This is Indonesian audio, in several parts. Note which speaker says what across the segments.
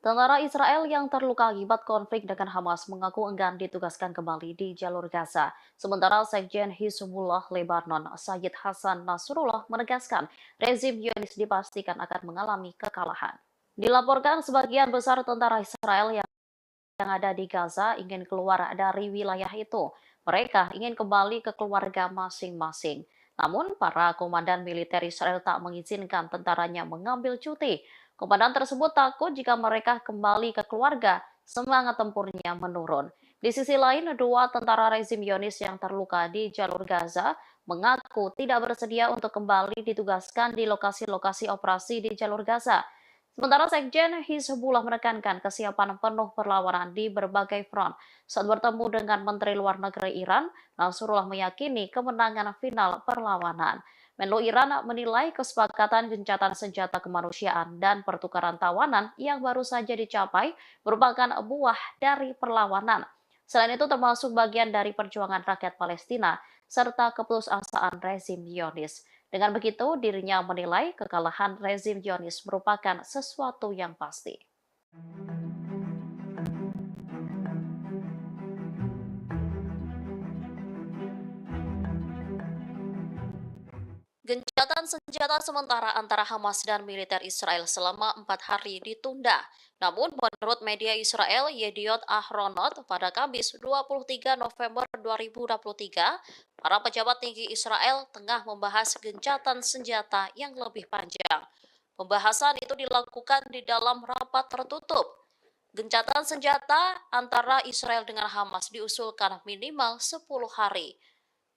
Speaker 1: Tentara Israel yang terluka akibat konflik dengan Hamas mengaku enggan ditugaskan kembali di jalur Gaza. Sementara Sekjen Hizbullah Lebanon, Sayyid Hasan Nasrullah menegaskan rezim Zionis dipastikan akan mengalami kekalahan. Dilaporkan sebagian besar tentara Israel yang ada di Gaza ingin keluar dari wilayah itu. Mereka ingin kembali ke keluarga masing-masing. Namun, para komandan militer Israel tak mengizinkan tentaranya mengambil cuti. Komandan tersebut takut jika mereka kembali ke keluarga, semangat tempurnya menurun. Di sisi lain, dua tentara rezim Zionis yang terluka di jalur Gaza mengaku tidak bersedia untuk kembali ditugaskan di lokasi-lokasi operasi di jalur Gaza. Sementara Sekjen Hizbullah menekankan kesiapan penuh perlawanan di berbagai front. Saat bertemu dengan Menteri Luar Negeri Iran, Nasrullah meyakini kemenangan final perlawanan. Menlu Iran menilai kesepakatan gencatan senjata kemanusiaan dan pertukaran tawanan yang baru saja dicapai merupakan buah dari perlawanan. Selain itu termasuk bagian dari perjuangan rakyat Palestina serta keputusasaan rezim Zionis. Dengan begitu, dirinya menilai kekalahan rezim Zionis merupakan sesuatu yang pasti. Gencatan senjata sementara antara Hamas dan militer Israel selama 4 hari ditunda. Namun, menurut media Israel Yediot Ahronot, pada Kamis 23 November 2023, para pejabat tinggi Israel tengah membahas gencatan senjata yang lebih panjang. Pembahasan itu dilakukan di dalam rapat tertutup. Gencatan senjata antara Israel dengan Hamas diusulkan minimal 10 hari.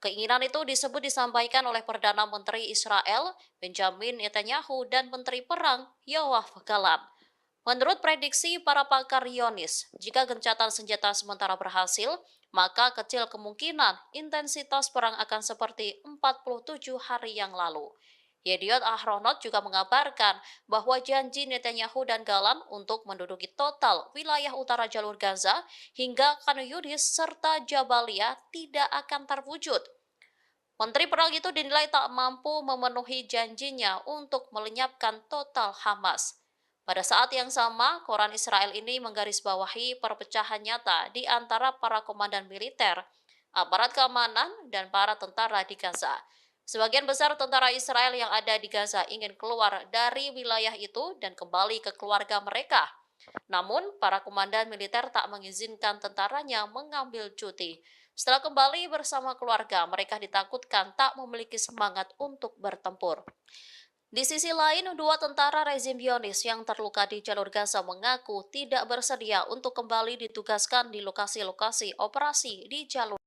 Speaker 1: Keinginan itu disebut disampaikan oleh Perdana Menteri Israel Benjamin Netanyahu dan Menteri Perang Yoav Gallant. Menurut prediksi para pakar Zionis, jika gencatan senjata sementara berhasil, maka kecil kemungkinan intensitas perang akan seperti 47 hari yang lalu. Yediot Ahronot juga mengabarkan bahwa janji Netanyahu dan Gallant untuk menduduki total wilayah utara jalur Gaza hingga Khan Yunis serta Jabalia tidak akan terwujud. Menteri Perang itu dinilai tak mampu memenuhi janjinya untuk melenyapkan total Hamas. Pada saat yang sama, koran Israel ini menggarisbawahi perpecahan nyata di antara para komandan militer, aparat keamanan, dan para tentara di Gaza. Sebagian besar tentara Israel yang ada di Gaza ingin keluar dari wilayah itu dan kembali ke keluarga mereka. Namun, para komandan militer tak mengizinkan tentaranya mengambil cuti. Setelah kembali bersama keluarga, mereka ditakutkan tak memiliki semangat untuk bertempur. Di sisi lain, dua tentara rezim Zionis yang terluka di jalur Gaza mengaku tidak bersedia untuk kembali ditugaskan di lokasi-lokasi operasi di jalur.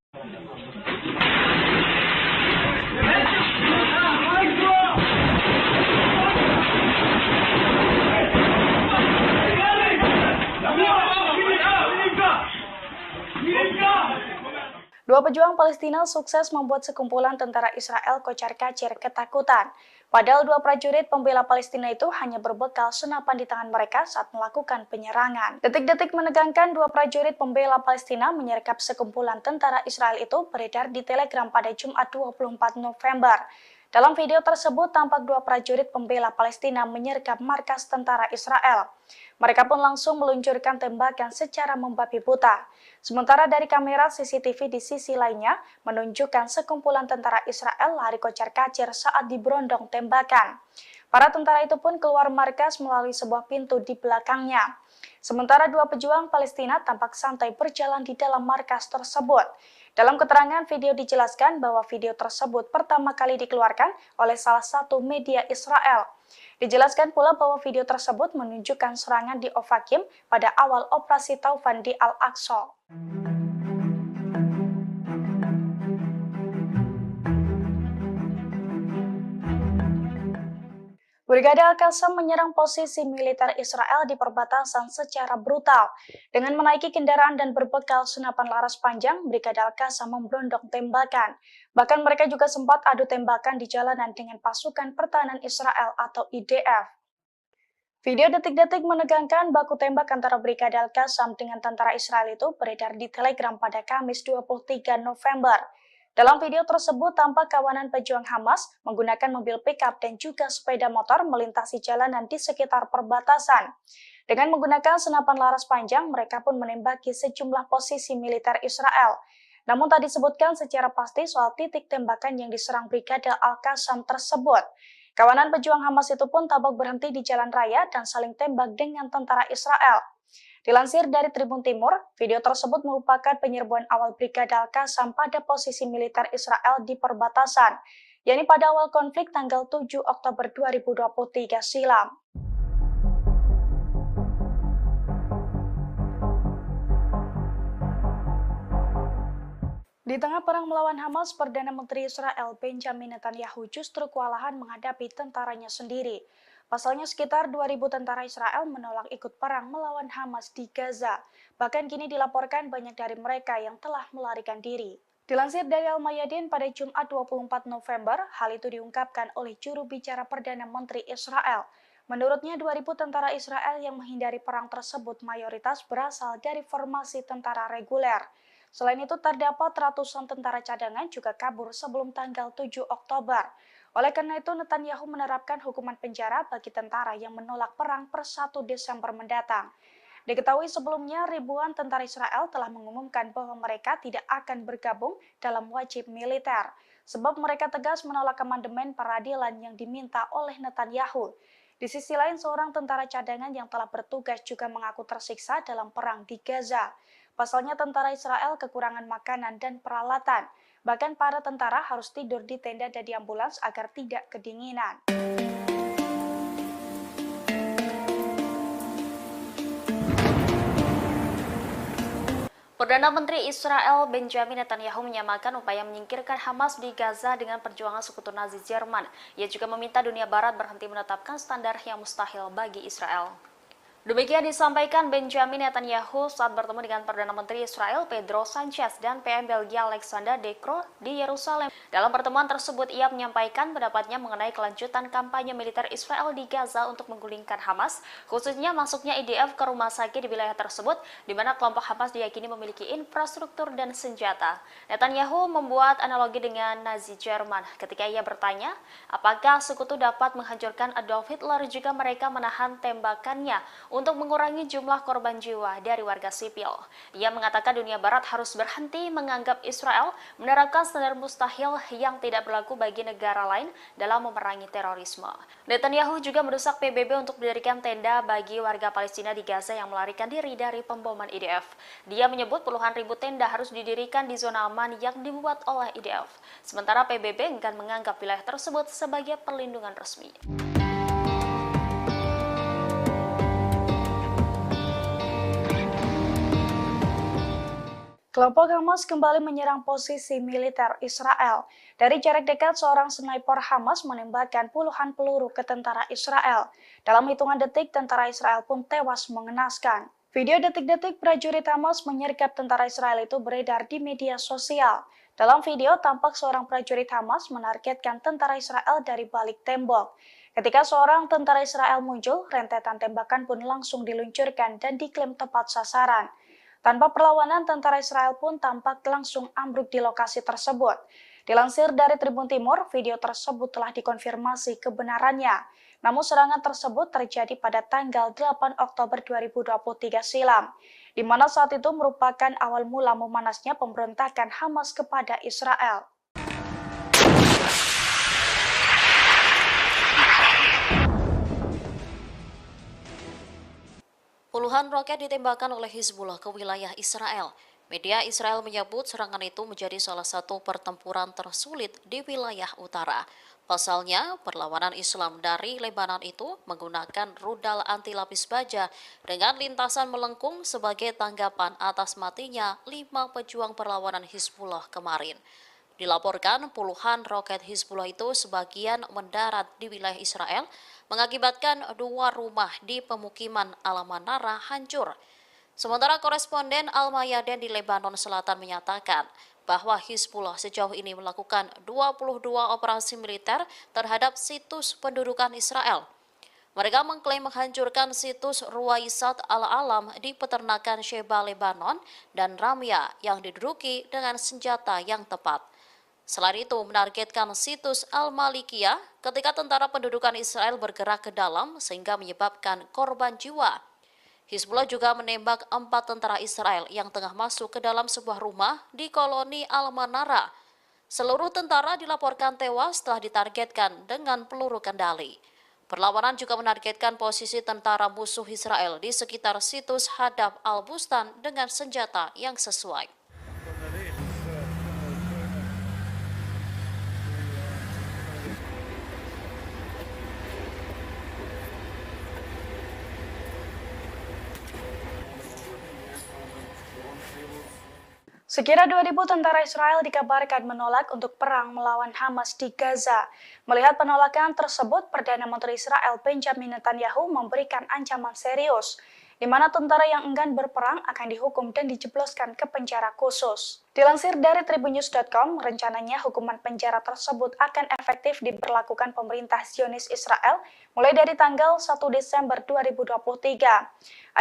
Speaker 2: Dua pejuang Palestina sukses membuat sekumpulan tentara Israel kocar-kacir ketakutan. Padahal dua prajurit pembela Palestina itu hanya berbekal senapan di tangan mereka saat melakukan penyerangan. Detik-detik menegangkan dua prajurit pembela Palestina menyergap sekumpulan tentara Israel itu beredar di Telegram pada Jumat 24 November. Dalam video tersebut tampak dua prajurit pembela Palestina menyergap markas tentara Israel. Mereka pun langsung meluncurkan tembakan secara membabi buta. Sementara dari kamera CCTV di sisi lainnya menunjukkan sekumpulan tentara Israel lari kocar-kacir saat diberondong tembakan. Para tentara itu pun keluar markas melalui sebuah pintu di belakangnya. Sementara dua pejuang Palestina tampak santai berjalan di dalam markas tersebut. Dalam keterangan video dijelaskan bahwa video tersebut pertama kali dikeluarkan oleh salah satu media Israel. Dijelaskan pula bahwa video tersebut menunjukkan serangan di Ofakim pada awal operasi Taufan di Al-Aqsa. Brigade Al-Qassam menyerang posisi militer Israel di perbatasan secara brutal. Dengan menaiki kendaraan dan berbekal senapan laras panjang, Brigade Al-Qassam memberondong tembakan. Bahkan mereka juga sempat adu tembakan di jalanan dengan pasukan pertahanan Israel atau IDF. Video detik-detik menegangkan baku tembak antara Brigade Al-Qassam dengan tentara Israel itu beredar di Telegram pada Kamis 23 November. Dalam video tersebut tampak kawanan pejuang Hamas menggunakan mobil pickup dan juga sepeda motor melintasi jalanan di sekitar perbatasan. Dengan menggunakan senapan laras panjang, mereka pun menembaki sejumlah posisi militer Israel. Namun tak disebutkan secara pasti soal titik tembakan yang diserang Brigade Al-Qassam tersebut. Kawanan pejuang Hamas itu pun tampak berhenti di jalan raya dan saling tembak dengan tentara Israel. Dilansir dari Tribun Timur, video tersebut merupakan penyerbuan awal Brigade Al-Qassam pada posisi militer Israel di perbatasan, yakni pada awal konflik tanggal 7 Oktober 2023 silam. Di tengah perang melawan Hamas, Perdana Menteri Israel Benjamin Netanyahu justru kewalahan menghadapi tentaranya sendiri. Pasalnya sekitar 2.000 tentara Israel menolak ikut perang melawan Hamas di Gaza. Bahkan kini dilaporkan banyak dari mereka yang telah melarikan diri. Dilansir dari Al-Mayadin pada Jumat 24 November, hal itu diungkapkan oleh juru bicara Perdana Menteri Israel. Menurutnya 2.000 tentara Israel yang menghindari perang tersebut mayoritas berasal dari formasi tentara reguler. Selain itu, terdapat ratusan tentara cadangan juga kabur sebelum tanggal 7 Oktober. Oleh karena itu, Netanyahu menerapkan hukuman penjara bagi tentara yang menolak perang per 1 Desember mendatang. Diketahui sebelumnya, ribuan tentara Israel telah mengumumkan bahwa mereka tidak akan bergabung dalam wajib militer, sebab mereka tegas menolak amandemen peradilan yang diminta oleh Netanyahu. Di sisi lain, seorang tentara cadangan yang telah bertugas juga mengaku tersiksa dalam perang di Gaza. Pasalnya tentara Israel kekurangan makanan dan peralatan. Bahkan para tentara harus tidur di tenda dan di ambulans agar tidak kedinginan.
Speaker 1: Perdana Menteri Israel Benjamin Netanyahu menyamakan upaya menyingkirkan Hamas di Gaza dengan perjuangan sekutu Nazi Jerman. Ia juga meminta dunia Barat berhenti menetapkan standar yang mustahil bagi Israel. Demikian disampaikan Benjamin Netanyahu saat bertemu dengan Perdana Menteri Israel Pedro Sanchez dan PM Belgia Alexander De Croo di Yerusalem. Dalam pertemuan tersebut, ia menyampaikan pendapatnya mengenai kelanjutan kampanye militer Israel di Gaza untuk menggulingkan Hamas, khususnya masuknya IDF ke rumah sakit di wilayah tersebut, di mana kelompok Hamas diyakini memiliki infrastruktur dan senjata. Netanyahu membuat analogi dengan Nazi Jerman ketika ia bertanya, apakah sekutu dapat menghancurkan Adolf Hitler jika mereka menahan tembakannya untuk mengurangi jumlah korban jiwa dari warga sipil. Ia mengatakan dunia Barat harus berhenti menganggap Israel menerapkan standar mustahil yang tidak berlaku bagi negara lain dalam memerangi terorisme. Netanyahu juga mendesak PBB untuk mendirikan tenda bagi warga Palestina di Gaza yang melarikan diri dari pemboman IDF. Dia menyebut puluhan ribu tenda harus didirikan di zona aman yang dibuat oleh IDF. Sementara PBB enggan menganggap wilayah tersebut sebagai perlindungan resmi.
Speaker 2: Kelompok Hamas kembali menyerang posisi militer Israel. Dari jarak dekat, seorang sniper Hamas menembakkan puluhan peluru ke tentara Israel. Dalam hitungan detik, tentara Israel pun tewas mengenaskan. Video detik-detik prajurit Hamas menyergap tentara Israel itu beredar di media sosial. Dalam video, tampak seorang prajurit Hamas menargetkan tentara Israel dari balik tembok. Ketika seorang tentara Israel muncul, rentetan tembakan pun langsung diluncurkan dan diklaim tepat sasaran. Tanpa perlawanan, tentara Israel pun tampak langsung ambruk di lokasi tersebut. Dilansir dari Tribun Timur, video tersebut telah dikonfirmasi kebenarannya. Namun serangan tersebut terjadi pada tanggal 8 Oktober 2023 silam, di mana saat itu merupakan awal mula memanasnya pemberontakan Hamas kepada Israel.
Speaker 1: Puluhan roket ditembakkan oleh Hizbullah ke wilayah Israel. Media Israel menyebut serangan itu menjadi salah satu pertempuran tersulit di wilayah utara. Pasalnya, perlawanan Islam dari Lebanon itu menggunakan rudal anti lapis baja dengan lintasan melengkung sebagai tanggapan atas matinya 5 pejuang perlawanan Hizbullah kemarin. Dilaporkan puluhan roket Hizbullah itu sebagian mendarat di wilayah Israel, mengakibatkan 2 rumah di pemukiman Al-Manara hancur. Sementara koresponden Al-Mayadin di Lebanon Selatan menyatakan bahwa Hizbullah sejauh ini melakukan 22 operasi militer terhadap situs pendudukan Israel. Mereka mengklaim menghancurkan situs Ruwaisat Al-Alam di peternakan Sheba, Lebanon, dan Ramya yang diduduki dengan senjata yang tepat. Selain itu, menargetkan situs Al-Malikiyah ketika tentara pendudukan Israel bergerak ke dalam sehingga menyebabkan korban jiwa. Hizbullah juga menembak 4 tentara Israel yang tengah masuk ke dalam sebuah rumah di koloni Al-Manara. Seluruh tentara dilaporkan tewas setelah ditargetkan dengan peluru kendali. Perlawanan juga menargetkan posisi tentara musuh Israel di sekitar situs Hadaf al-Bustan dengan senjata yang sesuai.
Speaker 2: Sekira 2.000 tentara Israel dikabarkan menolak untuk perang melawan Hamas di Gaza. Melihat penolakan tersebut, Perdana Menteri Israel Benjamin Netanyahu memberikan ancaman serius, di mana tentara yang enggan berperang akan dihukum dan dijebloskan ke penjara khusus. Dilansir dari tribunnews.com, rencananya hukuman penjara tersebut akan efektif diberlakukan pemerintah Zionis Israel mulai dari tanggal 1 Desember 2023.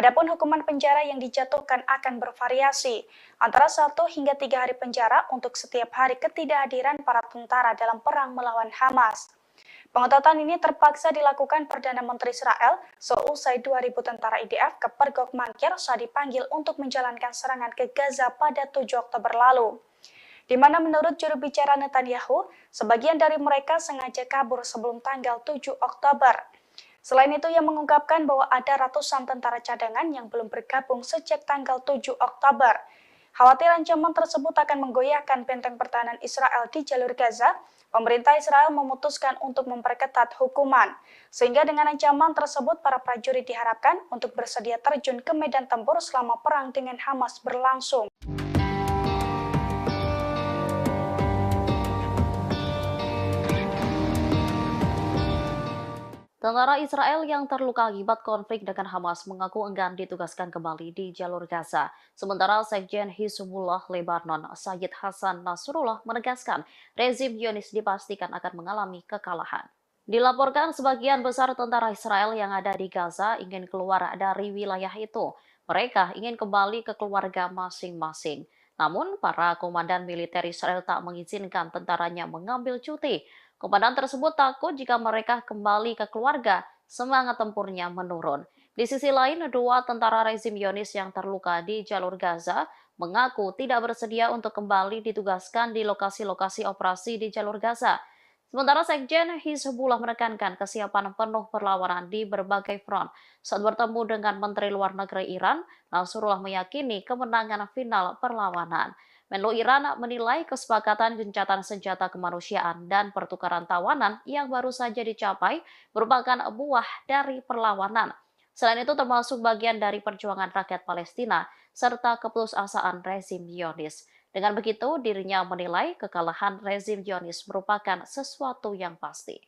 Speaker 2: Adapun hukuman penjara yang dijatuhkan akan bervariasi, antara 1 hingga 3 hari penjara untuk setiap hari ketidakhadiran para tentara dalam perang melawan Hamas. Pengetatan ini terpaksa dilakukan Perdana Menteri Israel seusai 2.000 tentara IDF kepergok Mankir saat dipanggil untuk menjalankan serangan ke Gaza pada 7 Oktober lalu. Di mana menurut juru bicara Netanyahu, sebagian dari mereka sengaja kabur sebelum tanggal 7 Oktober. Selain itu, ia mengungkapkan bahwa ada ratusan tentara cadangan yang belum bergabung sejak tanggal 7 Oktober. Khawatir ancaman tersebut akan menggoyahkan benteng pertahanan Israel di jalur Gaza, pemerintah Israel memutuskan untuk memperketat hukuman. Sehingga dengan ancaman tersebut, para prajurit diharapkan untuk bersedia terjun ke medan tempur selama perang dengan Hamas berlangsung.
Speaker 1: Tentara Israel yang terluka akibat konflik dengan Hamas mengaku enggan ditugaskan kembali di jalur Gaza. Sementara Sekjen Hizbullah Lebanon, Sayyid Hasan Nasrullah menegaskan rezim Zionis dipastikan akan mengalami kekalahan. Dilaporkan sebagian besar tentara Israel yang ada di Gaza ingin keluar dari wilayah itu. Mereka ingin kembali ke keluarga masing-masing. Namun, para komandan militer Israel tak mengizinkan tentaranya mengambil cuti. Komandan tersebut takut jika mereka kembali ke keluarga, semangat tempurnya menurun. Di sisi lain, 2 tentara rezim Zionis yang terluka di jalur Gaza mengaku tidak bersedia untuk kembali ditugaskan di lokasi-lokasi operasi di jalur Gaza. Sementara Sekjen Hizbullah menekankan kesiapan penuh perlawanan di berbagai front. Saat bertemu dengan Menteri Luar Negeri Iran, Nasrullah meyakini kemenangan final perlawanan. Menlu Iran menilai kesepakatan gencatan senjata kemanusiaan dan pertukaran tawanan yang baru saja dicapai merupakan buah dari perlawanan. Selain itu termasuk bagian dari perjuangan rakyat Palestina serta keputusasaan rezim Zionis. Dengan begitu, dirinya menilai kekalahan rezim Zionis merupakan sesuatu yang pasti.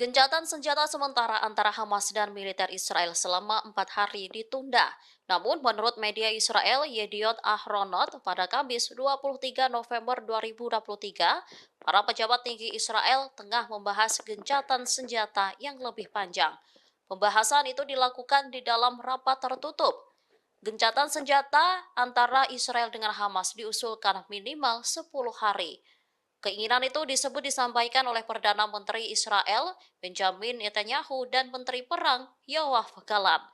Speaker 1: Gencatan senjata sementara antara Hamas dan militer Israel selama 4 hari ditunda. Namun menurut media Israel Yediot Ahronot pada Kamis 23 November 2023, para pejabat tinggi Israel tengah membahas gencatan senjata yang lebih panjang. Pembahasan itu dilakukan di dalam rapat tertutup. Gencatan senjata antara Israel dengan Hamas diusulkan minimal 10 hari. Keinginan itu disampaikan oleh Perdana Menteri Israel Benjamin Netanyahu dan Menteri Perang Yoav Gallant.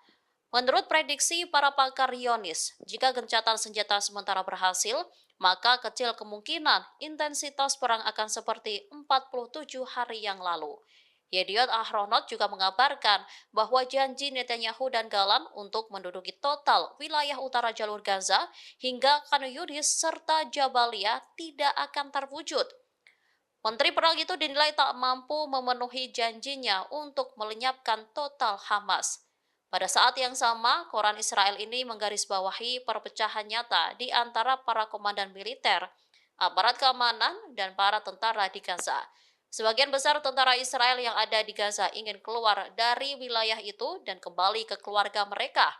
Speaker 1: Menurut prediksi para pakar Zionis, jika gencatan senjata sementara berhasil, maka kecil kemungkinan intensitas perang akan seperti 47 hari yang lalu. Yediot Ahronot juga mengabarkan bahwa janji Netanyahu dan Gallant untuk menduduki total wilayah utara jalur Gaza hingga Khan Yunis serta Jabalia tidak akan terwujud. Menteri Perang itu dinilai tak mampu memenuhi janjinya untuk melenyapkan total Hamas. Pada saat yang sama, koran Israel ini menggarisbawahi perpecahan nyata di antara para komandan militer, aparat keamanan, dan para tentara di Gaza. Sebagian besar tentara Israel yang ada di Gaza ingin keluar dari wilayah itu dan kembali ke keluarga mereka.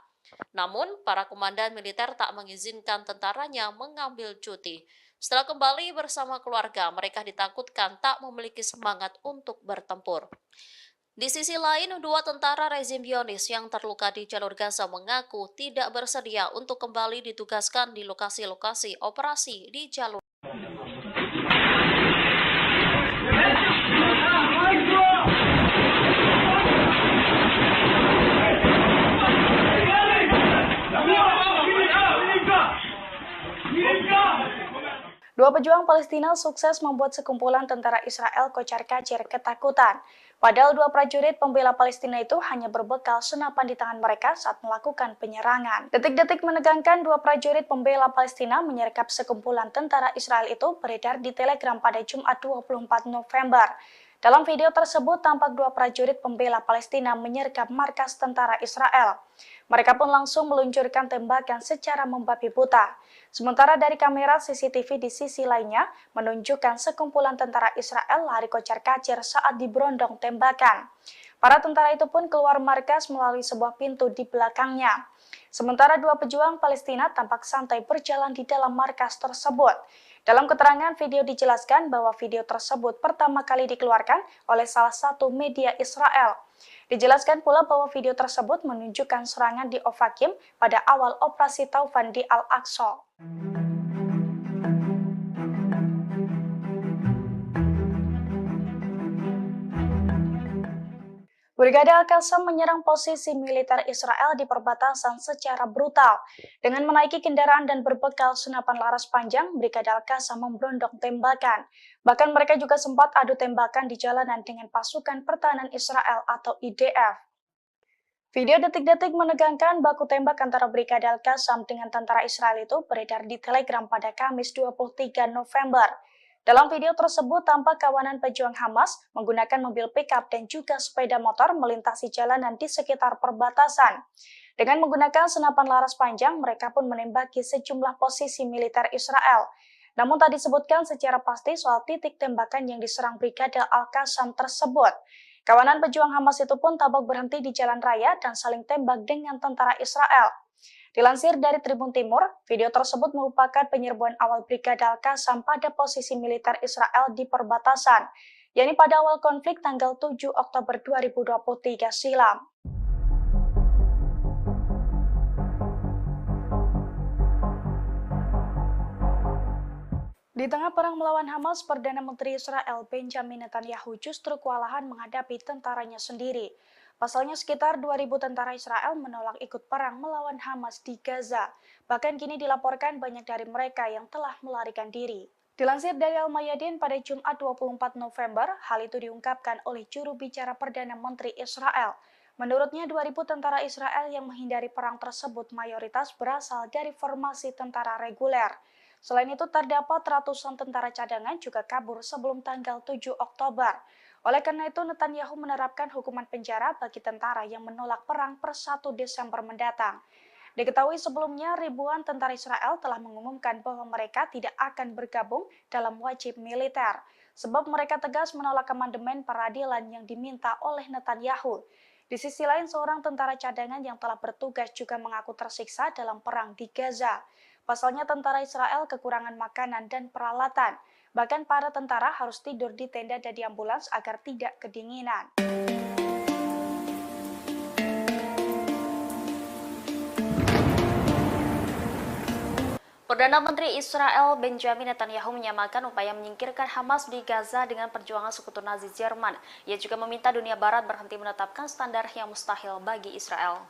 Speaker 1: Namun, para komandan militer tak mengizinkan tentaranya mengambil cuti. Setelah kembali bersama keluarga, mereka ditakutkan tak memiliki semangat untuk bertempur. Di sisi lain, 2 tentara rezim Zionis yang terluka di jalur Gaza mengaku tidak bersedia untuk kembali ditugaskan di lokasi-lokasi operasi di jalur.
Speaker 2: Dua pejuang Palestina sukses membuat sekumpulan tentara Israel kocar-kacir ketakutan. Padahal dua prajurit pembela Palestina itu hanya berbekal senapan di tangan mereka saat melakukan penyerangan. Detik-detik menegangkan dua prajurit pembela Palestina menyergap sekumpulan tentara Israel itu beredar di Telegram pada Jumat 24 November. Dalam video tersebut tampak dua prajurit pembela Palestina menyergap markas tentara Israel. Mereka pun langsung meluncurkan tembakan secara membabi buta. Sementara dari kamera CCTV di sisi lainnya menunjukkan sekumpulan tentara Israel lari kocar-kacir saat diberondong tembakan. Para tentara itu pun keluar markas melalui sebuah pintu di belakangnya. Sementara dua pejuang Palestina tampak santai berjalan di dalam markas tersebut. Dalam keterangan video dijelaskan bahwa video tersebut pertama kali dikeluarkan oleh salah satu media Israel. Dijelaskan pula bahwa video tersebut menunjukkan serangan di Ofakim pada awal operasi Taufan di Al-Aqsa. Brigade Al-Qassam menyerang posisi militer Israel di perbatasan secara brutal. Dengan menaiki kendaraan dan berbekal senapan laras panjang, Brigade Al-Qassam memberondong tembakan. Bahkan mereka juga sempat adu tembakan di jalanan dengan pasukan pertahanan Israel atau IDF. Video detik-detik menegangkan baku tembak antara Brigade Al-Qassam dengan tentara Israel itu beredar di Telegram pada Kamis 23 November. Dalam video tersebut tampak kawanan pejuang Hamas menggunakan mobil pickup dan juga sepeda motor melintasi jalanan di sekitar perbatasan. Dengan menggunakan senapan laras panjang, mereka pun menembaki sejumlah posisi militer Israel. Namun tak disebutkan secara pasti soal titik tembakan yang diserang Brigade Al-Qassam tersebut. Kawanan pejuang Hamas itu pun tampak berhenti di jalan raya dan saling tembak dengan tentara Israel. Dilansir dari Tribun Timur, video tersebut merupakan penyerbuan awal Brigade Al-Qassam pada posisi militer Israel di perbatasan, yakni pada awal konflik tanggal 7 Oktober 2023 silam. Di tengah perang melawan Hamas, Perdana Menteri Israel Benjamin Netanyahu justru kewalahan menghadapi tentaranya sendiri. Pasalnya sekitar 2.000 tentara Israel menolak ikut perang melawan Hamas di Gaza. Bahkan kini dilaporkan banyak dari mereka yang telah melarikan diri. Dilansir dari Al-Mayadin pada Jumat 24 November, hal itu diungkapkan oleh juru bicara Perdana Menteri Israel. Menurutnya 2.000 tentara Israel yang menghindari perang tersebut mayoritas berasal dari formasi tentara reguler. Selain itu terdapat ratusan tentara cadangan juga kabur sebelum tanggal 7 Oktober. Oleh karena itu, Netanyahu menerapkan hukuman penjara bagi tentara yang menolak perang per 1 Desember mendatang. Diketahui sebelumnya, ribuan tentara Israel telah mengumumkan bahwa mereka tidak akan bergabung dalam wajib militer, sebab mereka tegas menolak amandemen peradilan yang diminta oleh Netanyahu. Di sisi lain, seorang tentara cadangan yang telah bertugas juga mengaku tersiksa dalam perang di Gaza. Pasalnya tentara Israel kekurangan makanan dan peralatan. Bahkan para tentara harus tidur di tenda dan di ambulans agar tidak kedinginan.
Speaker 1: Perdana Menteri Israel Benjamin Netanyahu menyamakan upaya menyingkirkan Hamas di Gaza dengan perjuangan sekutu Nazi Jerman. Ia juga meminta dunia Barat berhenti menetapkan standar yang mustahil bagi Israel.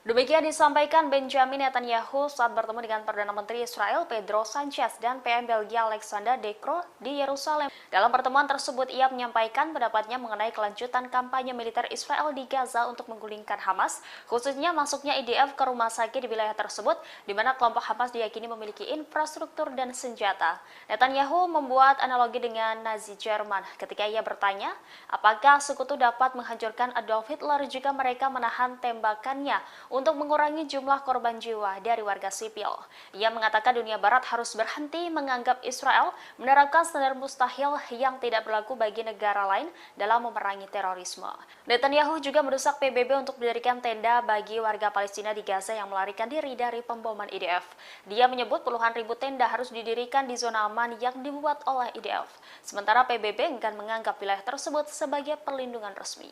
Speaker 1: Demikian disampaikan Benjamin Netanyahu saat bertemu dengan Perdana Menteri Israel Pedro Sanchez dan PM Belgia Alexander De Croo di Yerusalem. Dalam pertemuan tersebut, ia menyampaikan pendapatnya mengenai kelanjutan kampanye militer Israel di Gaza untuk menggulingkan Hamas, khususnya masuknya IDF ke rumah sakit di wilayah tersebut, di mana kelompok Hamas diyakini memiliki infrastruktur dan senjata. Netanyahu membuat analogi dengan Nazi Jerman ketika ia bertanya, apakah sekutu dapat menghancurkan Adolf Hitler jika mereka menahan tembakannya untuk mengurangi jumlah korban jiwa dari warga sipil. Ia mengatakan dunia Barat harus berhenti menganggap Israel menerapkan standar mustahil yang tidak berlaku bagi negara lain dalam memerangi terorisme. Netanyahu juga mendesak PBB untuk mendirikan tenda bagi warga Palestina di Gaza yang melarikan diri dari pemboman IDF. Dia menyebut puluhan ribu tenda harus didirikan di zona aman yang dibuat oleh IDF. Sementara PBB enggan menganggap wilayah tersebut sebagai perlindungan resmi.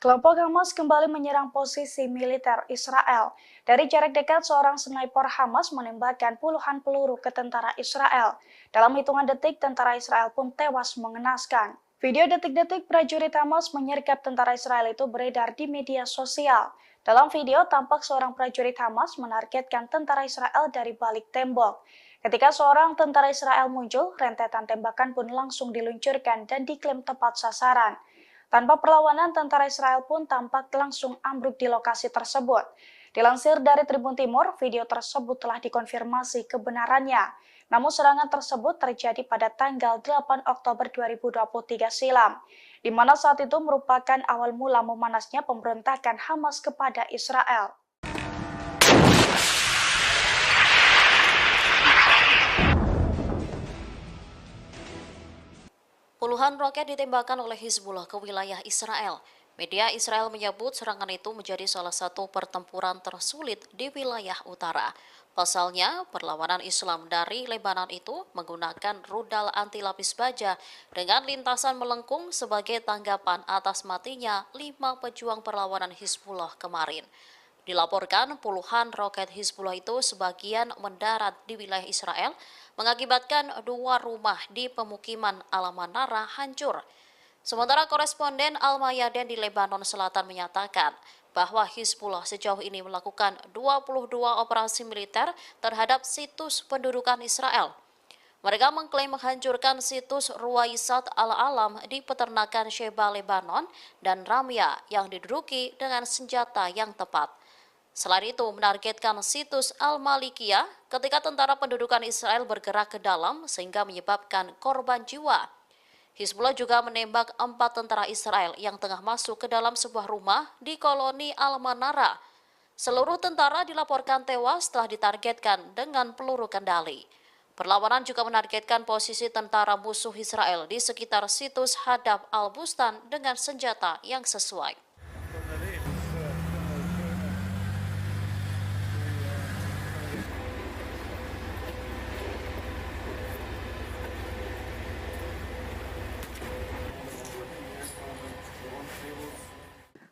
Speaker 2: Kelompok Hamas kembali menyerang posisi militer Israel. Dari jarak dekat, seorang sniper Hamas menembakkan puluhan peluru ke tentara Israel. Dalam hitungan detik, tentara Israel pun tewas mengenaskan. Video detik-detik prajurit Hamas menyergap tentara Israel itu beredar di media sosial. Dalam video, tampak seorang prajurit Hamas menargetkan tentara Israel dari balik tembok. Ketika seorang tentara Israel muncul, rentetan tembakan pun langsung diluncurkan dan diklaim tepat sasaran. Tanpa perlawanan, tentara Israel pun tampak langsung ambruk di lokasi tersebut. Dilansir dari Tribun Timur, video tersebut telah dikonfirmasi kebenarannya. Namun serangan tersebut terjadi pada tanggal 8 Oktober 2023 silam, di mana saat itu merupakan awal mula memanasnya pemberontakan Hamas kepada Israel.
Speaker 1: Puluhan roket ditembakkan oleh Hizbullah ke wilayah Israel. Media Israel menyebut serangan itu menjadi salah satu pertempuran tersulit di wilayah utara. Pasalnya, perlawanan Islam dari Lebanon itu menggunakan rudal anti lapis baja dengan lintasan melengkung sebagai tanggapan atas matinya 5 pejuang perlawanan Hizbullah kemarin. Dilaporkan puluhan roket Hizbullah itu sebagian mendarat di wilayah Israel, mengakibatkan 2 rumah di pemukiman Al-Manara hancur. Sementara koresponden Al-Mayadin di Lebanon Selatan menyatakan bahwa Hizbullah sejauh ini melakukan 22 operasi militer terhadap situs pendudukan Israel. Mereka mengklaim menghancurkan situs Ruwaisat Al-Alam di peternakan Sheba, Lebanon, dan Ramya yang diduduki dengan senjata yang tepat. Selain itu, menargetkan situs Al-Malikiyah ketika tentara pendudukan Israel bergerak ke dalam sehingga menyebabkan korban jiwa. Hizbullah juga menembak 4 tentara Israel yang tengah masuk ke dalam sebuah rumah di koloni Al-Manara. Seluruh tentara dilaporkan tewas setelah ditargetkan dengan peluru kendali. Perlawanan juga menargetkan posisi tentara musuh Israel di sekitar situs Hadaf Al-Bustan dengan senjata yang sesuai.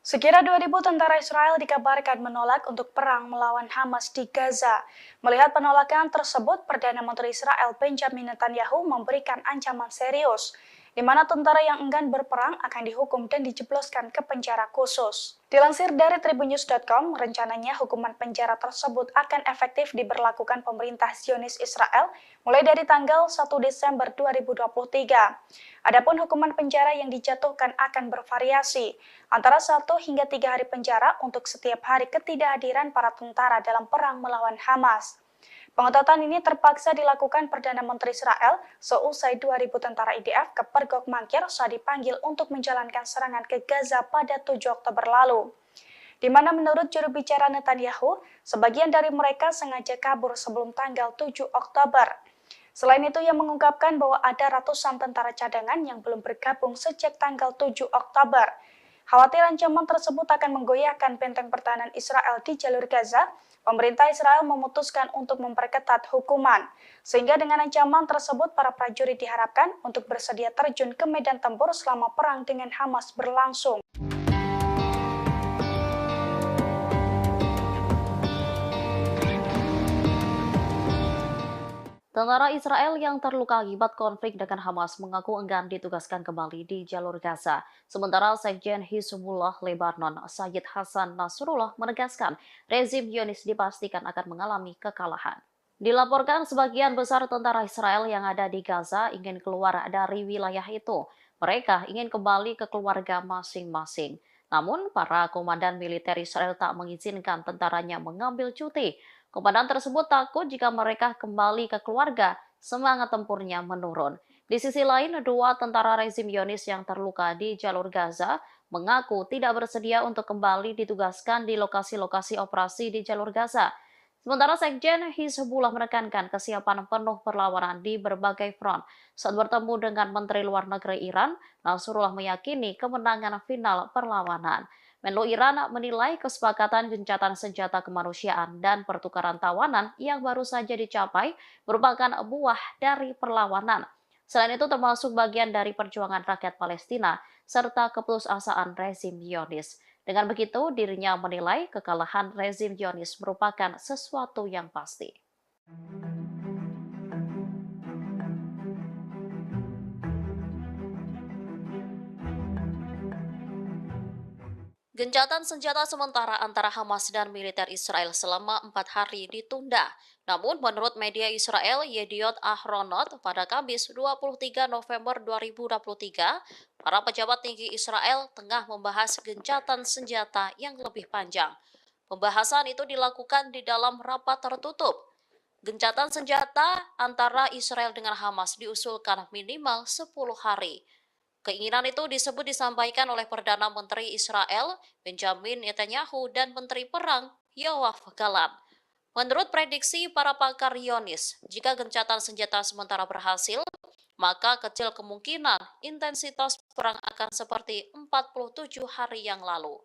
Speaker 2: Sekira 2.000 tentara Israel dikabarkan menolak untuk perang melawan Hamas di Gaza. Melihat penolakan tersebut, Perdana Menteri Israel Benjamin Netanyahu memberikan ancaman serius, di mana tentara yang enggan berperang akan dihukum dan dijebloskan ke penjara khusus. Dilansir dari tribunnews.com, rencananya hukuman penjara tersebut akan efektif diberlakukan pemerintah Zionis Israel mulai dari tanggal 1 Desember 2023. Adapun hukuman penjara yang dijatuhkan akan bervariasi, antara 1 hingga 3 hari penjara untuk setiap hari ketidakhadiran para tentara dalam perang melawan Hamas. Pengetatan ini terpaksa dilakukan Perdana Menteri Israel seusai 2.000 tentara IDF ke Pergok Mangkir saat dipanggil untuk menjalankan serangan ke Gaza pada 7 Oktober lalu. Di mana menurut juru bicara Netanyahu, sebagian dari mereka sengaja kabur sebelum tanggal 7 Oktober. Selain itu, ia mengungkapkan bahwa ada ratusan tentara cadangan yang belum bergabung sejak tanggal 7 Oktober. Khawatir ancaman tersebut akan menggoyahkan benteng pertahanan Israel di jalur Gaza, pemerintah Israel memutuskan untuk memperketat hukuman. Sehingga dengan ancaman tersebut, para prajurit diharapkan untuk bersedia terjun ke medan tempur selama perang dengan Hamas berlangsung.
Speaker 1: Tentara Israel yang terluka akibat konflik dengan Hamas mengaku enggan ditugaskan kembali di jalur Gaza. Sementara Sekjen Hizbullah Lebanon, Sayyid Hasan Nasrullah menegaskan rezim Zionis dipastikan akan mengalami kekalahan. Dilaporkan sebagian besar tentara Israel yang ada di Gaza ingin keluar dari wilayah itu. Mereka ingin kembali ke keluarga masing-masing. Namun, para komandan militer Israel tak mengizinkan tentaranya mengambil cuti. Komandan tersebut takut jika mereka kembali ke keluarga, semangat tempurnya menurun. Di sisi lain, 2 tentara rezim Zionis yang terluka di jalur Gaza mengaku tidak bersedia untuk kembali ditugaskan di lokasi-lokasi operasi di jalur Gaza. Sementara Sekjen Hizbullah menekankan kesiapan penuh perlawanan di berbagai front. Saat bertemu dengan Menteri Luar Negeri Iran, Nasrullah meyakini kemenangan final perlawanan. Menlu Iran menilai kesepakatan gencatan senjata kemanusiaan dan pertukaran tawanan yang baru saja dicapai merupakan buah dari perlawanan. Selain itu termasuk bagian dari perjuangan rakyat Palestina serta keputusasaan rezim Zionis. Dengan begitu, dirinya menilai kekalahan rezim Zionis merupakan sesuatu yang pasti. Gencatan senjata sementara antara Hamas dan militer Israel selama 4 hari ditunda. Namun menurut media Israel Yediot Ahronot pada Kamis 23 November 2023, para pejabat tinggi Israel tengah membahas gencatan senjata yang lebih panjang. Pembahasan itu dilakukan di dalam rapat tertutup. Gencatan senjata antara Israel dengan Hamas diusulkan minimal 10 hari. Keinginan itu disampaikan oleh Perdana Menteri Israel Benjamin Netanyahu dan Menteri Perang Yoav Gallant. Menurut prediksi para pakar Zionis, jika gencatan senjata sementara berhasil, maka kecil kemungkinan intensitas perang akan seperti 47 hari yang lalu.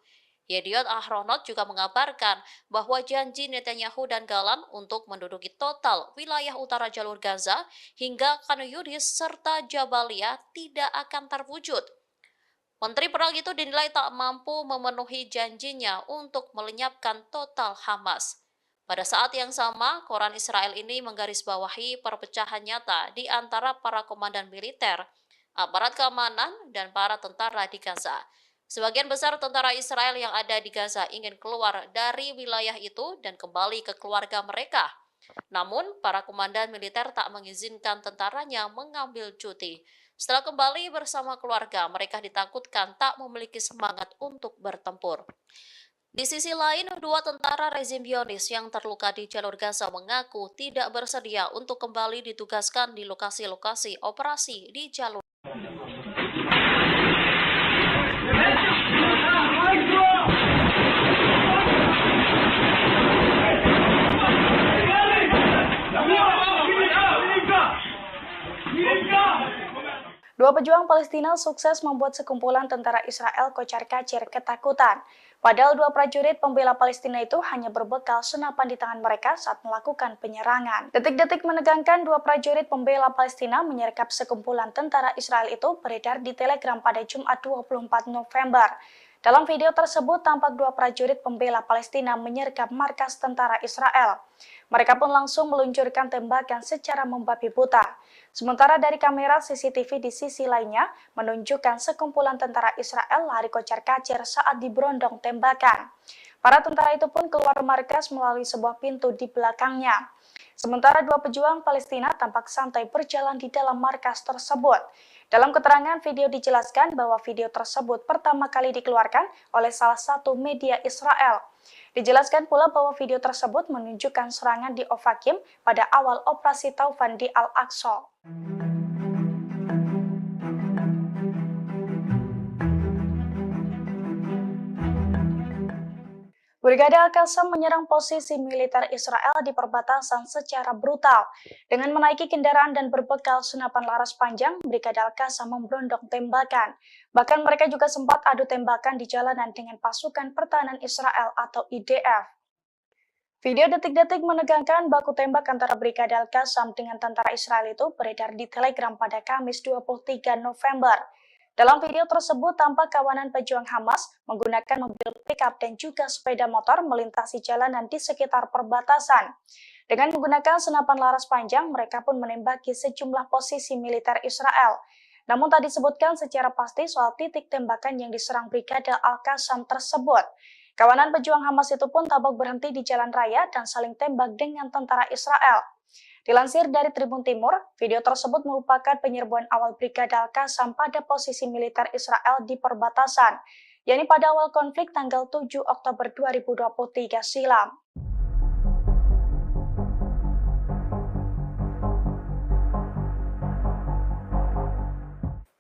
Speaker 1: Yediot Ahronot juga mengabarkan bahwa janji Netanyahu dan Gallant untuk menduduki total wilayah utara jalur Gaza hingga Khan Yunis serta Jabalia tidak akan terwujud. Menteri Perang itu dinilai tak mampu memenuhi janjinya untuk melenyapkan total Hamas. Pada saat yang sama, koran Israel ini menggarisbawahi perpecahan nyata di antara para komandan militer, aparat keamanan, dan para tentara di Gaza. Sebagian besar tentara Israel yang ada di Gaza ingin keluar dari wilayah itu dan kembali ke keluarga mereka. Namun, para komandan militer tak mengizinkan tentaranya mengambil cuti. Setelah kembali bersama keluarga, mereka ditakutkan tak memiliki semangat untuk bertempur. Di sisi lain, dua tentara rezim Zionis yang terluka di jalur Gaza mengaku tidak bersedia untuk kembali ditugaskan di lokasi-lokasi operasi di jalur.
Speaker 2: Dua pejuang Palestina sukses membuat sekumpulan tentara Israel kocar-kacir ketakutan. Padahal dua prajurit pembela Palestina itu hanya berbekal senapan di tangan mereka saat melakukan penyerangan. Detik-detik menegangkan dua prajurit pembela Palestina menyergap sekumpulan tentara Israel itu beredar di Telegram pada Jumat 24 November. Dalam video tersebut tampak dua prajurit pembela Palestina menyergap markas tentara Israel. Mereka pun langsung meluncurkan tembakan secara membabi buta. Sementara dari kamera CCTV di sisi lainnya menunjukkan sekumpulan tentara Israel lari kocar-kacir saat diberondong tembakan. Para tentara itu pun keluar markas melalui sebuah pintu di belakangnya. Sementara dua pejuang Palestina tampak santai berjalan di dalam markas tersebut. Dalam keterangan video dijelaskan bahwa video tersebut pertama kali dikeluarkan oleh salah satu media Israel. Dijelaskan pula bahwa video tersebut menunjukkan serangan di Ofakim pada awal operasi Taufan di Al-Aqsa. Brigade Al-Qassam menyerang posisi militer Israel di perbatasan secara brutal. Dengan menaiki kendaraan dan berbekal senapan laras panjang, Brigade Al-Qassam memberondong tembakan. Bahkan mereka juga sempat adu tembakan di jalanan dengan pasukan pertahanan Israel atau IDF. Video detik-detik menegangkan baku tembak antara Brigade Al-Qassam dengan tentara Israel itu beredar di Telegram pada Kamis 23 November. Dalam video tersebut tampak kawanan pejuang Hamas menggunakan mobil pickup dan juga sepeda motor melintasi jalanan di sekitar perbatasan. Dengan menggunakan senapan laras panjang, mereka pun menembaki sejumlah posisi militer Israel. Namun tak disebutkan secara pasti soal titik tembakan yang diserang Brigade Al-Qassam tersebut. Kawanan pejuang Hamas itu pun tampak berhenti di jalan raya dan saling tembak dengan tentara Israel. Dilansir dari Tribun Timur, video tersebut merupakan penyerbuan awal Brigade Al-Qassam pada posisi militer Israel di perbatasan, yakni pada awal konflik tanggal 7 Oktober 2023 silam.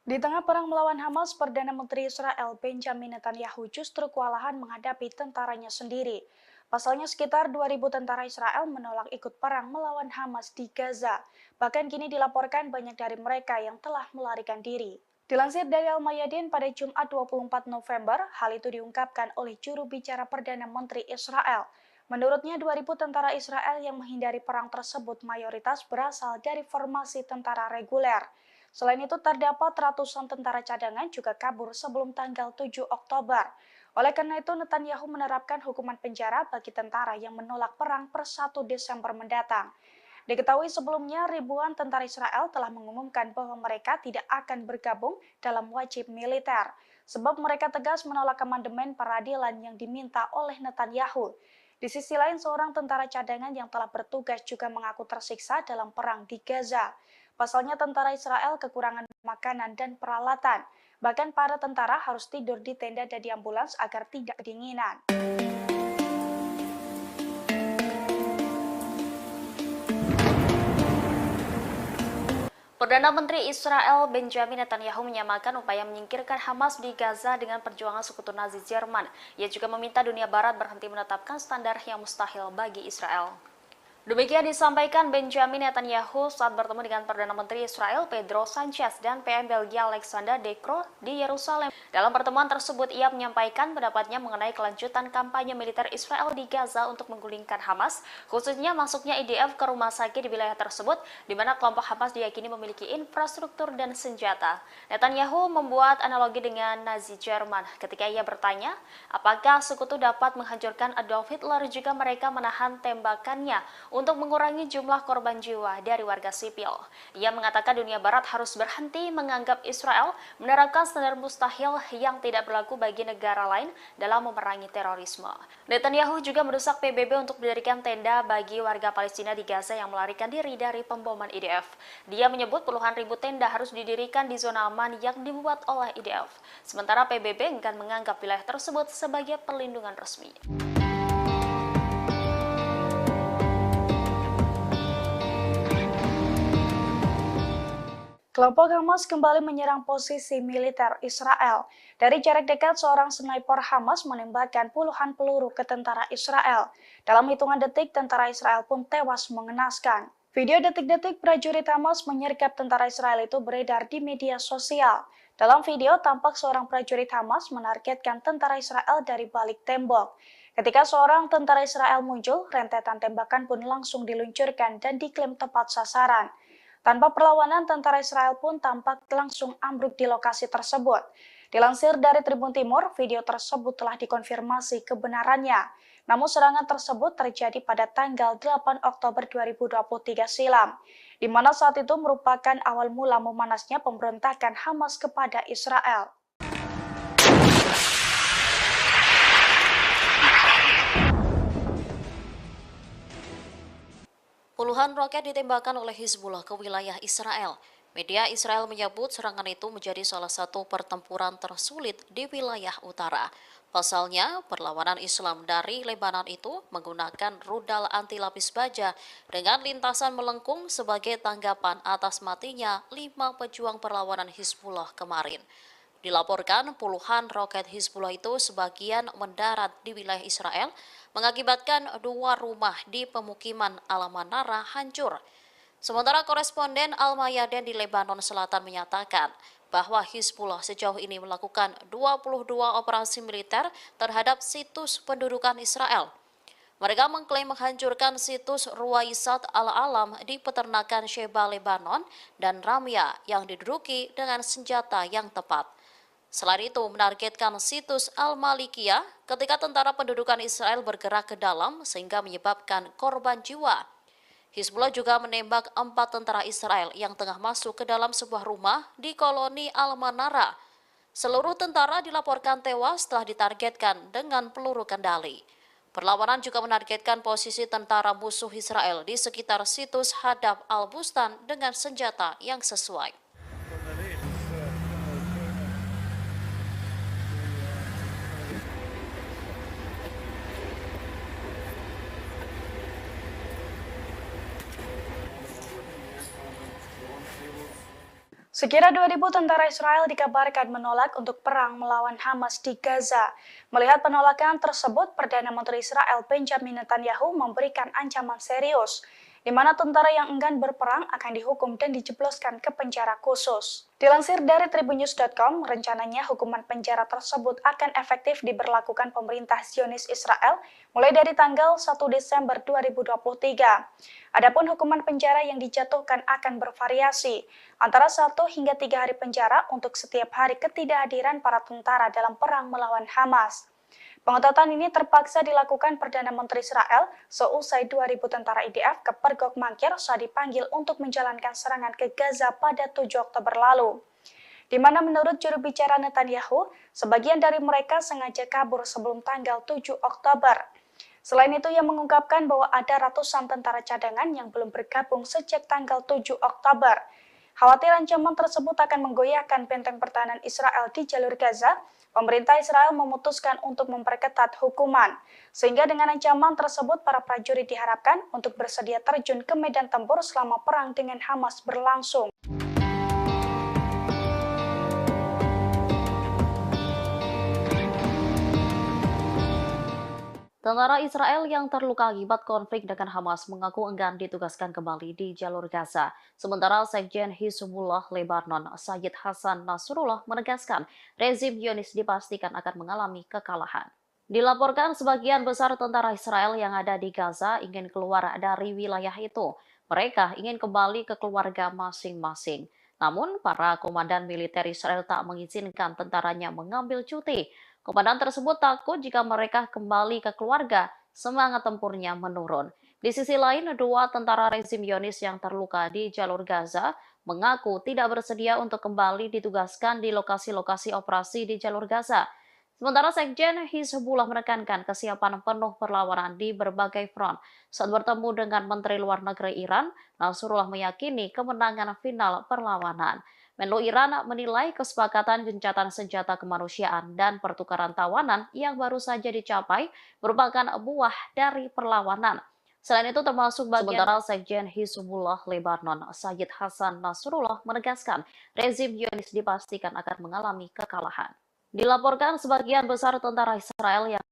Speaker 2: Di tengah perang melawan Hamas, Perdana Menteri Israel Benjamin Netanyahu justru kewalahan menghadapi tentaranya sendiri. Pasalnya sekitar 2.000 tentara Israel menolak ikut perang melawan Hamas di Gaza. Bahkan kini dilaporkan banyak dari mereka yang telah melarikan diri. Dilansir dari Al-Mayadin pada Jumat 24 November, hal itu diungkapkan oleh juru bicara Perdana Menteri Israel. Menurutnya 2.000 tentara Israel yang menghindari perang tersebut mayoritas berasal dari formasi tentara reguler. Selain itu terdapat ratusan tentara cadangan juga kabur sebelum tanggal 7 Oktober. Oleh karena itu, Netanyahu menerapkan hukuman penjara bagi tentara yang menolak perang per 1 Desember mendatang. Diketahui sebelumnya ribuan tentara Israel telah mengumumkan bahwa mereka tidak akan bergabung dalam wajib militer, sebab mereka tegas menolak amandemen peradilan yang diminta oleh Netanyahu. Di sisi lain, seorang tentara cadangan yang telah bertugas juga mengaku tersiksa dalam perang di Gaza. Pasalnya tentara Israel kekurangan makanan dan peralatan. Bahkan para tentara harus tidur di tenda dan di ambulans agar tidak kedinginan.
Speaker 1: Perdana Menteri Israel Benjamin Netanyahu menyamakan upaya menyingkirkan Hamas di Gaza dengan perjuangan sekutu Nazi Jerman. Ia juga meminta dunia Barat berhenti menetapkan standar yang mustahil bagi Israel. Demikian disampaikan Benjamin Netanyahu saat bertemu dengan Perdana Menteri Israel Pedro Sanchez dan PM Belgia Alexander De Croo di Yerusalem. Dalam pertemuan tersebut, ia menyampaikan pendapatnya mengenai kelanjutan kampanye militer Israel di Gaza untuk menggulingkan Hamas, khususnya masuknya IDF ke rumah sakit di wilayah tersebut, di mana kelompok Hamas diyakini memiliki infrastruktur dan senjata. Netanyahu membuat analogi dengan Nazi Jerman ketika ia bertanya, apakah sekutu dapat menghancurkan Adolf Hitler jika mereka menahan tembakannya untuk mengurangi jumlah korban jiwa dari warga sipil. Ia mengatakan dunia Barat harus berhenti menganggap Israel menerapkan standar mustahil yang tidak berlaku bagi negara lain dalam memerangi terorisme. Netanyahu juga mendesak PBB untuk mendirikan tenda bagi warga Palestina di Gaza yang melarikan diri dari pemboman IDF. Dia menyebut puluhan ribu tenda harus didirikan di zona aman yang dibuat oleh IDF. Sementara PBB enggan menganggap wilayah tersebut sebagai perlindungan resmi.
Speaker 2: Kelompok Hamas kembali menyerang posisi militer Israel. Dari jarak dekat, seorang sniper Hamas menembakkan puluhan peluru ke tentara Israel. Dalam hitungan detik, tentara Israel pun tewas mengenaskan. Video detik-detik prajurit Hamas menyergap tentara Israel itu beredar di media sosial. Dalam video, tampak seorang prajurit Hamas menargetkan tentara Israel dari balik tembok. Ketika seorang tentara Israel muncul, rentetan tembakan pun langsung diluncurkan dan diklaim tepat sasaran. Tanpa perlawanan, tentara Israel pun tampak langsung ambruk di lokasi tersebut. Dilansir dari Tribun Timur, video tersebut telah dikonfirmasi kebenarannya. Namun serangan tersebut terjadi pada tanggal 8 Oktober 2023 silam, di mana saat itu merupakan awal mula memanasnya pemberontakan Hamas kepada Israel.
Speaker 1: Puluhan roket ditembakkan oleh Hizbullah ke wilayah Israel. Media Israel menyebut serangan itu menjadi salah satu pertempuran tersulit di wilayah utara. Pasalnya, perlawanan Islam dari Lebanon itu menggunakan rudal anti lapis baja dengan lintasan melengkung sebagai tanggapan atas matinya 5 pejuang perlawanan Hizbullah kemarin. Dilaporkan puluhan roket Hizbullah itu sebagian mendarat di wilayah Israel, mengakibatkan 2 rumah di pemukiman Al-Manara hancur. Sementara koresponden Al-Mayadin di Lebanon Selatan menyatakan bahwa Hizbullah sejauh ini melakukan 22 operasi militer terhadap situs pendudukan Israel. Mereka mengklaim menghancurkan situs Ruwaisat Al-Alam di peternakan Sheba Lebanon dan Ramya yang diduduki dengan senjata yang tepat. Selain itu, menargetkan situs Al-Malikiyah ketika tentara pendudukan Israel bergerak ke dalam sehingga menyebabkan korban jiwa. Hizbullah juga menembak 4 tentara Israel yang tengah masuk ke dalam sebuah rumah di koloni Al-Manara. Seluruh tentara dilaporkan tewas setelah ditargetkan dengan peluru kendali. Perlawanan juga menargetkan posisi tentara musuh Israel di sekitar situs Hadaf Al-Bustan dengan senjata yang sesuai.
Speaker 2: Sekira 2.000 tentara Israel dikabarkan menolak untuk perang melawan Hamas di Gaza. Melihat penolakan tersebut, Perdana Menteri Israel Benjamin Netanyahu memberikan ancaman serius, di mana tentara yang enggan berperang akan dihukum dan dijebloskan ke penjara khusus. Dilansir dari tribunnews.com, rencananya hukuman penjara tersebut akan efektif diberlakukan pemerintah Zionis Israel mulai dari tanggal 1 Desember 2023. Adapun hukuman penjara yang dijatuhkan akan bervariasi, antara 1 hingga 3 hari penjara untuk setiap hari ketidakhadiran para tentara dalam perang melawan Hamas. Pengetatan ini terpaksa dilakukan Perdana Menteri Israel seusai 2.000 tentara IDF kepergok mangkir saat dipanggil untuk menjalankan serangan ke Gaza pada 7 Oktober lalu. Di mana menurut juru bicara Netanyahu, sebagian dari mereka sengaja kabur sebelum tanggal 7 Oktober. Selain itu, ia mengungkapkan bahwa ada ratusan tentara cadangan yang belum bergabung sejak tanggal 7 Oktober. Khawatir ancaman tersebut akan menggoyahkan benteng pertahanan Israel di jalur Gaza, pemerintah Israel memutuskan untuk memperketat hukuman. Sehingga dengan ancaman tersebut, para prajurit diharapkan untuk bersedia terjun ke medan tempur selama perang dengan Hamas berlangsung.
Speaker 1: Tentara Israel yang terluka akibat konflik dengan Hamas mengaku enggan ditugaskan kembali di jalur Gaza. Sementara Sekjen Hizbullah Lebanon, Sayyid Hasan Nasrullah menegaskan rezim Zionis dipastikan akan mengalami kekalahan. Dilaporkan sebagian besar tentara Israel yang ada di Gaza ingin keluar dari wilayah itu. Mereka ingin kembali ke keluarga masing-masing. Namun, para komandan militer Israel tak mengizinkan tentaranya mengambil cuti. Komandan tersebut takut jika mereka kembali ke keluarga, semangat tempurnya menurun. Di sisi lain, 2 tentara rezim Zionis yang terluka di jalur Gaza mengaku tidak bersedia untuk kembali ditugaskan di lokasi-lokasi operasi di jalur Gaza. Sementara Sekjen Hizbullah menekankan kesiapan penuh perlawanan di berbagai front. Saat bertemu dengan Menteri Luar Negeri Iran, Nasrullah meyakini kemenangan final perlawanan. Menlu Iran menilai kesepakatan gencatan senjata kemanusiaan dan pertukaran tawanan yang baru saja dicapai merupakan buah dari perlawanan. Selain itu termasuk sementara Sekjen Hizbullah Lebanon, Sayyid Hasan Nasrullah menegaskan rezim Zionis dipastikan akan mengalami kekalahan. Dilaporkan sebagian besar tentara Israel yang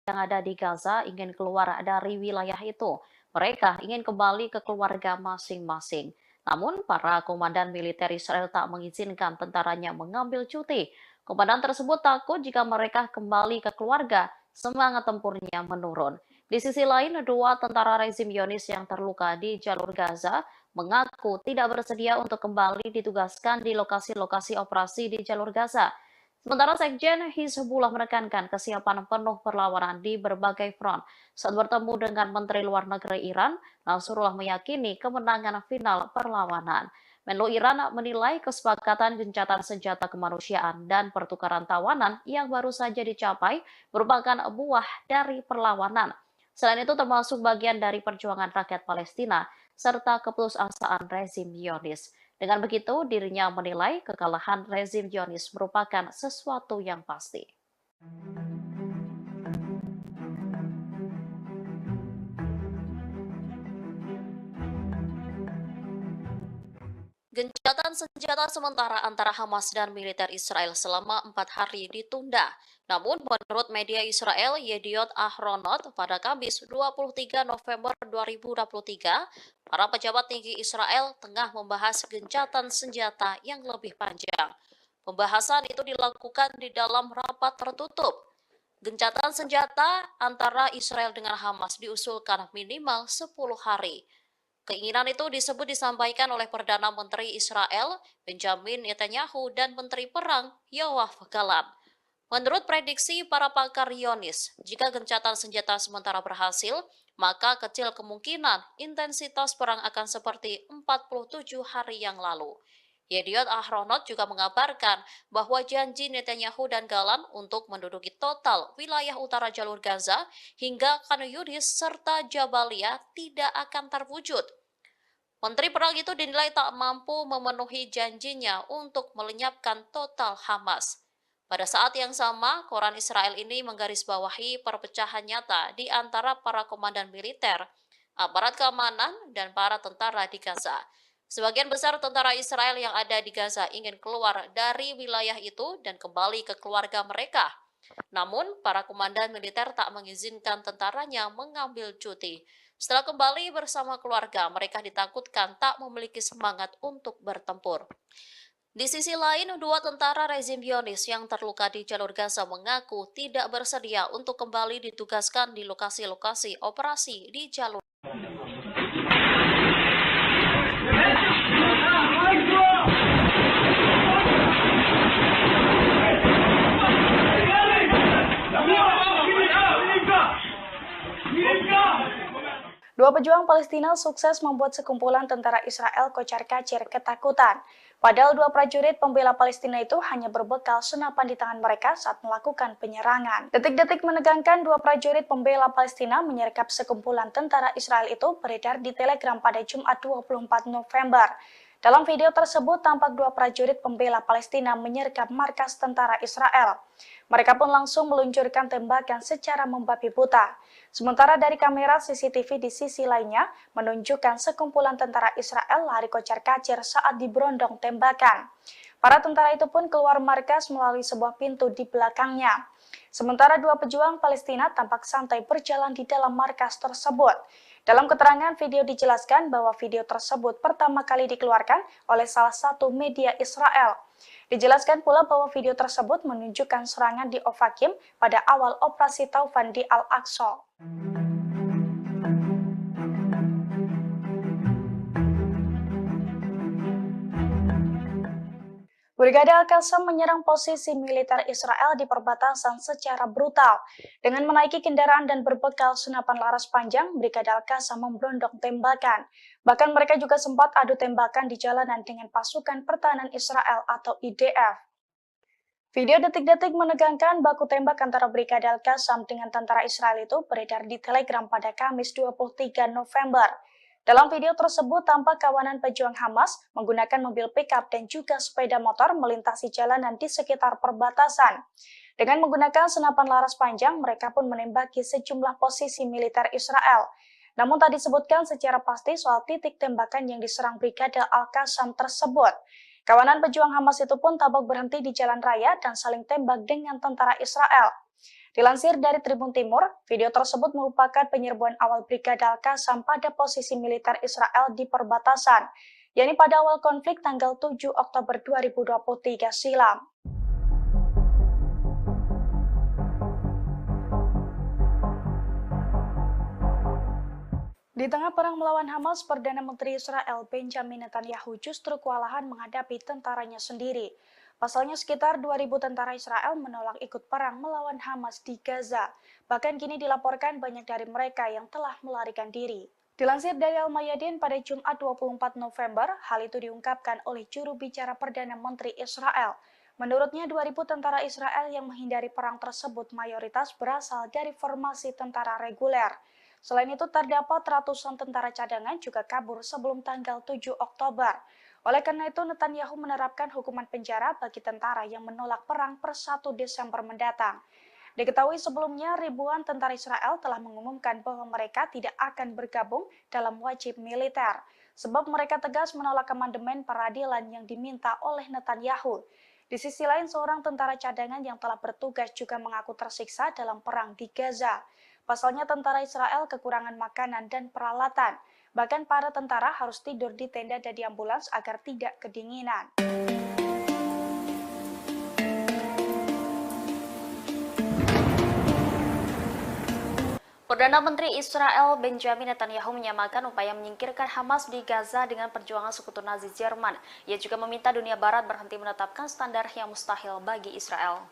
Speaker 1: ada di Gaza ingin keluar dari wilayah itu. Mereka ingin kembali ke keluarga masing-masing. Namun, para komandan militer Israel tak mengizinkan tentaranya mengambil cuti. Komandan tersebut takut jika mereka kembali ke keluarga, semangat tempurnya menurun. Di sisi lain, 2 tentara rezim Zionis yang terluka di jalur Gaza mengaku tidak bersedia untuk kembali ditugaskan di lokasi-lokasi operasi di jalur Gaza. Sementara Sekjen Hizbullah menekankan kesiapan penuh perlawanan di berbagai front. Saat bertemu dengan Menteri Luar Negeri Iran, Nasrullah meyakini kemenangan final perlawanan. Menlu Iran menilai kesepakatan gencatan senjata kemanusiaan dan pertukaran tawanan yang baru saja dicapai merupakan buah dari perlawanan. Selain itu termasuk bagian dari perjuangan rakyat Palestina serta keputusasaan rezim Zionis. Dengan begitu, dirinya menilai kekalahan rezim Zionis merupakan sesuatu yang pasti. Gencatan senjata sementara antara Hamas dan militer Israel selama 4 hari ditunda. Namun, menurut media Israel, Yediot Ahronot, pada Kamis 23 November 2023, para pejabat tinggi Israel tengah membahas gencatan senjata yang lebih panjang. Pembahasan itu dilakukan di dalam rapat tertutup. Gencatan senjata antara Israel dengan Hamas diusulkan minimal 10 hari. Keinginan itu disampaikan oleh Perdana Menteri Israel, Benjamin Netanyahu, dan Menteri Perang, Yoav Gallant. Menurut prediksi para pakar Zionis, jika gencatan senjata sementara berhasil, maka kecil kemungkinan intensitas perang akan seperti 47 hari yang lalu. Yediot Ahronot juga mengabarkan bahwa janji Netanyahu dan Gallant untuk menduduki total wilayah utara jalur Gaza hingga Khan Yunis serta Jabalia tidak akan terwujud. Menteri Perang itu dinilai tak mampu memenuhi janjinya untuk melenyapkan total Hamas. Pada saat yang sama, koran Israel ini menggarisbawahi perpecahan nyata di antara para komandan militer, aparat keamanan, dan para tentara di Gaza. Sebagian besar tentara Israel yang ada di Gaza ingin keluar dari wilayah itu dan kembali ke keluarga mereka. Namun, para komandan militer tak mengizinkan tentaranya mengambil cuti. Setelah kembali bersama keluarga, mereka ditakutkan tak memiliki semangat untuk bertempur. Di sisi lain, 2 tentara rezim Zionis yang terluka di jalur Gaza mengaku tidak bersedia untuk kembali ditugaskan di lokasi-lokasi operasi di jalur.
Speaker 2: Dua pejuang Palestina sukses membuat sekumpulan tentara Israel kocar-kacir ketakutan. Padahal dua prajurit pembela Palestina itu hanya berbekal senapan di tangan mereka saat melakukan penyerangan. Detik-detik menegangkan dua prajurit pembela Palestina menyergap sekumpulan tentara Israel itu beredar di Telegram pada Jumat 24 November. Dalam video tersebut tampak dua prajurit pembela Palestina menyergap markas tentara Israel. Mereka pun langsung meluncurkan tembakan secara membabi buta. Sementara dari kamera CCTV di sisi lainnya menunjukkan sekumpulan tentara Israel lari kocar-kacir saat diberondong tembakan. Para tentara itu pun keluar markas melalui sebuah pintu di belakangnya. Sementara dua pejuang Palestina tampak santai berjalan di dalam markas tersebut. Dalam keterangan video dijelaskan bahwa video tersebut pertama kali dikeluarkan oleh salah satu media Israel. Dijelaskan pula bahwa video tersebut menunjukkan serangan di Ofakim pada awal operasi Taufan di Al-Aqsa. Brigade Al-Qassam menyerang posisi militer Israel di perbatasan secara brutal. Dengan menaiki kendaraan dan berbekal senapan laras panjang, Brigade Al-Qassam memberondong tembakan. Bahkan mereka juga sempat adu tembakan di jalanan dengan pasukan pertahanan Israel atau IDF. Video detik-detik menegangkan baku tembak antara Brigade Al-Qassam dengan tentara Israel itu beredar di Telegram pada Kamis 23 November. Dalam video tersebut tampak kawanan pejuang Hamas menggunakan mobil pickup dan juga sepeda motor melintasi jalanan di sekitar perbatasan. Dengan menggunakan senapan laras panjang, mereka pun menembaki sejumlah posisi militer Israel. Namun tak disebutkan secara pasti soal titik tembakan yang diserang Brigade Al-Qassam tersebut. Kawanan pejuang Hamas itu pun tampak berhenti di jalan raya dan saling tembak dengan tentara Israel. Dilansir dari Tribun Timur, video tersebut merupakan penyerbuan awal Brigade Al-Qassam pada posisi militer Israel di perbatasan, yakni pada awal konflik tanggal 7 Oktober 2023 silam. Di tengah perang melawan Hamas, Perdana Menteri Israel Benjamin Netanyahu justru kewalahan menghadapi tentaranya sendiri. Pasalnya sekitar 2.000 tentara Israel menolak ikut perang melawan Hamas di Gaza. Bahkan kini dilaporkan banyak dari mereka yang telah melarikan diri. Dilansir dari Al-Mayadin pada Jumat 24 November, hal itu diungkapkan oleh juru bicara Perdana Menteri Israel. Menurutnya 2.000 tentara Israel yang menghindari perang tersebut mayoritas berasal dari formasi tentara reguler. Selain itu terdapat ratusan tentara cadangan juga kabur sebelum tanggal 7 Oktober. Oleh karena itu Netanyahu menerapkan hukuman penjara bagi tentara yang menolak perang per 1 Desember mendatang. Diketahui sebelumnya ribuan tentara Israel telah mengumumkan bahwa mereka tidak akan bergabung dalam wajib militer, sebab mereka tegas menolak amandemen peradilan yang diminta oleh Netanyahu. Di sisi lain, seorang tentara cadangan yang telah bertugas juga mengaku tersiksa dalam perang di Gaza. Pasalnya tentara Israel kekurangan makanan dan peralatan. Bahkan para tentara harus tidur di tenda dan di ambulans agar tidak kedinginan.
Speaker 1: Perdana Menteri Israel Benjamin Netanyahu menyamakan upaya menyingkirkan Hamas di Gaza dengan perjuangan sekutu Nazi Jerman. Ia juga meminta dunia barat berhenti menetapkan standar yang mustahil bagi Israel.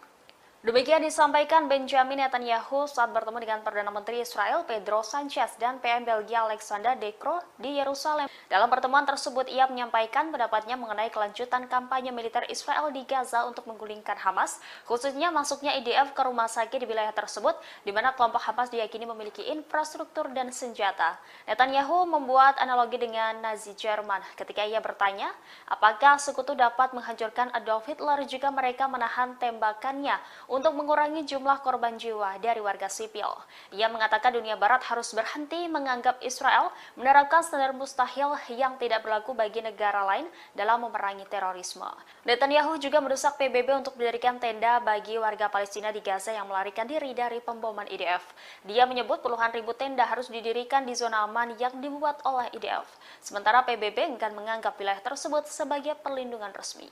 Speaker 1: Demikian disampaikan Benjamin Netanyahu saat bertemu dengan Perdana Menteri Israel Pedro Sanchez dan PM Belgia Alexander De Croo di Yerusalem. Dalam pertemuan tersebut, ia menyampaikan pendapatnya mengenai kelanjutan kampanye militer Israel di Gaza untuk menggulingkan Hamas, khususnya masuknya IDF ke rumah sakit di wilayah tersebut, di mana kelompok Hamas diyakini memiliki infrastruktur dan senjata. Netanyahu membuat analogi dengan Nazi Jerman ketika ia bertanya, apakah sekutu dapat menghancurkan Adolf Hitler jika mereka menahan tembakannya untuk mengurangi jumlah korban jiwa dari warga sipil. Ia mengatakan dunia barat harus berhenti menganggap Israel menerapkan standar mustahil yang tidak berlaku bagi negara lain dalam memerangi terorisme. Netanyahu juga mendesak PBB untuk mendirikan tenda bagi warga Palestina di Gaza yang melarikan diri dari pemboman IDF. Dia menyebut puluhan ribu tenda harus didirikan di zona aman yang dibuat oleh IDF. Sementara PBB enggan menganggap wilayah tersebut sebagai perlindungan resmi.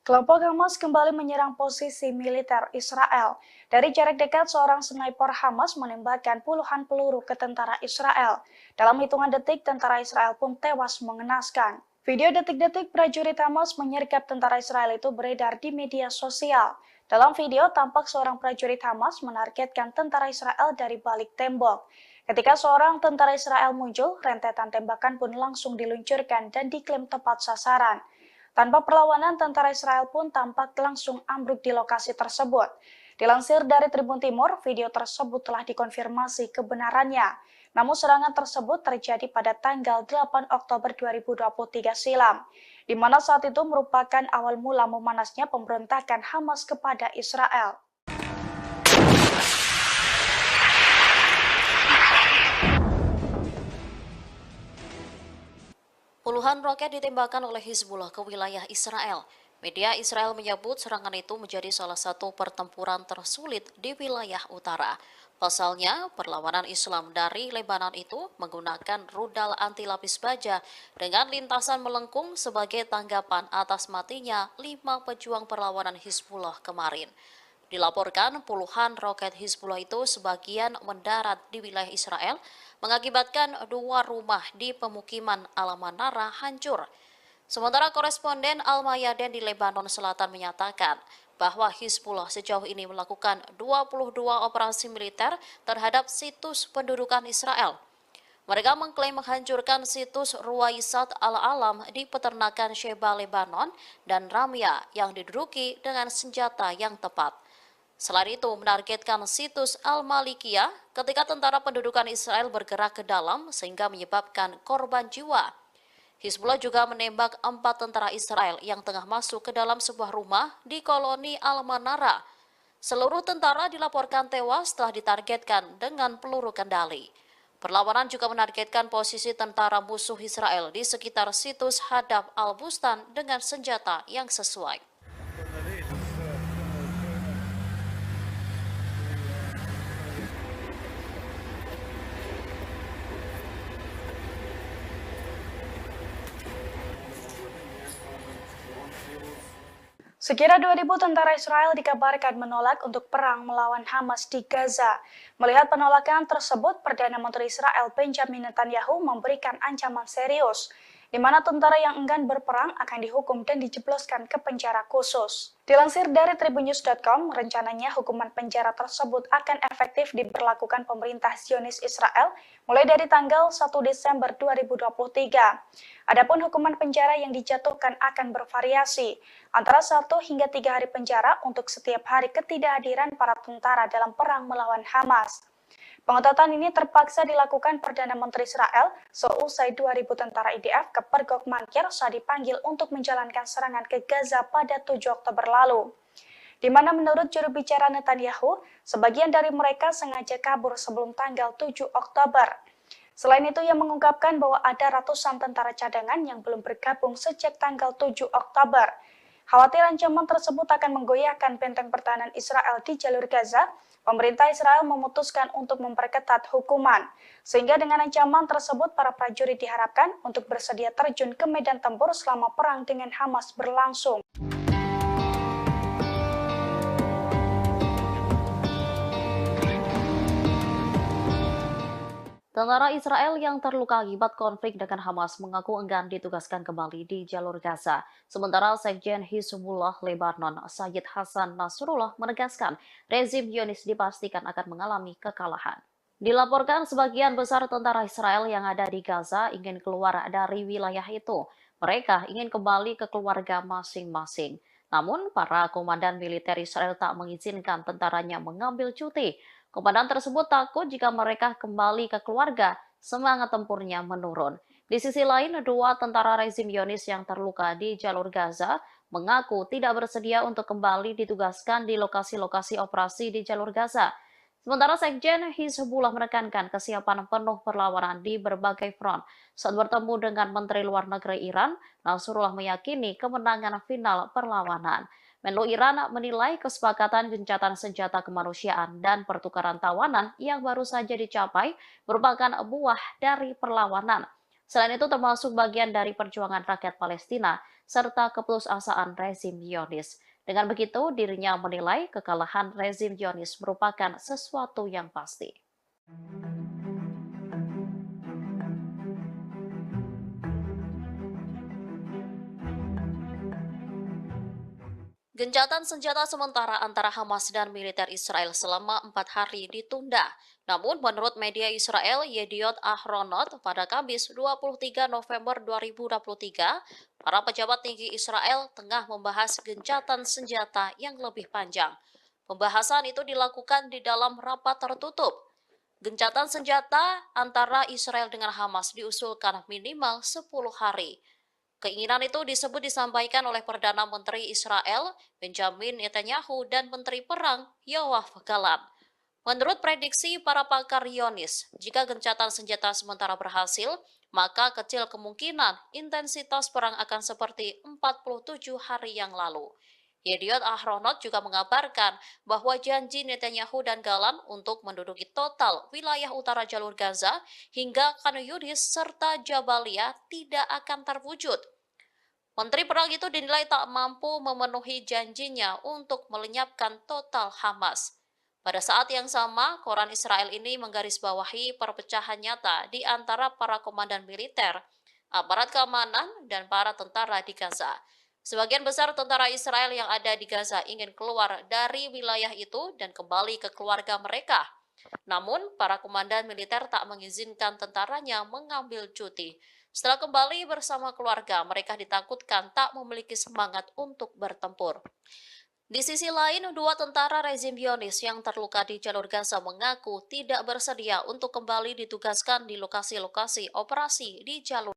Speaker 2: Kelompok Hamas kembali menyerang posisi militer Israel. Dari jarak dekat, seorang sniper Hamas menembakkan puluhan peluru ke tentara Israel. Dalam hitungan detik, tentara Israel pun tewas mengenaskan. Video detik-detik prajurit Hamas menyergap tentara Israel itu beredar di media sosial. Dalam video, tampak seorang prajurit Hamas menargetkan tentara Israel dari balik tembok. Ketika seorang tentara Israel muncul, rentetan tembakan pun langsung diluncurkan dan diklaim tepat sasaran. Tanpa perlawanan, tentara Israel pun tampak langsung ambruk di lokasi tersebut. Dilansir dari Tribun Timur, video tersebut telah dikonfirmasi kebenarannya. Namun serangan tersebut terjadi pada tanggal 8 Oktober 2023 silam, di mana saat itu merupakan awal mula memanasnya pemberontakan Hamas kepada Israel.
Speaker 1: Puluhan roket ditembakkan oleh Hizbullah ke wilayah Israel. Media Israel menyebut serangan itu menjadi salah satu pertempuran tersulit di wilayah utara. Pasalnya, perlawanan Islam dari Lebanon itu menggunakan rudal anti lapis baja dengan lintasan melengkung sebagai tanggapan atas matinya 5 pejuang perlawanan Hizbullah kemarin. Dilaporkan puluhan roket Hizbullah itu sebagian mendarat di wilayah Israel, mengakibatkan 2 rumah di pemukiman Al-Manara hancur. Sementara koresponden Al-Mayadin di Lebanon Selatan menyatakan bahwa Hizbullah sejauh ini melakukan 22 operasi militer terhadap situs pendudukan Israel. Mereka mengklaim menghancurkan situs Ruwaisat Al-Alam di peternakan Sheba, Lebanon, dan Ramya yang diduduki dengan senjata yang tepat. Selain itu, menargetkan situs Al-Malikiyah ketika tentara pendudukan Israel bergerak ke dalam sehingga menyebabkan korban jiwa. Hizbullah juga menembak 4 tentara Israel yang tengah masuk ke dalam sebuah rumah di koloni Al-Manara. Seluruh tentara dilaporkan tewas setelah ditargetkan dengan peluru kendali. Perlawanan juga menargetkan posisi tentara musuh Israel di sekitar situs Hadaf Al-Bustan dengan senjata yang sesuai.
Speaker 2: Sekira 2.000 tentara Israel dikabarkan menolak untuk perang melawan Hamas di Gaza. Melihat penolakan tersebut, Perdana Menteri Israel Benjamin Netanyahu memberikan ancaman serius, di mana tentara yang enggan berperang akan dihukum dan dijebloskan ke penjara khusus. Dilansir dari tribunnews.com, rencananya hukuman penjara tersebut akan efektif diberlakukan pemerintah Zionis Israel mulai dari tanggal 1 Desember 2023. Adapun hukuman penjara yang dijatuhkan akan bervariasi, antara 1 hingga 3 hari penjara untuk setiap hari ketidakhadiran para tentara dalam perang melawan Hamas. Pengetatan ini terpaksa dilakukan Perdana Menteri Israel seusai 2.000 tentara IDF ke Pergok Mankir saat dipanggil untuk menjalankan serangan ke Gaza pada 7 Oktober lalu. Di mana menurut juru bicara Netanyahu, sebagian dari mereka sengaja kabur sebelum tanggal 7 Oktober. Selain itu, ia mengungkapkan bahwa ada ratusan tentara cadangan yang belum bergabung sejak tanggal 7 Oktober. Khawatir ancaman tersebut akan menggoyahkan benteng pertahanan Israel di jalur Gaza, pemerintah Israel memutuskan untuk memperketat hukuman. Sehingga dengan ancaman tersebut, para prajurit diharapkan untuk bersedia terjun ke medan tempur selama perang dengan Hamas berlangsung.
Speaker 1: Tentara Israel yang terluka akibat konflik dengan Hamas mengaku enggan ditugaskan kembali di jalur Gaza. Sementara Sekjen Hizbullah Lebanon, Sayyid Hasan Nasrullah menegaskan rezim Zionis dipastikan akan mengalami kekalahan. Dilaporkan sebagian besar tentara Israel yang ada di Gaza ingin keluar dari wilayah itu. Mereka ingin kembali ke keluarga masing-masing. Namun, para komandan militer Israel tak mengizinkan tentaranya mengambil cuti. Komandan tersebut takut jika mereka kembali ke keluarga, semangat tempurnya menurun. Di sisi lain, 2 tentara rezim Zionis yang terluka di jalur Gaza mengaku tidak bersedia untuk kembali ditugaskan di lokasi-lokasi operasi di jalur Gaza. Sementara Sekjen Hizbullah menekankan kesiapan penuh perlawanan di berbagai front. Saat bertemu dengan Menteri Luar Negeri Iran, Nasrullah meyakini kemenangan final perlawanan. Menlu Iran menilai kesepakatan gencatan senjata kemanusiaan dan pertukaran tawanan yang baru saja dicapai merupakan buah dari perlawanan. Selain itu termasuk bagian dari perjuangan rakyat Palestina serta keputusasaan rezim Zionis. Dengan begitu, dirinya menilai kekalahan rezim Zionis merupakan sesuatu yang pasti. Gencatan senjata sementara antara Hamas dan militer Israel selama 4 hari ditunda. Namun menurut media Israel Yediot Ahronot pada Kamis 23 November 2023, para pejabat tinggi Israel tengah membahas gencatan senjata yang lebih panjang. Pembahasan itu dilakukan di dalam rapat tertutup. Gencatan senjata antara Israel dengan Hamas diusulkan minimal 10 hari. Keinginan itu disampaikan oleh Perdana Menteri Israel Benjamin Netanyahu dan Menteri Perang Yoav Gallant. Menurut prediksi para pakar Zionis, jika gencatan senjata sementara berhasil, maka kecil kemungkinan intensitas perang akan seperti 47 hari yang lalu. Yediot Ahronot juga mengabarkan bahwa janji Netanyahu dan Gallant untuk menduduki total wilayah utara jalur Gaza hingga Khan Yunis serta Jabalia tidak akan terwujud. Menteri Perang itu dinilai tak mampu memenuhi janjinya untuk melenyapkan total Hamas. Pada saat yang sama, koran Israel ini menggarisbawahi perpecahan nyata di antara para komandan militer, aparat keamanan, dan para tentara di Gaza. Sebagian besar tentara Israel yang ada di Gaza ingin keluar dari wilayah itu dan kembali ke keluarga mereka. Namun, para komandan militer tak mengizinkan tentaranya mengambil cuti. Setelah kembali bersama keluarga, mereka ditakutkan tak memiliki semangat untuk bertempur. Di sisi lain, dua tentara rezim Zionis yang terluka di jalur Gaza mengaku tidak bersedia untuk kembali ditugaskan di lokasi-lokasi operasi di jalur.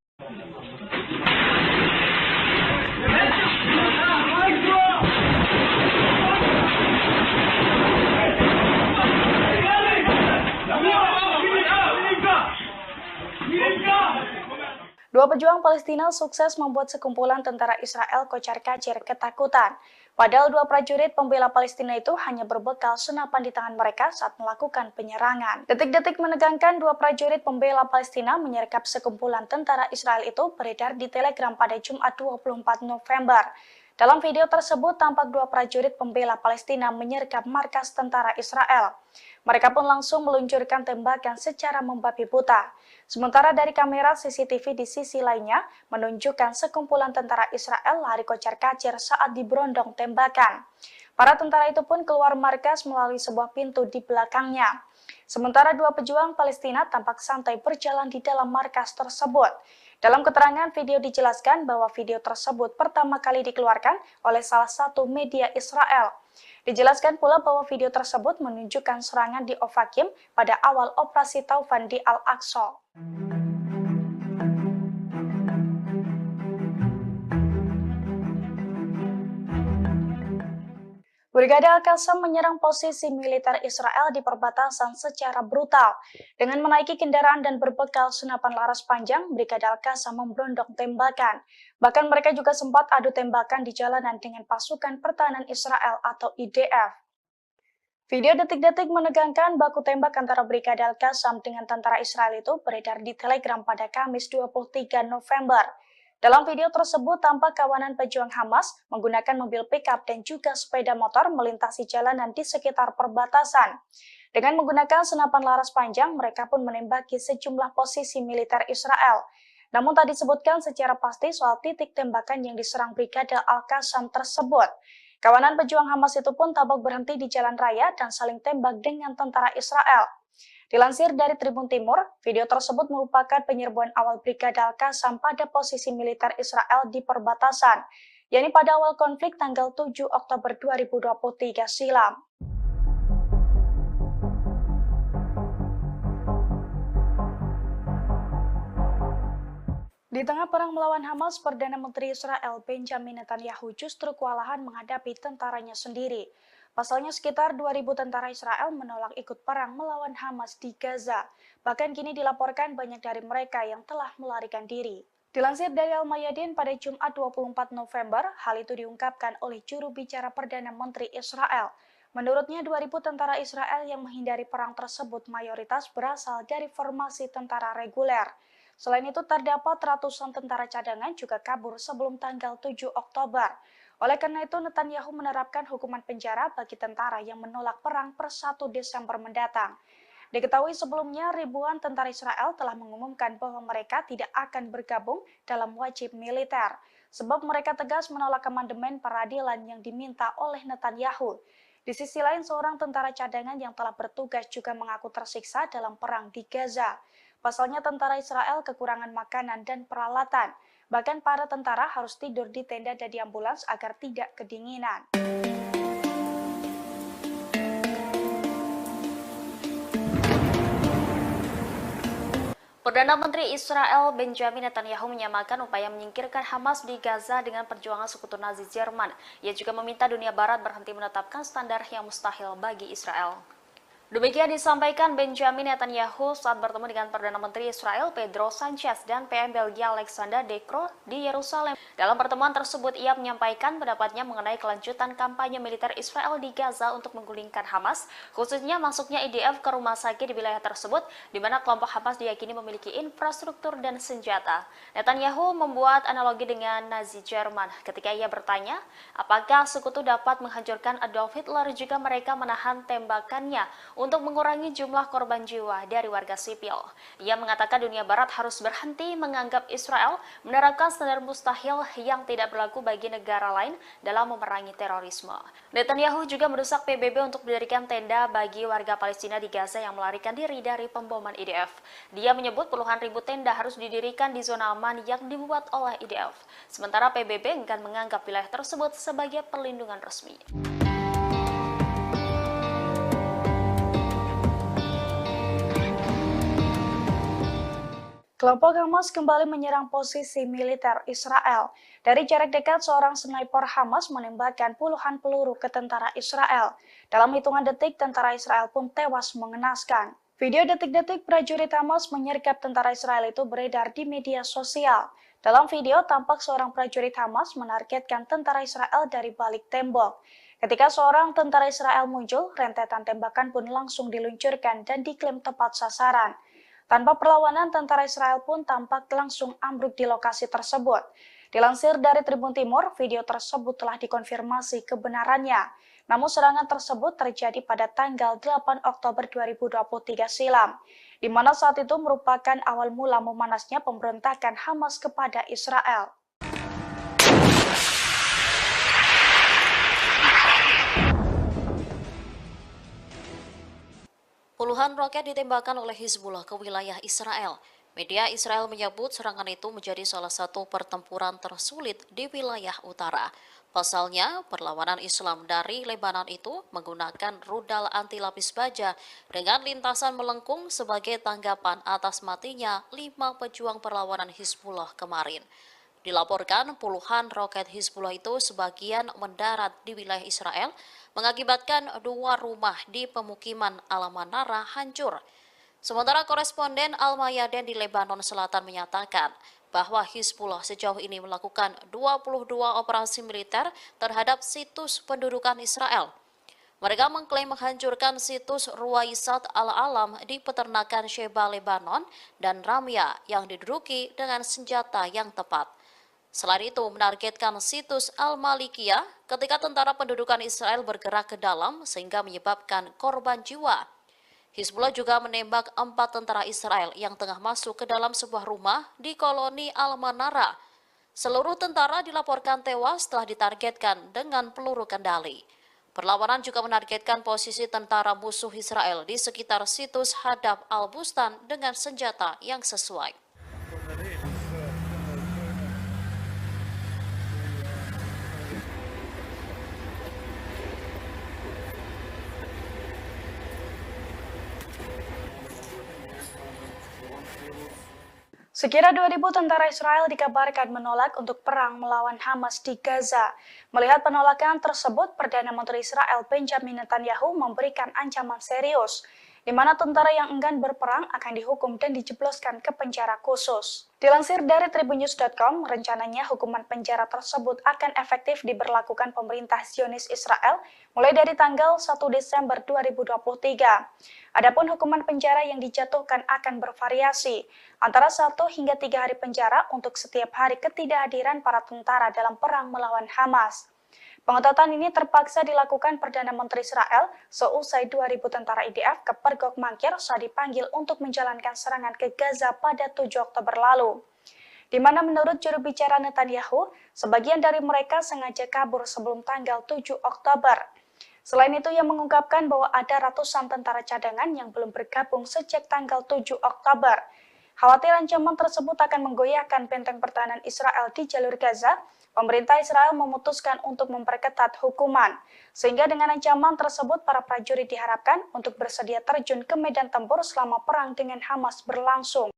Speaker 2: Dua pejuang Palestina sukses membuat sekumpulan tentara Israel kocar-kacir ketakutan. Padahal dua prajurit pembela Palestina itu hanya berbekal senapan di tangan mereka saat melakukan penyerangan. Detik-detik menegangkan dua prajurit pembela Palestina menyergap sekumpulan tentara Israel itu beredar di Telegram pada Jumat 24 November. Dalam video tersebut tampak dua prajurit pembela Palestina menyergap markas tentara Israel. Mereka pun langsung meluncurkan tembakan secara membabi buta. Sementara dari kamera CCTV di sisi lainnya menunjukkan sekumpulan tentara Israel lari kocar-kacir saat diberondong tembakan. Para tentara itu pun keluar markas melalui sebuah pintu di belakangnya. Sementara dua pejuang Palestina tampak santai berjalan di dalam markas tersebut. Dalam keterangan video dijelaskan bahwa video tersebut pertama kali dikeluarkan oleh salah satu media Israel. Dijelaskan pula bahwa video tersebut menunjukkan serangan di Ofakim pada awal operasi Taufan di Al-Aqsa. Brigade Al-Qassam menyerang posisi militer Israel di perbatasan secara brutal. Dengan menaiki kendaraan dan berbekal senapan laras panjang, Brigade Al-Qassam memberondong tembakan. Bahkan mereka juga sempat adu tembakan di jalanan dengan pasukan pertahanan Israel atau IDF. Video detik-detik menegangkan baku tembak antara Brigade Al-Qassam dengan tentara Israel itu beredar di Telegram pada Kamis 23 November. Dalam video tersebut tampak kawanan pejuang Hamas menggunakan mobil pickup dan juga sepeda motor melintasi jalanan di sekitar perbatasan. Dengan menggunakan senapan laras panjang, mereka pun menembaki sejumlah posisi militer Israel. Namun tak disebutkan secara pasti soal titik tembakan yang diserang Brigade Al-Qassam tersebut. Kawanan pejuang Hamas itu pun tampak berhenti di jalan raya dan saling tembak dengan tentara Israel. Dilansir dari Tribun Timur, video tersebut merupakan penyerbuan awal Brigade Al-Qassam pada posisi militer Israel di perbatasan, yakni pada awal konflik tanggal 7 Oktober 2023 silam. Di tengah perang melawan Hamas, Perdana Menteri Israel Benjamin Netanyahu justru kewalahan menghadapi tentaranya sendiri. Pasalnya sekitar 2.000 tentara Israel menolak ikut perang melawan Hamas di Gaza. Bahkan kini dilaporkan banyak dari mereka yang telah melarikan diri. Dilansir dari Al-Mayadin pada Jumat 24 November, hal itu diungkapkan oleh juru bicara Perdana Menteri Israel. Menurutnya 2.000 tentara Israel yang menghindari perang tersebut mayoritas berasal dari formasi tentara reguler. Selain itu terdapat ratusan tentara cadangan juga kabur sebelum tanggal 7 Oktober. Oleh karena itu, Netanyahu menerapkan hukuman penjara bagi tentara yang menolak perang per 1 Desember mendatang. Diketahui sebelumnya ribuan tentara Israel telah mengumumkan bahwa mereka tidak akan bergabung dalam wajib militer, sebab mereka tegas menolak amandemen peradilan yang diminta oleh Netanyahu. Di sisi lain, seorang tentara cadangan yang telah bertugas juga mengaku tersiksa dalam perang di Gaza. Pasalnya tentara Israel kekurangan makanan dan peralatan. Bahkan para tentara harus tidur di tenda dan di ambulans agar tidak kedinginan.
Speaker 1: Perdana Menteri Israel Benjamin Netanyahu menyamakan upaya menyingkirkan Hamas di Gaza dengan perjuangan sekutu Nazi Jerman. Ia juga meminta dunia Barat berhenti menetapkan standar yang mustahil bagi Israel. Demikian disampaikan Benjamin Netanyahu saat bertemu dengan Perdana Menteri Israel Pedro Sanchez dan PM Belgia Alexander De Croo di Yerusalem. Dalam pertemuan tersebut, ia menyampaikan pendapatnya mengenai kelanjutan kampanye militer Israel di Gaza untuk menggulingkan Hamas, khususnya masuknya IDF ke rumah sakit di wilayah tersebut, di mana kelompok Hamas diyakini memiliki infrastruktur dan senjata. Netanyahu membuat analogi dengan Nazi Jerman ketika ia bertanya, apakah sekutu dapat menghancurkan Adolf Hitler jika mereka menahan tembakannya untuk mengurangi jumlah korban jiwa dari warga sipil. Ia mengatakan dunia Barat harus berhenti menganggap Israel menerapkan standar mustahil yang tidak berlaku bagi negara lain dalam memerangi terorisme. Netanyahu juga mendesak PBB untuk mendirikan tenda bagi warga Palestina di Gaza yang melarikan diri dari pemboman IDF. Dia menyebut puluhan ribu tenda harus didirikan di zona aman yang dibuat oleh IDF. Sementara PBB enggan menganggap wilayah tersebut sebagai perlindungan resmi.
Speaker 2: Kelompok Hamas kembali menyerang posisi militer Israel. Dari jarak dekat, seorang sniper Hamas menembakkan puluhan peluru ke tentara Israel. Dalam hitungan detik, tentara Israel pun tewas mengenaskan. Video detik-detik prajurit Hamas menyergap tentara Israel itu beredar di media sosial. Dalam video, tampak seorang prajurit Hamas menargetkan tentara Israel dari balik tembok. Ketika seorang tentara Israel muncul, rentetan tembakan pun langsung diluncurkan dan diklaim tepat sasaran. Tanpa perlawanan, tentara Israel pun tampak langsung ambruk di lokasi tersebut. Dilansir dari Tribun Timur, video tersebut telah dikonfirmasi kebenarannya. Namun serangan tersebut terjadi pada tanggal 8 Oktober 2023 silam, di mana saat itu merupakan awal mula memanasnya pemberontakan Hamas kepada Israel.
Speaker 1: Puluhan roket ditembakkan oleh Hizbullah ke wilayah Israel. Media Israel menyebut serangan itu menjadi salah satu pertempuran tersulit di wilayah utara. Pasalnya, perlawanan Islam dari Lebanon itu menggunakan rudal anti lapis baja dengan lintasan melengkung sebagai tanggapan atas matinya 5 pejuang perlawanan Hizbullah kemarin. Dilaporkan puluhan roket Hizbullah itu sebagian mendarat di wilayah Israel, mengakibatkan 2 rumah di pemukiman Al-Manara hancur. Sementara koresponden Al-Mayadin di Lebanon Selatan menyatakan bahwa Hizbullah sejauh ini melakukan 22 operasi militer terhadap situs pendudukan Israel. Mereka mengklaim menghancurkan situs Ruwaisat Al-Alam di peternakan Sheba, Lebanon, dan Ramya yang diduduki dengan senjata yang tepat. Selain itu, menargetkan situs Al-Malikiyah ketika tentara pendudukan Israel bergerak ke dalam sehingga menyebabkan korban jiwa. Hizbullah juga menembak 4 tentara Israel yang tengah masuk ke dalam sebuah rumah di koloni Al-Manara. Seluruh tentara dilaporkan tewas setelah ditargetkan dengan peluru kendali. Perlawanan juga menargetkan posisi tentara musuh Israel di sekitar situs Hadab Al-Bustan dengan senjata yang sesuai.
Speaker 2: Sekira 2.000 tentara Israel dikabarkan menolak untuk perang melawan Hamas di Gaza. Melihat penolakan tersebut, Perdana Menteri Israel Benjamin Netanyahu memberikan ancaman serius, di mana tentara yang enggan berperang akan dihukum dan dijebloskan ke penjara khusus. Dilansir dari tribunnews.com, rencananya hukuman penjara tersebut akan efektif diberlakukan pemerintah Zionis Israel mulai dari tanggal 1 Desember 2023. Adapun hukuman penjara yang dijatuhkan akan bervariasi, antara 1 hingga 3 hari penjara untuk setiap hari ketidakhadiran para tentara dalam perang melawan Hamas. Pengetatan ini terpaksa dilakukan Perdana Menteri Israel seusai 2.000 tentara IDF kepergok mangkir saat dipanggil untuk menjalankan serangan ke Gaza pada 7 Oktober lalu. Di mana menurut juru bicara Netanyahu, sebagian dari mereka sengaja kabur sebelum tanggal 7 Oktober. Selain itu, ia mengungkapkan bahwa ada ratusan tentara cadangan yang belum bergabung sejak tanggal 7 Oktober. Khawatir ancaman tersebut akan menggoyahkan benteng pertahanan Israel di jalur Gaza, pemerintah Israel memutuskan untuk memperketat hukuman. Sehingga dengan ancaman tersebut, para prajurit diharapkan untuk bersedia terjun ke medan tempur selama perang dengan Hamas berlangsung.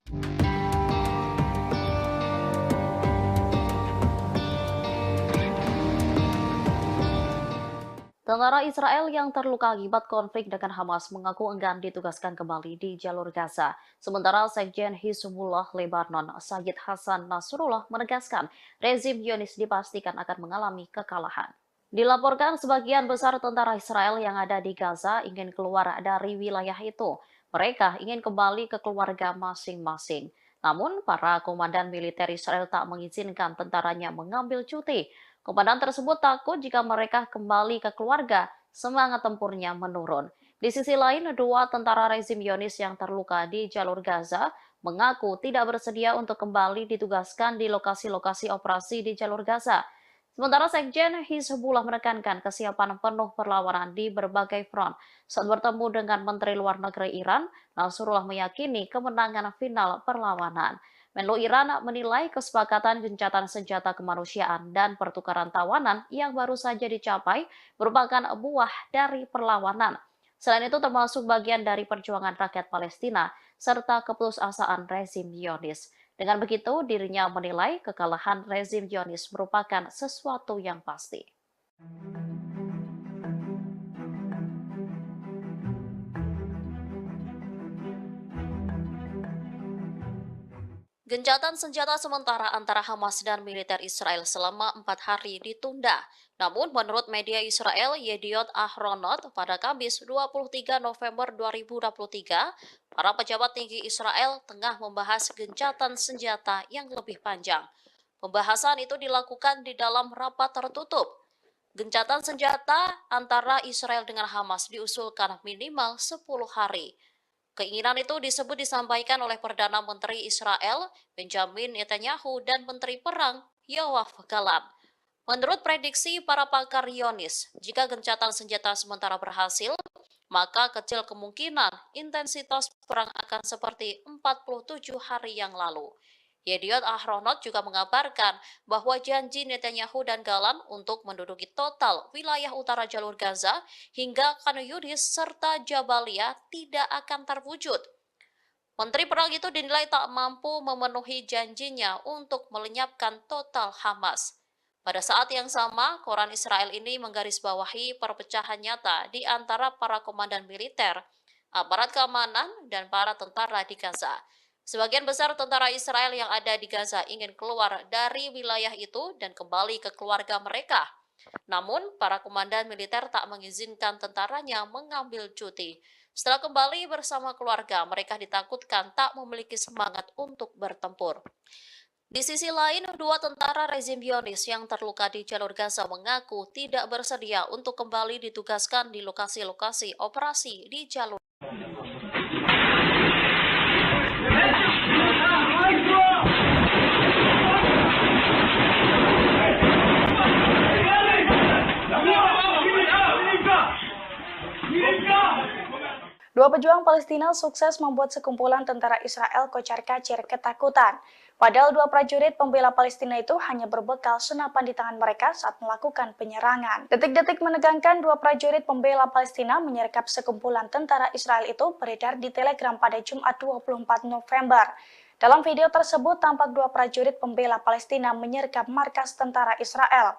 Speaker 1: Tentara Israel yang terluka akibat konflik dengan Hamas mengaku enggan ditugaskan kembali di jalur Gaza. Sementara Sekjen Hizbullah Lebanon, Sayyid Hasan Nasrullah menegaskan rezim Zionis dipastikan akan mengalami kekalahan. Dilaporkan sebagian besar tentara Israel yang ada di Gaza ingin keluar dari wilayah itu. Mereka ingin kembali ke keluarga masing-masing. Namun, para komandan militer Israel tak mengizinkan tentaranya mengambil cuti. Komandan tersebut takut jika mereka kembali ke keluarga, semangat tempurnya menurun. Di sisi lain, dua tentara rezim Zionis yang terluka di jalur Gaza mengaku tidak bersedia untuk kembali ditugaskan di lokasi-lokasi operasi di jalur Gaza. Sementara Sekjen Hizbullah menekankan kesiapan penuh perlawanan di berbagai front. Saat bertemu dengan Menteri Luar Negeri Iran, Nasrullah meyakini kemenangan final perlawanan. Menlu Iran menilai kesepakatan gencatan senjata kemanusiaan dan pertukaran tawanan yang baru saja dicapai merupakan buah dari perlawanan. Selain itu termasuk bagian dari perjuangan rakyat Palestina serta keputusasaan rezim Zionis. Dengan begitu, dirinya menilai kekalahan rezim Zionis merupakan sesuatu yang pasti. Gencatan senjata sementara antara Hamas dan militer Israel selama 4 hari ditunda. Namun menurut media Israel Yediot Ahronot pada Kamis 23 November 2023, para pejabat tinggi Israel tengah membahas gencatan senjata yang lebih panjang. Pembahasan itu dilakukan di dalam rapat tertutup. Gencatan senjata antara Israel dengan Hamas diusulkan minimal 10 hari. Keinginan itu disampaikan oleh Perdana Menteri Israel Benjamin Netanyahu dan Menteri Perang Yoav Gallant. Menurut prediksi para pakar Zionis, jika gencatan senjata sementara berhasil, maka kecil kemungkinan intensitas perang akan seperti 47 hari yang lalu. Yediot Ahronot juga mengabarkan bahwa janji Netanyahu dan Gallant untuk menduduki total wilayah utara jalur Gaza hingga Khan Yunis serta Jabalia tidak akan terwujud. Menteri Perang itu dinilai tak mampu memenuhi janjinya untuk melenyapkan total Hamas. Pada saat yang sama, koran Israel ini menggarisbawahi perpecahan nyata di antara para komandan militer, aparat keamanan, dan para tentara di Gaza. Sebagian besar tentara Israel yang ada di Gaza ingin keluar dari wilayah itu dan kembali ke keluarga mereka. Namun, para komandan militer tak mengizinkan tentaranya mengambil cuti. Setelah kembali bersama keluarga, mereka ditakutkan tak memiliki semangat untuk bertempur. Di sisi lain, dua tentara rezim Zionis yang terluka di jalur Gaza mengaku tidak bersedia untuk kembali ditugaskan di lokasi-lokasi operasi di jalur.
Speaker 2: Dua pejuang Palestina sukses membuat sekumpulan tentara Israel kocar-kacir ketakutan. Padahal dua prajurit pembela Palestina itu hanya berbekal senapan di tangan mereka saat melakukan penyerangan. Detik-detik menegangkan dua prajurit pembela Palestina menyergap sekumpulan tentara Israel itu beredar di Telegram pada Jumat 24 November. Dalam video tersebut tampak dua prajurit pembela Palestina menyergap markas tentara Israel.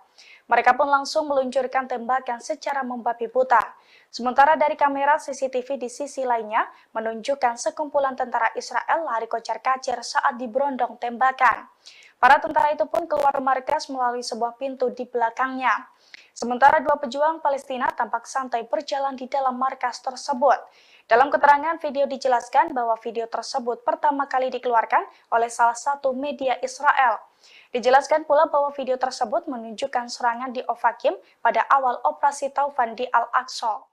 Speaker 2: Mereka pun langsung meluncurkan tembakan secara membabi buta. Sementara dari kamera CCTV di sisi lainnya menunjukkan sekumpulan tentara Israel lari kocar-kacir saat diberondong tembakan. Para tentara itu pun keluar markas melalui sebuah pintu di belakangnya. Sementara dua pejuang Palestina tampak santai berjalan di dalam markas tersebut. Dalam keterangan video dijelaskan bahwa video tersebut pertama kali dikeluarkan oleh salah satu media Israel. Dijelaskan pula bahwa video tersebut menunjukkan serangan di Ofakim pada awal operasi Taufan di Al-Aqsa.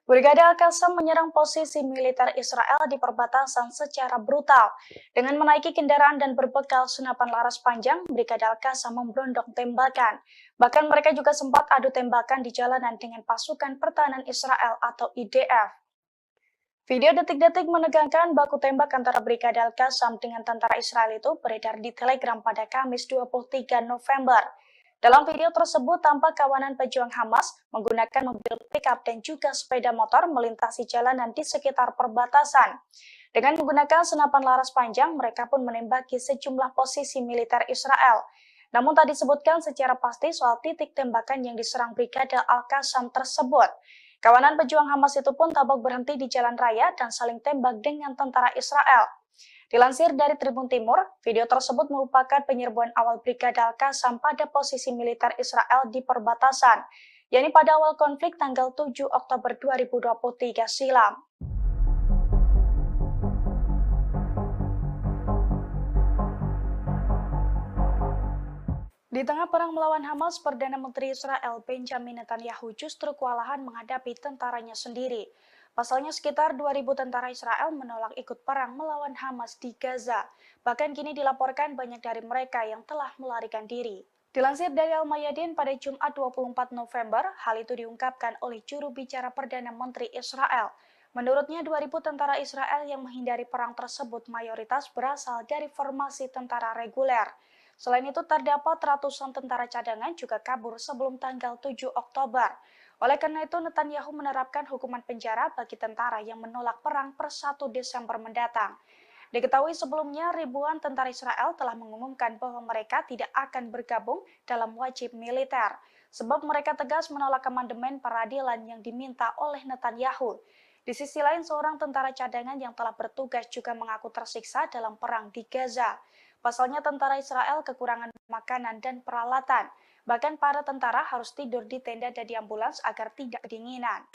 Speaker 2: Brigade Al-Qassam menyerang posisi militer Israel di perbatasan secara brutal. Dengan menaiki kendaraan dan berbekal senapan laras panjang, Brigade Al-Qassam memberondong tembakan. Bahkan mereka juga sempat adu tembakan di jalanan dengan pasukan pertahanan Israel atau IDF. Video detik-detik menegangkan baku tembak antara Brigade Al-Qassam dengan tentara Israel itu beredar di Telegram pada Kamis 23 November. Dalam video tersebut tampak kawanan pejuang Hamas menggunakan mobil pickup dan juga sepeda motor melintasi jalanan di sekitar perbatasan. Dengan menggunakan senapan laras panjang, mereka pun menembaki sejumlah posisi militer Israel. Namun tak disebutkan secara pasti soal titik tembakan yang diserang Brigade Al-Qassam tersebut. Kawanan pejuang Hamas itu pun tampak berhenti di jalan raya dan saling tembak dengan tentara Israel. Dilansir dari Tribun Timur, video tersebut merupakan penyerbuan awal Brigade Al-Qassam pada posisi militer Israel di perbatasan, yakni pada awal konflik tanggal 7 Oktober 2023 silam. Di tengah perang melawan Hamas, Perdana Menteri Israel Benjamin Netanyahu justru kewalahan menghadapi tentaranya sendiri. Pasalnya sekitar 2.000 tentara Israel menolak ikut perang melawan Hamas di Gaza. Bahkan kini dilaporkan banyak dari mereka yang telah melarikan diri. Dilansir dari Al-Mayadin pada Jumat 24 November, hal itu diungkapkan oleh juru bicara Perdana Menteri Israel. Menurutnya 2.000 tentara Israel yang menghindari perang tersebut mayoritas berasal dari formasi tentara reguler. Selain itu terdapat ratusan tentara cadangan juga kabur sebelum tanggal 7 Oktober. Oleh karena itu, Netanyahu menerapkan hukuman penjara bagi tentara yang menolak perang per 1 Desember mendatang. Diketahui sebelumnya, ribuan tentara Israel telah mengumumkan bahwa mereka tidak akan bergabung dalam wajib militer, sebab mereka tegas menolak amandemen peradilan yang diminta oleh Netanyahu. Di sisi lain, seorang tentara cadangan yang telah bertugas juga mengaku tersiksa dalam perang di Gaza. Pasalnya tentara Israel kekurangan makanan dan peralatan. Bahkan para tentara harus tidur di tenda dan di ambulans agar tidak kedinginan.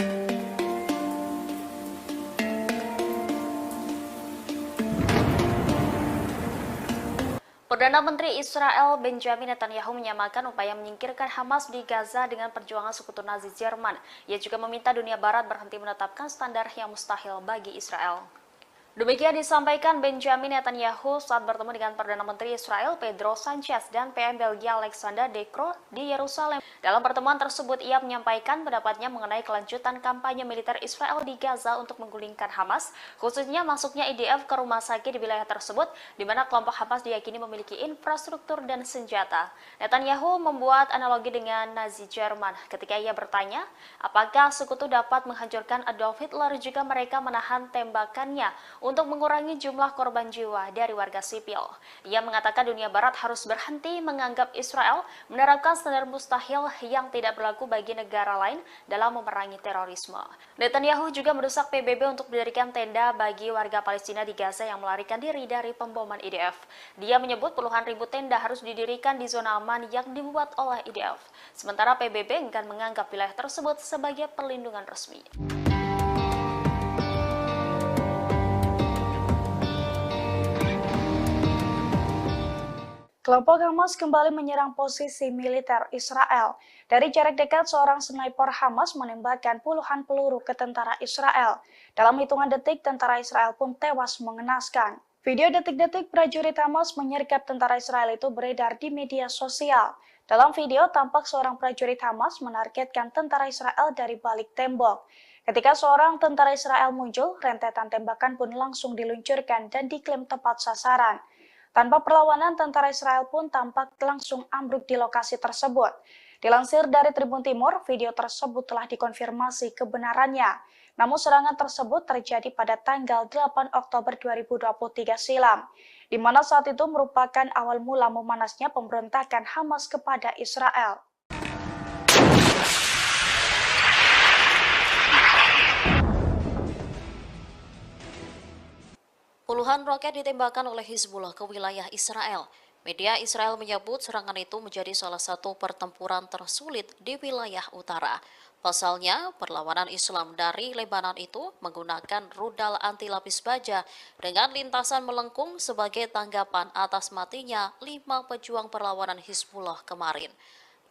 Speaker 1: Perdana Menteri Israel Benjamin Netanyahu menyamakan upaya menyingkirkan Hamas di Gaza dengan perjuangan sekutu Nazi Jerman. Ia juga meminta dunia Barat berhenti menetapkan standar yang mustahil bagi Israel. Demikian disampaikan Benjamin Netanyahu saat bertemu dengan Perdana Menteri Israel Pedro Sanchez dan PM Belgia Alexander De Croo di Yerusalem. Dalam pertemuan tersebut, ia menyampaikan pendapatnya mengenai kelanjutan kampanye militer Israel di Gaza untuk menggulingkan Hamas, khususnya masuknya IDF ke rumah sakit di wilayah tersebut, di mana kelompok Hamas diyakini memiliki infrastruktur dan senjata. Netanyahu membuat analogi dengan Nazi Jerman ketika ia bertanya, apakah sekutu dapat menghancurkan Adolf Hitler jika mereka menahan tembakannya untuk mengurangi jumlah korban jiwa dari warga sipil. Ia mengatakan dunia Barat harus berhenti menganggap Israel menerapkan standar mustahil yang tidak berlaku bagi negara lain dalam memerangi terorisme. Netanyahu juga mendesak PBB untuk mendirikan tenda bagi warga Palestina di Gaza yang melarikan diri dari pemboman IDF. Dia menyebut puluhan ribu tenda harus didirikan di zona aman yang dibuat oleh IDF. Sementara PBB enggan menganggap wilayah tersebut sebagai perlindungan resmi.
Speaker 2: Kelompok Hamas kembali menyerang posisi militer Israel. Dari jarak dekat, seorang sniper Hamas menembakkan puluhan peluru ke tentara Israel. Dalam hitungan detik, tentara Israel pun tewas mengenaskan. Video detik-detik prajurit Hamas menyergap tentara Israel itu beredar di media sosial. Dalam video, tampak seorang prajurit Hamas menargetkan tentara Israel dari balik tembok. Ketika seorang tentara Israel muncul, rentetan tembakan pun langsung diluncurkan dan diklaim tepat sasaran. Tanpa perlawanan, tentara Israel pun tampak langsung ambruk di lokasi tersebut. Dilansir dari Tribun Timur, video tersebut telah dikonfirmasi kebenarannya. Namun serangan tersebut terjadi pada tanggal 8 Oktober 2023 silam, di mana saat itu merupakan awal mula memanasnya pemberontakan Hamas kepada Israel.
Speaker 1: Puluhan roket ditembakkan oleh Hizbullah ke wilayah Israel. Media Israel menyebut serangan itu menjadi salah satu pertempuran tersulit di wilayah utara. Pasalnya, perlawanan Islam dari Lebanon itu menggunakan rudal anti lapis baja dengan lintasan melengkung sebagai tanggapan atas matinya 5 pejuang perlawanan Hizbullah kemarin.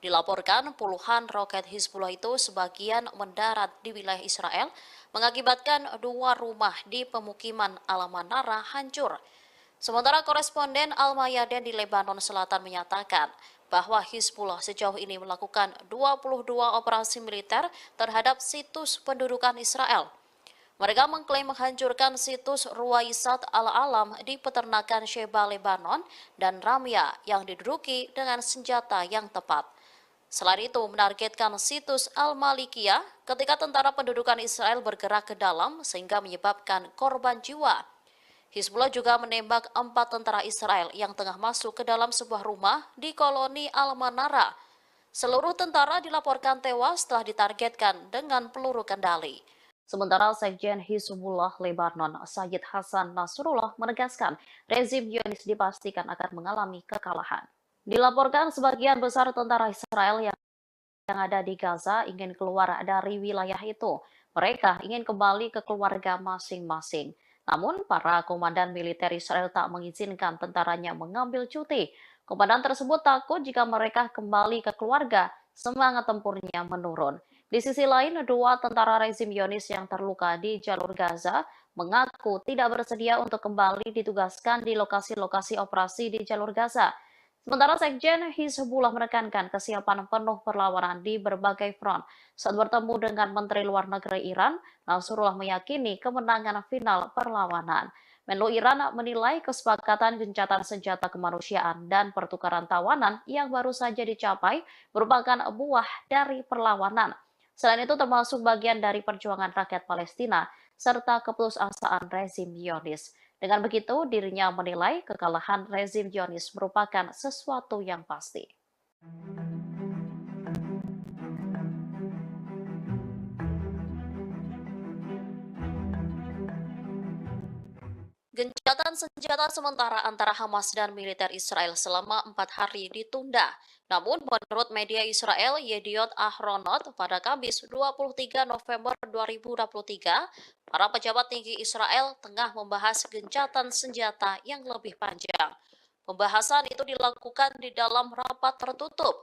Speaker 1: Dilaporkan puluhan roket Hizbullah itu sebagian mendarat di wilayah Israel, mengakibatkan 2 rumah di pemukiman Al-Manara hancur. Sementara koresponden Al-Mayadin di Lebanon Selatan menyatakan bahwa Hizbullah sejauh ini melakukan 22 operasi militer terhadap situs pendudukan Israel. Mereka mengklaim menghancurkan situs Ruwaisat Al-Alam di peternakan Sheba Lebanon dan Ramya yang diduduki dengan senjata yang tepat. Selain itu, menargetkan situs Al-Malikiyah ketika tentara pendudukan Israel bergerak ke dalam sehingga menyebabkan korban jiwa. Hizbullah juga menembak 4 tentara Israel yang tengah masuk ke dalam sebuah rumah di koloni Al-Manara. Seluruh tentara dilaporkan tewas setelah ditargetkan dengan peluru kendali. Sementara Sekjen Hizbullah Lebanon, Sayyid Hasan Nasrullah menegaskan rezim Zionis dipastikan akan mengalami kekalahan. Dilaporkan sebagian besar tentara Israel yang ada di Gaza ingin keluar dari wilayah itu. Mereka ingin kembali ke keluarga masing-masing. Namun, para komandan militer Israel tak mengizinkan tentaranya mengambil cuti. Komandan tersebut takut jika mereka kembali ke keluarga, semangat tempurnya menurun. Di sisi lain, 2 tentara rezim Zionis yang terluka di jalur Gaza mengaku tidak bersedia untuk kembali ditugaskan di lokasi-lokasi operasi di jalur Gaza. Sementara Sekjen Hizbullah menekankan kesiapan penuh perlawanan di berbagai front. Saat bertemu dengan Menteri Luar Negeri Iran, Nasrullah meyakini kemenangan final perlawanan. Menlu Iran menilai kesepakatan gencatan senjata kemanusiaan dan pertukaran tawanan yang baru saja dicapai merupakan buah dari perlawanan. Selain itu termasuk bagian dari perjuangan rakyat Palestina serta keputusasaan rezim Zionis. Dengan begitu, dirinya menilai kekalahan rezim Zionis merupakan sesuatu yang pasti. Gencatan senjata sementara antara Hamas dan militer Israel selama 4 hari ditunda. Namun, menurut media Israel Yediot Ahronot, pada Kamis 23 November 2023, para pejabat tinggi Israel tengah membahas gencatan senjata yang lebih panjang. Pembahasan itu dilakukan di dalam rapat tertutup.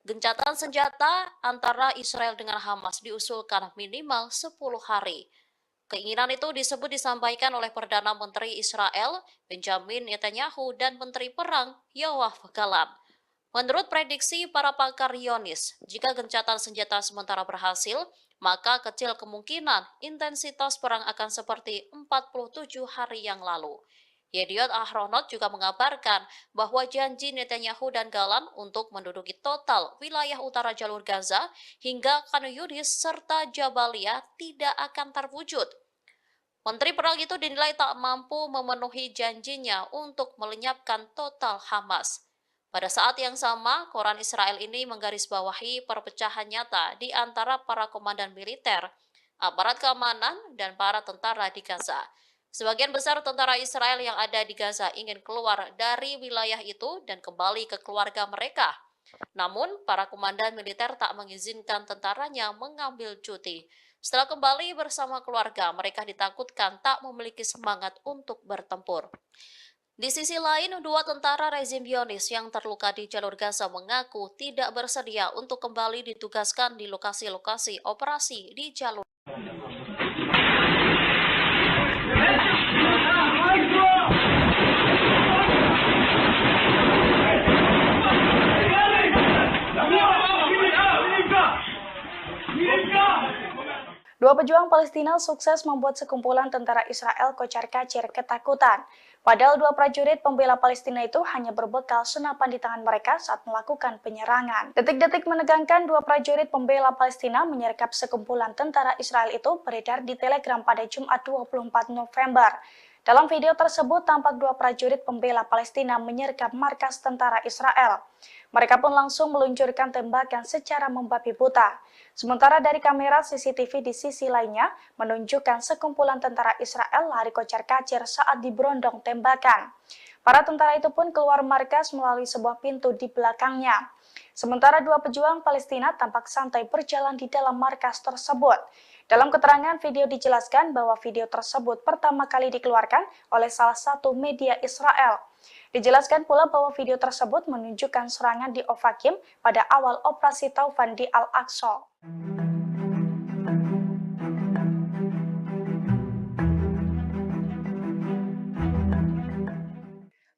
Speaker 1: Gencatan senjata antara Israel dengan Hamas diusulkan minimal 10 hari. Keinginan itu disampaikan oleh Perdana Menteri Israel Benjamin Netanyahu dan Menteri Perang Yoav Gallant. Menurut prediksi para pakar Zionis, jika gencatan senjata sementara berhasil, maka kecil kemungkinan intensitas perang akan seperti 47 hari yang lalu. Yediot Ahronot juga mengabarkan bahwa janji Netanyahu dan Gallant untuk menduduki total wilayah utara jalur Gaza hingga Khan Yunis serta Jabalia tidak akan terwujud. Menteri Perang itu dinilai tak mampu memenuhi janjinya untuk melenyapkan total Hamas. Pada saat yang sama, koran Israel ini menggarisbawahi perpecahan nyata di antara para komandan militer, aparat keamanan, dan para tentara di Gaza. Sebagian besar tentara Israel yang ada di Gaza ingin keluar dari wilayah itu dan kembali ke keluarga mereka. Namun, para komandan militer tak mengizinkan tentaranya mengambil cuti. Setelah kembali bersama keluarga, mereka ditakutkan tak memiliki semangat untuk bertempur. Di sisi lain, 2 tentara rezim Zionis yang terluka di jalur Gaza mengaku tidak bersedia untuk kembali ditugaskan di lokasi-lokasi operasi di jalur.
Speaker 2: Dua pejuang Palestina sukses membuat sekumpulan tentara Israel kocar-kacir ketakutan. Padahal 2 prajurit pembela Palestina itu hanya berbekal senapan di tangan mereka saat melakukan penyerangan. Detik-detik menegangkan 2 prajurit pembela Palestina menyergap sekumpulan tentara Israel itu beredar di Telegram pada Jumat 24 November. Dalam video tersebut tampak 2 prajurit pembela Palestina menyergap markas tentara Israel. Mereka pun langsung meluncurkan tembakan secara membabi buta. Sementara dari kamera CCTV di sisi lainnya menunjukkan sekumpulan tentara Israel lari kocar-kacir saat diberondong tembakan. Para tentara itu pun keluar markas melalui sebuah pintu di belakangnya. Sementara dua pejuang Palestina tampak santai berjalan di dalam markas tersebut. Dalam keterangan video dijelaskan bahwa video tersebut pertama kali dikeluarkan oleh salah satu media Israel. Dijelaskan pula bahwa video tersebut menunjukkan serangan di Ofakim pada awal operasi Taufan di Al-Aqsa.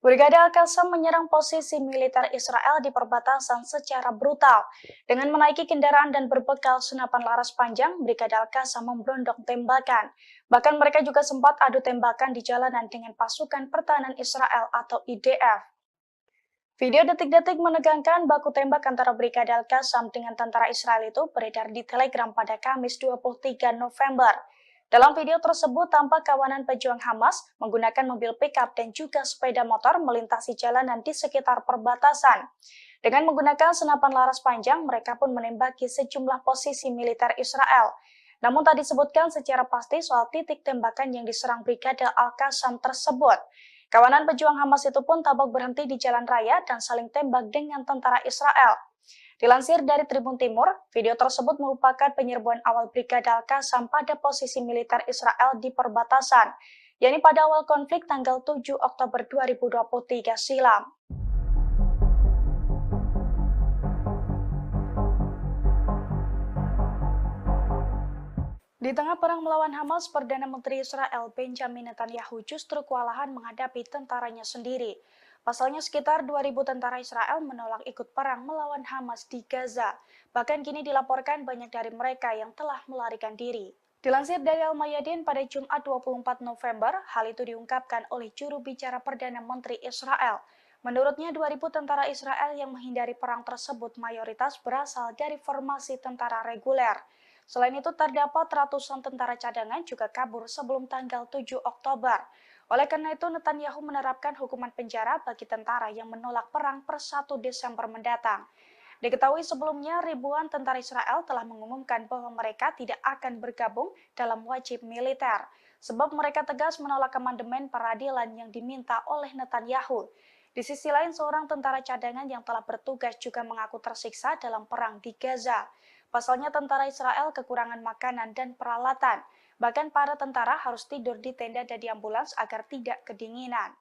Speaker 2: Brigade Al-Qassam menyerang posisi militer Israel di perbatasan secara brutal. Dengan menaiki kendaraan dan berbekal senapan laras panjang, Brigade Al-Qassam memberondong tembakan. Bahkan mereka juga sempat adu tembakan di jalanan dengan pasukan pertahanan Israel atau IDF. Video detik-detik menegangkan baku tembak antara Brigade Al-Qassam dengan tentara Israel itu beredar di Telegram pada Kamis 23 November. Dalam video tersebut tampak kawanan pejuang Hamas menggunakan mobil pickup dan juga sepeda motor melintasi jalanan di sekitar perbatasan. Dengan menggunakan senapan laras panjang, mereka pun menembaki sejumlah posisi militer Israel. Namun tak disebutkan secara pasti soal titik tembakan yang diserang Brigade Al-Qassam tersebut. Kawanan pejuang Hamas itu pun tampak berhenti di jalan raya dan saling tembak dengan tentara Israel. Dilansir dari Tribun Timur, video tersebut merupakan penyerbuan awal Brigade Al-Qassam pada posisi militer Israel di perbatasan, yakni pada awal konflik tanggal 7 Oktober 2023 silam. Di tengah perang melawan Hamas, Perdana Menteri Israel Benjamin Netanyahu justru kewalahan menghadapi tentaranya sendiri. Pasalnya sekitar 2.000 tentara Israel menolak ikut perang melawan Hamas di Gaza. Bahkan kini dilaporkan banyak dari mereka yang telah melarikan diri. Dilansir dari Al-Mayadin pada Jumat 24 November, hal itu diungkapkan oleh juru bicara Perdana Menteri Israel. Menurutnya 2.000 tentara Israel yang menghindari perang tersebut mayoritas berasal dari formasi tentara reguler. Selain itu terdapat ratusan tentara cadangan juga kabur sebelum tanggal 7 Oktober. Oleh karena itu, Netanyahu menerapkan hukuman penjara bagi tentara yang menolak perang per 1 Desember mendatang. Diketahui sebelumnya, ribuan tentara Israel telah mengumumkan bahwa mereka tidak akan bergabung dalam wajib militer, sebab mereka tegas menolak amandemen peradilan yang diminta oleh Netanyahu. Di sisi lain, seorang tentara cadangan yang telah bertugas juga mengaku tersiksa dalam perang di Gaza. Pasalnya tentara Israel kekurangan makanan dan peralatan. Bahkan para tentara harus tidur di tenda dan di ambulans agar tidak kedinginan.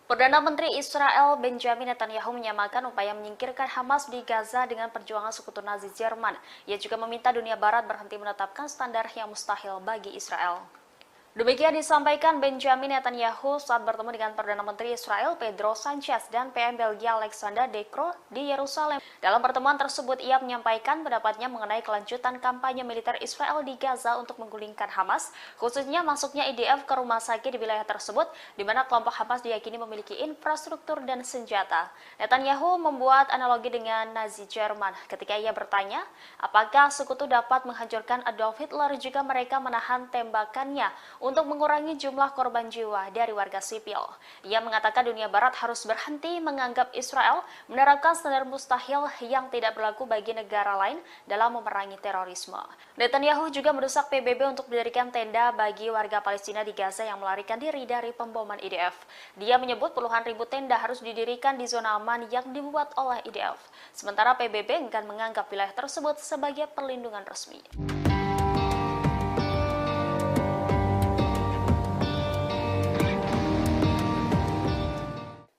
Speaker 1: Perdana Menteri Israel Benjamin Netanyahu menyamakan upaya menyingkirkan Hamas di Gaza dengan perjuangan sekutu Nazi Jerman. Ia juga meminta dunia Barat berhenti menetapkan standar yang mustahil bagi Israel. Demikian disampaikan Benjamin Netanyahu saat bertemu dengan Perdana Menteri Israel Pedro Sanchez dan PM Belgia Alexander De Croo di Yerusalem. Dalam pertemuan tersebut, ia menyampaikan pendapatnya mengenai kelanjutan kampanye militer Israel di Gaza untuk menggulingkan Hamas, khususnya masuknya IDF ke rumah sakit di wilayah tersebut, di mana kelompok Hamas diyakini memiliki infrastruktur dan senjata. Netanyahu membuat analogi dengan Nazi Jerman ketika ia bertanya, apakah sekutu dapat menghancurkan Adolf Hitler jika mereka menahan tembakannya untuk mengurangi jumlah korban jiwa dari warga sipil. Ia mengatakan dunia Barat harus berhenti menganggap Israel menerapkan standar mustahil yang tidak berlaku bagi negara lain dalam memerangi terorisme. Netanyahu juga mendesak PBB untuk mendirikan tenda bagi warga Palestina di Gaza yang melarikan diri dari pemboman IDF. Dia menyebut puluhan ribu tenda harus didirikan di zona aman yang dibuat oleh IDF. Sementara PBB enggan menganggap wilayah tersebut sebagai perlindungan resmi.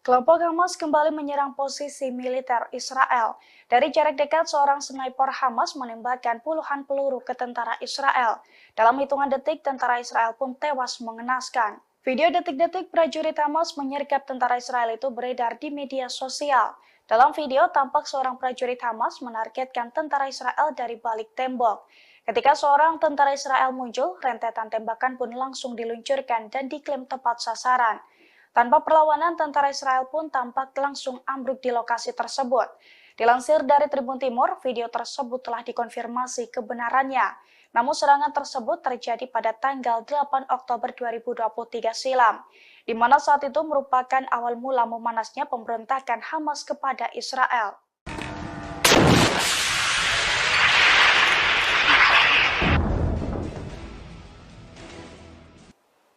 Speaker 2: Kelompok Hamas kembali menyerang posisi militer Israel. Dari jarak dekat, seorang sniper Hamas menembakkan puluhan peluru ke tentara Israel. Dalam hitungan detik, tentara Israel pun tewas mengenaskan. Video detik-detik prajurit Hamas menyergap tentara Israel itu beredar di media sosial. Dalam video, tampak seorang prajurit Hamas menargetkan tentara Israel dari balik tembok. Ketika seorang tentara Israel muncul, rentetan tembakan pun langsung diluncurkan dan diklaim tepat sasaran. Tanpa perlawanan, tentara Israel pun tampak langsung ambruk di lokasi tersebut. Dilansir dari Tribun Timur, video tersebut telah dikonfirmasi kebenarannya. Namun serangan tersebut terjadi pada tanggal 8 Oktober 2023 silam, di mana saat itu merupakan awal mula memanasnya pemberontakan Hamas kepada Israel.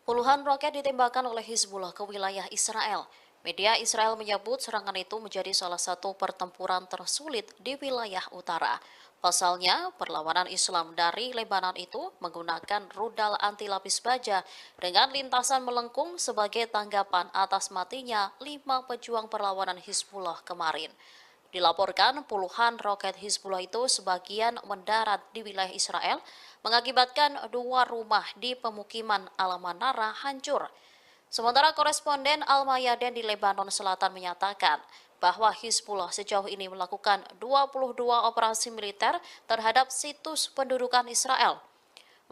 Speaker 1: Puluhan roket ditembakkan oleh Hizbullah ke wilayah Israel. Media Israel menyebut serangan itu menjadi salah satu pertempuran tersulit di wilayah utara. Pasalnya, perlawanan Islam dari Lebanon itu menggunakan rudal anti lapis baja dengan lintasan melengkung sebagai tanggapan atas matinya 5 pejuang perlawanan Hizbullah kemarin. Dilaporkan puluhan roket Hizbullah itu sebagian mendarat di wilayah Israel, mengakibatkan 2 rumah di pemukiman Al-Manara hancur. Sementara koresponden Al-Mayadin di Lebanon Selatan menyatakan bahwa Hizbullah sejauh ini melakukan 22 operasi militer terhadap situs pendudukan Israel.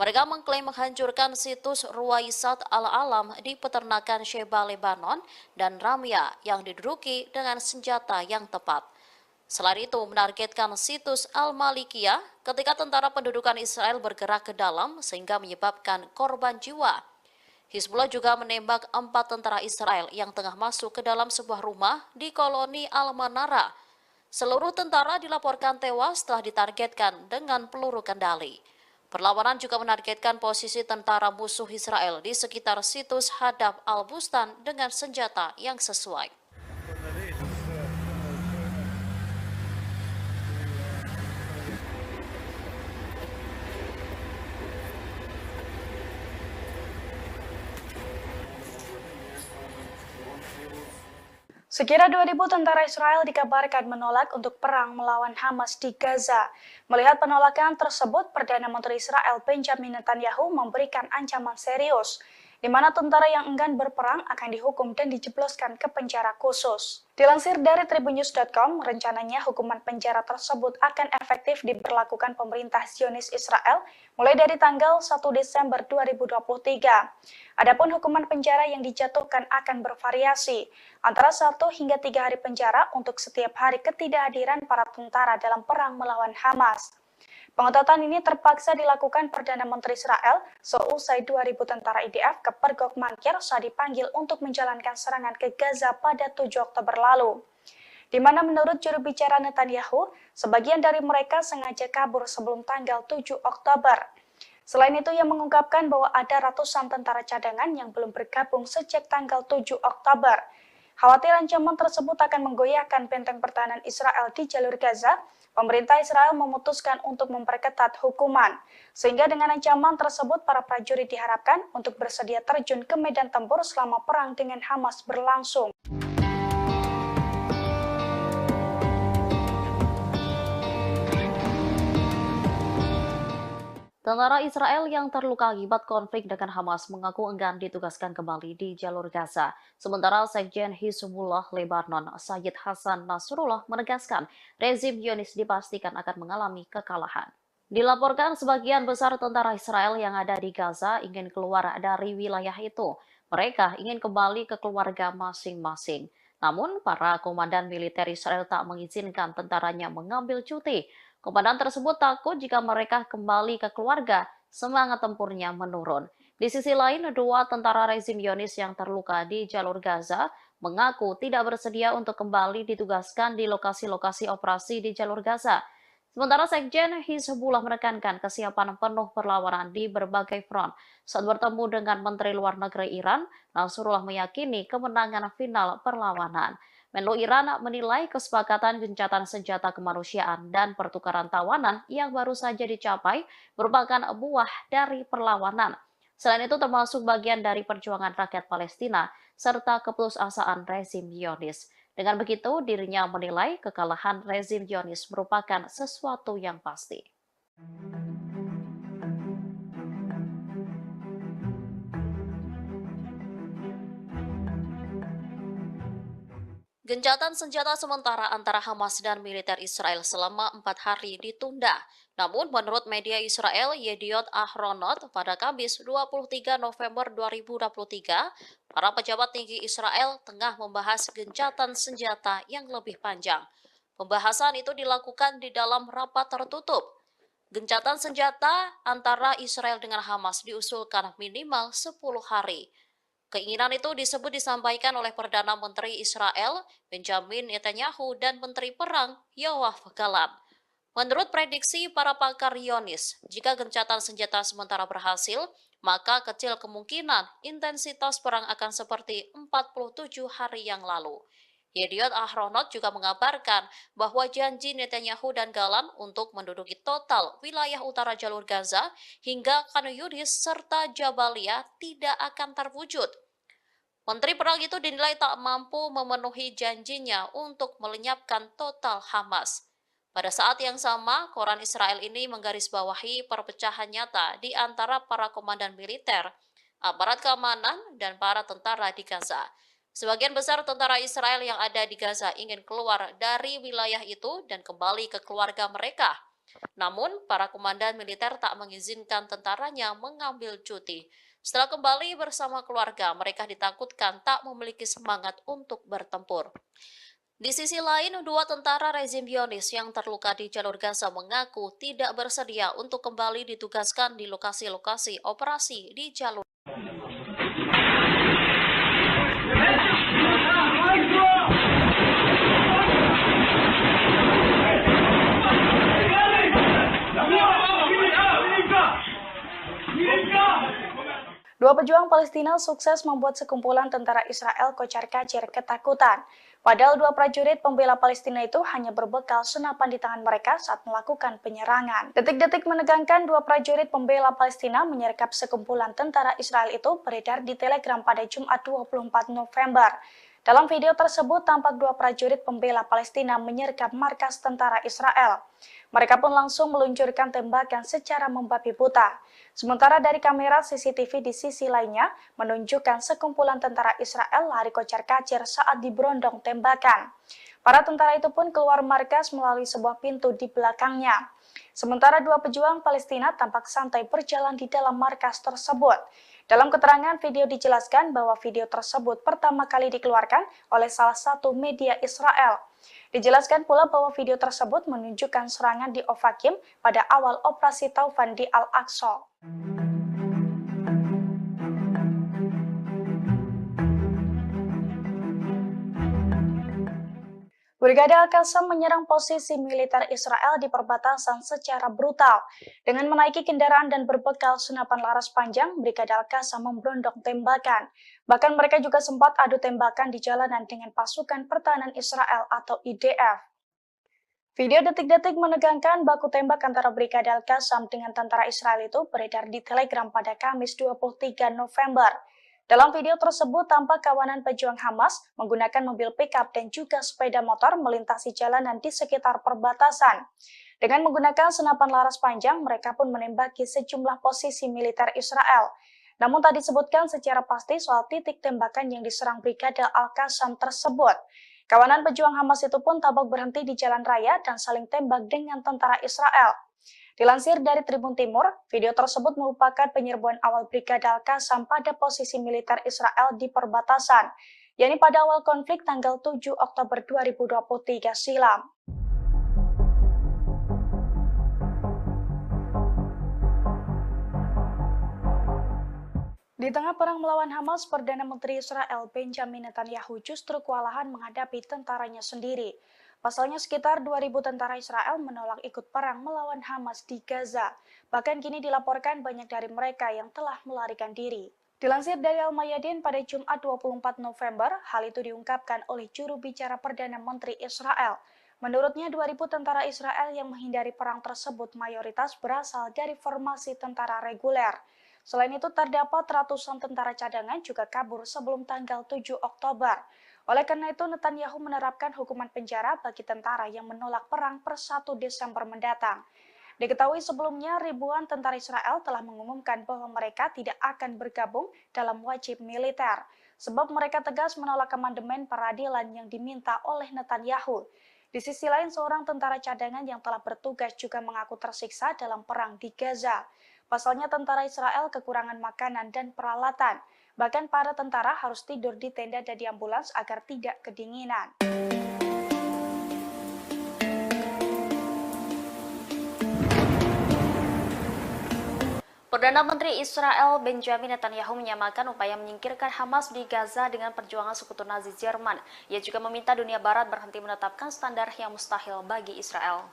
Speaker 1: Mereka mengklaim menghancurkan situs Ruwaisat Al-Alam di peternakan Sheba, Lebanon, dan Ramya yang diduduki dengan senjata yang tepat. Selain itu, menargetkan situs Al-Malikiyah ketika tentara pendudukan Israel bergerak ke dalam sehingga menyebabkan korban jiwa. Hizbullah juga menembak 4 tentara Israel yang tengah masuk ke dalam sebuah rumah di koloni Al-Manara. Seluruh tentara dilaporkan tewas setelah ditargetkan dengan peluru kendali. Perlawanan juga menargetkan posisi tentara musuh Israel di sekitar situs Hadaf Al-Bustan dengan senjata yang sesuai.
Speaker 2: Sekira 2.000 tentara Israel dikabarkan menolak untuk perang melawan Hamas di Gaza. Melihat penolakan tersebut, Perdana Menteri Israel Benjamin Netanyahu memberikan ancaman serius, di mana tentara yang enggan berperang akan dihukum dan dijebloskan ke penjara khusus. Dilansir dari tribunnews.com, rencananya hukuman penjara tersebut akan efektif diberlakukan pemerintah Zionis Israel mulai dari tanggal 1 Desember 2023. Adapun hukuman penjara yang dijatuhkan akan bervariasi, antara 1 hingga 3 hari penjara untuk setiap hari ketidakhadiran para tentara dalam perang melawan Hamas. Pengetatan ini terpaksa dilakukan Perdana Menteri Israel seusai 2.000 tentara IDF kepergok Mankir saat dipanggil untuk menjalankan serangan ke Gaza pada 7 Oktober lalu. Di mana menurut juru bicara Netanyahu, sebagian dari mereka sengaja kabur sebelum tanggal 7 Oktober. Selain itu, ia mengungkapkan bahwa ada ratusan tentara cadangan yang belum bergabung sejak tanggal 7 Oktober. Khawatir ancaman tersebut akan menggoyahkan benteng pertahanan Israel di jalur Gaza, pemerintah Israel memutuskan untuk memperketat hukuman. Sehingga dengan ancaman tersebut, para prajurit diharapkan untuk bersedia terjun ke medan tempur selama perang dengan Hamas berlangsung.
Speaker 1: Tentara Israel yang terluka akibat konflik dengan Hamas mengaku enggan ditugaskan kembali di jalur Gaza. Sementara Sekjen Hizbullah Lebanon, Sayyid Hasan Nasrullah menegaskan rezim Zionis dipastikan akan mengalami kekalahan. Dilaporkan sebagian besar tentara Israel yang ada di Gaza ingin keluar dari wilayah itu. Mereka ingin kembali ke keluarga masing-masing. Namun, para komandan militer Israel tak mengizinkan tentaranya mengambil cuti. Komandan tersebut takut jika mereka kembali ke keluarga, semangat tempurnya menurun. Di sisi lain, 2 tentara rezim Zionis yang terluka di jalur Gaza mengaku tidak bersedia untuk kembali ditugaskan di lokasi-lokasi operasi di jalur Gaza. Sementara Sekjen Hizbullah menekankan kesiapan penuh perlawanan di berbagai front. Saat bertemu dengan Menteri Luar Negeri Iran, Nasrullah meyakini kemenangan final perlawanan. Menlu Iran menilai kesepakatan gencatan senjata kemanusiaan dan pertukaran tawanan yang baru saja dicapai merupakan buah dari perlawanan. Selain itu termasuk bagian dari perjuangan rakyat Palestina serta keputusasaan rezim Zionis. Dengan begitu, dirinya menilai kekalahan rezim Zionis merupakan sesuatu yang pasti. Gencatan senjata sementara antara Hamas dan militer Israel selama 4 hari ditunda. Namun menurut media Israel Yediot Ahronot pada Kamis 23 November 2023, para pejabat tinggi Israel tengah membahas gencatan senjata yang lebih panjang. Pembahasan itu dilakukan di dalam rapat tertutup. Gencatan senjata antara Israel dengan Hamas diusulkan minimal 10 hari. Keinginan itu disampaikan oleh Perdana Menteri Israel Benjamin Netanyahu dan Menteri Perang Yoav Gallant. Menurut prediksi para pakar Zionis, jika gencatan senjata sementara berhasil, maka kecil kemungkinan intensitas perang akan seperti 47 hari yang lalu. Yediot Ahronot juga mengabarkan bahwa janji Netanyahu dan Galan untuk menduduki total wilayah utara jalur Gaza hingga Khan Yunis serta Jabalia tidak akan terwujud. Menteri Perang itu dinilai tak mampu memenuhi janjinya untuk melenyapkan total Hamas. Pada saat yang sama, koran Israel ini menggarisbawahi perpecahan nyata di antara para komandan militer, aparat keamanan, dan para tentara di Gaza. Sebagian besar tentara Israel yang ada di Gaza ingin keluar dari wilayah itu dan kembali ke keluarga mereka. Namun, para komandan militer tak mengizinkan tentaranya mengambil cuti. Setelah kembali bersama keluarga, mereka ditakutkan tak memiliki semangat untuk bertempur. Di sisi lain, dua tentara rezim Zionis yang terluka di jalur Gaza mengaku tidak bersedia untuk kembali ditugaskan di lokasi-lokasi operasi di jalur.
Speaker 2: Dua pejuang Palestina sukses membuat sekumpulan tentara Israel kocar-kacir ketakutan. Padahal dua prajurit pembela Palestina itu hanya berbekal senapan di tangan mereka saat melakukan penyerangan. Detik-detik menegangkan dua prajurit pembela Palestina menyergap sekumpulan tentara Israel itu beredar di Telegram pada Jumat 24 November. Dalam video tersebut tampak dua prajurit pembela Palestina menyergap markas tentara Israel. Mereka pun langsung meluncurkan tembakan secara membabi buta. Sementara dari kamera CCTV di sisi lainnya menunjukkan sekumpulan tentara Israel lari kocar-kacir saat diberondong tembakan. Para tentara itu pun keluar markas melalui sebuah pintu di belakangnya. Sementara dua pejuang Palestina tampak santai berjalan di dalam markas tersebut. Dalam keterangan video dijelaskan bahwa video tersebut pertama kali dikeluarkan oleh salah satu media Israel. Dijelaskan pula bahwa video tersebut menunjukkan serangan di Ofakim pada awal operasi Taufan di Al-Aqsa. Brigade Al-Qassam menyerang posisi militer Israel di perbatasan secara brutal. Dengan menaiki kendaraan dan berbekal senapan laras panjang, Brigade Al-Qassam memberondong tembakan. Bahkan mereka juga sempat adu tembakan di jalanan dengan pasukan pertahanan Israel atau IDF. Video detik-detik menegangkan baku tembak antara Brigade Al-Qassam dengan tentara Israel itu beredar di Telegram pada Kamis 23 November. Dalam video tersebut tampak kawanan pejuang Hamas menggunakan mobil pickup dan juga sepeda motor melintasi jalanan di sekitar perbatasan. Dengan menggunakan senapan laras panjang, mereka pun menembaki sejumlah posisi militer Israel. Namun tak disebutkan secara pasti soal titik tembakan yang diserang Brigade Al-Qassam tersebut. Kawanan pejuang Hamas itu pun tampak berhenti di jalan raya dan saling tembak dengan tentara Israel. Dilansir dari Tribun Timur, video tersebut merupakan penyerbuan awal Brigade Al-Qassam pada posisi militer Israel di perbatasan, yakni pada awal konflik tanggal 7 Oktober 2023 silam. Di tengah perang melawan Hamas, Perdana Menteri Israel Benjamin Netanyahu justru kewalahan menghadapi tentaranya sendiri. Pasalnya sekitar 2.000 tentara Israel menolak ikut perang melawan Hamas di Gaza. Bahkan kini dilaporkan banyak dari mereka yang telah melarikan diri. Dilansir dari Al-Mayadin pada Jumat 24 November, hal itu diungkapkan oleh juru bicara Perdana Menteri Israel. Menurutnya 2.000 tentara Israel yang menghindari perang tersebut mayoritas berasal dari formasi tentara reguler. Selain itu terdapat ratusan tentara cadangan juga kabur sebelum tanggal 7 Oktober. Oleh karena itu, Netanyahu menerapkan hukuman penjara bagi tentara yang menolak perang per 1 Desember mendatang. Diketahui sebelumnya, ribuan tentara Israel telah mengumumkan bahwa mereka tidak akan bergabung dalam wajib militer, sebab mereka tegas menolak amandemen peradilan yang diminta oleh Netanyahu. Di sisi lain, seorang tentara cadangan yang telah bertugas juga mengaku tersiksa dalam perang di Gaza. Pasalnya tentara Israel kekurangan makanan dan peralatan. Bahkan para tentara harus tidur di tenda dan di ambulans agar tidak kedinginan.
Speaker 1: Perdana Menteri Israel Benjamin Netanyahu menyamakan upaya menyingkirkan Hamas di Gaza dengan perjuangan sekutu Nazi Jerman. Ia juga meminta dunia Barat berhenti menetapkan standar yang mustahil bagi Israel.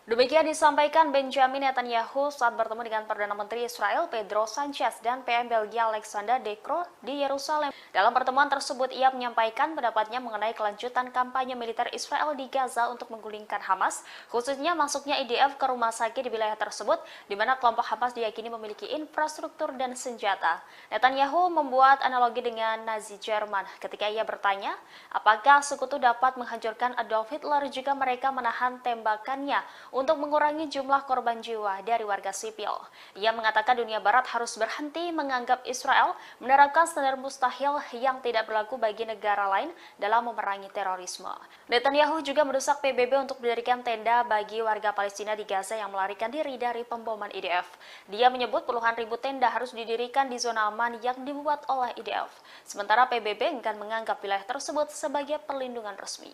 Speaker 2: Demikian disampaikan Benjamin Netanyahu saat bertemu dengan Perdana Menteri Israel Pedro Sanchez dan PM Belgia Alexander De Croo di Yerusalem. Dalam pertemuan tersebut, ia menyampaikan pendapatnya mengenai kelanjutan kampanye militer Israel di Gaza untuk menggulingkan Hamas, khususnya masuknya IDF ke rumah sakit di wilayah tersebut, di mana kelompok Hamas diyakini memiliki infrastruktur dan senjata. Netanyahu membuat analogi dengan Nazi Jerman ketika ia bertanya, apakah sekutu dapat menghancurkan Adolf Hitler jika mereka menahan tembakannya untuk mengurangi jumlah korban jiwa dari warga sipil. Ia mengatakan dunia barat harus berhenti menganggap Israel menerapkan standar mustahil yang tidak berlaku bagi negara lain dalam memerangi terorisme. Netanyahu juga mendesak PBB untuk mendirikan tenda bagi warga Palestina di Gaza yang melarikan diri dari pemboman IDF. Dia menyebut puluhan ribu tenda harus didirikan di zona aman yang dibuat oleh IDF. Sementara PBB enggan menganggap wilayah tersebut sebagai perlindungan resmi.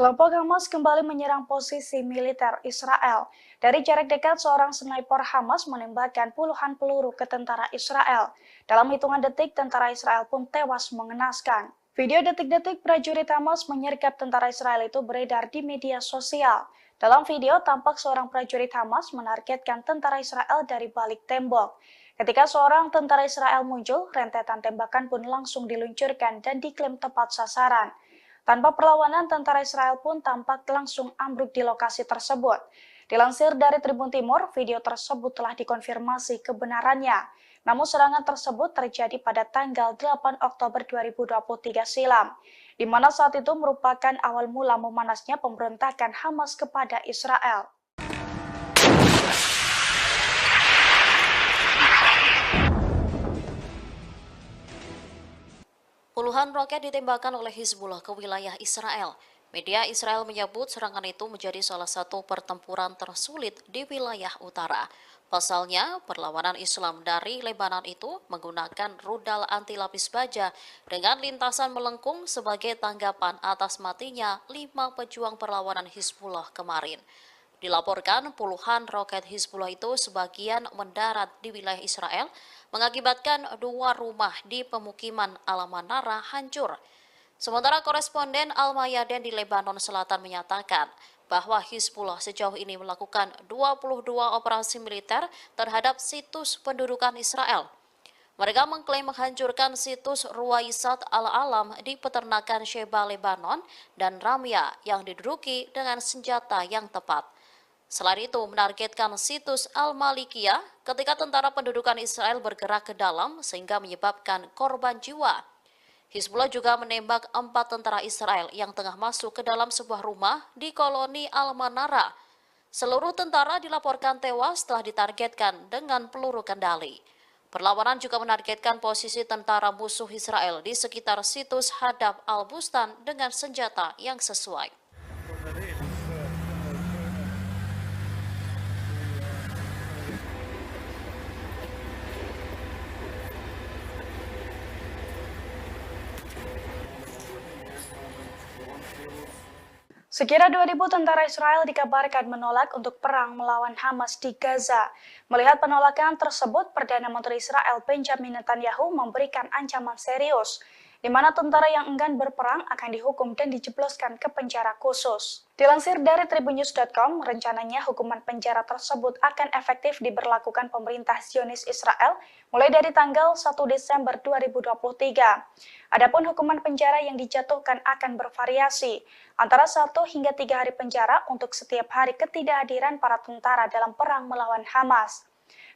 Speaker 2: Kelompok Hamas kembali menyerang posisi militer Israel. Dari jarak dekat, seorang sniper Hamas menembakkan puluhan peluru ke tentara Israel. Dalam hitungan detik, tentara Israel pun tewas mengenaskan. Video detik-detik prajurit Hamas menyergap tentara Israel itu beredar di media sosial. Dalam video, tampak seorang prajurit Hamas menargetkan tentara Israel dari balik tembok. Ketika seorang tentara Israel muncul, rentetan tembakan pun langsung diluncurkan dan diklaim tepat sasaran. Tanpa perlawanan, tentara Israel pun tampak langsung ambruk di lokasi tersebut. Dilansir dari Tribun Timur, video tersebut telah dikonfirmasi kebenarannya. Namun serangan tersebut terjadi pada tanggal 8 Oktober 2023 silam, di mana saat itu merupakan awal mula memanasnya pemberontakan Hamas kepada Israel.
Speaker 1: Puluhan roket ditembakkan oleh Hizbullah ke wilayah Israel. Media Israel menyebut serangan itu menjadi salah satu pertempuran tersulit di wilayah utara. Pasalnya, perlawanan Islam dari Lebanon itu menggunakan rudal anti lapis baja dengan lintasan melengkung sebagai tanggapan atas matinya 5 pejuang perlawanan Hizbullah kemarin. Dilaporkan puluhan roket Hizbullah itu sebagian mendarat di wilayah Israel, mengakibatkan 2 rumah di pemukiman Al-Manara hancur. Sementara koresponden Al-Mayadin di Lebanon Selatan menyatakan bahwa Hizbullah sejauh ini melakukan 22 operasi militer terhadap situs pendudukan Israel. Mereka mengklaim menghancurkan situs Ruwaisat Al-Alam di peternakan Sheba, Lebanon, dan Ramya yang diduduki dengan senjata yang tepat. Selain itu, menargetkan situs Al-Malikiyah ketika tentara pendudukan Israel bergerak ke dalam sehingga menyebabkan korban jiwa. Hizbullah juga menembak 4 tentara Israel yang tengah masuk ke dalam sebuah rumah di koloni Al-Manara. Seluruh tentara dilaporkan tewas setelah ditargetkan dengan peluru kendali. Perlawanan juga menargetkan posisi tentara musuh Israel di sekitar situs Hadaf Al-Bustan dengan senjata yang sesuai.
Speaker 2: Sekira 2.000 tentara Israel dikabarkan menolak untuk perang melawan Hamas di Gaza. Melihat penolakan tersebut, Perdana Menteri Israel Benjamin Netanyahu memberikan ancaman serius, di mana tentara yang enggan berperang akan dihukum dan dijebloskan ke penjara khusus. Dilansir dari tribunnews.com, rencananya hukuman penjara tersebut akan efektif diberlakukan pemerintah Zionis Israel mulai dari tanggal 1 Desember 2023. Adapun hukuman penjara yang dijatuhkan akan bervariasi, antara 1 hingga 3 hari penjara untuk setiap hari ketidakhadiran para tentara dalam perang melawan Hamas.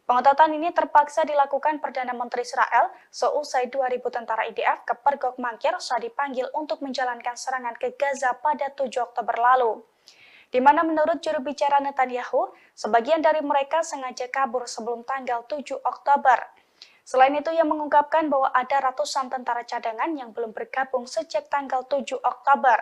Speaker 2: Pengetatan ini terpaksa dilakukan Perdana Menteri Israel seusai 2.000 tentara IDF ke Pergok Mangkir saat dipanggil untuk menjalankan serangan ke Gaza pada 7 Oktober lalu. Di mana menurut juru bicara Netanyahu, sebagian dari mereka sengaja kabur sebelum tanggal 7 Oktober. Selain itu, ia mengungkapkan bahwa ada ratusan tentara cadangan yang belum bergabung sejak tanggal 7 Oktober.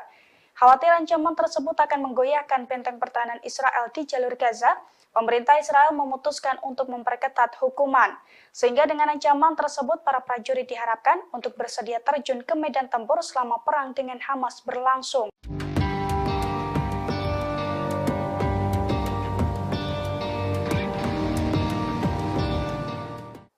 Speaker 2: Khawatir ancaman tersebut akan menggoyahkan benteng pertahanan Israel di jalur Gaza, pemerintah Israel memutuskan untuk memperketat hukuman. Sehingga dengan ancaman tersebut, para prajurit diharapkan untuk bersedia terjun ke medan tempur selama perang dengan Hamas berlangsung.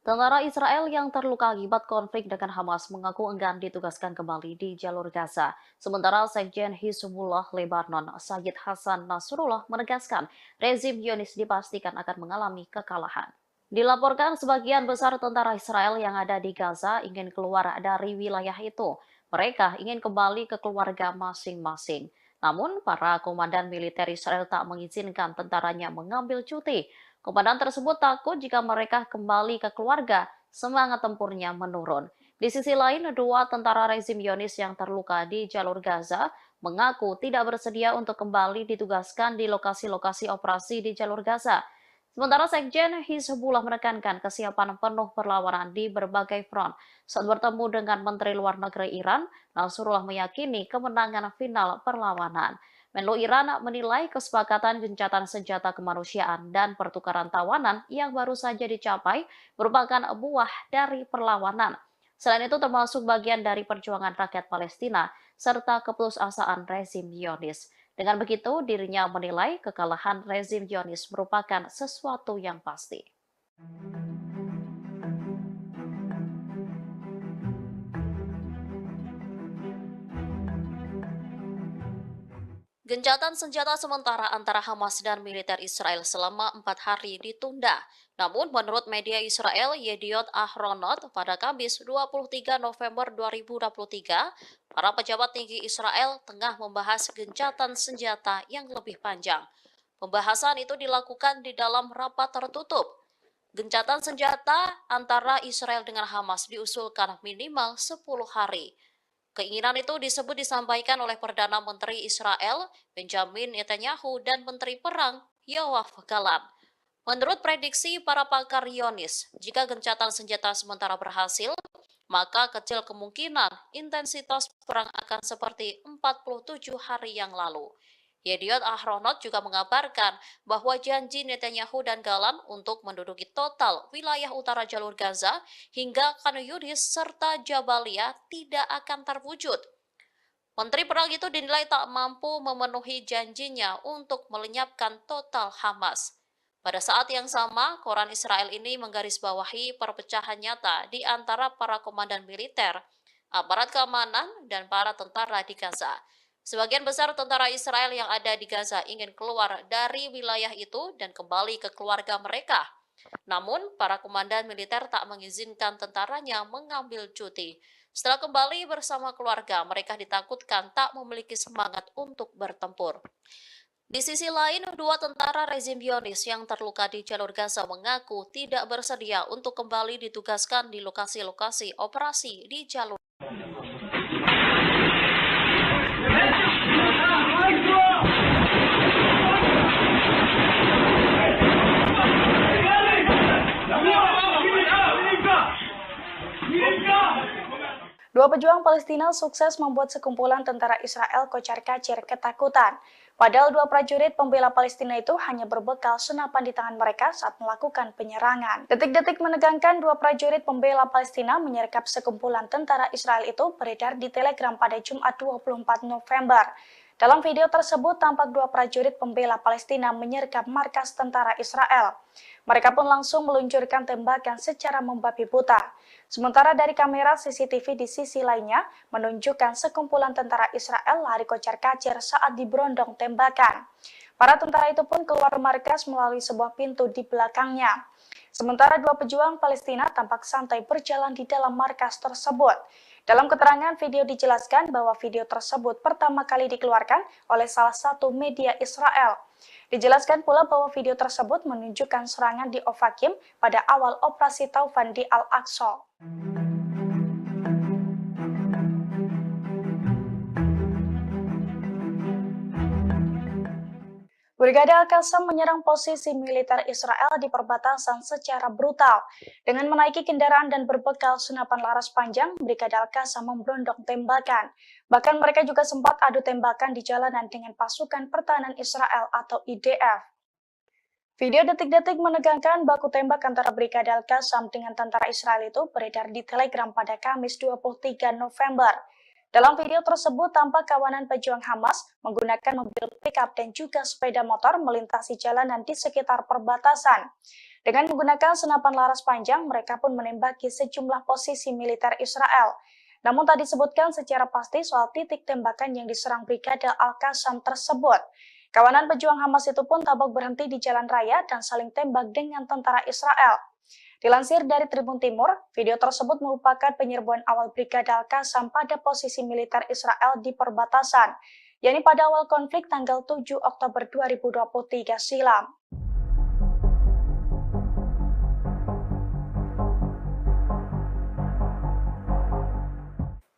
Speaker 1: Tentara Israel yang terluka akibat konflik dengan Hamas mengaku enggan ditugaskan kembali di jalur Gaza. Sementara Sekjen Hizbullah Lebanon, Sayyid Hasan Nasrullah menegaskan rezim Zionis dipastikan akan mengalami kekalahan. Dilaporkan sebagian besar tentara Israel yang ada di Gaza ingin keluar dari wilayah itu. Mereka ingin kembali ke keluarga masing-masing. Namun, para komandan militer Israel tak mengizinkan tentaranya mengambil cuti. Komandan tersebut takut jika mereka kembali ke keluarga, semangat tempurnya menurun. Di sisi lain, dua tentara rezim Zionis yang terluka di jalur Gaza mengaku tidak bersedia untuk kembali ditugaskan di lokasi-lokasi operasi di jalur Gaza. Sementara Sekjen Hizbullah menekankan kesiapan penuh perlawanan di berbagai front. Saat bertemu dengan Menteri Luar Negeri Iran, Nasrullah meyakini kemenangan final perlawanan. Menlu Iran menilai kesepakatan gencatan senjata kemanusiaan dan pertukaran tawanan yang baru saja dicapai merupakan buah dari perlawanan. Selain itu termasuk bagian dari perjuangan rakyat Palestina serta keputusasaan rezim Zionis. Dengan begitu, dirinya menilai kekalahan rezim Zionis merupakan sesuatu yang pasti. Gencatan senjata sementara antara Hamas dan militer Israel selama 4 hari ditunda. Namun, menurut media Israel Yediot Ahronot, pada Kamis 23 November 2023, para pejabat tinggi Israel tengah membahas gencatan senjata yang lebih panjang. Pembahasan itu dilakukan di dalam rapat tertutup. Gencatan senjata antara Israel dengan Hamas diusulkan minimal 10 hari. Keinginan itu disampaikan oleh Perdana Menteri Israel, Benjamin Netanyahu, dan Menteri Perang, Yoav Gallant. Menurut prediksi para pakar Zionis, jika gencatan senjata sementara berhasil, maka kecil kemungkinan intensitas perang akan seperti 47 hari yang lalu. Yediot Ahronot juga mengabarkan bahwa janji Netanyahu dan Gallant untuk menduduki total wilayah utara jalur Gaza hingga Khan Yunis serta Jabalia tidak akan terwujud. Menteri Perang itu dinilai tak mampu memenuhi janjinya untuk melenyapkan total Hamas. Pada saat yang sama, koran Israel ini menggarisbawahi perpecahan nyata di antara para komandan militer, aparat keamanan, dan para tentara di Gaza. Sebagian besar tentara Israel yang ada di Gaza ingin keluar dari wilayah itu dan kembali ke keluarga mereka. Namun, para komandan militer tak mengizinkan tentaranya mengambil cuti. Setelah kembali bersama keluarga, mereka ditakutkan tak memiliki semangat untuk bertempur. Di sisi lain, dua tentara rezim Zionis yang terluka di jalur Gaza mengaku tidak bersedia untuk kembali ditugaskan di lokasi-lokasi operasi di jalur.
Speaker 2: Dua pejuang Palestina sukses membuat sekumpulan tentara Israel kocar-kacir ketakutan. Padahal dua prajurit pembela Palestina itu hanya berbekal senapan di tangan mereka saat melakukan penyerangan. Detik-detik menegangkan dua prajurit pembela Palestina menyergap sekumpulan tentara Israel itu beredar di Telegram pada Jumat 24 November. Dalam video tersebut tampak dua prajurit pembela Palestina menyergap markas tentara Israel. Mereka pun langsung meluncurkan tembakan secara membabi buta. Sementara dari kamera CCTV di sisi lainnya menunjukkan sekumpulan tentara Israel lari kocar-kacir saat diberondong tembakan. Para tentara itu pun keluar markas melalui sebuah pintu di belakangnya. Sementara dua pejuang Palestina tampak santai berjalan di dalam markas tersebut. Dalam keterangan video dijelaskan bahwa video tersebut pertama kali dikeluarkan oleh salah satu media Israel. Dijelaskan pula bahwa video tersebut menunjukkan serangan di Ofakim pada awal operasi Taufan di Al-Aqsa. Brigade Al-Qassam menyerang posisi militer Israel di perbatasan secara brutal. Dengan menaiki kendaraan dan berbekal senapan laras panjang, Brigade Al-Qassam memberondong tembakan. Bahkan mereka juga sempat adu tembakan di jalanan dengan pasukan pertahanan Israel atau IDF. Video detik-detik menegangkan baku tembak antara Brigade Al-Qassam dengan tentara Israel itu beredar di Telegram pada Kamis 23 November. Dalam video tersebut tampak kawanan pejuang Hamas menggunakan mobil pickup dan juga sepeda motor melintasi jalanan di sekitar perbatasan. Dengan menggunakan senapan laras panjang, mereka pun menembaki sejumlah posisi militer Israel. Namun tak disebutkan secara pasti soal titik tembakan yang diserang Brigade Al-Qassam tersebut. Kawanan pejuang Hamas itu pun tabok berhenti di jalan raya dan saling tembak dengan tentara Israel. Dilansir dari Tribun Timur, video tersebut merupakan penyerbuan awal Brigade Al-Qassam pada posisi militer Israel di perbatasan, yakni pada awal konflik tanggal 7 Oktober 2023 silam.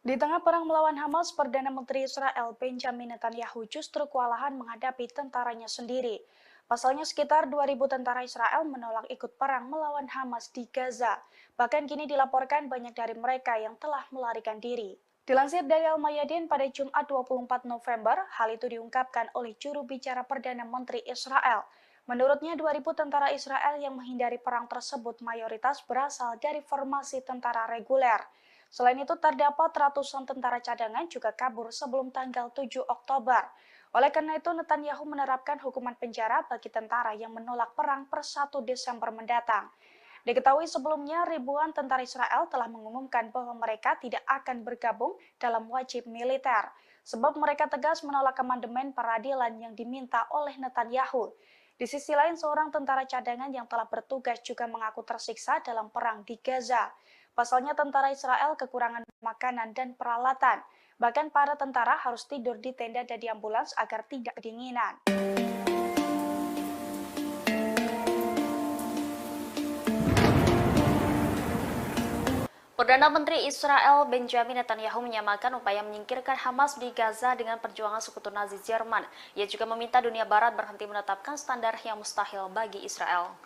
Speaker 2: Di tengah perang melawan Hamas, Perdana Menteri Israel Benjamin Netanyahu justru kewalahan menghadapi tentaranya sendiri. Pasalnya sekitar 2.000 tentara Israel menolak ikut perang melawan Hamas di Gaza. Bahkan kini dilaporkan banyak dari mereka yang telah melarikan diri. Dilansir dari Al-Mayadin pada Jumat 24 November, hal itu diungkapkan oleh juru bicara Perdana Menteri Israel. Menurutnya 2.000 tentara Israel yang menghindari perang tersebut mayoritas berasal dari formasi tentara reguler. Selain itu, terdapat ratusan tentara cadangan juga kabur sebelum tanggal 7 Oktober. Oleh karena itu, Netanyahu menerapkan hukuman penjara bagi tentara yang menolak perang per 1 Desember mendatang. Diketahui sebelumnya, ribuan tentara Israel telah mengumumkan bahwa mereka tidak akan bergabung dalam wajib militer, sebab mereka tegas menolak amandemen peradilan yang diminta oleh Netanyahu. Di sisi lain, seorang tentara cadangan yang telah bertugas juga mengaku tersiksa dalam perang di Gaza. Pasalnya tentara Israel kekurangan makanan dan peralatan. Bahkan para tentara harus tidur di tenda dan di ambulans agar tidak kedinginan.
Speaker 1: Perdana Menteri Israel Benjamin Netanyahu menyamakan upaya menyingkirkan Hamas di Gaza dengan perjuangan sekutu Nazi Jerman. Ia juga meminta dunia Barat berhenti menetapkan standar yang mustahil bagi Israel.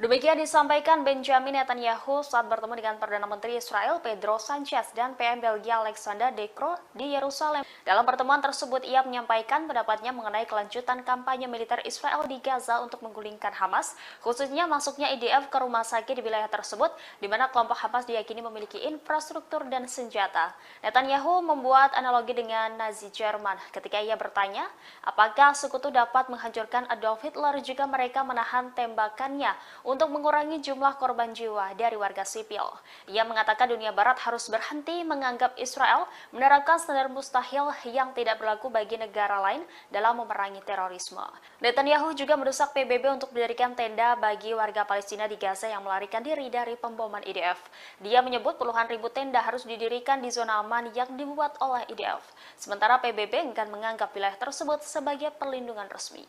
Speaker 1: Demikian disampaikan Benjamin Netanyahu saat bertemu dengan Perdana Menteri Israel Pedro Sanchez dan PM Belgia Alexander De Croo di Yerusalem. Dalam pertemuan tersebut, ia menyampaikan pendapatnya mengenai kelanjutan kampanye militer Israel di Gaza untuk menggulingkan Hamas, khususnya masuknya IDF ke rumah sakit di wilayah tersebut, di mana kelompok Hamas diyakini memiliki infrastruktur dan senjata. Netanyahu membuat analogi dengan Nazi Jerman ketika ia bertanya, apakah sekutu dapat menghancurkan Adolf Hitler jika mereka menahan tembakannya untuk mengurangi jumlah korban jiwa dari warga sipil. Ia mengatakan dunia Barat harus berhenti menganggap Israel menerapkan standar mustahil yang tidak berlaku bagi negara lain dalam memerangi terorisme. Netanyahu juga mendesak PBB untuk mendirikan tenda bagi warga Palestina di Gaza yang melarikan diri dari pemboman IDF. Dia menyebut puluhan ribu tenda harus didirikan di zona aman yang dibuat oleh IDF. Sementara PBB enggan menganggap wilayah tersebut sebagai perlindungan resmi.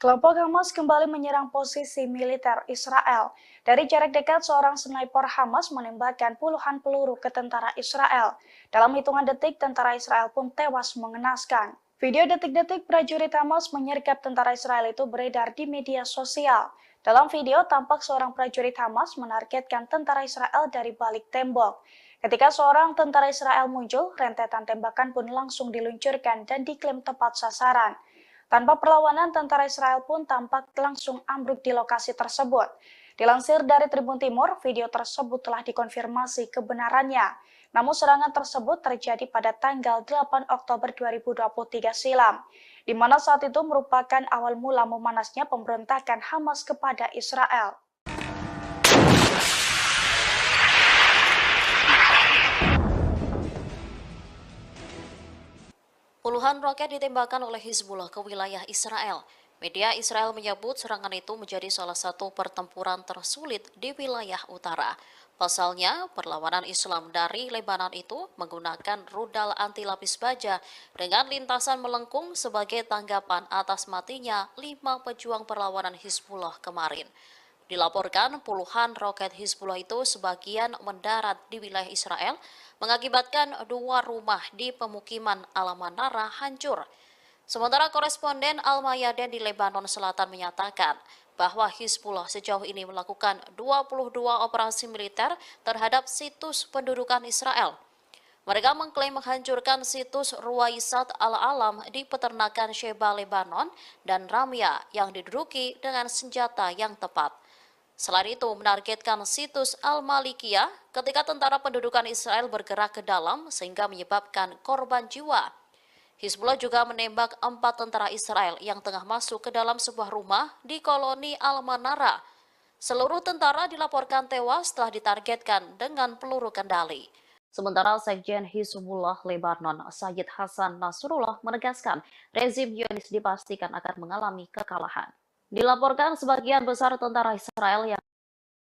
Speaker 2: Kelompok Hamas kembali menyerang posisi militer Israel. Dari jarak dekat, seorang sniper Hamas menembakkan puluhan peluru ke tentara Israel. Dalam hitungan detik, tentara Israel pun tewas mengenaskan. Video detik-detik prajurit Hamas menyergap tentara Israel itu beredar di media sosial. Dalam video, tampak seorang prajurit Hamas menargetkan tentara Israel dari balik tembok. Ketika seorang tentara Israel muncul, rentetan tembakan pun langsung diluncurkan dan diklaim tepat sasaran. Tanpa perlawanan, tentara Israel pun tampak langsung ambruk di lokasi tersebut. Dilansir dari Tribun Timur, video tersebut telah dikonfirmasi kebenarannya. Namun serangan tersebut terjadi pada tanggal 8 Oktober 2023 silam, di mana saat itu merupakan awal mula memanasnya pemberontakan Hamas kepada Israel.
Speaker 1: Puluhan roket ditembakkan oleh Hizbullah ke wilayah Israel. Media Israel menyebut serangan itu menjadi salah satu pertempuran tersulit di wilayah utara. Pasalnya, perlawanan Islam dari Lebanon itu menggunakan rudal anti lapis baja dengan lintasan melengkung sebagai tanggapan atas matinya 5 pejuang perlawanan Hizbullah kemarin. Dilaporkan puluhan roket Hizbullah itu sebagian mendarat di wilayah Israel, mengakibatkan 2 rumah di pemukiman Al-Manara hancur. Sementara koresponden Al-Mayadin di Lebanon Selatan menyatakan bahwa Hizbullah sejauh ini melakukan 22 operasi militer terhadap situs pendudukan Israel. Mereka mengklaim menghancurkan situs Ruwaisat Al-Alam di peternakan Sheba Lebanon dan Ramya yang diduduki dengan senjata yang tepat. Selain itu, menargetkan situs Al-Malikiyah ketika tentara pendudukan Israel bergerak ke dalam sehingga menyebabkan korban jiwa. Hizbullah juga menembak 4 tentara Israel yang tengah masuk ke dalam sebuah rumah di koloni Al-Manara. Seluruh tentara dilaporkan tewas setelah ditargetkan dengan peluru kendali. Sementara Sekjen Hizbullah Lebanon, Sayyid Hasan Nasrullah menegaskan rezim Zionis dipastikan akan mengalami kekalahan. Dilaporkan sebagian besar tentara Israel yang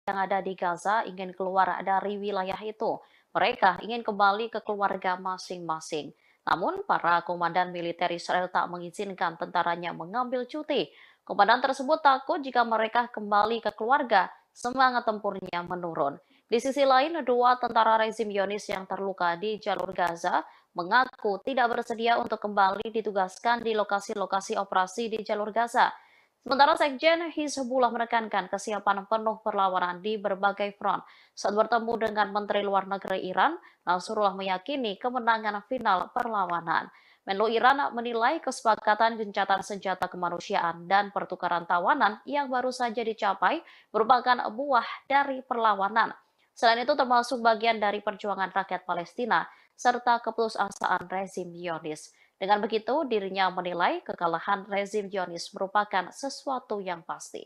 Speaker 1: ada di Gaza ingin keluar dari wilayah itu. Mereka ingin kembali ke keluarga masing-masing. Namun, para komandan militer Israel tak mengizinkan tentaranya mengambil cuti. Komandan tersebut takut jika mereka kembali ke keluarga, semangat tempurnya menurun. Di sisi lain, 2 tentara rezim Zionis yang terluka di jalur Gaza mengaku tidak bersedia untuk kembali ditugaskan di lokasi-lokasi operasi di jalur Gaza. Sementara Sekjen Hizbullah menekankan kesiapan penuh perlawanan di berbagai front. Saat bertemu dengan Menteri Luar Negeri Iran, Nasrullah meyakini kemenangan final perlawanan. Menlu Iran menilai kesepakatan gencatan senjata kemanusiaan dan pertukaran tawanan yang baru saja dicapai merupakan buah dari perlawanan. Selain itu termasuk bagian dari perjuangan rakyat Palestina serta keputusasaan rezim Zionis. Dengan begitu, dirinya menilai kekalahan rezim Zionis merupakan sesuatu yang pasti.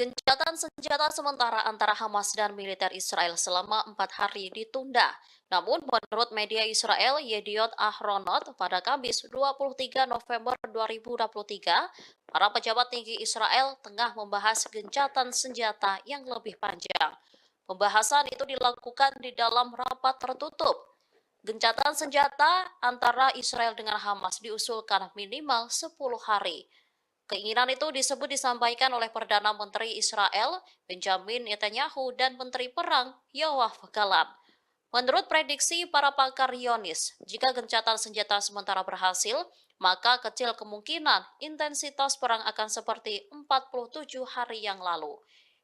Speaker 1: Gencatan senjata sementara antara Hamas dan militer Israel selama 4 hari ditunda. Namun, menurut media Israel Yediot Ahronot, pada Kamis 23 November 2023, para pejabat tinggi Israel tengah membahas gencatan senjata yang lebih panjang. Pembahasan itu dilakukan di dalam rapat tertutup. Gencatan senjata antara Israel dengan Hamas diusulkan minimal 10 hari. Keinginan itu disampaikan oleh Perdana Menteri Israel, Benjamin Netanyahu, dan Menteri Perang, Yoav Gallant. Menurut prediksi para pakar Zionis, jika gencatan senjata sementara berhasil, maka kecil kemungkinan intensitas perang akan seperti 47 hari yang lalu.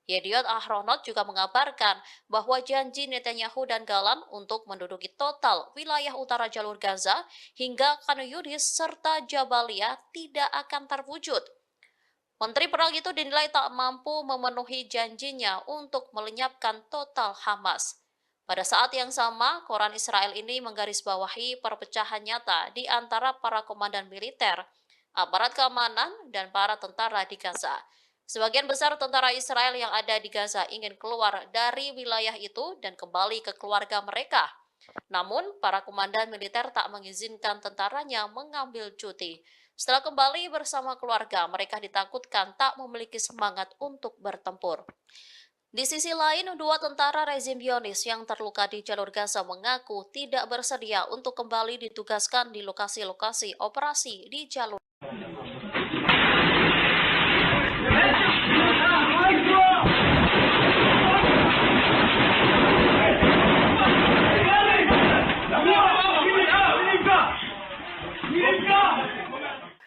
Speaker 1: Yediot Ahronot juga mengabarkan bahwa janji Netanyahu dan Gallant untuk menduduki total wilayah utara jalur Gaza hingga Khan Yunis serta Jabalia tidak akan terwujud. Menteri Perang itu dinilai tak mampu memenuhi janjinya untuk melenyapkan total Hamas. Pada saat yang sama, koran Israel ini menggarisbawahi perpecahan nyata di antara para komandan militer, aparat keamanan, dan para tentara di Gaza. Sebagian besar tentara Israel yang ada di Gaza ingin keluar dari wilayah itu dan kembali ke keluarga mereka. Namun, para komandan militer tak mengizinkan tentaranya mengambil cuti. Setelah kembali bersama keluarga, mereka ditakutkan tak memiliki semangat untuk bertempur. Di sisi lain, 2 tentara rezim Zionis yang terluka di jalur Gaza mengaku tidak bersedia untuk kembali ditugaskan di lokasi-lokasi operasi di jalur.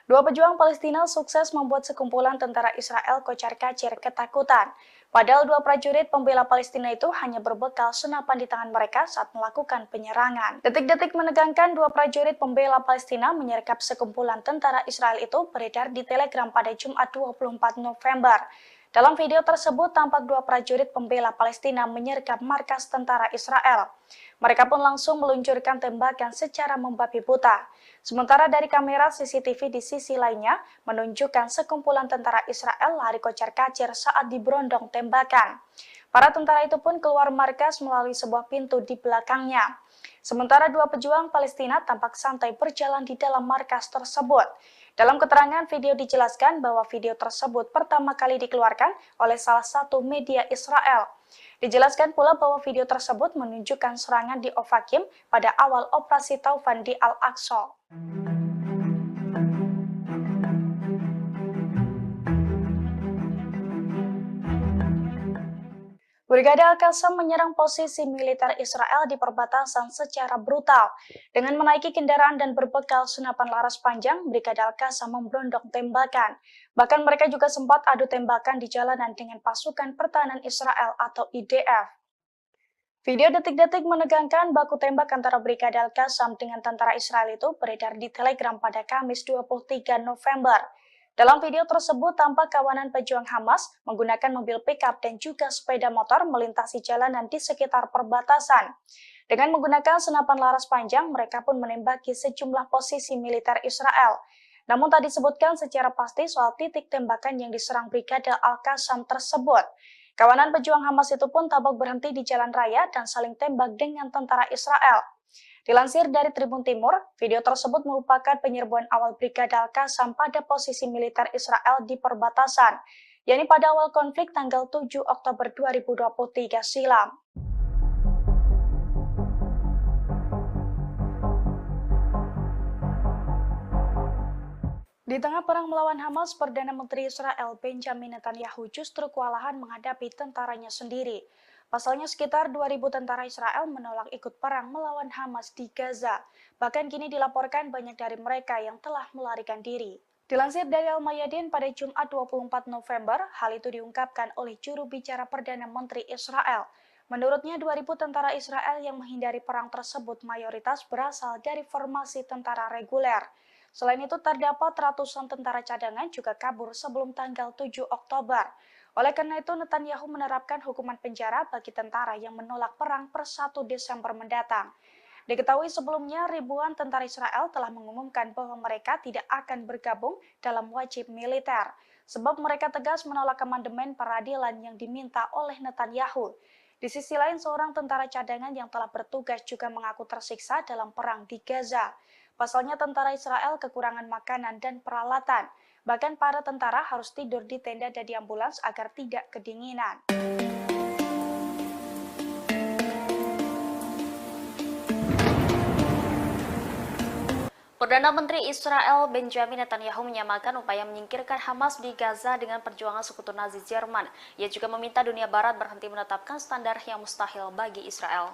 Speaker 2: Dua pejuang Palestina sukses membuat sekumpulan tentara Israel kocar-kacir ketakutan. Padahal 2 prajurit pembela Palestina itu hanya berbekal senapan di tangan mereka saat melakukan penyerangan. Detik-detik menegangkan 2 prajurit pembela Palestina menyergap sekumpulan tentara Israel itu beredar di Telegram pada Jumat 24 November. Dalam video tersebut tampak 2 prajurit pembela Palestina menyergap markas tentara Israel. Mereka pun langsung meluncurkan tembakan secara membabi buta. Sementara dari kamera CCTV di sisi lainnya menunjukkan sekumpulan tentara Israel lari kocar-kacir saat diberondong tembakan. Para tentara itu pun keluar markas melalui sebuah pintu di belakangnya. Sementara 2 pejuang Palestina tampak santai berjalan di dalam markas tersebut. Dalam keterangan video dijelaskan bahwa video tersebut pertama kali dikeluarkan oleh salah satu media Israel. Dijelaskan pula bahwa video tersebut menunjukkan serangan di Ofakim pada awal operasi Taufan di Al-Aqsa. Brigade Al-Qassam menyerang posisi militer Israel di perbatasan secara brutal. Dengan menaiki kendaraan dan berbekal senapan laras panjang, Brigade Al-Qassam memberondong tembakan. Bahkan mereka juga sempat adu tembakan di jalanan dengan pasukan pertahanan Israel atau IDF. Video detik-detik menegangkan baku tembak antara Brigade Al-Qassam dengan tentara Israel itu beredar di Telegram pada Kamis 23 November. Dalam video tersebut tampak kawanan pejuang Hamas menggunakan mobil pickup dan juga sepeda motor melintasi jalanan di sekitar perbatasan. Dengan menggunakan senapan laras panjang, mereka pun menembaki sejumlah posisi militer Israel. Namun tak disebutkan secara pasti soal titik tembakan yang diserang Brigade Al-Qassam tersebut. Kawanan pejuang Hamas itu pun tampak berhenti di jalan raya dan saling tembak dengan tentara Israel. Dilansir dari Tribun Timur, video tersebut merupakan penyerbuan awal Brigade Al-Qassam pada posisi militer Israel di perbatasan, yakni pada awal konflik tanggal 7 Oktober 2023 silam. Di tengah perang melawan Hamas, Perdana Menteri Israel Benjamin Netanyahu justru kewalahan menghadapi tentaranya sendiri. Pasalnya sekitar 2.000 tentara Israel menolak ikut perang melawan Hamas di Gaza. Bahkan kini dilaporkan banyak dari mereka yang telah melarikan diri. Dilansir dari Al-Mayadin pada Jumat 24 November, hal itu diungkapkan oleh juru bicara Perdana Menteri Israel. Menurutnya 2.000 tentara Israel yang menghindari perang tersebut mayoritas berasal dari formasi tentara reguler. Selain itu, terdapat ratusan tentara cadangan juga kabur sebelum tanggal 7 Oktober. Oleh karena itu, Netanyahu menerapkan hukuman penjara bagi tentara yang menolak perang per 1 Desember mendatang. Diketahui sebelumnya, ribuan tentara Israel telah mengumumkan bahwa mereka tidak akan bergabung dalam wajib militer, sebab mereka tegas menolak amandemen peradilan yang diminta oleh Netanyahu. Di sisi lain, seorang tentara cadangan yang telah bertugas juga mengaku tersiksa dalam perang di Gaza. Pasalnya tentara Israel kekurangan makanan dan peralatan. Bahkan para tentara harus tidur di tenda dan di ambulans agar tidak kedinginan.
Speaker 1: Perdana Menteri Israel Benjamin Netanyahu menyamakan upaya menyingkirkan Hamas di Gaza dengan perjuangan sekutu Nazi Jerman. Ia juga meminta dunia Barat berhenti menetapkan standar yang mustahil bagi Israel.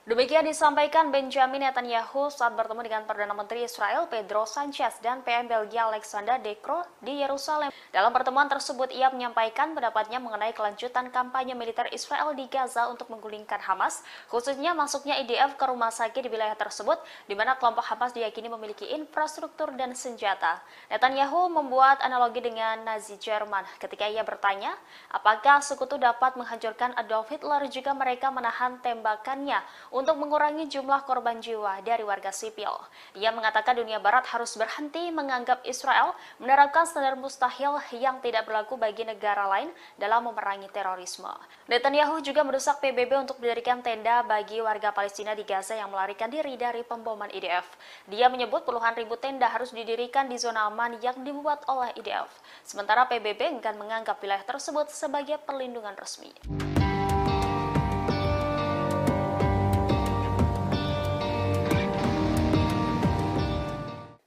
Speaker 1: Demikian disampaikan Benjamin Netanyahu saat bertemu dengan Perdana Menteri Israel Pedro Sanchez dan PM Belgia Alexander De Croo di Yerusalem. Dalam pertemuan tersebut, ia menyampaikan pendapatnya mengenai kelanjutan kampanye militer Israel di Gaza untuk menggulingkan Hamas, khususnya masuknya IDF ke rumah sakit di wilayah tersebut, di mana kelompok Hamas diyakini memiliki infrastruktur dan senjata. Netanyahu membuat analogi dengan Nazi Jerman ketika ia bertanya, apakah sekutu dapat menghancurkan Adolf Hitler jika mereka menahan tembakannya untuk mengurangi jumlah korban jiwa dari warga sipil. Ia mengatakan dunia Barat harus berhenti menganggap Israel menerapkan standar mustahil yang tidak berlaku bagi negara lain dalam memerangi terorisme. Netanyahu juga mendesak PBB untuk mendirikan tenda bagi warga Palestina di Gaza yang melarikan diri dari pemboman IDF. Dia menyebut puluhan ribu tenda harus didirikan di zona aman yang dibuat oleh IDF. Sementara PBB enggan menganggap wilayah tersebut sebagai perlindungan resmi.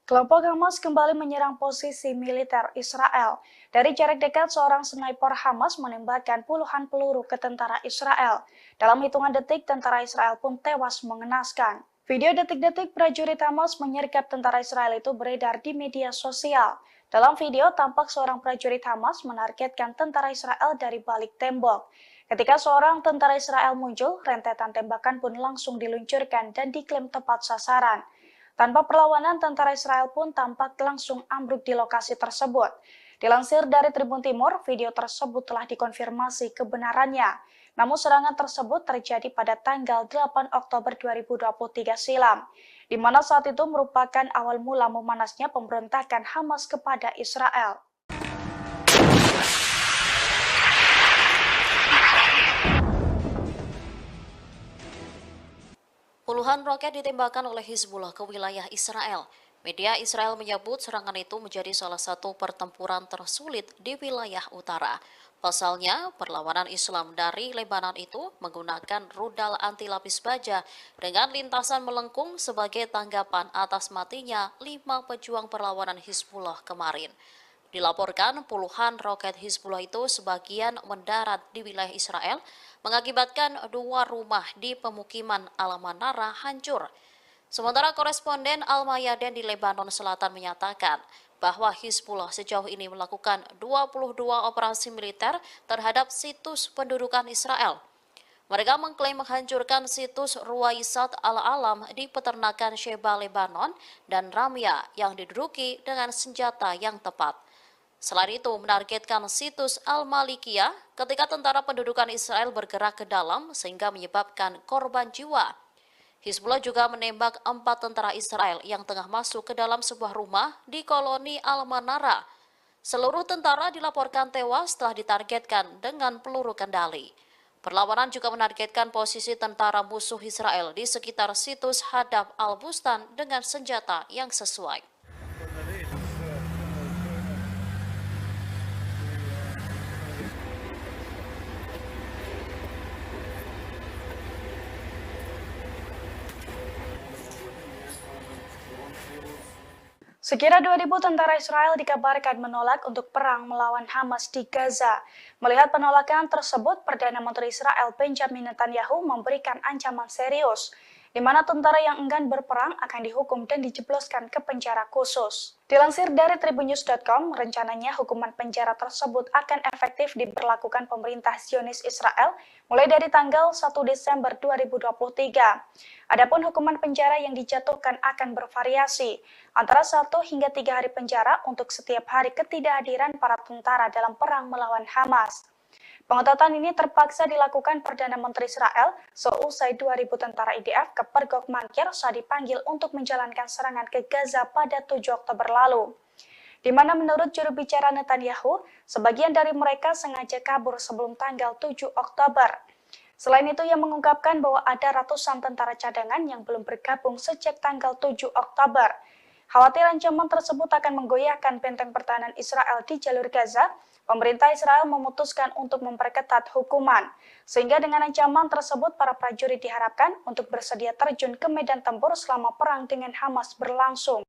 Speaker 2: Kelompok Hamas kembali menyerang posisi militer Israel. Dari jarak dekat, seorang sniper Hamas menembakkan puluhan peluru ke tentara Israel. Dalam hitungan detik, tentara Israel pun tewas mengenaskan. Video detik-detik prajurit Hamas menyergap tentara Israel itu beredar di media sosial. Dalam video, tampak seorang prajurit Hamas menargetkan tentara Israel dari balik tembok. Ketika seorang tentara Israel muncul, rentetan tembakan pun langsung diluncurkan dan diklaim tepat sasaran. Tanpa perlawanan, tentara Israel pun tampak langsung ambruk di lokasi tersebut. Dilansir dari Tribun Timur, video tersebut telah dikonfirmasi kebenarannya. Namun serangan tersebut terjadi pada tanggal 8 Oktober 2023 silam, di mana saat itu merupakan awal mula memanasnya pemberontakan Hamas kepada Israel.
Speaker 1: Puluhan roket ditembakkan oleh Hizbullah ke wilayah Israel. Media Israel menyebut serangan itu menjadi salah satu pertempuran tersulit di wilayah utara. Pasalnya, perlawanan Islam dari Lebanon itu menggunakan rudal anti lapis baja dengan lintasan melengkung sebagai tanggapan atas matinya 5 pejuang perlawanan Hizbullah kemarin. Dilaporkan puluhan roket Hizbullah itu sebagian mendarat di wilayah Israel, mengakibatkan 2 rumah di pemukiman Al-Manara hancur. Sementara koresponden Al-Mayadin di Lebanon Selatan menyatakan bahwa Hizbullah sejauh ini melakukan 22 operasi militer terhadap situs pendudukan Israel. Mereka mengklaim menghancurkan situs Ruwaisat Al-Alam di peternakan Sheba, Lebanon, dan Ramya yang diduduki dengan senjata yang tepat. Selain itu, menargetkan situs Al-Malikiyah ketika tentara pendudukan Israel bergerak ke dalam sehingga menyebabkan korban jiwa. Hizbullah juga menembak 4 tentara Israel yang tengah masuk ke dalam sebuah rumah di koloni Al-Manara. Seluruh tentara dilaporkan tewas setelah ditargetkan dengan peluru kendali. Perlawanan juga menargetkan posisi tentara musuh Israel di sekitar situs Hadaf Al-Bustan dengan senjata yang sesuai.
Speaker 2: Sekira 2.000 tentara Israel dikabarkan menolak untuk perang melawan Hamas di Gaza. Melihat penolakan tersebut, Perdana Menteri Israel Benjamin Netanyahu memberikan ancaman serius, di mana tentara yang enggan berperang akan dihukum dan dijebloskan ke penjara khusus. Dilansir dari tribunnews.com, rencananya hukuman penjara tersebut akan efektif diberlakukan pemerintah Zionis Israel mulai dari tanggal 1 Desember 2023. Adapun hukuman penjara yang dijatuhkan akan bervariasi, antara 1 hingga 3 hari penjara untuk setiap hari ketidakhadiran para tentara dalam perang melawan Hamas. Pengetatan ini terpaksa dilakukan Perdana Menteri Israel seusai 2.000 tentara IDF ke Pergok Mankir saat dipanggil untuk menjalankan serangan ke Gaza pada 7 Oktober lalu. Di mana menurut juru bicara Netanyahu, sebagian dari mereka sengaja kabur sebelum tanggal 7 Oktober. Selain itu, ia mengungkapkan bahwa ada ratusan tentara cadangan yang belum bergabung sejak tanggal 7 Oktober. Khawatir ancaman tersebut akan menggoyahkan benteng pertahanan Israel di jalur Gaza, pemerintah Israel memutuskan untuk memperketat hukuman. Sehingga dengan ancaman tersebut, para prajurit diharapkan untuk bersedia terjun ke medan tempur selama perang dengan Hamas berlangsung.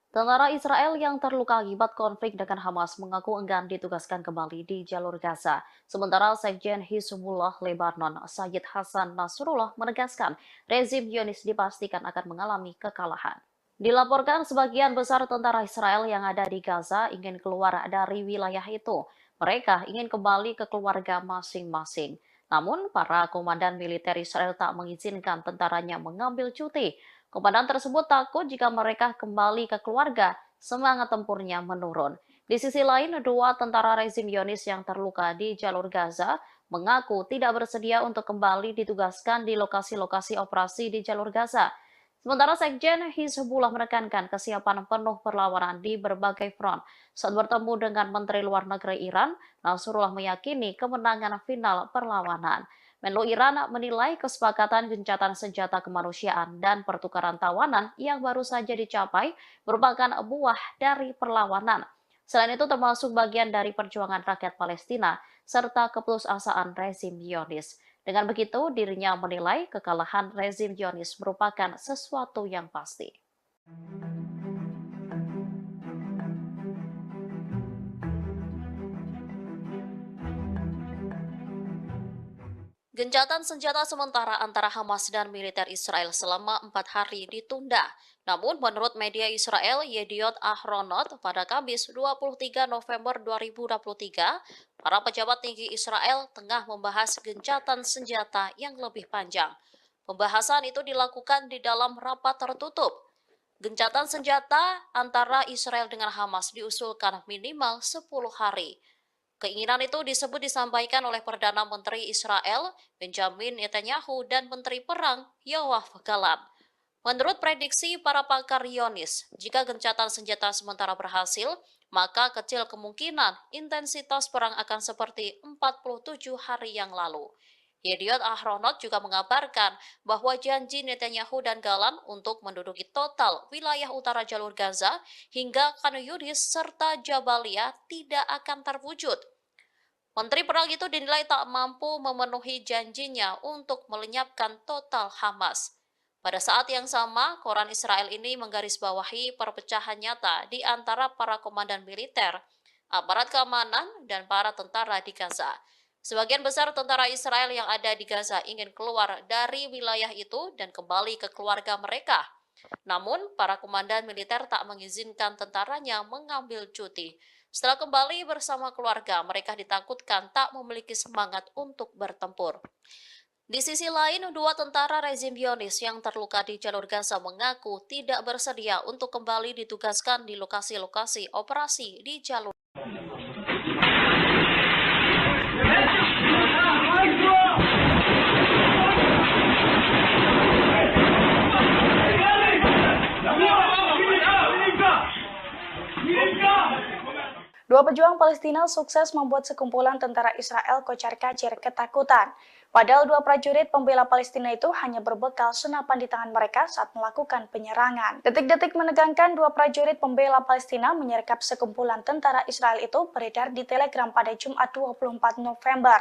Speaker 1: Tentara Israel yang terluka akibat konflik dengan Hamas mengaku enggan ditugaskan kembali di jalur Gaza. Sementara Sekjen Hizbullah Lebanon, Sayyid Hasan Nasrullah menegaskan rezim Zionis dipastikan akan mengalami kekalahan. Dilaporkan sebagian besar tentara Israel yang ada di Gaza ingin keluar dari wilayah itu. Mereka ingin kembali ke keluarga masing-masing. Namun, para komandan militer Israel tak mengizinkan tentaranya mengambil cuti. Komandan tersebut takut jika mereka kembali ke keluarga, semangat tempurnya menurun. Di sisi lain, 2 tentara rezim Zionis yang terluka di jalur Gaza mengaku tidak bersedia untuk kembali ditugaskan di lokasi-lokasi operasi di jalur Gaza. Sementara Sekjen Hizbullah menekankan kesiapan penuh perlawanan di berbagai front. Saat bertemu dengan Menteri Luar Negeri Iran, Nasrullah meyakini kemenangan final perlawanan. Menlu Iran menilai kesepakatan gencatan senjata kemanusiaan dan pertukaran tawanan yang baru saja dicapai merupakan buah dari perlawanan. Selain itu termasuk bagian dari perjuangan rakyat Palestina serta keputusasaan rezim Zionis. Dengan begitu, dirinya menilai kekalahan rezim Zionis merupakan sesuatu yang pasti. Gencatan senjata sementara antara Hamas dan militer Israel selama 4 hari ditunda. Namun, menurut media Israel, Yediot Ahronot, pada Kamis 23 November 2023, para pejabat tinggi Israel tengah membahas gencatan senjata yang lebih panjang. Pembahasan itu dilakukan di dalam rapat tertutup. Gencatan senjata antara Israel dengan Hamas diusulkan minimal 10 hari. Keinginan itu disampaikan oleh Perdana Menteri Israel, Benjamin Netanyahu, dan Menteri Perang, Yoav Gallant. Menurut prediksi para pakar Zionis, jika gencatan senjata sementara berhasil, maka kecil kemungkinan intensitas perang akan seperti 47 hari yang lalu. Yediot Ahronot juga mengabarkan bahwa janji Netanyahu dan Gallant untuk menduduki total wilayah utara jalur Gaza hingga Khan Yunis serta Jabalia tidak akan terwujud. Menteri Perang itu dinilai tak mampu memenuhi janjinya untuk melenyapkan total Hamas. Pada saat yang sama, koran Israel ini menggarisbawahi perpecahan nyata di antara para komandan militer, aparat keamanan, dan para tentara di Gaza. Sebagian besar tentara Israel yang ada di Gaza ingin keluar dari wilayah itu dan kembali ke keluarga mereka. Namun, para komandan militer tak mengizinkan tentaranya mengambil cuti. Setelah kembali bersama keluarga, mereka ditakutkan tak memiliki semangat untuk bertempur. Di sisi lain, dua tentara rezim Zionis yang terluka di jalur Gaza mengaku tidak bersedia untuk kembali ditugaskan di lokasi-lokasi operasi di jalur.
Speaker 2: Dua pejuang Palestina sukses membuat sekumpulan tentara Israel kocar-kacir ketakutan. Padahal dua prajurit pembela Palestina itu hanya berbekal senapan di tangan mereka saat melakukan penyerangan. Detik-detik menegangkan dua prajurit pembela Palestina menyergap sekumpulan tentara Israel itu beredar di Telegram pada Jumat 24 November.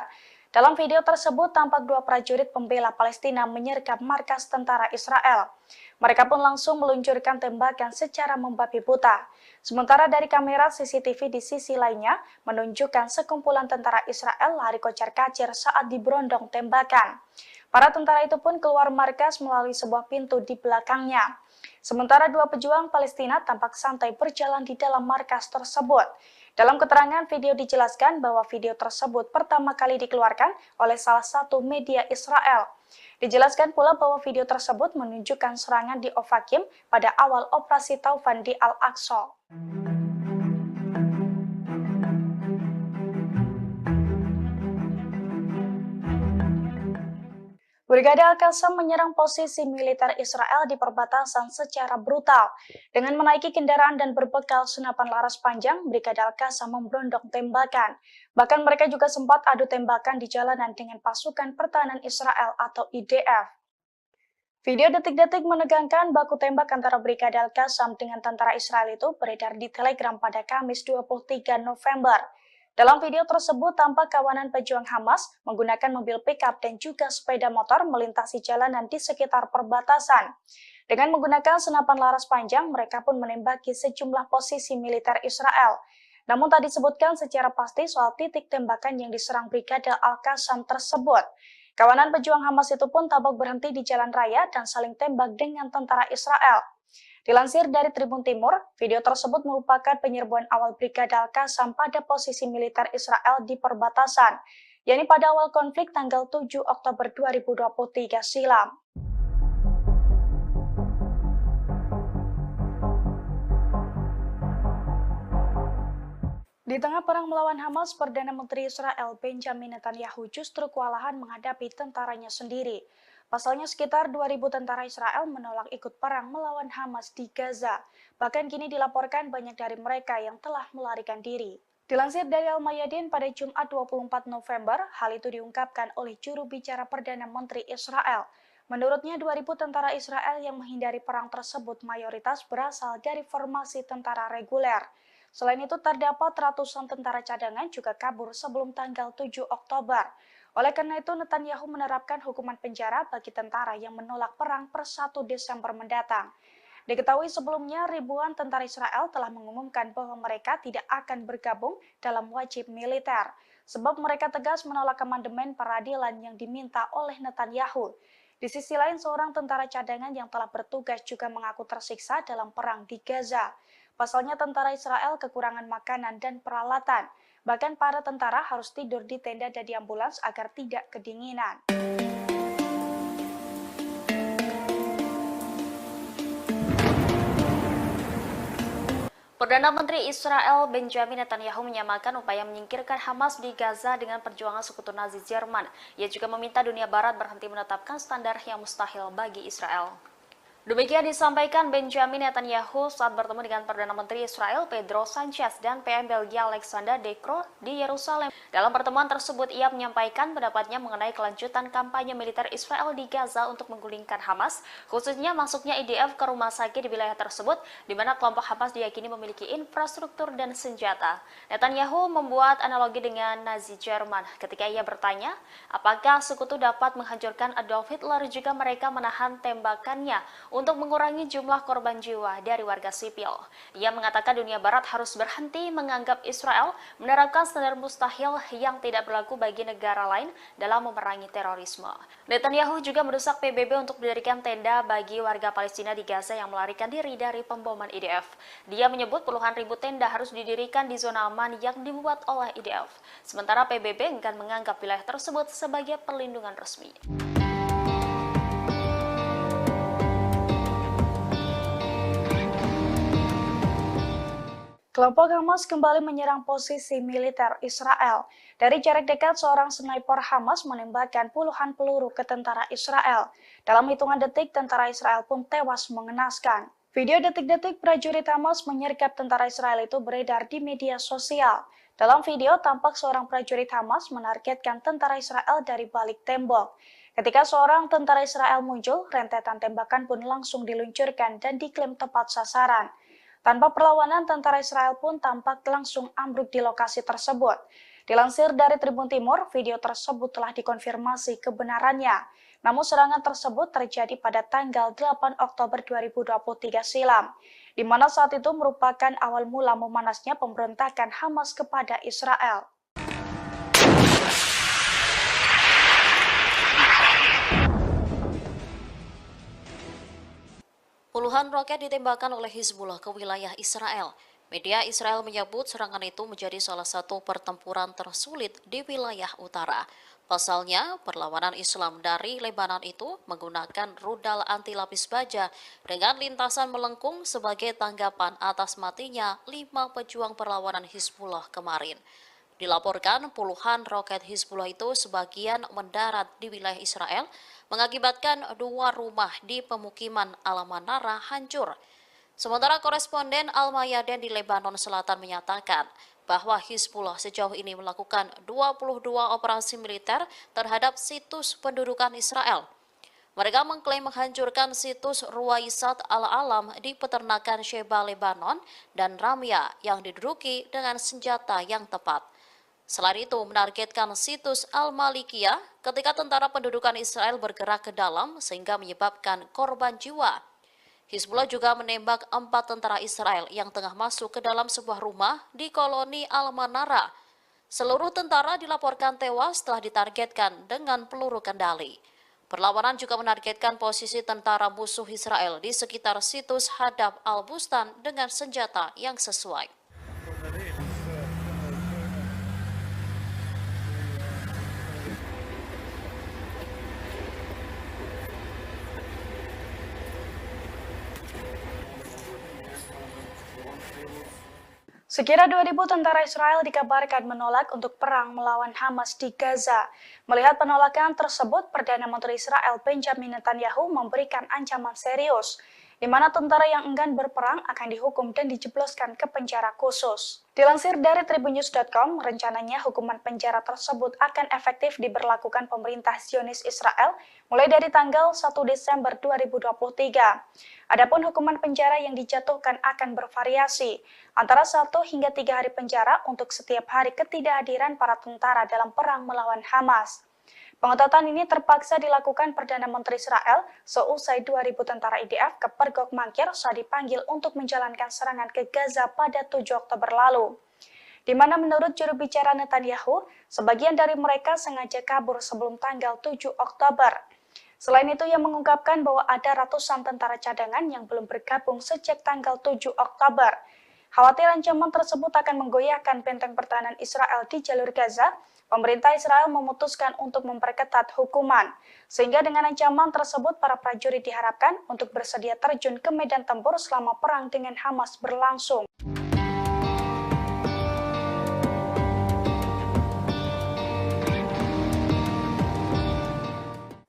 Speaker 2: Dalam video tersebut tampak dua prajurit pembela Palestina menyergap markas tentara Israel. Mereka pun langsung meluncurkan tembakan secara membabi buta. Sementara dari kamera CCTV di sisi lainnya menunjukkan sekumpulan tentara Israel lari kocar-kacir saat diberondong tembakan. Para tentara itu pun keluar markas melalui sebuah pintu di belakangnya. Sementara dua pejuang Palestina tampak santai berjalan di dalam markas tersebut. Dalam keterangan video dijelaskan bahwa video tersebut pertama kali dikeluarkan oleh salah satu media Israel. Dijelaskan pula bahwa video tersebut menunjukkan serangan di Ofakim pada awal operasi Taufan di Al-Aqsa. Brigade Al-Qassam menyerang posisi militer Israel di perbatasan secara brutal. Dengan menaiki kendaraan dan berbekal senapan laras panjang, Brigade Al-Qassam memberondong tembakan. Bahkan mereka juga sempat adu tembakan di jalanan dengan pasukan pertahanan Israel atau IDF. Video detik-detik menegangkan baku tembak antara Brigade Al-Qassam dengan tentara Israel itu beredar di Telegram pada Kamis 23 November. Dalam video tersebut tampak kawanan pejuang Hamas menggunakan mobil pickup dan juga sepeda motor melintasi jalanan di sekitar perbatasan. Dengan menggunakan senapan laras panjang, mereka pun menembaki sejumlah posisi militer Israel. Namun tak disebutkan secara pasti soal titik tembakan yang diserang Brigade Al-Qassam tersebut. Kawanan pejuang Hamas itu pun tampak berhenti di jalan raya dan saling tembak dengan tentara Israel. Dilansir dari Tribun Timur, video tersebut merupakan penyerbuan awal Brigade Al-Qassam pada posisi militer Israel di perbatasan, yakni pada awal konflik tanggal 7 Oktober 2023 silam. Di tengah perang melawan Hamas, Perdana Menteri Israel Benjamin Netanyahu justru kewalahan menghadapi tentaranya sendiri. Pasalnya sekitar 2.000 tentara Israel menolak ikut perang melawan Hamas di Gaza. Bahkan kini dilaporkan banyak dari mereka yang telah melarikan diri. Dilansir dari Al-Mayadin pada Jumat 24 November, hal itu diungkapkan oleh juru bicara Perdana Menteri Israel. Menurutnya 2.000 tentara Israel yang menghindari perang tersebut mayoritas berasal dari formasi tentara reguler. Selain itu terdapat ratusan tentara cadangan juga kabur sebelum tanggal 7 Oktober. Oleh karena itu, Netanyahu menerapkan hukuman penjara bagi tentara yang menolak perang per 1 Desember mendatang. Diketahui sebelumnya, ribuan tentara Israel telah mengumumkan bahwa mereka tidak akan bergabung dalam wajib militer, sebab mereka tegas menolak amandemen peradilan yang diminta oleh Netanyahu. Di sisi lain, seorang tentara cadangan yang telah bertugas juga mengaku tersiksa dalam perang di Gaza. Pasalnya tentara Israel kekurangan makanan dan peralatan. Bahkan para tentara harus tidur di tenda dan di ambulans agar tidak kedinginan.
Speaker 1: Perdana Menteri Israel Benjamin Netanyahu menyamakan upaya menyingkirkan Hamas di Gaza dengan perjuangan sekutu Nazi Jerman. Ia juga meminta dunia Barat berhenti menetapkan standar yang mustahil bagi Israel. Demikian disampaikan Benjamin Netanyahu saat bertemu dengan Perdana Menteri Israel Pedro Sanchez dan PM Belgia Alexander De Croo di Yerusalem. Dalam pertemuan tersebut, ia menyampaikan pendapatnya mengenai kelanjutan kampanye militer Israel di Gaza untuk menggulingkan Hamas, khususnya masuknya IDF ke rumah sakit di wilayah tersebut, di mana kelompok Hamas diyakini memiliki infrastruktur dan senjata. Netanyahu membuat analogi dengan Nazi Jerman ketika ia bertanya, apakah sekutu dapat menghancurkan Adolf Hitler jika mereka menahan tembakannya untuk mengurangi jumlah korban jiwa dari warga sipil. Ia mengatakan dunia Barat harus berhenti menganggap Israel menerapkan standar mustahil yang tidak berlaku bagi negara lain dalam memerangi terorisme. Netanyahu juga mendesak PBB untuk mendirikan tenda bagi warga Palestina di Gaza yang melarikan diri dari pemboman IDF. Dia menyebut puluhan ribu tenda harus didirikan di zona aman yang dibuat oleh IDF. Sementara PBB enggan menganggap wilayah tersebut sebagai perlindungan resmi.
Speaker 2: Kelompok Hamas kembali menyerang posisi militer Israel. Dari jarak dekat, seorang sniper Hamas menembakkan puluhan peluru ke tentara Israel. Dalam hitungan detik, tentara Israel pun tewas mengenaskan. Video detik-detik prajurit Hamas menyergap tentara Israel itu beredar di media sosial. Dalam video, tampak seorang prajurit Hamas menargetkan tentara Israel dari balik tembok. Ketika seorang tentara Israel muncul, rentetan tembakan pun langsung diluncurkan dan diklaim tepat sasaran. Tanpa perlawanan, tentara Israel pun tampak langsung ambruk di lokasi tersebut. Dilansir dari Tribun Timur, video tersebut telah dikonfirmasi kebenarannya. Namun serangan tersebut terjadi pada tanggal 8 Oktober 2023 silam, di mana saat itu merupakan awal mula memanasnya pemberontakan Hamas kepada Israel.
Speaker 1: Puluhan roket ditembakkan oleh Hizbullah ke wilayah Israel. Media Israel menyebut serangan itu menjadi salah satu pertempuran tersulit di wilayah utara. Pasalnya, perlawanan Islam dari Lebanon itu menggunakan rudal anti lapis baja dengan lintasan melengkung sebagai tanggapan atas matinya 5 pejuang perlawanan Hizbullah kemarin. Dilaporkan puluhan roket Hizbullah itu sebagian mendarat di wilayah Israel, mengakibatkan 2 rumah di pemukiman Al-Manara hancur. Sementara koresponden Al-Mayadin di Lebanon Selatan menyatakan bahwa Hizbullah sejauh ini melakukan 22 operasi militer terhadap situs pendudukan Israel. Mereka mengklaim menghancurkan situs Ruwaisat Al-Alam di peternakan Sheba, Lebanon, dan Ramya yang diduduki dengan senjata yang tepat. Selain itu, menargetkan situs Al-Malikiyah ketika tentara pendudukan Israel bergerak ke dalam sehingga menyebabkan korban jiwa. Hizbullah juga menembak 4 tentara Israel yang tengah masuk ke dalam sebuah rumah di koloni Al-Manara. Seluruh tentara dilaporkan tewas setelah ditargetkan dengan peluru kendali. Perlawanan juga menargetkan posisi tentara musuh Israel di sekitar situs Hadaf Al-Bustan dengan senjata yang sesuai.
Speaker 2: Sekira 2.000 tentara Israel dikabarkan menolak untuk perang melawan Hamas di Gaza. Melihat penolakan tersebut, Perdana Menteri Israel Benjamin Netanyahu memberikan ancaman serius, di mana tentara yang enggan berperang akan dihukum dan dijebloskan ke penjara khusus. Dilansir dari tribunnews.com, rencananya hukuman penjara tersebut akan efektif diberlakukan pemerintah Zionis Israel mulai dari tanggal 1 Desember 2023. Adapun hukuman penjara yang dijatuhkan akan bervariasi, antara 1 hingga 3 hari penjara untuk setiap hari ketidakhadiran para tentara dalam perang melawan Hamas. Pengetatan ini terpaksa dilakukan Perdana Menteri Israel seusai 2.000 tentara IDF ke Pergok Mangkir saat dipanggil untuk menjalankan serangan ke Gaza pada 7 Oktober lalu. Di mana menurut juru bicara Netanyahu, sebagian dari mereka sengaja kabur sebelum tanggal 7 Oktober. Selain itu, ia mengungkapkan bahwa ada ratusan tentara cadangan yang belum bergabung sejak tanggal 7 Oktober. Khawatir ancaman tersebut akan menggoyahkan benteng pertahanan Israel di jalur Gaza, pemerintah Israel memutuskan untuk memperketat hukuman. Sehingga dengan ancaman tersebut, para prajurit diharapkan untuk bersedia terjun ke medan tempur selama perang dengan Hamas berlangsung.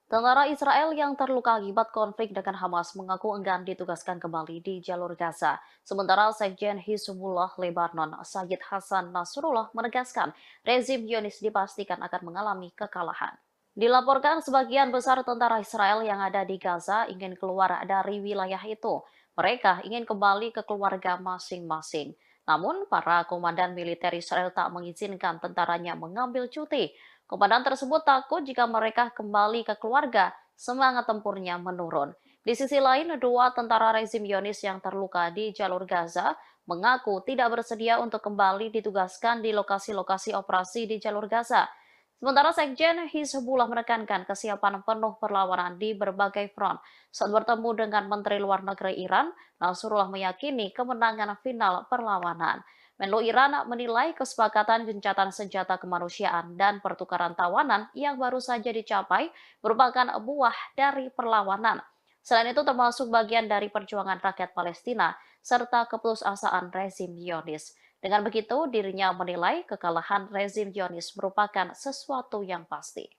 Speaker 1: Tentara Israel yang terluka akibat konflik dengan Hamas mengaku enggan ditugaskan kembali di jalur Gaza. Sementara Sekjen Hizbullah Lebanon, Sayyid Hasan Nasrullah menegaskan rezim Zionis dipastikan akan mengalami kekalahan. Dilaporkan sebagian besar tentara Israel yang ada di Gaza ingin keluar dari wilayah itu. Mereka ingin kembali ke keluarga masing-masing. Namun, para komandan militer Israel tak mengizinkan tentaranya mengambil cuti. Komandan tersebut takut jika mereka kembali ke keluarga, semangat tempurnya menurun. Di sisi lain, 2 tentara rezim Zionis yang terluka di jalur Gaza mengaku tidak bersedia untuk kembali ditugaskan di lokasi-lokasi operasi di jalur Gaza. Sementara Sekjen Hizbullah menekankan kesiapan penuh perlawanan di berbagai front. Saat bertemu dengan Menteri Luar Negeri Iran, Nasrullah meyakini kemenangan final perlawanan. Menlu Iran menilai kesepakatan gencatan senjata kemanusiaan dan pertukaran tawanan yang baru saja dicapai merupakan buah dari perlawanan. Selain itu termasuk bagian dari perjuangan rakyat Palestina serta keputusasaan rezim Zionis. Dengan begitu, dirinya menilai kekalahan rezim Zionis merupakan sesuatu yang pasti.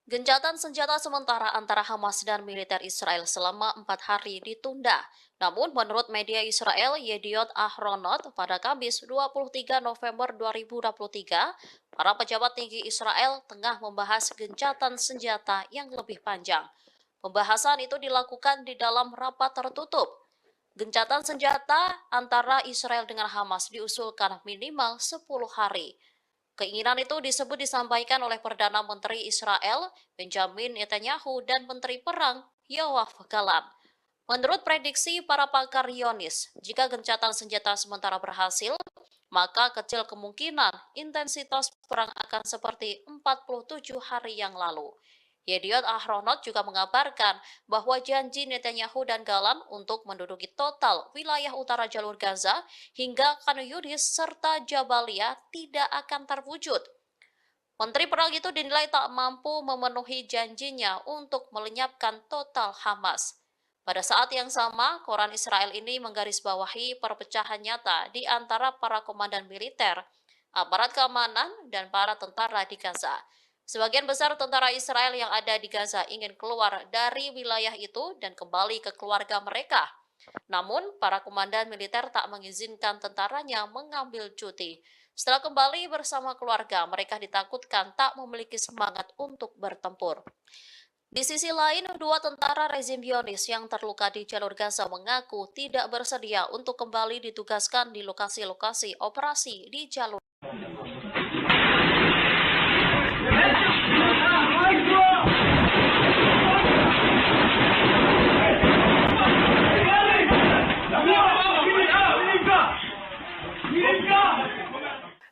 Speaker 1: Gencatan senjata sementara antara Hamas dan militer Israel selama 4 hari ditunda. Namun menurut media Israel Yediot Ahronot pada Kamis 23 November 2023, para pejabat tinggi Israel tengah membahas gencatan senjata yang lebih panjang. Pembahasan itu dilakukan di dalam rapat tertutup. Gencatan senjata antara Israel dengan Hamas diusulkan minimal 10 hari. Keinginan itu disampaikan oleh Perdana Menteri Israel Benjamin Netanyahu dan Menteri Perang Yoav Gallant. Menurut prediksi para pakar Zionis, jika gencatan senjata sementara berhasil, maka kecil kemungkinan intensitas perang akan seperti 47 hari yang lalu. Yediot Ahronot juga mengabarkan bahwa janji Netanyahu dan Gallant untuk menduduki total wilayah utara jalur Gaza hingga Khan Yunis serta Jabalia tidak akan terwujud. Menteri Perang itu dinilai tak mampu memenuhi janjinya untuk melenyapkan total Hamas. Pada saat yang sama, koran Israel ini menggarisbawahi perpecahan nyata di antara para komandan militer, aparat keamanan, dan para tentara di Gaza. Sebagian besar tentara Israel yang ada di Gaza ingin keluar dari wilayah itu dan kembali ke keluarga mereka. Namun, para komandan militer tak mengizinkan tentaranya mengambil cuti. Setelah kembali bersama keluarga, mereka ditakutkan tak memiliki semangat untuk bertempur. Di sisi lain, dua tentara rezim Zionis yang terluka di jalur Gaza mengaku tidak bersedia untuk kembali ditugaskan di lokasi-lokasi operasi di jalur.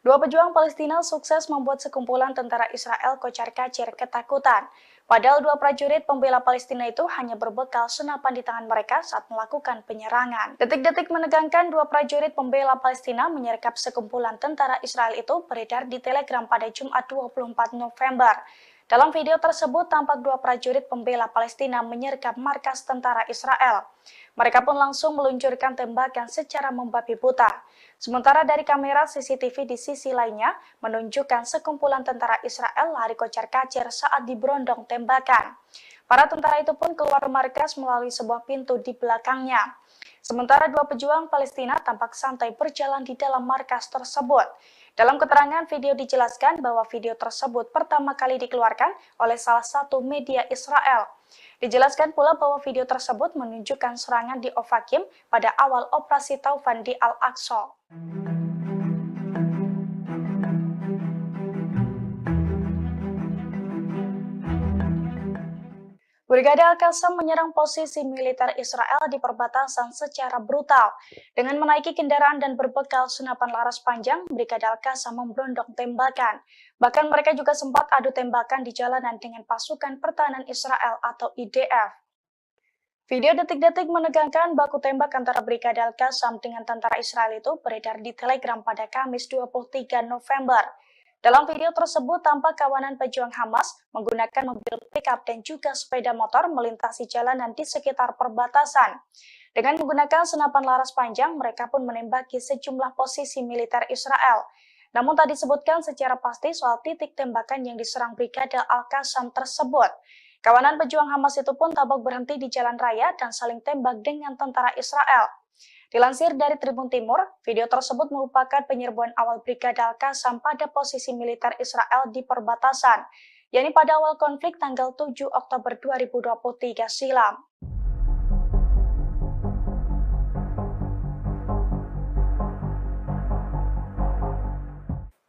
Speaker 2: Dua pejuang Palestina sukses membuat sekumpulan tentara Israel kocar-kacir ketakutan. Padahal dua prajurit pembela Palestina itu hanya berbekal senapan di tangan mereka saat melakukan penyerangan. Detik-detik menegangkan dua prajurit pembela Palestina menyergap sekumpulan tentara Israel itu beredar di Telegram pada Jumat 24 November. Dalam video tersebut tampak dua prajurit pembela Palestina menyergap markas tentara Israel. Mereka pun langsung meluncurkan tembakan secara membabi buta. Sementara dari kamera CCTV di sisi lainnya menunjukkan sekumpulan tentara Israel lari kocar-kacir saat diberondong tembakan. Para tentara itu pun keluar markas melalui sebuah pintu di belakangnya. Sementara dua pejuang Palestina tampak santai berjalan di dalam markas tersebut. Dalam keterangan video dijelaskan bahwa video tersebut pertama kali dikeluarkan oleh salah satu media Israel. Dijelaskan pula bahwa video tersebut menunjukkan serangan di Ofakim pada awal operasi Taufan di Al-Aqsa. Brigade Al-Qassam menyerang posisi militer Israel di perbatasan secara brutal. Dengan menaiki kendaraan dan berbekal senapan laras panjang, Brigade Al-Qassam memberondong tembakan. Bahkan mereka juga sempat adu tembakan di jalanan dengan pasukan pertahanan Israel atau IDF. Video detik-detik menegangkan baku tembak antara Brigade Al-Qassam dengan tentara Israel itu beredar di Telegram pada Kamis 23 November. Dalam video tersebut tampak kawanan pejuang Hamas menggunakan mobil pickup dan juga sepeda motor melintasi jalanan di sekitar perbatasan. Dengan menggunakan senapan laras panjang, mereka pun menembaki sejumlah posisi militer Israel. Namun tak disebutkan secara pasti soal titik tembakan yang diserang Brigade Al-Qassam tersebut. Kawanan pejuang Hamas itu pun tampak berhenti di jalan raya dan saling tembak dengan tentara Israel. Dilansir dari Tribun Timur, video tersebut merupakan penyerbuan awal Brigade Al-Qassam pada posisi militer Israel di perbatasan, yakni pada awal konflik tanggal 7 Oktober 2023 silam.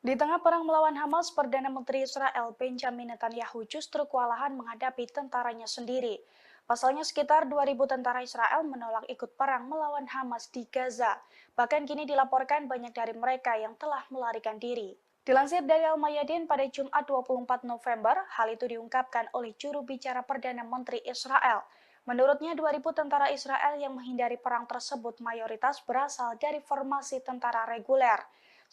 Speaker 2: Di tengah perang melawan Hamas, Perdana Menteri Israel Benjamin Netanyahu justru kewalahan menghadapi tentaranya sendiri. Pasalnya sekitar 2.000 tentara Israel menolak ikut perang melawan Hamas di Gaza. Bahkan kini dilaporkan banyak dari mereka yang telah melarikan diri. Dilansir dari Al-Mayadin pada Jumat 24 November, hal itu diungkapkan oleh juru bicara Perdana Menteri Israel. Menurutnya 2.000 tentara Israel yang menghindari perang tersebut mayoritas berasal dari formasi tentara reguler.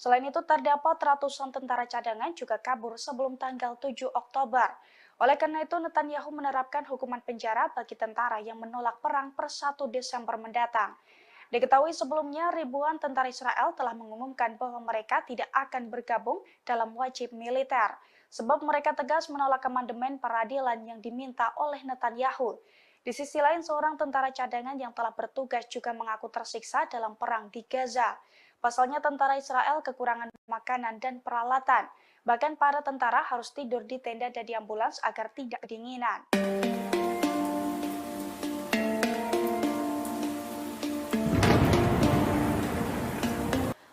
Speaker 2: Selain itu, terdapat ratusan tentara cadangan juga kabur sebelum tanggal 7 Oktober. Oleh karena itu, Netanyahu menerapkan hukuman penjara bagi tentara yang menolak perang per 1 Desember mendatang. Diketahui sebelumnya, ribuan tentara Israel telah mengumumkan bahwa mereka tidak akan bergabung dalam wajib militer, sebab mereka tegas menolak amandemen peradilan yang diminta oleh Netanyahu. Di sisi lain, seorang tentara cadangan yang telah bertugas juga mengaku tersiksa dalam perang di Gaza. Pasalnya, tentara Israel kekurangan makanan dan peralatan. Bahkan para tentara harus tidur di tenda dan di ambulans agar tidak kedinginan.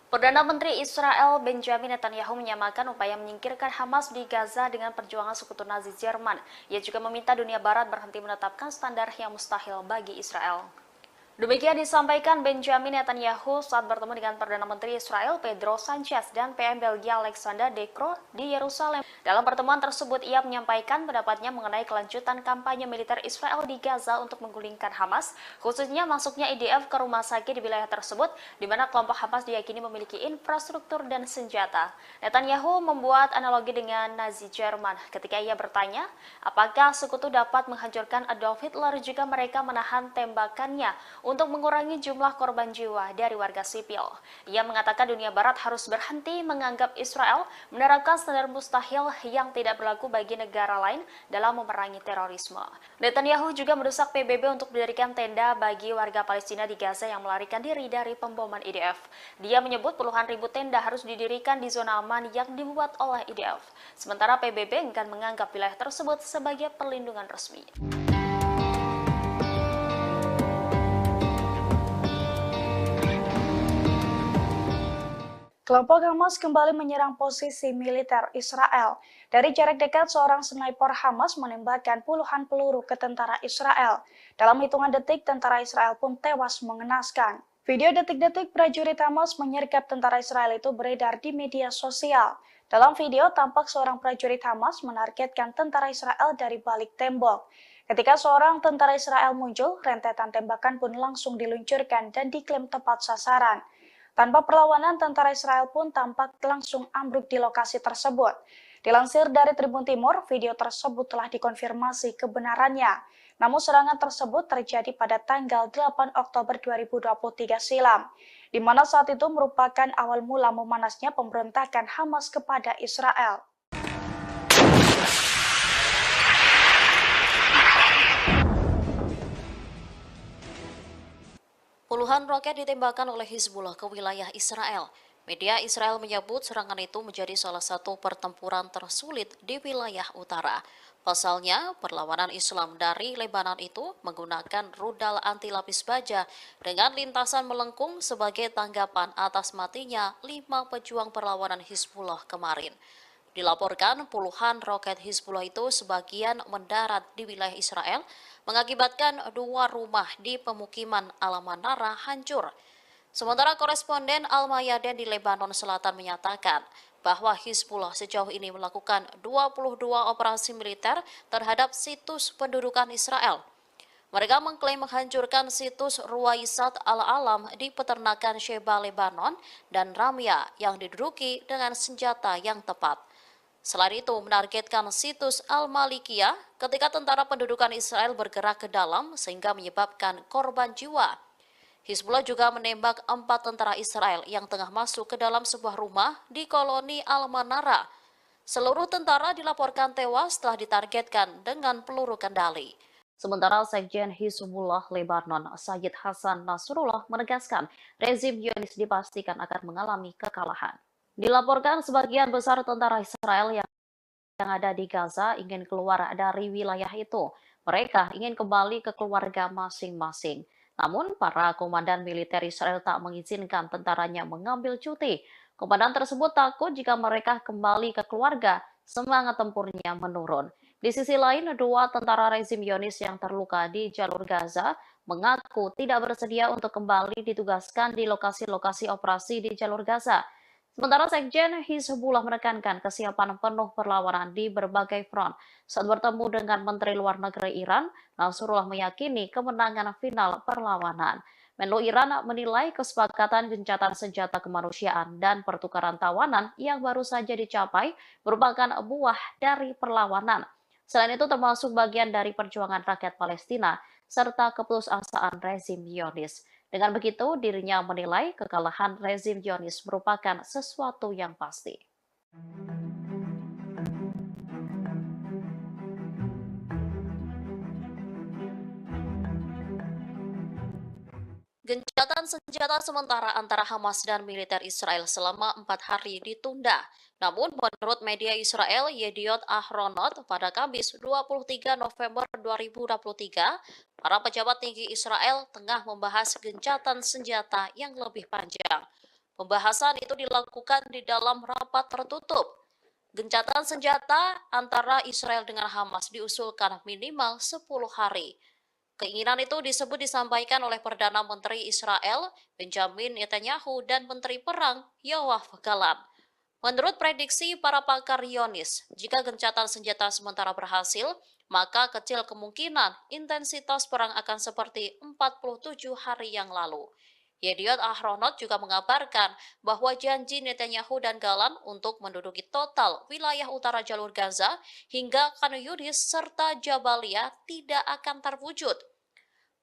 Speaker 1: Perdana Menteri Israel Benjamin Netanyahu menyamakan upaya menyingkirkan Hamas di Gaza dengan perjuangan sekutu Nazi Jerman. Ia juga meminta dunia barat berhenti menetapkan standar yang mustahil bagi Israel. Demikian disampaikan Benjamin Netanyahu saat bertemu dengan Perdana Menteri Israel Pedro Sanchez dan PM Belgia Alexander De Croo di Yerusalem. Dalam pertemuan tersebut, ia menyampaikan pendapatnya mengenai kelanjutan kampanye militer Israel di Gaza untuk menggulingkan Hamas, khususnya masuknya IDF ke rumah sakit di wilayah tersebut, di mana kelompok Hamas diyakini memiliki infrastruktur dan senjata. Netanyahu membuat analogi dengan Nazi Jerman ketika ia bertanya, apakah sekutu dapat menghancurkan Adolf Hitler jika mereka menahan tembakannya untuk mengurangi jumlah korban jiwa dari warga sipil. Ia mengatakan dunia barat harus berhenti menganggap Israel menerapkan standar mustahil yang tidak berlaku bagi negara lain dalam memerangi terorisme. Netanyahu juga mendesak PBB untuk mendirikan tenda bagi warga Palestina di Gaza yang melarikan diri dari pemboman IDF. Dia menyebut puluhan ribu tenda harus didirikan di zona aman yang dibuat oleh IDF. Sementara PBB enggan menganggap wilayah tersebut sebagai perlindungan resmi.
Speaker 2: Kelompok Hamas kembali menyerang posisi militer Israel. Dari jarak dekat, seorang sniper Hamas menembakkan puluhan peluru ke tentara Israel. Dalam hitungan detik, tentara Israel pun tewas mengenaskan. Video detik-detik prajurit Hamas menyergap tentara Israel itu beredar di media sosial. Dalam video, tampak seorang prajurit Hamas menargetkan tentara Israel dari balik tembok. Ketika seorang tentara Israel muncul, rentetan tembakan pun langsung diluncurkan dan diklaim tepat sasaran. Tanpa perlawanan, tentara Israel pun tampak langsung ambruk di lokasi tersebut. Dilansir dari Tribun Timur, video tersebut telah dikonfirmasi kebenarannya. Namun serangan tersebut terjadi pada tanggal 8 Oktober 2023 silam, di mana saat itu merupakan awal mula memanasnya pemberontakan Hamas kepada Israel.
Speaker 1: Puluhan roket ditembakkan oleh Hizbullah ke wilayah Israel. Media Israel menyebut serangan itu menjadi salah satu pertempuran tersulit di wilayah utara. Pasalnya, perlawanan Islam dari Lebanon itu menggunakan rudal anti lapis baja dengan lintasan melengkung sebagai tanggapan atas matinya 5 pejuang perlawanan Hizbullah kemarin. Dilaporkan puluhan roket Hizbullah itu sebagian mendarat di wilayah Israel, mengakibatkan 2 rumah di pemukiman Al-Manara hancur. Sementara koresponden Al-Mayadin di Lebanon Selatan menyatakan bahwa Hizbullah sejauh ini melakukan 22 operasi militer terhadap situs pendudukan Israel. Mereka mengklaim menghancurkan situs Ruwaisat Al-Alam di peternakan Sheba Lebanon dan Ramya yang diduduki dengan senjata yang tepat. Selain itu, menargetkan situs Al-Malikiyah ketika tentara pendudukan Israel bergerak ke dalam sehingga menyebabkan korban jiwa. Hizbullah juga menembak 4 tentara Israel yang tengah masuk ke dalam sebuah rumah di koloni Al-Manara. Seluruh tentara dilaporkan tewas setelah ditargetkan dengan peluru kendali. Sementara Sekjen Hizbullah Lebanon, Sayyid Hasan Nasrullah menegaskan rezim Zionis dipastikan akan mengalami kekalahan. Dilaporkan sebagian besar tentara Israel yang ada di Gaza ingin keluar dari wilayah itu. Mereka ingin kembali ke keluarga masing-masing. Namun, para komandan militer Israel tak mengizinkan tentaranya mengambil cuti. Komandan tersebut takut jika mereka kembali ke keluarga, semangat tempurnya menurun. Di sisi lain, 2 tentara rezim Zionis yang terluka di jalur Gaza mengaku tidak bersedia untuk kembali ditugaskan di lokasi-lokasi operasi di jalur Gaza. Sementara Sekjen Hizbullah menekankan kesiapan penuh perlawanan di berbagai front. Saat bertemu dengan Menteri Luar Negeri Iran, Nasrullah meyakini kemenangan final perlawanan. Menlu Iran menilai kesepakatan gencatan senjata kemanusiaan dan pertukaran tawanan yang baru saja dicapai merupakan buah dari perlawanan. Selain itu termasuk bagian dari perjuangan rakyat Palestina serta keputusasaan rezim Zionis. Dengan begitu, dirinya menilai kekalahan rezim Zionis merupakan sesuatu yang pasti. Gencatan senjata sementara antara Hamas dan militer Israel selama 4 hari ditunda. Namun, menurut media Israel Yediot Ahronot, pada Kamis 23 November 2023, para pejabat tinggi Israel tengah membahas gencatan senjata yang lebih panjang. Pembahasan itu dilakukan di dalam rapat tertutup. Gencatan senjata antara Israel dengan Hamas diusulkan minimal 10 hari. Keinginan itu disampaikan oleh Perdana Menteri Israel, Benjamin Netanyahu, dan Menteri Perang, Yoav Gallant. Menurut prediksi para pakar Zionis, jika gencatan senjata sementara berhasil, maka kecil kemungkinan intensitas perang akan seperti 47 hari yang lalu. Yediot Ahronot juga mengabarkan bahwa janji Netanyahu dan Gallant untuk menduduki total wilayah utara jalur Gaza hingga Khan Yunis serta Jabalia tidak akan terwujud.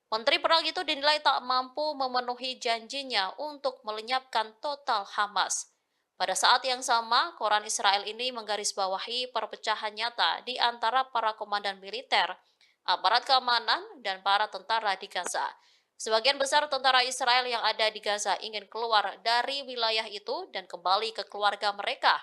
Speaker 1: Menteri Perang itu dinilai tak mampu memenuhi janjinya untuk melenyapkan total Hamas. Pada saat yang sama, koran Israel ini menggarisbawahi perpecahan nyata di antara para komandan militer, aparat keamanan, dan para tentara di Gaza. Sebagian besar tentara Israel yang ada di Gaza ingin keluar dari wilayah itu dan kembali ke keluarga mereka.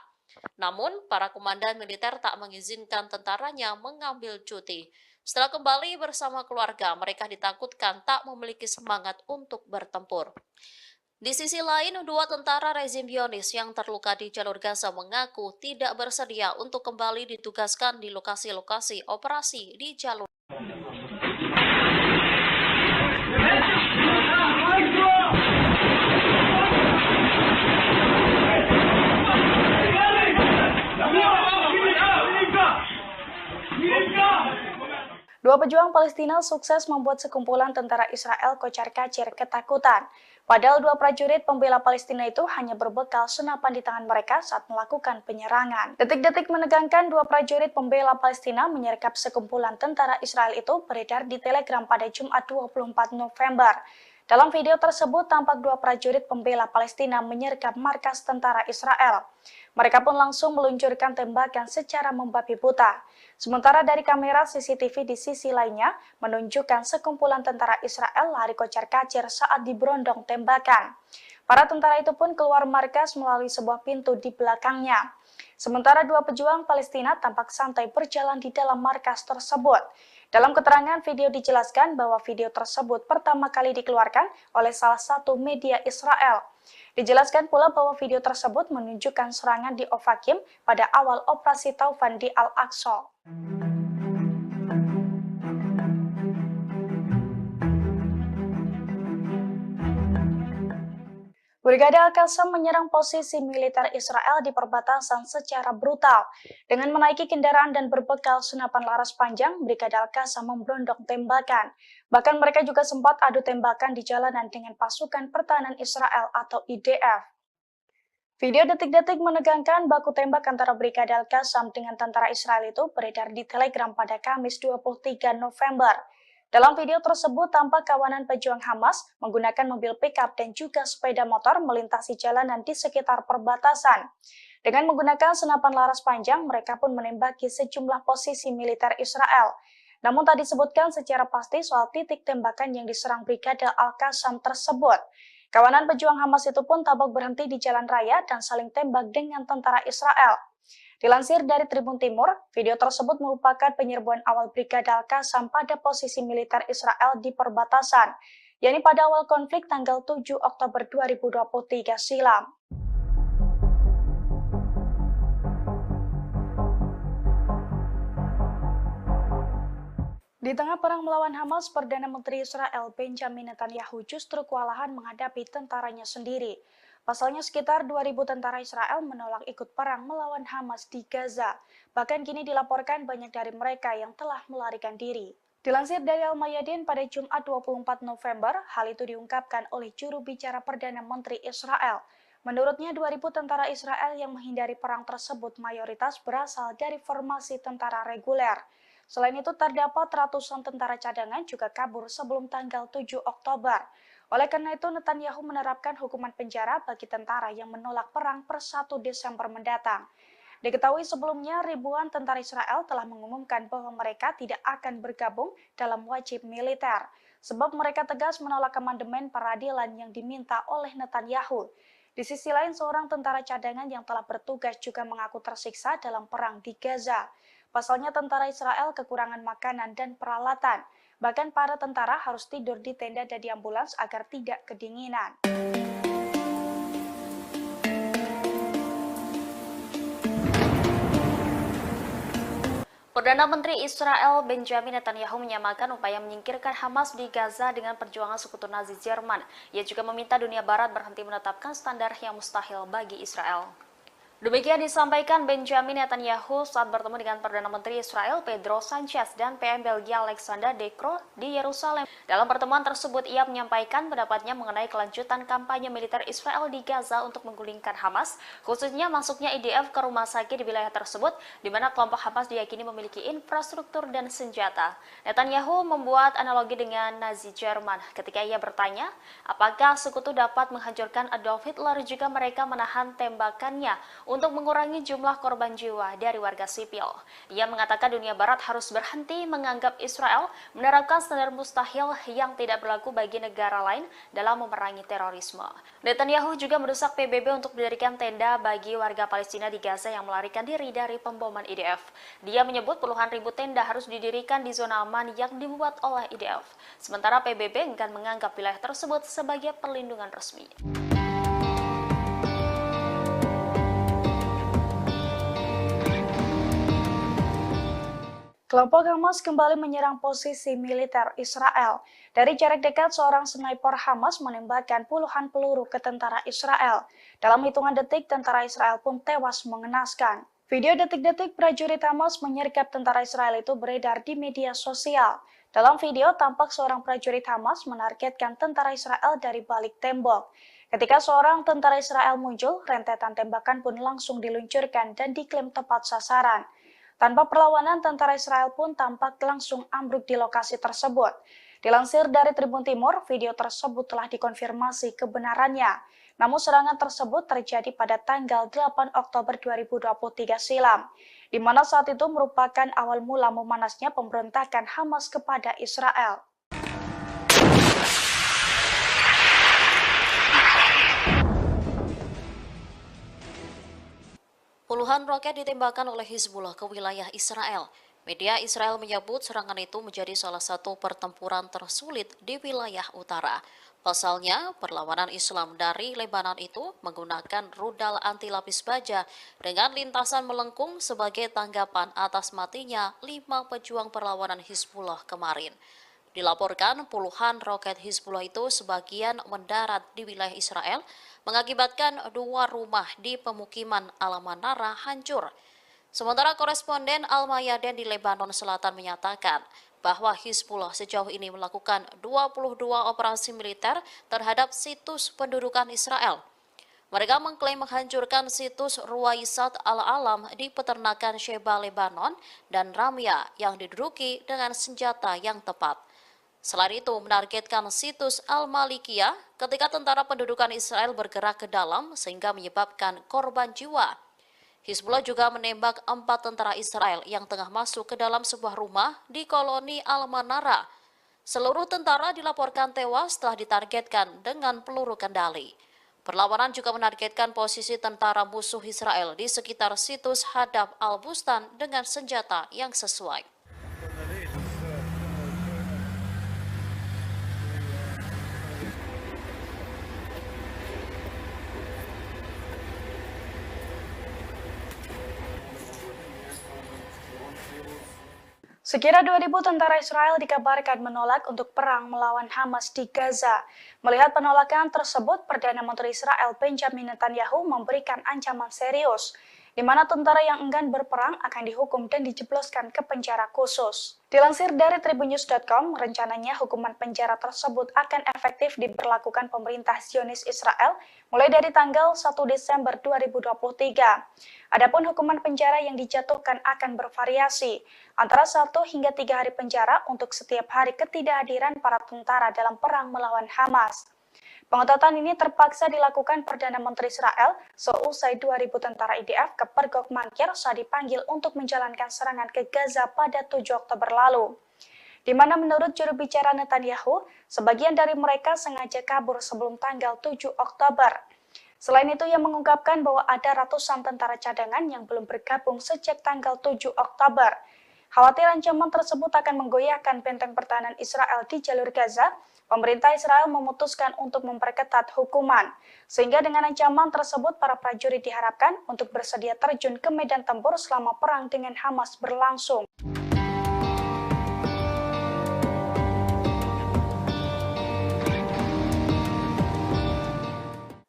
Speaker 1: Namun, para komandan militer tak mengizinkan tentaranya mengambil cuti. Setelah kembali bersama keluarga, mereka ditakutkan tak memiliki semangat untuk bertempur. Di sisi lain, dua tentara rezim Zionis yang terluka di jalur Gaza mengaku tidak bersedia untuk kembali ditugaskan di lokasi-lokasi operasi di jalur.
Speaker 2: Dua pejuang Palestina sukses membuat sekumpulan tentara Israel kocar-kacir ketakutan. Padahal dua prajurit pembela Palestina itu hanya berbekal senapan di tangan mereka saat melakukan penyerangan. Detik-detik menegangkan dua prajurit pembela Palestina menyergap sekumpulan tentara Israel itu beredar di Telegram pada Jumat 24 November. Dalam video tersebut tampak dua prajurit pembela Palestina menyergap markas tentara Israel. Mereka pun langsung meluncurkan tembakan secara membabi buta. Sementara dari kamera CCTV di sisi lainnya menunjukkan sekumpulan tentara Israel lari kocar-kacir saat diberondong tembakan. Para tentara itu pun keluar markas melalui sebuah pintu di belakangnya. Sementara dua pejuang Palestina tampak santai berjalan di dalam markas tersebut. Dalam keterangan video dijelaskan bahwa video tersebut pertama kali dikeluarkan oleh salah satu media Israel. Dijelaskan pula bahwa video tersebut menunjukkan serangan di Ofakim pada awal operasi Taufan di Al-Aqsa. Brigade Al-Qassam menyerang posisi militer Israel di perbatasan secara brutal. Dengan menaiki kendaraan dan berbekal senapan laras panjang, Brigade Al-Qassam memberondong tembakan. Bahkan mereka juga sempat adu tembakan di jalanan dengan pasukan pertahanan Israel atau IDF. Video detik-detik menegangkan baku tembak antara Brigade Al-Qassam dengan tentara Israel itu beredar di Telegram pada Kamis 23 November. Dalam video tersebut tampak kawanan pejuang Hamas menggunakan mobil pickup dan juga sepeda motor melintasi jalanan di sekitar perbatasan. Dengan menggunakan senapan laras panjang, mereka pun menembaki sejumlah posisi militer Israel. Namun tak disebutkan secara pasti soal titik tembakan yang diserang Brigade Al-Qassam tersebut. Kawanan pejuang Hamas itu pun tampak berhenti di jalan raya dan saling tembak dengan tentara Israel. Dilansir dari Tribun Timur, video tersebut merupakan penyerbuan awal Brigade Al-Qassam pada posisi militer Israel di perbatasan, yakni pada awal konflik tanggal 7 Oktober 2023 silam. Di tengah perang melawan Hamas, Perdana Menteri Israel Benjamin Netanyahu justru kewalahan menghadapi tentaranya sendiri. Pasalnya sekitar 2.000 tentara Israel menolak ikut perang melawan Hamas di Gaza. Bahkan kini dilaporkan banyak dari mereka yang telah melarikan diri. Dilansir dari Al-Mayadin pada Jumat 24 November, hal itu diungkapkan oleh juru bicara Perdana Menteri Israel. Menurutnya 2.000 tentara Israel yang menghindari perang tersebut mayoritas berasal dari formasi tentara reguler. Selain itu terdapat ratusan tentara cadangan juga kabur sebelum tanggal 7 Oktober. Oleh karena itu Netanyahu menerapkan hukuman penjara bagi tentara yang menolak perang per 1 Desember mendatang. Diketahui sebelumnya ribuan tentara Israel telah mengumumkan bahwa mereka tidak akan bergabung dalam wajib militer, sebab mereka tegas menolak amandemen peradilan yang diminta oleh Netanyahu. Di sisi lain, seorang tentara cadangan yang telah bertugas juga mengaku tersiksa dalam perang di Gaza. Pasalnya tentara Israel kekurangan makanan dan peralatan. Bahkan para tentara harus tidur di tenda dan di ambulans agar tidak kedinginan.
Speaker 1: Perdana Menteri Israel Benjamin Netanyahu menyamakan upaya menyingkirkan Hamas di Gaza dengan perjuangan sekutu Nazi Jerman. Ia juga meminta dunia Barat berhenti menetapkan standar yang mustahil bagi Israel. Demikian disampaikan Benjamin Netanyahu saat bertemu dengan Perdana Menteri Israel Pedro Sanchez dan PM Belgia Alexander De Croo di Yerusalem. Dalam pertemuan tersebut, ia menyampaikan pendapatnya mengenai kelanjutan kampanye militer Israel di Gaza untuk menggulingkan Hamas, khususnya masuknya IDF ke rumah sakit di wilayah tersebut, di mana kelompok Hamas diyakini memiliki infrastruktur dan senjata. Netanyahu membuat analogi dengan Nazi Jerman ketika ia bertanya, apakah sekutu dapat menghancurkan Adolf Hitler jika mereka menahan tembakannya untuk mengurangi jumlah korban jiwa dari warga sipil. Ia mengatakan dunia Barat harus berhenti menganggap Israel menerapkan standar mustahil yang tidak berlaku bagi negara lain dalam memerangi terorisme. Netanyahu juga mendesak PBB untuk mendirikan tenda bagi warga Palestina di Gaza yang melarikan diri dari pemboman IDF. Dia menyebut puluhan ribu tenda harus didirikan di zona aman yang dibuat oleh IDF. Sementara PBB enggan menganggap wilayah tersebut sebagai perlindungan resmi.
Speaker 2: Kelompok Hamas kembali menyerang posisi militer Israel. Dari jarak dekat, seorang sniper Hamas menembakkan puluhan peluru ke tentara Israel. Dalam hitungan detik, tentara Israel pun tewas mengenaskan. Video detik-detik prajurit Hamas menyergap tentara Israel itu beredar di media sosial. Dalam video, tampak seorang prajurit Hamas menargetkan tentara Israel dari balik tembok. Ketika seorang tentara Israel muncul, rentetan tembakan pun langsung diluncurkan dan diklaim tepat sasaran. Tanpa perlawanan, tentara Israel pun tampak langsung ambruk di lokasi tersebut. Dilansir dari Tribun Timur, video tersebut telah dikonfirmasi kebenarannya. Namun serangan tersebut terjadi pada tanggal 8 Oktober 2023 silam, di mana saat itu merupakan awal mula memanasnya pemberontakan Hamas kepada Israel.
Speaker 1: Puluhan roket ditembakkan oleh Hizbullah ke wilayah Israel. Media Israel menyebut serangan itu menjadi salah satu pertempuran tersulit di wilayah utara. Pasalnya, perlawanan Islam dari Lebanon itu menggunakan rudal anti lapis baja dengan lintasan melengkung sebagai tanggapan atas matinya 5 pejuang perlawanan Hizbullah kemarin. Dilaporkan puluhan roket Hizbullah itu sebagian mendarat di wilayah Israel, mengakibatkan 2 rumah di pemukiman Al-Manara hancur. Sementara koresponden Al-Mayadin di Lebanon Selatan menyatakan bahwa Hizbullah sejauh ini melakukan 22 operasi militer terhadap situs pendudukan Israel. Mereka mengklaim menghancurkan situs Ruwaisat Al-Alam di peternakan Sheba, Lebanon, dan Ramya yang diduduki dengan senjata yang tepat. Selain itu, menargetkan situs Al-Malikiyah ketika tentara pendudukan Israel bergerak ke dalam sehingga menyebabkan korban jiwa. Hizbullah juga menembak 4 tentara Israel yang tengah masuk ke dalam sebuah rumah di koloni Al-Manara. Seluruh tentara dilaporkan tewas setelah ditargetkan dengan peluru kendali. Perlawanan juga menargetkan posisi tentara musuh Israel di sekitar situs Hadaf Al-Bustan dengan senjata yang sesuai.
Speaker 2: Sekira 2.000 tentara Israel dikabarkan menolak untuk perang melawan Hamas di Gaza. Melihat penolakan tersebut, Perdana Menteri Israel Benjamin Netanyahu memberikan ancaman serius. di mana tentara yang enggan berperang akan dihukum dan dijebloskan ke penjara khusus. Dilansir dari tribunnews.com, rencananya hukuman penjara tersebut akan efektif diberlakukan pemerintah Zionis Israel mulai dari tanggal 1 Desember 2023. Adapun hukuman penjara yang dijatuhkan akan bervariasi, antara 1 hingga 3 hari penjara untuk setiap hari ketidakhadiran para tentara dalam perang melawan Hamas. Pengetatan ini terpaksa dilakukan Perdana Menteri Israel seusai 2.000 tentara IDF kepergok Mankir saat dipanggil untuk menjalankan serangan ke Gaza pada 7 Oktober lalu. Di mana menurut juru bicara Netanyahu, sebagian dari mereka sengaja kabur sebelum tanggal 7 Oktober. Selain itu, ia mengungkapkan bahwa ada ratusan tentara cadangan yang belum bergabung sejak tanggal 7 Oktober. Khawatir ancaman tersebut akan menggoyahkan benteng pertahanan Israel di jalur Gaza, pemerintah Israel memutuskan untuk memperketat hukuman. Sehingga dengan ancaman tersebut, para prajurit diharapkan untuk bersedia terjun ke medan tempur selama perang dengan Hamas berlangsung.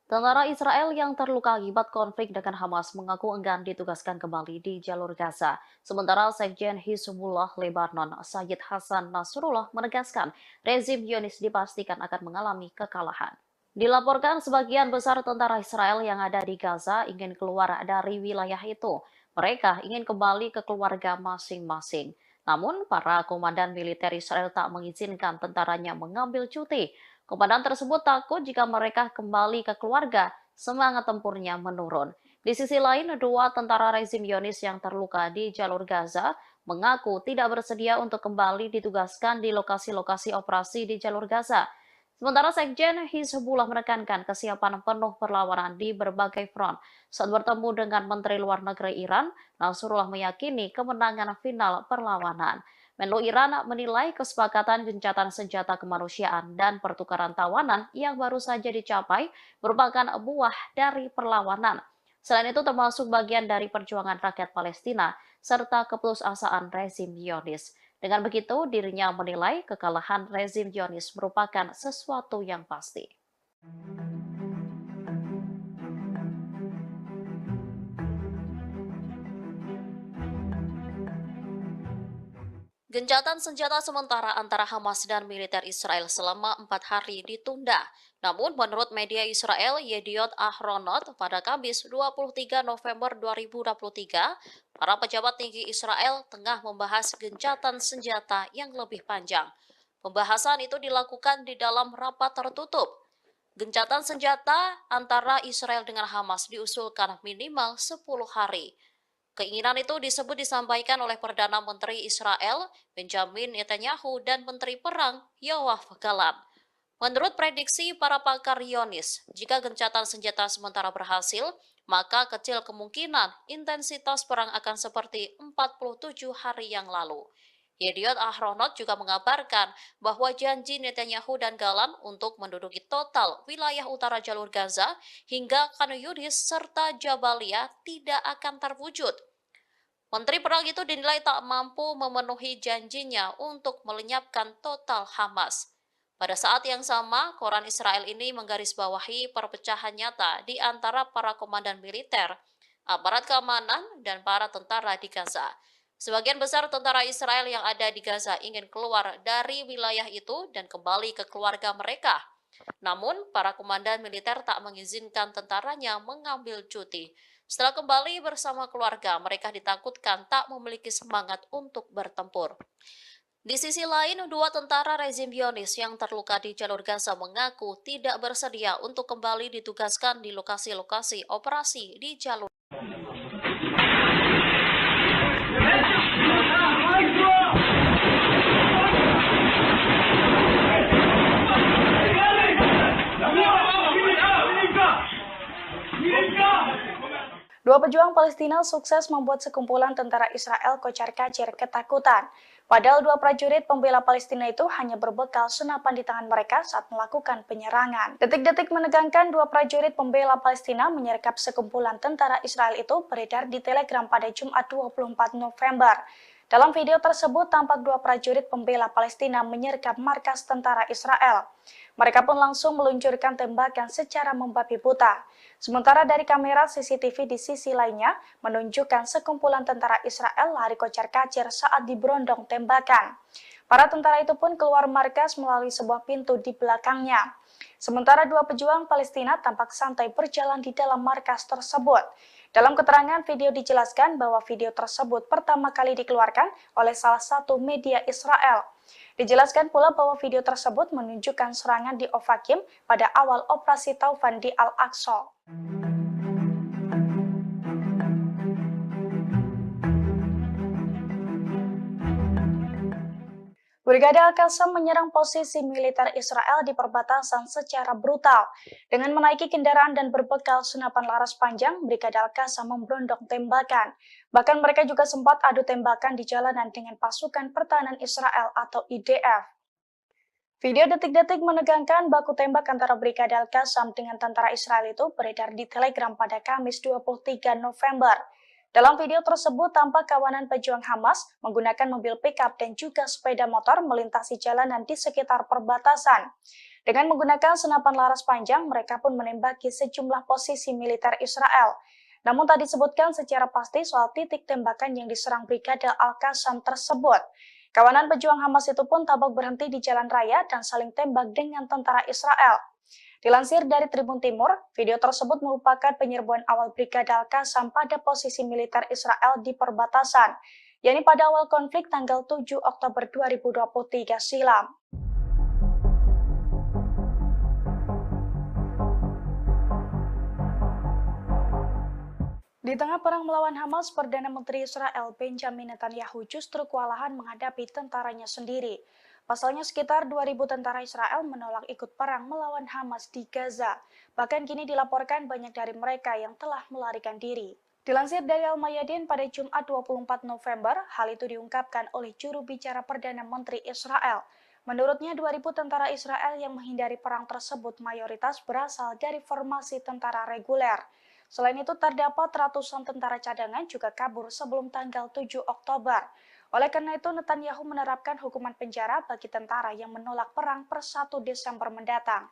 Speaker 1: Tentara Israel yang terluka akibat konflik dengan Hamas mengaku enggan ditugaskan kembali di jalur Gaza. Sementara Sekjen Hizbullah Lebanon, Sayyid Hasan Nasrullah menegaskan rezim Zionis dipastikan akan mengalami kekalahan. Dilaporkan sebagian besar tentara Israel yang ada di Gaza ingin keluar dari wilayah itu. Mereka ingin kembali ke keluarga masing-masing. Namun, para komandan militer Israel tak mengizinkan tentaranya mengambil cuti. Komandan tersebut takut jika mereka kembali ke keluarga, semangat tempurnya menurun. Di sisi lain, 2 tentara rezim Zionis yang terluka di jalur Gaza mengaku tidak bersedia untuk kembali ditugaskan di lokasi-lokasi operasi di jalur Gaza. Sementara Sekjen Hizbullah menekankan kesiapan penuh perlawanan di berbagai front. Saat bertemu dengan Menteri Luar Negeri Iran, Nasrullah meyakini kemenangan final perlawanan. Menlu Iran menilai kesepakatan gencatan senjata kemanusiaan dan pertukaran tawanan yang baru saja dicapai merupakan buah dari perlawanan. Selain itu termasuk bagian dari perjuangan rakyat Palestina serta keputusasaan rezim Zionis. Dengan begitu, dirinya menilai kekalahan rezim Zionis merupakan sesuatu yang pasti. Gencatan senjata sementara antara Hamas dan militer Israel selama 4 hari ditunda. Namun, menurut media Israel, Yediot Ahronot, pada Kamis 23 November 2023, para pejabat tinggi Israel tengah membahas gencatan senjata yang lebih panjang. Pembahasan itu dilakukan di dalam rapat tertutup. Gencatan senjata antara Israel dengan Hamas diusulkan minimal 10 hari. Keinginan itu disampaikan oleh Perdana Menteri Israel, Benjamin Netanyahu, dan Menteri Perang, Yoav Gallant. Menurut prediksi para pakar Zionis, jika gencatan senjata sementara berhasil, maka kecil kemungkinan intensitas perang akan seperti 47 hari yang lalu. Yediot Ahronot juga mengabarkan bahwa janji Netanyahu dan Gallant untuk menduduki total wilayah utara jalur Gaza hingga Khan Yunis serta Jabalia tidak akan terwujud. Menteri Perang itu dinilai tak mampu memenuhi janjinya untuk melenyapkan total Hamas. Pada saat yang sama, koran Israel ini menggarisbawahi perpecahan nyata di antara para komandan militer, aparat keamanan, dan para tentara di Gaza. Sebagian besar tentara Israel yang ada di Gaza ingin keluar dari wilayah itu dan kembali ke keluarga mereka. Namun, para komandan militer tak mengizinkan tentaranya mengambil cuti. Setelah kembali bersama keluarga, mereka ditakutkan tak memiliki semangat untuk bertempur. Di sisi lain, 2 tentara rezim Zionis yang terluka di jalur Gaza mengaku tidak bersedia untuk kembali ditugaskan di lokasi-lokasi operasi di jalur.
Speaker 2: Dua pejuang Palestina sukses membuat sekumpulan tentara Israel kocar-kacir ketakutan. Padahal 2 prajurit pembela Palestina itu hanya berbekal senapan di tangan mereka saat melakukan penyerangan. Detik-detik menegangkan 2 prajurit pembela Palestina menyergap sekumpulan tentara Israel itu beredar di Telegram pada Jumat 24 November. Dalam video tersebut tampak dua prajurit pembela Palestina menyergap markas tentara Israel. Mereka pun langsung meluncurkan tembakan secara membabi buta. Sementara dari kamera CCTV di sisi lainnya menunjukkan sekumpulan tentara Israel lari kocar-kacir saat diberondong tembakan. Para tentara itu pun keluar markas melalui sebuah pintu di belakangnya. Sementara dua pejuang Palestina tampak santai berjalan di dalam markas tersebut. Dalam keterangan video dijelaskan bahwa video tersebut pertama kali dikeluarkan oleh salah satu media Israel. Dijelaskan pula bahwa video tersebut menunjukkan serangan di Ofakim pada awal operasi Taufan di Al-Aqsa. Brigade Al-Qassam menyerang posisi militer Israel di perbatasan secara brutal. Dengan menaiki kendaraan dan berbekal senapan laras panjang, Brigade Al-Qassam memberondong tembakan. Bahkan mereka juga sempat adu tembakan di jalanan dengan pasukan pertahanan Israel atau IDF. Video detik-detik menegangkan baku tembak antara Brigade Al-Qassam dengan tentara Israel itu beredar di Telegram pada Kamis 23 November. Dalam video tersebut tampak kawanan pejuang Hamas menggunakan mobil pickup dan juga sepeda motor melintasi jalanan di sekitar perbatasan. Dengan menggunakan senapan laras panjang, mereka pun menembaki sejumlah posisi militer Israel. Namun tak disebutkan secara pasti soal titik tembakan yang diserang Brigade Al-Qassam tersebut. Kawanan pejuang Hamas itu pun tampak berhenti di jalan raya dan saling tembak dengan tentara Israel. Dilansir dari Tribun Timur, video tersebut merupakan penyerbuan awal Brigade Al-Qassam pada posisi militer Israel di perbatasan, yakni pada awal konflik tanggal 7 Oktober 2023 silam. Di tengah perang melawan Hamas, Perdana Menteri Israel Benjamin Netanyahu justru kewalahan menghadapi tentaranya sendiri. Pasalnya sekitar 2.000 tentara Israel menolak ikut perang melawan Hamas di Gaza. Bahkan kini dilaporkan banyak dari mereka yang telah melarikan diri. Dilansir dari Al-Mayadin pada Jumat 24 November, hal itu diungkapkan oleh juru bicara Perdana Menteri Israel. Menurutnya 2.000 tentara Israel yang menghindari perang tersebut mayoritas berasal dari formasi tentara reguler. Selain itu terdapat ratusan tentara cadangan juga kabur sebelum tanggal 7 Oktober. Oleh karena itu, Netanyahu menerapkan hukuman penjara bagi tentara yang menolak perang per 1 Desember mendatang.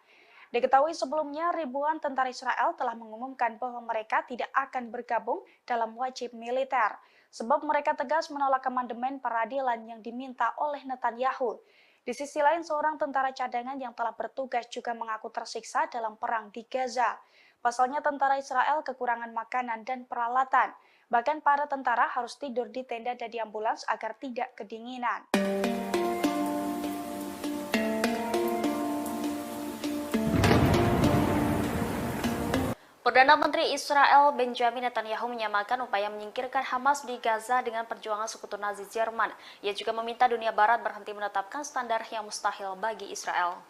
Speaker 2: Diketahui sebelumnya, ribuan tentara Israel telah mengumumkan bahwa mereka tidak akan bergabung dalam wajib militer, sebab mereka tegas menolak amandemen peradilan yang diminta oleh Netanyahu. Di sisi lain, seorang tentara cadangan yang telah bertugas juga mengaku tersiksa dalam perang di Gaza. Pasalnya tentara Israel kekurangan makanan dan peralatan. Bahkan para tentara harus tidur di tenda dan di ambulans agar tidak kedinginan.
Speaker 1: Perdana Menteri Israel Benjamin Netanyahu menyamakan upaya menyingkirkan Hamas di Gaza dengan perjuangan sekutu Nazi Jerman. Ia juga meminta dunia Barat berhenti menetapkan standar yang mustahil bagi Israel.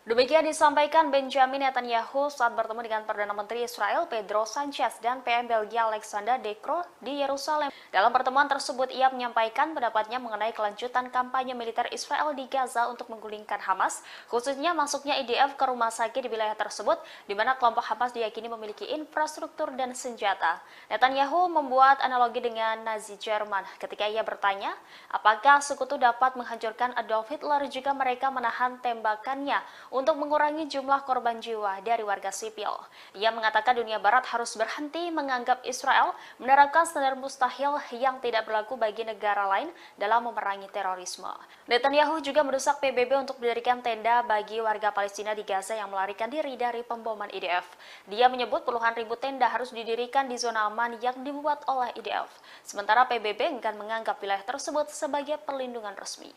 Speaker 1: Demikian disampaikan Benjamin Netanyahu saat bertemu dengan Perdana Menteri Israel Pedro Sanchez dan PM Belgia Alexander De Croo di Yerusalem. Dalam pertemuan tersebut, ia menyampaikan pendapatnya mengenai kelanjutan kampanye militer Israel di Gaza untuk menggulingkan Hamas, khususnya masuknya IDF ke rumah sakit di wilayah tersebut, di mana kelompok Hamas diyakini memiliki infrastruktur dan senjata. Netanyahu membuat analogi dengan Nazi Jerman ketika ia bertanya, apakah sekutu dapat menghancurkan Adolf Hitler jika mereka menahan tembakannya untuk mengurangi jumlah korban jiwa dari warga sipil. Ia mengatakan dunia Barat harus berhenti menganggap Israel menerapkan standar mustahil yang tidak berlaku bagi negara lain dalam memerangi terorisme. Netanyahu juga mendesak PBB untuk mendirikan tenda bagi warga Palestina di Gaza yang melarikan diri dari pemboman IDF. Dia menyebut puluhan ribu tenda harus didirikan di zona aman yang dibuat oleh IDF. Sementara PBB enggan menganggap wilayah tersebut sebagai perlindungan resmi.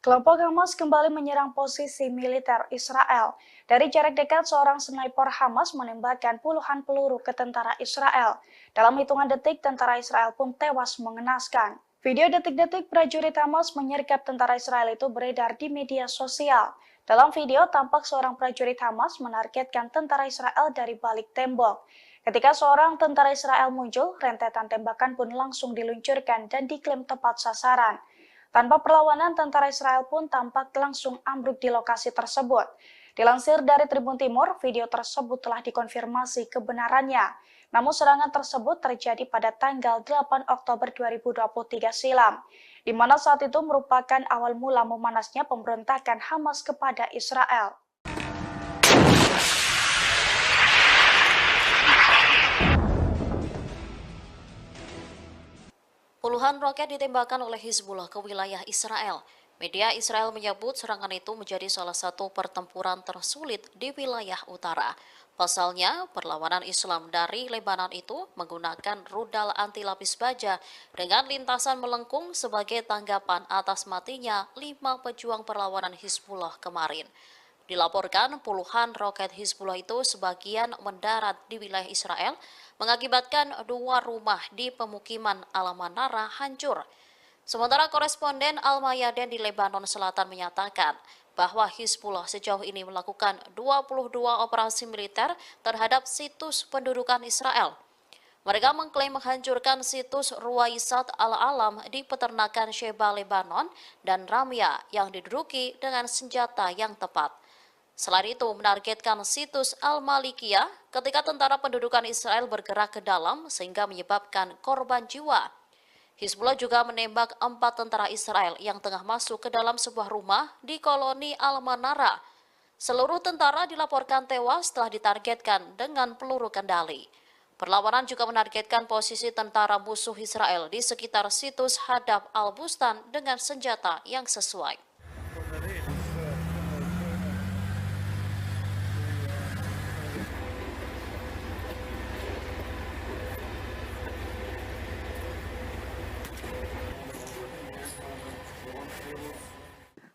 Speaker 2: Kelompok Hamas kembali menyerang posisi militer Israel. Dari jarak dekat, seorang sniper Hamas menembakkan puluhan peluru ke tentara Israel. Dalam hitungan detik, tentara Israel pun tewas mengenaskan. Video detik-detik prajurit Hamas menyergap tentara Israel itu beredar di media sosial. Dalam video, tampak seorang prajurit Hamas menargetkan tentara Israel dari balik tembok. Ketika seorang tentara Israel muncul, rentetan tembakan pun langsung diluncurkan dan diklaim tepat sasaran. Tanpa perlawanan, tentara Israel pun tampak langsung ambruk di lokasi tersebut. Dilansir dari Tribun Timur, video tersebut telah dikonfirmasi kebenarannya. Namun serangan tersebut terjadi pada tanggal 8 Oktober 2023 silam, di mana saat itu merupakan awal mula memanasnya pemberontakan Hamas kepada Israel.
Speaker 1: Puluhan roket ditembakkan oleh Hizbullah ke wilayah Israel. Media Israel menyebut serangan itu menjadi salah satu pertempuran tersulit di wilayah utara. Pasalnya, perlawanan Islam dari Lebanon itu menggunakan rudal anti lapis baja dengan lintasan melengkung sebagai tanggapan atas matinya 5 pejuang perlawanan Hizbullah kemarin. Dilaporkan puluhan roket Hizbullah itu sebagian mendarat di wilayah Israel, mengakibatkan 2 rumah di pemukiman Al-Manara hancur. Sementara koresponden Al-Mayadin di Lebanon Selatan menyatakan bahwa Hizbullah sejauh ini melakukan 22 operasi militer terhadap situs pendudukan Israel. Mereka mengklaim menghancurkan situs Ruwaisat Al-Alam di peternakan Sheba, Lebanon, dan Ramya yang diduduki dengan senjata yang tepat. Selain itu, menargetkan situs Al-Malikiyah ketika tentara pendudukan Israel bergerak ke dalam sehingga menyebabkan korban jiwa. Hizbullah juga menembak 4 tentara Israel yang tengah masuk ke dalam sebuah rumah di koloni Al-Manara. Seluruh tentara dilaporkan tewas setelah ditargetkan dengan peluru kendali. Perlawanan juga menargetkan posisi tentara musuh Israel di sekitar situs Hadaf Al-Bustan dengan senjata yang sesuai.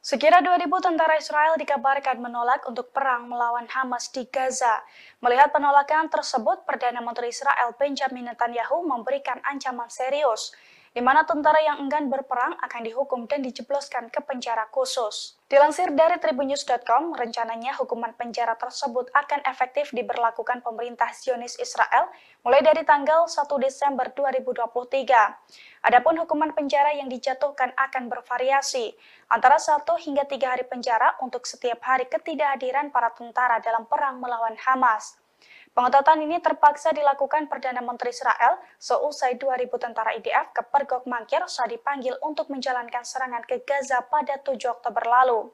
Speaker 2: Sekira 2.000 tentara Israel dikabarkan menolak untuk perang melawan Hamas di Gaza. Melihat penolakan tersebut, Perdana Menteri Israel Benjamin Netanyahu memberikan ancaman serius, di mana tentara yang enggan berperang akan dihukum dan dijebloskan ke penjara khusus. Dilansir dari tribunnews.com, rencananya hukuman penjara tersebut akan efektif diberlakukan pemerintah Zionis Israel mulai dari tanggal 1 Desember 2023. Adapun hukuman penjara yang dijatuhkan akan bervariasi, antara 1 hingga 3 hari penjara untuk setiap hari ketidakhadiran para tentara dalam perang melawan Hamas. Pengetatan ini terpaksa dilakukan Perdana Menteri Israel seusai 2.000 tentara IDF ke Pergok Mangkir saat dipanggil untuk menjalankan serangan ke Gaza pada 7 Oktober lalu.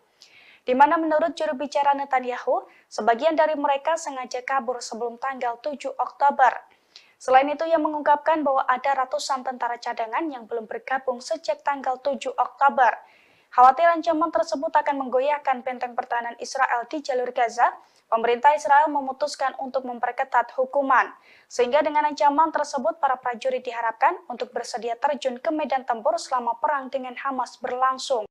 Speaker 2: Di mana menurut juru bicara Netanyahu, sebagian dari mereka sengaja kabur sebelum tanggal 7 Oktober. Selain itu, ia mengungkapkan bahwa ada ratusan tentara cadangan yang belum bergabung sejak tanggal 7 Oktober. Khawatir ancaman tersebut akan menggoyahkan benteng pertahanan Israel di jalur Gaza, pemerintah Israel memutuskan untuk memperketat hukuman. Sehingga dengan ancaman tersebut, para prajurit diharapkan untuk bersedia terjun ke medan tempur selama perang dengan Hamas berlangsung.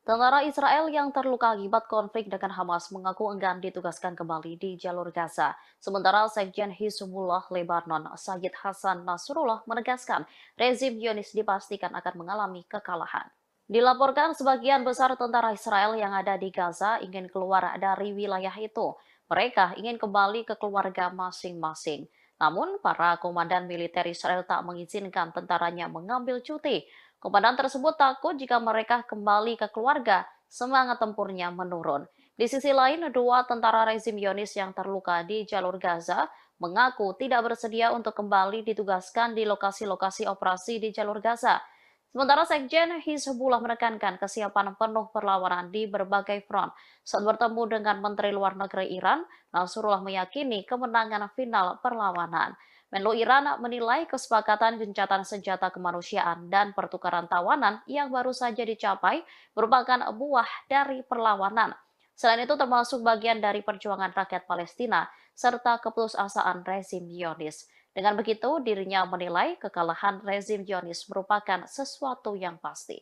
Speaker 1: Tentara Israel yang terluka akibat konflik dengan Hamas mengaku enggan ditugaskan kembali di jalur Gaza. Sementara Sekjen Hizbullah Lebanon, Sayyid Hasan Nasrullah menegaskan rezim Zionis dipastikan akan mengalami kekalahan. Dilaporkan sebagian besar tentara Israel yang ada di Gaza ingin keluar dari wilayah itu. Mereka ingin kembali ke keluarga masing-masing. Namun, para komandan militer Israel tak mengizinkan tentaranya mengambil cuti. Komandan tersebut takut jika mereka kembali ke keluarga, semangat tempurnya menurun. Di sisi lain, 2 tentara rezim Zionis yang terluka di jalur Gaza mengaku tidak bersedia untuk kembali ditugaskan di lokasi-lokasi operasi di jalur Gaza. Sementara Sekjen Hizbullah menekankan kesiapan penuh perlawanan di berbagai front. Saat bertemu dengan Menteri Luar Negeri Iran, Nasrullah meyakini kemenangan final perlawanan. Menlu Iran menilai kesepakatan gencatan senjata kemanusiaan dan pertukaran tawanan yang baru saja dicapai merupakan buah dari perlawanan. Selain itu termasuk bagian dari perjuangan rakyat Palestina serta keputusasaan rezim Zionis. Dengan begitu, dirinya menilai kekalahan rezim Zionis merupakan sesuatu yang pasti.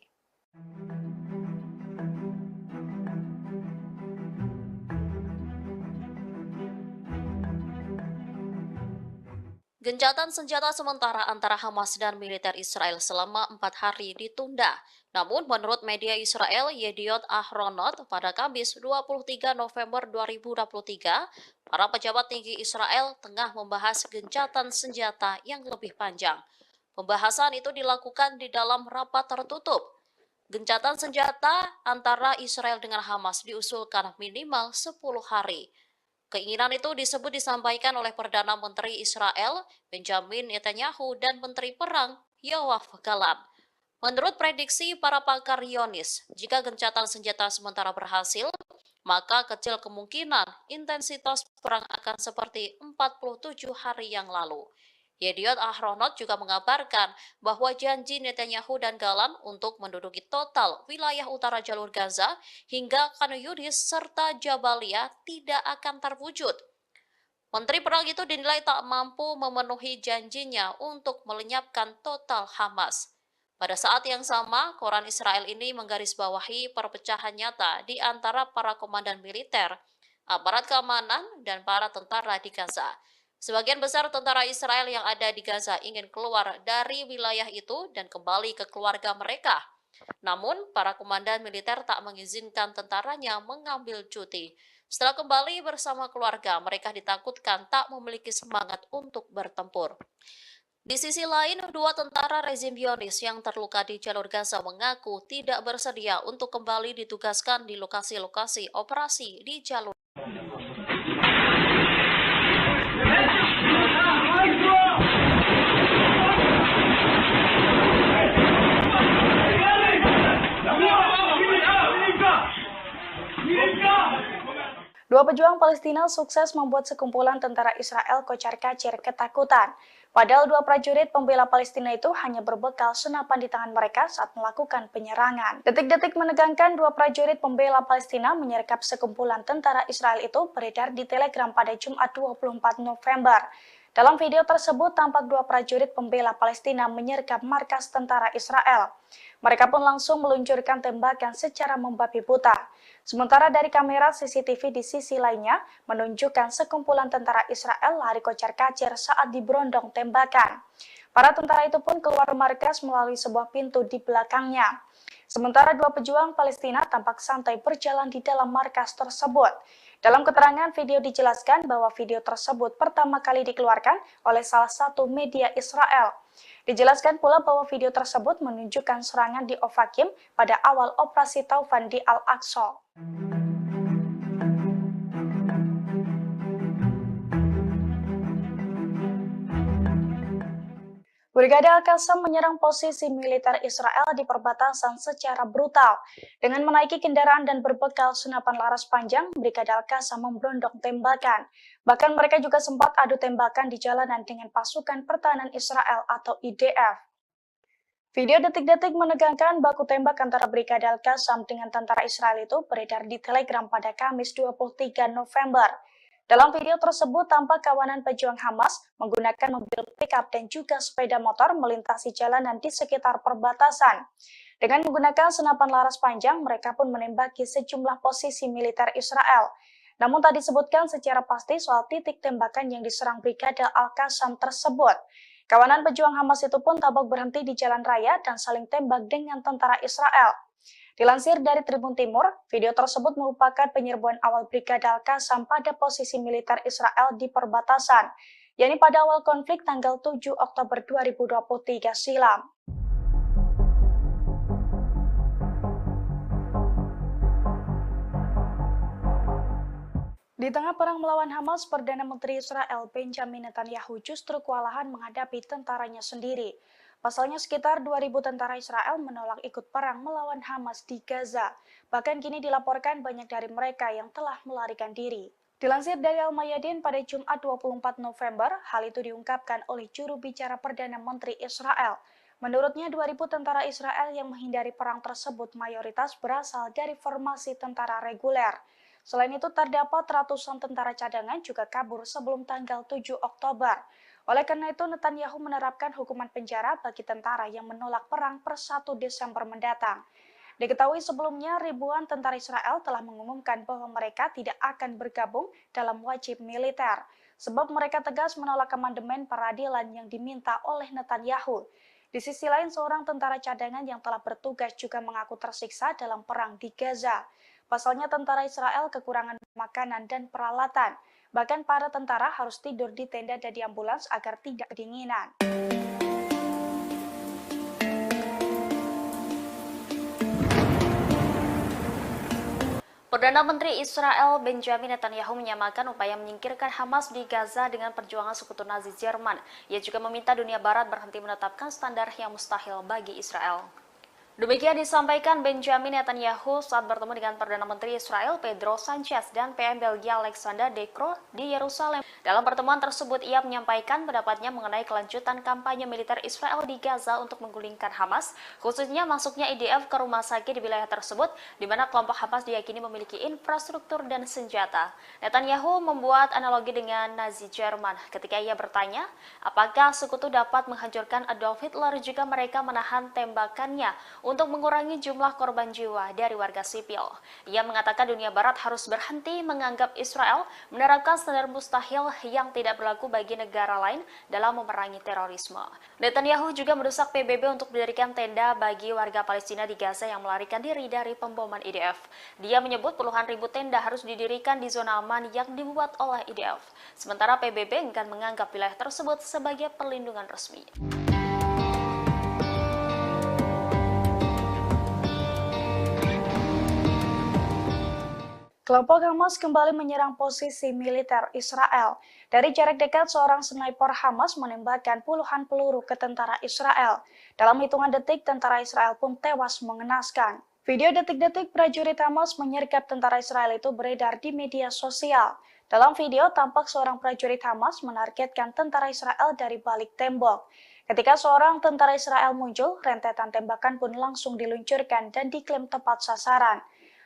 Speaker 1: Gencatan senjata sementara antara Hamas dan militer Israel selama 4 hari ditunda. Namun menurut media Israel Yediot Ahronot pada Kamis 23 November 2023, para pejabat tinggi Israel tengah membahas gencatan senjata yang lebih panjang. Pembahasan itu dilakukan di dalam rapat tertutup. Gencatan senjata antara Israel dengan Hamas diusulkan minimal 10 hari. Keinginan itu disampaikan oleh Perdana Menteri Israel, Benjamin Netanyahu, dan Menteri Perang, Yoav Gallant. Menurut prediksi para pakar Zionis, jika gencatan senjata sementara berhasil, maka kecil kemungkinan intensitas perang akan seperti 47 hari yang lalu. Yediot Ahronot juga mengabarkan bahwa janji Netanyahu dan Gallant untuk menduduki total wilayah utara jalur Gaza hingga Khan Yunis serta Jabalia tidak akan terwujud. Menteri Perang itu dinilai tak mampu memenuhi janjinya untuk melenyapkan total Hamas. Pada saat yang sama, koran Israel ini menggarisbawahi perpecahan nyata di antara para komandan militer, aparat keamanan, dan para tentara di Gaza. Sebagian besar tentara Israel yang ada di Gaza ingin keluar dari wilayah itu dan kembali ke keluarga mereka. Namun, para komandan militer tak mengizinkan tentaranya mengambil cuti. Setelah kembali bersama keluarga, mereka ditakutkan tak memiliki semangat untuk bertempur. Di sisi lain, dua tentara rezim Zionis yang terluka di jalur Gaza mengaku tidak bersedia untuk kembali ditugaskan di lokasi-lokasi operasi di jalur.
Speaker 2: Dua pejuang Palestina sukses membuat sekumpulan tentara Israel kocar-kacir ketakutan. Padahal dua prajurit pembela Palestina itu hanya berbekal senapan di tangan mereka saat melakukan penyerangan. Detik-detik menegangkan dua prajurit pembela Palestina menyergap sekumpulan tentara Israel itu beredar di Telegram pada Jumat 24 November. Dalam video tersebut tampak dua prajurit pembela Palestina menyergap markas tentara Israel. Mereka pun langsung meluncurkan tembakan secara membabi buta. Sementara dari kamera CCTV di sisi lainnya menunjukkan sekumpulan tentara Israel lari kocar-kacir saat diberondong tembakan. Para tentara itu pun keluar markas melalui sebuah pintu di belakangnya. Sementara dua pejuang Palestina tampak santai berjalan di dalam markas tersebut. Dalam keterangan video dijelaskan bahwa video tersebut pertama kali dikeluarkan oleh salah satu media Israel. Dijelaskan pula bahwa video tersebut menunjukkan serangan di Ofakim pada awal operasi Taufan di Al-Aqsa. Brigade Al-Qassam menyerang posisi militer Israel di perbatasan secara brutal. Dengan menaiki kendaraan dan berbekal senapan laras panjang, Brigade Al-Qassam memberondong tembakan. Bahkan mereka juga sempat adu tembakan di jalanan dengan pasukan pertahanan Israel atau IDF. Video detik-detik menegangkan baku tembak antara Brigade Al-Qassam dengan tentara Israel itu beredar di Telegram pada Kamis 23 November. Dalam video tersebut tampak kawanan pejuang Hamas menggunakan mobil pickup dan juga sepeda motor melintasi jalanan di sekitar perbatasan. Dengan menggunakan senapan laras panjang, mereka pun menembaki sejumlah posisi militer Israel. Namun tak disebutkan secara pasti soal titik tembakan yang diserang Brigade Al-Qassam tersebut. Kawanan pejuang Hamas itu pun tampak berhenti di jalan raya dan saling tembak dengan tentara Israel. Dilansir dari Tribun Timur, video tersebut merupakan penyerbuan awal Brigade Al-Qassam pada posisi militer Israel di perbatasan, yakni pada awal konflik tanggal 7 Oktober 2023 silam. Di tengah perang melawan Hamas, Perdana Menteri Israel Benjamin Netanyahu justru kewalahan menghadapi tentaranya sendiri. Pasalnya sekitar 2.000 tentara Israel menolak ikut perang melawan Hamas di Gaza. Bahkan kini dilaporkan banyak dari mereka yang telah melarikan diri. Dilansir dari Al-Mayadin pada Jumat 24 November, hal itu diungkapkan oleh juru bicara Perdana Menteri Israel. Menurutnya 2.000 tentara Israel yang menghindari perang tersebut mayoritas berasal dari formasi tentara reguler. Selain itu terdapat ratusan tentara cadangan juga kabur sebelum tanggal 7 Oktober. Oleh karena itu, Netanyahu menerapkan hukuman penjara bagi tentara yang menolak perang per 1 Desember mendatang. Diketahui sebelumnya, ribuan tentara Israel telah mengumumkan bahwa mereka tidak akan bergabung dalam wajib militer, sebab mereka tegas menolak amandemen peradilan yang diminta oleh Netanyahu. Di sisi lain, seorang tentara cadangan yang telah bertugas juga mengaku tersiksa dalam perang di Gaza. Pasalnya tentara Israel kekurangan makanan dan peralatan. Bahkan para tentara harus tidur di tenda dan di ambulans agar tidak kedinginan. Perdana Menteri Israel Benjamin Netanyahu menyamakan upaya menyingkirkan Hamas di Gaza dengan perjuangan sekutu Nazi Jerman. Ia juga meminta dunia Barat berhenti menetapkan standar yang mustahil bagi Israel. Demikian disampaikan Benjamin Netanyahu saat bertemu dengan Perdana Menteri Israel Pedro Sanchez dan PM Belgia Alexander De Croo di Yerusalem. Dalam pertemuan tersebut, ia menyampaikan pendapatnya mengenai kelanjutan kampanye militer Israel di Gaza untuk menggulingkan Hamas, khususnya masuknya IDF ke rumah sakit di wilayah tersebut, di mana kelompok Hamas diyakini memiliki infrastruktur dan senjata. Netanyahu membuat analogi dengan Nazi Jerman ketika ia bertanya, apakah sekutu dapat menghancurkan Adolf Hitler jika mereka menahan tembakannya untuk mengurangi jumlah korban jiwa dari warga sipil. Ia mengatakan dunia Barat harus berhenti menganggap Israel menerapkan standar mustahil yang tidak berlaku bagi negara lain dalam memerangi terorisme. Netanyahu juga mendesak PBB untuk mendirikan tenda bagi warga Palestina di Gaza yang melarikan diri dari pemboman IDF. Dia menyebut puluhan ribu tenda harus didirikan di zona aman yang dibuat oleh IDF. Sementara PBB enggan menganggap wilayah tersebut sebagai perlindungan resmi. Kelompok Hamas kembali menyerang posisi militer Israel. Dari jarak dekat, seorang sniper Hamas menembakkan puluhan peluru ke tentara Israel. Dalam hitungan detik, tentara Israel pun tewas mengenaskan. Video detik-detik prajurit Hamas menyergap tentara Israel itu beredar di media sosial. Dalam video, tampak seorang prajurit Hamas menargetkan tentara Israel dari balik tembok. Ketika seorang tentara Israel muncul, rentetan tembakan pun langsung diluncurkan dan diklaim tepat sasaran.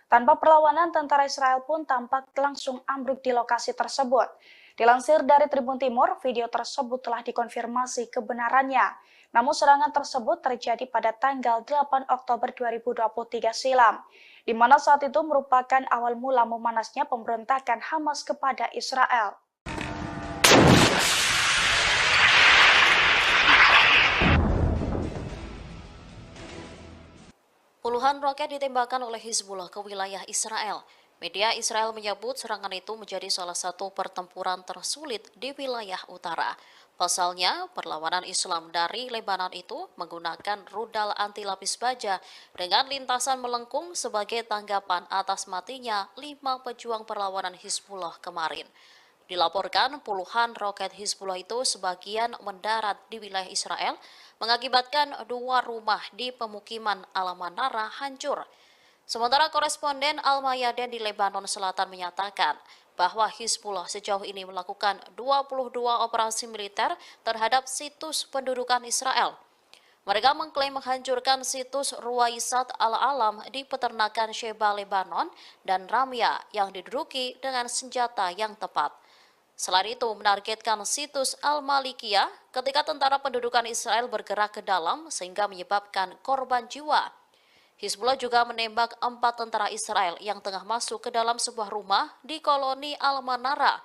Speaker 2: Tanpa perlawanan, tentara Israel pun tampak langsung ambruk di lokasi tersebut. Dilansir dari Tribun Timur, video tersebut telah dikonfirmasi kebenarannya. Namun serangan tersebut terjadi pada tanggal 8 Oktober 2023 silam, di mana saat itu merupakan awal mula memanasnya pemberontakan Hamas kepada Israel.
Speaker 1: Puluhan roket ditembakkan oleh Hizbullah ke wilayah Israel. Media Israel menyebut serangan itu menjadi salah satu pertempuran tersulit di wilayah utara. Pasalnya, perlawanan Islam dari Lebanon itu menggunakan rudal anti lapis baja dengan lintasan melengkung sebagai tanggapan atas matinya 5 pejuang perlawanan Hizbullah kemarin. Dilaporkan puluhan roket Hizbullah itu sebagian mendarat di wilayah Israel, mengakibatkan 2 rumah di pemukiman Al-Manara hancur. Sementara koresponden Al-Mayadin di Lebanon Selatan menyatakan bahwa Hizbullah sejauh ini melakukan 22 operasi militer terhadap situs pendudukan Israel. Mereka mengklaim menghancurkan situs Ruwaisat Al-Alam di peternakan Sheba, Lebanon, dan Ramya yang diduduki dengan senjata yang tepat. Selain itu, menargetkan situs Al-Malikiyah ketika tentara pendudukan Israel bergerak ke dalam sehingga menyebabkan korban jiwa. Hizbullah juga menembak 4 tentara Israel yang tengah masuk ke dalam sebuah rumah di koloni Al-Manara.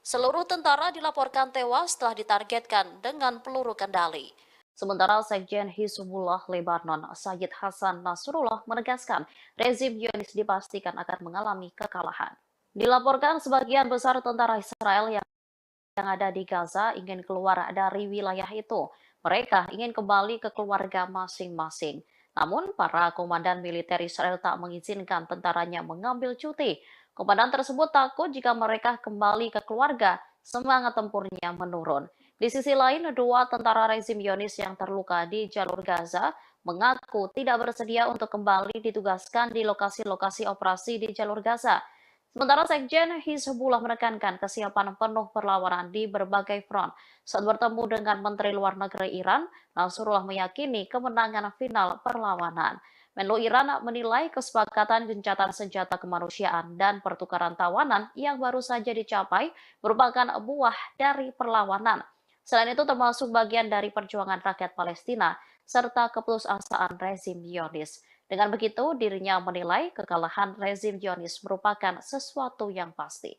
Speaker 1: Seluruh tentara dilaporkan tewas setelah ditargetkan dengan peluru kendali. Sementara Sekjen Hizbullah Lebanon, Sayyid Hasan Nasrullah menegaskan rezim Zionis dipastikan akan mengalami kekalahan. Dilaporkan sebagian besar tentara Israel yang ada di Gaza ingin keluar dari wilayah itu. Mereka ingin kembali ke keluarga masing-masing. Namun, para komandan militer Israel tak mengizinkan tentaranya mengambil cuti. Komandan tersebut takut jika mereka kembali ke keluarga, semangat tempurnya menurun. Di sisi lain, 2 tentara rezim Zionis yang terluka di jalur Gaza mengaku tidak bersedia untuk kembali ditugaskan di lokasi-lokasi operasi di jalur Gaza. Sementara Sekjen Hizbullah menekankan kesiapan penuh perlawanan di berbagai front. Saat bertemu dengan Menteri Luar Negeri Iran, Nasrullah meyakini kemenangan final perlawanan. Menlu Iran menilai kesepakatan gencatan senjata kemanusiaan dan pertukaran tawanan yang baru saja dicapai merupakan buah dari perlawanan. Selain itu termasuk bagian dari perjuangan rakyat Palestina serta keputusasaan rezim Zionis. Dengan begitu, dirinya menilai kekalahan rezim Zionis merupakan sesuatu yang pasti.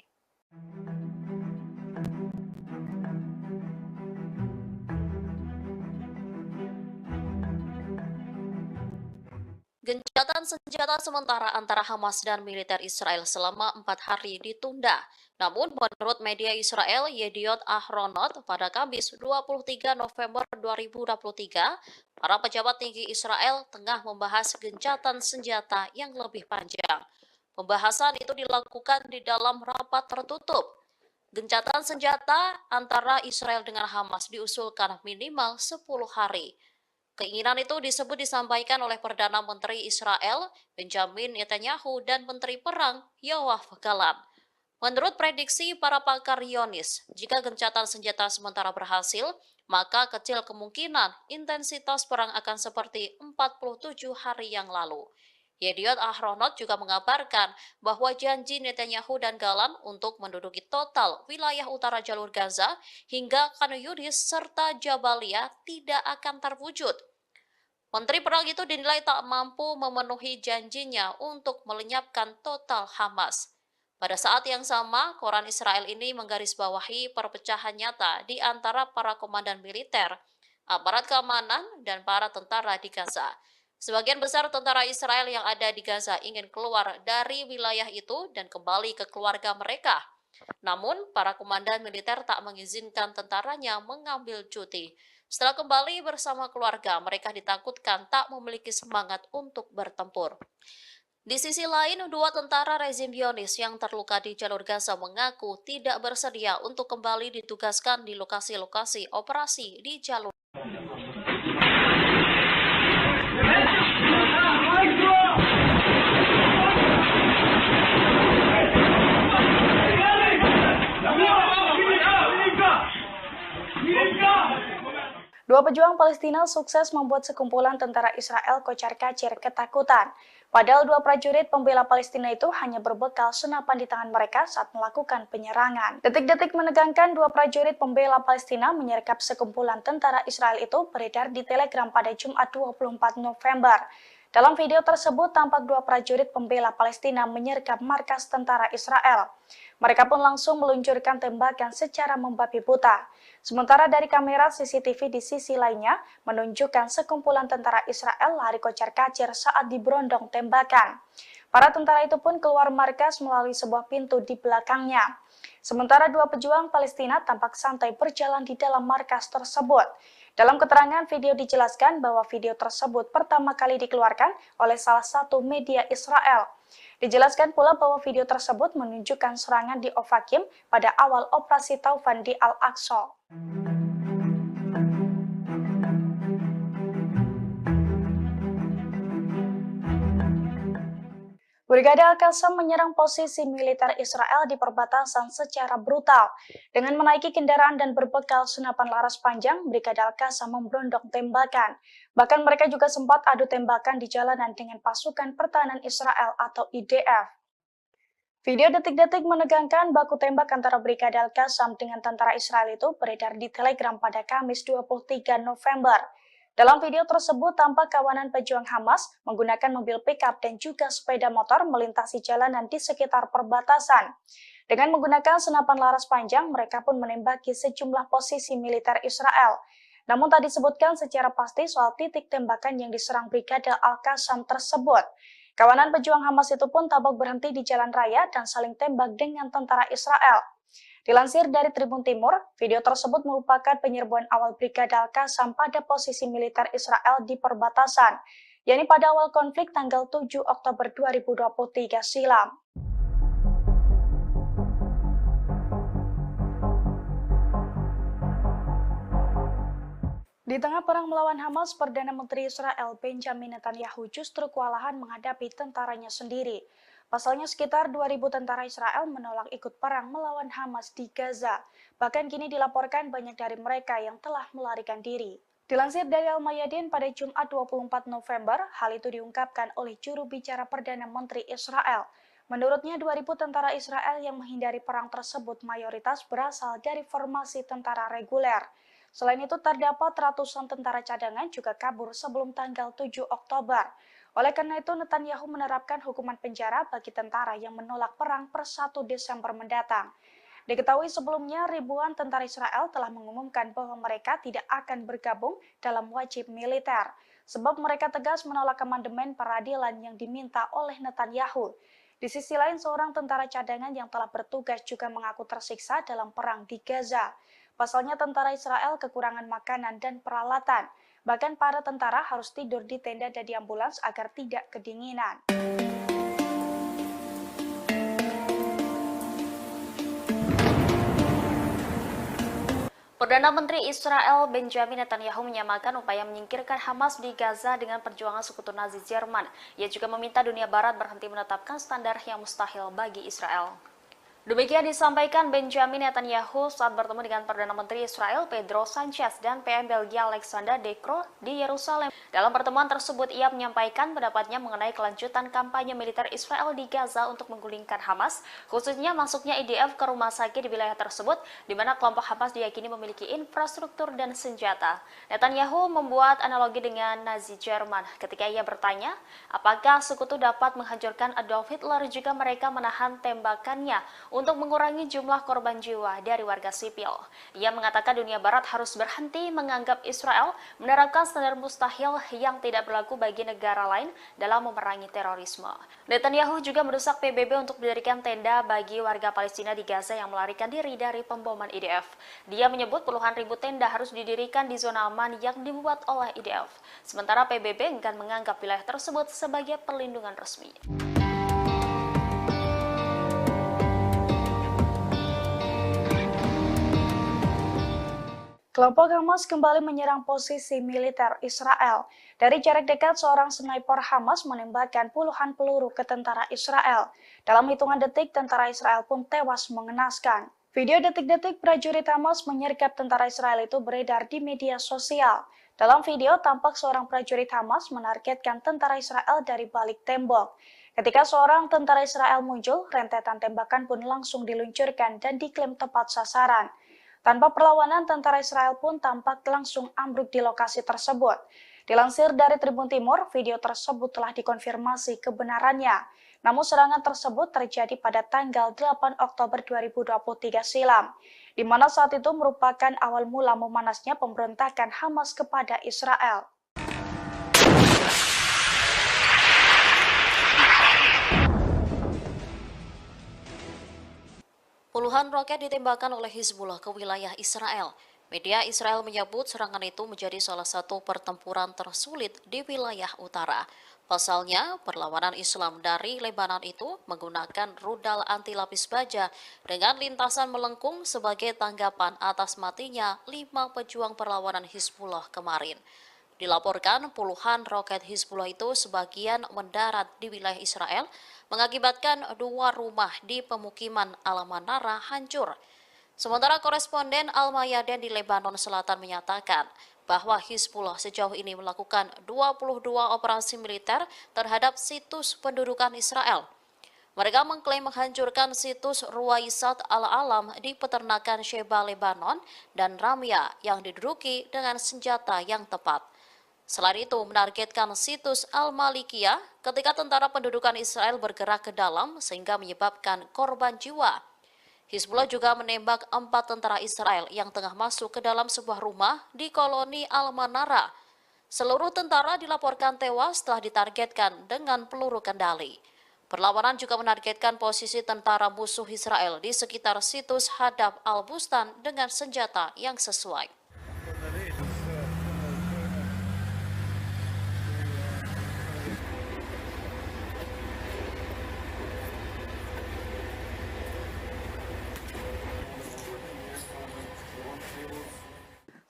Speaker 1: Gencatan senjata sementara antara Hamas dan militer Israel selama 4 hari ditunda. Namun, menurut media Israel Yediot Ahronot, pada Kamis 23 November 2023, para pejabat tinggi Israel tengah membahas gencatan senjata yang lebih panjang. Pembahasan itu dilakukan di dalam rapat tertutup. Gencatan senjata antara Israel dengan Hamas diusulkan minimal 10 hari. Keinginan itu disampaikan oleh Perdana Menteri Israel, Benjamin Netanyahu, dan Menteri Perang, Yoav Gallant. Menurut prediksi para pakar Zionis, jika gencatan senjata sementara berhasil, maka kecil kemungkinan intensitas perang akan seperti 47 hari yang lalu. Yediot Ahronot juga mengabarkan bahwa janji Netanyahu dan Gallant untuk menduduki total wilayah utara jalur Gaza hingga Khan Yunis serta Jabalia tidak akan terwujud. Menteri Perang itu dinilai tak mampu memenuhi janjinya untuk melenyapkan total Hamas. Pada saat yang sama, koran Israel ini menggarisbawahi perpecahan nyata di antara para komandan militer, aparat keamanan, dan para tentara di Gaza. Sebagian besar tentara Israel yang ada di Gaza ingin keluar dari wilayah itu dan kembali ke keluarga mereka. Namun, para komandan militer tak mengizinkan tentaranya mengambil cuti. Setelah kembali bersama keluarga, mereka ditakutkan tak memiliki semangat untuk bertempur. Di sisi lain, dua tentara rezim Zionis yang terluka di jalur Gaza mengaku tidak bersedia untuk kembali ditugaskan di lokasi-lokasi operasi di jalur.
Speaker 2: Dua pejuang Palestina sukses membuat sekumpulan tentara Israel kocar-kacir ketakutan. Padahal dua prajurit pembela Palestina itu hanya berbekal senapan di tangan mereka saat melakukan penyerangan. Detik-detik menegangkan dua prajurit pembela Palestina menyergap sekumpulan tentara Israel itu beredar di Telegram pada Jumat 24 November. Dalam video tersebut tampak dua prajurit pembela Palestina menyergap markas tentara Israel. Mereka pun langsung meluncurkan tembakan secara membabi buta. Sementara dari kamera CCTV di sisi lainnya menunjukkan sekumpulan tentara Israel lari kocar-kacir saat diberondong tembakan. Para tentara itu pun keluar markas melalui sebuah pintu di belakangnya. Sementara dua pejuang Palestina tampak santai berjalan di dalam markas tersebut. Dalam keterangan video dijelaskan bahwa video tersebut pertama kali dikeluarkan oleh salah satu media Israel. Dijelaskan pula bahwa video tersebut menunjukkan serangan di Ofakim pada awal operasi Taufan di Al-Aqsa. Brigade Al-Qassam menyerang posisi militer Israel di perbatasan secara brutal. Dengan menaiki kendaraan dan berbekal senapan laras panjang, Brigade Al-Qassam memberondong tembakan. Bahkan mereka juga sempat adu tembakan di jalanan dengan pasukan pertahanan Israel atau IDF. Video detik-detik menegangkan baku tembak antara Brigade Al-Qassam dengan tentara Israel itu beredar di Telegram pada Kamis 23 November. Dalam video tersebut tampak kawanan pejuang Hamas menggunakan mobil pickup dan juga sepeda motor melintasi jalanan di sekitar perbatasan. Dengan menggunakan senapan laras panjang, mereka pun menembaki sejumlah posisi militer Israel. Namun tak disebutkan secara pasti soal titik tembakan yang diserang Brigade Al-Qassam tersebut. Kawanan pejuang Hamas itu pun tampak berhenti di jalan raya dan saling tembak dengan tentara Israel. Dilansir dari Tribun Timur, video tersebut merupakan penyerbuan awal Brigade Al-Qassam pada posisi militer Israel di perbatasan, yakni pada awal konflik tanggal 7 Oktober 2023 silam. Di tengah perang melawan Hamas, Perdana Menteri Israel Benjamin Netanyahu justru kewalahan menghadapi tentaranya sendiri. Pasalnya sekitar 2.000 tentara Israel menolak ikut perang melawan Hamas di Gaza. Bahkan kini dilaporkan banyak dari mereka yang telah melarikan diri. Dilansir dari Al-Mayadin pada Jumat 24 November, hal itu diungkapkan oleh juru bicara Perdana Menteri Israel. Menurutnya 2.000 tentara Israel yang menghindari perang tersebut mayoritas berasal dari formasi tentara reguler. Selain itu terdapat ratusan tentara cadangan juga kabur sebelum tanggal 7 Oktober. Oleh karena itu, Netanyahu menerapkan hukuman penjara bagi tentara yang menolak perang per 1 Desember mendatang. Diketahui sebelumnya, ribuan tentara Israel telah mengumumkan bahwa mereka tidak akan bergabung dalam wajib militer, sebab mereka tegas menolak amandemen peradilan yang diminta oleh Netanyahu. Di sisi lain, seorang tentara cadangan yang telah bertugas juga mengaku tersiksa dalam perang di Gaza. Pasalnya tentara Israel kekurangan makanan dan peralatan. Bahkan para tentara harus tidur di tenda dan di ambulans agar tidak kedinginan.
Speaker 1: Perdana Menteri Israel Benjamin Netanyahu menyamakan upaya menyingkirkan Hamas di Gaza dengan perjuangan sekutu Nazi Jerman. Ia juga meminta dunia Barat berhenti menetapkan standar yang mustahil bagi Israel. Demikian disampaikan Benjamin Netanyahu saat bertemu dengan Perdana Menteri Israel Pedro Sanchez dan PM Belgia Alexander De Croo di Yerusalem. Dalam pertemuan tersebut, ia menyampaikan pendapatnya mengenai kelanjutan kampanye militer Israel di Gaza untuk menggulingkan Hamas, khususnya masuknya IDF ke rumah sakit di wilayah tersebut, di mana kelompok Hamas diyakini memiliki infrastruktur dan senjata. Netanyahu membuat analogi dengan Nazi Jerman ketika ia bertanya, apakah sekutu dapat menghancurkan Adolf Hitler jika mereka menahan tembakannya untuk mengurangi jumlah korban jiwa dari warga sipil. Ia mengatakan dunia Barat harus berhenti menganggap Israel menerapkan standar mustahil yang tidak berlaku bagi negara lain dalam memerangi terorisme. Netanyahu juga mendesak PBB untuk mendirikan tenda bagi warga Palestina di Gaza yang melarikan diri dari pemboman IDF. Dia menyebut puluhan ribu tenda harus didirikan di zona aman yang dibuat oleh IDF. Sementara PBB enggan menganggap wilayah tersebut sebagai perlindungan resmi.
Speaker 2: Kelompok Hamas kembali menyerang posisi militer Israel. Dari jarak dekat, seorang sniper Hamas menembakkan puluhan peluru ke tentara Israel. Dalam hitungan detik, tentara Israel pun tewas mengenaskan. Video detik-detik prajurit Hamas menyergap tentara Israel itu beredar di media sosial. Dalam video, tampak seorang prajurit Hamas menargetkan tentara Israel dari balik tembok. Ketika seorang tentara Israel muncul, rentetan tembakan pun langsung diluncurkan dan diklaim tepat sasaran. Tanpa perlawanan, tentara Israel pun tampak langsung ambruk di lokasi tersebut. Dilansir dari Tribun Timur, video tersebut telah dikonfirmasi kebenarannya. Namun serangan tersebut terjadi pada tanggal 8 Oktober 2023 silam, di mana saat itu merupakan awal mula memanasnya pemberontakan Hamas kepada Israel.
Speaker 1: Puluhan roket ditembakkan oleh Hizbullah ke wilayah Israel. Media Israel menyebut serangan itu menjadi salah satu pertempuran tersulit di wilayah utara. Pasalnya, perlawanan Islam dari Lebanon itu menggunakan rudal anti lapis baja dengan lintasan melengkung sebagai tanggapan atas matinya 5 pejuang perlawanan Hizbullah kemarin. Dilaporkan puluhan roket Hizbullah itu sebagian mendarat di wilayah Israel, mengakibatkan 2 rumah di pemukiman Al-Manara hancur. Sementara koresponden Al-Mayadin di Lebanon Selatan menyatakan bahwa Hizbullah sejauh ini melakukan 22 operasi militer terhadap situs pendudukan Israel. Mereka mengklaim menghancurkan situs Ruwaisat Al-Alam di peternakan Sheba Lebanon dan Ramya yang diduduki dengan senjata yang tepat. Selain itu, menargetkan situs Al-Malikiyah ketika tentara pendudukan Israel bergerak ke dalam sehingga menyebabkan korban jiwa. Hizbullah juga menembak 4 tentara Israel yang tengah masuk ke dalam sebuah rumah di koloni Al-Manara. Seluruh tentara dilaporkan tewas setelah ditargetkan dengan peluru kendali. Perlawanan juga menargetkan posisi tentara musuh Israel di sekitar situs Hadab Al-Bustan dengan senjata yang sesuai.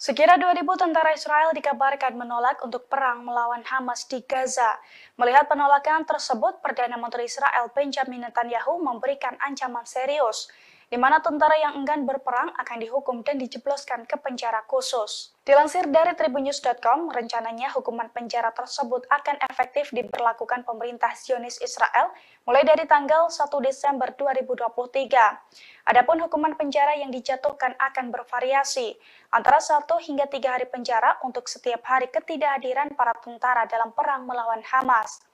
Speaker 2: Sekira 2.000 tentara Israel dikabarkan menolak untuk perang melawan Hamas di Gaza. Melihat penolakan tersebut, Perdana Menteri Israel Benjamin Netanyahu memberikan ancaman serius, di mana tentara yang enggan berperang akan dihukum dan dijebloskan ke penjara khusus. Dilansir dari tribunnews.com, rencananya hukuman penjara tersebut akan efektif diberlakukan pemerintah Zionis Israel mulai dari tanggal 1 Desember 2023. Adapun hukuman penjara yang dijatuhkan akan bervariasi, antara 1 hingga 3 hari penjara untuk setiap hari ketidakhadiran para tentara dalam perang melawan Hamas.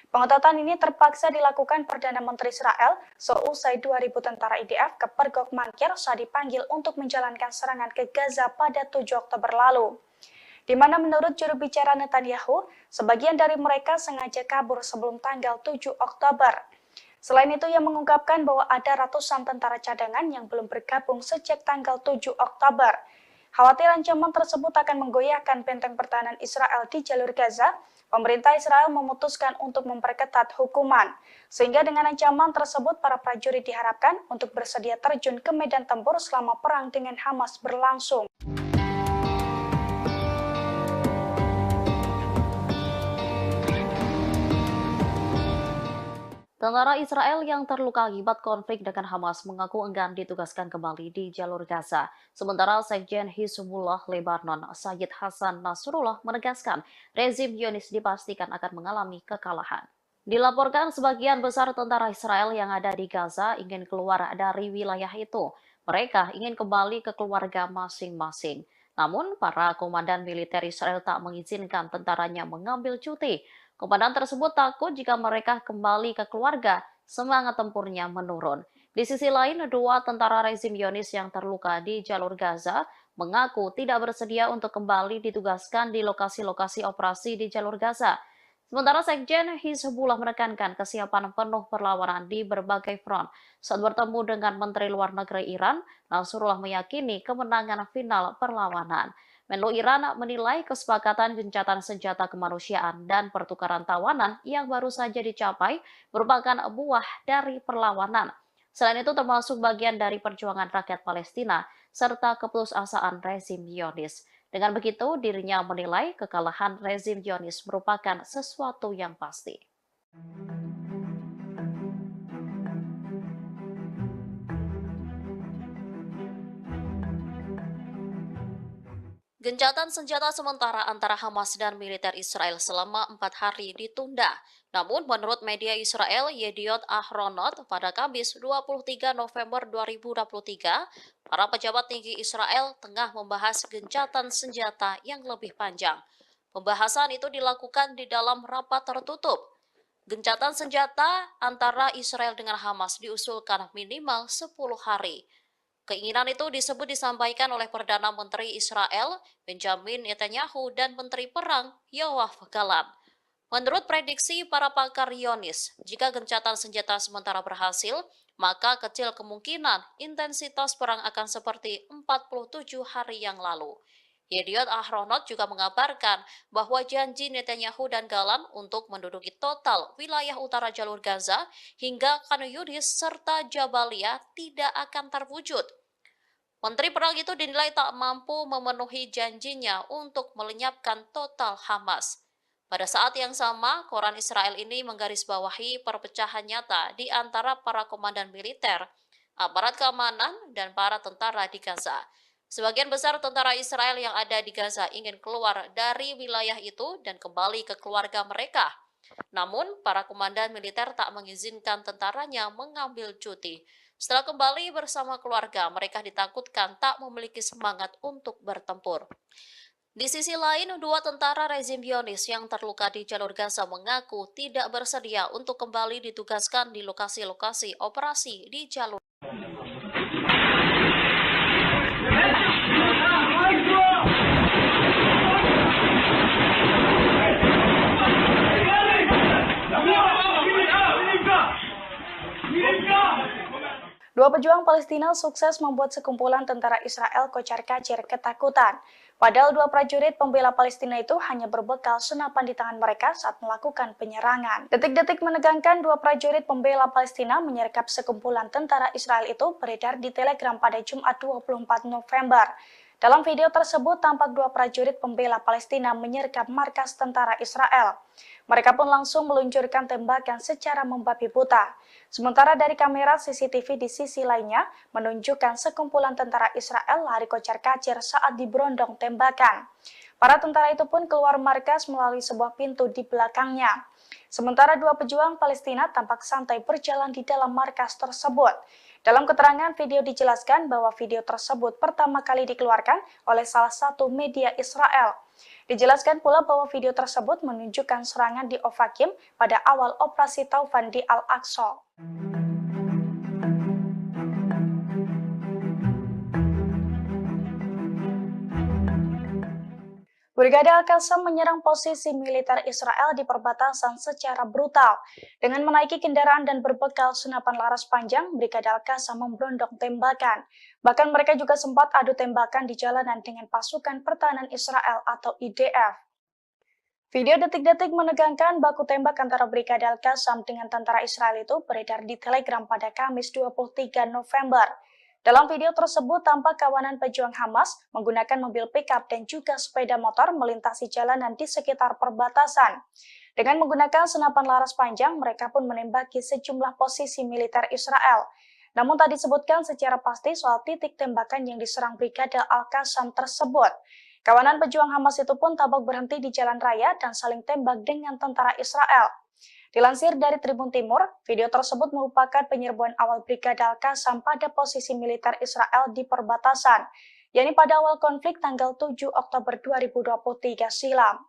Speaker 2: Pengetatan ini terpaksa dilakukan Perdana Menteri Israel seusai 2.000 tentara IDF ke Pergok Mankir saat dipanggil untuk menjalankan serangan ke Gaza pada 7 Oktober lalu. Di mana menurut juru bicara Netanyahu, sebagian dari mereka sengaja kabur sebelum tanggal 7 Oktober. Selain itu, ia mengungkapkan bahwa ada ratusan tentara cadangan yang belum bergabung sejak tanggal 7 Oktober. Khawatir ancaman tersebut akan menggoyahkan benteng pertahanan Israel di jalur Gaza, Pemerintah Israel memutuskan untuk memperketat hukuman, sehingga dengan ancaman tersebut para prajurit diharapkan untuk bersedia terjun ke medan tempur selama perang dengan Hamas berlangsung.
Speaker 1: Tentara Israel yang terluka akibat konflik dengan Hamas mengaku enggan ditugaskan kembali di jalur Gaza. Sementara Sekjen Hizbullah Lebanon, Sayyid Hasan Nasrullah menegaskan rezim Zionis dipastikan akan mengalami kekalahan. Dilaporkan sebagian besar tentara Israel yang ada di Gaza ingin keluar dari wilayah itu. Mereka ingin kembali ke keluarga masing-masing. Namun, para komandan militer Israel tak mengizinkan tentaranya mengambil cuti. Komandan tersebut takut jika mereka kembali ke keluarga, semangat tempurnya menurun. Di sisi lain, dua tentara rezim Zionis yang terluka di jalur Gaza mengaku tidak bersedia untuk kembali ditugaskan di lokasi-lokasi operasi di jalur Gaza. Sementara Sekjen Hizbullah menekankan kesiapan penuh perlawanan di berbagai front. Saat bertemu dengan Menteri Luar Negeri Iran, Nasrullah meyakini kemenangan final perlawanan. Menlu Iran menilai kesepakatan gencatan senjata kemanusiaan dan pertukaran tawanan yang baru saja dicapai merupakan buah dari perlawanan. Selain itu termasuk bagian dari perjuangan rakyat Palestina serta keputusasaan rezim Zionis. Dengan begitu, dirinya menilai kekalahan rezim Zionis merupakan sesuatu yang pasti. Gencatan senjata sementara antara Hamas dan militer Israel selama 4 hari ditunda. Namun, menurut media Israel Yediot Ahronot, pada Kamis 23 November 2023, para pejabat tinggi Israel tengah membahas gencatan senjata yang lebih panjang. Pembahasan itu dilakukan di dalam rapat tertutup. Gencatan senjata antara Israel dengan Hamas diusulkan minimal 10 hari. Keinginan itu disampaikan oleh Perdana Menteri Israel, Benjamin Netanyahu, dan Menteri Perang, Yoav Gallant. Menurut prediksi para pakar Zionis, jika gencatan senjata sementara berhasil, maka kecil kemungkinan intensitas perang akan seperti 47 hari yang lalu. Yediot Ahronot juga mengabarkan bahwa janji Netanyahu dan Gallant untuk menduduki total wilayah utara jalur Gaza hingga Khan Yunis serta Jabalia tidak akan terwujud. Menteri Perang itu dinilai tak mampu memenuhi janjinya untuk melenyapkan total Hamas. Pada saat yang sama, koran Israel ini menggarisbawahi perpecahan nyata di antara para komandan militer, aparat keamanan, dan para tentara di Gaza. Sebagian besar tentara Israel yang ada di Gaza ingin keluar dari wilayah itu dan kembali ke keluarga mereka. Namun, para komandan militer tak mengizinkan tentaranya mengambil cuti. Setelah kembali bersama keluarga, mereka ditakutkan tak memiliki semangat untuk bertempur. Di sisi lain, dua tentara rezim Zionis yang terluka di jalur Gaza mengaku tidak bersedia untuk kembali ditugaskan di lokasi-lokasi operasi di jalur.
Speaker 2: Dua pejuang Palestina sukses membuat sekumpulan tentara Israel kocar-kacir ketakutan. Padahal dua prajurit pembela Palestina itu hanya berbekal senapan di tangan mereka saat melakukan penyerangan. Detik-detik menegangkan dua prajurit pembela Palestina menyergap sekumpulan tentara Israel itu beredar di Telegram pada Jumat 24 November. Dalam video tersebut tampak dua prajurit pembela Palestina menyergap markas tentara Israel. Mereka pun langsung meluncurkan tembakan secara membabi buta. Sementara dari kamera CCTV di sisi lainnya menunjukkan sekumpulan tentara Israel lari kocar-kacir saat diberondong tembakan. Para tentara itu pun keluar markas melalui sebuah pintu di belakangnya. Sementara dua pejuang Palestina tampak santai berjalan di dalam markas tersebut. Dalam keterangan video dijelaskan bahwa video tersebut pertama kali dikeluarkan oleh salah satu media Israel. Dijelaskan pula bahwa video tersebut menunjukkan serangan di Ofakim pada awal operasi Taufan di Al-Aqsa. Brigade Al-Qassam menyerang posisi militer Israel di perbatasan secara brutal. Dengan menaiki kendaraan dan berbekal senapan laras panjang, Brigade Al-Qassam memberondong tembakan. Bahkan mereka juga sempat adu tembakan di jalanan dengan pasukan pertahanan Israel atau IDF. Video detik-detik menegangkan baku tembak antara Brigade Al-Qassam dengan tentara Israel itu beredar di Telegram pada Kamis 23 November. Dalam video tersebut tampak kawanan pejuang Hamas menggunakan mobil pickup dan juga sepeda motor melintasi jalanan di sekitar perbatasan. Dengan menggunakan senapan laras panjang, mereka pun menembaki sejumlah posisi militer Israel. Namun tak disebutkan secara pasti soal titik tembakan yang diserang Brigade Al-Qassam tersebut. Kawanan pejuang Hamas itu pun tampak berhenti di jalan raya dan saling tembak dengan tentara Israel. Dilansir dari Tribun Timur, video tersebut merupakan penyerbuan awal Brigade Al-Qassam pada posisi militer Israel di perbatasan, yakni pada awal konflik tanggal 7 Oktober 2023 silam.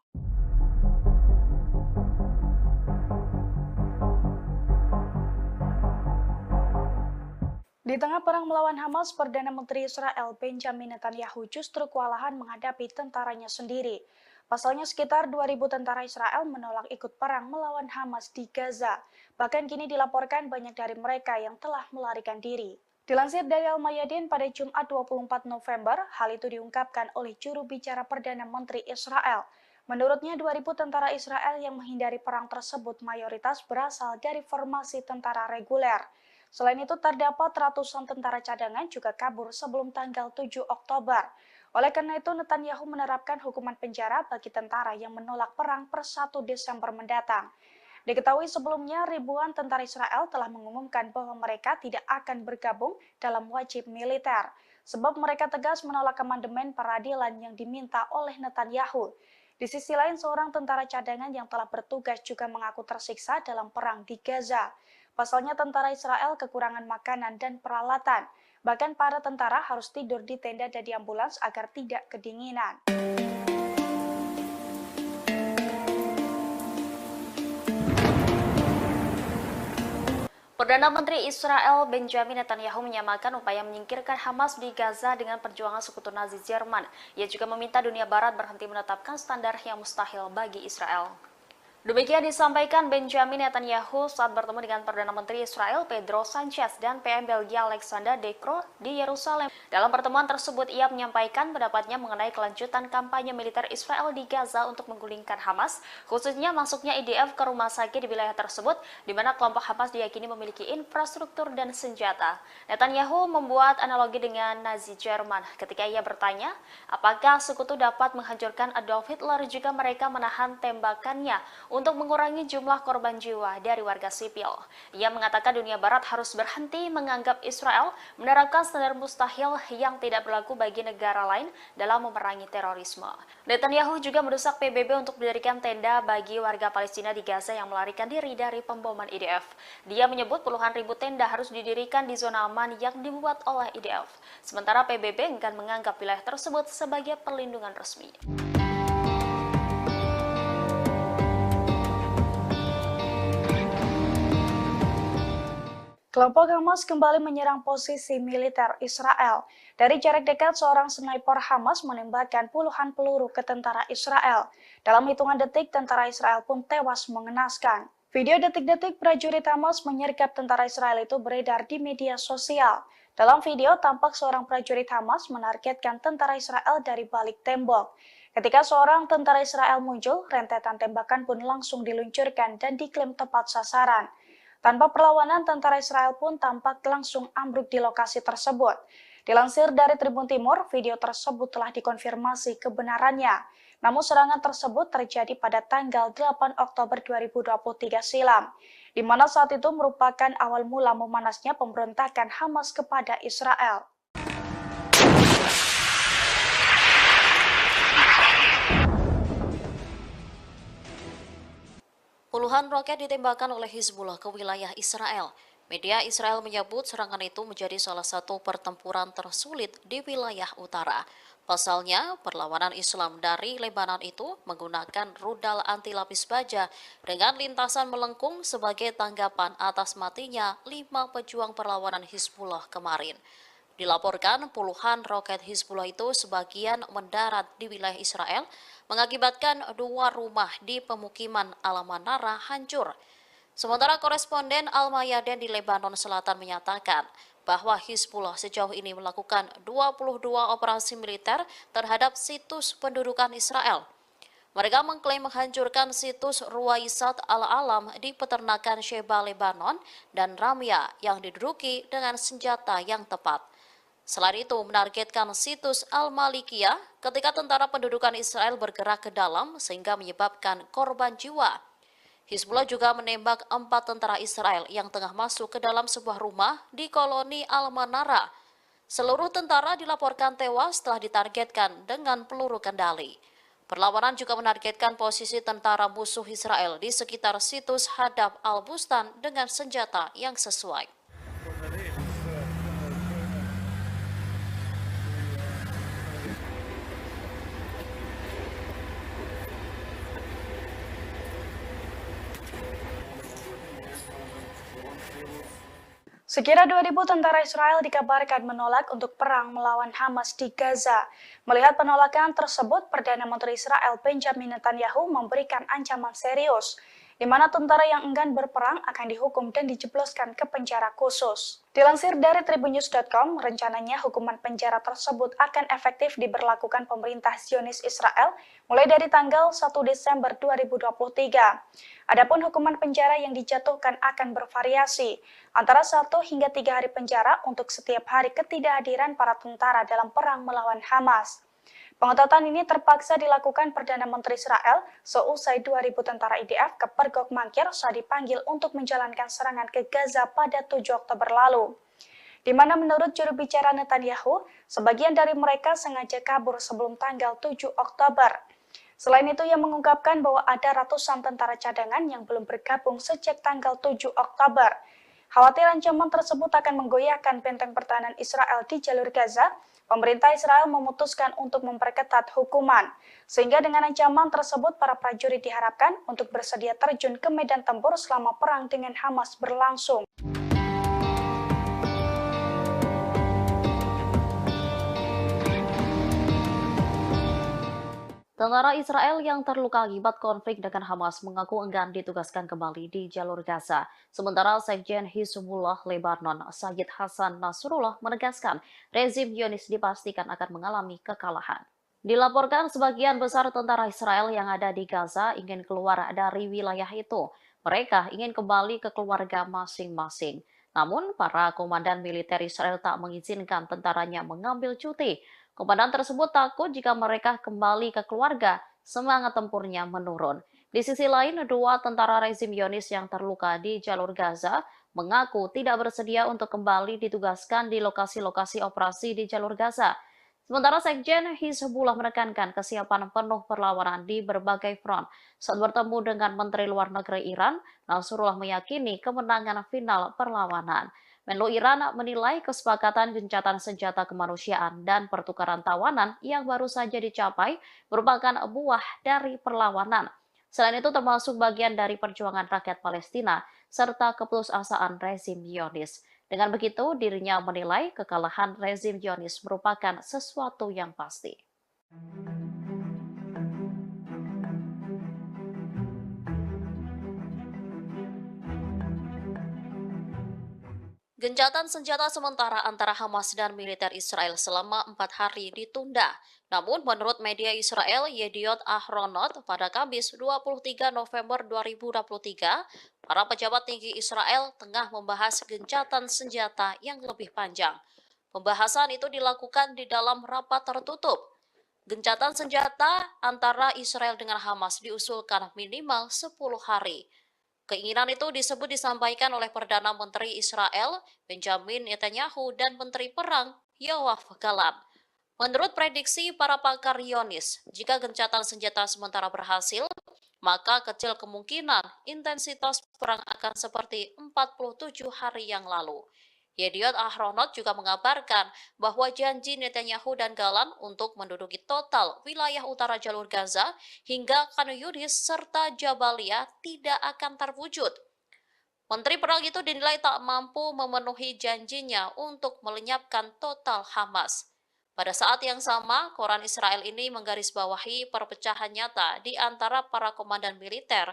Speaker 2: Di tengah perang melawan Hamas, Perdana Menteri Israel Benjamin Netanyahu justru kewalahan menghadapi tentaranya sendiri. Pasalnya sekitar 2.000 tentara Israel menolak ikut perang melawan Hamas di Gaza. Bahkan kini dilaporkan banyak dari mereka yang telah melarikan diri. Dilansir dari Al-Mayadin pada Jumat 24 November, hal itu diungkapkan oleh juru bicara Perdana Menteri Israel. Menurutnya 2.000 tentara Israel yang menghindari perang tersebut mayoritas berasal dari formasi tentara reguler. Selain itu, terdapat ratusan tentara cadangan juga kabur sebelum tanggal 7 Oktober. Oleh karena itu, Netanyahu menerapkan hukuman penjara bagi tentara yang menolak perang per 1 Desember mendatang. Diketahui sebelumnya, ribuan tentara Israel telah mengumumkan bahwa mereka tidak akan bergabung dalam wajib militer, sebab mereka tegas menolak amandemen peradilan yang diminta oleh Netanyahu. Di sisi lain, seorang tentara cadangan yang telah bertugas juga mengaku tersiksa dalam perang di Gaza. Pasalnya tentara Israel kekurangan makanan dan peralatan. Bahkan para tentara harus tidur di tenda dan di ambulans agar tidak kedinginan.
Speaker 1: Perdana Menteri Israel Benjamin Netanyahu menyamakan upaya menyingkirkan Hamas di Gaza dengan perjuangan sekutu Nazi Jerman. Ia juga meminta dunia Barat berhenti menetapkan standar yang mustahil bagi Israel. Demikian disampaikan Benjamin Netanyahu saat bertemu dengan Perdana Menteri Israel Pedro Sanchez dan PM Belgia Alexander De Croo di Yerusalem. Dalam pertemuan tersebut, ia menyampaikan pendapatnya mengenai kelanjutan kampanye militer Israel di Gaza untuk menggulingkan Hamas, khususnya masuknya IDF ke rumah sakit di wilayah tersebut, di mana kelompok Hamas diyakini memiliki infrastruktur dan senjata. Netanyahu membuat analogi dengan Nazi Jerman ketika ia bertanya, apakah sekutu dapat menghancurkan Adolf Hitler jika mereka menahan tembakannya untuk mengurangi jumlah korban jiwa dari warga sipil. Ia mengatakan dunia barat harus berhenti menganggap Israel menerapkan standar mustahil yang tidak berlaku bagi negara lain dalam memerangi terorisme. Netanyahu juga mendesak PBB untuk mendirikan tenda bagi warga Palestina di Gaza yang melarikan diri dari pemboman IDF. Dia menyebut puluhan ribu tenda harus didirikan di zona aman yang dibuat oleh IDF. Sementara PBB enggan menganggap wilayah tersebut sebagai perlindungan resmi.
Speaker 2: Kelompok Hamas kembali menyerang posisi militer Israel. Dari jarak dekat, seorang sniper Hamas menembakkan puluhan peluru ke tentara Israel. Dalam hitungan detik, tentara Israel pun tewas mengenaskan. Video detik-detik prajurit Hamas menyergap tentara Israel itu beredar di media sosial. Dalam video, tampak seorang prajurit Hamas menargetkan tentara Israel dari balik tembok. Ketika seorang tentara Israel muncul, rentetan tembakan pun langsung diluncurkan dan diklaim tepat sasaran. Tanpa perlawanan, tentara Israel pun tampak langsung ambruk di lokasi tersebut. Dilansir dari Tribun Timur, video tersebut telah dikonfirmasi kebenarannya. Namun serangan tersebut terjadi pada tanggal 8 Oktober 2023 silam, di mana saat itu merupakan awal mula memanasnya pemberontakan Hamas kepada Israel.
Speaker 1: Puluhan roket ditembakkan oleh Hizbullah ke wilayah Israel. Media Israel menyebut serangan itu menjadi salah satu pertempuran tersulit di wilayah utara. Pasalnya, perlawanan Islam dari Lebanon itu menggunakan rudal anti lapis baja dengan lintasan melengkung sebagai tanggapan atas matinya 5 pejuang perlawanan Hizbullah kemarin. Dilaporkan puluhan roket Hizbullah itu sebagian mendarat di wilayah Israel, mengakibatkan 2 rumah di pemukiman Al-Manara hancur. Sementara koresponden Al-Mayadin di Lebanon Selatan menyatakan bahwa Hizbullah sejauh ini melakukan 22 operasi militer terhadap situs pendudukan Israel. Mereka mengklaim menghancurkan situs Ruwaisat Al-Alam di peternakan Sheba, Lebanon, dan Ramya yang diduduki dengan senjata yang tepat. Selain itu, menargetkan situs Al-Malikiyah ketika tentara pendudukan Israel bergerak ke dalam sehingga menyebabkan korban jiwa. Hizbullah juga menembak 4 tentara Israel yang tengah masuk ke dalam sebuah rumah di koloni Al-Manara. Seluruh tentara dilaporkan tewas setelah ditargetkan dengan peluru kendali. Perlawanan juga menargetkan posisi tentara musuh Israel di sekitar situs Hadab Al-Bustan dengan senjata yang sesuai.
Speaker 2: Sekira 2.000 tentara Israel dikabarkan menolak untuk perang melawan Hamas di Gaza. Melihat penolakan tersebut, Perdana Menteri Israel Benjamin Netanyahu memberikan ancaman serius, di mana tentara yang enggan berperang akan dihukum dan dijebloskan ke penjara khusus. Dilansir dari tribunnews.com, rencananya hukuman penjara tersebut akan efektif diberlakukan pemerintah Zionis Israel mulai dari tanggal 1 Desember 2023. Adapun hukuman penjara yang dijatuhkan akan bervariasi, antara 1 hingga 3 hari penjara untuk setiap hari ketidakhadiran para tentara dalam perang melawan Hamas. Pengetatan ini terpaksa dilakukan Perdana Menteri Israel seusai 2.000 tentara IDF ke Pergok Mangkir saat dipanggil untuk menjalankan serangan ke Gaza pada 7 Oktober lalu. Di mana menurut juru bicara Netanyahu, sebagian dari mereka sengaja kabur sebelum tanggal 7 Oktober. Selain itu, ia mengungkapkan bahwa ada ratusan tentara cadangan yang belum bergabung sejak tanggal 7 Oktober. Khawatir ancaman tersebut akan menggoyahkan benteng pertahanan Israel di jalur Gaza, pemerintah Israel memutuskan untuk memperketat hukuman. Sehingga dengan ancaman tersebut, para prajurit diharapkan untuk bersedia terjun ke medan tempur selama perang dengan Hamas berlangsung.
Speaker 1: Tentara Israel yang terluka akibat konflik dengan Hamas mengaku enggan ditugaskan kembali di jalur Gaza. Sementara Sekjen Hizbullah Lebanon, Sayyid Hasan Nasrullah menegaskan rezim Zionis dipastikan akan mengalami kekalahan. Dilaporkan sebagian besar tentara Israel yang ada di Gaza ingin keluar dari wilayah itu. Mereka ingin kembali ke keluarga masing-masing. Namun, para komandan militer Israel tak mengizinkan tentaranya mengambil cuti. Komandan tersebut takut jika mereka kembali ke keluarga, semangat tempurnya menurun. Di sisi lain, 2 tentara rezim Zionis yang terluka di jalur Gaza mengaku tidak bersedia untuk kembali ditugaskan di lokasi-lokasi operasi di jalur Gaza. Sementara Sekjen Hizbullah menekankan kesiapan penuh perlawanan di berbagai front. Saat bertemu dengan Menteri Luar Negeri Iran, Nasrullah meyakini kemenangan final perlawanan. Menlu Iran menilai kesepakatan gencatan senjata kemanusiaan dan pertukaran tawanan yang baru saja dicapai merupakan buah dari perlawanan. Selain itu termasuk bagian dari perjuangan rakyat Palestina serta keputusasaan rezim Zionis. Dengan begitu, dirinya menilai kekalahan rezim Zionis merupakan sesuatu yang pasti. Gencatan senjata sementara antara Hamas dan militer Israel selama 4 hari ditunda. Namun menurut media Israel Yediot Ahronot pada Kamis 23 November 2023, para pejabat tinggi Israel tengah membahas gencatan senjata yang lebih panjang. Pembahasan itu dilakukan di dalam rapat tertutup. Gencatan senjata antara Israel dengan Hamas diusulkan minimal 10 hari. Keinginan itu disampaikan oleh Perdana Menteri Israel Benjamin Netanyahu dan Menteri Perang Yoav Gallant. Menurut prediksi para pakar Zionis, jika gencatan senjata sementara berhasil, maka kecil kemungkinan intensitas perang akan seperti 47 hari yang lalu. Yediot Ahronot juga mengabarkan bahwa janji Netanyahu dan Gallant untuk menduduki total wilayah utara jalur Gaza hingga Khan Yunis serta Jabalia tidak akan terwujud. Menteri Perang itu dinilai tak mampu memenuhi janjinya untuk melenyapkan total Hamas. Pada saat yang sama, koran Israel ini menggarisbawahi perpecahan nyata di antara para komandan militer,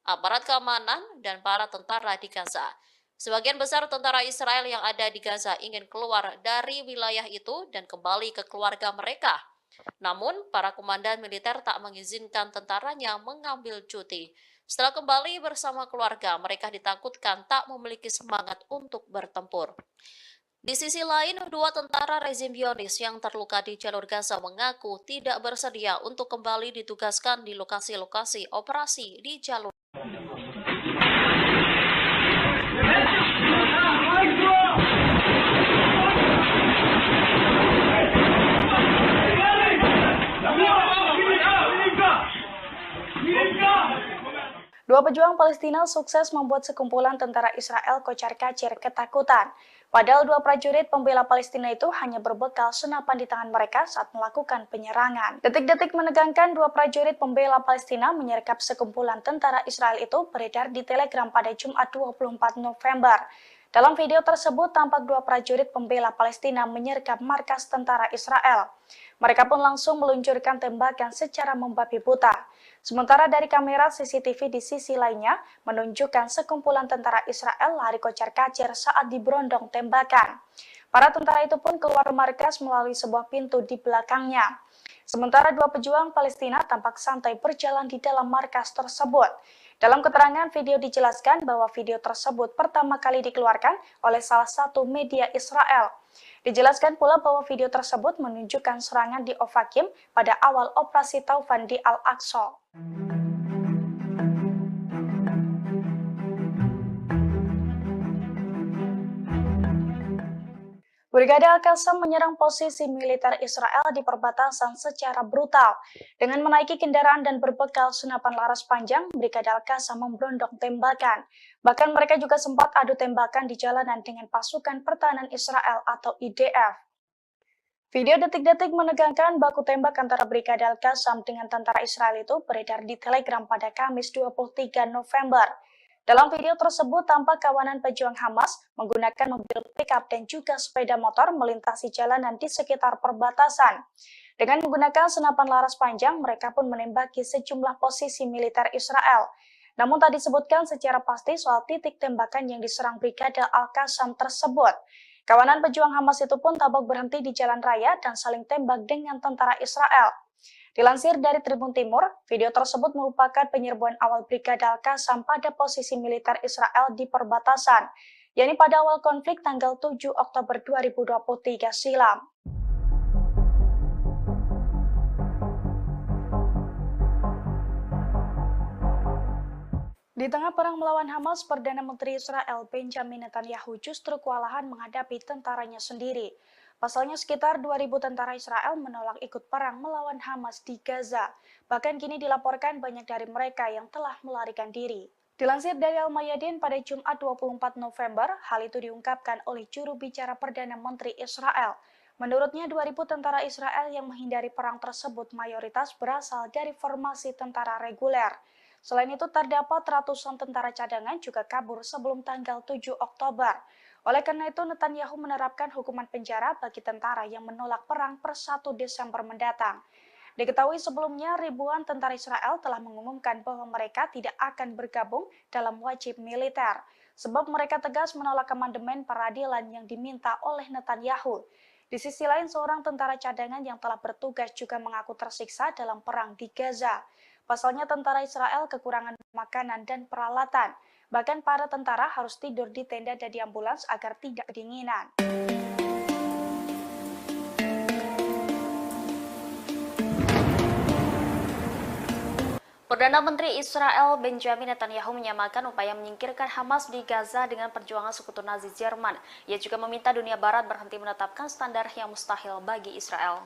Speaker 1: aparat keamanan, dan para tentara di Gaza. Sebagian besar tentara Israel yang ada di Gaza ingin keluar dari wilayah itu dan kembali ke keluarga mereka. Namun, para komandan militer tak mengizinkan tentaranya mengambil cuti. Setelah kembali bersama keluarga, mereka ditakutkan tak memiliki semangat untuk bertempur. Di sisi lain, dua tentara rezim Zionis yang terluka di jalur Gaza mengaku tidak bersedia untuk kembali ditugaskan di lokasi-lokasi operasi di jalur.
Speaker 2: Dua pejuang Palestina sukses membuat sekumpulan tentara Israel kocar-kacir ketakutan. Padahal dua prajurit pembela Palestina itu hanya berbekal senapan di tangan mereka saat melakukan penyerangan. Detik-detik menegangkan dua prajurit pembela Palestina menyergap sekumpulan tentara Israel itu beredar di Telegram pada Jumat 24 November. Dalam video tersebut tampak dua prajurit pembela Palestina menyergap markas tentara Israel. Mereka pun langsung meluncurkan tembakan secara membabi buta. Sementara dari kamera CCTV di sisi lainnya menunjukkan sekumpulan tentara Israel lari kocar-kacir saat diberondong tembakan. Para tentara itu pun keluar markas melalui sebuah pintu di belakangnya. Sementara dua pejuang Palestina tampak santai berjalan di dalam markas tersebut. Dalam keterangan video dijelaskan bahwa video tersebut pertama kali dikeluarkan oleh salah satu media Israel. Dijelaskan pula bahwa video tersebut menunjukkan serangan di Ofakim pada awal operasi Taufan di Al-Aqsa. Brigade Al-Qassam menyerang posisi militer Israel di perbatasan secara brutal. Dengan menaiki kendaraan dan berbekal senapan laras panjang, Brigade Al-Qassam memberondong tembakan. Bahkan mereka juga sempat adu tembakan di jalanan dengan pasukan pertahanan Israel atau IDF. Video detik-detik menegangkan baku tembak antara Brigade Al-Qassam dengan tentara Israel itu beredar di Telegram pada Kamis 23 November. Dalam video tersebut tampak kawanan pejuang Hamas menggunakan mobil pickup dan juga sepeda motor melintasi jalanan di sekitar perbatasan. Dengan menggunakan senapan laras panjang, mereka pun menembaki sejumlah posisi militer Israel. Namun tak disebutkan secara pasti soal titik tembakan yang diserang Brigade Al-Qassam tersebut. Kawanan pejuang Hamas itu pun tampak berhenti di jalan raya dan saling tembak dengan tentara Israel. Dilansir dari Tribun Timur, video tersebut merupakan penyerbuan awal Brigade Al-Qassam pada posisi militer Israel di perbatasan, yakni pada awal konflik tanggal 7 Oktober 2023 silam. Di tengah perang melawan Hamas, Perdana Menteri Israel Benjamin Netanyahu justru kewalahan menghadapi tentaranya sendiri. Pasalnya sekitar 2.000 tentara Israel menolak ikut perang melawan Hamas di Gaza. Bahkan kini dilaporkan banyak dari mereka yang telah melarikan diri. Dilansir dari Al-Mayadin pada Jumat 24 November, hal itu diungkapkan oleh juru bicara Perdana Menteri Israel. Menurutnya 2.000 tentara Israel yang menghindari perang tersebut mayoritas berasal dari formasi tentara reguler. Selain itu terdapat ratusan tentara cadangan juga kabur sebelum tanggal 7 Oktober. Oleh karena itu, Netanyahu menerapkan hukuman penjara bagi tentara yang menolak perang per 1 Desember mendatang. Diketahui sebelumnya, ribuan tentara Israel telah mengumumkan bahwa mereka tidak akan bergabung dalam wajib militer, sebab mereka tegas menolak amandemen peradilan yang diminta oleh Netanyahu. Di sisi lain, seorang tentara cadangan yang telah bertugas juga mengaku tersiksa dalam perang di Gaza. Pasalnya tentara Israel kekurangan makanan dan peralatan. Bahkan para tentara harus tidur di tenda dan di ambulans agar tidak kedinginan.
Speaker 1: Perdana Menteri Israel Benjamin Netanyahu menyamakan upaya menyingkirkan Hamas di Gaza dengan perjuangan sekutu Nazi Jerman. Ia juga meminta dunia barat berhenti menetapkan standar yang mustahil bagi Israel.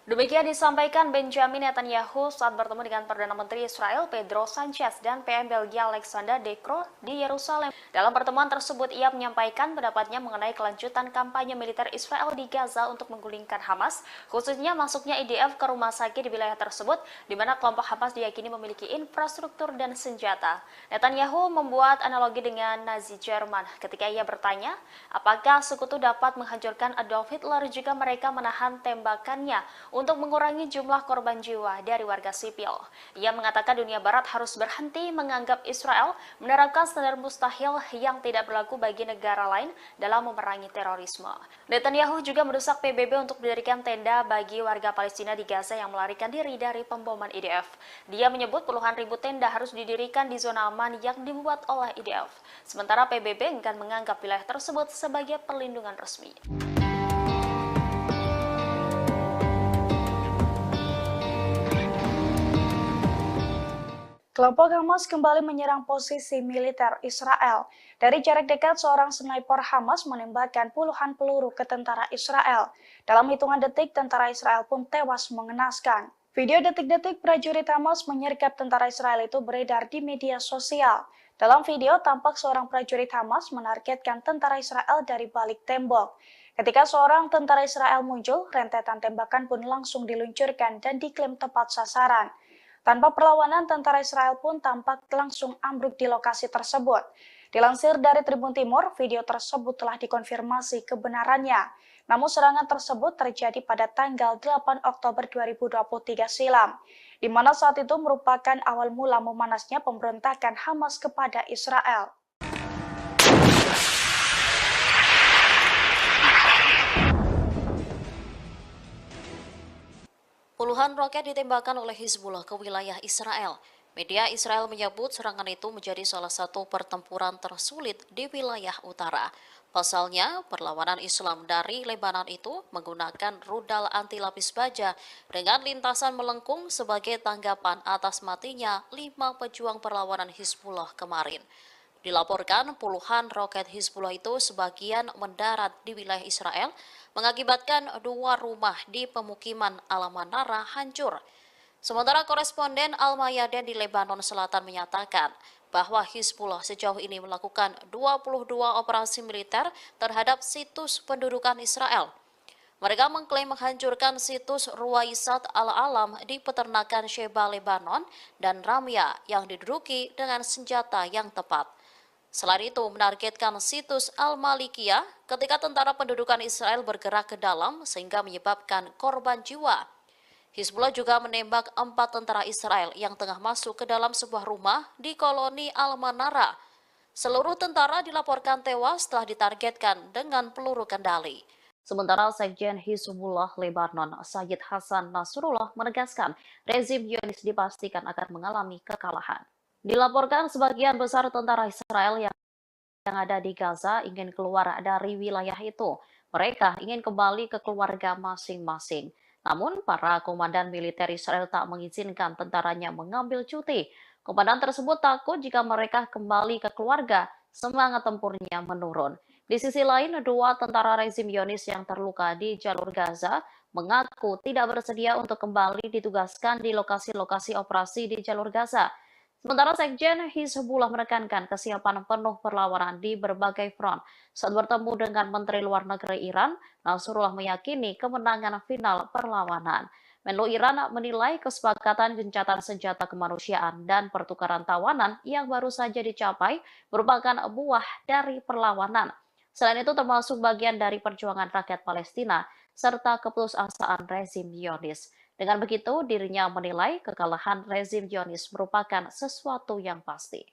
Speaker 1: Demikian disampaikan Benjamin Netanyahu saat bertemu dengan Perdana Menteri Israel Pedro Sanchez dan PM Belgia Alexander De Croo di Yerusalem. Dalam pertemuan tersebut, ia menyampaikan pendapatnya mengenai kelanjutan kampanye militer Israel di Gaza untuk menggulingkan Hamas, khususnya masuknya IDF ke rumah sakit di wilayah tersebut, di mana kelompok Hamas diyakini memiliki infrastruktur dan senjata. Netanyahu membuat analogi dengan Nazi Jerman ketika ia bertanya, apakah sekutu dapat menghancurkan Adolf Hitler jika mereka menahan tembakannya.
Speaker 2: untuk mengurangi jumlah korban jiwa dari warga sipil. Ia mengatakan dunia barat harus berhenti menganggap Israel menerapkan standar mustahil yang tidak berlaku bagi negara lain dalam memerangi terorisme. Netanyahu juga mendesak PBB untuk mendirikan tenda bagi warga Palestina di Gaza yang melarikan diri dari pemboman IDF. Dia menyebut puluhan ribu tenda harus didirikan di zona aman yang dibuat oleh IDF. Sementara PBB enggan menganggap wilayah tersebut sebagai perlindungan resmi. Kelompok Hamas kembali menyerang posisi militer Israel. Dari jarak dekat, seorang sniper Hamas menembakkan puluhan peluru ke tentara Israel. Dalam hitungan detik, tentara Israel pun tewas mengenaskan. Video detik-detik prajurit Hamas menyergap tentara Israel itu beredar di media sosial. Dalam video, tampak seorang prajurit Hamas menargetkan tentara Israel dari balik tembok. Ketika seorang tentara Israel muncul, rentetan tembakan pun langsung diluncurkan dan diklaim tepat sasaran. Tanpa perlawanan, tentara Israel pun tampak langsung ambruk di lokasi tersebut. Dilansir dari Tribun Timur, video tersebut telah dikonfirmasi kebenarannya. Namun serangan tersebut terjadi pada tanggal 8 Oktober 2023 silam, di mana saat itu merupakan awal mula memanasnya pemberontakan Hamas kepada Israel.
Speaker 1: Puluhan roket ditembakkan oleh Hizbullah ke wilayah Israel. Media Israel menyebut serangan itu menjadi salah satu pertempuran tersulit di wilayah utara. Pasalnya, perlawanan Islam dari Lebanon itu menggunakan rudal anti lapis baja dengan lintasan melengkung sebagai tanggapan atas matinya 5 pejuang perlawanan Hizbullah kemarin. Dilaporkan puluhan roket Hizbullah itu sebagian mendarat di wilayah Israel, mengakibatkan 2 rumah di pemukiman Al-Manara hancur. Sementara koresponden Al-Mayadin di Lebanon Selatan menyatakan bahwa Hizbullah sejauh ini melakukan 22 operasi militer terhadap situs pendudukan Israel. Mereka mengklaim menghancurkan situs Ruwaisat Al-Alam di peternakan Sheba, Lebanon, dan Ramya yang diduduki dengan senjata yang tepat. Selain itu, menargetkan situs Al-Malikiyah ketika tentara pendudukan Israel bergerak ke dalam sehingga menyebabkan korban jiwa. Hizbullah juga menembak 4 tentara Israel yang tengah masuk ke dalam sebuah rumah di koloni Al-Manara. Seluruh tentara dilaporkan tewas setelah ditargetkan dengan peluru kendali. Sementara Sekjen Hizbullah Lebanon, Sayyid Hasan Nasrullah menegaskan rezim Zionis dipastikan akan mengalami kekalahan. Dilaporkan sebagian besar tentara Israel yang ada di Gaza ingin keluar dari wilayah itu. Mereka ingin kembali ke keluarga masing-masing. Namun, para komandan militer Israel tak mengizinkan tentaranya mengambil cuti. Komandan tersebut takut jika mereka kembali ke keluarga, semangat tempurnya menurun. Di sisi lain, 2 tentara rezim Zionis yang terluka di jalur Gaza mengaku tidak bersedia untuk kembali ditugaskan di lokasi-lokasi operasi di jalur Gaza. Sementara Sekjen Hizbullah menekankan kesiapan penuh perlawanan di berbagai front. Saat bertemu dengan Menteri Luar Negeri Iran, Nasrullah meyakini kemenangan final perlawanan. Menlu Iran menilai kesepakatan gencatan senjata kemanusiaan dan pertukaran tawanan yang baru saja dicapai merupakan buah dari perlawanan. Selain itu termasuk bagian dari perjuangan rakyat Palestina serta keputusasaan rezim Zionis. Dengan begitu, dirinya menilai kekalahan rezim Zionis merupakan sesuatu yang pasti.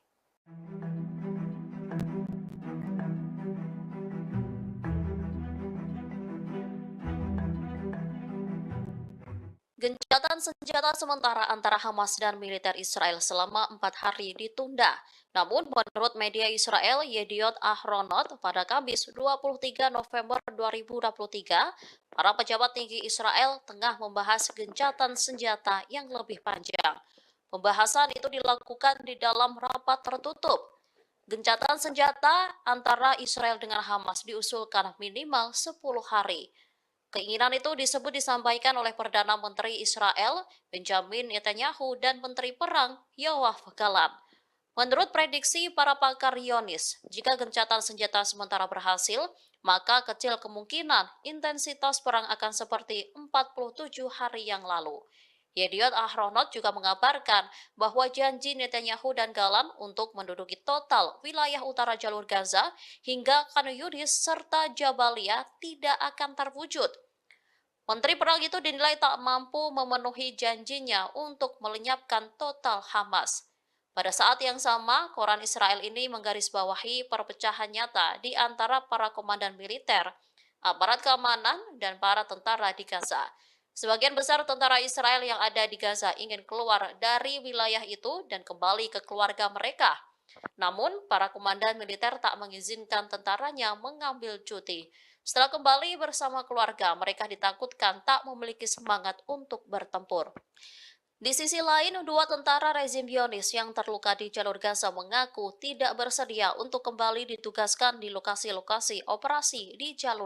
Speaker 1: Gencatan senjata sementara antara Hamas dan militer Israel selama 4 hari ditunda. Namun, menurut media Israel, Yediot Ahronot, pada Kamis 23 November 2023, para pejabat tinggi Israel tengah membahas gencatan senjata yang lebih panjang. Pembahasan itu dilakukan di dalam rapat tertutup. Gencatan senjata antara Israel dengan Hamas diusulkan minimal 10 hari. Keinginan itu disampaikan oleh Perdana Menteri Israel, Benjamin Netanyahu, dan Menteri Perang, Yoav Gallant. Menurut prediksi para pakar Zionis, jika gencatan senjata sementara berhasil, maka kecil kemungkinan intensitas perang akan seperti 47 hari yang lalu. Yediot Ahronot juga mengabarkan bahwa janji Netanyahu dan Gallant untuk menduduki total wilayah utara jalur Gaza hingga Khan Yunis serta Jabalia tidak akan terwujud. Menteri Perang itu dinilai tak mampu memenuhi janjinya untuk melenyapkan total Hamas. Pada saat yang sama, koran Israel ini menggarisbawahi perpecahan nyata di antara para komandan militer, aparat keamanan, dan para tentara di Gaza. Sebagian besar tentara Israel yang ada di Gaza ingin keluar dari wilayah itu dan kembali ke keluarga mereka. Namun, para komandan militer tak mengizinkan tentaranya mengambil cuti. Setelah kembali bersama keluarga, mereka ditakutkan tak memiliki semangat untuk bertempur. Di sisi lain, dua tentara rezim Zionis yang terluka di jalur Gaza mengaku tidak bersedia untuk kembali ditugaskan di lokasi-lokasi operasi di jalur.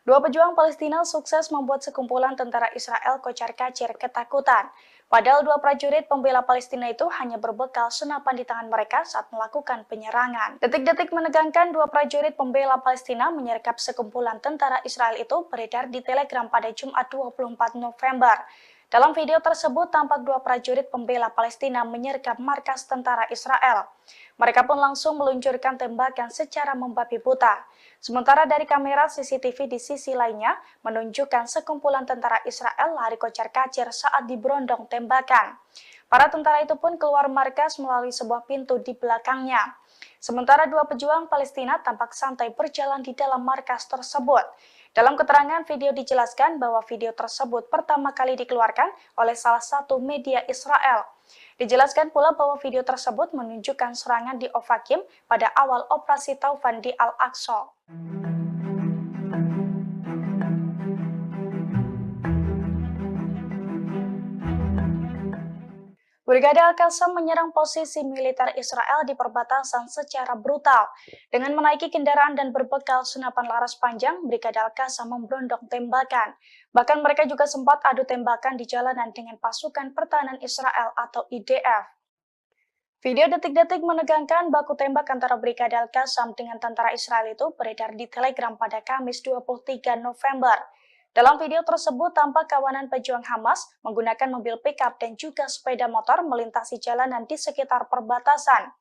Speaker 2: Dua pejuang Palestina sukses membuat sekumpulan tentara Israel kocar-kacir ketakutan. Padahal dua prajurit pembela Palestina itu hanya berbekal senapan di tangan mereka saat melakukan penyerangan. Detik-detik menegangkan dua prajurit pembela Palestina menyergap sekumpulan tentara Israel itu beredar di Telegram pada Jumat 24 November. Dalam video tersebut tampak dua prajurit pembela Palestina menyergap markas tentara Israel. Mereka pun langsung meluncurkan tembakan secara membabi buta. Sementara dari kamera CCTV di sisi lainnya menunjukkan sekumpulan tentara Israel lari kocar-kacir saat diberondong tembakan. Para tentara itu pun keluar markas melalui sebuah pintu di belakangnya. Sementara dua pejuang Palestina tampak santai berjalan di dalam markas tersebut. Dalam keterangan video dijelaskan bahwa video tersebut pertama kali dikeluarkan oleh salah satu media Israel. Dijelaskan pula bahwa video tersebut menunjukkan serangan di Ofakim pada awal operasi Taufan di Al-Aqsa. Brigade Al-Qassam menyerang posisi militer Israel di perbatasan secara brutal. Dengan menaiki kendaraan dan berbekal senapan laras panjang, Brigade Al-Qassam memberondong tembakan. Bahkan mereka juga sempat adu tembakan di jalanan dengan pasukan pertahanan Israel atau IDF. Video detik-detik menegangkan baku tembak antara Brigade Al-Qassam dengan tentara Israel itu beredar di Telegram pada Kamis 23 November. Dalam video tersebut tampak kawanan pejuang Hamas menggunakan mobil pickup dan juga sepeda motor melintasi jalanan di sekitar perbatasan.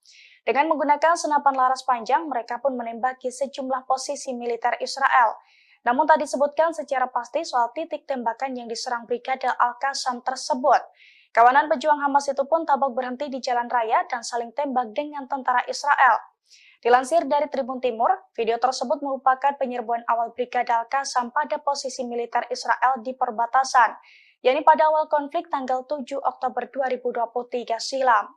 Speaker 2: Dengan menggunakan senapan laras panjang, mereka pun menembaki sejumlah posisi militer Israel. Namun tak disebutkan secara pasti soal titik tembakan yang diserang Brigade Al-Qassam tersebut. Kawanan pejuang Hamas itu pun tampak berhenti di jalan raya dan saling tembak dengan tentara Israel. Dilansir dari Tribun Timur, video tersebut merupakan penyerbuan awal Brigade Al-Qassam pada posisi militer Israel di perbatasan, yakni pada awal konflik tanggal 7 Oktober 2023 silam.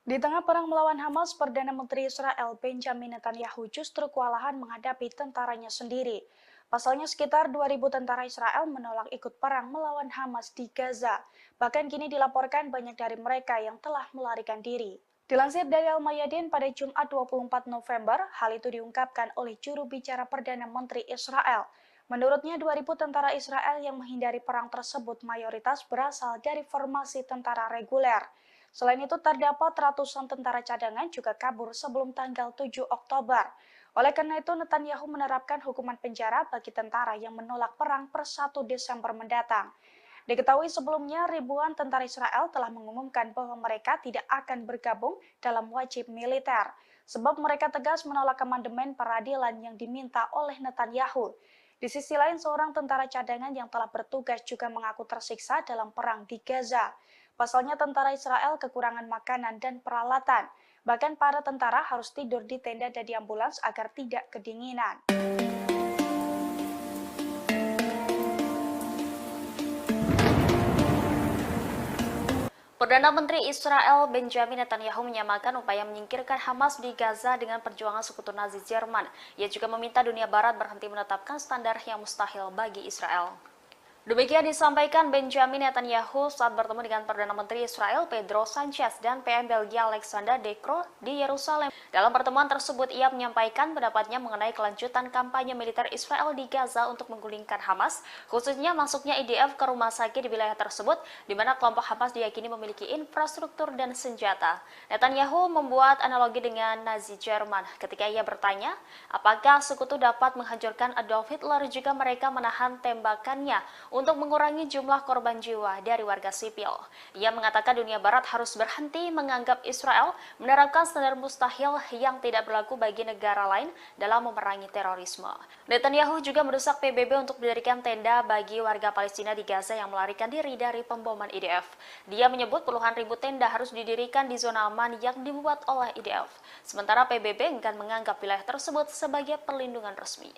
Speaker 2: Di tengah perang melawan Hamas, Perdana Menteri Israel Benjamin Netanyahu justru kewalahan menghadapi tentaranya sendiri. Pasalnya sekitar 2.000 tentara Israel menolak ikut perang melawan Hamas di Gaza. Bahkan kini dilaporkan banyak dari mereka yang telah melarikan diri. Dilansir dari Al-Mayadin pada Jumat 24 November, hal itu diungkapkan oleh juru bicara Perdana Menteri Israel. Menurutnya 2.000 tentara Israel yang menghindari perang tersebut mayoritas berasal dari formasi tentara reguler. Selain itu terdapat ratusan tentara cadangan juga kabur sebelum tanggal 7 Oktober. Oleh karena itu, Netanyahu menerapkan hukuman penjara bagi tentara yang menolak perang per 1 Desember mendatang. Diketahui sebelumnya, ribuan tentara Israel telah mengumumkan bahwa mereka tidak akan bergabung dalam wajib militer, sebab mereka tegas menolak amandemen peradilan yang diminta oleh Netanyahu. Di sisi lain, seorang tentara cadangan yang telah bertugas juga mengaku tersiksa dalam perang di Gaza. Pasalnya tentara Israel kekurangan makanan dan peralatan. Bahkan para tentara harus tidur di tenda dan di ambulans agar tidak kedinginan.
Speaker 1: Perdana Menteri Israel Benjamin Netanyahu menyamakan upaya menyingkirkan Hamas di Gaza dengan perjuangan sekutu Nazi Jerman. Ia juga meminta dunia barat berhenti menetapkan standar yang mustahil bagi Israel.
Speaker 2: Demikian disampaikan Benjamin Netanyahu saat bertemu dengan Perdana Menteri Israel Pedro Sanchez dan PM Belgia Alexander De Croo di Yerusalem. Dalam pertemuan tersebut, ia menyampaikan pendapatnya mengenai kelanjutan kampanye militer Israel di Gaza untuk menggulingkan Hamas, khususnya masuknya IDF ke rumah sakit di wilayah tersebut, di mana kelompok Hamas diyakini memiliki infrastruktur dan senjata. Netanyahu membuat analogi dengan Nazi Jerman ketika ia bertanya, apakah sekutu dapat menghancurkan Adolf Hitler jika mereka menahan tembakannya untuk mengurangi jumlah korban jiwa dari warga sipil. Ia mengatakan dunia barat harus berhenti menganggap Israel menerapkan standar mustahil yang tidak berlaku bagi negara lain dalam memerangi terorisme. Netanyahu juga mendesak PBB untuk mendirikan tenda bagi warga Palestina di Gaza yang melarikan diri dari pemboman IDF. Dia menyebut puluhan ribu tenda harus didirikan di zona aman yang dibuat oleh IDF. Sementara PBB enggan menganggap wilayah tersebut sebagai perlindungan resmi.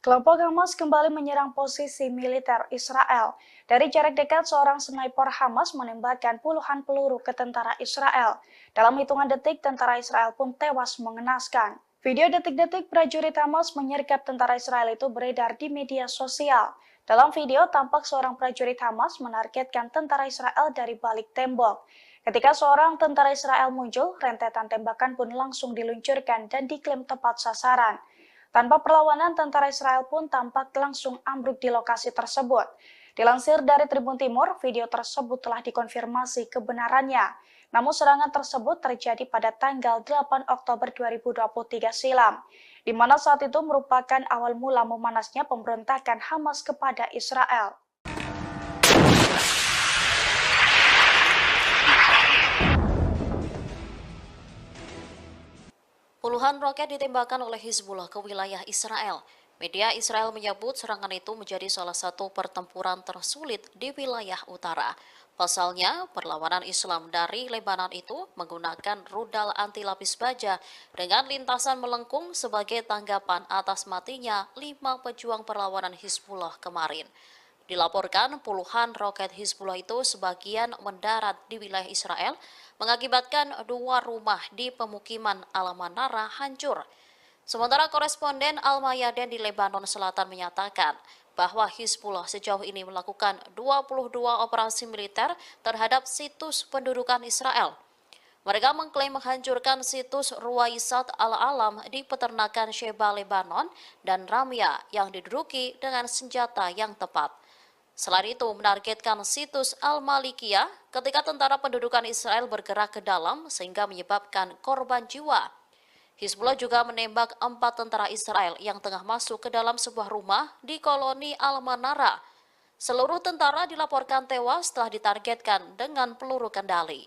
Speaker 2: Kelompok Hamas kembali menyerang posisi militer Israel. Dari jarak dekat, seorang sniper Hamas menembakkan puluhan peluru ke tentara Israel. Dalam hitungan detik, tentara Israel pun tewas mengenaskan. Video detik-detik prajurit Hamas menyergap tentara Israel itu beredar di media sosial. Dalam video, tampak seorang prajurit Hamas menargetkan tentara Israel dari balik tembok. Ketika seorang tentara Israel muncul, rentetan tembakan pun langsung diluncurkan dan diklaim tepat sasaran. Tanpa perlawanan, tentara Israel pun tampak langsung ambruk di lokasi tersebut. Dilansir dari Tribun Timur, video tersebut telah dikonfirmasi kebenarannya. Namun serangan tersebut terjadi pada tanggal 8 Oktober 2023 silam, di mana saat itu merupakan awal mula memanasnya pemberontakan Hamas kepada Israel.
Speaker 1: Puluhan roket ditembakkan oleh Hizbullah ke wilayah Israel. Media Israel menyebut serangan itu menjadi salah satu pertempuran tersulit di wilayah utara. Pasalnya, perlawanan Islam dari Lebanon itu menggunakan rudal anti lapis baja dengan lintasan melengkung sebagai tanggapan atas matinya 5 pejuang perlawanan Hizbullah kemarin. Dilaporkan puluhan roket Hizbullah itu sebagian mendarat di wilayah Israel, mengakibatkan 2 rumah di pemukiman Al-Manara hancur. Sementara koresponden Al-Mayadin di Lebanon Selatan menyatakan bahwa Hizbullah sejauh ini melakukan 22 operasi militer terhadap situs pendudukan Israel. Mereka mengklaim menghancurkan situs Ruwaisat Al-Alam di peternakan Sheba Lebanon dan Ramya yang diduduki dengan senjata yang tepat. Selain itu, menargetkan situs Al-Malikiyah ketika tentara pendudukan Israel bergerak ke dalam sehingga menyebabkan korban jiwa. Hizbullah juga menembak 4 tentara Israel yang tengah masuk ke dalam sebuah rumah di koloni Al-Manara. Seluruh tentara dilaporkan tewas setelah ditargetkan dengan peluru kendali.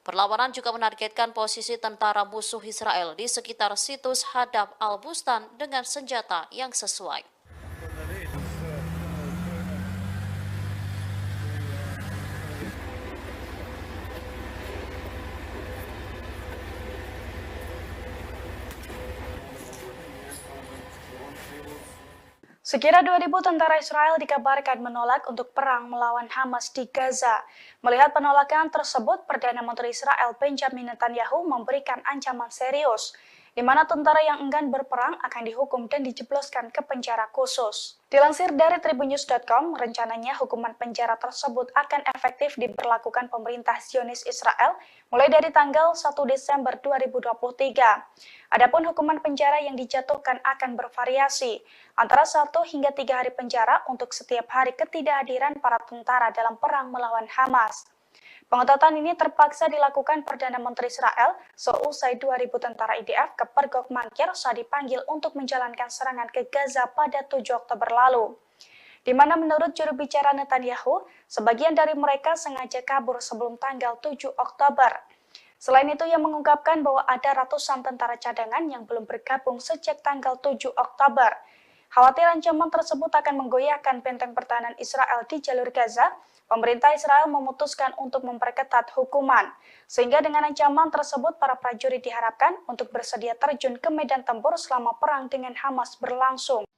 Speaker 1: Perlawanan juga menargetkan posisi tentara musuh Israel di sekitar situs Hadaf Al-Bustan dengan senjata yang sesuai.
Speaker 2: Sekira 2.000 tentara Israel dikabarkan menolak untuk perang melawan Hamas di Gaza. Melihat penolakan tersebut, Perdana Menteri Israel Benjamin Netanyahu memberikan ancaman serius, di mana tentara yang enggan berperang akan dihukum dan dijebloskan ke penjara khusus. Dilansir dari tribunnews.com, rencananya hukuman penjara tersebut akan efektif diberlakukan pemerintah Zionis Israel mulai dari tanggal 1 Desember 2023. Adapun hukuman penjara yang dijatuhkan akan bervariasi, antara 1 hingga 3 hari penjara untuk setiap hari ketidakhadiran para tentara dalam perang melawan Hamas. Pengetatan ini terpaksa dilakukan Perdana Menteri Israel seusai 2.000 tentara IDF ke Pergok Mankir saat dipanggil untuk menjalankan serangan ke Gaza pada 7 Oktober lalu. Di mana menurut juru bicara Netanyahu, sebagian dari mereka sengaja kabur sebelum tanggal 7 Oktober. Selain itu, ia mengungkapkan bahwa ada ratusan tentara cadangan yang belum bergabung sejak tanggal 7 Oktober. Khawatir ancaman tersebut akan menggoyahkan benteng pertahanan Israel di jalur Gaza, pemerintah Israel memutuskan untuk memperketat hukuman. Sehingga dengan ancaman tersebut, para prajurit diharapkan untuk bersedia terjun ke medan tempur selama perang dengan Hamas berlangsung.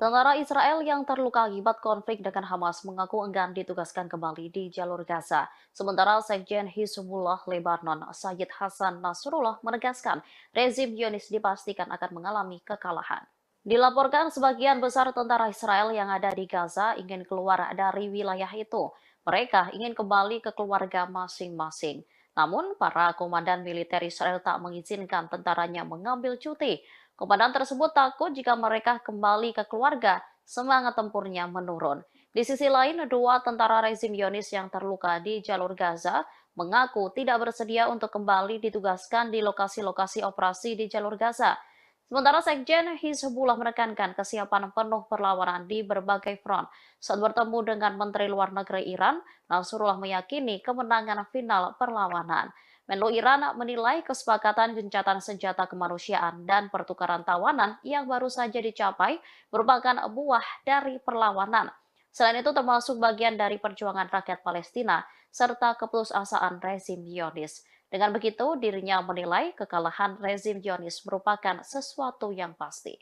Speaker 1: Tentara Israel yang terluka akibat konflik dengan Hamas mengaku enggan ditugaskan kembali di jalur Gaza. Sementara Sekjen Hizbullah Lebanon, Sayyid Hasan Nasrullah menegaskan rezim Zionis dipastikan akan mengalami kekalahan. Dilaporkan sebagian besar tentara Israel yang ada di Gaza ingin keluar dari wilayah itu. Mereka ingin kembali ke keluarga masing-masing. Namun, para komandan militer Israel tak mengizinkan tentaranya mengambil cuti. Komandan tersebut takut jika mereka kembali ke keluarga, semangat tempurnya menurun. Di sisi lain, dua tentara rezim Zionis yang terluka di jalur Gaza mengaku tidak bersedia untuk kembali ditugaskan di lokasi-lokasi operasi di jalur Gaza. Sementara Sekjen Hizbullah menekankan kesiapan penuh perlawanan di berbagai front. Saat bertemu dengan Menteri Luar Negeri Iran, Nasrullah meyakini kemenangan final perlawanan. Menlu Iran menilai kesepakatan gencatan senjata kemanusiaan dan pertukaran tawanan yang baru saja dicapai merupakan buah dari perlawanan. Selain itu termasuk bagian dari perjuangan rakyat Palestina serta keputusasaan rezim Zionis. Dengan begitu, dirinya menilai kekalahan rezim Zionis merupakan sesuatu yang pasti.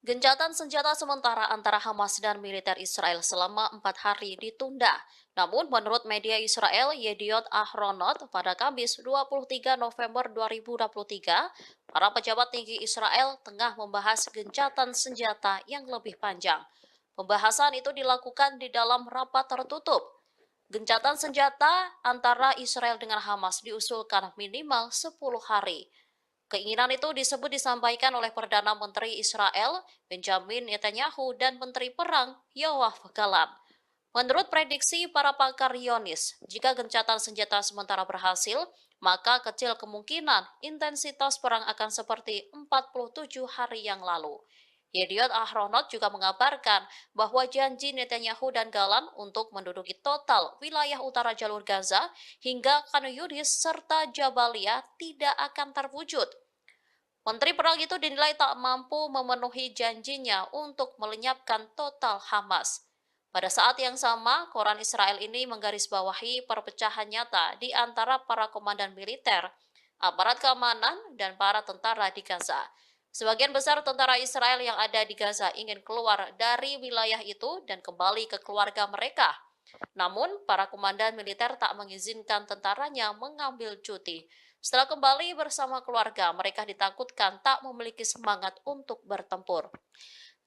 Speaker 1: Gencatan senjata sementara antara Hamas dan militer Israel selama 4 hari ditunda. Namun menurut media Israel Yediot Ahronot pada Kamis 23 November 2023, para pejabat tinggi Israel tengah membahas gencatan senjata yang lebih panjang. Pembahasan itu dilakukan di dalam rapat tertutup. Gencatan senjata antara Israel dengan Hamas diusulkan minimal 10 hari. Keinginan itu disampaikan oleh Perdana Menteri Israel Benjamin Netanyahu dan Menteri Perang Yoav Gallant. Menurut prediksi para pakar Zionis, jika gencatan senjata sementara berhasil, maka kecil kemungkinan intensitas perang akan seperti 47 hari yang lalu. Yediot Ahronot juga mengabarkan bahwa janji Netanyahu dan Gallant untuk menduduki total wilayah utara jalur Gaza hingga Khan Yunis serta Jabalia tidak akan terwujud. Menteri Perang itu dinilai tak mampu memenuhi janjinya untuk melenyapkan total Hamas. Pada saat yang sama, koran Israel ini menggarisbawahi perpecahan nyata di antara para komandan militer, aparat keamanan, dan para tentara di Gaza. Sebagian besar tentara Israel yang ada di Gaza ingin keluar dari wilayah itu dan kembali ke keluarga mereka. Namun, para komandan militer tak mengizinkan tentaranya mengambil cuti. Setelah kembali bersama keluarga, mereka ditakutkan tak memiliki semangat untuk bertempur.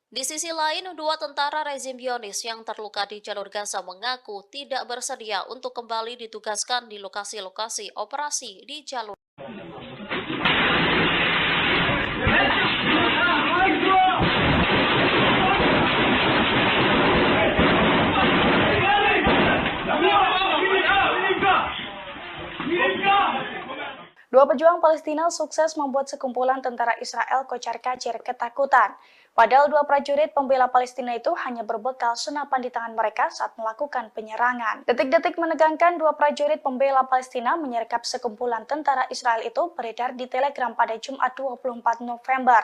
Speaker 1: Di sisi lain, dua tentara rezim Zionis yang terluka di jalur Gaza mengaku tidak bersedia untuk kembali ditugaskan di lokasi-lokasi operasi di jalur.
Speaker 2: Dua pejuang Palestina sukses membuat sekumpulan tentara Israel kocar-kacir ketakutan. Padahal dua prajurit pembela Palestina itu hanya berbekal senapan di tangan mereka saat melakukan penyerangan. Detik-detik menegangkan dua prajurit pembela Palestina menyergap sekumpulan tentara Israel itu beredar di Telegram pada Jumat 24 November.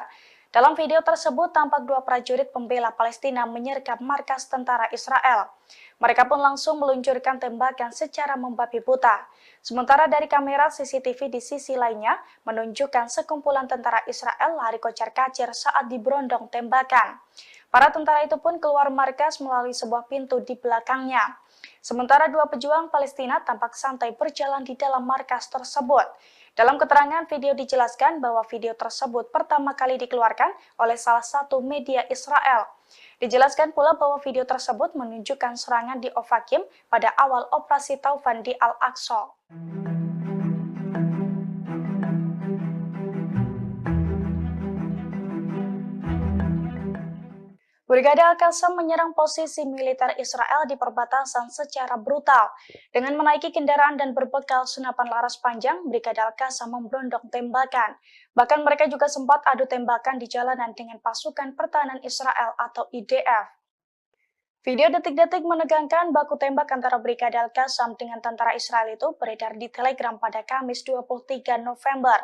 Speaker 2: Dalam video tersebut tampak dua prajurit pembela Palestina menyergap markas tentara Israel. Mereka pun langsung meluncurkan tembakan secara membabi buta. Sementara dari kamera CCTV di sisi lainnya menunjukkan sekumpulan tentara Israel lari kocar-kacir saat diberondong tembakan. Para tentara itu pun keluar markas melalui sebuah pintu di belakangnya. Sementara dua pejuang Palestina tampak santai berjalan di dalam markas tersebut. Dalam keterangan video dijelaskan bahwa video tersebut pertama kali dikeluarkan oleh salah satu media Israel. Dijelaskan pula bahwa video tersebut menunjukkan serangan di Ofakim pada awal operasi Taufan di Al-Aqsa. Brigade Al-Qassam menyerang posisi militer Israel di perbatasan secara brutal. Dengan menaiki kendaraan dan berbekal senapan laras panjang, Brigade Al-Qassam memberondong tembakan. Bahkan mereka juga sempat adu tembakan di jalanan dengan pasukan pertahanan Israel atau IDF. Video detik-detik menegangkan baku tembak antara Brigade Al-Qassam dengan tentara Israel itu beredar di Telegram pada Kamis 23 November.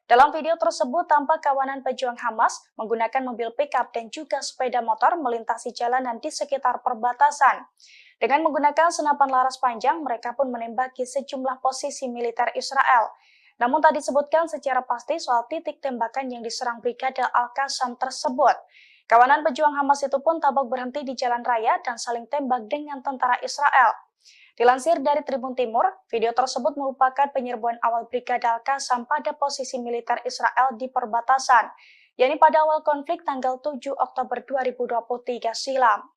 Speaker 2: Dalam video tersebut tampak kawanan pejuang Hamas menggunakan mobil pickup dan juga sepeda motor melintasi jalanan di sekitar perbatasan. Dengan menggunakan senapan laras panjang, mereka pun menembaki sejumlah posisi militer Israel. Namun tak disebutkan secara pasti soal titik tembakan yang diserang Brigade Al-Qassam tersebut. Kawanan pejuang Hamas itu pun tampak berhenti di jalan raya dan saling tembak dengan tentara Israel. Dilansir dari Tribun Timur, video tersebut merupakan penyerbuan awal Brigade Al-Qassam pada posisi militer Israel di perbatasan, yakni pada awal konflik tanggal 7 Oktober 2023 silam.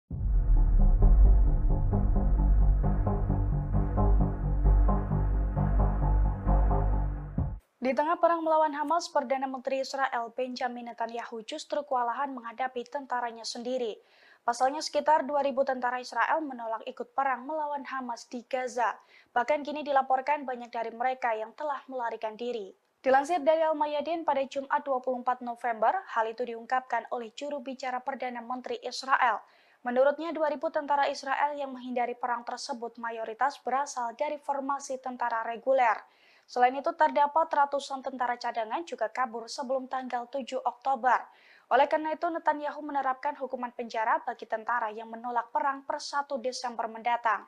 Speaker 2: Di tengah perang melawan Hamas, Perdana Menteri Israel Benjamin Netanyahu justru kewalahan menghadapi tentaranya sendiri. Pasalnya sekitar 2.000 tentara Israel menolak ikut perang melawan Hamas di Gaza. Bahkan kini dilaporkan banyak dari mereka yang telah melarikan diri. Dilansir dari Al-Mayadin pada Jumat 24 November, hal itu diungkapkan oleh juru bicara Perdana Menteri Israel. Menurutnya 2.000 tentara Israel yang menghindari perang tersebut mayoritas berasal dari formasi tentara reguler. Selain itu terdapat ratusan tentara cadangan juga kabur sebelum tanggal 7 Oktober. Oleh karena itu, Netanyahu menerapkan hukuman penjara bagi tentara yang menolak perang per 1 Desember mendatang.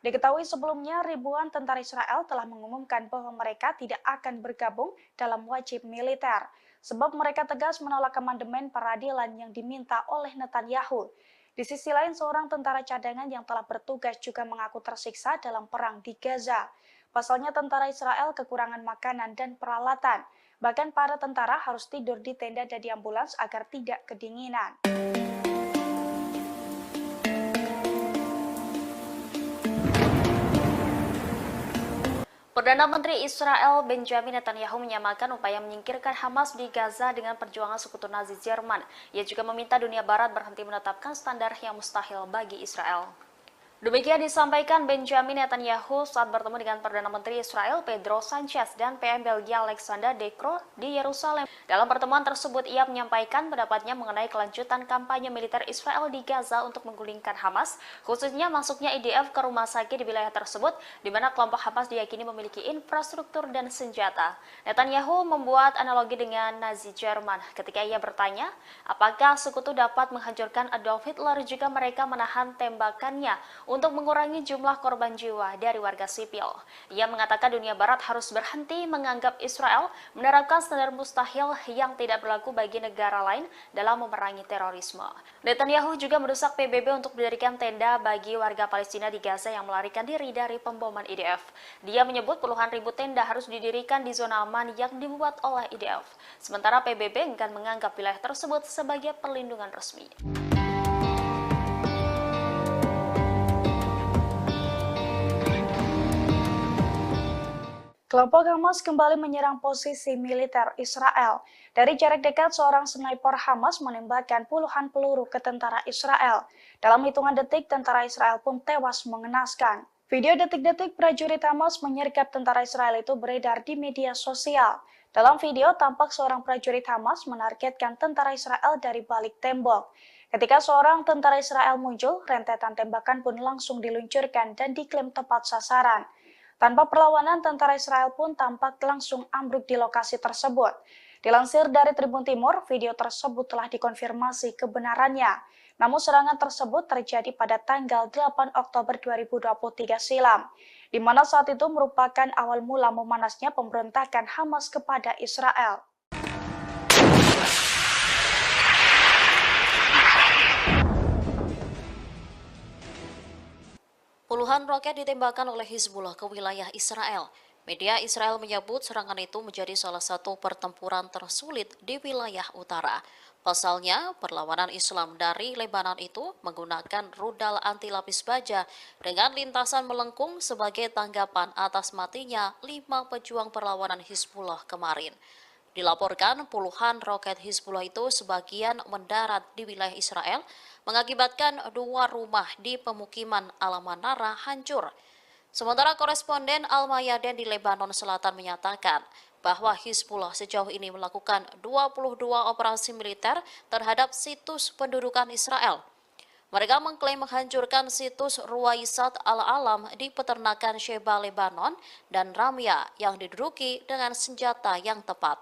Speaker 2: Diketahui sebelumnya, ribuan tentara Israel telah mengumumkan bahwa mereka tidak akan bergabung dalam wajib militer, sebab mereka tegas menolak amandemen peradilan yang diminta oleh Netanyahu. Di sisi lain, seorang tentara cadangan yang telah bertugas juga mengaku tersiksa dalam perang di Gaza. Pasalnya tentara Israel kekurangan makanan dan peralatan. Bahkan para tentara harus tidur di tenda dan di ambulans agar tidak kedinginan.
Speaker 1: Perdana Menteri Israel Benjamin Netanyahu menyamakan upaya menyingkirkan Hamas di Gaza dengan perjuangan sekutu Nazi Jerman. Ia juga meminta dunia Barat berhenti menetapkan standar yang mustahil bagi Israel. Demikian disampaikan Benjamin Netanyahu saat bertemu dengan Perdana Menteri Israel Pedro Sanchez dan PM Belgia Alexander De Croo di Yerusalem. Dalam pertemuan tersebut, ia menyampaikan pendapatnya mengenai kelanjutan kampanye militer Israel di Gaza untuk menggulingkan Hamas, khususnya masuknya IDF ke rumah sakit di wilayah tersebut, di mana kelompok Hamas diyakini memiliki infrastruktur dan senjata. Netanyahu membuat analogi dengan Nazi Jerman ketika ia bertanya, apakah sekutu dapat menghancurkan Adolf Hitler jika mereka menahan tembakannya untuk mengurangi jumlah korban jiwa dari warga sipil. Ia mengatakan dunia barat harus berhenti menganggap Israel menerapkan standar mustahil yang tidak berlaku bagi negara lain dalam memerangi terorisme. Netanyahu juga mendesak PBB untuk mendirikan tenda bagi warga Palestina di Gaza yang melarikan diri dari pemboman IDF. Dia menyebut puluhan ribu tenda harus didirikan di zona aman yang dibuat oleh IDF. Sementara PBB enggan menganggap wilayah tersebut sebagai perlindungan resmi.
Speaker 2: Kelompok Hamas kembali menyerang posisi militer Israel. Dari jarak dekat, seorang sniper Hamas menembakkan puluhan peluru ke tentara Israel. Dalam hitungan detik, tentara Israel pun tewas mengenaskan. Video detik-detik prajurit Hamas menyergap tentara Israel itu beredar di media sosial. Dalam video, tampak seorang prajurit Hamas menargetkan tentara Israel dari balik tembok. Ketika seorang tentara Israel muncul, rentetan tembakan pun langsung diluncurkan dan diklaim tepat sasaran. Tanpa perlawanan, tentara Israel pun tampak langsung ambruk di lokasi tersebut. Dilansir dari Tribun Timur, video tersebut telah dikonfirmasi kebenarannya. Namun serangan tersebut terjadi pada tanggal 8 Oktober 2023 silam, di mana saat itu merupakan awal mula memanasnya pemberontakan Hamas kepada Israel.
Speaker 1: Puluhan roket ditembakkan oleh Hizbullah ke wilayah Israel. Media Israel menyebut serangan itu menjadi salah satu pertempuran tersulit di wilayah utara. Pasalnya, perlawanan Islam dari Lebanon itu menggunakan rudal anti lapis baja dengan lintasan melengkung sebagai tanggapan atas matinya 5 pejuang perlawanan Hizbullah kemarin. Dilaporkan puluhan roket Hizbullah itu sebagian mendarat di wilayah Israel, mengakibatkan 2 rumah di pemukiman Al-Manara hancur. Sementara koresponden Al-Mayadin di Lebanon Selatan menyatakan bahwa Hizbullah sejauh ini melakukan 22 operasi militer terhadap situs pendudukan Israel. Mereka mengklaim menghancurkan situs Ruwaisat Al-Alam di peternakan Sheba Lebanon dan Ramya yang diduduki dengan senjata yang tepat.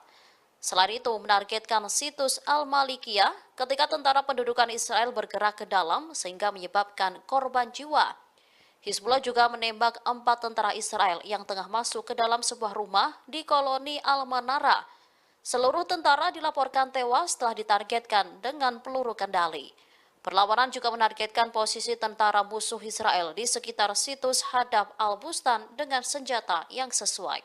Speaker 1: Selain itu, menargetkan situs Al-Malikiyah ketika tentara pendudukan Israel bergerak ke dalam sehingga menyebabkan korban jiwa. Hizbullah juga menembak 4 tentara Israel yang tengah masuk ke dalam sebuah rumah di koloni Al-Manara. Seluruh tentara dilaporkan tewas setelah ditargetkan dengan peluru kendali. Perlawanan juga menargetkan posisi tentara musuh Israel di sekitar situs Hadaf Al-Bustan dengan senjata yang sesuai.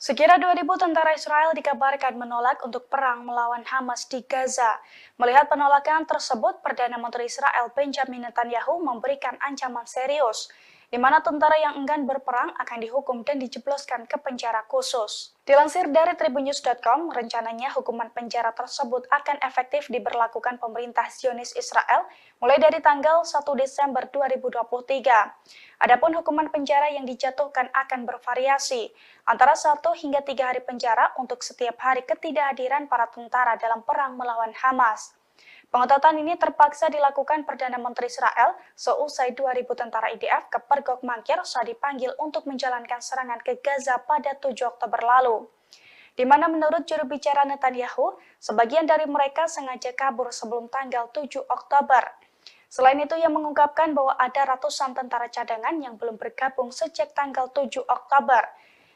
Speaker 2: Sekira 2.000 tentara Israel dikabarkan menolak untuk perang melawan Hamas di Gaza. Melihat penolakan tersebut, Perdana Menteri Israel Benjamin Netanyahu memberikan ancaman serius, di mana tentara yang enggan berperang akan dihukum dan dijebloskan ke penjara khusus. Dilansir dari tribunnews.com, rencananya hukuman penjara tersebut akan efektif diberlakukan pemerintah Zionis Israel mulai dari tanggal 1 Desember 2023. Adapun hukuman penjara yang dijatuhkan akan bervariasi, antara 1 hingga 3 hari penjara untuk setiap hari ketidakhadiran para tentara dalam perang melawan Hamas. Pengetatan ini terpaksa dilakukan Perdana Menteri Israel seusai 2.000 tentara IDF ke Pergok Mangkir saat dipanggil untuk menjalankan serangan ke Gaza pada 7 Oktober lalu. Di mana menurut juru bicara Netanyahu, sebagian dari mereka sengaja kabur sebelum tanggal 7 Oktober. Selain itu, ia mengungkapkan bahwa ada ratusan tentara cadangan yang belum bergabung sejak tanggal 7 Oktober.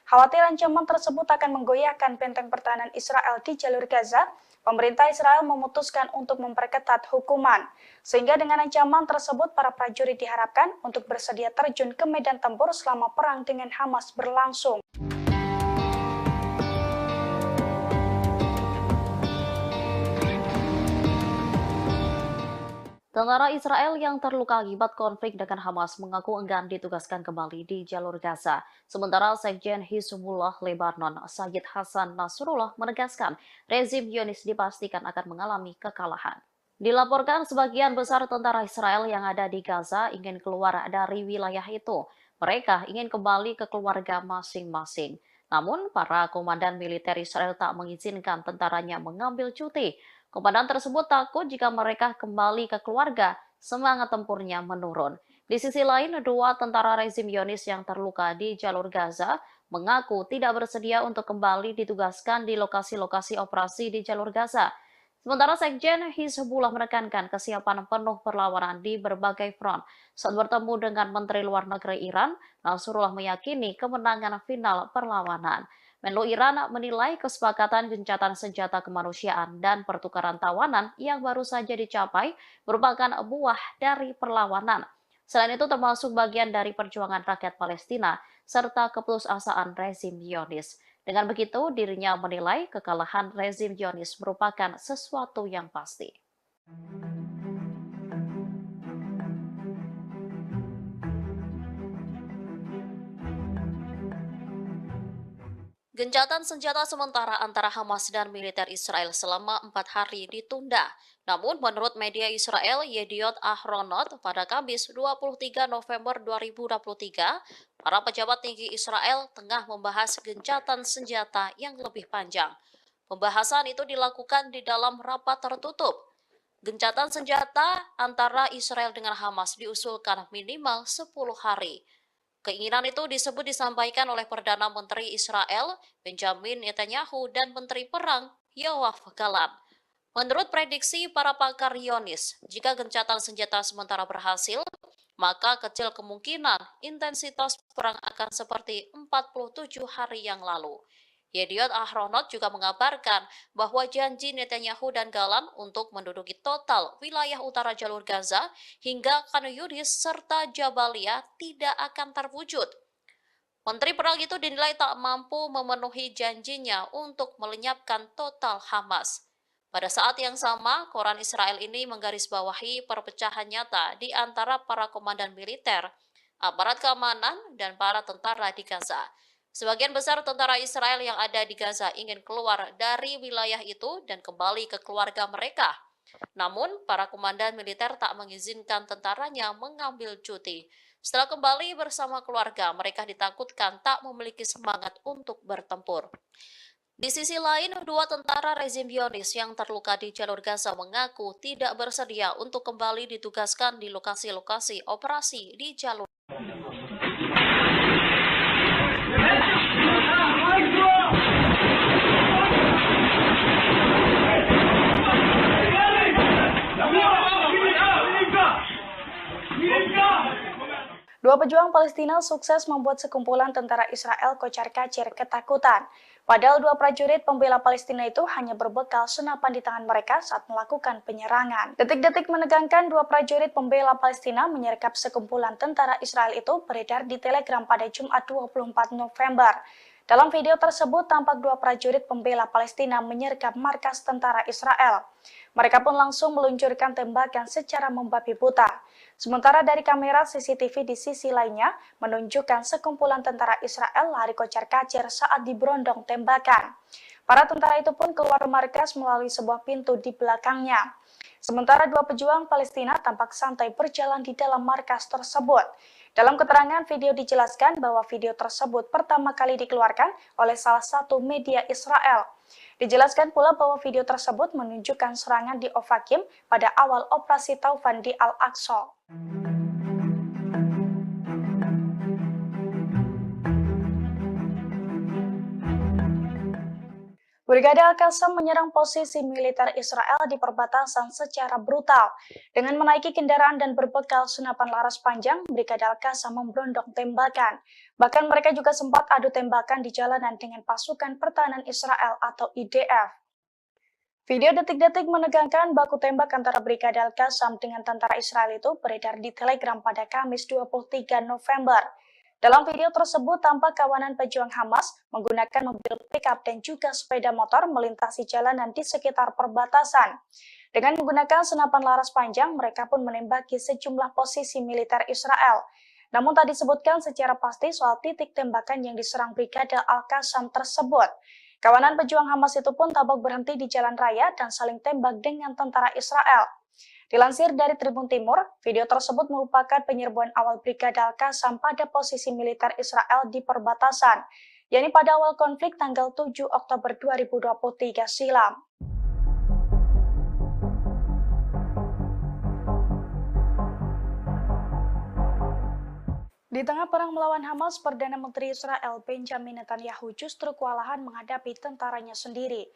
Speaker 2: Khawatir ancaman tersebut akan menggoyahkan benteng pertahanan Israel di jalur Gaza, pemerintah Israel memutuskan untuk memperketat hukuman. Sehingga dengan ancaman tersebut, para prajurit diharapkan untuk bersedia terjun ke medan tempur selama perang dengan Hamas berlangsung.
Speaker 1: Tentara Israel yang terluka akibat konflik dengan Hamas mengaku enggan ditugaskan kembali di jalur Gaza. Sementara Sekjen Hizbullah Lebanon, Sayyid Hasan Nasrullah menegaskan rezim Zionis dipastikan akan mengalami kekalahan. Dilaporkan sebagian besar tentara Israel yang ada di Gaza ingin keluar dari wilayah itu. Mereka ingin kembali ke keluarga masing-masing. Namun, para komandan militer Israel tak mengizinkan tentaranya mengambil cuti. Komandan tersebut takut jika mereka kembali ke keluarga, semangat tempurnya menurun. Di sisi lain, 2 tentara rezim Zionis yang terluka di jalur Gaza mengaku tidak bersedia untuk kembali ditugaskan di lokasi-lokasi operasi di jalur Gaza. Sementara Sekjen Hizbullah menekankan kesiapan penuh perlawanan di berbagai front. Saat bertemu dengan Menteri Luar Negeri Iran, Nasrullah meyakini kemenangan final perlawanan. Menlu Iran menilai kesepakatan gencatan senjata kemanusiaan dan pertukaran tawanan yang baru saja dicapai merupakan buah dari perlawanan. Selain itu termasuk bagian dari perjuangan rakyat Palestina serta keputusasaan rezim Zionis. Dengan begitu, dirinya menilai kekalahan rezim Zionis merupakan sesuatu yang pasti. Gencatan senjata sementara antara Hamas dan militer Israel selama 4 hari ditunda. Namun menurut media Israel Yediot Ahronot pada Kamis 23 November 2023, para pejabat tinggi Israel tengah membahas gencatan senjata yang lebih panjang. Pembahasan itu dilakukan di dalam rapat tertutup. Gencatan senjata antara Israel dengan Hamas diusulkan minimal 10 hari. Keinginan itu disampaikan oleh Perdana Menteri Israel Benjamin Netanyahu dan Menteri Perang Yoav Gallant. Menurut prediksi para pakar Zionis, jika gencatan senjata sementara berhasil, maka kecil kemungkinan intensitas perang akan seperti 47 hari yang lalu. Yediot Ahronot juga mengabarkan bahwa janji Netanyahu dan Gallant untuk menduduki total wilayah utara jalur Gaza hingga Khan Yunis serta Jabalia tidak akan terwujud. Menteri Perang itu dinilai tak mampu memenuhi janjinya untuk melenyapkan total Hamas. Pada saat yang sama, koran Israel ini menggarisbawahi perpecahan nyata di antara para komandan militer, aparat keamanan, dan para tentara di Gaza. Sebagian besar tentara Israel yang ada di Gaza ingin keluar dari wilayah itu dan kembali ke keluarga mereka. Namun, para komandan militer tak mengizinkan tentaranya mengambil cuti. Setelah kembali bersama keluarga, mereka ditakutkan tak memiliki semangat untuk bertempur. Di sisi lain, dua tentara rezim Zionis yang terluka di jalur Gaza mengaku tidak bersedia untuk kembali ditugaskan di lokasi-lokasi operasi di jalur.
Speaker 2: Dua pejuang Palestina sukses membuat sekumpulan tentara Israel kocar-kacir ketakutan. Padahal dua prajurit pembela Palestina itu hanya berbekal senapan di tangan mereka saat melakukan penyerangan. Detik-detik menegangkan dua prajurit pembela Palestina menyergap sekumpulan tentara Israel itu beredar di Telegram pada Jumat 24 November. Dalam video tersebut tampak dua prajurit pembela Palestina menyergap markas tentara Israel. Mereka pun langsung meluncurkan tembakan secara membabi buta. Sementara dari kamera CCTV di sisi lainnya menunjukkan sekumpulan tentara Israel lari kocar-kacir saat diberondong tembakan. Para tentara itu pun keluar markas melalui sebuah pintu di belakangnya. Sementara dua pejuang Palestina tampak santai berjalan di dalam markas tersebut. Dalam keterangan video dijelaskan bahwa video tersebut pertama kali dikeluarkan oleh salah satu media Israel. Dijelaskan pula bahwa video tersebut menunjukkan serangan di Ofakim pada awal operasi Taufan di Al-Aqsa. Brigade Al-Qassam menyerang posisi militer Israel di perbatasan secara brutal. Dengan menaiki kendaraan dan berbekal senapan laras panjang, Brigade Al-Qassam memberondong tembakan. Bahkan mereka juga sempat adu tembakan di jalanan dengan pasukan pertahanan Israel atau IDF. Video detik-detik menegangkan baku tembak antara Brigade Al-Qassam dengan tentara Israel itu beredar di Telegram pada Kamis 23 November. Dalam video tersebut tampak kawanan pejuang Hamas menggunakan mobil pickup dan juga sepeda motor melintasi jalanan di sekitar perbatasan. Dengan menggunakan senapan laras panjang, mereka pun menembaki sejumlah posisi militer Israel. Namun tak disebutkan secara pasti soal titik tembakan yang diserang Brigade Al-Qassam tersebut. Kawanan pejuang Hamas itu pun tampak berhenti di jalan raya dan saling tembak dengan tentara Israel. Dilansir dari Tribun Timur, video tersebut merupakan penyerbuan awal Brigade Al-Qassam pada posisi militer Israel di perbatasan, yakni pada awal konflik tanggal 7 Oktober 2023 silam. Di tengah perang melawan Hamas, Perdana Menteri Israel Benjamin Netanyahu justru kewalahan menghadapi tentaranya sendiri.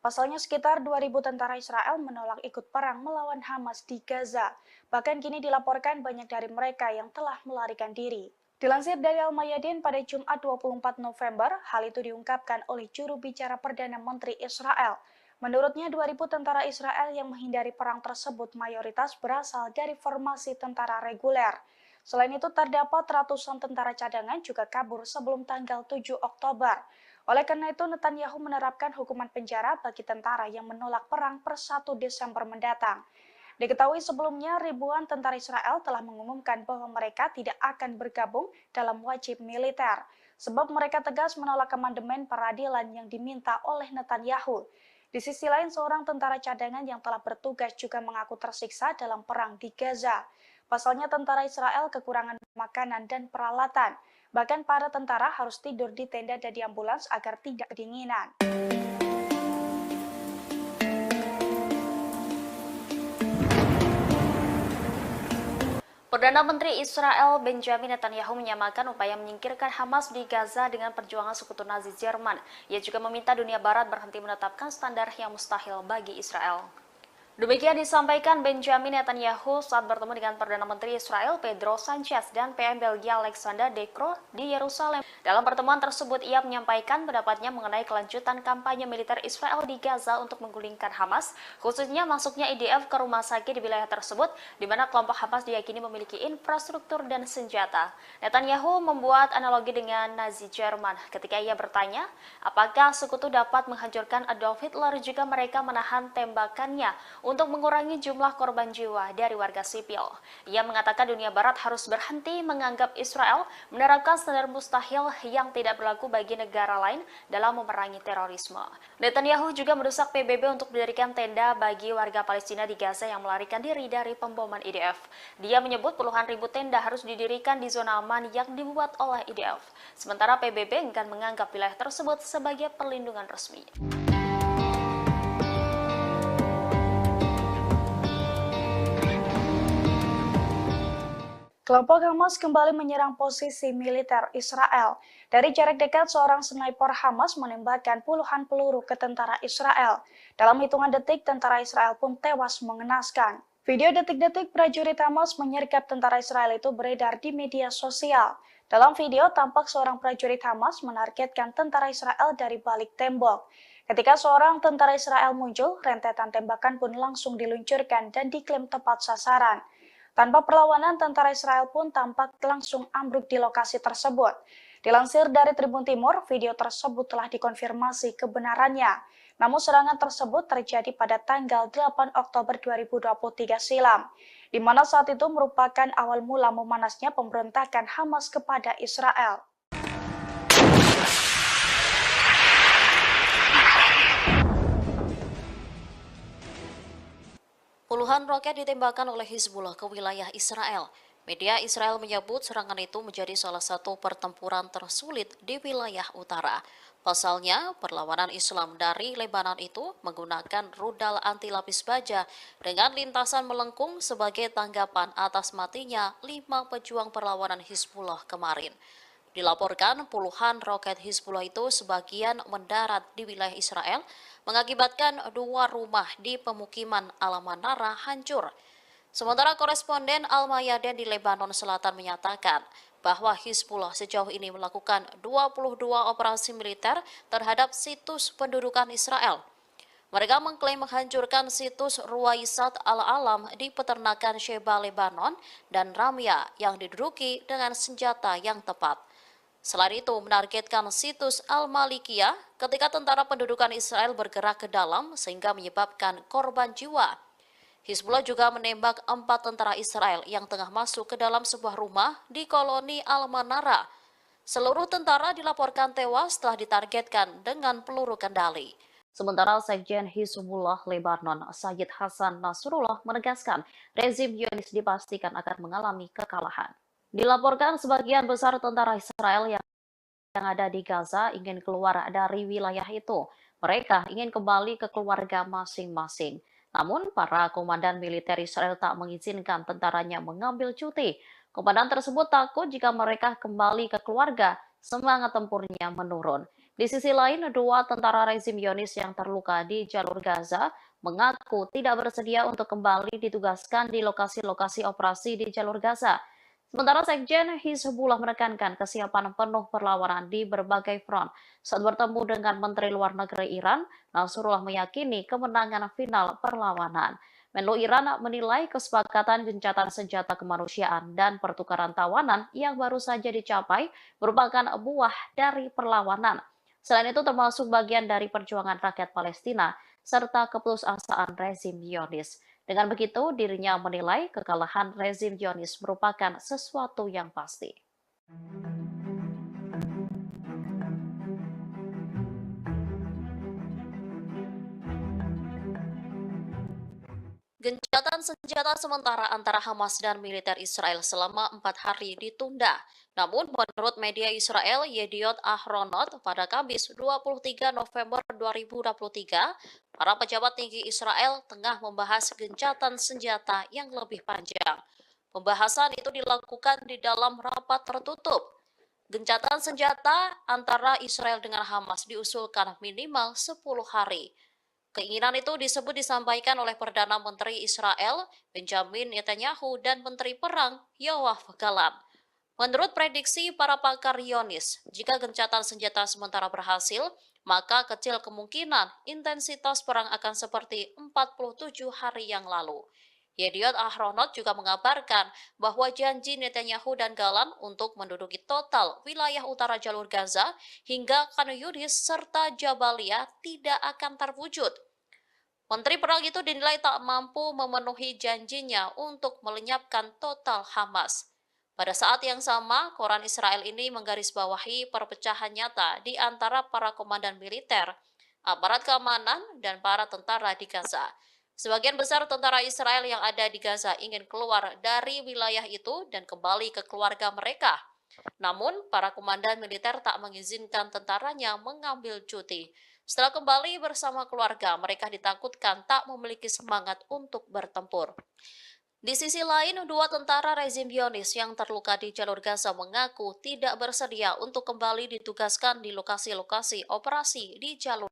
Speaker 2: Pasalnya sekitar 2.000 tentara Israel menolak ikut perang melawan Hamas di Gaza. Bahkan kini dilaporkan banyak dari mereka yang telah melarikan diri. Dilansir dari Al-Mayadin pada Jumat 24 November, hal itu diungkapkan oleh juru bicara Perdana Menteri Israel. Menurutnya 2.000 tentara Israel yang menghindari perang tersebut mayoritas berasal dari formasi tentara reguler. Selain itu terdapat ratusan tentara cadangan juga kabur sebelum tanggal 7 Oktober. Oleh karena itu, Netanyahu menerapkan hukuman penjara bagi tentara yang menolak perang per 1 Desember mendatang. Diketahui sebelumnya, ribuan tentara Israel telah mengumumkan bahwa mereka tidak akan bergabung dalam wajib militer, sebab mereka tegas menolak amandemen peradilan yang diminta oleh Netanyahu. Di sisi lain, seorang tentara cadangan yang telah bertugas juga mengaku tersiksa dalam perang di Gaza. Pasalnya tentara Israel kekurangan makanan dan peralatan. Bahkan para tentara harus tidur di tenda dan di ambulans agar tidak kedinginan.
Speaker 1: Perdana Menteri Israel Benjamin Netanyahu menyamakan upaya menyingkirkan Hamas di Gaza dengan perjuangan sekutu Nazi Jerman. Ia juga meminta dunia Barat berhenti menetapkan standar yang mustahil bagi Israel. Demikian disampaikan Benjamin Netanyahu saat bertemu dengan Perdana Menteri Israel Pedro Sanchez dan PM Belgia Alexander De Croo di Yerusalem. Dalam pertemuan tersebut, ia menyampaikan pendapatnya mengenai kelanjutan kampanye militer Israel di Gaza untuk menggulingkan Hamas, khususnya masuknya IDF ke rumah sakit di wilayah tersebut, di mana kelompok Hamas diyakini memiliki infrastruktur dan senjata. Netanyahu membuat analogi dengan Nazi Jerman ketika ia bertanya, apakah sekutu dapat menghancurkan Adolf Hitler jika mereka menahan tembakannya untuk mengurangi jumlah korban jiwa dari warga sipil. Ia mengatakan dunia barat harus berhenti menganggap Israel menerapkan standar mustahil yang tidak berlaku bagi negara lain dalam memerangi terorisme. Netanyahu juga mendesak PBB untuk mendirikan tenda bagi warga Palestina di Gaza yang melarikan diri dari pemboman IDF. Dia menyebut puluhan ribu tenda harus didirikan di zona aman yang dibuat oleh IDF. Sementara PBB enggan menganggap wilayah tersebut sebagai perlindungan resmi.
Speaker 2: Kelompok Hamas kembali menyerang posisi militer Israel. Dari jarak dekat, seorang sniper Hamas menembakkan puluhan peluru ke tentara Israel. Dalam hitungan detik, tentara Israel pun tewas mengenaskan. Video detik-detik prajurit Hamas menyergap tentara Israel itu beredar di media sosial. Dalam video, tampak seorang prajurit Hamas menargetkan tentara Israel dari balik tembok. Ketika seorang tentara Israel muncul, rentetan tembakan pun langsung diluncurkan dan diklaim tepat sasaran. Tanpa perlawanan, tentara Israel pun tampak langsung ambruk di lokasi tersebut. Dilansir dari Tribun Timur, video tersebut telah dikonfirmasi kebenarannya. Namun serangan tersebut terjadi pada tanggal 8 Oktober 2023 silam, di mana saat itu merupakan awal mula memanasnya pemberontakan Hamas kepada Israel.
Speaker 1: Puluhan roket ditembakkan oleh Hizbullah ke wilayah Israel. Media Israel menyebut serangan itu menjadi salah satu pertempuran tersulit di wilayah utara. Pasalnya, perlawanan Islam dari Lebanon itu menggunakan rudal anti lapis baja dengan lintasan melengkung sebagai tanggapan atas matinya 5 pejuang perlawanan Hizbullah kemarin. Dilaporkan puluhan roket Hizbullah itu sebagian mendarat di wilayah Israel, mengakibatkan 2 rumah di pemukiman Al-Manara hancur. Sementara koresponden Al-Mayadin di Lebanon Selatan menyatakan bahwa Hizbullah sejauh ini melakukan 22 operasi militer terhadap situs pendudukan Israel. Mereka mengklaim menghancurkan situs Ruwaisat Al-Alam di peternakan Sheba, Lebanon, dan Ramya yang diduduki dengan senjata yang tepat. Selain itu, menargetkan situs Al-Malikiyah ketika tentara pendudukan Israel bergerak ke dalam sehingga menyebabkan korban jiwa. Hizbullah juga menembak 4 tentara Israel yang tengah masuk ke dalam sebuah rumah di koloni Al-Manara. Seluruh tentara dilaporkan tewas setelah ditargetkan dengan peluru kendali. Sementara Sekjen Hizbullah Lebanon, Sayyid Hasan Nasrullah menegaskan rezim Zionis dipastikan akan mengalami kekalahan. Dilaporkan sebagian besar tentara Israel yang ada di Gaza ingin keluar dari wilayah itu. Mereka ingin kembali ke keluarga masing-masing. Namun, para komandan militer Israel tak mengizinkan tentaranya mengambil cuti. Komandan tersebut takut jika mereka kembali ke keluarga, semangat tempurnya menurun. Di sisi lain, 2 tentara rezim Zionis yang terluka di jalur Gaza mengaku tidak bersedia untuk kembali ditugaskan di lokasi-lokasi operasi di jalur Gaza. Sementara Sekjen Hizbullah menekankan kesiapan penuh perlawanan di berbagai front. Saat bertemu dengan Menteri Luar Negeri Iran, Nasrullah meyakini kemenangan final perlawanan. Menlu Iran menilai kesepakatan gencatan senjata kemanusiaan dan pertukaran tawanan yang baru saja dicapai merupakan buah dari perlawanan. Selain itu termasuk bagian dari perjuangan rakyat Palestina serta keputusasaan rezim Zionis. Dengan begitu, dirinya menilai kekalahan rezim Zionis merupakan sesuatu yang pasti. Gencatan senjata sementara antara Hamas dan militer Israel selama 4 hari ditunda. Namun, menurut media Israel, Yediot Ahronot, pada Kamis 23 November 2023, para pejabat tinggi Israel tengah membahas gencatan senjata yang lebih panjang. Pembahasan itu dilakukan di dalam rapat tertutup. Gencatan senjata antara Israel dengan Hamas diusulkan minimal 10 hari. Keinginan itu disampaikan oleh Perdana Menteri Israel, Benjamin Netanyahu, dan Menteri Perang, Yoav Gallant. Menurut prediksi para pakar Zionis, jika gencatan senjata sementara berhasil, maka kecil kemungkinan intensitas perang akan seperti 47 hari yang lalu. Yediot Ahronot juga mengabarkan bahwa janji Netanyahu dan Gallant untuk menduduki total wilayah utara jalur Gaza hingga Khan Yunis serta Jabalia tidak akan terwujud. Menteri Perang itu dinilai tak mampu memenuhi janjinya untuk melenyapkan total Hamas. Pada saat yang sama, koran Israel ini menggarisbawahi perpecahan nyata di antara para komandan militer, aparat keamanan, dan para tentara di Gaza. Sebagian besar tentara Israel yang ada di Gaza ingin keluar dari wilayah itu dan kembali ke keluarga mereka. Namun, para komandan militer tak mengizinkan tentaranya mengambil cuti. Setelah kembali bersama keluarga, mereka ditakutkan tak memiliki semangat untuk bertempur. Di sisi lain, dua tentara rezim Zionis yang terluka di jalur Gaza mengaku tidak bersedia untuk kembali ditugaskan di lokasi-lokasi operasi di jalur.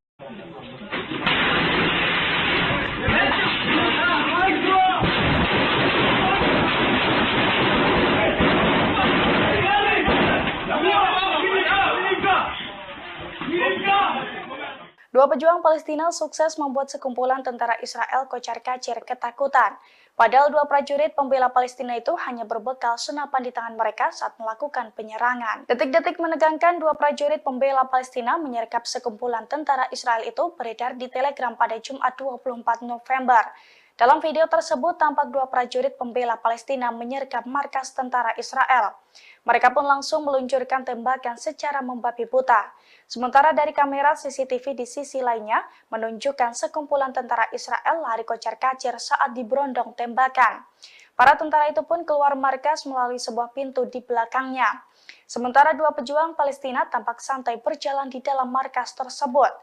Speaker 2: Dua pejuang Palestina sukses membuat sekumpulan tentara Israel kocar-kacir ketakutan. Padahal dua prajurit pembela Palestina itu hanya berbekal senapan di tangan mereka saat melakukan penyerangan. Detik-detik menegangkan dua prajurit pembela Palestina menyergap sekumpulan tentara Israel itu beredar di Telegram pada Jumat 24 November. Dalam video tersebut tampak dua prajurit pembela Palestina menyergap markas tentara Israel. Mereka pun langsung meluncurkan tembakan secara membabi buta. Sementara dari kamera CCTV di sisi lainnya menunjukkan sekumpulan tentara Israel lari kocar-kacir saat diberondong tembakan. Para tentara itu pun keluar markas melalui sebuah pintu di belakangnya. Sementara dua pejuang Palestina tampak santai berjalan di dalam markas tersebut.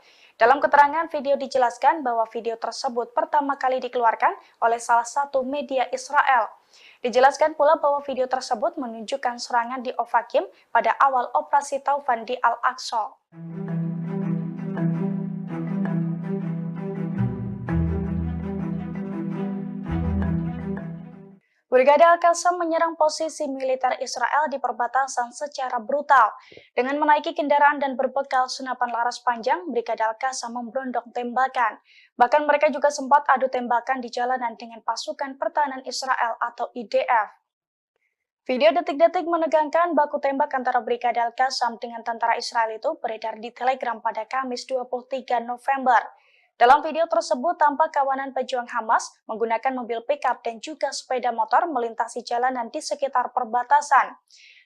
Speaker 2: Dalam keterangan video dijelaskan bahwa video tersebut pertama kali dikeluarkan oleh salah satu media Israel. Dijelaskan pula bahwa video tersebut menunjukkan serangan di Ofakim pada awal operasi Taufan di Al-Aqsa. Brigade Al-Qassam menyerang posisi militer Israel di perbatasan secara brutal. Dengan menaiki kendaraan dan berbekal senapan laras panjang, Brigade Al-Qassam memberondong tembakan. Bahkan mereka juga sempat adu tembakan di jalanan dengan pasukan pertahanan Israel atau IDF. Video detik-detik menegangkan baku tembak antara Brigade Al-Qassam dengan tentara Israel itu beredar di Telegram pada Kamis 23 November. Dalam video tersebut tampak kawanan pejuang Hamas menggunakan mobil pickup dan juga sepeda motor melintasi jalanan di sekitar perbatasan.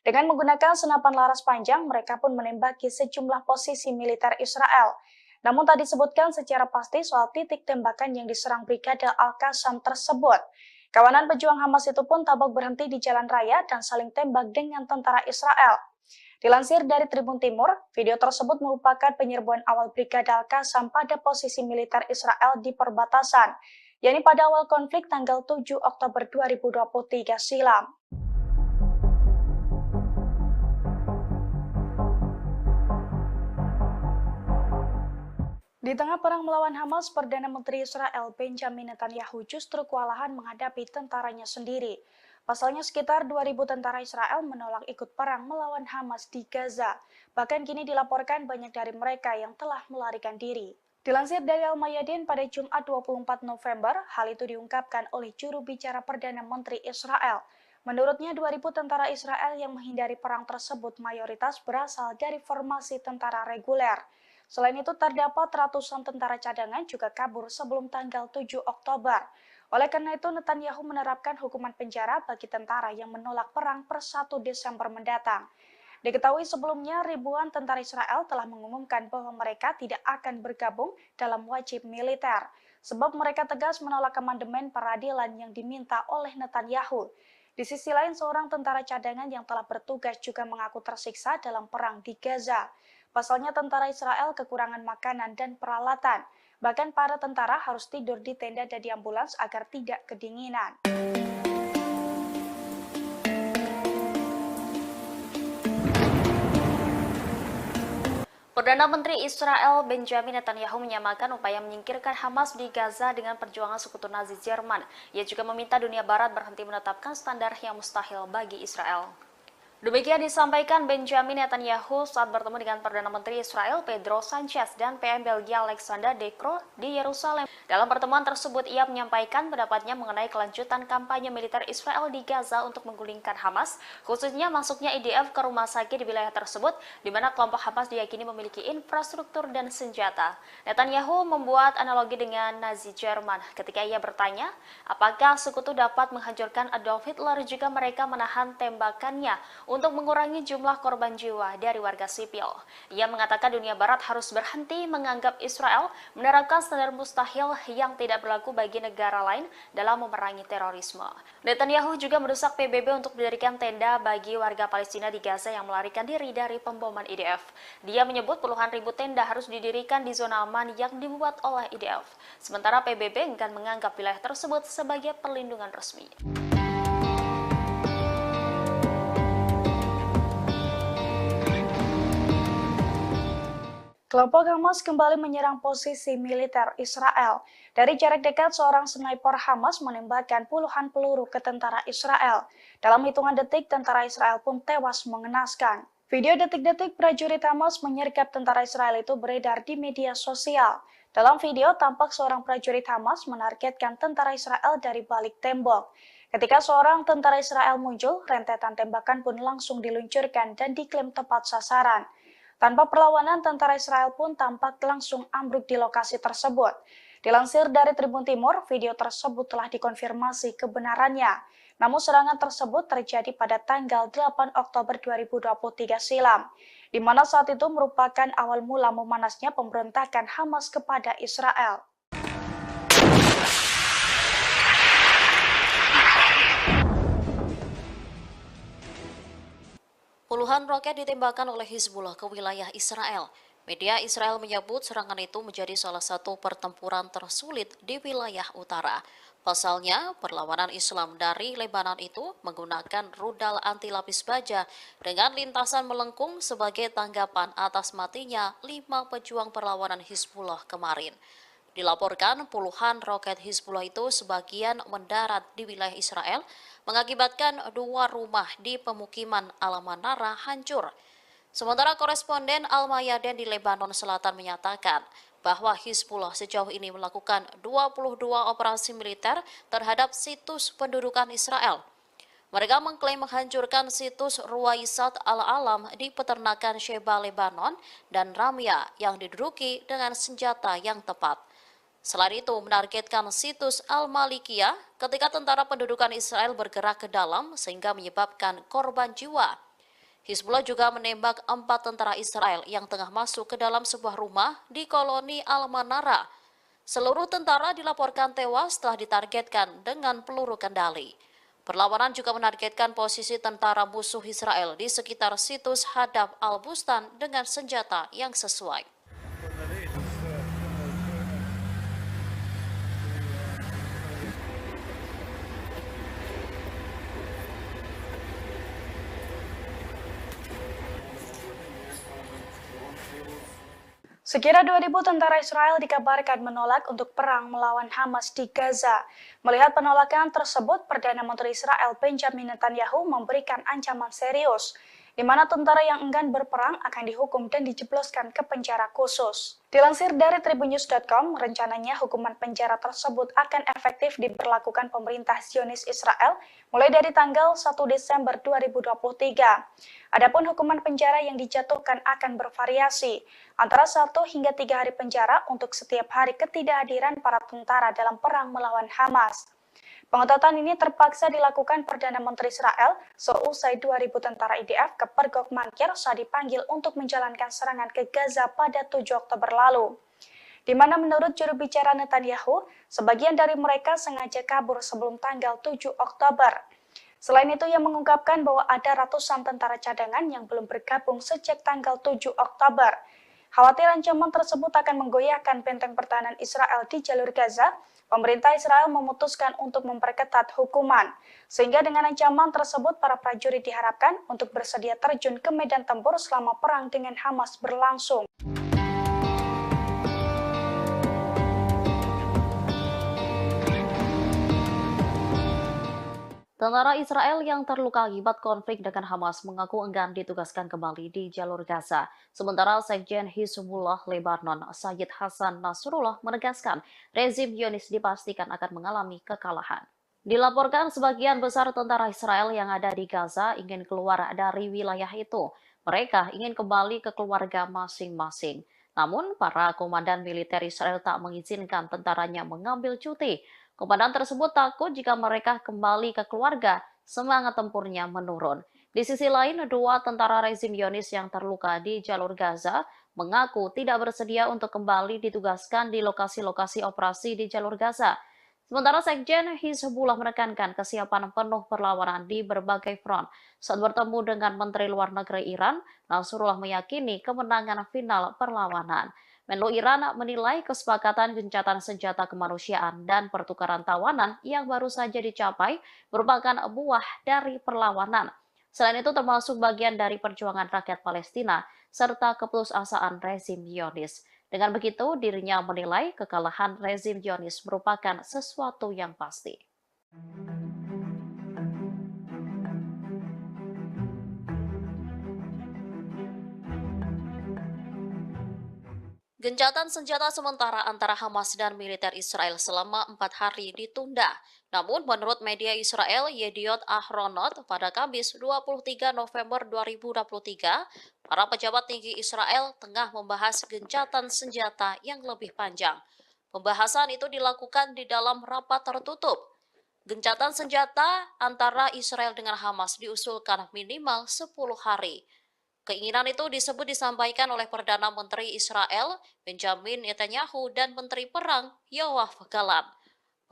Speaker 2: Dengan menggunakan senapan laras panjang, mereka pun menembaki sejumlah posisi militer Israel. Namun tak disebutkan secara pasti soal titik tembakan yang diserang Brigade Al-Qassam tersebut. Kawanan pejuang Hamas itu pun tampak berhenti di jalan raya dan saling tembak dengan tentara Israel. Dilansir dari Tribun Timur, video tersebut merupakan penyerbuan awal Brigade Al-Qassam pada posisi militer Israel di perbatasan, yakni pada awal konflik tanggal 7 Oktober 2023 silam. Di tengah perang melawan Hamas, Perdana Menteri Israel Benjamin Netanyahu justru kewalahan menghadapi tentaranya sendiri. Pasalnya sekitar 2.000 tentara Israel menolak ikut perang melawan Hamas di Gaza. Bahkan kini dilaporkan banyak dari mereka yang telah melarikan diri. Dilansir dari Al-Mayadin pada Jumat 24 November, hal itu diungkapkan oleh juru bicara Perdana Menteri Israel. Menurutnya 2.000 tentara Israel yang menghindari perang tersebut mayoritas berasal dari formasi tentara reguler. Selain itu terdapat ratusan tentara cadangan juga kabur sebelum tanggal 7 Oktober. Oleh karena itu, Netanyahu menerapkan hukuman penjara bagi tentara yang menolak perang per 1 Desember mendatang. Diketahui sebelumnya, ribuan tentara Israel telah mengumumkan bahwa mereka tidak akan bergabung dalam wajib militer, sebab mereka tegas menolak amandemen peradilan yang diminta oleh Netanyahu. Di sisi lain, seorang tentara cadangan yang telah bertugas juga mengaku tersiksa dalam perang di Gaza. Pasalnya tentara Israel kekurangan makanan dan peralatan. Bahkan para tentara harus tidur di tenda dan di ambulans agar tidak kedinginan.
Speaker 1: Perdana Menteri Israel Benjamin Netanyahu menyamakan upaya menyingkirkan Hamas di Gaza dengan perjuangan sekutu Nazi Jerman. Ia juga meminta dunia barat berhenti menetapkan standar yang mustahil bagi Israel.
Speaker 2: Demikian disampaikan Benjamin Netanyahu saat bertemu dengan Perdana Menteri Israel Pedro Sanchez dan PM Belgia Alexander De Croo di Yerusalem. Dalam pertemuan tersebut, ia menyampaikan pendapatnya mengenai kelanjutan kampanye militer Israel di Gaza untuk menggulingkan Hamas, khususnya masuknya IDF ke rumah sakit di wilayah tersebut, di mana kelompok Hamas diyakini memiliki infrastruktur dan senjata. Netanyahu membuat analogi dengan Nazi Jerman ketika ia bertanya, apakah sekutu dapat menghancurkan Adolf Hitler jika mereka menahan tembakannya untuk mengurangi jumlah korban jiwa dari warga sipil. Ia mengatakan dunia barat harus berhenti menganggap Israel menerapkan standar mustahil yang tidak berlaku bagi negara lain dalam memerangi terorisme. Netanyahu juga mendesak PBB untuk mendirikan tenda bagi warga Palestina di Gaza yang melarikan diri dari pemboman IDF. Dia menyebut puluhan ribu tenda harus didirikan di zona aman yang dibuat oleh IDF. Sementara PBB enggan menganggap wilayah tersebut sebagai perlindungan resmi. Kelompok Hamas kembali menyerang posisi militer Israel. Dari jarak dekat, seorang sniper Hamas menembakkan puluhan peluru ke tentara Israel. Dalam hitungan detik, tentara Israel pun tewas mengenaskan. Video detik-detik prajurit Hamas menyergap tentara Israel itu beredar di media sosial. Dalam video, tampak seorang prajurit Hamas menargetkan tentara Israel dari balik tembok. Ketika seorang tentara Israel muncul, rentetan tembakan pun langsung diluncurkan dan diklaim tepat sasaran. Tanpa perlawanan, tentara Israel pun tampak langsung ambruk di lokasi tersebut. Dilansir dari Tribun Timur, video tersebut telah dikonfirmasi kebenarannya. Namun serangan tersebut terjadi pada tanggal 8 Oktober 2023 silam, di mana saat itu merupakan awal mula memanasnya pemberontakan Hamas kepada Israel.
Speaker 1: Puluhan roket ditembakkan oleh Hizbullah ke wilayah Israel. Media Israel menyebut serangan itu menjadi salah satu pertempuran tersulit di wilayah utara. Pasalnya, perlawanan Islam dari Lebanon itu menggunakan rudal anti lapis baja dengan lintasan melengkung sebagai tanggapan atas matinya 5 pejuang perlawanan Hizbullah kemarin. Dilaporkan puluhan roket Hizbullah itu sebagian mendarat di wilayah Israel, mengakibatkan 2 rumah di pemukiman Al-Manara hancur. Sementara koresponden Al-Mayadin di Lebanon Selatan menyatakan bahwa Hizbullah sejauh ini melakukan 22 operasi militer terhadap situs pendudukan Israel. Mereka mengklaim menghancurkan situs Ruwaisat Al-Alam di peternakan Sheba, Lebanon, dan Ramya yang diduduki dengan senjata yang tepat. Selain itu, menargetkan situs Al-Malikiyah ketika tentara pendudukan Israel bergerak ke dalam sehingga menyebabkan korban jiwa. Hizbullah juga menembak 4 tentara Israel yang tengah masuk ke dalam sebuah rumah di koloni Al-Manara. Seluruh tentara dilaporkan tewas setelah ditargetkan dengan peluru kendali. Perlawanan juga menargetkan posisi tentara musuh Israel di sekitar situs Hadaf Al-Bustan dengan senjata yang sesuai.
Speaker 2: Sekira 2.000 tentara Israel dikabarkan menolak untuk perang melawan Hamas di Gaza. Melihat penolakan tersebut, Perdana Menteri Israel Benjamin Netanyahu memberikan ancaman serius, di mana tentara yang enggan berperang akan dihukum dan dijebloskan ke penjara khusus. Dilansir dari tribunnews.com, rencananya hukuman penjara tersebut akan efektif diberlakukan pemerintah Zionis Israel mulai dari tanggal 1 Desember 2023. Adapun hukuman penjara yang dijatuhkan akan bervariasi, antara 1 hingga 3 hari penjara untuk setiap hari ketidakhadiran para tentara dalam perang melawan Hamas. Pengetatan ini terpaksa dilakukan Perdana Menteri Israel seusai 2.000 tentara IDF ke Pergok Mankir saat dipanggil untuk menjalankan serangan ke Gaza pada 7 Oktober lalu. Di mana menurut juru bicara Netanyahu, sebagian dari mereka sengaja kabur sebelum tanggal 7 Oktober. Selain itu, ia mengungkapkan bahwa ada ratusan tentara cadangan yang belum bergabung sejak tanggal 7 Oktober. Khawatir ancaman tersebut akan menggoyahkan benteng pertahanan Israel di jalur Gaza, pemerintah Israel memutuskan untuk memperketat hukuman. Sehingga dengan ancaman tersebut, para prajurit diharapkan untuk bersedia terjun ke medan tempur selama perang dengan Hamas berlangsung.
Speaker 1: Tentara Israel yang terluka akibat konflik dengan Hamas mengaku enggan ditugaskan kembali di jalur Gaza. Sementara Sekjen Hizbullah Lebanon, Sayyid Hasan Nasrullah menegaskan rezim Zionis dipastikan akan mengalami kekalahan. Dilaporkan sebagian besar tentara Israel yang ada di Gaza ingin keluar dari wilayah itu. Mereka ingin kembali ke keluarga masing-masing. Namun, para komandan militer Israel tak mengizinkan tentaranya mengambil cuti. Komandan tersebut takut jika mereka kembali ke keluarga, semangat tempurnya menurun. Di sisi lain, dua tentara rezim Zionis yang terluka di jalur Gaza mengaku tidak bersedia untuk kembali ditugaskan di lokasi-lokasi operasi di jalur Gaza. Sementara Sekjen Hizbullah menekankan kesiapan penuh perlawanan di berbagai front. Saat bertemu dengan Menteri Luar Negeri Iran, Nasrullah meyakini kemenangan final perlawanan. Menlu Iran menilai kesepakatan gencatan senjata kemanusiaan dan pertukaran tawanan yang baru saja dicapai merupakan buah dari perlawanan. Selain itu termasuk bagian dari perjuangan rakyat Palestina serta keputusasaan rezim Zionis. Dengan begitu, dirinya menilai kekalahan rezim Zionis merupakan sesuatu yang pasti. Gencatan senjata sementara antara Hamas dan militer Israel selama 4 hari ditunda. Namun menurut media Israel Yediot Ahronot pada Kamis 23 November 2023, para pejabat tinggi Israel tengah membahas gencatan senjata yang lebih panjang. Pembahasan itu dilakukan di dalam rapat tertutup. Gencatan senjata antara Israel dengan Hamas diusulkan minimal 10 hari. Keinginan itu disampaikan oleh Perdana Menteri Israel Benjamin Netanyahu dan Menteri Perang Yoav Gallant.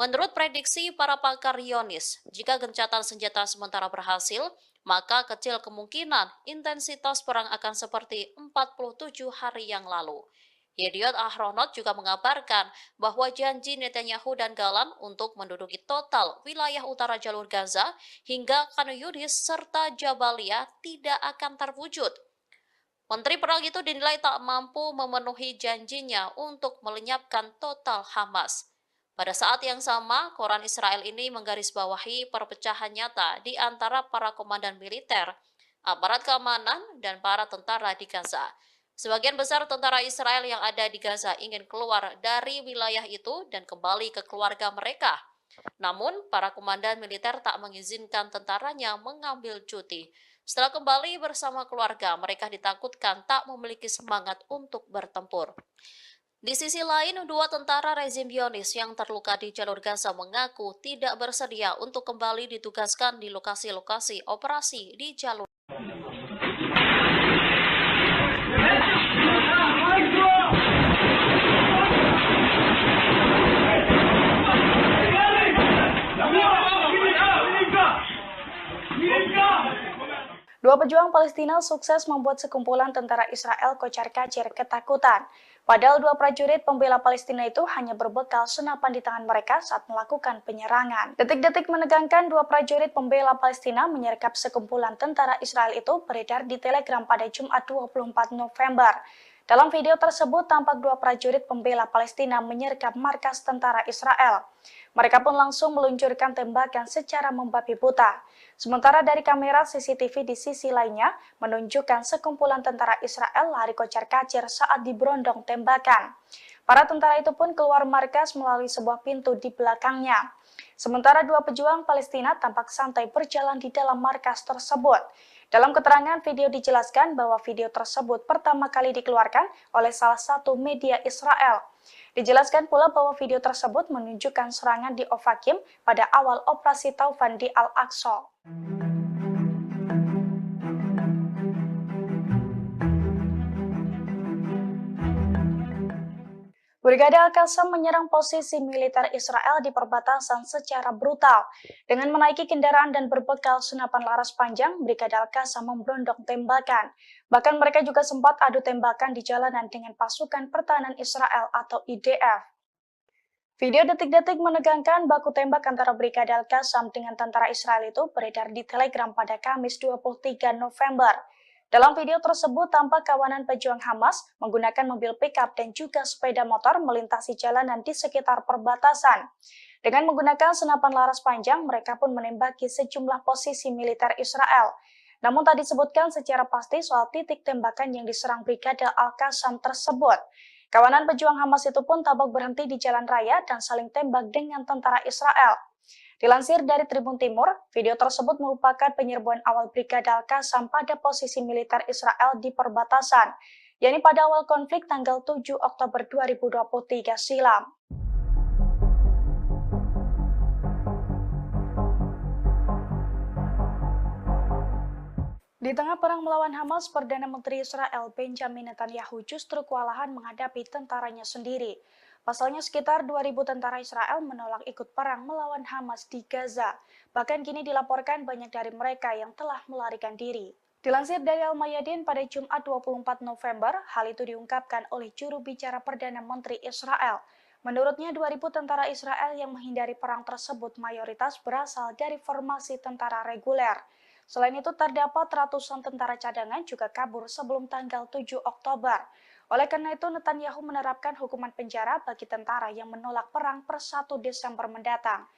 Speaker 1: Menurut prediksi para pakar Zionis, jika gencatan senjata sementara berhasil, maka kecil kemungkinan intensitas perang akan seperti 47 hari yang lalu. Yediot Ahronot juga mengabarkan bahwa janji Netanyahu dan Gallant untuk menduduki total wilayah utara jalur Gaza hingga Khan Yunis serta Jabalia tidak akan terwujud. Menteri Perang itu dinilai tak mampu memenuhi janjinya untuk melenyapkan total Hamas. Pada saat yang sama, koran Israel ini menggarisbawahi perpecahan nyata di antara para komandan militer, aparat keamanan, dan para tentara di Gaza. Sebagian besar tentara Israel yang ada di Gaza ingin keluar dari wilayah itu dan kembali ke keluarga mereka. Namun, para komandan militer tak mengizinkan tentaranya mengambil cuti. Setelah kembali bersama keluarga, mereka ditakutkan tak memiliki semangat untuk bertempur. Di sisi lain, dua tentara rezim Zionis yang terluka di jalur Gaza mengaku tidak bersedia untuk kembali ditugaskan di lokasi-lokasi operasi di jalur.
Speaker 2: Dua pejuang Palestina sukses membuat sekumpulan tentara Israel kocar-kacir ketakutan. Padahal dua prajurit pembela Palestina itu hanya berbekal senapan di tangan mereka saat melakukan penyerangan. Detik-detik menegangkan dua prajurit pembela Palestina menyergap sekumpulan tentara Israel itu beredar di Telegram pada Jumat 24 November. Dalam video tersebut tampak dua prajurit pembela Palestina menyergap markas tentara Israel. Mereka pun langsung meluncurkan tembakan secara membabi buta. Sementara dari kamera CCTV di sisi lainnya menunjukkan sekumpulan tentara Israel lari kocar-kacir saat diberondong tembakan. Para tentara itu pun keluar markas melalui sebuah pintu di belakangnya. Sementara dua pejuang Palestina tampak santai berjalan di dalam markas tersebut. Dalam keterangan video dijelaskan bahwa video tersebut pertama kali dikeluarkan oleh salah satu media Israel. Dijelaskan pula bahwa video tersebut menunjukkan serangan di Ofakim pada awal operasi Taufan di Al-Aqsa. Brigade Al-Qassam menyerang posisi militer Israel di perbatasan secara brutal. Dengan menaiki kendaraan dan berbekal senapan laras panjang, Brigade Al-Qassam memberondong tembakan. Bahkan mereka juga sempat adu tembakan di jalanan dengan pasukan pertahanan Israel atau IDF. Video detik-detik menegangkan baku tembak antara Brigade Al-Qassam dengan tentara Israel itu beredar di Telegram pada Kamis 23 November. Dalam video tersebut tampak kawanan pejuang Hamas menggunakan mobil pickup dan juga sepeda motor melintasi jalanan di sekitar perbatasan. Dengan menggunakan senapan laras panjang, mereka pun menembaki sejumlah posisi militer Israel. Namun tak disebutkan secara pasti soal titik tembakan yang diserang Brigade Al-Qassam tersebut. Kawanan pejuang Hamas itu pun tampak berhenti di jalan raya dan saling tembak dengan tentara Israel. Dilansir dari Tribun Timur, video tersebut merupakan penyerbuan awal Brigade Al-Qassam pada posisi militer Israel di perbatasan, yakni pada awal konflik tanggal 7 Oktober 2023 silam. Di tengah perang melawan Hamas, Perdana Menteri Israel Benjamin Netanyahu justru kewalahan menghadapi tentaranya sendiri. Pasalnya sekitar 2.000 tentara Israel menolak ikut perang melawan Hamas di Gaza. Bahkan kini dilaporkan banyak dari mereka yang telah melarikan diri. Dilansir dari Al-Mayadin pada Jumat 24 November, hal itu diungkapkan oleh juru bicara Perdana Menteri Israel. Menurutnya 2.000 tentara Israel yang menghindari perang tersebut mayoritas berasal dari formasi tentara reguler. Selain itu terdapat ratusan tentara cadangan juga kabur sebelum tanggal 7 Oktober. Oleh karena itu Netanyahu menerapkan hukuman penjara bagi tentara yang menolak perang per 1 Desember mendatang.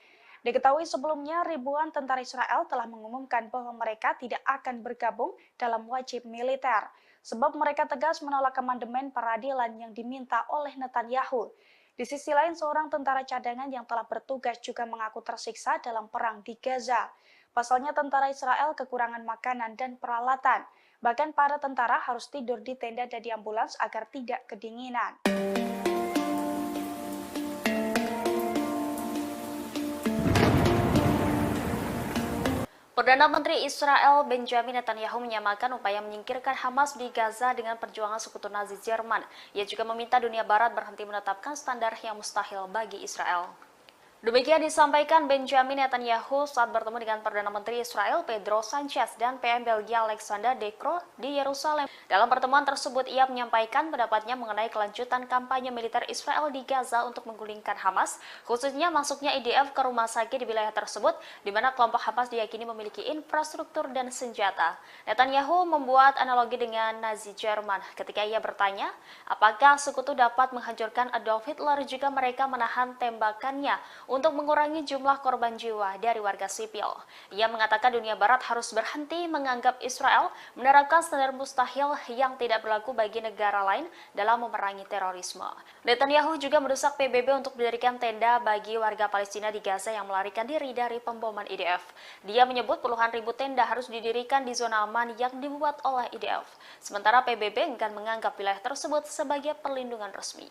Speaker 2: Diketahui sebelumnya ribuan tentara Israel telah mengumumkan bahwa mereka tidak akan bergabung dalam wajib militer, sebab mereka tegas menolak amandemen peradilan yang diminta oleh Netanyahu. Di sisi lain, seorang tentara cadangan yang telah bertugas juga mengaku tersiksa dalam perang di Gaza. Pasalnya tentara Israel kekurangan makanan dan peralatan. Bahkan para tentara harus tidur di tenda dan di ambulans agar tidak kedinginan.
Speaker 1: Perdana Menteri Israel Benjamin Netanyahu menyamakan upaya menyingkirkan Hamas di Gaza dengan perjuangan sekutu Nazi Jerman. Ia juga meminta dunia Barat berhenti menetapkan standar yang mustahil bagi Israel. Demikian disampaikan Benjamin Netanyahu saat bertemu dengan Perdana Menteri Israel Pedro Sanchez dan PM Belgia Alexander De Croo di Yerusalem. Dalam pertemuan tersebut, ia menyampaikan pendapatnya mengenai kelanjutan kampanye militer Israel di Gaza untuk menggulingkan Hamas, khususnya masuknya IDF ke rumah sakit di wilayah tersebut, di mana kelompok Hamas diyakini memiliki infrastruktur dan senjata. Netanyahu membuat analogi dengan Nazi Jerman ketika ia bertanya, apakah sekutu dapat menghancurkan Adolf Hitler jika mereka menahan tembakannya untuk mengurangi jumlah korban jiwa dari warga sipil. Ia mengatakan dunia Barat harus berhenti menganggap Israel menerapkan standar mustahil yang tidak berlaku bagi negara lain dalam memerangi terorisme. Netanyahu juga mendesak PBB untuk mendirikan tenda bagi warga Palestina di Gaza yang melarikan diri dari pemboman IDF. Dia menyebut puluhan ribu tenda harus didirikan di zona aman yang dibuat oleh IDF. Sementara PBB enggan menganggap wilayah tersebut sebagai perlindungan resmi.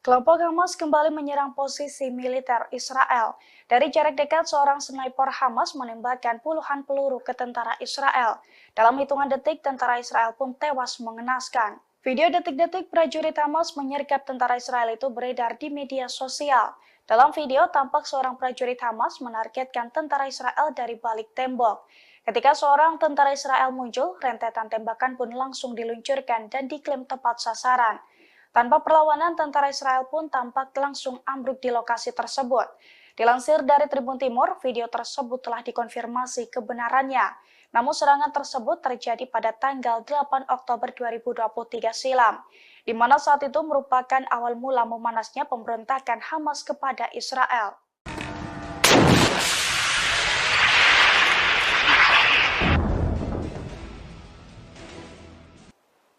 Speaker 2: Kelompok Hamas kembali menyerang posisi militer Israel. Dari jarak dekat, seorang sniper Hamas menembakkan puluhan peluru ke tentara Israel. Dalam hitungan detik, tentara Israel pun tewas mengenaskan. Video detik-detik prajurit Hamas menyergap tentara Israel itu beredar di media sosial. Dalam video, tampak seorang prajurit Hamas menargetkan tentara Israel dari balik tembok. Ketika seorang tentara Israel muncul, rentetan tembakan pun langsung diluncurkan dan diklaim tepat sasaran. Tanpa perlawanan, tentara Israel pun tampak langsung ambruk di lokasi tersebut. Dilansir dari Tribun Timur, video tersebut telah dikonfirmasi kebenarannya. Namun serangan tersebut terjadi pada tanggal 8 Oktober 2023 silam, di mana saat itu merupakan awal mula memanasnya pemberontakan Hamas kepada Israel.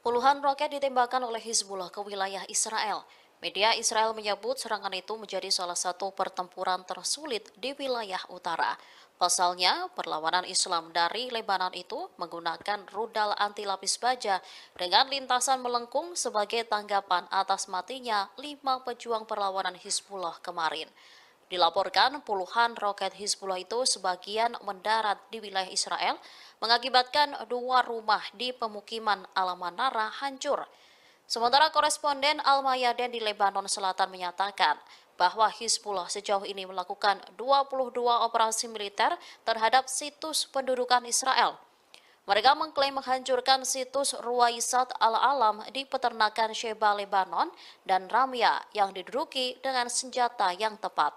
Speaker 1: Puluhan roket ditembakkan oleh Hizbullah ke wilayah Israel. Media Israel menyebut serangan itu menjadi salah satu pertempuran tersulit di wilayah utara. Pasalnya, perlawanan Islam dari Lebanon itu menggunakan rudal anti lapis baja dengan lintasan melengkung sebagai tanggapan atas matinya 5 pejuang perlawanan Hizbullah kemarin. Dilaporkan puluhan roket Hizbullah itu sebagian mendarat di wilayah Israel, mengakibatkan 2 rumah di pemukiman Al-Manara hancur. Sementara koresponden Al-Mayadin di Lebanon Selatan menyatakan bahwa Hizbullah sejauh ini melakukan 22 operasi militer terhadap situs pendudukan Israel. Mereka mengklaim menghancurkan situs Ruwaisat Al-Alam di peternakan Sheba Lebanon dan Ramya yang diduduki dengan senjata yang tepat.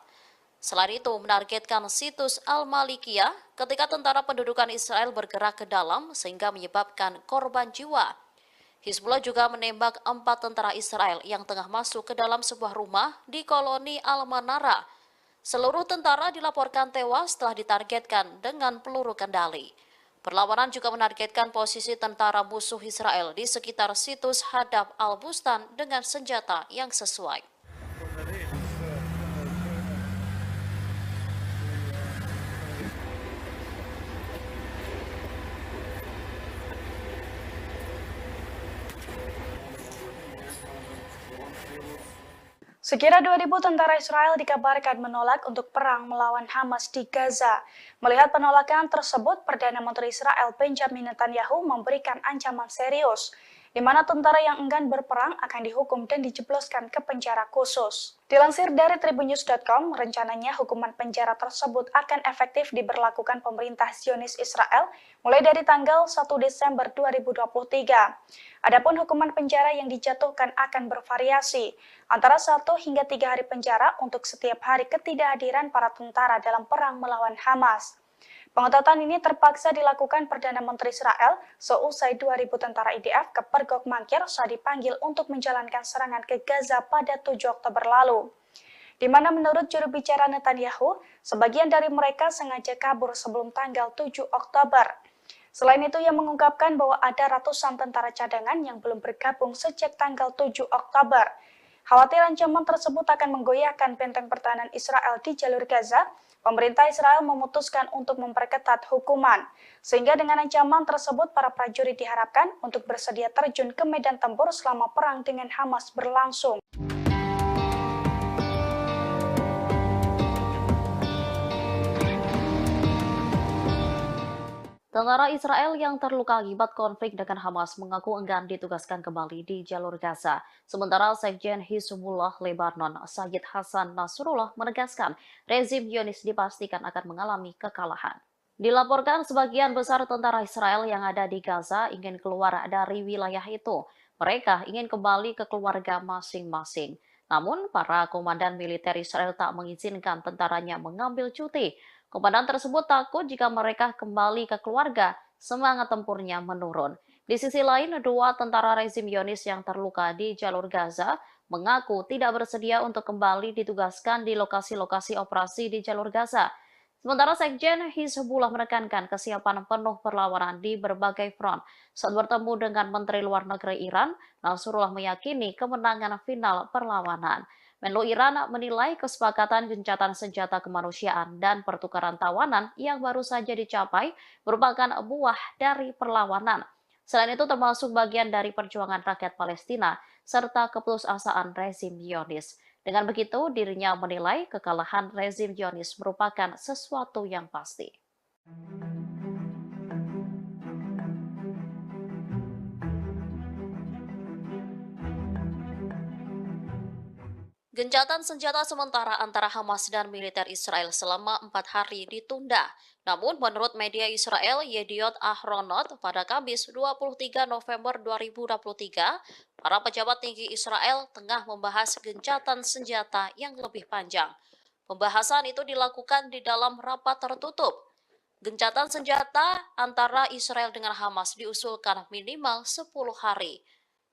Speaker 1: Selain itu, menargetkan situs Al-Malikiyah ketika tentara pendudukan Israel bergerak ke dalam sehingga menyebabkan korban jiwa. Hizbullah juga menembak 4 tentara Israel yang tengah masuk ke dalam sebuah rumah di koloni Al-Manara. Seluruh tentara dilaporkan tewas setelah ditargetkan dengan peluru kendali. Perlawanan juga menargetkan posisi tentara musuh Israel di sekitar situs Hadab Al-Bustan dengan senjata yang sesuai.
Speaker 2: Sekira 2.000 tentara Israel dikabarkan menolak untuk perang melawan Hamas di Gaza. Melihat penolakan tersebut, Perdana Menteri Israel Benjamin Netanyahu memberikan ancaman serius, di mana tentara yang enggan berperang akan dihukum dan dijebloskan ke penjara khusus. Dilansir dari tribunnews.com, rencananya hukuman penjara tersebut akan efektif diberlakukan pemerintah Zionis Israel mulai dari tanggal 1 Desember 2023. Adapun hukuman penjara yang dijatuhkan akan bervariasi, antara 1 hingga 3 hari penjara untuk setiap hari ketidakhadiran para tentara dalam perang melawan Hamas. Pengetatan ini terpaksa dilakukan Perdana Menteri Israel seusai 2.000 tentara IDF ke Pergok Mangkir saat dipanggil untuk menjalankan serangan ke Gaza pada 7 Oktober lalu. Di mana menurut juru bicara Netanyahu, sebagian dari mereka sengaja kabur sebelum tanggal 7 Oktober. Selain itu, ia mengungkapkan bahwa ada ratusan tentara cadangan yang belum bergabung sejak tanggal 7 Oktober. Khawatir ancaman tersebut akan menggoyahkan benteng pertahanan Israel di jalur Gaza, pemerintah Israel memutuskan untuk memperketat hukuman. Sehingga dengan ancaman tersebut, para prajurit diharapkan untuk bersedia terjun ke medan tempur selama perang dengan Hamas berlangsung.
Speaker 1: Tentara Israel yang terluka akibat konflik dengan Hamas mengaku enggan ditugaskan kembali di jalur Gaza. Sementara Sekjen Hizbullah Lebanon, Sayyid Hasan Nasrullah menegaskan rezim Zionis dipastikan akan mengalami kekalahan. Dilaporkan sebagian besar tentara Israel yang ada di Gaza ingin keluar dari wilayah itu. Mereka ingin kembali ke keluarga masing-masing. Namun, para komandan militer Israel tak mengizinkan tentaranya mengambil cuti. Komandan tersebut takut jika mereka kembali ke keluarga, semangat tempurnya menurun. Di sisi lain, 2 tentara rezim Zionis yang terluka di jalur Gaza mengaku tidak bersedia untuk kembali ditugaskan di lokasi-lokasi operasi di jalur Gaza. Sementara Sekjen Hizbullah menekankan kesiapan penuh perlawanan di berbagai front. Saat bertemu dengan Menteri Luar Negeri Iran, Nasrullah meyakini kemenangan final perlawanan. Menlu Iran menilai kesepakatan gencatan senjata kemanusiaan dan pertukaran tawanan yang baru saja dicapai merupakan buah dari perlawanan. Selain itu termasuk bagian dari perjuangan rakyat Palestina serta keputusasaan rezim Zionis. Dengan begitu, dirinya menilai kekalahan rezim Zionis merupakan sesuatu yang pasti. Gencatan senjata sementara antara Hamas dan militer Israel selama 4 hari ditunda. Namun, menurut media Israel Yediot Ahronot pada Kamis 23 November 2023, para pejabat tinggi Israel tengah membahas gencatan senjata yang lebih panjang. Pembahasan itu dilakukan di dalam rapat tertutup. Gencatan senjata antara Israel dengan Hamas diusulkan minimal 10 hari.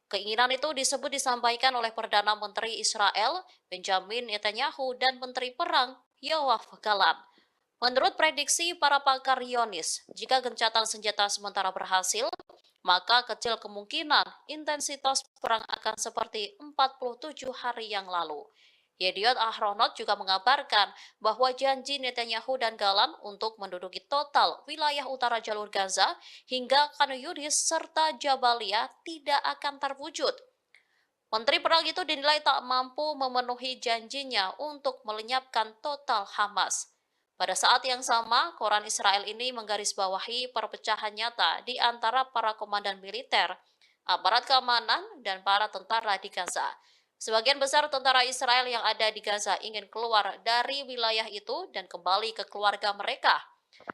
Speaker 1: Keinginan itu disampaikan oleh Perdana Menteri Israel Benjamin Netanyahu dan Menteri Perang Yoav Gallant. Menurut prediksi para pakar Zionis, jika gencatan senjata sementara berhasil, maka kecil kemungkinan intensitas perang akan seperti 47 hari yang lalu. Yediot Ahronot juga mengabarkan bahwa janji Netanyahu dan Gallant untuk menduduki total wilayah utara jalur Gaza hingga Khan Yunis serta Jabalia tidak akan terwujud. Menteri Perang itu dinilai tak mampu memenuhi janjinya untuk melenyapkan total Hamas. Pada saat yang sama, koran Israel ini menggarisbawahi perpecahan nyata di antara para komandan militer, aparat keamanan, dan para tentara di Gaza. Sebagian besar tentara Israel yang ada di Gaza ingin keluar dari wilayah itu dan kembali ke keluarga mereka.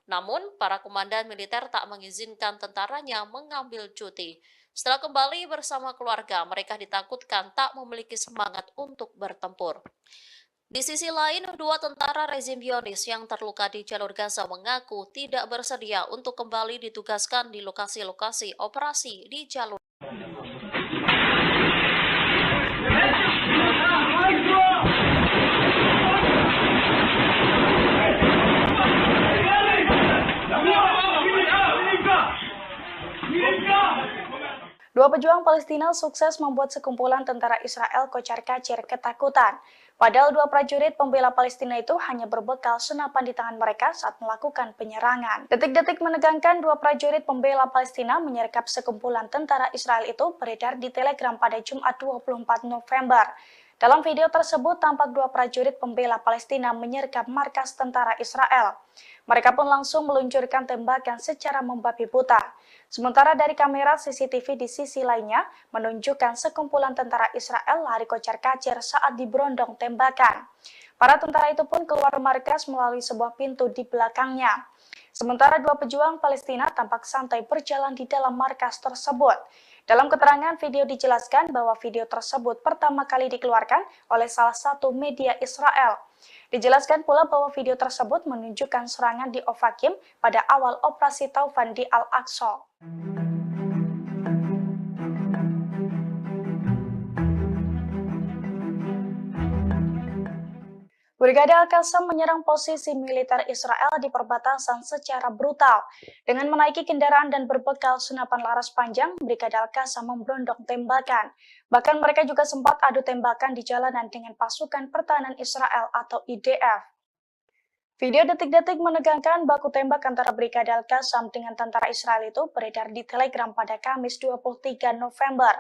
Speaker 1: Namun, para komandan militer tak mengizinkan tentaranya mengambil cuti. Setelah kembali bersama keluarga, mereka ditakutkan tak memiliki semangat untuk bertempur. Di sisi lain, dua tentara rezim Zionis yang terluka di jalur Gaza mengaku tidak bersedia untuk kembali ditugaskan di lokasi-lokasi operasi di jalur.
Speaker 2: Dua pejuang Palestina sukses membuat sekumpulan tentara Israel kocar-kacir ketakutan. Padahal dua prajurit pembela Palestina itu hanya berbekal senapan di tangan mereka saat melakukan penyerangan. Detik-detik menegangkan dua prajurit pembela Palestina menyergap sekumpulan tentara Israel itu beredar di Telegram pada Jumat 24 November. Dalam video tersebut tampak dua prajurit pembela Palestina menyergap markas tentara Israel. Mereka pun langsung meluncurkan tembakan secara membabi buta. Sementara dari kamera CCTV di sisi lainnya menunjukkan sekumpulan tentara Israel lari kocar-kacir saat diberondong tembakan. Para tentara itu pun keluar markas melalui sebuah pintu di belakangnya. Sementara dua pejuang Palestina tampak santai berjalan di dalam markas tersebut. Dalam keterangan video dijelaskan bahwa video tersebut pertama kali dikeluarkan oleh salah satu media Israel. Dijelaskan pula bahwa video tersebut menunjukkan serangan di Ofakim pada awal operasi Taufan di Al-Aqsa. Brigade Al-Qassam menyerang posisi militer Israel di perbatasan secara brutal. Dengan menaiki kendaraan dan berbekal senapan laras panjang, Brigade Al-Qassam memberondong tembakan. Bahkan mereka juga sempat adu tembakan di jalanan dengan pasukan pertahanan Israel atau IDF. Video detik-detik menegangkan baku tembak antara Brigade Al-Qassam dengan tentara Israel itu beredar di Telegram pada Kamis 23 November.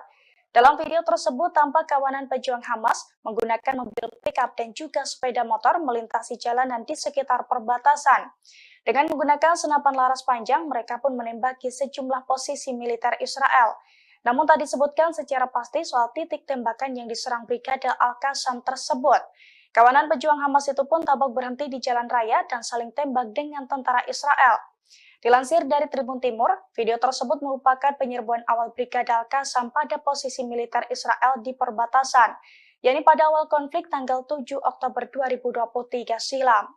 Speaker 2: Dalam video tersebut tampak kawanan pejuang Hamas menggunakan mobil pickup dan juga sepeda motor melintasi jalanan di sekitar perbatasan. Dengan menggunakan senapan laras panjang, mereka pun menembaki sejumlah posisi militer Israel. Namun tak disebutkan secara pasti soal titik tembakan yang diserang Brigade Al-Qassam tersebut. Kawanan pejuang Hamas itu pun tampak berhenti di jalan raya dan saling tembak dengan tentara Israel. Dilansir dari Tribun Timur, video tersebut merupakan penyerbuan awal Brigade Al-Qassam pada posisi militer Israel di perbatasan, yakni pada awal konflik tanggal 7 Oktober 2023 silam.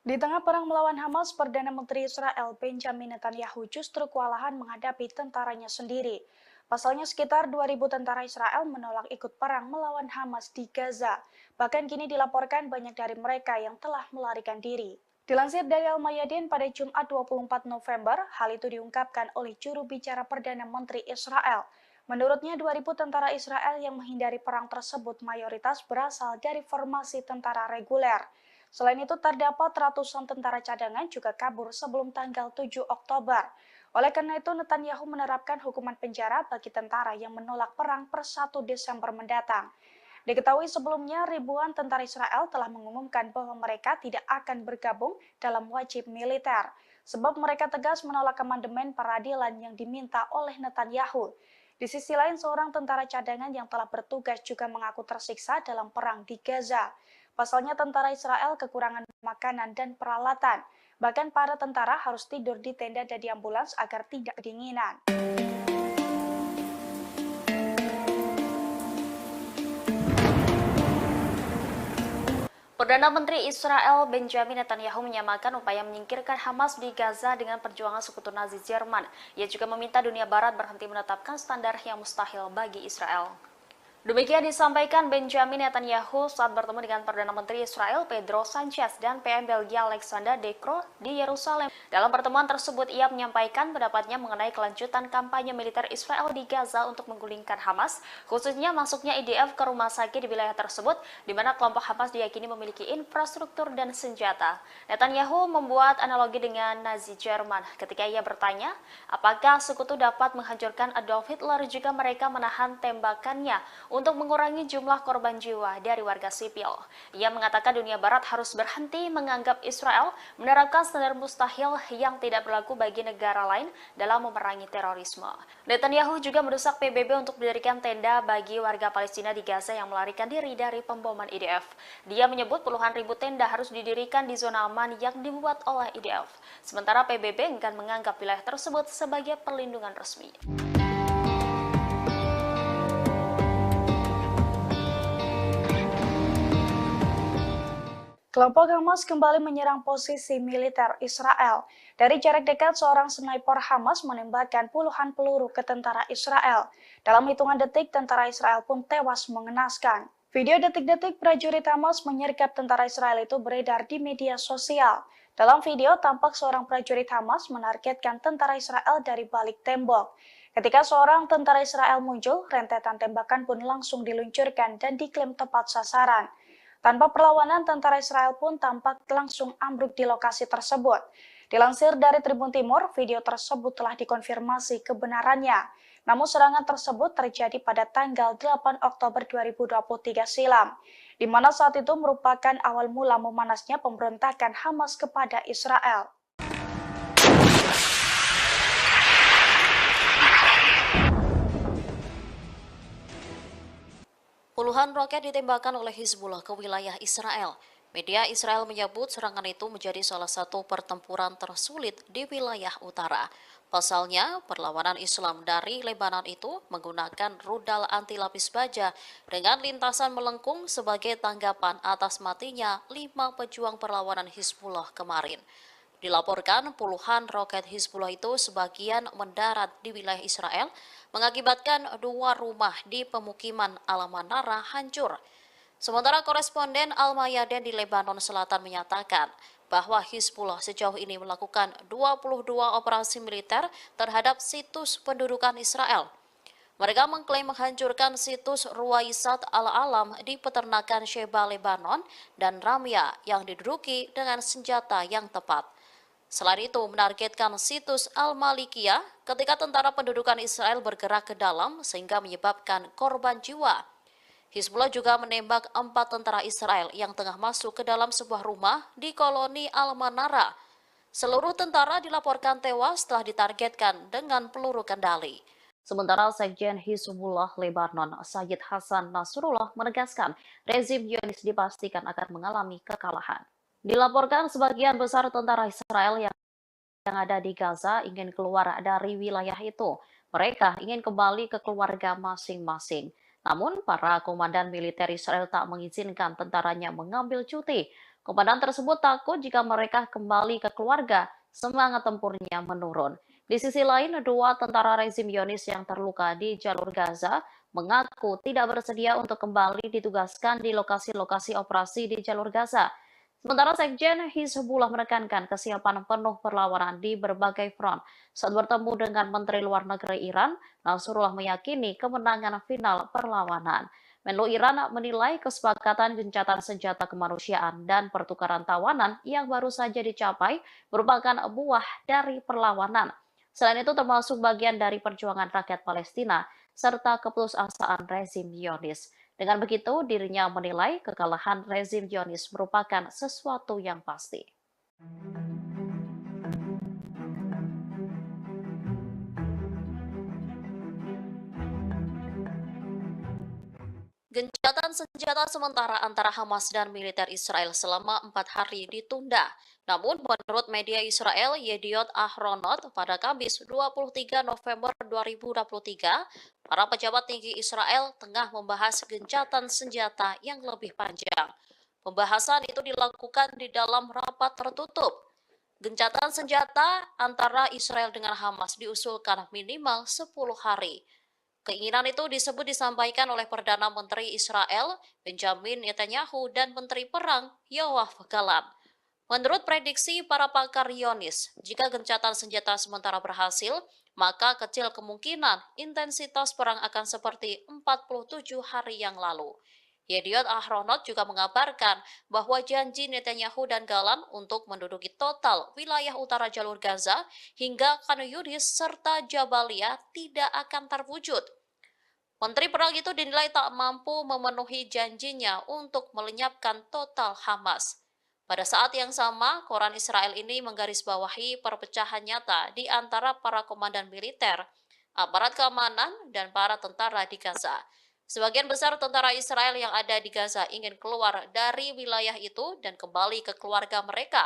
Speaker 2: Di tengah perang melawan Hamas, Perdana Menteri Israel Benjamin Netanyahu justru kewalahan menghadapi tentaranya sendiri. Pasalnya sekitar 2.000 tentara Israel menolak ikut perang melawan Hamas di Gaza. Bahkan kini dilaporkan banyak dari mereka yang telah melarikan diri. Dilansir dari Al-Mayadin pada Jumat 24 November, hal itu diungkapkan oleh juru bicara Perdana Menteri Israel. Menurutnya 2.000 tentara Israel yang menghindari perang tersebut mayoritas berasal dari formasi tentara reguler. Selain itu terdapat ratusan tentara cadangan juga kabur sebelum tanggal 7 Oktober. Oleh karena itu, Netanyahu menerapkan hukuman penjara bagi tentara yang menolak perang per 1 Desember mendatang. Diketahui sebelumnya, ribuan tentara Israel telah mengumumkan bahwa mereka tidak akan bergabung dalam wajib militer, sebab mereka tegas menolak amandemen peradilan yang diminta oleh Netanyahu. Di sisi lain, seorang tentara cadangan yang telah bertugas juga mengaku tersiksa dalam perang di Gaza. Pasalnya tentara Israel kekurangan makanan dan peralatan. Bahkan para tentara harus tidur di tenda dan di ambulans agar tidak kedinginan.
Speaker 1: Perdana Menteri Israel Benjamin Netanyahu menyamakan upaya menyingkirkan Hamas di Gaza dengan perjuangan sekutu Nazi Jerman. Ia juga meminta dunia Barat berhenti menetapkan standar yang mustahil bagi Israel. Demikian disampaikan Benjamin Netanyahu saat bertemu dengan Perdana Menteri Israel Pedro Sanchez dan PM Belgia Alexander De Croo di Yerusalem. Dalam pertemuan tersebut, ia menyampaikan pendapatnya mengenai kelanjutan kampanye militer Israel di Gaza untuk menggulingkan Hamas, khususnya masuknya IDF ke rumah sakit di wilayah tersebut, di mana kelompok Hamas diyakini memiliki infrastruktur dan senjata. Netanyahu membuat analogi dengan Nazi Jerman ketika ia bertanya, apakah sekutu dapat menghancurkan Adolf Hitler jika mereka menahan tembakannya
Speaker 2: untuk mengurangi jumlah korban jiwa dari warga sipil. Ia mengatakan dunia barat harus berhenti menganggap Israel menerapkan standar mustahil yang tidak berlaku bagi negara lain dalam memerangi terorisme. Netanyahu juga mendesak PBB untuk mendirikan tenda bagi warga Palestina di Gaza yang melarikan diri dari pemboman IDF. Dia menyebut puluhan ribu tenda harus didirikan di zona aman yang dibuat oleh IDF. Sementara PBB enggan menganggap wilayah tersebut sebagai perlindungan resmi. Kelompok Hamas kembali menyerang posisi militer Israel. Dari jarak dekat, seorang sniper Hamas menembakkan puluhan peluru ke tentara Israel. Dalam hitungan detik, tentara Israel pun tewas mengenaskan. Video detik-detik prajurit Hamas menyergap tentara Israel itu beredar di media sosial. Dalam video, tampak seorang prajurit Hamas menargetkan tentara Israel dari balik tembok. Ketika seorang tentara Israel muncul, rentetan tembakan pun langsung diluncurkan dan diklaim tepat sasaran. Tanpa perlawanan, tentara Israel pun tampak langsung ambruk di lokasi tersebut. Dilansir dari Tribun Timur, video tersebut telah dikonfirmasi kebenarannya. Namun serangan tersebut terjadi pada tanggal 8 Oktober 2023 silam, di mana saat itu merupakan awal mula memanasnya pemberontakan Hamas kepada Israel.
Speaker 1: Puluhan roket ditembakkan oleh Hizbullah ke wilayah Israel. Media Israel menyebut serangan itu menjadi salah satu pertempuran tersulit di wilayah utara. Pasalnya, perlawanan Islam dari Lebanon itu menggunakan rudal anti lapis baja dengan lintasan melengkung sebagai tanggapan atas matinya 5 pejuang perlawanan Hizbullah kemarin. Dilaporkan puluhan roket Hizbullah itu sebagian mendarat di wilayah Israel, mengakibatkan 2 rumah di pemukiman Al-Manara hancur. Sementara koresponden Al-Mayadin di Lebanon Selatan menyatakan bahwa Hizbullah sejauh ini melakukan 22 operasi militer terhadap situs pendudukan Israel. Mereka mengklaim menghancurkan situs Ruwaisat Al-Alam di peternakan Sheba Lebanon dan Ramya yang diduduki dengan senjata yang tepat. Selain itu, menargetkan situs Al-Malikiyah ketika tentara pendudukan Israel bergerak ke dalam sehingga menyebabkan korban jiwa. Hizbullah juga menembak 4 tentara Israel yang tengah masuk ke dalam sebuah rumah di koloni Al-Manara. Seluruh tentara dilaporkan tewas setelah ditargetkan dengan peluru kendali. Sementara Sekjen Hizbullah Lebanon, Sayyid Hasan Nasrullah menegaskan rezim Zionis dipastikan akan mengalami kekalahan. Dilaporkan sebagian besar tentara Israel yang ada di Gaza ingin keluar dari wilayah itu. Mereka ingin kembali ke keluarga masing-masing. Namun, para komandan militer Israel tak mengizinkan tentaranya mengambil cuti. Komandan tersebut takut jika mereka kembali ke keluarga, semangat tempurnya menurun. Di sisi lain, 2 tentara rezim Zionis yang terluka di jalur Gaza mengaku tidak bersedia untuk kembali ditugaskan di lokasi-lokasi operasi di jalur Gaza. Sementara Sekjen Hizbullah menekankan kesiapan penuh perlawanan di berbagai front. Saat bertemu dengan Menteri Luar Negeri Iran, Nasrullah meyakini kemenangan final perlawanan. Menlu Iran menilai kesepakatan gencatan senjata kemanusiaan dan pertukaran tawanan yang baru saja dicapai merupakan buah dari perlawanan. Selain itu termasuk bagian dari perjuangan rakyat Palestina serta keputusasaan rezim Zionis. Dengan begitu, dirinya menilai kekalahan rezim Zionis merupakan sesuatu yang pasti. Gencatan senjata sementara antara Hamas dan militer Israel selama 4 hari ditunda. Namun, menurut media Israel, Yediot Ahronot, pada Kamis 23 November 2023, para pejabat tinggi Israel tengah membahas gencatan senjata yang lebih panjang. Pembahasan itu dilakukan di dalam rapat tertutup. Gencatan senjata antara Israel dengan Hamas diusulkan minimal 10 hari. Keinginan itu disampaikan oleh Perdana Menteri Israel, Benjamin Netanyahu, dan Menteri Perang, Yoav Gallant. Menurut prediksi para pakar Zionis, jika gencatan senjata sementara berhasil, maka kecil kemungkinan intensitas perang akan seperti 47 hari yang lalu. Yediot Ahronot juga mengabarkan bahwa janji Netanyahu dan Gallant untuk menduduki total wilayah utara jalur Gaza hingga Khan Yunis serta Jabalia tidak akan terwujud. Menteri Perang itu dinilai tak mampu memenuhi janjinya untuk melenyapkan total Hamas. Pada saat yang sama, koran Israel ini menggarisbawahi perpecahan nyata di antara para komandan militer, aparat keamanan, dan para tentara di Gaza. Sebagian besar tentara Israel yang ada di Gaza ingin keluar dari wilayah itu dan kembali ke keluarga mereka.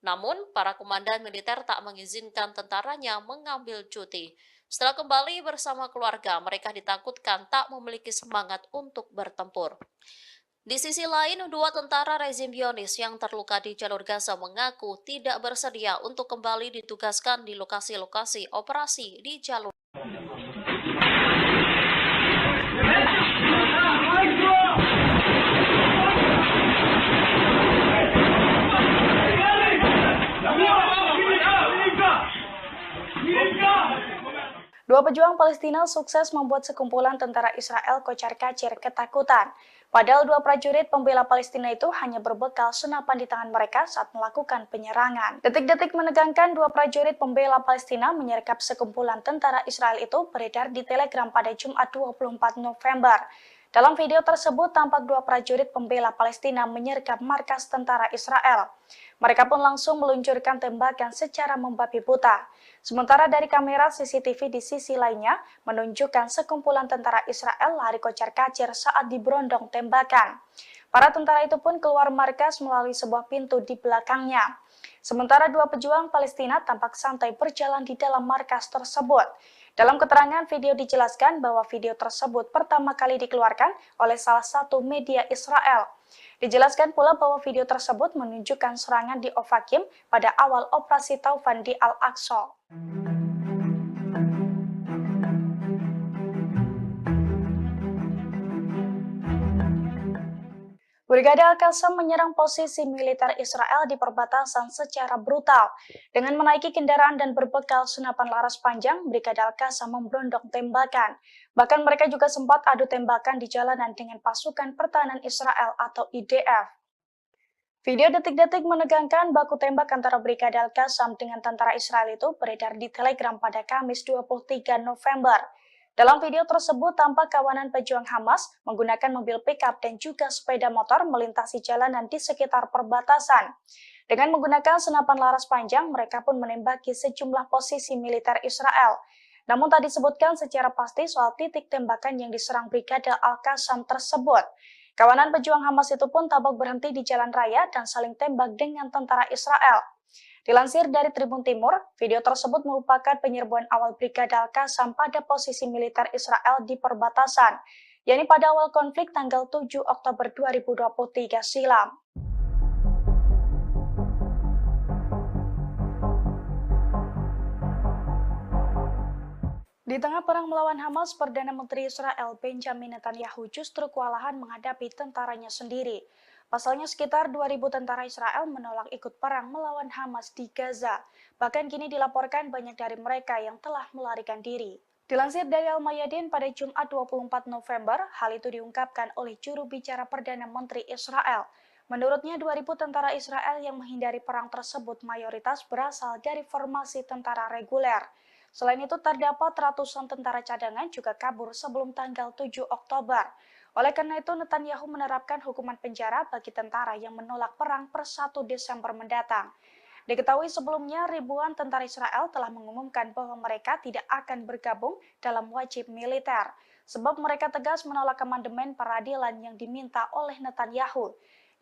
Speaker 1: Namun, para komandan militer tak mengizinkan tentaranya mengambil cuti. Setelah kembali bersama keluarga, mereka ditakutkan tak memiliki semangat untuk bertempur. Di sisi lain, dua tentara rezim Zionis yang terluka di jalur Gaza mengaku tidak bersedia untuk kembali ditugaskan di lokasi-lokasi operasi di jalur.
Speaker 2: Dua pejuang Palestina sukses membuat sekumpulan tentara Israel kocar-kacir ketakutan. Padahal dua prajurit pembela Palestina itu hanya berbekal senapan di tangan mereka saat melakukan penyerangan. Detik-detik menegangkan dua prajurit pembela Palestina menyergap sekumpulan tentara Israel itu beredar di Telegram pada Jumat 24 November. Dalam video tersebut tampak dua prajurit pembela Palestina menyergap markas tentara Israel. Mereka pun langsung meluncurkan tembakan secara membabi buta. Sementara dari kamera CCTV di sisi lainnya menunjukkan sekumpulan tentara Israel lari kocar-kacir saat diberondong tembakan. Para tentara itu pun keluar markas melalui sebuah pintu di belakangnya. Sementara dua pejuang Palestina tampak santai berjalan di dalam markas tersebut. Dalam keterangan video dijelaskan bahwa video tersebut pertama kali dikeluarkan oleh salah satu media Israel. Dijelaskan pula bahwa video tersebut menunjukkan serangan di Ofakim pada awal operasi Taufan di Al-Aqsa. Brigade Al-Qassam menyerang posisi militer Israel di perbatasan secara brutal. Dengan menaiki kendaraan dan berbekal senapan laras panjang, Brigade Al-Qassam memberondong tembakan. Bahkan mereka juga sempat adu tembakan di jalanan dengan pasukan pertahanan Israel atau IDF. Video detik-detik menegangkan baku tembak antara Brigade Al-Qassam dengan tentara Israel itu beredar di Telegram pada Kamis 23 November. Dalam video tersebut tampak kawanan pejuang Hamas menggunakan mobil pickup dan juga sepeda motor melintasi jalanan di sekitar perbatasan. Dengan menggunakan senapan laras panjang, mereka pun menembaki sejumlah posisi militer Israel. Namun tak disebutkan secara pasti soal titik tembakan yang diserang Brigade Al-Qassam tersebut. Kawanan pejuang Hamas itu pun tampak berhenti di jalan raya dan saling tembak dengan tentara Israel. Dilansir dari Tribun Timur, video tersebut merupakan penyerbuan awal Brigade Al-Qassam pada posisi militer Israel di perbatasan, yakni pada awal konflik tanggal 7 Oktober 2023 silam. Di tengah perang melawan Hamas, Perdana Menteri Israel Benjamin Netanyahu justru kewalahan menghadapi tentaranya sendiri. Pasalnya sekitar 2.000 tentara Israel menolak ikut perang melawan Hamas di Gaza. Bahkan kini dilaporkan banyak dari mereka yang telah melarikan diri. Dilansir dari Al-Mayadin pada Jumat 24 November, hal itu diungkapkan oleh juru bicara Perdana Menteri Israel. Menurutnya 2.000 tentara Israel yang menghindari perang tersebut mayoritas berasal dari formasi tentara reguler. Selain itu terdapat ratusan tentara cadangan juga kabur sebelum tanggal 7 Oktober. Oleh karena itu, Netanyahu menerapkan hukuman penjara bagi tentara yang menolak perang per 1 Desember mendatang. Diketahui sebelumnya, ribuan tentara Israel telah mengumumkan bahwa mereka tidak akan bergabung dalam wajib militer, sebab mereka tegas menolak amandemen peradilan yang diminta oleh Netanyahu.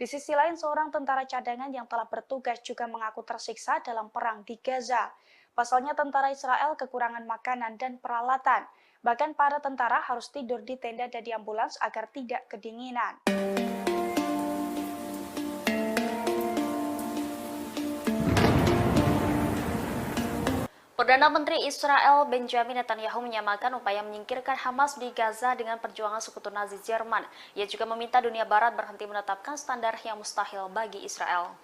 Speaker 2: Di sisi lain, seorang tentara cadangan yang telah bertugas juga mengaku tersiksa dalam perang di Gaza. Pasalnya tentara Israel kekurangan makanan dan peralatan. Bahkan para tentara harus tidur di tenda dan di ambulans agar tidak kedinginan.
Speaker 1: Perdana Menteri Israel Benjamin Netanyahu menyamakan upaya menyingkirkan Hamas di Gaza dengan perjuangan sekutu Nazi Jerman. Ia juga meminta dunia barat berhenti menetapkan standar yang mustahil bagi Israel.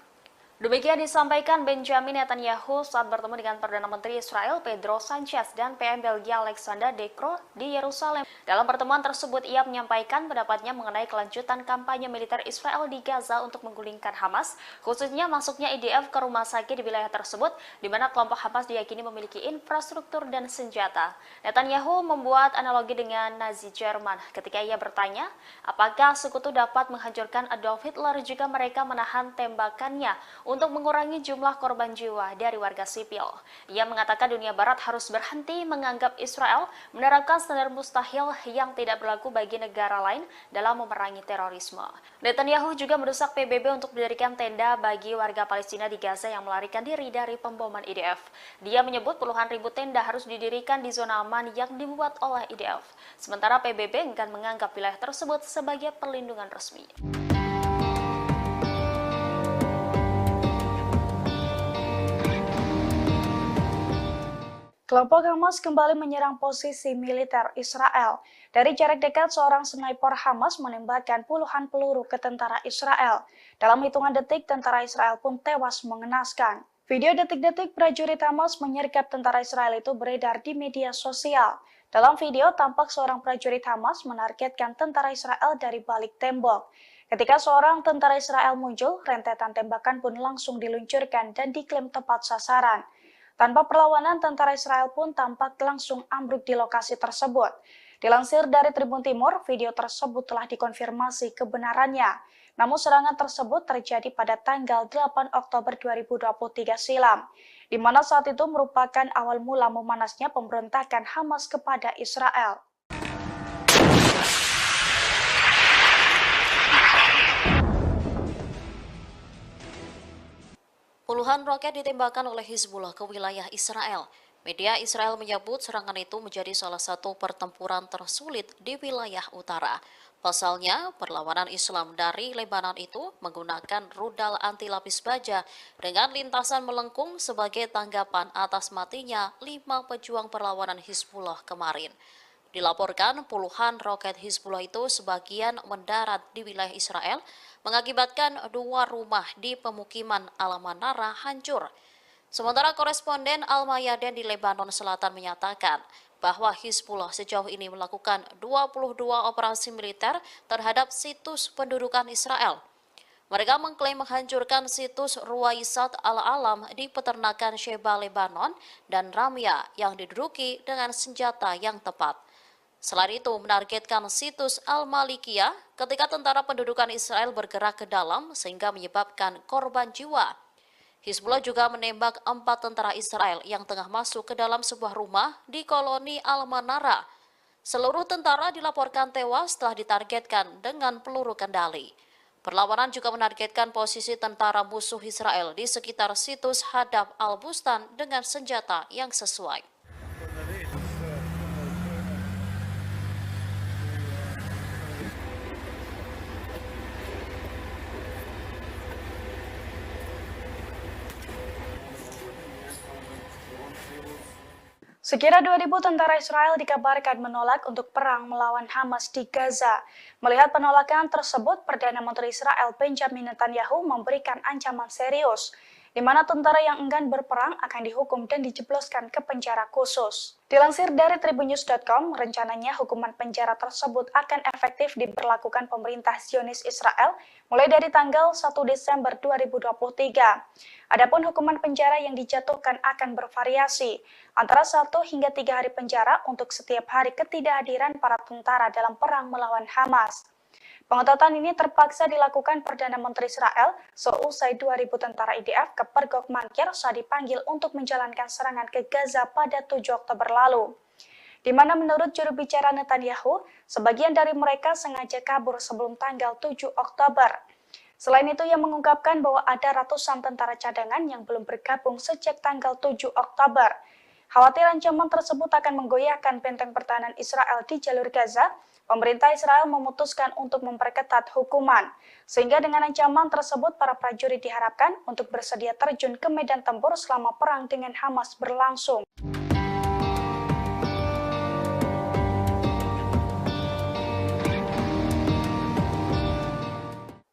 Speaker 2: Demikian disampaikan Benjamin Netanyahu saat bertemu dengan Perdana Menteri Israel Pedro Sanchez dan PM Belgia Alexander De Croo di Yerusalem. Dalam pertemuan tersebut, ia menyampaikan pendapatnya mengenai kelanjutan kampanye militer Israel di Gaza untuk menggulingkan Hamas, khususnya masuknya IDF ke rumah sakit di wilayah tersebut, di mana kelompok Hamas diyakini memiliki infrastruktur dan senjata. Netanyahu membuat analogi dengan Nazi Jerman ketika ia bertanya, apakah sekutu dapat menghancurkan Adolf Hitler jika mereka menahan tembakannya untuk mengurangi jumlah korban jiwa dari warga sipil. Ia mengatakan dunia barat harus berhenti menganggap Israel menerapkan standar mustahil yang tidak berlaku bagi negara lain dalam memerangi terorisme. Netanyahu juga mendesak PBB untuk mendirikan tenda bagi warga Palestina di Gaza yang melarikan diri dari pemboman IDF. Dia menyebut puluhan ribu tenda harus didirikan di zona aman yang dibuat oleh IDF. Sementara PBB enggan menganggap wilayah tersebut sebagai perlindungan resmi. Kelompok Hamas kembali menyerang posisi militer Israel. Dari jarak dekat, seorang sniper Hamas menembakkan puluhan peluru ke tentara Israel. Dalam hitungan detik, tentara Israel pun tewas mengenaskan. Video detik-detik prajurit Hamas menyergap tentara Israel itu beredar di media sosial. Dalam video, tampak seorang prajurit Hamas menargetkan tentara Israel dari balik tembok. Ketika seorang tentara Israel muncul, rentetan tembakan pun langsung diluncurkan dan diklaim tepat sasaran. Tanpa perlawanan, tentara Israel pun tampak langsung ambruk di lokasi tersebut. Dilansir dari Tribun Timur, video tersebut telah dikonfirmasi kebenarannya. Namun serangan tersebut terjadi pada tanggal 8 Oktober 2023 silam, di mana saat itu merupakan awal mula memanasnya pemberontakan Hamas kepada Israel.
Speaker 1: Puluhan roket ditembakkan oleh Hizbullah ke wilayah Israel. Media Israel menyebut serangan itu menjadi salah satu pertempuran tersulit di wilayah utara. Pasalnya, perlawanan Islam dari Lebanon itu menggunakan rudal anti lapis baja dengan lintasan melengkung sebagai tanggapan atas matinya 5 pejuang perlawanan Hizbullah kemarin. Dilaporkan puluhan roket Hizbullah itu sebagian mendarat di wilayah Israel, mengakibatkan 2 rumah di pemukiman Al-Manara hancur. Sementara koresponden Al-Mayadin di Lebanon Selatan menyatakan bahwa Hizbullah sejauh ini melakukan 22 operasi militer terhadap situs pendudukan Israel. Mereka mengklaim menghancurkan situs Ruwaisat Al-Alam di peternakan Sheba, Lebanon, dan Ramya yang diduduki dengan senjata yang tepat. Selain itu, menargetkan situs Al-Malikiyah ketika tentara pendudukan Israel bergerak ke dalam sehingga menyebabkan korban jiwa. Hizbullah juga menembak 4 tentara Israel yang tengah masuk ke dalam sebuah rumah di koloni Al-Manara. Seluruh tentara dilaporkan tewas setelah ditargetkan dengan peluru kendali. Perlawanan juga menargetkan posisi tentara musuh Israel di sekitar situs Hadaf Al-Bustan dengan senjata yang sesuai.
Speaker 2: Sekira 2.000 tentara Israel dikabarkan menolak untuk perang melawan Hamas di Gaza. Melihat penolakan tersebut, Perdana Menteri Israel Benjamin Netanyahu memberikan ancaman serius, di mana tentara yang enggan berperang akan dihukum dan dijebloskan ke penjara khusus. Dilansir dari tribunnews.com, rencananya hukuman penjara tersebut akan efektif diberlakukan pemerintah Zionis Israel mulai dari tanggal 1 Desember 2023. Adapun hukuman penjara yang dijatuhkan akan bervariasi, antara 1 hingga 3 hari penjara untuk setiap hari ketidakhadiran para tentara dalam perang melawan Hamas. Pengetatan ini terpaksa dilakukan Perdana Menteri Israel seusai 2.000 tentara IDF ke Pergok Mankir saat dipanggil untuk menjalankan serangan ke Gaza pada 7 Oktober lalu. Di mana menurut juru bicara Netanyahu, sebagian dari mereka sengaja kabur sebelum tanggal 7 Oktober. Selain itu, ia mengungkapkan bahwa ada ratusan tentara cadangan yang belum bergabung sejak tanggal 7 Oktober. Khawatir ancaman tersebut akan menggoyahkan benteng pertahanan Israel di jalur Gaza, pemerintah Israel memutuskan untuk memperketat hukuman. Sehingga dengan ancaman tersebut, para prajurit diharapkan untuk bersedia terjun ke medan tempur selama perang dengan Hamas berlangsung.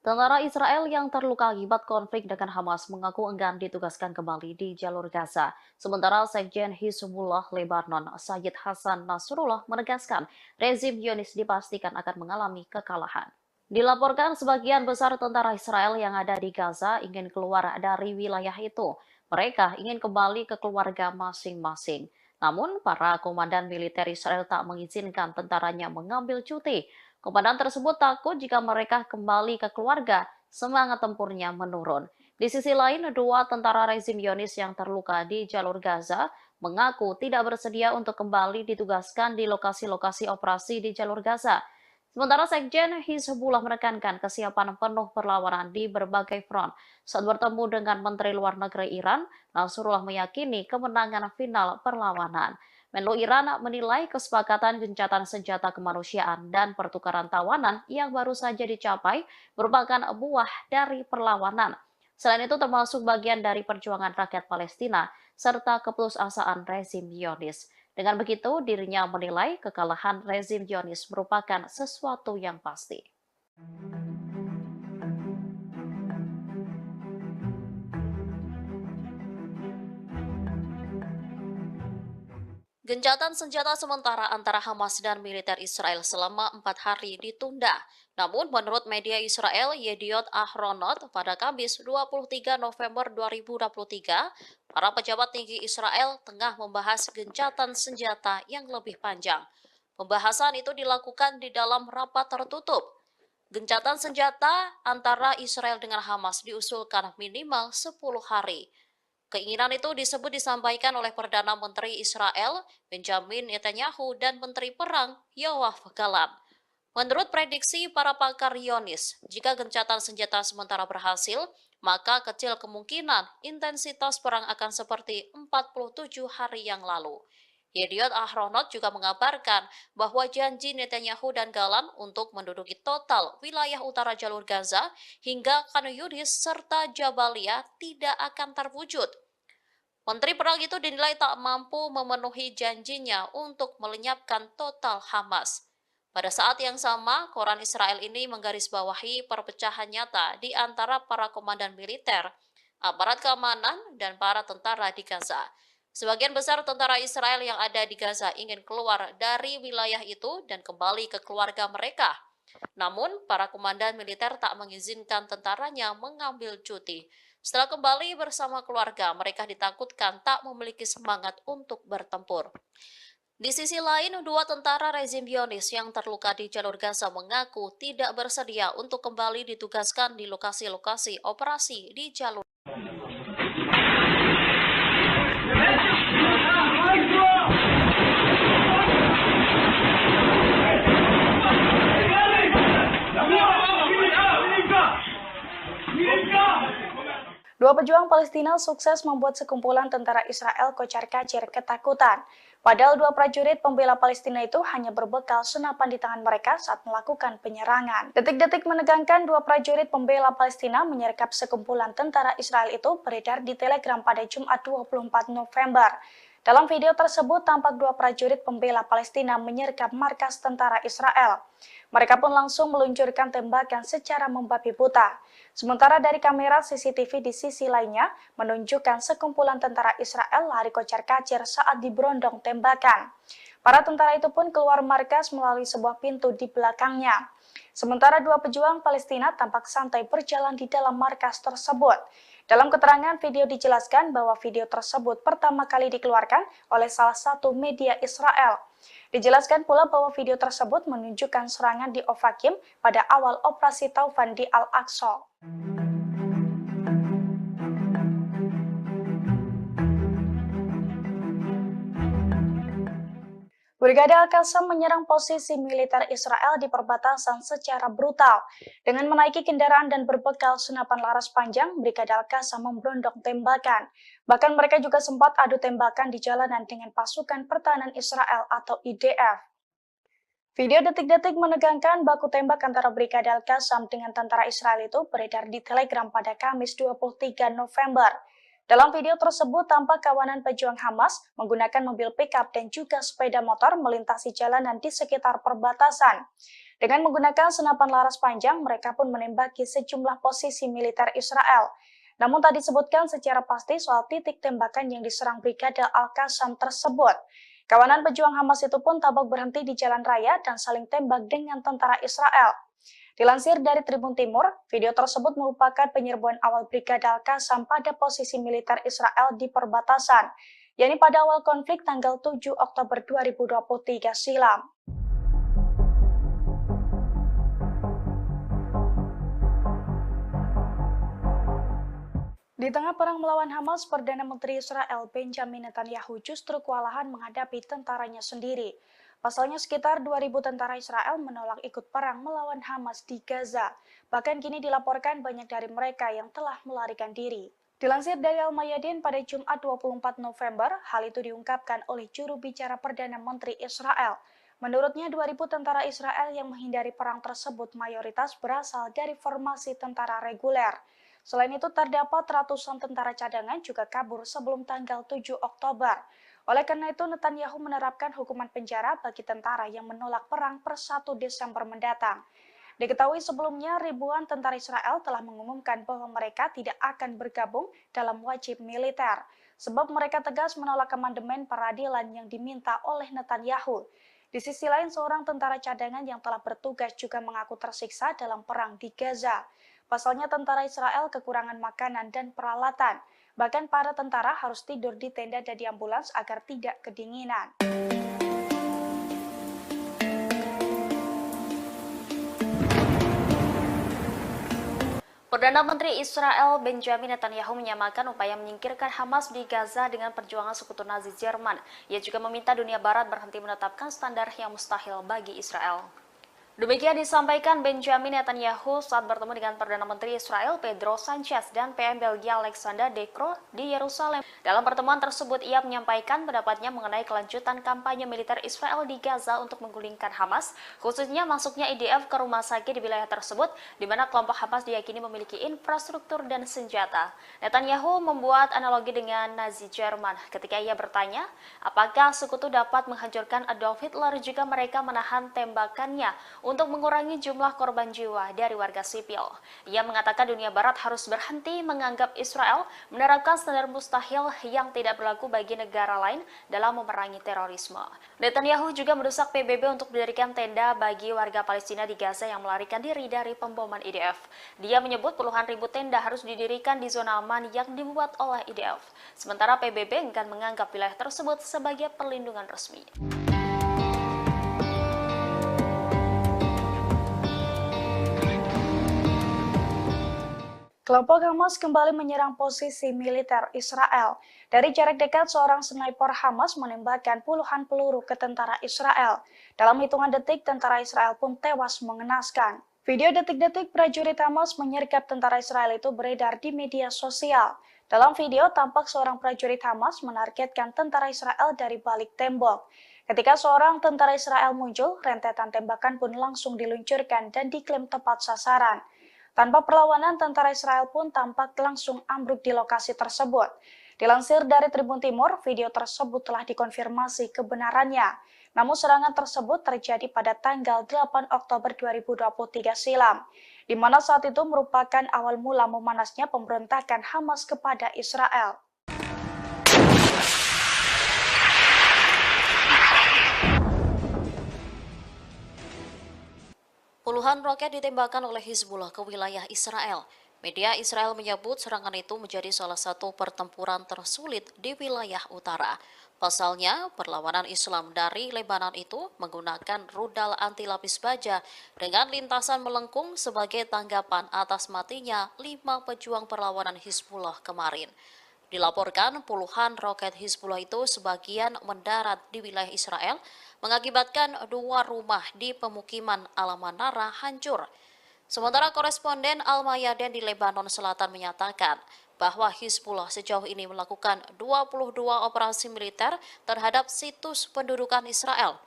Speaker 1: Tentara Israel yang terluka akibat konflik dengan Hamas mengaku enggan ditugaskan kembali di jalur Gaza. Sementara Sekjen Hizbullah Lebanon, Sayyid Hasan Nasrullah menegaskan rezim Zionis dipastikan akan mengalami kekalahan. Dilaporkan sebagian besar tentara Israel yang ada di Gaza ingin keluar dari wilayah itu. Mereka ingin kembali ke keluarga masing-masing. Namun, para komandan militer Israel tak mengizinkan tentaranya mengambil cuti. Komandan tersebut takut jika mereka kembali ke keluarga, semangat tempurnya menurun. Di sisi lain, dua tentara rezim Zionis yang terluka di jalur Gaza mengaku tidak bersedia untuk kembali ditugaskan di lokasi-lokasi operasi di jalur Gaza. Sementara Sekjen Hizbullah menekankan kesiapan penuh perlawanan di berbagai front. Saat bertemu dengan Menteri Luar Negeri Iran, Nasrullah meyakini kemenangan final perlawanan. Menlu Iran menilai kesepakatan gencatan senjata kemanusiaan dan pertukaran tawanan yang baru saja dicapai merupakan buah dari perlawanan. Selain itu termasuk bagian dari perjuangan rakyat Palestina serta keputusasaan rezim Zionis. Dengan begitu, dirinya menilai kekalahan rezim Zionis merupakan sesuatu yang pasti. Gencatan senjata sementara antara Hamas dan militer Israel selama 4 hari ditunda. Namun menurut media Israel Yediot Ahronot pada Kamis 23 November 2023, para pejabat tinggi Israel tengah membahas gencatan senjata yang lebih panjang. Pembahasan itu dilakukan di dalam rapat tertutup. Gencatan senjata antara Israel dengan Hamas diusulkan minimal 10 hari. Keinginan itu disampaikan oleh Perdana Menteri Israel, Benjamin Netanyahu, dan Menteri Perang, Yoav Gallant. Menurut prediksi para pakar Zionis, jika gencatan senjata sementara berhasil, maka kecil kemungkinan intensitas perang akan seperti 47 hari yang lalu. Yediot Ahronot juga mengabarkan bahwa janji Netanyahu dan Gallant untuk menduduki total wilayah utara jalur Gaza hingga Khan Yunis serta Jabalia tidak akan terwujud. Menteri Perang itu dinilai tak mampu memenuhi janjinya untuk melenyapkan total Hamas. Pada saat yang sama, koran Israel ini menggarisbawahi perpecahan nyata di antara para komandan militer, aparat keamanan, dan para tentara di Gaza. Sebagian besar tentara Israel yang ada di Gaza ingin keluar dari wilayah itu dan kembali ke keluarga mereka. Namun, para komandan militer tak mengizinkan tentaranya mengambil cuti. Setelah kembali bersama keluarga, mereka ditakutkan tak memiliki semangat untuk bertempur. Di sisi lain, dua tentara rezim Zionis yang terluka di jalur Gaza mengaku tidak bersedia untuk kembali ditugaskan di lokasi-lokasi operasi di jalur.
Speaker 2: Dua pejuang Palestina sukses membuat sekumpulan tentara Israel kocar-kacir ketakutan. Padahal dua prajurit pembela Palestina itu hanya berbekal senapan di tangan mereka saat melakukan penyerangan. Detik-detik menegangkan dua prajurit pembela Palestina menyergap sekumpulan tentara Israel itu beredar di Telegram pada Jumat 24 November. Dalam video tersebut tampak dua prajurit pembela Palestina menyergap markas tentara Israel. Mereka pun langsung meluncurkan tembakan secara membabi buta. Sementara dari kamera CCTV di sisi lainnya menunjukkan sekumpulan tentara Israel lari kocar-kacir saat diberondong tembakan. Para tentara itu pun keluar markas melalui sebuah pintu di belakangnya. Sementara dua pejuang Palestina tampak santai berjalan di dalam markas tersebut. Dalam keterangan video dijelaskan bahwa video tersebut pertama kali dikeluarkan oleh salah satu media Israel. Dijelaskan pula bahwa video tersebut menunjukkan serangan di Ofakim pada awal operasi Taufan di Al-Aqsa. Brigade Al-Qassam menyerang posisi militer Israel di perbatasan secara brutal. Dengan menaiki kendaraan dan berbekal senapan laras panjang, Brigade Al-Qassam memberondong tembakan. Bahkan mereka juga sempat adu tembakan di jalanan dengan pasukan pertahanan Israel atau IDF. Video detik-detik menegangkan baku tembak antara Brigade Al-Qassam dengan tentara Israel itu beredar di Telegram pada Kamis 23 November. Dalam video tersebut tampak kawanan pejuang Hamas menggunakan mobil pickup dan juga sepeda motor melintasi jalanan di sekitar perbatasan. Dengan menggunakan senapan laras panjang, mereka pun menembaki sejumlah posisi militer Israel. Namun tak disebutkan secara pasti soal titik tembakan yang diserang Brigade Al-Qassam tersebut. Kawanan pejuang Hamas itu pun tampak berhenti di jalan raya dan saling tembak dengan tentara Israel. Dilansir dari Tribun Timur, video tersebut merupakan penyerbuan awal Brigade Al-Qassam pada posisi militer Israel di perbatasan, yakni pada awal konflik tanggal 7 Oktober 2023 silam. Di tengah perang melawan Hamas, Perdana Menteri Israel Benjamin Netanyahu justru kewalahan menghadapi tentaranya sendiri. Pasalnya sekitar 2.000 tentara Israel menolak ikut perang melawan Hamas di Gaza. Bahkan kini dilaporkan banyak dari mereka yang telah melarikan diri. Dilansir dari Al-Mayadin pada Jumat 24 November, hal itu diungkapkan oleh juru bicara Perdana Menteri Israel. Menurutnya 2.000 tentara Israel yang menghindari perang tersebut mayoritas berasal dari formasi tentara reguler. Selain itu terdapat ratusan tentara cadangan juga kabur sebelum tanggal 7 Oktober. Oleh karena itu Netanyahu menerapkan hukuman penjara bagi tentara yang menolak perang per 1 Desember mendatang. Diketahui sebelumnya ribuan tentara Israel telah mengumumkan bahwa mereka tidak akan bergabung dalam wajib militer, sebab mereka tegas menolak amandemen peradilan yang diminta oleh Netanyahu. Di sisi lain, seorang tentara cadangan yang telah bertugas juga mengaku tersiksa dalam perang di Gaza. Pasalnya tentara Israel kekurangan makanan dan peralatan. Bahkan para tentara harus tidur di tenda dan di ambulans agar tidak kedinginan.
Speaker 1: Perdana Menteri Israel Benjamin Netanyahu menyamakan upaya menyingkirkan Hamas di Gaza dengan perjuangan sekutu Nazi Jerman. Ia juga meminta dunia Barat berhenti menetapkan standar yang mustahil bagi Israel. Demikian disampaikan Benjamin Netanyahu saat bertemu dengan Perdana Menteri Israel Pedro Sanchez dan PM Belgia Alexander De Croo di Yerusalem. Dalam pertemuan tersebut, ia menyampaikan pendapatnya mengenai kelanjutan kampanye militer Israel di Gaza untuk menggulingkan Hamas, khususnya masuknya IDF ke rumah sakit di wilayah tersebut, di mana kelompok Hamas diyakini memiliki infrastruktur dan senjata. Netanyahu membuat analogi dengan Nazi Jerman ketika ia bertanya, apakah sekutu dapat menghancurkan Adolf Hitler jika mereka menahan tembakannya untuk mengurangi jumlah korban jiwa dari warga sipil. Ia mengatakan dunia Barat harus berhenti menganggap Israel menerapkan standar mustahil yang tidak berlaku bagi negara lain dalam memerangi terorisme. Netanyahu juga mendesak PBB untuk mendirikan tenda bagi warga Palestina di Gaza yang melarikan diri dari pemboman IDF. Dia menyebut puluhan ribu tenda harus didirikan di zona aman yang dibuat oleh IDF. Sementara PBB enggan menganggap wilayah tersebut sebagai perlindungan resmi.
Speaker 2: Kelompok Hamas kembali menyerang posisi militer Israel. Dari jarak dekat, seorang sniper Hamas menembakkan puluhan peluru ke tentara Israel. Dalam hitungan detik, tentara Israel pun tewas mengenaskan. Video detik-detik prajurit Hamas menyergap tentara Israel itu beredar di media sosial. Dalam video, tampak seorang prajurit Hamas menargetkan tentara Israel dari balik tembok. Ketika seorang tentara Israel muncul, rentetan tembakan pun langsung diluncurkan dan diklaim tepat sasaran. Tanpa perlawanan, tentara Israel pun tampak langsung ambruk di lokasi tersebut. Dilansir dari Tribun Timur, video tersebut telah dikonfirmasi kebenarannya. Namun serangan tersebut terjadi pada tanggal 8 Oktober 2023 silam, di mana saat itu merupakan awal mula memanasnya pemberontakan Hamas kepada Israel.
Speaker 1: Puluhan roket ditembakkan oleh Hizbullah ke wilayah Israel. Media Israel menyebut serangan itu menjadi salah satu pertempuran tersulit di wilayah utara. Pasalnya, perlawanan Islam dari Lebanon itu menggunakan rudal anti lapis baja dengan lintasan melengkung sebagai tanggapan atas matinya 5 pejuang perlawanan Hizbullah kemarin. Dilaporkan puluhan roket Hizbullah itu sebagian mendarat di wilayah Israel, mengakibatkan 2 rumah di pemukiman Al-Manara hancur. Sementara koresponden Al-Mayadin di Lebanon Selatan menyatakan bahwa Hizbullah sejauh ini melakukan 22 operasi militer terhadap situs pendudukan Israel.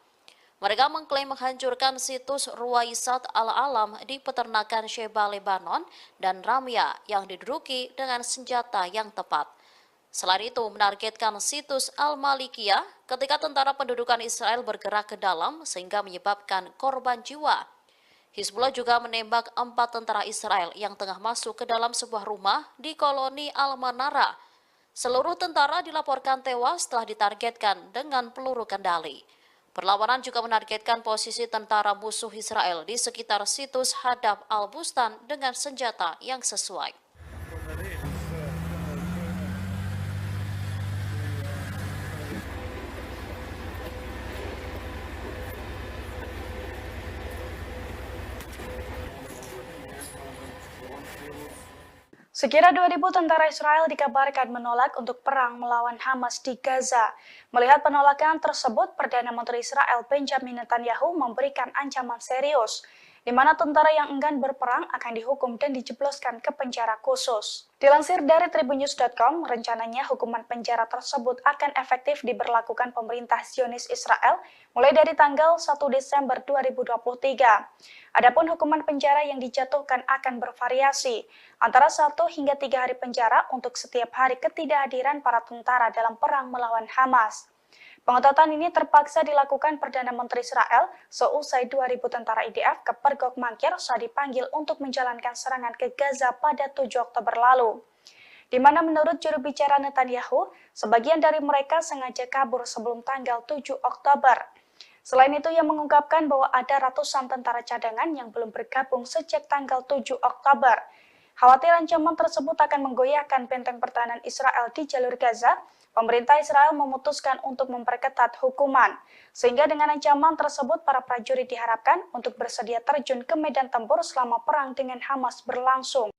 Speaker 1: Mereka mengklaim menghancurkan situs Ruwaisat Al-Alam di peternakan Sheba, Lebanon, dan Ramya yang diduduki dengan senjata yang tepat. Selain itu, menargetkan situs Al-Malikiyah ketika tentara pendudukan Israel bergerak ke dalam sehingga menyebabkan korban jiwa. Hizbullah juga menembak 4 tentara Israel yang tengah masuk ke dalam sebuah rumah di koloni Al-Manara. Seluruh tentara dilaporkan tewas setelah ditargetkan dengan peluru kendali. Perlawanan juga menargetkan posisi tentara musuh Israel di sekitar situs Hadaf al-Bustan dengan senjata yang sesuai.
Speaker 2: Sekira 2.000 tentara Israel dikabarkan menolak untuk perang melawan Hamas di Gaza. Melihat penolakan tersebut, Perdana Menteri Israel Benjamin Netanyahu memberikan ancaman serius, di mana tentara yang enggan berperang akan dihukum dan dijebloskan ke penjara khusus. Dilansir dari tribunnews.com, rencananya hukuman penjara tersebut akan efektif diberlakukan pemerintah Zionis Israel mulai dari tanggal 1 Desember 2023. Adapun hukuman penjara yang dijatuhkan akan bervariasi, antara 1 hingga 3 hari penjara untuk setiap hari ketidakhadiran para tentara dalam perang melawan Hamas. Pengetatan ini terpaksa dilakukan Perdana Menteri Israel seusai 2.000 tentara IDF kepergok Mangkir saat dipanggil untuk menjalankan serangan ke Gaza pada 7 Oktober lalu. Di mana menurut juru bicara Netanyahu, sebagian dari mereka sengaja kabur sebelum tanggal 7 Oktober. Selain itu, ia mengungkapkan bahwa ada ratusan tentara cadangan yang belum bergabung sejak tanggal 7 Oktober. Khawatir ancaman tersebut akan menggoyahkan benteng pertahanan Israel di jalur Gaza, pemerintah Israel memutuskan untuk memperketat hukuman. Sehingga dengan ancaman tersebut, para prajurit diharapkan untuk bersedia terjun ke medan tempur selama perang dengan Hamas berlangsung.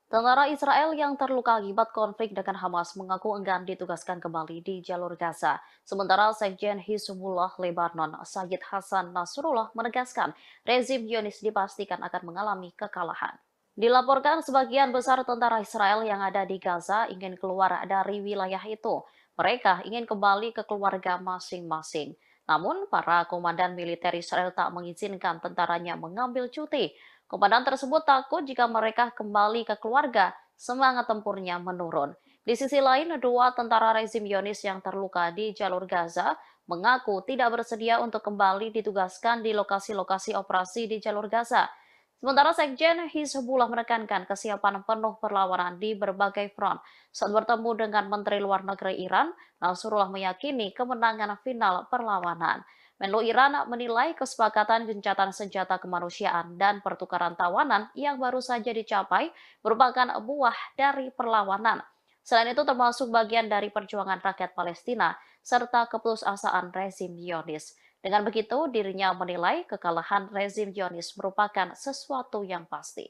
Speaker 1: Tentara Israel yang terluka akibat konflik dengan Hamas mengaku enggan ditugaskan kembali di jalur Gaza. Sementara Sekjen Hizbullah Lebanon, Sayyid Hasan Nasrullah menegaskan rezim Zionis dipastikan akan mengalami kekalahan. Dilaporkan sebagian besar tentara Israel yang ada di Gaza ingin keluar dari wilayah itu. Mereka ingin kembali ke keluarga masing-masing. Namun, para komandan militer Israel tak mengizinkan tentaranya mengambil cuti. Komandan tersebut takut jika mereka kembali ke keluarga, semangat tempurnya menurun. Di sisi lain, 2 tentara rezim Zionis yang terluka di jalur Gaza mengaku tidak bersedia untuk kembali ditugaskan di lokasi-lokasi operasi di jalur Gaza. Sementara Sekjen Hizbullah menekankan kesiapan penuh perlawanan di berbagai front. Saat bertemu dengan Menteri Luar Negeri Iran, Nasrullah meyakini kemenangan final perlawanan. Menlu Iran menilai kesepakatan gencatan senjata kemanusiaan dan pertukaran tawanan yang baru saja dicapai merupakan buah dari perlawanan. Selain itu termasuk bagian dari perjuangan rakyat Palestina serta keputusasaan rezim Zionis. Dengan begitu, dirinya menilai kekalahan rezim Zionis merupakan sesuatu yang pasti.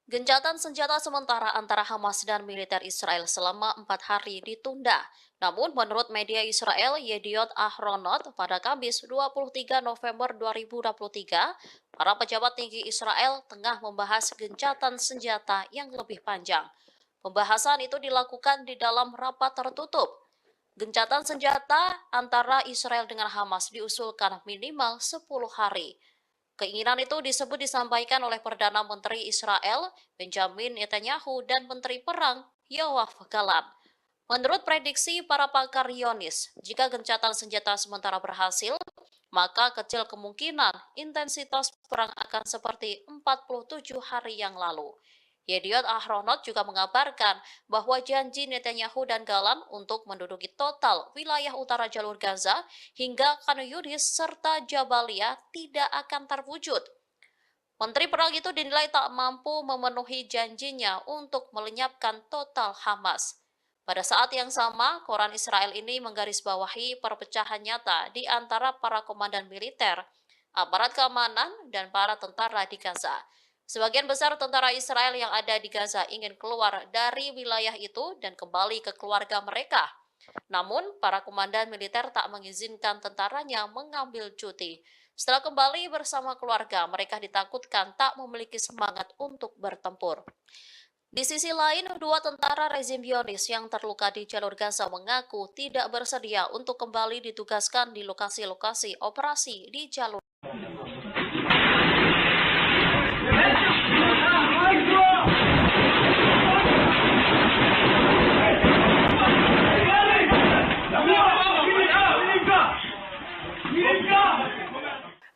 Speaker 1: Gencatan senjata sementara antara Hamas dan militer Israel selama 4 hari ditunda. Namun menurut media Israel Yediot Ahronot pada Kamis 23 November 2023, para pejabat tinggi Israel tengah membahas gencatan senjata yang lebih panjang. Pembahasan itu dilakukan di dalam rapat tertutup. Gencatan senjata antara Israel dengan Hamas diusulkan minimal 10 hari. Keinginan itu disampaikan oleh Perdana Menteri Israel Benjamin Netanyahu dan Menteri Perang Yoav Gallant. Menurut prediksi para pakar Zionis, jika gencatan senjata sementara berhasil, maka kecil kemungkinan intensitas perang akan seperti 47 hari yang lalu. Yediot Ahronot juga mengabarkan bahwa janji Netanyahu dan Gallant untuk menduduki total wilayah utara jalur Gaza hingga Khan Yunis serta Jabalia tidak akan terwujud. Menteri Perang itu dinilai tak mampu memenuhi janjinya untuk melenyapkan total Hamas. Pada saat yang sama, koran Israel ini menggarisbawahi perpecahan nyata di antara para komandan militer, aparat keamanan, dan para tentara di Gaza. Sebagian besar tentara Israel yang ada di Gaza ingin keluar dari wilayah itu dan kembali ke keluarga mereka. Namun, para komandan militer tak mengizinkan tentaranya mengambil cuti. Setelah kembali bersama keluarga, mereka ditakutkan tak memiliki semangat untuk bertempur. Di sisi lain, 2 tentara rezim Zionis yang terluka di jalur Gaza mengaku tidak bersedia untuk kembali ditugaskan di lokasi-lokasi operasi di jalur.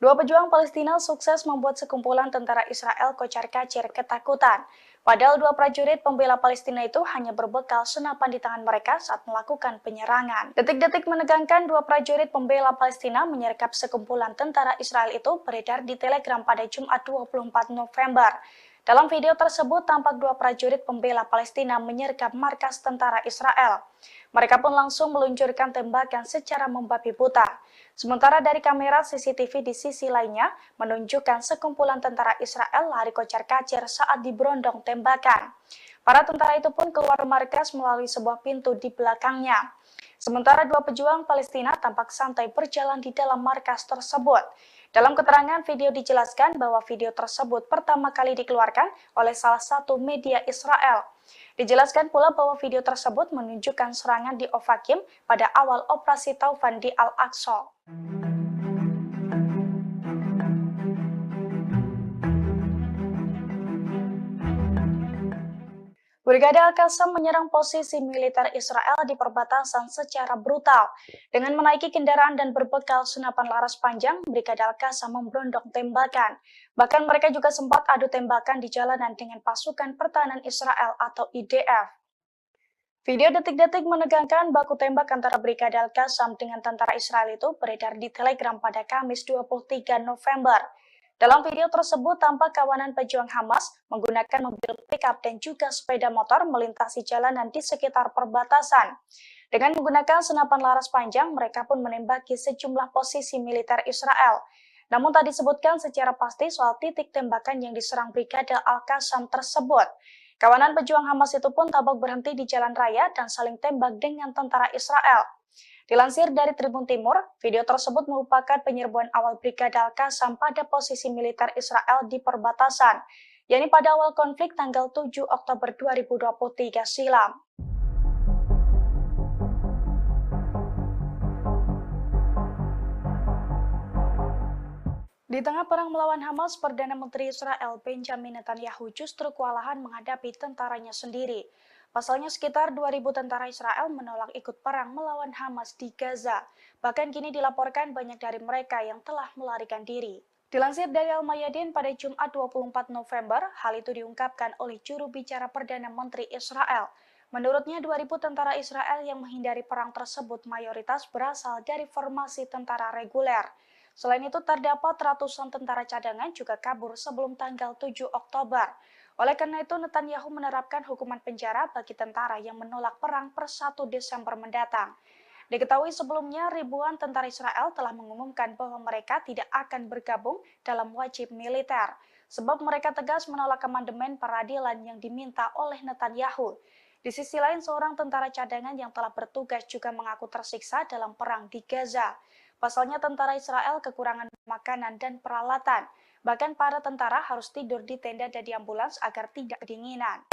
Speaker 2: Dua pejuang Palestina sukses membuat sekumpulan tentara Israel kocar-kacir ketakutan. Padahal dua prajurit pembela Palestina itu hanya berbekal senapan di tangan mereka saat melakukan penyerangan. Detik-detik menegangkan dua prajurit pembela Palestina menyergap sekumpulan tentara Israel itu beredar di Telegram pada Jumat 24 November. Dalam video tersebut tampak dua prajurit pembela Palestina menyergap markas tentara Israel. Mereka pun langsung meluncurkan tembakan secara membabi buta. Sementara dari kamera CCTV di sisi lainnya menunjukkan sekumpulan tentara Israel lari kocar-kacir saat diberondong tembakan. Para tentara itu pun keluar markas melalui sebuah pintu di belakangnya. Sementara dua pejuang Palestina tampak santai berjalan di dalam markas tersebut. Dalam keterangan video dijelaskan bahwa video tersebut pertama kali dikeluarkan oleh salah satu media Israel. Dijelaskan pula bahwa video tersebut menunjukkan serangan di Ofakim pada awal operasi Taufan di Al-Aqsa. Brigade Al-Qassam menyerang posisi militer Israel di perbatasan secara brutal. Dengan menaiki kendaraan dan berbekal senapan laras panjang, Brigade Al-Qassam memberondong tembakan. Bahkan mereka juga sempat adu tembakan di jalanan dengan pasukan pertahanan Israel atau IDF. Video detik-detik menegangkan baku tembak antara Brigade Al-Qassam dengan tentara Israel itu beredar di Telegram pada Kamis 23 November. Dalam video tersebut tampak kawanan pejuang Hamas menggunakan mobil pickup dan juga sepeda motor melintasi jalanan di sekitar perbatasan. Dengan menggunakan senapan laras panjang, mereka pun menembaki sejumlah posisi militer Israel. Namun tak disebutkan secara pasti soal titik tembakan yang diserang Brigade Al-Qassam tersebut. Kawanan pejuang Hamas itu pun tampak berhenti di jalan raya dan saling tembak dengan tentara Israel. Dilansir dari Tribun Timur, video tersebut merupakan penyerbuan awal Brigade Al-Qassam pada posisi militer Israel di perbatasan, yakni pada awal konflik tanggal 7 Oktober 2023 silam. Di tengah perang melawan Hamas, Perdana Menteri Israel Benjamin Netanyahu justru kewalahan menghadapi tentaranya sendiri. Pasalnya sekitar 2.000 tentara Israel menolak ikut perang melawan Hamas di Gaza. Bahkan kini dilaporkan banyak dari mereka yang telah melarikan diri. Dilansir dari Al-Mayadin pada Jumat 24 November, hal itu diungkapkan oleh juru bicara Perdana Menteri Israel. Menurutnya 2.000 tentara Israel yang menghindari perang tersebut mayoritas berasal dari formasi tentara reguler. Selain itu terdapat ratusan tentara cadangan juga kabur sebelum tanggal 7 Oktober. Oleh karena itu Netanyahu menerapkan hukuman penjara bagi tentara yang menolak perang per 1 Desember mendatang. Diketahui sebelumnya ribuan tentara Israel telah mengumumkan bahwa mereka tidak akan bergabung dalam wajib militer, sebab mereka tegas menolak amandemen peradilan yang diminta oleh Netanyahu. Di sisi lain, seorang tentara cadangan yang telah bertugas juga mengaku tersiksa dalam perang di Gaza. Pasalnya tentara Israel kekurangan makanan dan peralatan. Bahkan para tentara harus tidur di tenda dan di ambulans agar tidak kedinginan.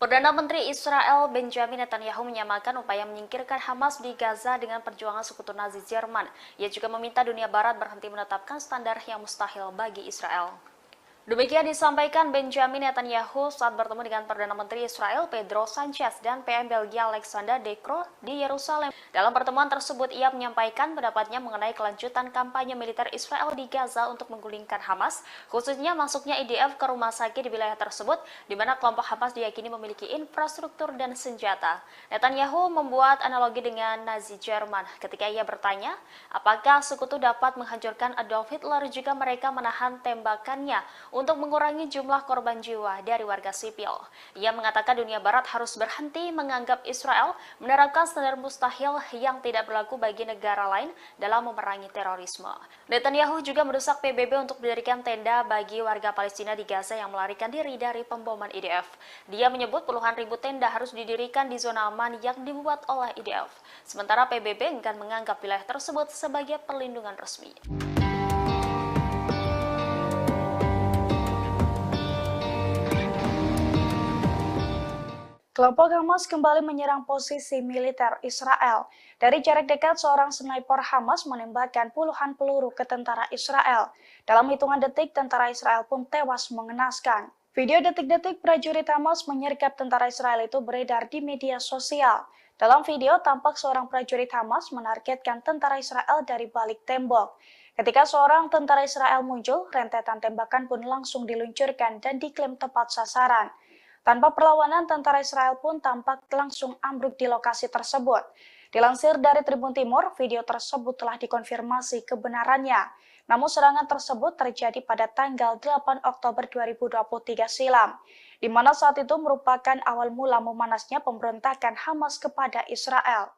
Speaker 1: Perdana Menteri Israel Benjamin Netanyahu menyamakan upaya menyingkirkan Hamas di Gaza dengan perjuangan sekutu Nazi Jerman. Ia juga meminta dunia Barat berhenti menetapkan standar yang mustahil bagi Israel. Demikian disampaikan Benjamin Netanyahu saat bertemu dengan Perdana Menteri Israel Pedro Sanchez dan PM Belgia Alexander De Croo di Yerusalem. Dalam pertemuan tersebut, ia menyampaikan pendapatnya mengenai kelanjutan kampanye militer Israel di Gaza untuk menggulingkan Hamas, khususnya masuknya IDF ke rumah sakit di wilayah tersebut, di mana kelompok Hamas diyakini memiliki infrastruktur dan senjata. Netanyahu membuat analogi dengan Nazi Jerman ketika ia bertanya, apakah sekutu dapat menghancurkan Adolf Hitler jika mereka menahan tembakannya untuk mengurangi jumlah korban jiwa dari warga sipil. Ia mengatakan dunia Barat harus berhenti menganggap Israel menerapkan standar mustahil yang tidak berlaku bagi negara lain dalam memerangi terorisme. Netanyahu juga mendesak PBB untuk mendirikan tenda bagi warga Palestina di Gaza yang melarikan diri dari pemboman IDF. Dia menyebut puluhan ribu tenda harus didirikan di zona aman yang dibuat oleh IDF. Sementara PBB enggan menganggap wilayah tersebut sebagai perlindungan resmi.
Speaker 2: Kelompok Hamas kembali menyerang posisi militer Israel. Dari jarak dekat, seorang sniper Hamas menembakkan puluhan peluru ke tentara Israel. Dalam hitungan detik, tentara Israel pun tewas mengenaskan. Video detik-detik prajurit Hamas menyergap tentara Israel itu beredar di media sosial. Dalam video, tampak seorang prajurit Hamas menargetkan tentara Israel dari balik tembok. Ketika seorang tentara Israel muncul, rentetan tembakan pun langsung diluncurkan dan diklaim tepat sasaran. Tanpa perlawanan, tentara Israel pun tampak langsung ambruk di lokasi tersebut. Dilansir dari Tribun Timur, video tersebut telah dikonfirmasi kebenarannya. Namun serangan tersebut terjadi pada tanggal 8 Oktober 2023 silam, di mana saat itu merupakan awal mula memanasnya pemberontakan Hamas kepada Israel.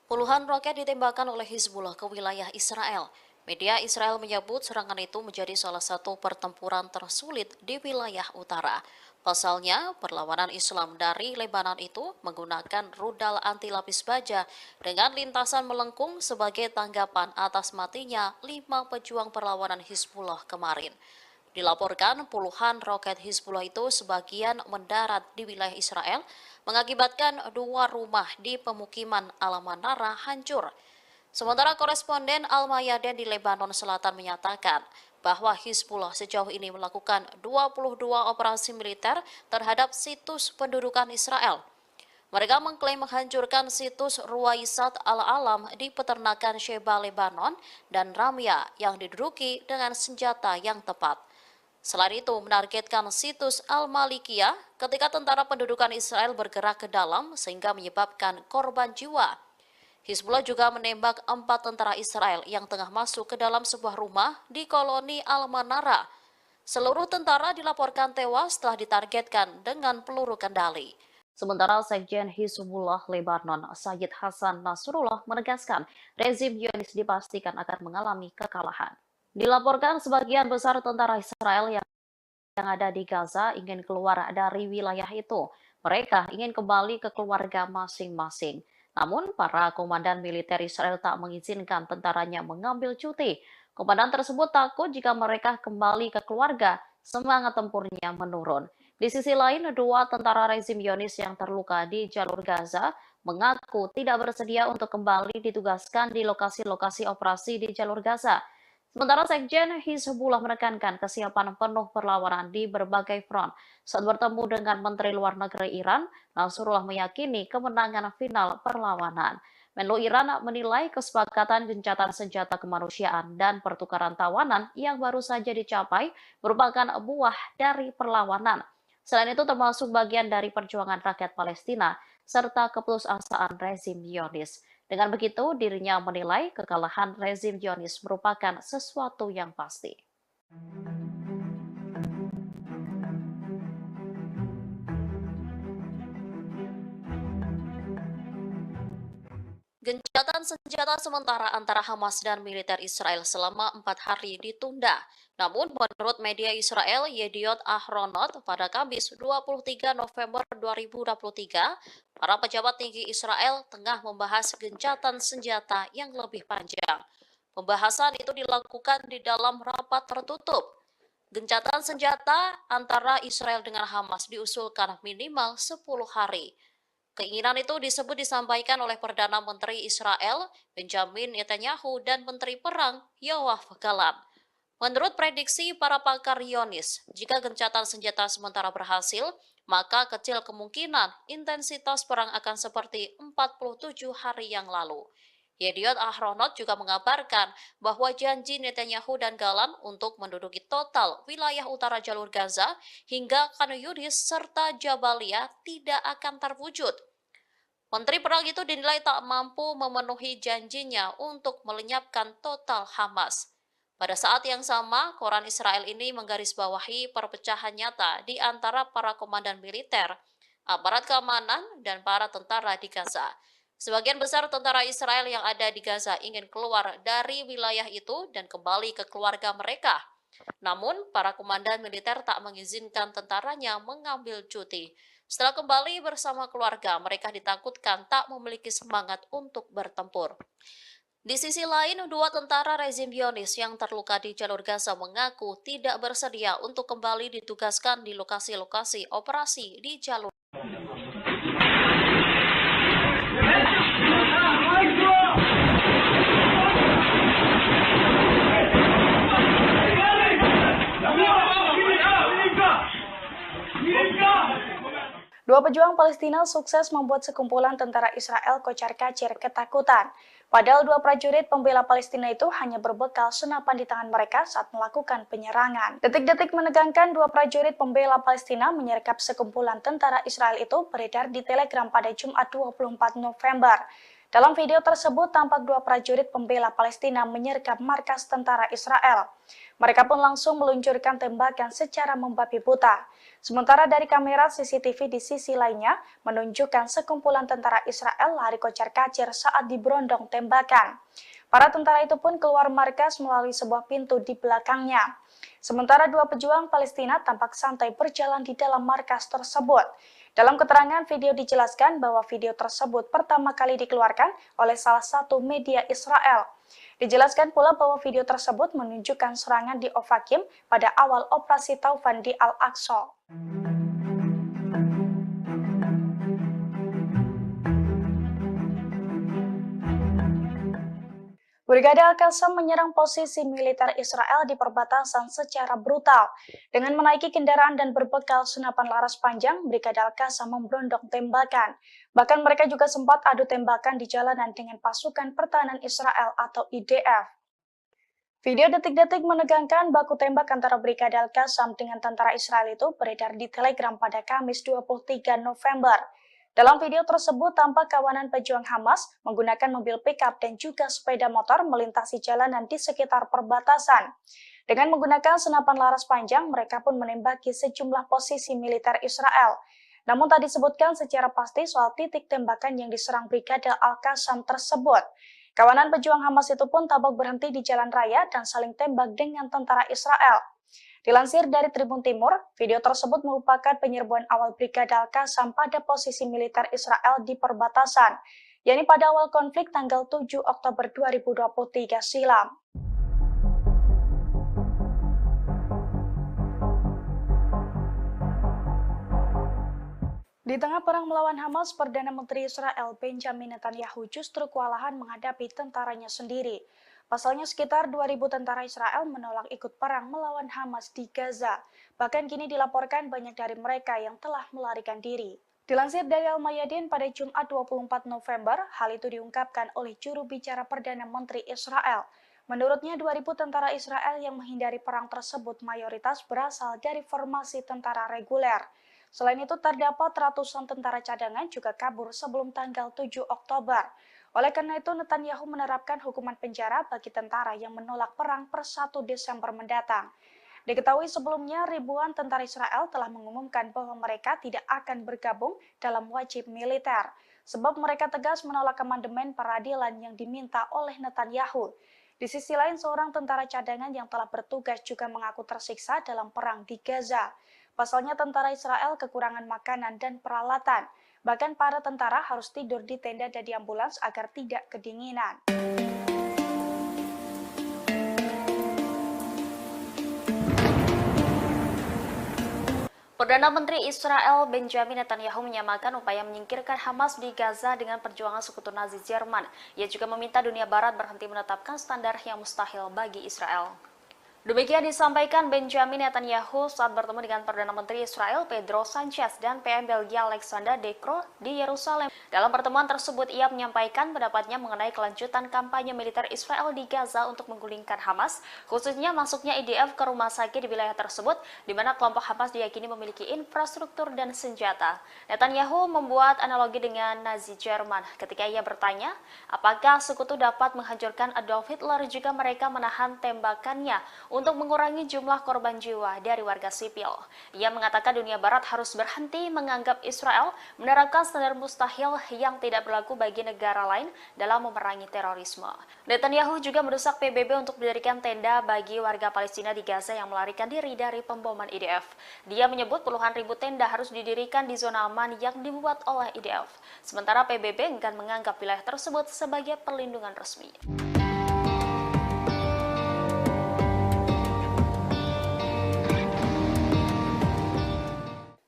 Speaker 1: Puluhan roket ditembakkan oleh Hizbullah ke wilayah Israel. Media Israel menyebut serangan itu menjadi salah satu pertempuran tersulit di wilayah utara. Pasalnya, perlawanan Islam dari Lebanon itu menggunakan rudal anti lapis baja dengan lintasan melengkung sebagai tanggapan atas matinya 5 pejuang perlawanan Hizbullah kemarin. Dilaporkan puluhan roket Hizbullah itu sebagian mendarat di wilayah Israel, mengakibatkan 2 rumah di pemukiman Al-Manara hancur. Sementara koresponden Al-Mayadin di Lebanon Selatan menyatakan bahwa Hizbullah sejauh ini melakukan 22 operasi militer terhadap situs pendudukan Israel. Mereka mengklaim menghancurkan situs Ruwaisat Al-Alam di peternakan Sheba Lebanon dan Ramya yang diduduki dengan senjata yang tepat. Selain itu, menargetkan situs Al-Malikiyah ketika tentara pendudukan Israel bergerak ke dalam sehingga menyebabkan korban jiwa. Hizbullah juga menembak 4 tentara Israel yang tengah masuk ke dalam sebuah rumah di koloni Al-Manara. Seluruh tentara dilaporkan tewas setelah ditargetkan dengan peluru kendali. Sementara Sekjen Hizbullah Lebanon, Sayyid Hasan Nasrullah menegaskan rezim Zionis dipastikan akan mengalami kekalahan. Dilaporkan sebagian besar tentara Israel yang ada di Gaza ingin keluar dari wilayah itu. Mereka ingin kembali ke keluarga masing-masing. Namun, para komandan militer Israel tak mengizinkan tentaranya mengambil cuti. Komandan tersebut takut jika mereka kembali ke keluarga, semangat tempurnya menurun. Di sisi lain, 2 tentara rezim Zionis yang terluka di jalur Gaza mengaku tidak bersedia untuk kembali ditugaskan di lokasi-lokasi operasi di jalur Gaza. Sementara Sekjen Hizbullah menekankan kesiapan penuh perlawanan di berbagai front. Saat bertemu dengan Menteri Luar Negeri Iran, Nasrullah meyakini kemenangan final perlawanan. Menlu Iran menilai kesepakatan gencatan senjata kemanusiaan dan pertukaran tawanan yang baru saja dicapai merupakan buah dari perlawanan. Selain itu termasuk bagian dari perjuangan rakyat Palestina serta keputusasaan rezim Zionis. Dengan begitu, dirinya menilai kekalahan rezim Zionis merupakan sesuatu yang pasti. Gencatan senjata sementara antara Hamas dan militer Israel selama 4 hari ditunda. Namun, menurut media Israel, Yediot Ahronot, pada Kamis 23 November 2023, para pejabat tinggi Israel tengah membahas gencatan senjata yang lebih panjang. Pembahasan itu dilakukan di dalam rapat tertutup. Gencatan senjata antara Israel dengan Hamas diusulkan minimal 10 hari. Keinginan itu disampaikan oleh Perdana Menteri Israel, Benjamin Netanyahu, dan Menteri Perang, Yoav Gallant. Menurut prediksi para pakar Zionis, jika gencatan senjata sementara berhasil, maka kecil kemungkinan intensitas perang akan seperti 47 hari yang lalu. Yediot Ahronot juga mengabarkan bahwa janji Netanyahu dan Gallant untuk menduduki total wilayah utara jalur Gaza hingga Khan Yunis serta Jabalia tidak akan terwujud. Menteri Perang itu dinilai tak mampu memenuhi janjinya untuk melenyapkan total Hamas. Pada saat yang sama, koran Israel ini menggarisbawahi perpecahan nyata di antara para komandan militer, aparat keamanan, dan para tentara di Gaza. Sebagian besar tentara Israel yang ada di Gaza ingin keluar dari wilayah itu dan kembali ke keluarga mereka. Namun, para komandan militer tak mengizinkan tentaranya mengambil cuti. Setelah kembali bersama keluarga, mereka ditakutkan tak memiliki semangat untuk bertempur. Di sisi lain, 2 tentara rezim Zionis yang terluka di jalur Gaza mengaku tidak bersedia untuk kembali ditugaskan di lokasi-lokasi operasi di jalur.
Speaker 2: Dua pejuang Palestina sukses membuat sekumpulan tentara Israel kocar-kacir ketakutan. Padahal dua prajurit pembela Palestina itu hanya berbekal senapan di tangan mereka saat melakukan penyerangan. Detik-detik menegangkan dua prajurit pembela Palestina menyergap sekumpulan tentara Israel itu beredar di Telegram pada Jumat 24 November. Dalam video tersebut tampak dua prajurit pembela Palestina menyergap markas tentara Israel. Mereka pun langsung meluncurkan tembakan secara membabi buta. Sementara dari kamera CCTV di sisi lainnya menunjukkan sekumpulan tentara Israel lari kocar-kacir saat diberondong tembakan. Para tentara itu pun keluar markas melalui sebuah pintu di belakangnya. Sementara dua pejuang Palestina tampak santai berjalan di dalam markas tersebut. Dalam keterangan video dijelaskan bahwa video tersebut pertama kali dikeluarkan oleh salah satu media Israel. Dijelaskan pula bahwa video tersebut menunjukkan serangan di Ofakim pada awal operasi Taufan di Al-Aqsa. Brigade Al-Qassam menyerang posisi militer Israel di perbatasan secara brutal. Dengan menaiki kendaraan dan berbekal senapan laras panjang, Brigade Al-Qassam memberondong tembakan. Bahkan mereka juga sempat adu tembakan di jalanan dengan pasukan pertahanan Israel atau IDF. Video detik-detik menegangkan baku tembak antara Brigade Al-Qassam dengan tentara Israel itu beredar di Telegram pada Kamis 23 November. Dalam video tersebut tampak kawanan pejuang Hamas menggunakan mobil pickup dan juga sepeda motor melintasi jalanan di sekitar perbatasan. Dengan menggunakan senapan laras panjang, mereka pun menembaki sejumlah posisi militer Israel. Namun tak disebutkan secara pasti soal titik tembakan yang diserang Brigade Al-Qassam tersebut. Kawanan pejuang Hamas itu pun tampak berhenti di jalan raya dan saling tembak dengan tentara Israel. Dilansir dari Tribun Timur, video tersebut merupakan penyerbuan awal Brigade Al-Qassam pada posisi militer Israel di perbatasan, yakni pada awal konflik tanggal 7 Oktober 2023 silam. Di tengah perang melawan Hamas, Perdana Menteri Israel Benjamin Netanyahu justru kewalahan menghadapi tentaranya sendiri. Pasalnya sekitar 2.000 tentara Israel menolak ikut perang melawan Hamas di Gaza. Bahkan kini dilaporkan banyak dari mereka yang telah melarikan diri. Dilansir dari Al-Mayadin pada Jumat 24 November, hal itu diungkapkan oleh juru bicara Perdana Menteri Israel. Menurutnya 2.000 tentara Israel yang menghindari perang tersebut mayoritas berasal dari formasi tentara reguler. Selain itu terdapat ratusan tentara cadangan juga kabur sebelum tanggal 7 Oktober. Oleh karena itu, Netanyahu menerapkan hukuman penjara bagi tentara yang menolak perang per 1 Desember mendatang. Diketahui sebelumnya, ribuan tentara Israel telah mengumumkan bahwa mereka tidak akan bergabung dalam wajib militer, sebab mereka tegas menolak amandemen peradilan yang diminta oleh Netanyahu. Di sisi lain, seorang tentara cadangan yang telah bertugas juga mengaku tersiksa dalam perang di Gaza. Pasalnya tentara Israel kekurangan makanan dan peralatan. Bahkan para tentara harus tidur di tenda dan di ambulans agar tidak kedinginan.
Speaker 1: Perdana Menteri Israel Benjamin Netanyahu menyamakan upaya menyingkirkan Hamas di Gaza dengan perjuangan sekutu Nazi Jerman. Ia juga meminta dunia Barat berhenti menetapkan standar yang mustahil bagi Israel. Demikian disampaikan Benjamin Netanyahu saat bertemu dengan Perdana Menteri Israel Pedro Sanchez dan PM Belgia Alexander De Croo di Yerusalem. Dalam pertemuan tersebut, ia menyampaikan pendapatnya mengenai kelanjutan kampanye militer Israel di Gaza untuk menggulingkan Hamas, khususnya masuknya IDF ke rumah sakit di wilayah tersebut, di mana kelompok Hamas diyakini memiliki infrastruktur dan senjata. Netanyahu membuat analogi dengan Nazi Jerman ketika ia bertanya, apakah sekutu dapat menghancurkan Adolf Hitler jika mereka menahan tembakannya untuk mengurangi jumlah korban jiwa dari warga sipil. Ia mengatakan dunia barat harus berhenti menganggap Israel menerapkan standar mustahil yang tidak berlaku bagi negara lain dalam memerangi terorisme. Netanyahu juga mendesak PBB untuk mendirikan tenda bagi warga Palestina di Gaza yang melarikan diri dari pemboman IDF. Dia menyebut puluhan ribu tenda harus didirikan di zona aman yang dibuat oleh IDF. Sementara PBB enggan menganggap wilayah tersebut sebagai perlindungan resmi.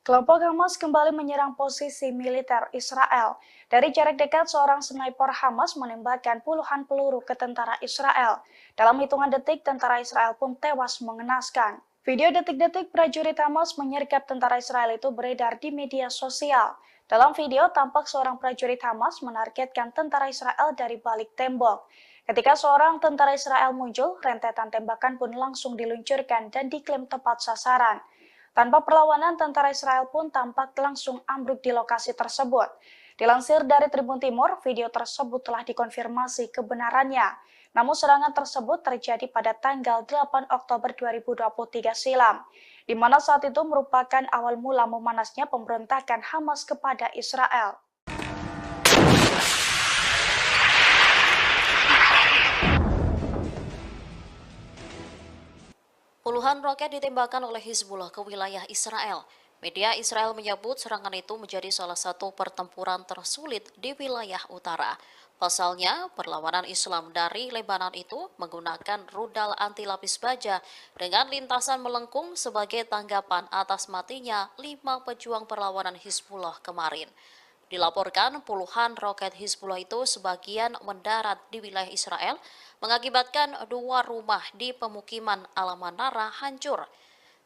Speaker 2: Kelompok Hamas kembali menyerang posisi militer Israel. Dari jarak dekat, seorang sniper Hamas menembakkan puluhan peluru ke tentara Israel. Dalam hitungan detik, tentara Israel pun tewas mengenaskan. Video detik-detik prajurit Hamas menyergap tentara Israel itu beredar di media sosial. Dalam video, tampak seorang prajurit Hamas menargetkan tentara Israel dari balik tembok. Ketika seorang tentara Israel muncul, rentetan tembakan pun langsung diluncurkan dan diklaim tepat sasaran. Tanpa perlawanan, tentara Israel pun tampak langsung ambruk di lokasi tersebut. Dilansir dari Tribun Timur, video tersebut telah dikonfirmasi kebenarannya. Namun serangan tersebut terjadi pada tanggal 8 Oktober 2023 silam, di mana saat itu merupakan awal mula memanasnya pemberontakan Hamas kepada Israel.
Speaker 1: Puluhan roket ditembakkan oleh Hizbullah ke wilayah Israel. Media Israel menyebut serangan itu menjadi salah satu pertempuran tersulit di wilayah utara. Pasalnya, perlawanan Islam dari Lebanon itu menggunakan rudal anti lapis baja dengan lintasan melengkung sebagai tanggapan atas matinya 5 pejuang perlawanan Hizbullah kemarin. Dilaporkan puluhan roket Hizbullah itu sebagian mendarat di wilayah Israel, mengakibatkan 2 rumah di pemukiman Al-Manara hancur.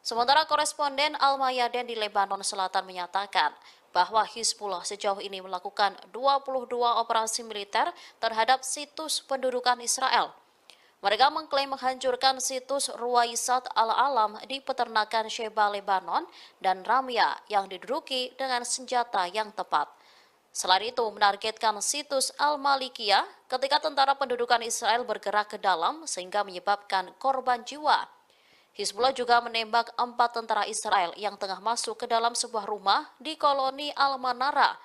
Speaker 1: Sementara koresponden Al-Mayadin di Lebanon Selatan menyatakan bahwa Hizbullah sejauh ini melakukan 22 operasi militer terhadap situs pendudukan Israel. Mereka mengklaim menghancurkan situs Ruwaisat Al-Alam di peternakan Sheba, Lebanon, dan Ramya yang diduduki dengan senjata yang tepat. Selain itu, menargetkan situs Al-Malikiyah ketika tentara pendudukan Israel bergerak ke dalam sehingga menyebabkan korban jiwa. Hizbullah juga menembak 4 tentara Israel yang tengah masuk ke dalam sebuah rumah di koloni Al-Manara.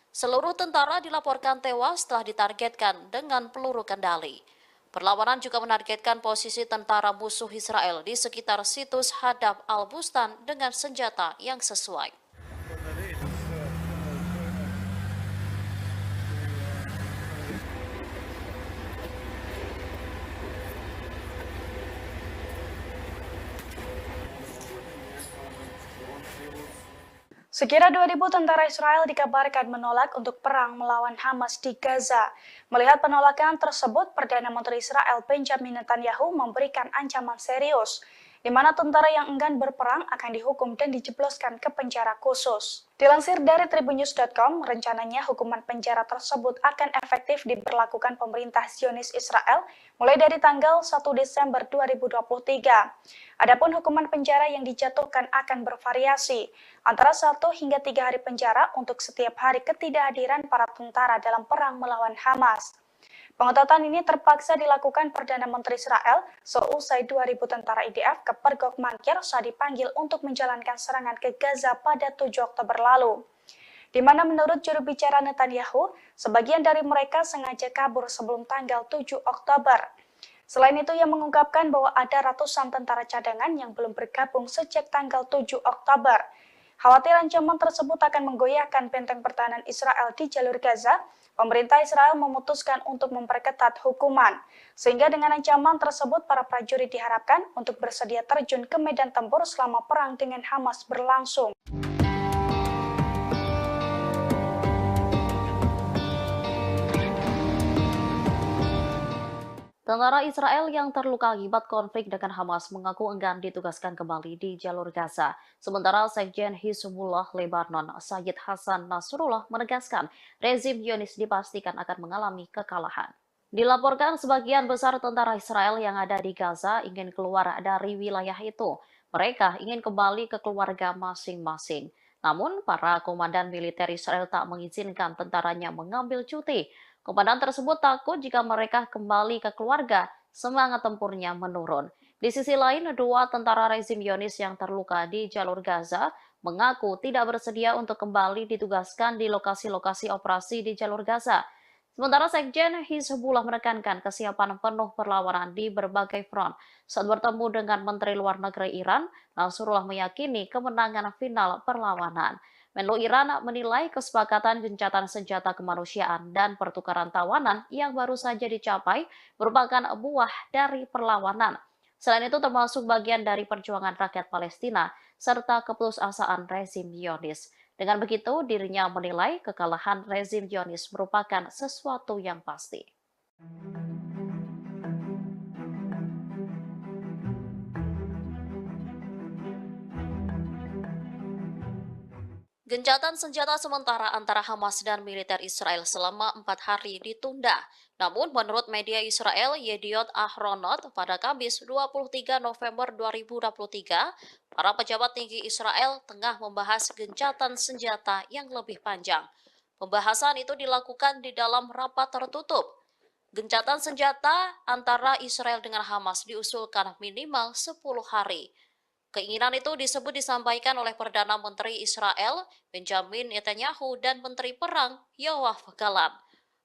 Speaker 1: Seluruh tentara dilaporkan tewas setelah ditargetkan dengan peluru kendali. Perlawanan juga menargetkan posisi tentara musuh Israel di sekitar situs Hadab Al-Bustan dengan senjata yang sesuai.
Speaker 2: Sekira 2.000 tentara Israel dikabarkan menolak untuk perang melawan Hamas di Gaza. Melihat penolakan tersebut, Perdana Menteri Israel Benjamin Netanyahu memberikan ancaman serius, di mana tentara yang enggan berperang akan dihukum dan dijebloskan ke penjara khusus. Dilansir dari tribunnews.com, rencananya hukuman penjara tersebut akan efektif diberlakukan pemerintah Zionis Israel mulai dari tanggal 1 Desember 2023. Adapun hukuman penjara yang dijatuhkan akan bervariasi, antara 1 hingga 3 hari penjara untuk setiap hari ketidakhadiran para tentara dalam perang melawan Hamas. Pengetatan ini terpaksa dilakukan Perdana Menteri Israel seusai 2.000 tentara IDF ke Pergok Mankir saat dipanggil untuk menjalankan serangan ke Gaza pada 7 Oktober lalu. Di mana menurut juru bicara Netanyahu, sebagian dari mereka sengaja kabur sebelum tanggal 7 Oktober. Selain itu, ia mengungkapkan bahwa ada ratusan tentara cadangan yang belum bergabung sejak tanggal 7 Oktober. Khawatir ancaman tersebut akan menggoyahkan benteng pertahanan Israel di jalur Gaza, pemerintah Israel memutuskan untuk memperketat hukuman. Sehingga dengan ancaman tersebut, para prajurit diharapkan untuk bersedia terjun ke medan tempur selama perang dengan Hamas berlangsung.
Speaker 1: Tentara Israel yang terluka akibat konflik dengan Hamas mengaku enggan ditugaskan kembali di jalur Gaza. Sementara Sekjen Hizbullah Lebanon, Sayyid Hasan Nasrullah menegaskan rezim Zionis dipastikan akan mengalami kekalahan. Dilaporkan sebagian besar tentara Israel yang ada di Gaza ingin keluar dari wilayah itu. Mereka ingin kembali ke keluarga masing-masing. Namun, para komandan militer Israel tak mengizinkan tentaranya mengambil cuti. Komandan tersebut takut jika mereka kembali ke keluarga, semangat tempurnya menurun. Di sisi lain, 2 tentara rezim Zionis yang terluka di jalur Gaza mengaku tidak bersedia untuk kembali ditugaskan di lokasi-lokasi operasi di jalur Gaza. Sementara Sekjen Hizbullah menekankan kesiapan penuh perlawanan di berbagai front. Saat bertemu dengan Menteri Luar Negeri Iran, Nasrullah meyakini kemenangan final perlawanan. Menlu Iran menilai kesepakatan gencatan senjata kemanusiaan dan pertukaran tawanan yang baru saja dicapai merupakan buah dari perlawanan. Selain itu termasuk bagian dari perjuangan rakyat Palestina serta keputusasaan rezim Zionis. Dengan begitu, dirinya menilai kekalahan rezim Zionis merupakan sesuatu yang pasti. Gencatan senjata sementara antara Hamas dan militer Israel selama 4 hari ditunda. Namun menurut media Israel Yediot Ahronot pada Kamis 23 November 2023, para pejabat tinggi Israel tengah membahas gencatan senjata yang lebih panjang. Pembahasan itu dilakukan di dalam rapat tertutup. Gencatan senjata antara Israel dengan Hamas diusulkan minimal 10 hari. Keinginan itu disampaikan oleh Perdana Menteri Israel Benjamin Netanyahu dan Menteri Perang Yoav Gallant.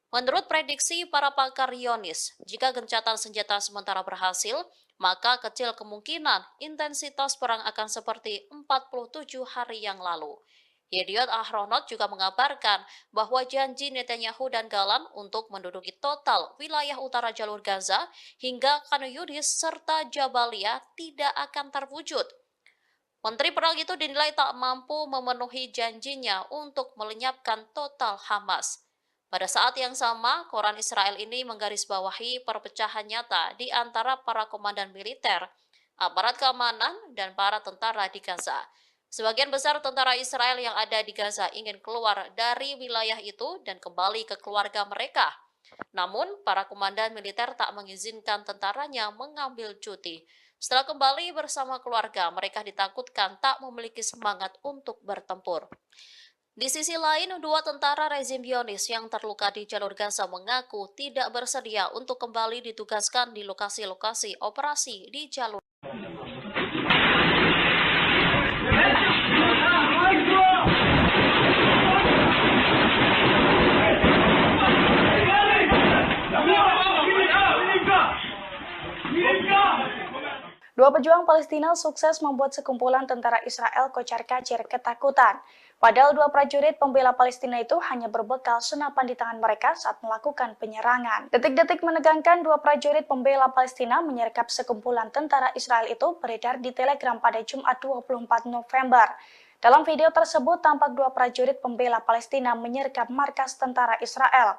Speaker 1: Menurut prediksi para pakar Zionis, jika gencatan senjata sementara berhasil, maka kecil kemungkinan intensitas perang akan seperti 47 hari yang lalu. Yediot Ahronot juga mengabarkan bahwa janji Netanyahu dan Gallant untuk menduduki total wilayah utara jalur Gaza hingga Khan Yunis serta Jabalia tidak akan terwujud. Menteri Perang itu dinilai tak mampu memenuhi janjinya untuk melenyapkan total Hamas. Pada saat yang sama, koran Israel ini menggarisbawahi perpecahan nyata di antara para komandan militer, aparat keamanan, dan para tentara di Gaza. Sebagian besar tentara Israel yang ada di Gaza ingin keluar dari wilayah itu dan kembali ke keluarga mereka. Namun, para komandan militer tak mengizinkan tentaranya mengambil cuti. Setelah kembali bersama keluarga, mereka ditakutkan tak memiliki semangat untuk bertempur. Di sisi lain, dua tentara rezim Zionis yang terluka di jalur Gaza mengaku tidak bersedia untuk kembali ditugaskan di lokasi-lokasi operasi di jalur.
Speaker 2: Dua pejuang Palestina sukses membuat sekumpulan tentara Israel kocar-kacir ketakutan. Padahal dua prajurit pembela Palestina itu hanya berbekal senapan di tangan mereka saat melakukan penyerangan. Detik-detik menegangkan dua prajurit pembela Palestina menyergap sekumpulan tentara Israel itu beredar di Telegram pada Jumat 24 November. Dalam video tersebut tampak dua prajurit pembela Palestina menyergap markas tentara Israel.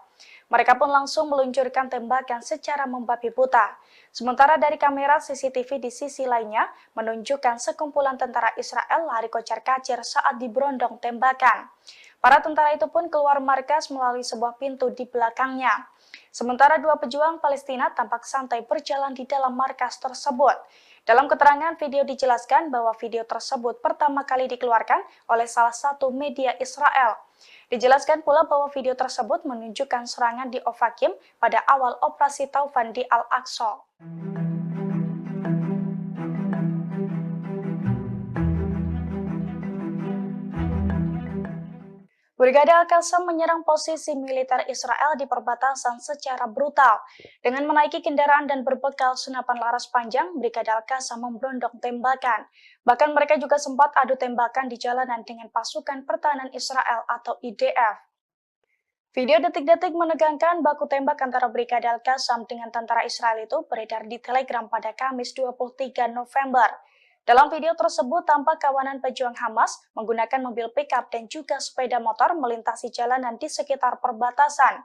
Speaker 2: Mereka pun langsung meluncurkan tembakan secara membabi buta. Sementara dari kamera CCTV di sisi lainnya menunjukkan sekumpulan tentara Israel lari kocar-kacir saat diberondong tembakan. Para tentara itu pun keluar markas melalui sebuah pintu di belakangnya. Sementara dua pejuang Palestina tampak santai berjalan di dalam markas tersebut. Dalam keterangan video dijelaskan bahwa video tersebut pertama kali dikeluarkan oleh salah satu media Israel. Dijelaskan pula bahwa video tersebut menunjukkan serangan di Ofakim pada awal operasi Taufan di Al-Aqsa. Brigade Al-Qassam menyerang posisi militer Israel di perbatasan secara brutal. Dengan menaiki kendaraan dan berbekal senapan laras panjang, Brigade Al-Qassam memberondong tembakan. Bahkan mereka juga sempat adu tembakan di jalanan dengan pasukan pertahanan Israel atau IDF. Video detik-detik menegangkan baku tembak antara Brigade Al-Qassam dengan tentara Israel itu beredar di Telegram pada Kamis 23 November. Dalam video tersebut tampak kawanan pejuang Hamas menggunakan mobil pickup dan juga sepeda motor melintasi jalanan di sekitar perbatasan.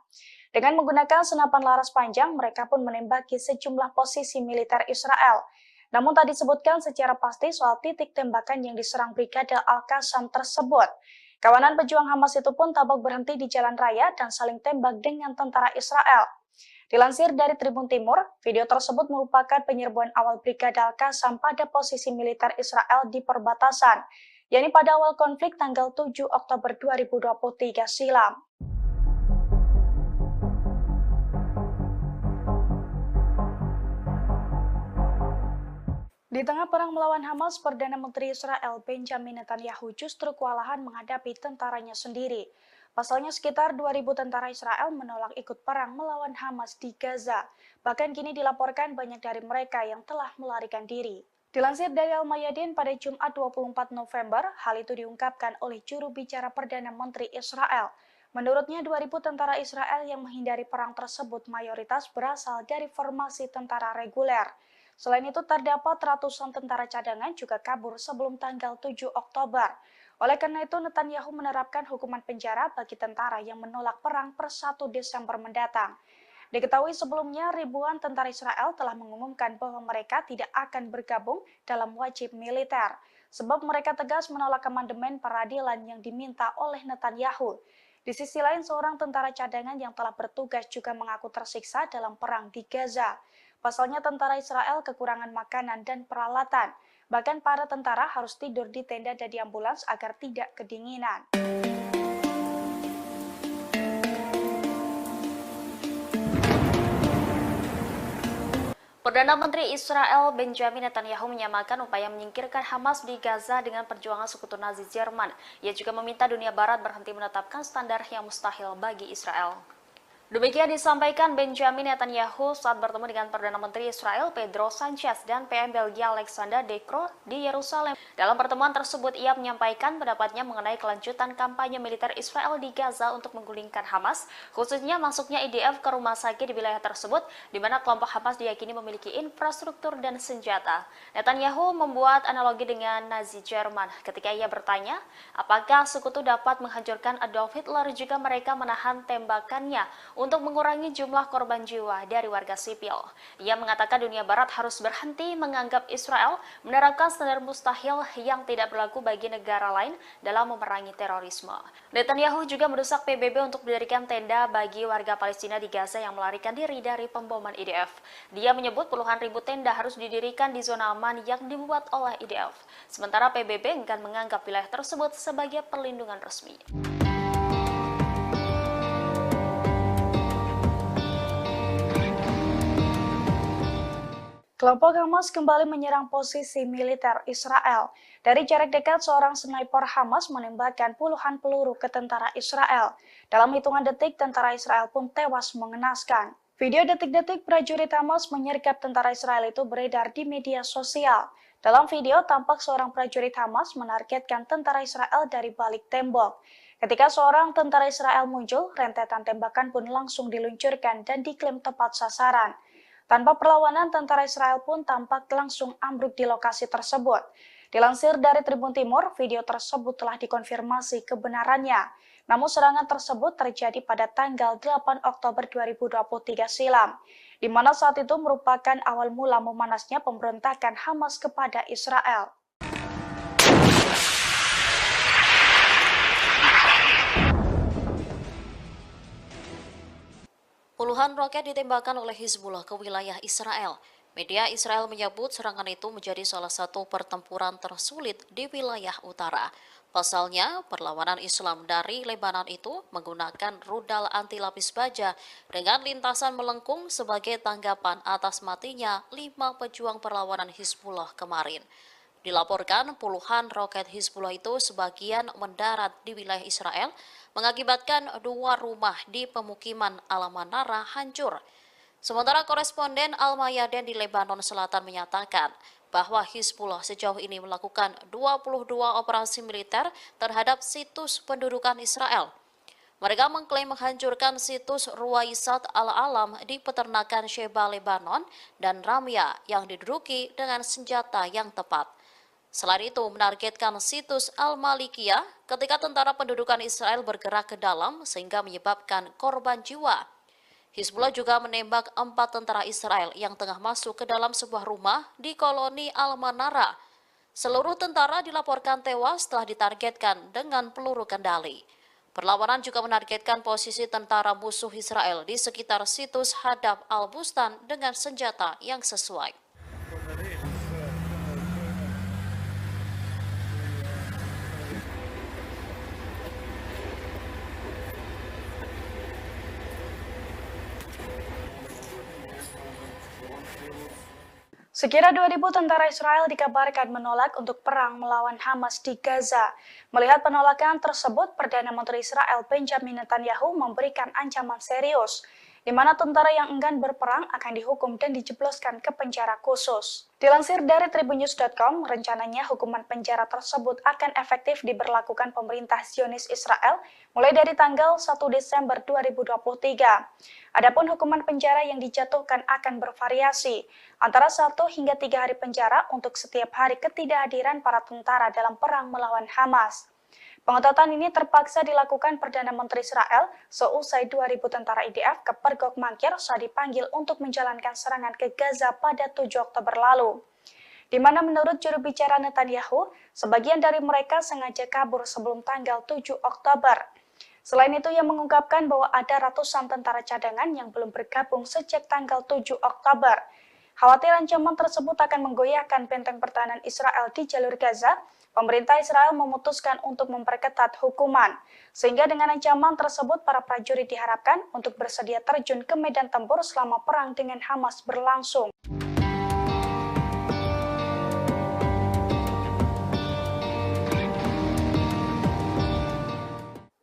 Speaker 2: Dengan menggunakan senapan laras panjang, mereka pun menembaki sejumlah posisi militer Israel. Namun tak disebutkan secara pasti soal titik tembakan yang diserang Brigade Al-Qassam tersebut. Kawanan pejuang Hamas itu pun tampak berhenti di jalan raya dan saling tembak dengan tentara Israel. Dilansir dari Tribun Timur, video tersebut merupakan penyerbuan awal Brigade Al-Qassam pada posisi militer Israel di perbatasan, yakni pada awal konflik tanggal 7 Oktober 2023 silam. Di tengah perang melawan Hamas, Perdana Menteri Israel Benjamin Netanyahu justru kewalahan menghadapi tentaranya sendiri. Pasalnya sekitar 2.000 tentara Israel menolak ikut perang melawan Hamas di Gaza. Bahkan kini dilaporkan banyak dari mereka yang telah melarikan diri. Dilansir dari Al-Mayadin pada Jumat 24 November, hal itu diungkapkan oleh juru bicara Perdana Menteri Israel. Menurutnya 2.000 tentara Israel yang menghindari perang tersebut mayoritas berasal dari formasi tentara reguler. Selain itu terdapat ratusan tentara cadangan juga kabur sebelum tanggal 7 Oktober. Oleh karena itu Netanyahu menerapkan hukuman penjara bagi tentara yang menolak perang per 1 Desember mendatang. Diketahui sebelumnya ribuan tentara Israel telah mengumumkan bahwa mereka tidak akan bergabung dalam wajib militer. sebab mereka tegas menolak amandemen peradilan yang diminta oleh Netanyahu. Di sisi lain, seorang tentara cadangan yang telah bertugas juga mengaku tersiksa dalam perang di Gaza. Pasalnya, tentara Israel kekurangan makanan dan peralatan. Bahkan para tentara harus tidur di tenda dan di ambulans agar tidak kedinginan.
Speaker 1: Perdana Menteri Israel Benjamin Netanyahu menyamakan upaya menyingkirkan Hamas di Gaza dengan perjuangan sekutu Nazi Jerman. Ia juga meminta dunia Barat berhenti menetapkan standar yang mustahil bagi Israel. Demikian disampaikan Benjamin Netanyahu saat bertemu dengan Perdana Menteri Israel Pedro Sanchez dan PM Belgia Alexander De Croo di Yerusalem. Dalam pertemuan tersebut, ia menyampaikan pendapatnya mengenai kelanjutan kampanye militer Israel di Gaza untuk menggulingkan Hamas, khususnya masuknya IDF ke rumah sakit di wilayah tersebut, di mana kelompok Hamas diyakini memiliki infrastruktur dan senjata. Netanyahu membuat analogi dengan Nazi Jerman ketika ia bertanya, apakah sekutu dapat menghancurkan Adolf Hitler jika mereka menahan tembakannya untuk mengurangi jumlah korban jiwa dari warga sipil. Ia mengatakan dunia Barat harus berhenti menganggap Israel menerapkan standar mustahil yang tidak berlaku bagi negara lain dalam memerangi terorisme. Netanyahu juga mendesak PBB untuk mendirikan tenda bagi warga Palestina di Gaza yang melarikan diri dari pemboman IDF. Dia menyebut puluhan ribu tenda harus didirikan di zona aman yang dibuat oleh IDF. Sementara PBB enggan menganggap wilayah tersebut sebagai perlindungan resmi.
Speaker 2: Kelompok Hamas kembali menyerang posisi militer Israel. Dari jarak dekat, seorang sniper Hamas menembakkan puluhan peluru ke tentara Israel. Dalam hitungan detik, tentara Israel pun tewas mengenaskan. Video detik-detik prajurit Hamas menyergap tentara Israel itu beredar di media sosial. Dalam video, tampak seorang prajurit Hamas menargetkan tentara Israel dari balik tembok. Ketika seorang tentara Israel muncul, rentetan tembakan pun langsung diluncurkan dan diklaim tepat sasaran. Tanpa perlawanan, tentara Israel pun tampak langsung ambruk di lokasi tersebut. Dilansir dari Tribun Timur, video tersebut telah dikonfirmasi kebenarannya. Namun serangan tersebut terjadi pada tanggal 8 Oktober 2023 silam, di mana saat itu merupakan awal mula memanasnya pemberontakan Hamas kepada Israel.
Speaker 1: Puluhan roket ditembakkan oleh Hizbullah ke wilayah Israel. Media Israel menyebut serangan itu menjadi salah satu pertempuran tersulit di wilayah utara. Pasalnya, perlawanan Islam dari Lebanon itu menggunakan rudal anti lapis baja dengan lintasan melengkung sebagai tanggapan atas matinya 5 pejuang perlawanan Hizbullah kemarin. Dilaporkan puluhan roket Hizbullah itu sebagian mendarat di wilayah Israel, mengakibatkan 2 rumah di pemukiman Al-Manara hancur. Sementara koresponden Al-Mayadin di Lebanon Selatan menyatakan bahwa Hizbullah sejauh ini melakukan 22 operasi militer terhadap situs pendudukan Israel. Mereka mengklaim menghancurkan situs Ruwaisat Al-Alam di peternakan Sheba, Lebanon, dan Ramya yang diduduki dengan senjata yang tepat. Selain itu, menargetkan situs Al-Malikiyah ketika tentara pendudukan Israel bergerak ke dalam sehingga menyebabkan korban jiwa. Hizbullah juga menembak 4 tentara Israel yang tengah masuk ke dalam sebuah rumah di koloni Al-Manara. Seluruh tentara dilaporkan tewas setelah ditargetkan dengan peluru kendali. Perlawanan juga menargetkan posisi tentara musuh Israel di sekitar situs Hadab Al-Bustan dengan senjata yang sesuai.
Speaker 2: Sekira 2.000 tentara Israel dikabarkan menolak untuk perang melawan Hamas di Gaza. Melihat penolakan tersebut, Perdana Menteri Israel Benjamin Netanyahu memberikan ancaman serius, di mana tentara yang enggan berperang akan dihukum dan dijebloskan ke penjara khusus. Dilansir dari tribunnews.com, rencananya hukuman penjara tersebut akan efektif diberlakukan pemerintah Zionis Israel mulai dari tanggal 1 Desember 2023. Adapun hukuman penjara yang dijatuhkan akan bervariasi, antara 1 hingga 3 hari penjara untuk setiap hari ketidakhadiran para tentara dalam perang melawan Hamas. Pengetatan ini terpaksa dilakukan Perdana Menteri Israel seusai 2.000 tentara IDF ke Pergok Mankir saat dipanggil untuk menjalankan serangan ke Gaza pada 7 Oktober lalu. di mana menurut juru bicara Netanyahu, sebagian dari mereka sengaja kabur sebelum tanggal 7 Oktober. Selain itu, ia mengungkapkan bahwa ada ratusan tentara cadangan yang belum bergabung sejak tanggal 7 Oktober. Khawatir ancaman tersebut akan menggoyahkan benteng pertahanan Israel di jalur Gaza, pemerintah Israel memutuskan untuk memperketat hukuman. Sehingga dengan ancaman tersebut, para prajurit diharapkan untuk bersedia terjun ke medan tempur selama perang dengan Hamas berlangsung.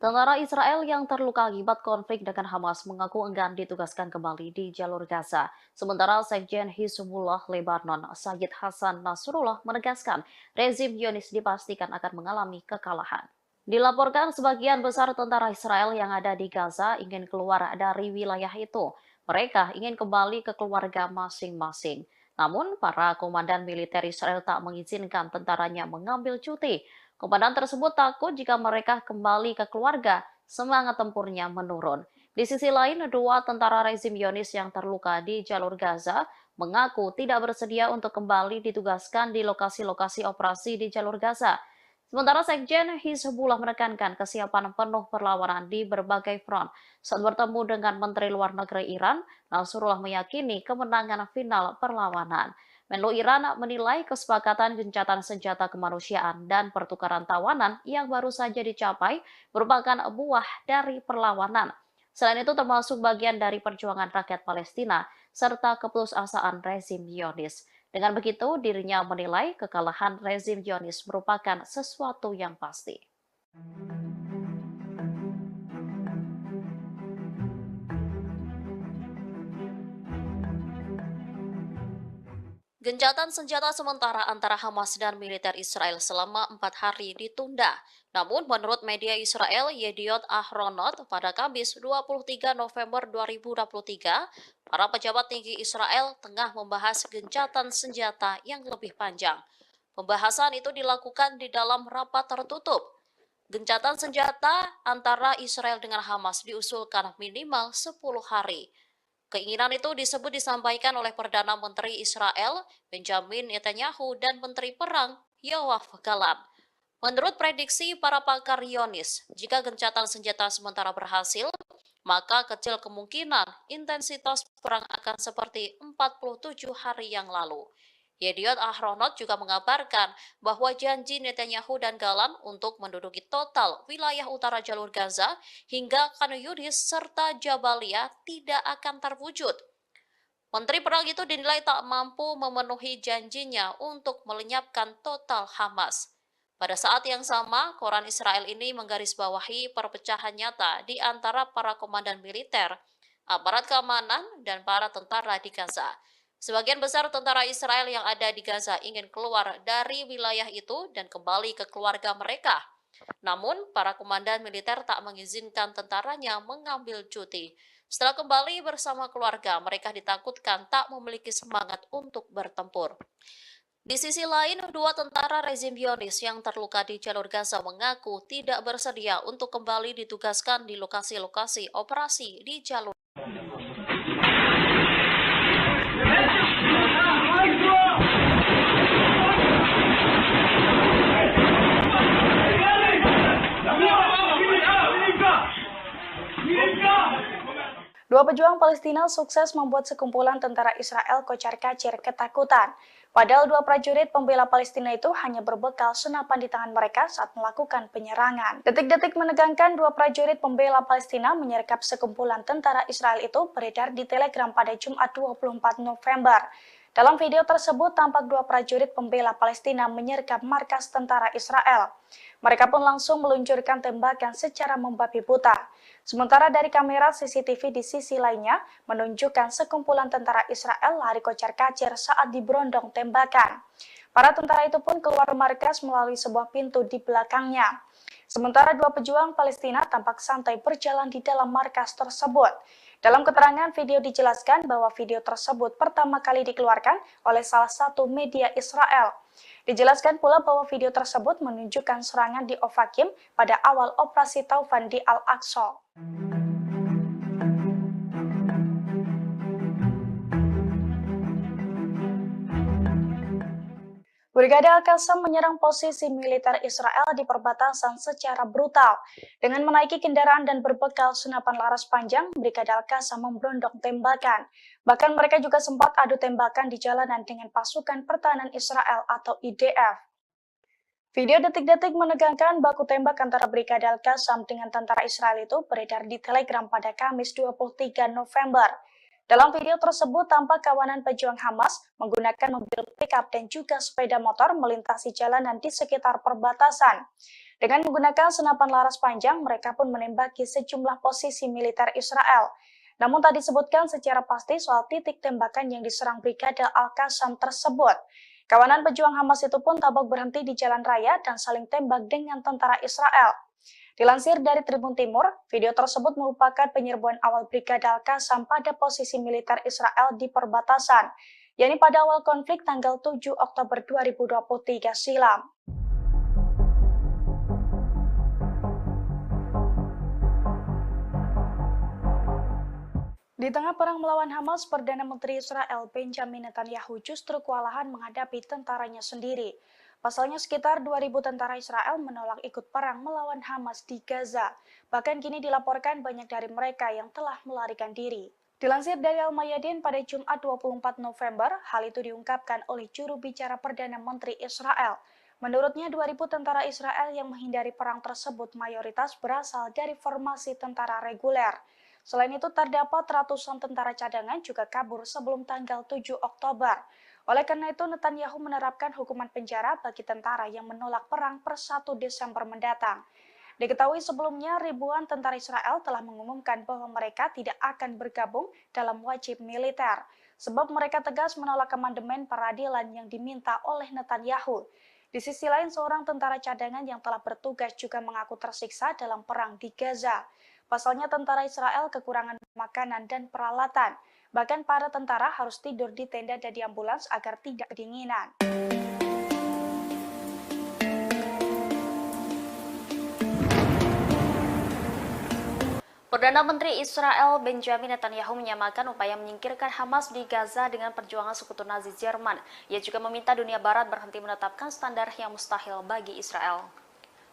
Speaker 1: Tentara Israel yang terluka akibat konflik dengan Hamas mengaku enggan ditugaskan kembali di jalur Gaza. Sementara Sekjen Hizbullah Lebanon, Sayyid Hasan Nasrullah menegaskan rezim Zionis dipastikan akan mengalami kekalahan. Dilaporkan sebagian besar tentara Israel yang ada di Gaza ingin keluar dari wilayah itu. Mereka ingin kembali ke keluarga masing-masing. Namun, para komandan militer Israel tak mengizinkan tentaranya mengambil cuti. Komandan tersebut takut jika mereka kembali ke keluarga, semangat tempurnya menurun. Di sisi lain, dua tentara rezim Zionis yang terluka di jalur Gaza mengaku tidak bersedia untuk kembali ditugaskan di lokasi-lokasi operasi di jalur Gaza. Sementara Sekjen Hizbullah menekankan kesiapan penuh perlawanan di berbagai front. Saat bertemu dengan Menteri Luar Negeri Iran, Nasrullah meyakini kemenangan final perlawanan. Menlu Iran menilai kesepakatan gencatan senjata kemanusiaan dan pertukaran tawanan yang baru saja dicapai merupakan buah dari perlawanan. Selain itu termasuk bagian dari perjuangan rakyat Palestina serta keputusasaan rezim Zionis. Dengan begitu, dirinya menilai kekalahan rezim Zionis merupakan sesuatu yang pasti. Gencatan senjata sementara antara Hamas dan militer Israel selama 4 hari ditunda. Namun, menurut media Israel Yediot Ahronot, pada Kamis 23 November 2023, para pejabat tinggi Israel tengah membahas gencatan senjata yang lebih panjang. Pembahasan itu dilakukan di dalam rapat tertutup. Gencatan senjata antara Israel dengan Hamas diusulkan minimal 10 hari. Keinginan itu disampaikan oleh Perdana Menteri Israel Benjamin Netanyahu dan Menteri Perang Yoav Gallant. Menurut prediksi para pakar Zionis, jika gencatan senjata sementara berhasil, maka kecil kemungkinan intensitas perang akan seperti 47 hari yang lalu. Yediot Ahronot juga mengabarkan bahwa janji Netanyahu dan Gallant untuk menduduki total wilayah utara jalur Gaza hingga Khan Yunis serta Jabalia tidak akan terwujud. Menteri Perang itu dinilai tak mampu memenuhi janjinya untuk melenyapkan total Hamas. Pada saat yang sama, koran Israel ini menggarisbawahi perpecahan nyata di antara para komandan militer, aparat keamanan, dan para tentara di Gaza. Sebagian besar tentara Israel yang ada di Gaza ingin keluar dari wilayah itu dan kembali ke keluarga mereka. Namun, para komandan militer tak mengizinkan tentaranya mengambil cuti. Setelah kembali bersama keluarga, mereka ditakutkan tak memiliki semangat untuk bertempur. Di sisi lain, dua tentara rezim Zionis yang terluka di jalur Gaza mengaku tidak bersedia untuk kembali ditugaskan di lokasi-lokasi operasi di jalur.
Speaker 2: Dua pejuang Palestina sukses membuat sekumpulan tentara Israel kocar-kacir ketakutan. Padahal dua prajurit pembela Palestina itu hanya berbekal senapan di tangan mereka saat melakukan penyerangan. Detik-detik menegangkan dua prajurit pembela Palestina menyergap sekumpulan tentara Israel itu beredar di Telegram pada Jumat 24 November. Dalam video tersebut tampak dua prajurit pembela Palestina menyergap markas tentara Israel. Mereka pun langsung meluncurkan tembakan secara membabi buta. Sementara dari kamera CCTV di sisi lainnya menunjukkan sekumpulan tentara Israel lari kocar-kacir saat diberondong tembakan. Para tentara itu pun keluar markas melalui sebuah pintu di belakangnya. Sementara dua pejuang Palestina tampak santai berjalan di dalam markas tersebut. Dalam keterangan video dijelaskan bahwa video tersebut pertama kali dikeluarkan oleh salah satu media Israel. Dijelaskan pula bahwa video tersebut menunjukkan serangan di Ofakim pada awal operasi Taufan di Al-Aqsa. Brigade Al-Qassam menyerang posisi militer Israel di perbatasan secara brutal. Dengan menaiki kendaraan dan berbekal senapan laras panjang, Brigade Al-Qassam memberondong tembakan. Bahkan mereka juga sempat adu tembakan di jalanan dengan pasukan pertahanan Israel atau IDF. Video detik-detik menegangkan baku tembak antara Brigade Al-Qassam dengan tentara Israel itu beredar di Telegram pada Kamis 23 November. Dalam video tersebut tampak kawanan pejuang Hamas menggunakan mobil pickup dan juga sepeda motor melintasi jalanan di sekitar perbatasan. Dengan menggunakan senapan laras panjang, mereka pun menembaki sejumlah posisi militer Israel. Namun tak disebutkan secara pasti soal titik tembakan yang diserang Brigade Al-Qassam tersebut. Kawanan pejuang Hamas itu pun tabok berhenti di jalan raya dan saling tembak dengan tentara Israel. Dilansir dari Tribun Timur, video tersebut merupakan penyerbuan awal Brigade Al-Qassam pada posisi militer Israel di perbatasan, yakni pada awal konflik tanggal 7 Oktober 2023 silam. Di tengah perang melawan Hamas, Perdana Menteri Israel Benjamin Netanyahu justru kewalahan menghadapi tentaranya sendiri. Pasalnya sekitar 2.000 tentara Israel menolak ikut perang melawan Hamas di Gaza. Bahkan kini dilaporkan banyak dari mereka yang telah melarikan diri. Dilansir dari Al-Mayadin pada Jumat 24 November, hal itu diungkapkan oleh juru bicara Perdana Menteri Israel. Menurutnya 2.000 tentara Israel yang menghindari perang tersebut mayoritas berasal dari formasi tentara reguler. Selain itu, terdapat ratusan tentara cadangan juga kabur sebelum tanggal 7 Oktober. Oleh karena itu, Netanyahu menerapkan hukuman penjara bagi tentara yang menolak perang per 1 Desember mendatang. Diketahui sebelumnya, ribuan tentara Israel telah mengumumkan bahwa mereka tidak akan bergabung dalam wajib militer, sebab mereka tegas menolak amandemen peradilan yang diminta oleh Netanyahu. Di sisi lain, seorang tentara cadangan yang telah bertugas juga mengaku tersiksa dalam perang di Gaza. Pasalnya tentara Israel kekurangan makanan dan peralatan. Bahkan para tentara harus tidur di tenda dan di ambulans agar tidak kedinginan.
Speaker 1: Perdana Menteri Israel Benjamin Netanyahu menyamakan upaya menyingkirkan Hamas di Gaza dengan perjuangan sekutu Nazi Jerman. Ia juga meminta dunia Barat berhenti menetapkan standar yang mustahil bagi Israel.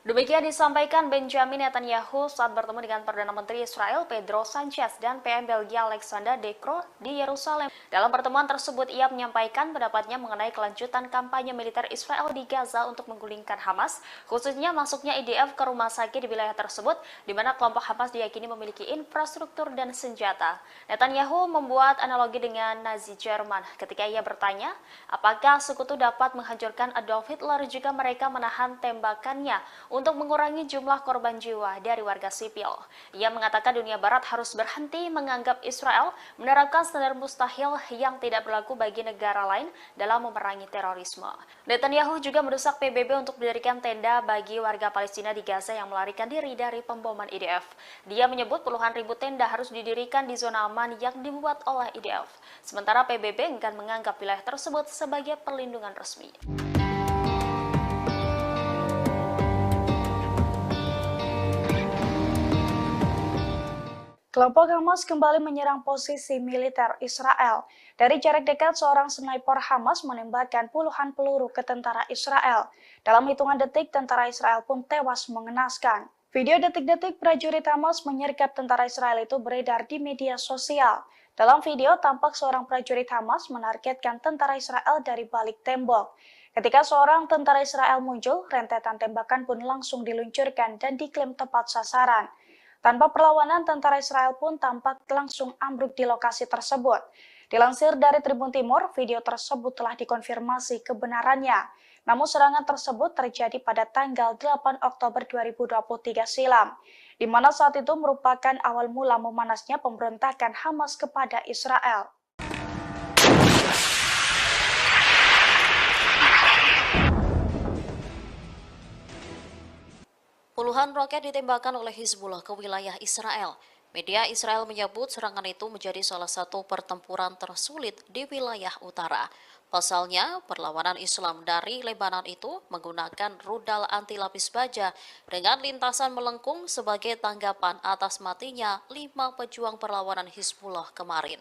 Speaker 1: Demikian disampaikan Benjamin Netanyahu saat bertemu dengan Perdana Menteri Israel Pedro Sanchez dan PM Belgia Alexander De Croo di Yerusalem. Dalam pertemuan tersebut, ia menyampaikan pendapatnya mengenai kelanjutan kampanye militer Israel di Gaza untuk menggulingkan Hamas, khususnya masuknya IDF ke rumah sakit di wilayah tersebut, di mana kelompok Hamas diyakini memiliki infrastruktur dan senjata. Netanyahu membuat analogi dengan Nazi Jerman ketika ia bertanya, apakah sekutu dapat menghancurkan Adolf Hitler jika mereka menahan tembakannya untuk mengurangi jumlah korban jiwa dari warga sipil. Ia mengatakan dunia barat harus berhenti menganggap Israel menerapkan standar mustahil yang tidak berlaku bagi negara lain dalam memerangi terorisme. Netanyahu juga mendesak PBB untuk mendirikan tenda bagi warga Palestina di Gaza yang melarikan diri dari pemboman IDF. Dia menyebut puluhan ribu tenda harus didirikan di zona aman yang dibuat oleh IDF. Sementara PBB enggan menganggap wilayah tersebut sebagai perlindungan resmi.
Speaker 2: Kelompok Hamas kembali menyerang posisi militer Israel. Dari jarak dekat, seorang sniper Hamas menembakkan puluhan peluru ke tentara Israel. Dalam hitungan detik, tentara Israel pun tewas mengenaskan. Video detik-detik prajurit Hamas menyergap tentara Israel itu beredar di media sosial. Dalam video, tampak seorang prajurit Hamas menargetkan tentara Israel dari balik tembok. Ketika seorang tentara Israel muncul, rentetan tembakan pun langsung diluncurkan dan diklaim tepat sasaran. Tanpa perlawanan, tentara Israel pun tampak langsung ambruk di lokasi tersebut. Dilansir dari Tribun Timur, video tersebut telah dikonfirmasi kebenarannya. Namun serangan tersebut terjadi pada tanggal 8 Oktober 2023 silam, di mana saat itu merupakan awal mula memanasnya pemberontakan Hamas kepada Israel.
Speaker 1: Puluhan roket ditembakkan oleh Hizbullah ke wilayah Israel. Media Israel menyebut serangan itu menjadi salah satu pertempuran tersulit di wilayah utara. Pasalnya, perlawanan Islam dari Lebanon itu menggunakan rudal anti lapis baja dengan lintasan melengkung sebagai tanggapan atas matinya 5 pejuang perlawanan Hizbullah kemarin.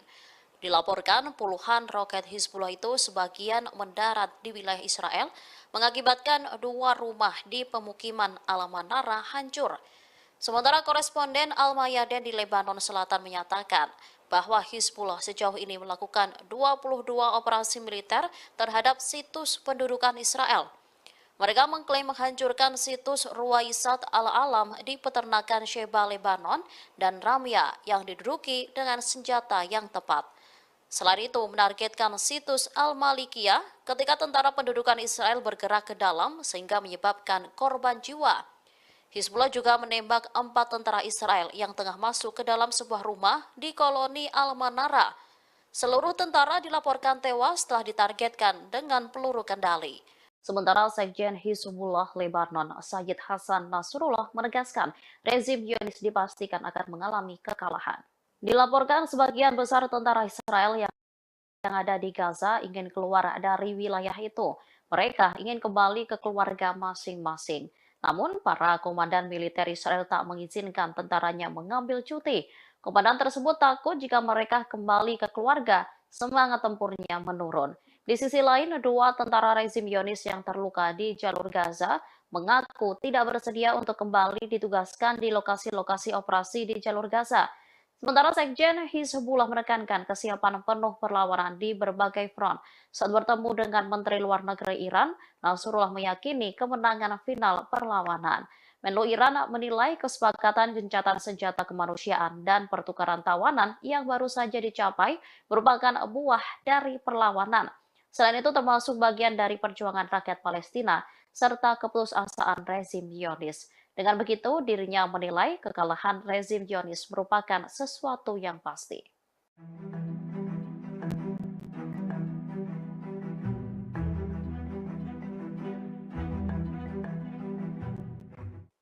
Speaker 1: Dilaporkan puluhan roket Hizbullah itu sebagian mendarat di wilayah Israel, mengakibatkan 2 rumah di pemukiman Al-Manara hancur. Sementara koresponden Al-Mayadin di Lebanon Selatan menyatakan bahwa Hizbullah sejauh ini melakukan 22 operasi militer terhadap situs pendudukan Israel. Mereka mengklaim menghancurkan situs Ruwaisat Al-Alam di peternakan Sheba Lebanon dan Ramya yang diduduki dengan senjata yang tepat. Selain itu, menargetkan situs Al-Malikiyah ketika tentara pendudukan Israel bergerak ke dalam sehingga menyebabkan korban jiwa. Hizbullah juga menembak 4 tentara Israel yang tengah masuk ke dalam sebuah rumah di koloni Al-Manara. Seluruh tentara dilaporkan tewas setelah ditargetkan dengan peluru kendali. Sementara Sekjen Hizbullah Lebanon, Sayyid Hasan Nasrullah menegaskan rezim Zionis dipastikan akan mengalami kekalahan. Dilaporkan sebagian besar tentara Israel yang ada di Gaza ingin keluar dari wilayah itu. Mereka ingin kembali ke keluarga masing-masing. Namun, para komandan militer Israel tak mengizinkan tentaranya mengambil cuti. Komandan tersebut takut jika mereka kembali ke keluarga, semangat tempurnya menurun. Di sisi lain, 2 tentara rezim Zionis yang terluka di jalur Gaza mengaku tidak bersedia untuk kembali ditugaskan di lokasi-lokasi operasi di jalur Gaza. Sementara Sekjen Hizbullah menekankan kesiapan penuh perlawanan di berbagai front. Saat bertemu dengan Menteri Luar Negeri Iran, Nasrullah meyakini kemenangan final perlawanan. Menlu Iran menilai kesepakatan gencatan senjata kemanusiaan dan pertukaran tawanan yang baru saja dicapai merupakan buah dari perlawanan. Selain itu termasuk bagian dari perjuangan rakyat Palestina serta keputusasaan rezim Zionis. Dengan begitu, dirinya menilai kekalahan rezim Zionis merupakan sesuatu yang pasti.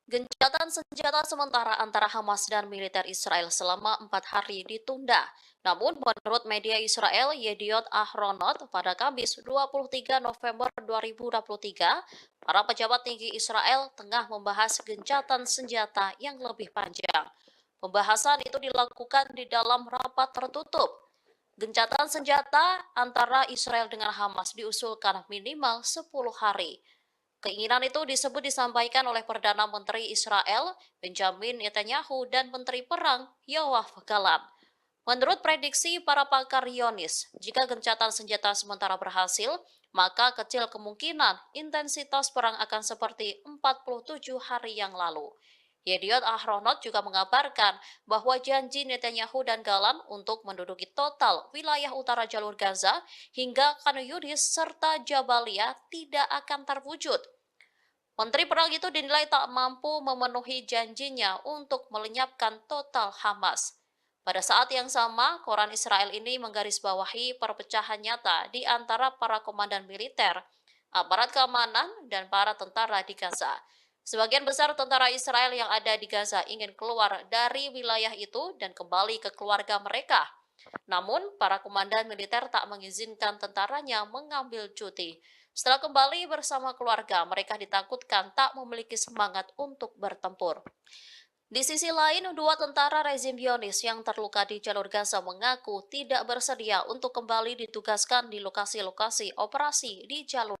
Speaker 1: Gencatan senjata sementara antara Hamas dan militer Israel selama 4 hari ditunda. Namun, menurut media Israel Yediot Ahronot, pada Kamis 23 November 2023, para pejabat tinggi Israel tengah membahas gencatan senjata yang lebih panjang. Pembahasan itu dilakukan di dalam rapat tertutup. Gencatan senjata antara Israel dengan Hamas diusulkan minimal 10 hari. Keinginan itu disampaikan oleh Perdana Menteri Israel Benjamin Netanyahu dan Menteri Perang Yoav Gallant. Menurut prediksi para pakar Zionis, jika gencatan senjata sementara berhasil, maka kecil kemungkinan intensitas perang akan seperti 47 hari yang lalu. Yediot Ahronot juga mengabarkan bahwa janji Netanyahu dan Gallant untuk menduduki total wilayah utara jalur Gaza hingga Khan Yunis serta Jabalia tidak akan terwujud. Menteri Perang itu dinilai tak mampu memenuhi janjinya untuk melenyapkan total Hamas. Pada saat yang sama, koran Israel ini menggarisbawahi perpecahan nyata di antara para komandan militer, aparat keamanan, dan para tentara di Gaza. Sebagian besar tentara Israel yang ada di Gaza ingin keluar dari wilayah itu dan kembali ke keluarga mereka. Namun, para komandan militer tak mengizinkan tentaranya mengambil cuti. Setelah kembali bersama keluarga, mereka ditakutkan tak memiliki semangat untuk bertempur. Di sisi lain, 2 tentara rezim Zionis yang terluka di jalur Gaza mengaku tidak bersedia untuk kembali ditugaskan di lokasi-lokasi operasi di jalur.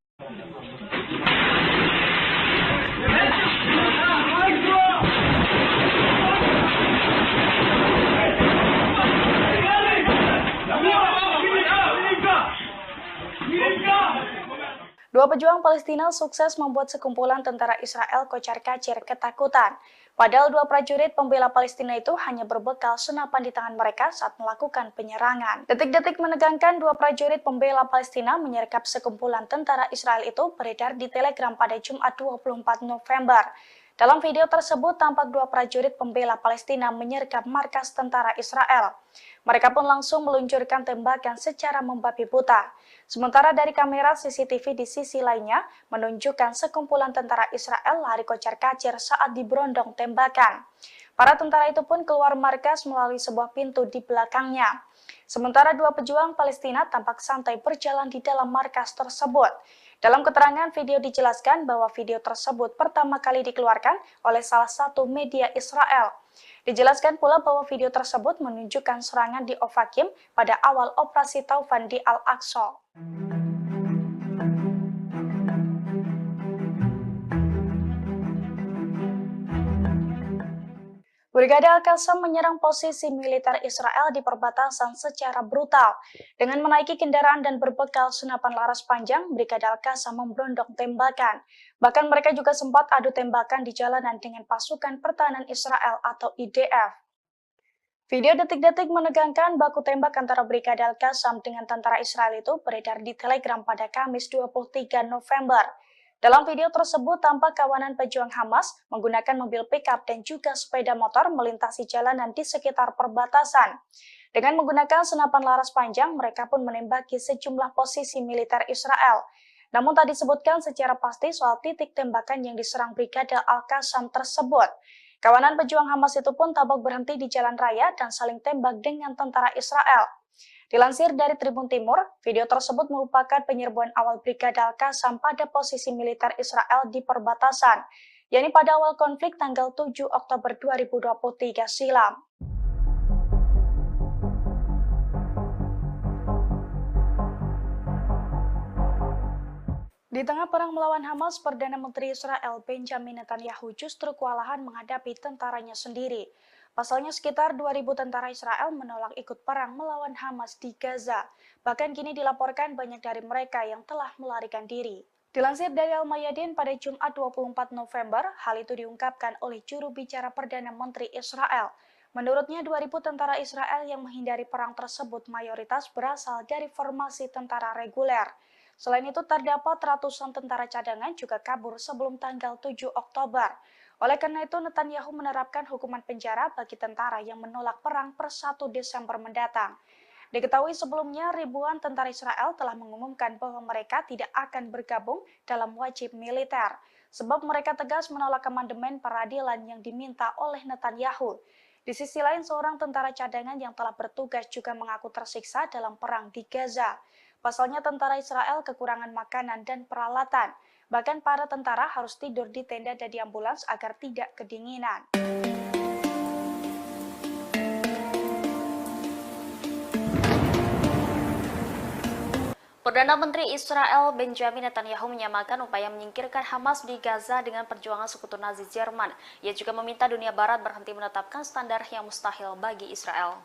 Speaker 2: Dua pejuang Palestina sukses membuat sekumpulan tentara Israel kocar-kacir ketakutan. Padahal 2 prajurit pembela Palestina itu hanya berbekal senapan di tangan mereka saat melakukan penyerangan. Detik-detik menegangkan 2 prajurit pembela Palestina menyergap sekumpulan tentara Israel itu beredar di Telegram pada Jumat 24 November. Dalam video tersebut tampak 2 prajurit pembela Palestina menyergap markas tentara Israel. Mereka pun langsung meluncurkan tembakan secara membabi buta. Sementara dari kamera CCTV di sisi lainnya menunjukkan sekumpulan tentara Israel lari kocar-kacir saat diberondong tembakan. Para tentara itu pun keluar markas melalui sebuah pintu di belakangnya. Sementara 2 pejuang Palestina tampak santai berjalan di dalam markas tersebut. Dalam keterangan video dijelaskan bahwa video tersebut pertama kali dikeluarkan oleh salah satu media Israel. Dijelaskan pula bahwa video tersebut menunjukkan serangan di Ofakim pada awal operasi Taufan di Al-Aqsa. Brigade Al-Qassam menyerang posisi militer Israel di perbatasan secara brutal. Dengan menaiki kendaraan dan berbekal senapan laras panjang, Brigade Al-Qassam memberondong tembakan. Bahkan mereka juga sempat adu tembakan di jalanan dengan pasukan pertahanan Israel atau IDF. Video detik-detik menegangkan baku tembak antara Brigade Al-Qassam dengan tentara Israel itu beredar di Telegram pada Kamis 23 November. Dalam video tersebut tampak kawanan pejuang Hamas menggunakan mobil pickup dan juga sepeda motor melintasi jalanan di sekitar perbatasan. Dengan menggunakan senapan laras panjang, mereka pun menembaki sejumlah posisi militer Israel. Namun tak disebutkan secara pasti soal titik tembakan yang diserang Brigade Al-Qassam tersebut. Kawanan pejuang Hamas itu pun tampak berhenti di jalan raya dan saling tembak dengan tentara Israel. Dilansir dari Tribun Timur, video tersebut merupakan penyerbuan awal Brigade Al-Qassam pada posisi militer Israel di perbatasan, yakni pada awal konflik tanggal 7 Oktober 2023 silam. Di tengah perang melawan Hamas, Perdana Menteri Israel Benjamin Netanyahu justru kewalahan menghadapi tentaranya sendiri. Pasalnya sekitar 2.000 tentara Israel menolak ikut perang melawan Hamas di Gaza. Bahkan kini dilaporkan banyak dari mereka yang telah melarikan diri. Dilansir dari Al-Mayadin pada Jumat 24 November, hal itu diungkapkan oleh juru bicara Perdana Menteri Israel. Menurutnya 2.000 tentara Israel yang menghindari perang tersebut mayoritas berasal dari formasi tentara reguler. Selain itu terdapat ratusan tentara cadangan juga kabur sebelum tanggal 7 Oktober. Oleh karena itu, Netanyahu menerapkan hukuman penjara bagi tentara yang menolak perang per 1 Desember mendatang. Diketahui sebelumnya, ribuan tentara Israel telah mengumumkan bahwa mereka tidak akan bergabung dalam wajib militer, sebab mereka tegas menolak amandemen peradilan yang diminta oleh Netanyahu. Di sisi lain, seorang tentara cadangan yang telah bertugas juga mengaku tersiksa dalam perang di Gaza. Pasalnya tentara Israel kekurangan makanan dan peralatan. Bahkan para tentara harus tidur di tenda dan di ambulans agar tidak kedinginan.
Speaker 1: Perdana Menteri Israel Benjamin Netanyahu menyamakan upaya menyingkirkan Hamas di Gaza dengan perjuangan sekutu Nazi Jerman. Ia juga meminta dunia Barat berhenti menetapkan standar yang mustahil bagi Israel.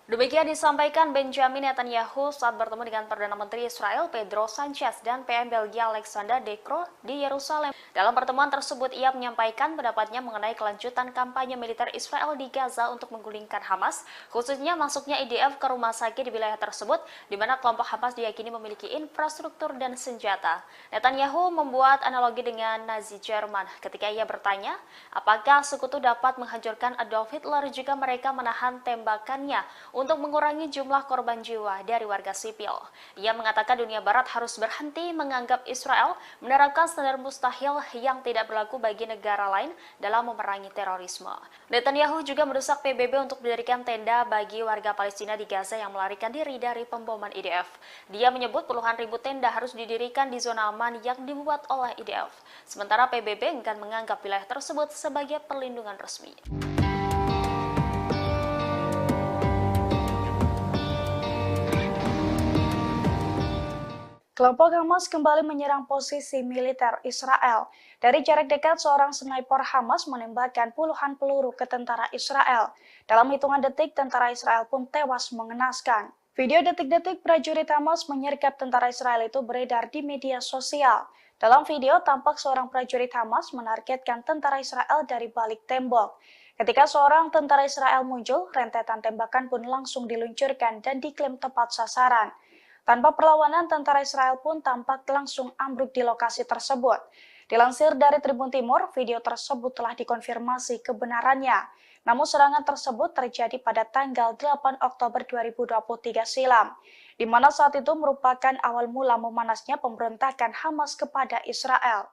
Speaker 1: Demikian disampaikan Benjamin Netanyahu saat bertemu dengan Perdana Menteri Israel Pedro Sanchez dan PM Belgia Alexander De Croo di Yerusalem. Dalam pertemuan tersebut, ia menyampaikan pendapatnya mengenai kelanjutan kampanye militer Israel di Gaza untuk menggulingkan Hamas, khususnya masuknya IDF ke rumah sakit di wilayah tersebut, di mana kelompok Hamas diyakini memiliki infrastruktur dan senjata. Netanyahu membuat analogi dengan Nazi Jerman ketika ia bertanya, apakah sekutu dapat menghancurkan Adolf Hitler jika mereka menahan tembakannya untuk mengurangi jumlah korban jiwa dari warga sipil. Ia mengatakan dunia barat harus berhenti menganggap Israel menerapkan standar mustahil yang tidak berlaku bagi negara lain dalam memerangi terorisme. Netanyahu juga mendesak PBB untuk mendirikan tenda bagi warga Palestina di Gaza yang melarikan diri dari pemboman IDF. Dia menyebut puluhan ribu tenda harus didirikan di zona aman yang dibuat oleh IDF. Sementara PBB enggan menganggap wilayah tersebut sebagai perlindungan resmi.
Speaker 2: Kelompok Hamas kembali menyerang posisi militer Israel. Dari jarak dekat, seorang sniper Hamas menembakkan puluhan peluru ke tentara Israel. Dalam hitungan detik, tentara Israel pun tewas mengenaskan. Video detik-detik prajurit Hamas menyergap tentara Israel itu beredar di media sosial. Dalam video, tampak seorang prajurit Hamas menargetkan tentara Israel dari balik tembok. Ketika seorang tentara Israel muncul, rentetan tembakan pun langsung diluncurkan dan diklaim tepat sasaran. Tanpa perlawanan, tentara Israel pun tampak langsung ambruk di lokasi tersebut. Dilansir dari Tribun Timur, video tersebut telah dikonfirmasi kebenarannya. Namun serangan tersebut terjadi pada tanggal 8 Oktober 2023 silam, di mana saat itu merupakan awal mula memanasnya pemberontakan Hamas kepada Israel.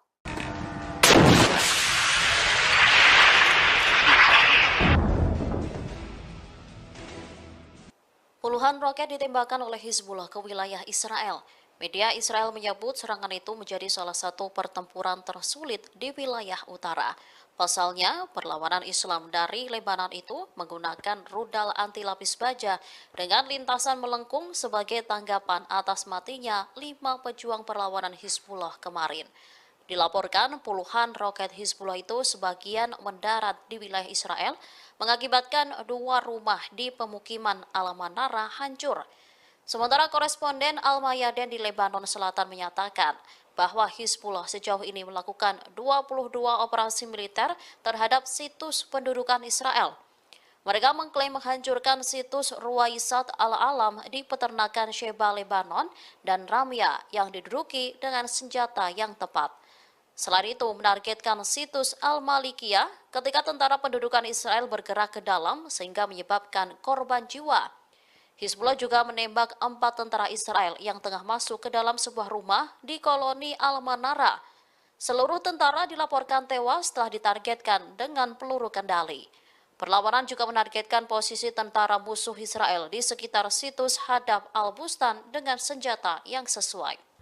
Speaker 1: Puluhan roket ditembakkan oleh Hizbullah ke wilayah Israel. Media Israel menyebut serangan itu menjadi salah satu pertempuran tersulit di wilayah utara. Pasalnya, perlawanan Islam dari Lebanon itu menggunakan rudal anti lapis baja dengan lintasan melengkung sebagai tanggapan atas matinya 5 pejuang perlawanan Hizbullah kemarin. Dilaporkan puluhan roket Hizbullah itu sebagian mendarat di wilayah Israel, mengakibatkan 2 rumah di pemukiman Al-Manara hancur. Sementara koresponden Al-Mayadin di Lebanon Selatan menyatakan bahwa Hizbullah sejauh ini melakukan 22 operasi militer terhadap situs pendudukan Israel. Mereka mengklaim menghancurkan situs Ruwaisat Al-Alam di peternakan Sheba, Lebanon, dan Ramya yang diduduki dengan senjata yang tepat. Selain itu, menargetkan situs Al-Malikiyah ketika tentara pendudukan Israel bergerak ke dalam sehingga menyebabkan korban jiwa. Hizbullah juga menembak 4 tentara Israel yang tengah masuk ke dalam sebuah rumah di koloni Al-Manara. Seluruh tentara dilaporkan tewas setelah ditargetkan dengan peluru kendali. Perlawanan juga menargetkan posisi tentara musuh Israel di sekitar situs Hadab Al-Bustan dengan senjata yang sesuai.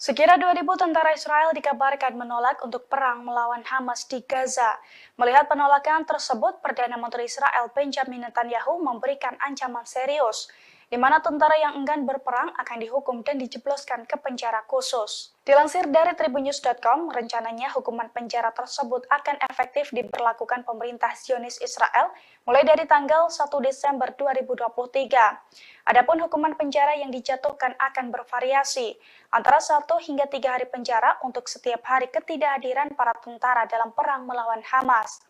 Speaker 2: Sekira 2.000 tentara Israel dikabarkan menolak untuk perang melawan Hamas di Gaza. Melihat penolakan tersebut, Perdana Menteri Israel Benjamin Netanyahu memberikan ancaman serius, di mana tentara yang enggan berperang akan dihukum dan dijebloskan ke penjara khusus. Dilansir dari tribunnews.com, rencananya hukuman penjara tersebut akan efektif diberlakukan pemerintah Zionis Israel mulai dari tanggal 1 Desember 2023. Adapun hukuman penjara yang dijatuhkan akan bervariasi, antara 1 hingga 3 hari penjara untuk setiap hari ketidakhadiran para tentara dalam perang melawan Hamas.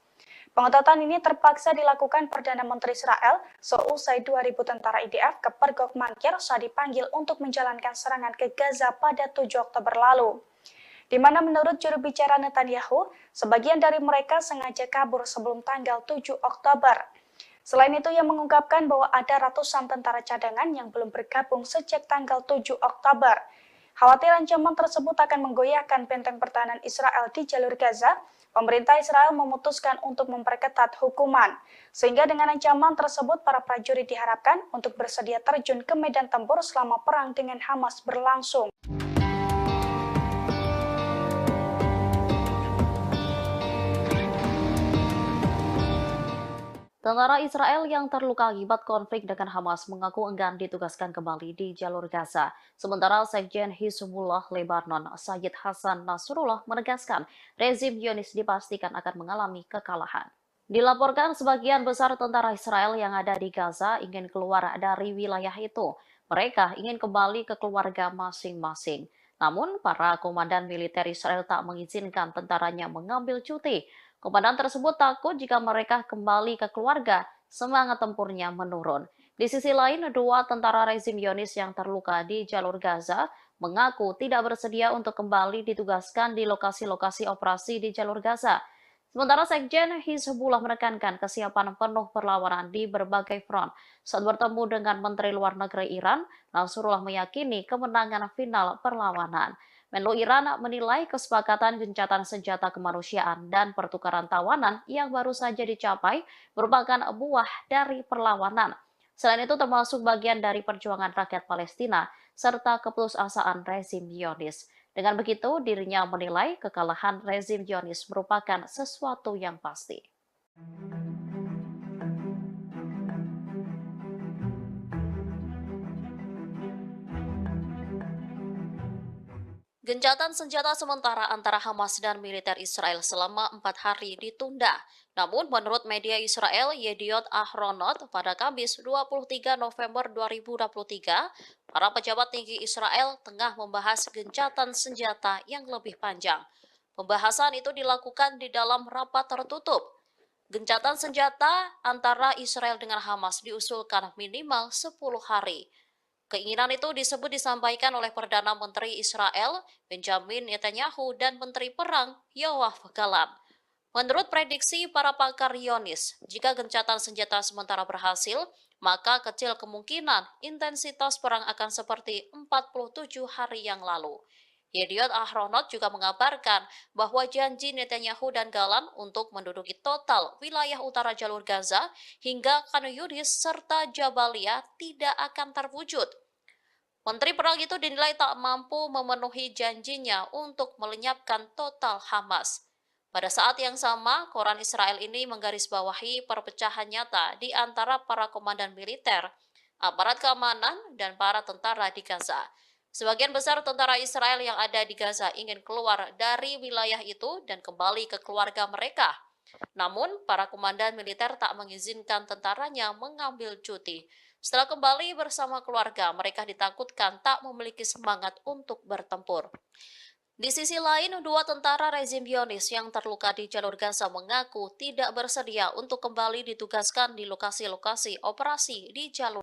Speaker 2: Pengetatan ini terpaksa dilakukan Perdana Menteri Israel seusai 2.000 tentara IDF ke Pergok Mankir saat dipanggil untuk menjalankan serangan ke Gaza pada 7 Oktober lalu. Di mana menurut juru bicara Netanyahu, sebagian dari mereka sengaja kabur sebelum tanggal 7 Oktober. Selain itu, ia mengungkapkan bahwa ada ratusan tentara cadangan yang belum bergabung sejak tanggal 7 Oktober. Khawatir ancaman tersebut akan menggoyahkan benteng pertahanan Israel di jalur Gaza, pemerintah Israel memutuskan untuk memperketat hukuman. Sehingga dengan ancaman tersebut, para prajurit diharapkan untuk bersedia terjun ke medan tempur selama perang dengan Hamas berlangsung.
Speaker 1: Tentara Israel yang terluka akibat konflik dengan Hamas mengaku enggan ditugaskan kembali di jalur Gaza. Sementara Sekjen Hizbullah Lebanon, Sayyid Hasan Nasrullah menegaskan rezim Zionis dipastikan akan mengalami kekalahan. Dilaporkan sebagian besar tentara Israel yang ada di Gaza ingin keluar dari wilayah itu. Mereka ingin kembali ke keluarga masing-masing. Namun, para komandan militer Israel tak mengizinkan tentaranya mengambil cuti. Komandan tersebut takut jika mereka kembali ke keluarga, semangat tempurnya menurun. Di sisi lain, 2 tentara rezim Zionis yang terluka di jalur Gaza mengaku tidak bersedia untuk kembali ditugaskan di lokasi-lokasi operasi di jalur Gaza. Sementara Sekjen Hizbullah menekankan kesiapan penuh perlawanan di berbagai front. Saat bertemu dengan Menteri Luar Negeri Iran, Nasrullah meyakini kemenangan final perlawanan. Menlu Iran menilai kesepakatan gencatan senjata kemanusiaan dan pertukaran tawanan yang baru saja dicapai merupakan buah dari perlawanan. Selain itu termasuk bagian dari perjuangan rakyat Palestina serta keputusasaan rezim Zionis. Dengan begitu, dirinya menilai kekalahan rezim Zionis merupakan sesuatu yang pasti. Gencatan senjata sementara antara Hamas dan militer Israel selama 4 hari ditunda. Namun, menurut media Israel Yediot Ahronot, pada Kamis 23 November 2023, para pejabat tinggi Israel tengah membahas gencatan senjata yang lebih panjang. Pembahasan itu dilakukan di dalam rapat tertutup. Gencatan senjata antara Israel dengan Hamas diusulkan minimal 10 hari. Keinginan itu disampaikan oleh Perdana Menteri Israel Benjamin Netanyahu dan Menteri Perang Yoav Gallant. Menurut prediksi para pakar Zionis, jika gencatan senjata sementara berhasil, maka kecil kemungkinan intensitas perang akan seperti 47 hari yang lalu. Yediot Ahronot juga mengabarkan bahwa janji Netanyahu dan Galan untuk menduduki total wilayah utara jalur Gaza hingga Khan Yunis serta Jabalia tidak akan terwujud. Menteri Perang itu dinilai tak mampu memenuhi janjinya untuk melenyapkan total Hamas. Pada saat yang sama, koran Israel ini menggarisbawahi perpecahan nyata di antara para komandan militer, aparat keamanan, dan para tentara di Gaza. Sebagian besar tentara Israel yang ada di Gaza ingin keluar dari wilayah itu dan kembali ke keluarga mereka. Namun, para komandan militer tak mengizinkan tentaranya mengambil cuti. Setelah kembali bersama keluarga, mereka ditakutkan tak memiliki semangat untuk bertempur. Di sisi lain, dua tentara rezim Zionis yang terluka di jalur Gaza mengaku tidak bersedia untuk kembali ditugaskan di lokasi-lokasi operasi di jalur.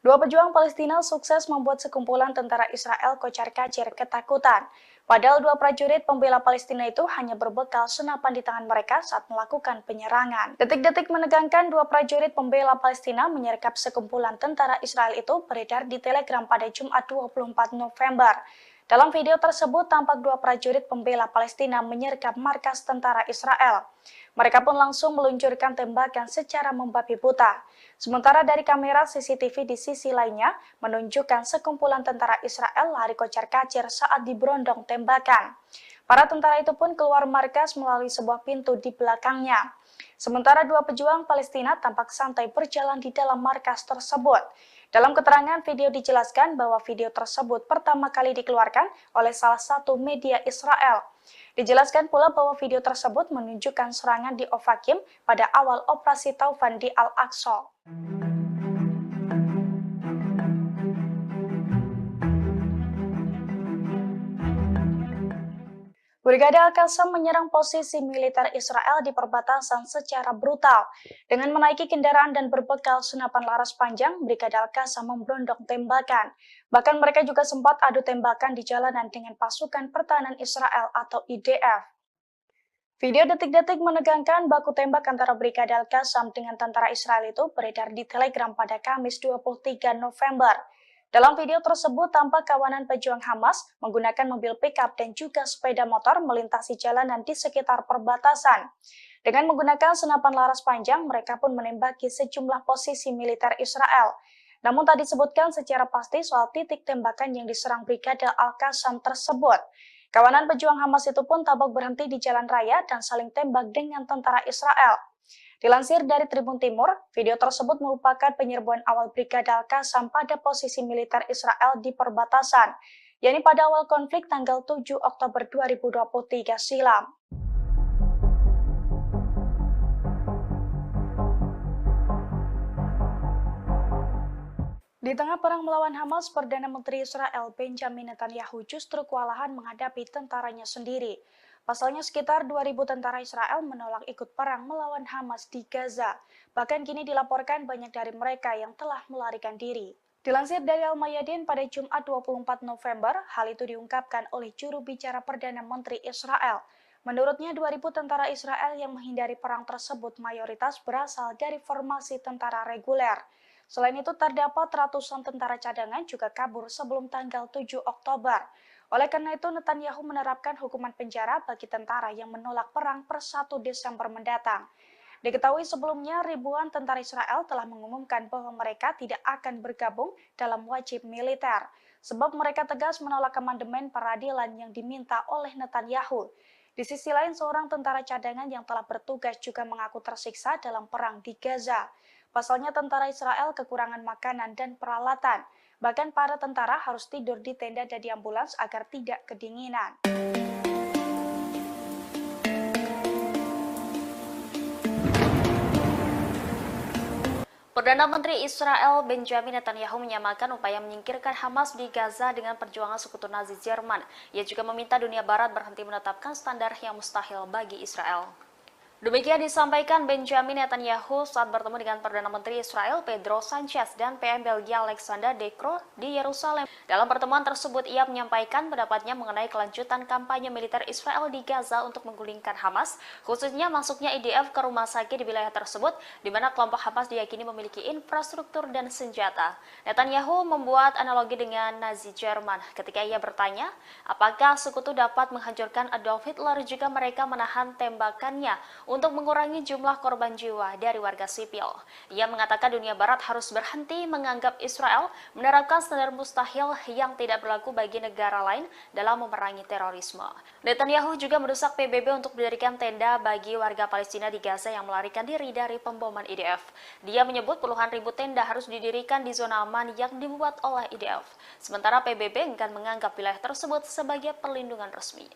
Speaker 2: Dua pejuang Palestina sukses membuat sekumpulan tentara Israel kocar-kacir ketakutan. Padahal dua prajurit pembela Palestina itu hanya berbekal senapan di tangan mereka saat melakukan penyerangan. Detik-detik menegangkan dua prajurit pembela Palestina menyergap sekumpulan tentara Israel itu beredar di Telegram pada Jumat 24 November. Dalam video tersebut tampak dua prajurit pembela Palestina menyergap markas tentara Israel. Mereka pun langsung meluncurkan tembakan secara membabi buta. Sementara dari kamera CCTV di sisi lainnya menunjukkan sekumpulan tentara Israel lari kocar-kacir saat diberondong tembakan. Para tentara itu pun keluar markas melalui sebuah pintu di belakangnya. Sementara dua pejuang Palestina tampak santai berjalan di dalam markas tersebut. Dalam keterangan video dijelaskan bahwa video tersebut pertama kali dikeluarkan oleh salah satu media Israel. Dijelaskan pula bahwa video tersebut menunjukkan serangan di Ofakim pada awal operasi Taufan di Al-Aqsa. Brigade Al-Qassam menyerang posisi militer Israel di perbatasan secara brutal. Dengan menaiki kendaraan dan berbekal senapan laras panjang, Brigade Al-Qassam memberondong tembakan. Bahkan mereka juga sempat adu tembakan di jalanan dengan pasukan pertahanan Israel atau IDF. Video detik-detik menegangkan baku tembak antara Brigade Al-Qassam dengan tentara Israel itu beredar di Telegram pada Kamis 23 November. Dalam video tersebut tampak kawanan pejuang Hamas menggunakan mobil pickup dan juga sepeda motor melintasi jalanan di sekitar perbatasan. Dengan menggunakan senapan laras panjang, mereka pun menembaki sejumlah posisi militer Israel. Namun tak disebutkan secara pasti soal titik tembakan yang diserang Brigade Al-Qassam tersebut. Kawanan pejuang Hamas itu pun tampak berhenti di jalan raya dan saling tembak dengan tentara Israel. Dilansir dari Tribun Timur, video tersebut merupakan penyerbuan awal Brigade Al-Qassam pada posisi militer Israel di perbatasan, yakni pada awal konflik tanggal 7 Oktober 2023 silam. Di tengah perang melawan Hamas, Perdana Menteri Israel Benjamin Netanyahu justru kewalahan menghadapi tentaranya sendiri. Pasalnya sekitar 2.000 tentara Israel menolak ikut perang melawan Hamas di Gaza. Bahkan kini dilaporkan banyak dari mereka yang telah melarikan diri. Dilansir dari Al-Mayadin pada Jumat 24 November, hal itu diungkapkan oleh juru bicara Perdana Menteri Israel. Menurutnya 2.000 tentara Israel yang menghindari perang tersebut mayoritas berasal dari formasi tentara reguler. Selain itu terdapat ratusan tentara cadangan juga kabur sebelum tanggal 7 Oktober. Oleh karena itu, Netanyahu menerapkan hukuman penjara bagi tentara yang menolak perang per 1 Desember mendatang. Diketahui sebelumnya, ribuan tentara Israel telah mengumumkan bahwa mereka tidak akan bergabung dalam wajib militer, sebab mereka tegas menolak amandemen peradilan yang diminta oleh Netanyahu. Di sisi lain, seorang tentara cadangan yang telah bertugas juga mengaku tersiksa dalam perang di Gaza. Pasalnya tentara Israel kekurangan makanan dan peralatan. Bahkan para tentara harus tidur di tenda dan di ambulans agar tidak kedinginan.
Speaker 1: Perdana Menteri Israel Benjamin Netanyahu menyamakan upaya menyingkirkan Hamas di Gaza dengan perjuangan sekutu Nazi Jerman. Ia juga meminta dunia barat berhenti menetapkan standar yang mustahil bagi Israel.
Speaker 2: Demikian disampaikan Benjamin Netanyahu saat bertemu dengan Perdana Menteri Israel Pedro Sanchez dan PM Belgia Alexander De Croo di Yerusalem. Dalam pertemuan tersebut, ia menyampaikan pendapatnya mengenai kelanjutan kampanye militer Israel di Gaza untuk menggulingkan Hamas, khususnya masuknya IDF ke rumah sakit di wilayah tersebut, di mana kelompok Hamas diyakini memiliki infrastruktur dan senjata. Netanyahu membuat analogi dengan Nazi Jerman ketika ia bertanya, apakah sekutu dapat menghancurkan Adolf Hitler jika mereka menahan tembakannya untuk mengurangi jumlah korban jiwa dari warga sipil. Ia mengatakan dunia barat harus berhenti menganggap Israel menerapkan standar mustahil yang tidak berlaku bagi negara lain dalam memerangi terorisme. Netanyahu juga mendesak PBB untuk mendirikan tenda bagi warga Palestina di Gaza yang melarikan diri dari pemboman IDF. Dia menyebut puluhan ribu tenda harus didirikan di zona aman yang dibuat oleh IDF. Sementara PBB enggan menganggap wilayah tersebut sebagai perlindungan resmi.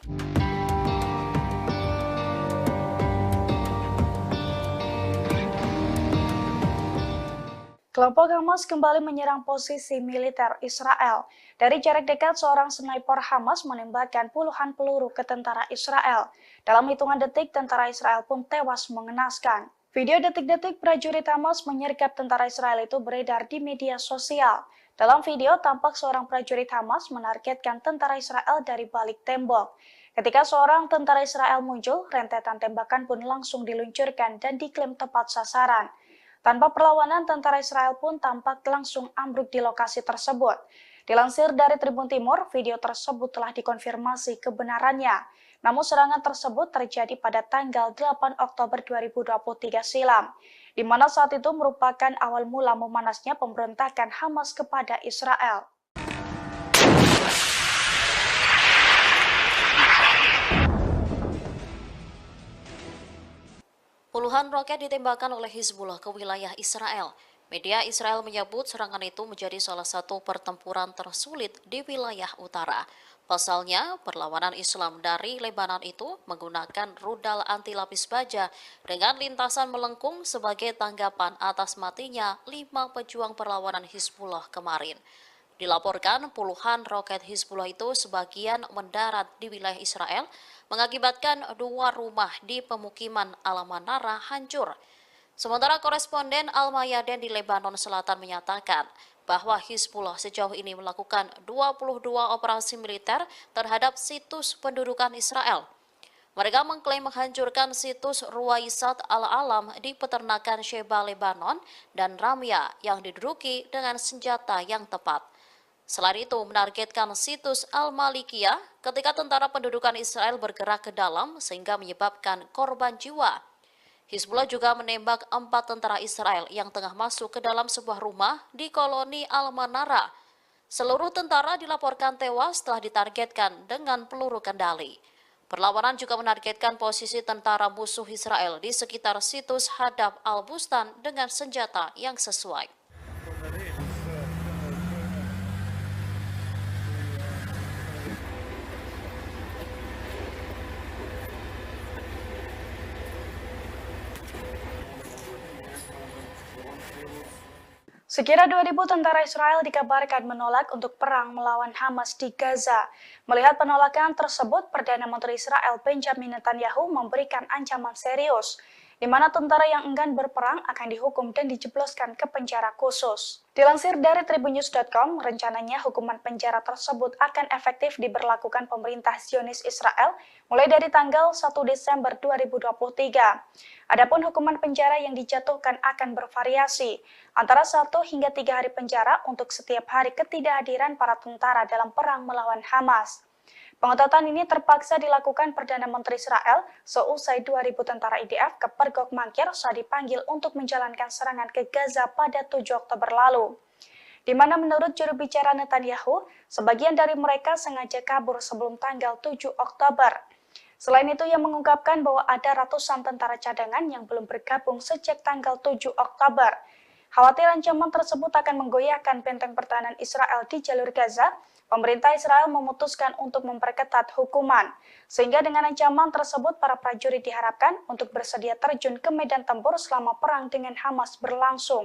Speaker 2: Kelompok Hamas kembali menyerang posisi militer Israel. Dari jarak dekat, seorang sniper Hamas menembakkan puluhan peluru ke tentara Israel. Dalam hitungan detik, tentara Israel pun tewas mengenaskan. Video detik-detik prajurit Hamas menyergap tentara Israel itu beredar di media sosial. Dalam video, tampak seorang prajurit Hamas menargetkan tentara Israel dari balik tembok. Ketika seorang tentara Israel muncul, rentetan tembakan pun langsung diluncurkan dan diklaim tepat sasaran. Tanpa perlawanan, tentara Israel pun tampak langsung ambruk di lokasi tersebut. Dilansir dari Tribun Timur, video tersebut telah dikonfirmasi kebenarannya. Namun serangan tersebut terjadi pada tanggal 8 Oktober 2023 silam, di mana saat itu merupakan awal mula memanasnya pemberontakan Hamas kepada Israel.
Speaker 1: Puluhan roket ditembakkan oleh Hizbullah ke wilayah Israel. Media Israel menyebut serangan itu menjadi salah satu pertempuran tersulit di wilayah utara. Pasalnya, perlawanan Islam dari Lebanon itu menggunakan rudal anti lapis baja dengan lintasan melengkung sebagai tanggapan atas matinya 5 pejuang perlawanan Hizbullah kemarin. Dilaporkan puluhan roket Hizbullah itu sebagian mendarat di wilayah Israel, mengakibatkan 2 rumah di pemukiman Al-Manara hancur. Sementara koresponden Al-Mayadin di Lebanon Selatan menyatakan bahwa Hizbullah sejauh ini melakukan 22 operasi militer terhadap situs pendudukan Israel. Mereka mengklaim menghancurkan situs Ruwaisat Al-Alam di peternakan Sheba Lebanon dan Ramya yang diduduki dengan senjata yang tepat. Selain itu, menargetkan situs Al-Malikiyah ketika tentara pendudukan Israel bergerak ke dalam sehingga menyebabkan korban jiwa. Hizbullah juga menembak 4 tentara Israel yang tengah masuk ke dalam sebuah rumah di koloni Al-Manara. Seluruh tentara dilaporkan tewas setelah ditargetkan dengan peluru kendali. Perlawanan juga menargetkan posisi tentara musuh Israel di sekitar situs Hadab Al-Bustan dengan senjata yang sesuai.
Speaker 2: Sekira 2.000 tentara Israel dikabarkan menolak untuk perang melawan Hamas di Gaza. Melihat penolakan tersebut, Perdana Menteri Israel Benjamin Netanyahu memberikan ancaman serius, di mana tentara yang enggan berperang akan dihukum dan dijebloskan ke penjara khusus. Dilansir dari tribunnews.com, rencananya hukuman penjara tersebut akan efektif diberlakukan pemerintah Zionis Israel mulai dari tanggal 1 Desember 2023. Adapun hukuman penjara yang dijatuhkan akan bervariasi, antara 1 hingga 3 hari penjara untuk setiap hari ketidakhadiran para tentara dalam perang melawan Hamas. Pengetatan ini terpaksa dilakukan Perdana Menteri Israel seusai 2.000 tentara IDF ke Pergok Mangkir saat dipanggil untuk menjalankan serangan ke Gaza pada 7 Oktober lalu. Di mana menurut juru bicara Netanyahu, sebagian dari mereka sengaja kabur sebelum tanggal 7 Oktober. Selain itu, ia mengungkapkan bahwa ada ratusan tentara cadangan yang belum bergabung sejak tanggal 7 Oktober. Khawatir ancaman tersebut akan menggoyahkan benteng pertahanan Israel di jalur Gaza, pemerintah Israel memutuskan untuk memperketat hukuman. Sehingga dengan ancaman tersebut, para prajurit diharapkan untuk bersedia terjun ke medan tempur selama perang dengan Hamas berlangsung.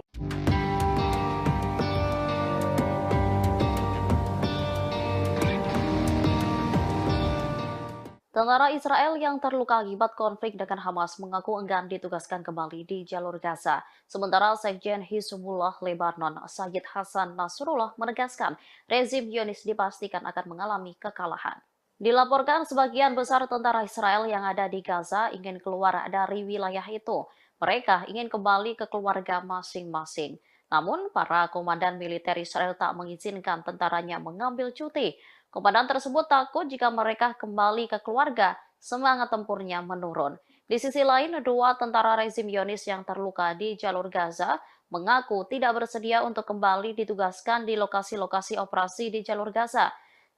Speaker 1: Tentara Israel yang terluka akibat konflik dengan Hamas mengaku enggan ditugaskan kembali di jalur Gaza. Sementara Sekjen Hizbullah Lebanon, Sayyid Hasan Nasrullah menegaskan rezim Zionis dipastikan akan mengalami kekalahan. Dilaporkan sebagian besar tentara Israel yang ada di Gaza ingin keluar dari wilayah itu. Mereka ingin kembali ke keluarga masing-masing. Namun, para komandan militer Israel tak mengizinkan tentaranya mengambil cuti. Komandan tersebut takut jika mereka kembali ke keluarga, semangat tempurnya menurun. Di sisi lain, dua tentara rezim Zionis yang terluka di jalur Gaza mengaku tidak bersedia untuk kembali ditugaskan di lokasi-lokasi operasi di jalur Gaza.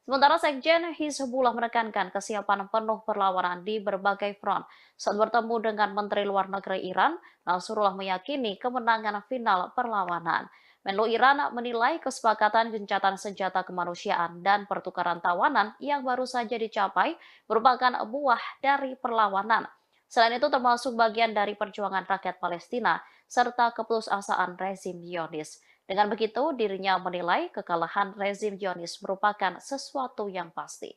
Speaker 1: Sementara Sekjen Hizbullah menekankan kesiapan penuh perlawanan di berbagai front. Saat bertemu dengan Menteri Luar Negeri Iran, Nasrullah meyakini kemenangan final perlawanan. Menlu Iran menilai kesepakatan gencatan senjata kemanusiaan dan pertukaran tawanan yang baru saja dicapai merupakan buah dari perlawanan. Selain itu termasuk bagian dari perjuangan rakyat Palestina serta keputusasaan rezim Zionis. Dengan begitu, dirinya menilai kekalahan rezim Zionis merupakan sesuatu yang pasti.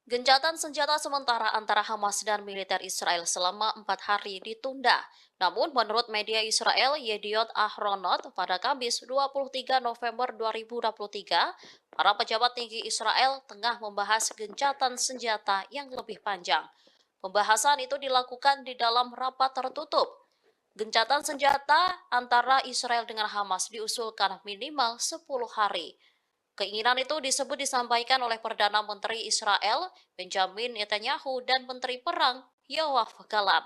Speaker 1: Gencatan senjata sementara antara Hamas dan militer Israel selama 4 hari ditunda. Namun menurut media Israel Yediot Ahronot pada Kamis 23 November 2023, para pejabat tinggi Israel tengah membahas gencatan senjata yang lebih panjang. Pembahasan itu dilakukan di dalam rapat tertutup. Gencatan senjata antara Israel dengan Hamas diusulkan minimal 10 hari. Keinginan itu disampaikan oleh Perdana Menteri Israel Benjamin Netanyahu dan Menteri Perang Yoav Gallant.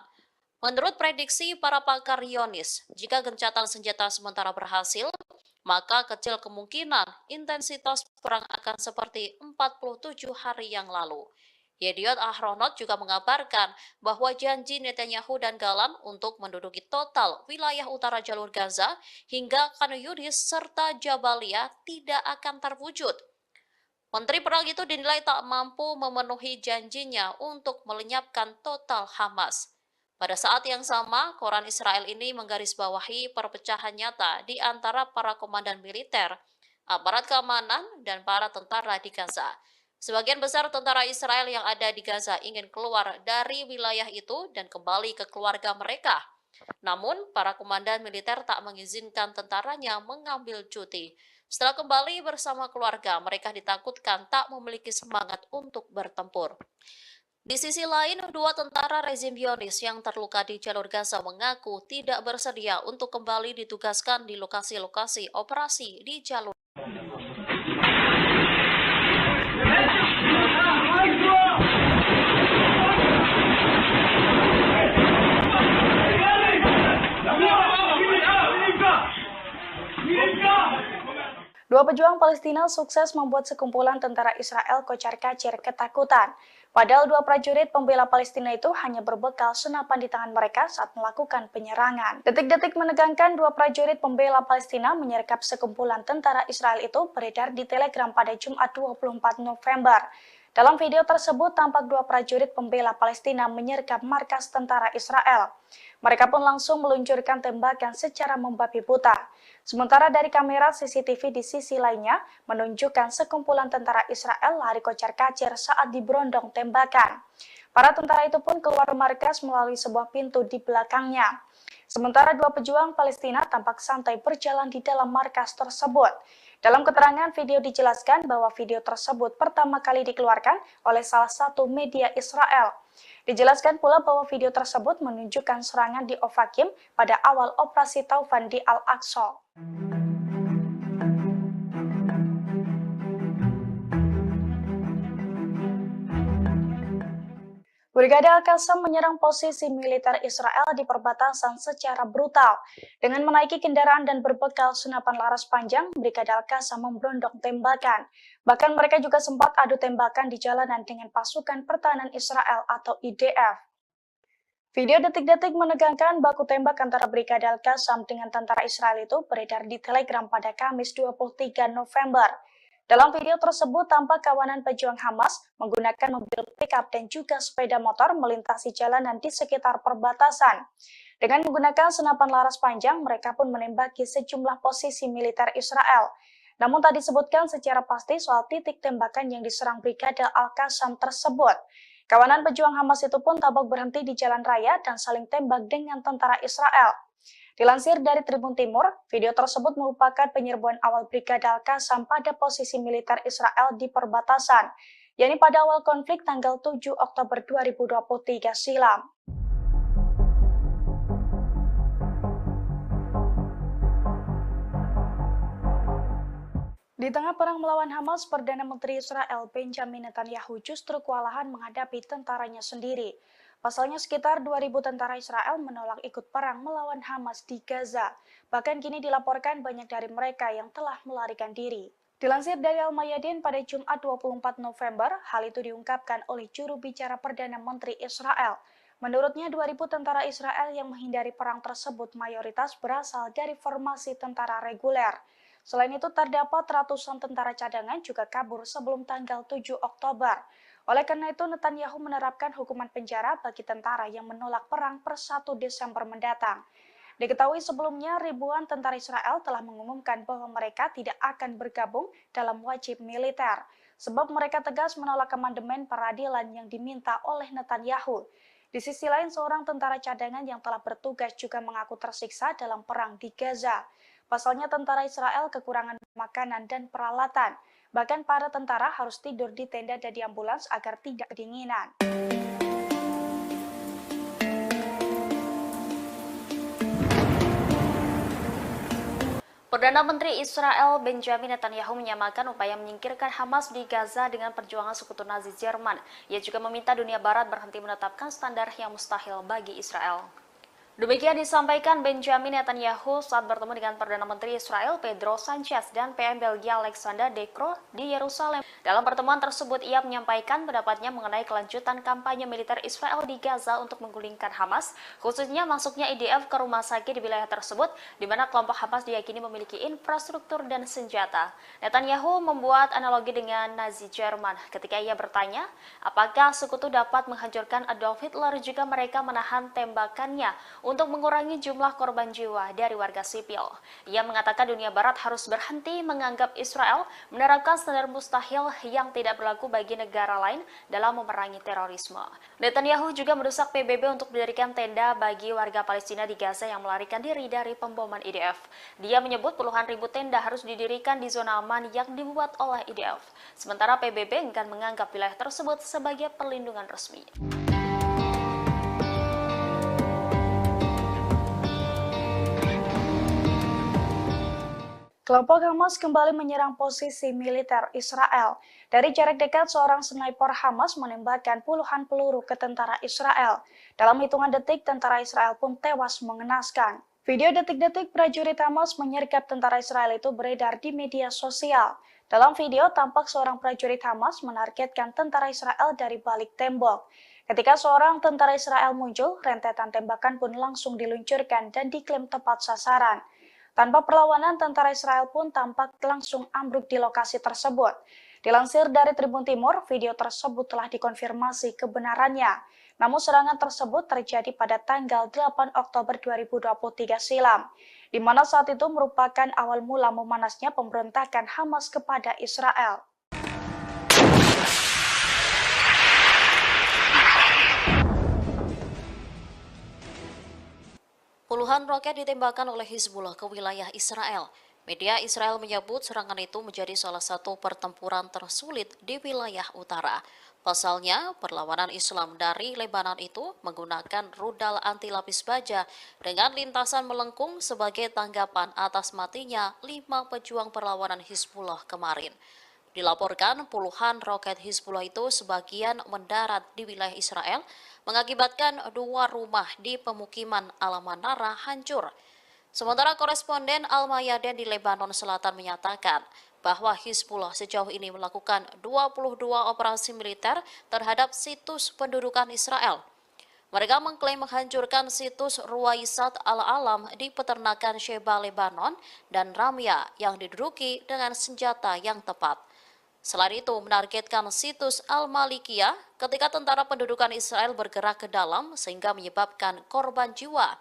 Speaker 1: Menurut prediksi para pakar Zionis, jika gencatan senjata sementara berhasil, maka kecil kemungkinan intensitas perang akan seperti 47 hari yang lalu. Yediot Ahronot juga mengabarkan bahwa janji Netanyahu dan Gallant untuk menduduki total wilayah utara jalur Gaza hingga Khan Yunis serta Jabalia tidak akan terwujud. Menteri Perang itu dinilai tak mampu memenuhi janjinya untuk melenyapkan total Hamas. Pada saat yang sama, koran Israel ini menggarisbawahi perpecahan nyata di antara para komandan militer, aparat keamanan, dan para tentara di Gaza. Sebagian besar tentara Israel yang ada di Gaza ingin keluar dari wilayah itu dan kembali ke keluarga mereka. Namun, para komandan militer tak mengizinkan tentaranya mengambil cuti. Setelah kembali bersama keluarga, mereka ditakutkan tak memiliki semangat untuk bertempur. Di sisi lain, dua tentara rezim Zionis yang terluka di jalur Gaza mengaku tidak bersedia untuk kembali ditugaskan di lokasi-lokasi operasi di jalur.
Speaker 2: Dua pejuang Palestina sukses membuat sekumpulan tentara Israel kocar-kacir ketakutan. Padahal dua prajurit pembela Palestina itu hanya berbekal senapan di tangan mereka saat melakukan penyerangan. Detik-detik menegangkan dua prajurit pembela Palestina menyergap sekumpulan tentara Israel itu beredar di Telegram pada Jumat 24 November. Dalam video tersebut tampak dua prajurit pembela Palestina menyergap markas tentara Israel. Mereka pun langsung meluncurkan tembakan secara membabi buta. Sementara dari kamera CCTV di sisi lainnya menunjukkan sekumpulan tentara Israel lari kocar-kacir saat diberondong tembakan. Para tentara itu pun keluar markas melalui sebuah pintu di belakangnya. Sementara dua pejuang Palestina tampak santai berjalan di dalam markas tersebut. Dalam keterangan video dijelaskan bahwa video tersebut pertama kali dikeluarkan oleh salah satu media Israel. Dijelaskan pula bahwa video tersebut menunjukkan serangan di Ofakim pada awal operasi Taufan di Al-Aqsa. Brigade Al-Qassam menyerang posisi militer Israel di perbatasan secara brutal. Dengan menaiki kendaraan dan berbekal senapan laras panjang, Brigade Al-Qassam memberondong tembakan. Bahkan mereka juga sempat adu tembakan di jalanan dengan pasukan pertahanan Israel atau IDF. Video detik-detik menegangkan baku tembak antara Brigade Al-Qassam dengan tentara Israel itu beredar di Telegram pada Kamis 23 November. Dalam video tersebut tampak kawanan pejuang Hamas menggunakan mobil pickup dan juga sepeda motor melintasi jalanan di sekitar perbatasan. Dengan menggunakan senapan laras panjang, mereka pun menembaki sejumlah posisi militer Israel. Namun tak disebutkan secara pasti soal titik tembakan yang diserang Brigade Al-Qassam tersebut. Kawanan pejuang Hamas itu pun tampak berhenti di jalan raya dan saling tembak dengan tentara Israel. Dilansir dari Tribun Timur, video tersebut merupakan penyerbuan awal Brigade Al-Qassam pada posisi militer Israel di perbatasan, yakni pada awal konflik tanggal 7 Oktober 2023 silam. Di tengah perang melawan Hamas, Perdana Menteri Israel Benjamin Netanyahu justru kewalahan menghadapi tentaranya sendiri. Pasalnya sekitar 2.000 tentara Israel menolak ikut perang melawan Hamas di Gaza. Bahkan kini dilaporkan banyak dari mereka yang telah melarikan diri. Dilansir dari Al-Mayadin pada Jumat 24 November, hal itu diungkapkan oleh juru bicara Perdana Menteri Israel. Menurutnya 2.000 tentara Israel yang menghindari perang tersebut mayoritas berasal dari formasi tentara reguler. Selain itu, terdapat ratusan tentara cadangan juga kabur sebelum tanggal 7 Oktober. Oleh karena itu, Netanyahu menerapkan hukuman penjara bagi tentara yang menolak perang per 1 Desember mendatang. Diketahui sebelumnya, ribuan tentara Israel telah mengumumkan bahwa mereka tidak akan bergabung dalam wajib militer, sebab mereka tegas menolak amandemen peradilan yang diminta oleh Netanyahu. Di sisi lain, seorang tentara cadangan yang telah bertugas juga mengaku tersiksa dalam perang di Gaza. Pasalnya tentara Israel kekurangan makanan dan peralatan. Bahkan para tentara harus tidur di tenda dan di ambulans agar tidak kedinginan.
Speaker 1: Perdana Menteri Israel Benjamin Netanyahu menyamakan upaya menyingkirkan Hamas di Gaza dengan perjuangan sekutu Nazi Jerman. Ia juga meminta dunia Barat berhenti menetapkan standar yang mustahil bagi Israel. Demikian disampaikan Benjamin Netanyahu saat bertemu dengan Perdana Menteri Israel Pedro Sanchez dan PM Belgia Alexander De Croo di Yerusalem. Dalam pertemuan tersebut, ia menyampaikan pendapatnya mengenai kelanjutan kampanye militer Israel di Gaza untuk menggulingkan Hamas, khususnya masuknya IDF ke rumah sakit di wilayah tersebut, di mana kelompok Hamas diyakini memiliki infrastruktur dan senjata. Netanyahu membuat analogi dengan Nazi Jerman ketika ia bertanya, apakah sekutu dapat menghancurkan Adolf Hitler jika mereka menahan tembakannya untuk mengurangi jumlah korban jiwa dari warga sipil. Ia mengatakan dunia Barat harus berhenti menganggap Israel menerapkan standar mustahil yang tidak berlaku bagi negara lain dalam memerangi terorisme. Netanyahu juga mendesak PBB untuk mendirikan tenda bagi warga Palestina di Gaza yang melarikan diri dari pemboman IDF. Dia menyebut puluhan ribu tenda harus didirikan di zona aman yang dibuat oleh IDF. Sementara PBB enggan menganggap wilayah tersebut sebagai perlindungan resmi.
Speaker 2: Kelompok Hamas kembali menyerang posisi militer Israel. Dari jarak dekat, seorang sniper Hamas menembakkan puluhan peluru ke tentara Israel. Dalam hitungan detik, tentara Israel pun tewas mengenaskan. Video detik-detik prajurit Hamas menyergap tentara Israel itu beredar di media sosial. Dalam video, tampak seorang prajurit Hamas menargetkan tentara Israel dari balik tembok. Ketika seorang tentara Israel muncul, rentetan tembakan pun langsung diluncurkan dan diklaim tepat sasaran. Tanpa perlawanan, tentara Israel pun tampak langsung ambruk di lokasi tersebut. Dilansir dari Tribun Timur, video tersebut telah dikonfirmasi kebenarannya. Namun serangan tersebut terjadi pada tanggal 8 Oktober 2023 silam, di mana saat itu merupakan awal mula memanasnya pemberontakan Hamas kepada Israel.
Speaker 1: Puluhan roket ditembakkan oleh Hizbullah ke wilayah Israel. Media Israel menyebut serangan itu menjadi salah satu pertempuran tersulit di wilayah utara. Pasalnya, perlawanan Islam dari Lebanon itu menggunakan rudal anti lapis baja dengan lintasan melengkung sebagai tanggapan atas matinya 5 pejuang perlawanan Hizbullah kemarin. Dilaporkan puluhan roket Hizbullah itu sebagian mendarat di wilayah Israel, mengakibatkan 2 rumah di pemukiman Al-Manara hancur. Sementara koresponden Al-Mayadin di Lebanon Selatan menyatakan bahwa Hizbullah sejauh ini melakukan 22 operasi militer terhadap situs pendudukan Israel. Mereka mengklaim menghancurkan situs Ruwaisat Al-Alam di peternakan Sheba, Lebanon, dan Ramya yang diduduki dengan senjata yang tepat. Selain itu, menargetkan situs Al-Malikiyah ketika tentara pendudukan Israel bergerak ke dalam sehingga menyebabkan korban jiwa.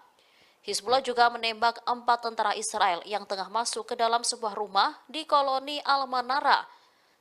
Speaker 1: Hizbullah juga menembak 4 tentara Israel yang tengah masuk ke dalam sebuah rumah di koloni Al-Manara.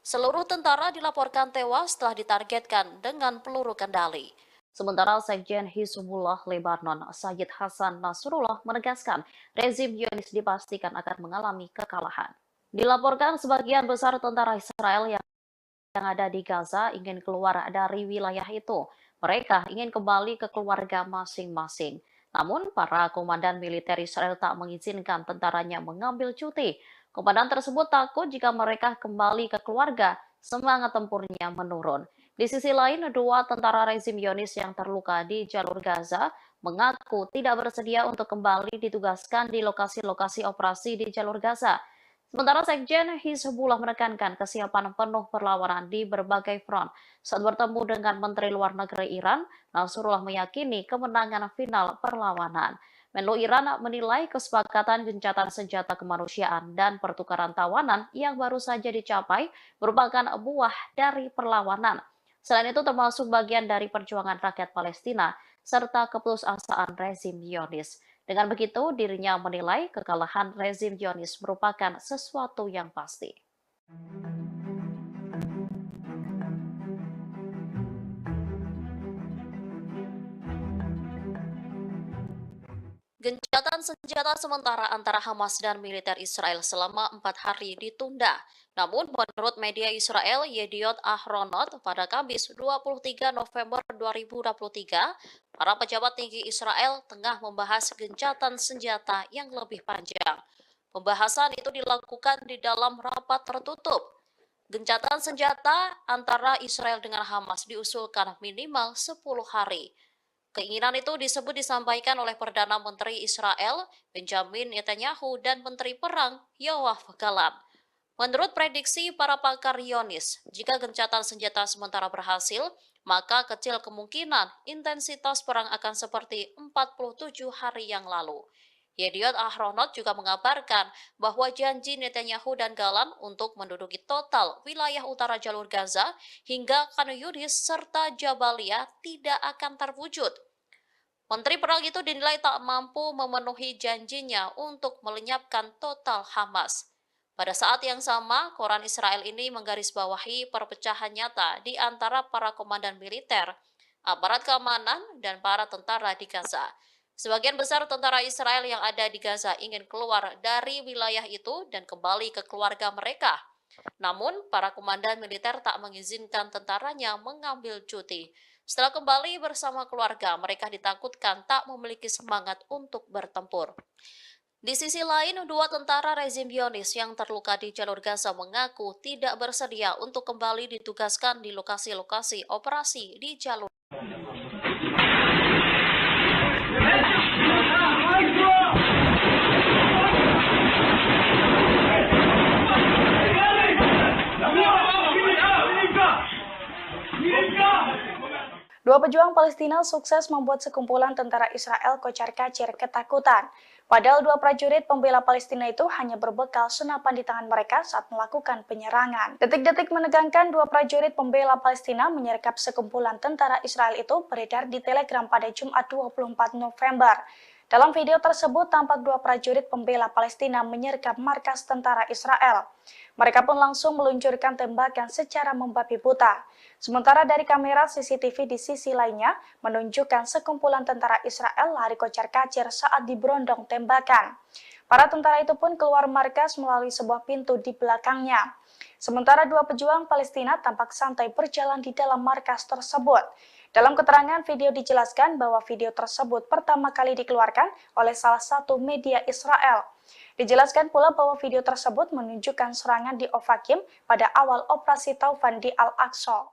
Speaker 1: Seluruh tentara dilaporkan tewas setelah ditargetkan dengan peluru kendali. Sementara Sekjen Hizbullah Lebanon, Sayyid Hasan Nasrullah menegaskan rezim Zionis dipastikan akan mengalami kekalahan. Dilaporkan sebagian besar tentara Israel yang ada di Gaza ingin keluar dari wilayah itu. Mereka ingin kembali ke keluarga masing-masing. Namun, para komandan militer Israel tak mengizinkan tentaranya mengambil cuti. Komandan tersebut takut jika mereka kembali ke keluarga, semangat tempurnya menurun. Di sisi lain, 2 tentara rezim Zionis yang terluka di jalur Gaza mengaku tidak bersedia untuk kembali ditugaskan di lokasi-lokasi operasi di jalur Gaza. Sementara Sekjen Hizbullah menekankan kesiapan penuh perlawanan di berbagai front. Saat bertemu dengan Menteri Luar Negeri Iran, Nasrullah meyakini kemenangan final perlawanan. Menlu Iran menilai kesepakatan gencatan senjata kemanusiaan dan pertukaran tawanan yang baru saja dicapai merupakan buah dari perlawanan. Selain itu termasuk bagian dari perjuangan rakyat Palestina serta keputusasaan rezim Zionis. Dengan begitu, dirinya menilai kekalahan rezim Zionis merupakan sesuatu yang pasti. Gencatan senjata sementara antara Hamas dan militer Israel selama 4 hari ditunda. Namun, menurut media Israel Yediot Ahronot pada Kamis 23 November 2023, para pejabat tinggi Israel tengah membahas gencatan senjata yang lebih panjang. Pembahasan itu dilakukan di dalam rapat tertutup. Gencatan senjata antara Israel dengan Hamas diusulkan minimal 10 hari. Keinginan itu disampaikan oleh Perdana Menteri Israel Benjamin Netanyahu dan Menteri Perang Yoav Gallant. Menurut prediksi para pakar Zionis, jika gencatan senjata sementara berhasil, maka kecil kemungkinan intensitas perang akan seperti 47 hari yang lalu. Yediot Ahronot juga mengabarkan bahwa janji Netanyahu dan Gallant untuk menduduki total wilayah utara jalur Gaza hingga Khan Yunis serta Jabalia tidak akan terwujud. Menteri Perang itu dinilai tak mampu memenuhi janjinya untuk melenyapkan total Hamas. Pada saat yang sama, koran Israel ini menggarisbawahi perpecahan nyata di antara para komandan militer, aparat keamanan, dan para tentara di Gaza. Sebagian besar tentara Israel yang ada di Gaza ingin keluar dari wilayah itu dan kembali ke keluarga mereka. Namun, para komandan militer tak mengizinkan tentaranya mengambil cuti. Setelah kembali bersama keluarga, mereka ditakutkan tak memiliki semangat untuk bertempur. Di sisi lain, 2 tentara rezim Zionis yang terluka di jalur Gaza mengaku tidak bersedia untuk kembali ditugaskan di lokasi-lokasi operasi di jalur.
Speaker 2: Dua pejuang Palestina sukses membuat sekumpulan tentara Israel kocar-kacir ketakutan. Padahal 2 prajurit pembela Palestina itu hanya berbekal senapan di tangan mereka saat melakukan penyerangan. Detik-detik menegangkan 2 prajurit pembela Palestina menyergap sekumpulan tentara Israel itu beredar di Telegram pada Jumat 24 November. Dalam video tersebut tampak 2 prajurit pembela Palestina menyergap markas tentara Israel. Mereka pun langsung meluncurkan tembakan secara membabi buta. Sementara dari kamera CCTV di sisi lainnya menunjukkan sekumpulan tentara Israel lari kocar-kacir saat diberondong tembakan. Para tentara itu pun keluar markas melalui sebuah pintu di belakangnya. Sementara 2 pejuang Palestina tampak santai berjalan di dalam markas tersebut. Dalam keterangan video dijelaskan bahwa video tersebut pertama kali dikeluarkan oleh salah satu media Israel. Dijelaskan pula bahwa video tersebut menunjukkan serangan di Ofakim pada awal operasi Taufan di Al-Aqsa.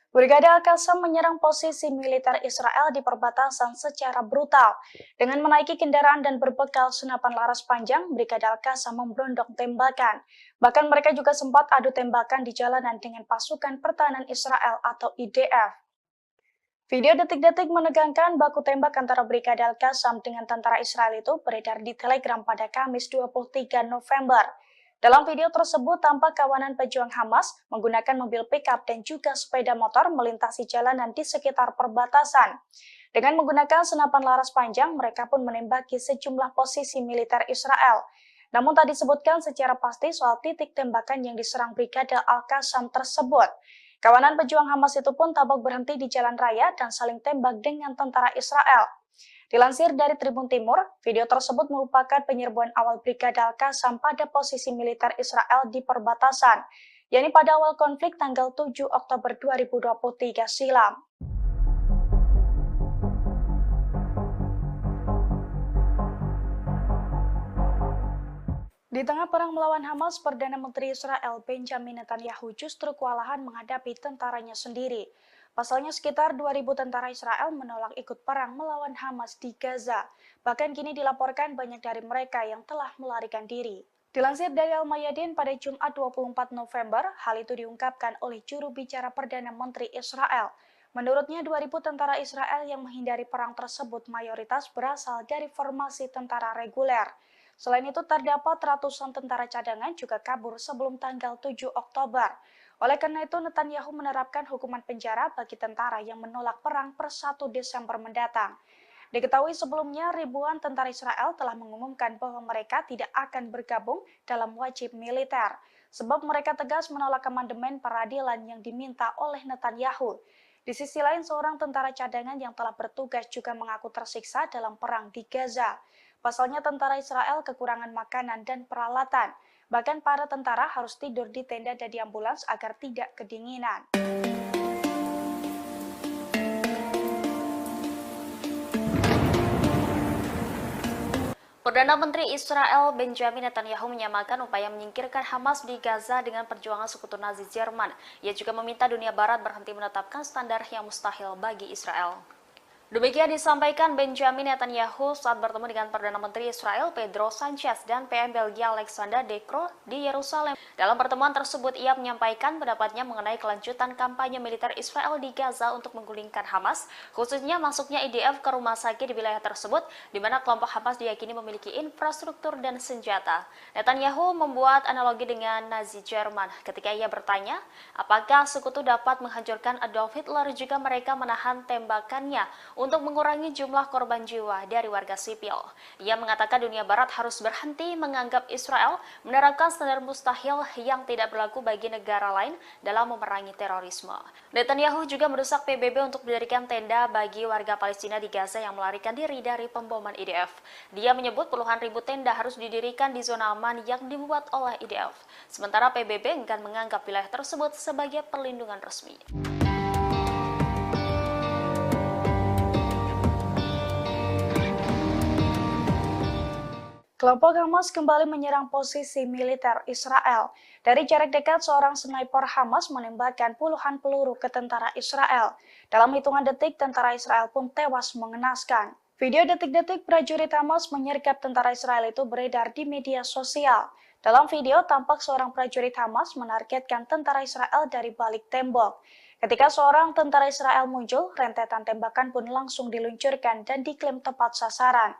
Speaker 2: Brigade Al-Qassam menyerang posisi militer Israel di perbatasan secara brutal. Dengan menaiki kendaraan dan berbekal senapan laras panjang, Brigade Al-Qassam memberondong tembakan. Bahkan mereka juga sempat adu tembakan di jalanan dengan pasukan pertahanan Israel atau IDF. Video detik-detik menegangkan baku tembak antara Brigade Al-Qassam dengan tentara Israel itu beredar di Telegram pada Kamis 23 November. Dalam video tersebut tampak kawanan pejuang Hamas menggunakan mobil pickup dan juga sepeda motor melintasi jalanan di sekitar perbatasan. Dengan menggunakan senapan laras panjang, mereka pun menembaki sejumlah posisi militer Israel. Namun tak disebutkan secara pasti soal titik tembakan yang diserang Brigade Al-Qassam tersebut. Kawanan pejuang Hamas itu pun tampak berhenti di jalan raya dan saling tembak dengan tentara Israel. Dilansir dari Tribun Timur, video tersebut merupakan penyerbuan awal Brigade Al-Qassam pada posisi militer Israel di perbatasan, yakni pada awal konflik tanggal 7 Oktober 2023 silam. Di tengah perang melawan Hamas, Perdana Menteri Israel Benjamin Netanyahu justru kewalahan menghadapi tentaranya sendiri. Pasalnya sekitar 2.000 tentara Israel menolak ikut perang melawan Hamas di Gaza. Bahkan kini dilaporkan banyak dari mereka yang telah melarikan diri. Dilansir dari Al-Mayadin pada Jumat 24 November, hal itu diungkapkan oleh juru bicara Perdana Menteri Israel. Menurutnya 2.000 tentara Israel yang menghindari perang tersebut mayoritas berasal dari formasi tentara reguler. Selain itu terdapat ratusan tentara cadangan juga kabur sebelum tanggal 7 Oktober. Oleh karena itu, Netanyahu menerapkan hukuman penjara bagi tentara yang menolak perang per 1 Desember mendatang. Diketahui sebelumnya, ribuan tentara Israel telah mengumumkan bahwa mereka tidak akan bergabung dalam wajib militer, sebab mereka tegas menolak amandemen peradilan yang diminta oleh Netanyahu. Di sisi lain, seorang tentara cadangan yang telah bertugas juga mengaku tersiksa dalam perang di Gaza. Pasalnya tentara Israel kekurangan makanan dan peralatan. Bahkan para tentara harus tidur di tenda dan di ambulans agar tidak kedinginan.
Speaker 1: Perdana Menteri Israel Benjamin Netanyahu menyamakan upaya menyingkirkan Hamas di Gaza dengan perjuangan sekutu Nazi Jerman. Ia juga meminta dunia Barat berhenti menetapkan standar yang mustahil bagi Israel. Demikian disampaikan Benjamin Netanyahu saat bertemu dengan Perdana Menteri Israel Pedro Sanchez dan PM Belgia Alexander De Croo di Yerusalem. Dalam pertemuan tersebut, ia menyampaikan pendapatnya mengenai kelanjutan kampanye militer Israel di Gaza untuk menggulingkan Hamas, khususnya masuknya IDF ke rumah sakit di wilayah tersebut, di mana kelompok Hamas diyakini memiliki infrastruktur dan senjata. Netanyahu membuat analogi dengan Nazi Jerman ketika ia bertanya, apakah sekutu dapat menghancurkan Adolf Hitler jika mereka menahan tembakannya untuk mengurangi jumlah korban jiwa dari warga sipil. Ia mengatakan dunia barat harus berhenti menganggap Israel menerapkan standar mustahil yang tidak berlaku bagi negara lain dalam memerangi terorisme. Netanyahu juga mendesak PBB untuk mendirikan tenda bagi warga Palestina di Gaza yang melarikan diri dari pemboman IDF. Dia menyebut puluhan ribu tenda harus didirikan di zona aman yang dibuat oleh IDF. Sementara PBB enggan menganggap wilayah tersebut sebagai perlindungan resmi.
Speaker 2: Kelompok Hamas kembali menyerang posisi militer Israel. Dari jarak dekat, seorang sniper Hamas menembakkan puluhan peluru ke tentara Israel. Dalam hitungan detik, tentara Israel pun tewas mengenaskan. Video detik-detik prajurit Hamas menyergap tentara Israel itu beredar di media sosial. Dalam video, tampak seorang prajurit Hamas menargetkan tentara Israel dari balik tembok. Ketika seorang tentara Israel muncul, rentetan tembakan pun langsung diluncurkan dan diklaim tepat sasaran.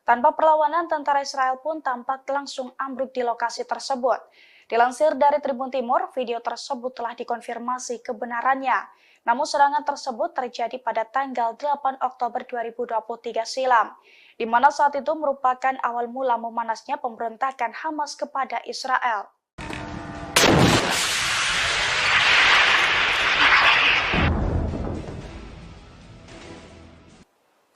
Speaker 2: Tanpa perlawanan, tentara Israel pun tampak langsung ambruk di lokasi tersebut. Dilansir dari Tribun Timur, video tersebut telah dikonfirmasi kebenarannya. Namun serangan tersebut terjadi pada tanggal 8 Oktober 2023 silam, di mana saat itu merupakan awal mula memanasnya pemberontakan Hamas kepada Israel.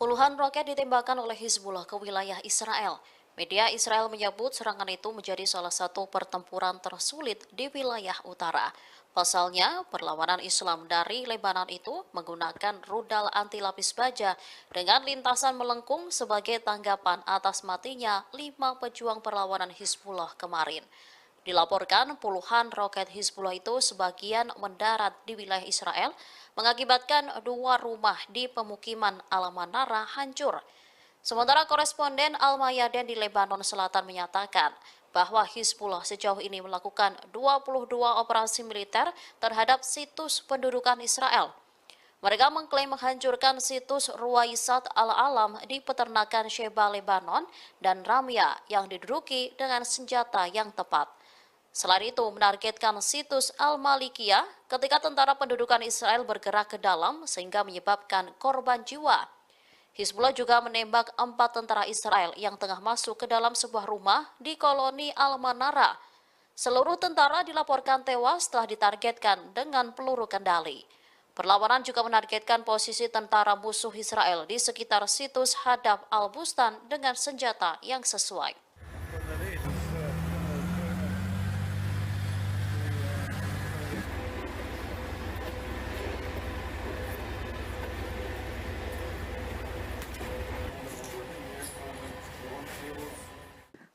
Speaker 1: Puluhan roket ditembakkan oleh Hizbullah ke wilayah Israel. Media Israel menyebut serangan itu menjadi salah satu pertempuran tersulit di wilayah utara. Pasalnya, perlawanan Islam dari Lebanon itu menggunakan rudal anti lapis baja dengan lintasan melengkung sebagai tanggapan atas matinya 5 pejuang perlawanan Hizbullah kemarin. Dilaporkan puluhan roket Hizbullah itu sebagian mendarat di wilayah Israel, mengakibatkan 2 rumah di pemukiman Al-Manara hancur. Sementara koresponden Al-Mayadin di Lebanon Selatan menyatakan bahwa Hizbullah sejauh ini melakukan 22 operasi militer terhadap situs pendudukan Israel. Mereka mengklaim menghancurkan situs Ruwaisat Al-Alam di peternakan Sheba Lebanon dan Ramya yang diduduki dengan senjata yang tepat. Selain itu, menargetkan situs Al-Malikiyah ketika tentara pendudukan Israel bergerak ke dalam sehingga menyebabkan korban jiwa. Hizbullah juga menembak 4 tentara Israel yang tengah masuk ke dalam sebuah rumah di koloni Al-Manara. Seluruh tentara dilaporkan tewas setelah ditargetkan dengan peluru kendali. Perlawanan juga menargetkan posisi tentara musuh Israel di sekitar situs Hadaf Al-Bustan dengan senjata yang sesuai.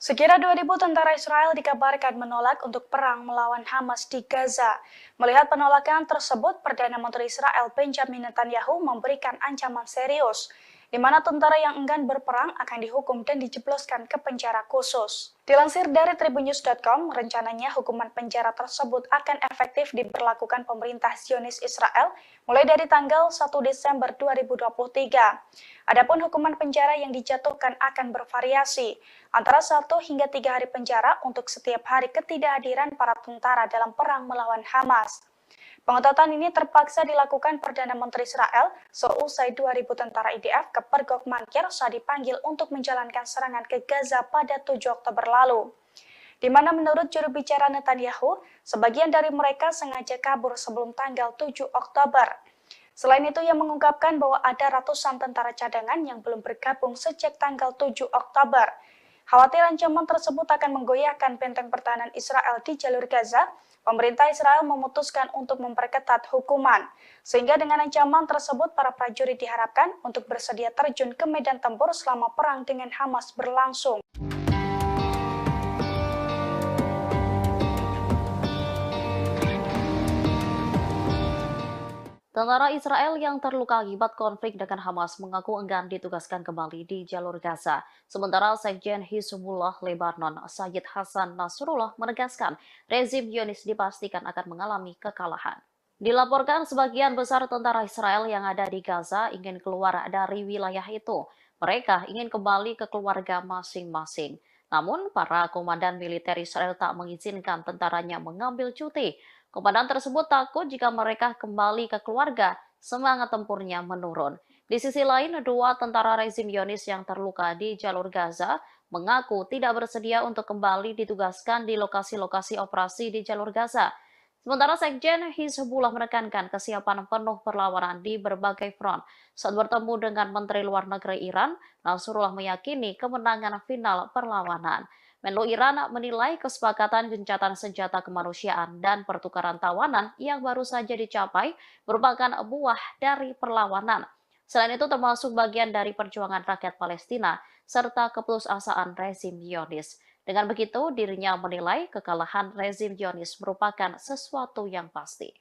Speaker 2: Sekira 2.000 tentara Israel dikabarkan menolak untuk perang melawan Hamas di Gaza. Melihat penolakan tersebut, Perdana Menteri Israel Benjamin Netanyahu memberikan ancaman serius, di mana tentara yang enggan berperang akan dihukum dan dijebloskan ke penjara khusus. Dilansir dari tribunnews.com, rencananya hukuman penjara tersebut akan efektif diberlakukan pemerintah Zionis Israel mulai dari tanggal 1 Desember 2023. Adapun hukuman penjara yang dijatuhkan akan bervariasi, antara 1 hingga 3 hari penjara untuk setiap hari ketidakhadiran para tentara dalam perang melawan Hamas. Pengetatan ini terpaksa dilakukan Perdana Menteri Israel seusai 2.000 tentara IDF ke Pergok Mankir saat dipanggil untuk menjalankan serangan ke Gaza pada 7 Oktober lalu. Di mana menurut juru bicara Netanyahu, sebagian dari mereka sengaja kabur sebelum tanggal 7 Oktober. Selain itu, ia mengungkapkan bahwa ada ratusan tentara cadangan yang belum bergabung sejak tanggal 7 Oktober. Khawatir ancaman tersebut akan menggoyahkan benteng pertahanan Israel di jalur Gaza, pemerintah Israel memutuskan untuk memperketat hukuman. Sehingga dengan ancaman tersebut, para prajurit diharapkan untuk bersedia terjun ke medan tempur selama perang dengan Hamas berlangsung.
Speaker 1: Tentara Israel yang terluka akibat konflik dengan Hamas mengaku enggan ditugaskan kembali di jalur Gaza. Sementara Sekjen Hizbullah Lebanon, Sayyid Hasan Nasrullah menegaskan rezim Zionis dipastikan akan mengalami kekalahan. Dilaporkan sebagian besar tentara Israel yang ada di Gaza ingin keluar dari wilayah itu. Mereka ingin kembali ke keluarga masing-masing. Namun, para komandan militer Israel tak mengizinkan tentaranya mengambil cuti. Komandan tersebut takut jika mereka kembali ke keluarga, semangat tempurnya menurun. Di sisi lain, 2 tentara rezim Zionis yang terluka di jalur Gaza mengaku tidak bersedia untuk kembali ditugaskan di lokasi-lokasi operasi di jalur Gaza. Sementara Sekjen Hizbullah menekankan kesiapan penuh perlawanan di berbagai front. Saat bertemu dengan Menteri Luar Negeri Iran, Nasrullah meyakini kemenangan final perlawanan. Menlu Iran menilai kesepakatan gencatan senjata kemanusiaan dan pertukaran tawanan yang baru saja dicapai merupakan buah dari perlawanan. Selain itu termasuk bagian dari perjuangan rakyat Palestina serta keputusasaan rezim Zionis. Dengan begitu, dirinya menilai kekalahan rezim Zionis merupakan sesuatu yang pasti.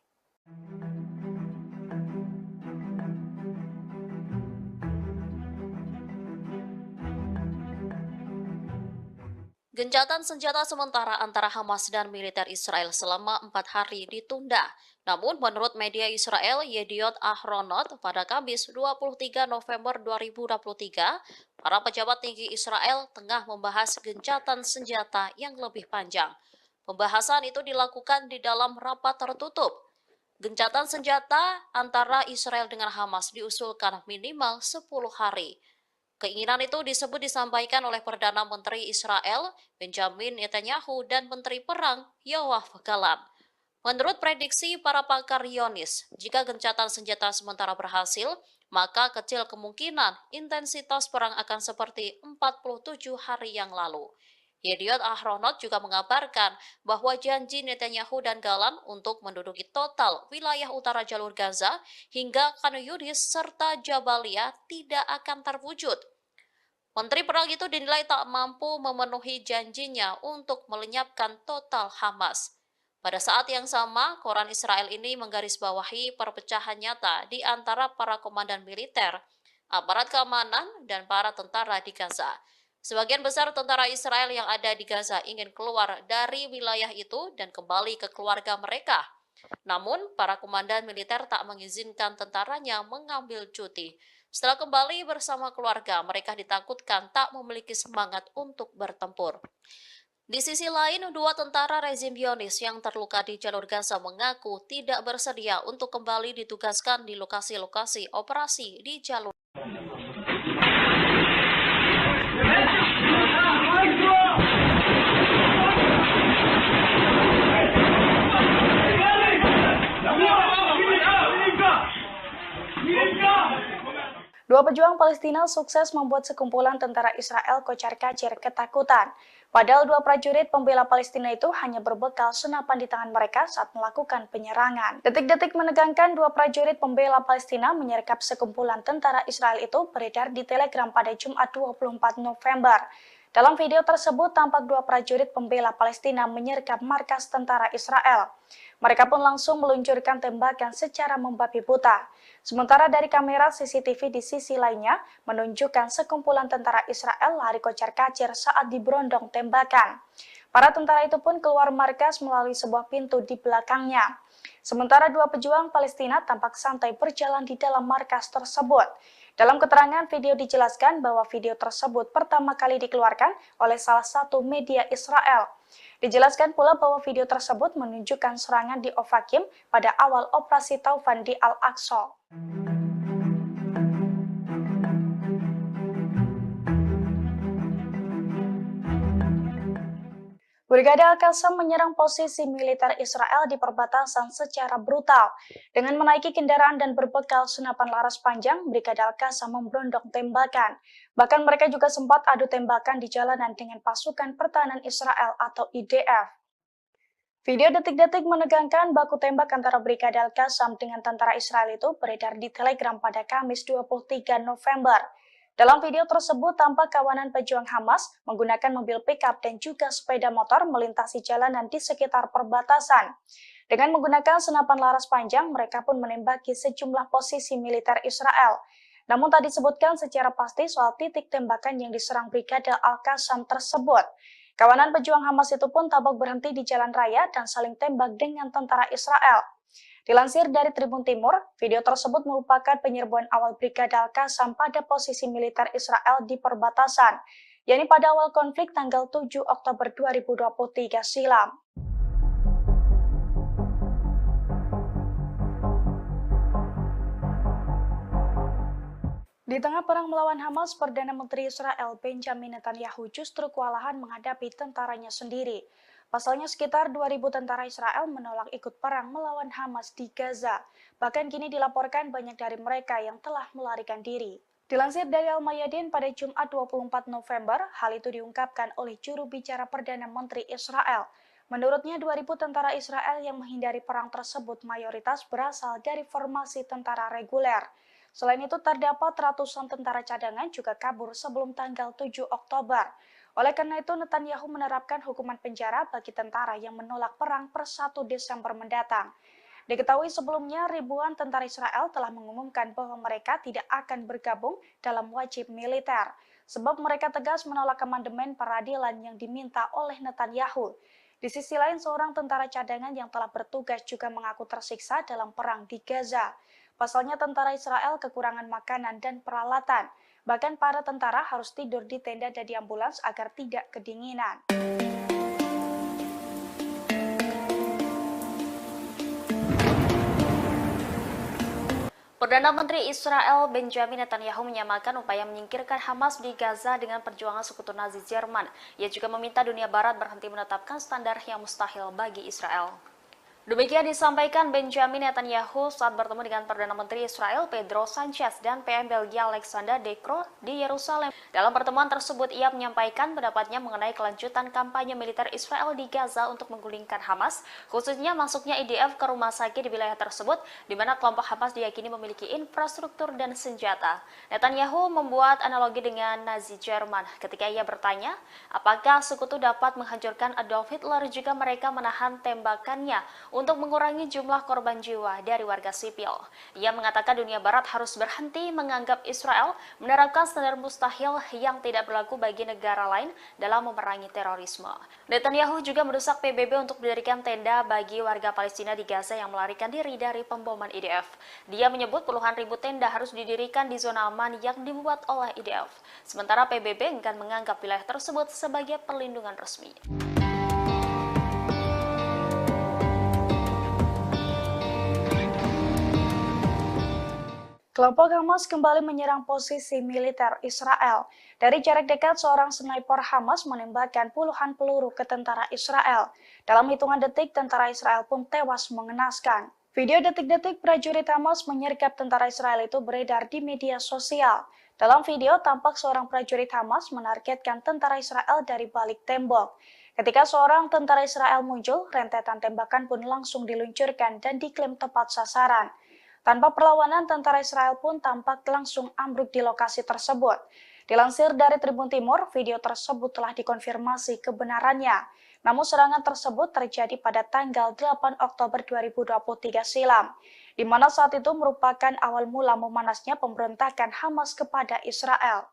Speaker 1: Gencatan senjata sementara antara Hamas dan militer Israel selama 4 hari ditunda. Namun menurut media Israel Yediot Ahronot pada Kamis 23 November 2023, para pejabat tinggi Israel tengah membahas gencatan senjata yang lebih panjang. Pembahasan itu dilakukan di dalam rapat tertutup. Gencatan senjata antara Israel dengan Hamas diusulkan minimal 10 hari. Keinginan itu disampaikan oleh Perdana Menteri Israel Benjamin Netanyahu dan Menteri Perang Yoav Gallant. Menurut prediksi para pakar Zionis, jika gencatan senjata sementara berhasil, maka kecil kemungkinan intensitas perang akan seperti 47 hari yang lalu. Yediot Ahronot juga mengabarkan bahwa janji Netanyahu dan Gallant untuk menduduki total wilayah utara jalur Gaza hingga Khan Yunis serta Jabalia tidak akan terwujud. Menteri Perang itu dinilai tak mampu memenuhi janjinya untuk melenyapkan total Hamas. Pada saat yang sama, koran Israel ini menggarisbawahi perpecahan nyata di antara para komandan militer, aparat keamanan, dan para tentara di Gaza. Sebagian besar tentara Israel yang ada di Gaza ingin keluar dari wilayah itu dan kembali ke keluarga mereka. Namun, para komandan militer tak mengizinkan tentaranya mengambil cuti. Setelah kembali bersama keluarga, mereka ditakutkan tak memiliki semangat untuk bertempur. Di sisi lain, dua tentara rezim Zionis yang terluka di jalur Gaza mengaku tidak bersedia untuk kembali ditugaskan di lokasi-lokasi operasi di jalur.
Speaker 2: Dua pejuang Palestina sukses membuat sekumpulan tentara Israel kocar-kacir ketakutan. Padahal dua prajurit pembela Palestina itu hanya berbekal senapan di tangan mereka saat melakukan penyerangan. Detik-detik menegangkan dua prajurit pembela Palestina menyergap sekumpulan tentara Israel itu beredar di Telegram pada Jumat 24 November. Dalam video tersebut tampak dua prajurit pembela Palestina menyergap markas tentara Israel. Mereka pun langsung meluncurkan tembakan secara membabi buta. Sementara dari kamera CCTV di sisi lainnya menunjukkan sekumpulan tentara Israel lari kocar-kacir saat diberondong tembakan. Para tentara itu pun keluar markas melalui sebuah pintu di belakangnya. Sementara dua pejuang Palestina tampak santai berjalan di dalam markas tersebut. Dalam keterangan video dijelaskan bahwa video tersebut pertama kali dikeluarkan oleh salah satu media Israel. Dijelaskan pula bahwa video tersebut menunjukkan serangan di Ofakim pada awal operasi Taufan di Al-Aqsa. Brigade Al-Qassam menyerang posisi militer Israel di perbatasan secara brutal. Dengan menaiki kendaraan dan berbekal senapan laras panjang, Brigade Al-Qassam memberondong tembakan. Bahkan mereka juga sempat adu tembakan di jalanan dengan pasukan pertahanan Israel atau IDF. Video detik-detik menegangkan baku tembak antara Brigade Al-Qassam dengan tentara Israel itu beredar di Telegram pada Kamis 23 November. Dalam video tersebut tampak kawanan pejuang Hamas menggunakan mobil pickup dan juga sepeda motor melintasi jalanan di sekitar perbatasan. Dengan menggunakan senapan laras panjang, mereka pun menembaki sejumlah posisi militer Israel. Namun tak disebutkan secara pasti soal titik tembakan yang diserang Brigade Al-Qassam tersebut. Kawanan pejuang Hamas itu pun tampak berhenti di jalan raya dan saling tembak dengan tentara Israel. Dilansir dari Tribun Timur, video tersebut merupakan penyerbuan awal Brigade Al-Qassam pada posisi militer Israel di perbatasan, yakni pada awal konflik tanggal 7 Oktober 2023 silam. Di tengah perang melawan Hamas, Perdana Menteri Israel Benjamin Netanyahu justru kewalahan menghadapi tentaranya sendiri. Pasalnya sekitar 2.000 tentara Israel menolak ikut perang melawan Hamas di Gaza. Bahkan kini dilaporkan banyak dari mereka yang telah melarikan diri. Dilansir dari Al-Mayadin pada Jumat 24 November, hal itu diungkapkan oleh juru bicara Perdana Menteri Israel. Menurutnya 2.000 tentara Israel yang menghindari perang tersebut mayoritas berasal dari formasi tentara reguler. Selain itu terdapat ratusan tentara cadangan juga kabur sebelum tanggal 7 Oktober. Oleh karena itu, Netanyahu menerapkan hukuman penjara bagi tentara yang menolak perang per 1 Desember mendatang. Diketahui sebelumnya, ribuan tentara Israel telah mengumumkan bahwa mereka tidak akan bergabung dalam wajib militer, sebab mereka tegas menolak amandemen peradilan yang diminta oleh Netanyahu. Di sisi lain, seorang tentara cadangan yang telah bertugas juga mengaku tersiksa dalam perang di Gaza. Pasalnya tentara Israel kekurangan makanan dan peralatan. Bahkan para tentara harus tidur di tenda dan di ambulans agar tidak kedinginan.
Speaker 1: Perdana Menteri Israel Benjamin Netanyahu menyamakan upaya menyingkirkan Hamas di Gaza dengan perjuangan sekutu Nazi Jerman. Ia juga meminta dunia Barat berhenti menetapkan standar yang mustahil bagi Israel. Demikian disampaikan Benjamin Netanyahu saat bertemu dengan Perdana Menteri Israel Pedro Sanchez dan PM Belgia Alexander De Croo di Yerusalem. Dalam pertemuan tersebut, ia menyampaikan pendapatnya mengenai kelanjutan kampanye militer Israel di Gaza untuk menggulingkan Hamas, khususnya masuknya IDF ke rumah sakit di wilayah tersebut, di mana kelompok Hamas diyakini memiliki infrastruktur dan senjata. Netanyahu membuat analogi dengan Nazi Jerman ketika ia bertanya, apakah sekutu dapat menghancurkan Adolf Hitler jika mereka menahan tembakannya untuk mengurangi jumlah korban jiwa dari warga sipil. Ia mengatakan dunia barat harus berhenti menganggap Israel menerapkan standar mustahil yang tidak berlaku bagi negara lain dalam memerangi terorisme. Netanyahu juga mendesak PBB untuk mendirikan tenda bagi warga Palestina di Gaza yang melarikan diri dari pemboman IDF. Dia menyebut puluhan ribu tenda harus didirikan di zona aman yang dibuat oleh IDF. Sementara PBB enggan menganggap wilayah tersebut sebagai perlindungan resmi.
Speaker 2: Kelompok Hamas kembali menyerang posisi militer Israel. Dari jarak dekat, seorang sniper Hamas menembakkan puluhan peluru ke tentara Israel. Dalam hitungan detik, tentara Israel pun tewas mengenaskan. Video detik-detik prajurit Hamas menyergap tentara Israel itu beredar di media sosial. Dalam video, tampak seorang prajurit Hamas menargetkan tentara Israel dari balik tembok. Ketika seorang tentara Israel muncul, rentetan tembakan pun langsung diluncurkan dan diklaim tepat sasaran. Tanpa perlawanan, tentara Israel pun tampak langsung ambruk di lokasi tersebut. Dilansir dari Tribun Timur, video tersebut telah dikonfirmasi kebenarannya. Namun serangan tersebut terjadi pada tanggal 8 Oktober 2023 silam, di mana saat itu merupakan awal mula memanasnya pemberontakan Hamas kepada Israel.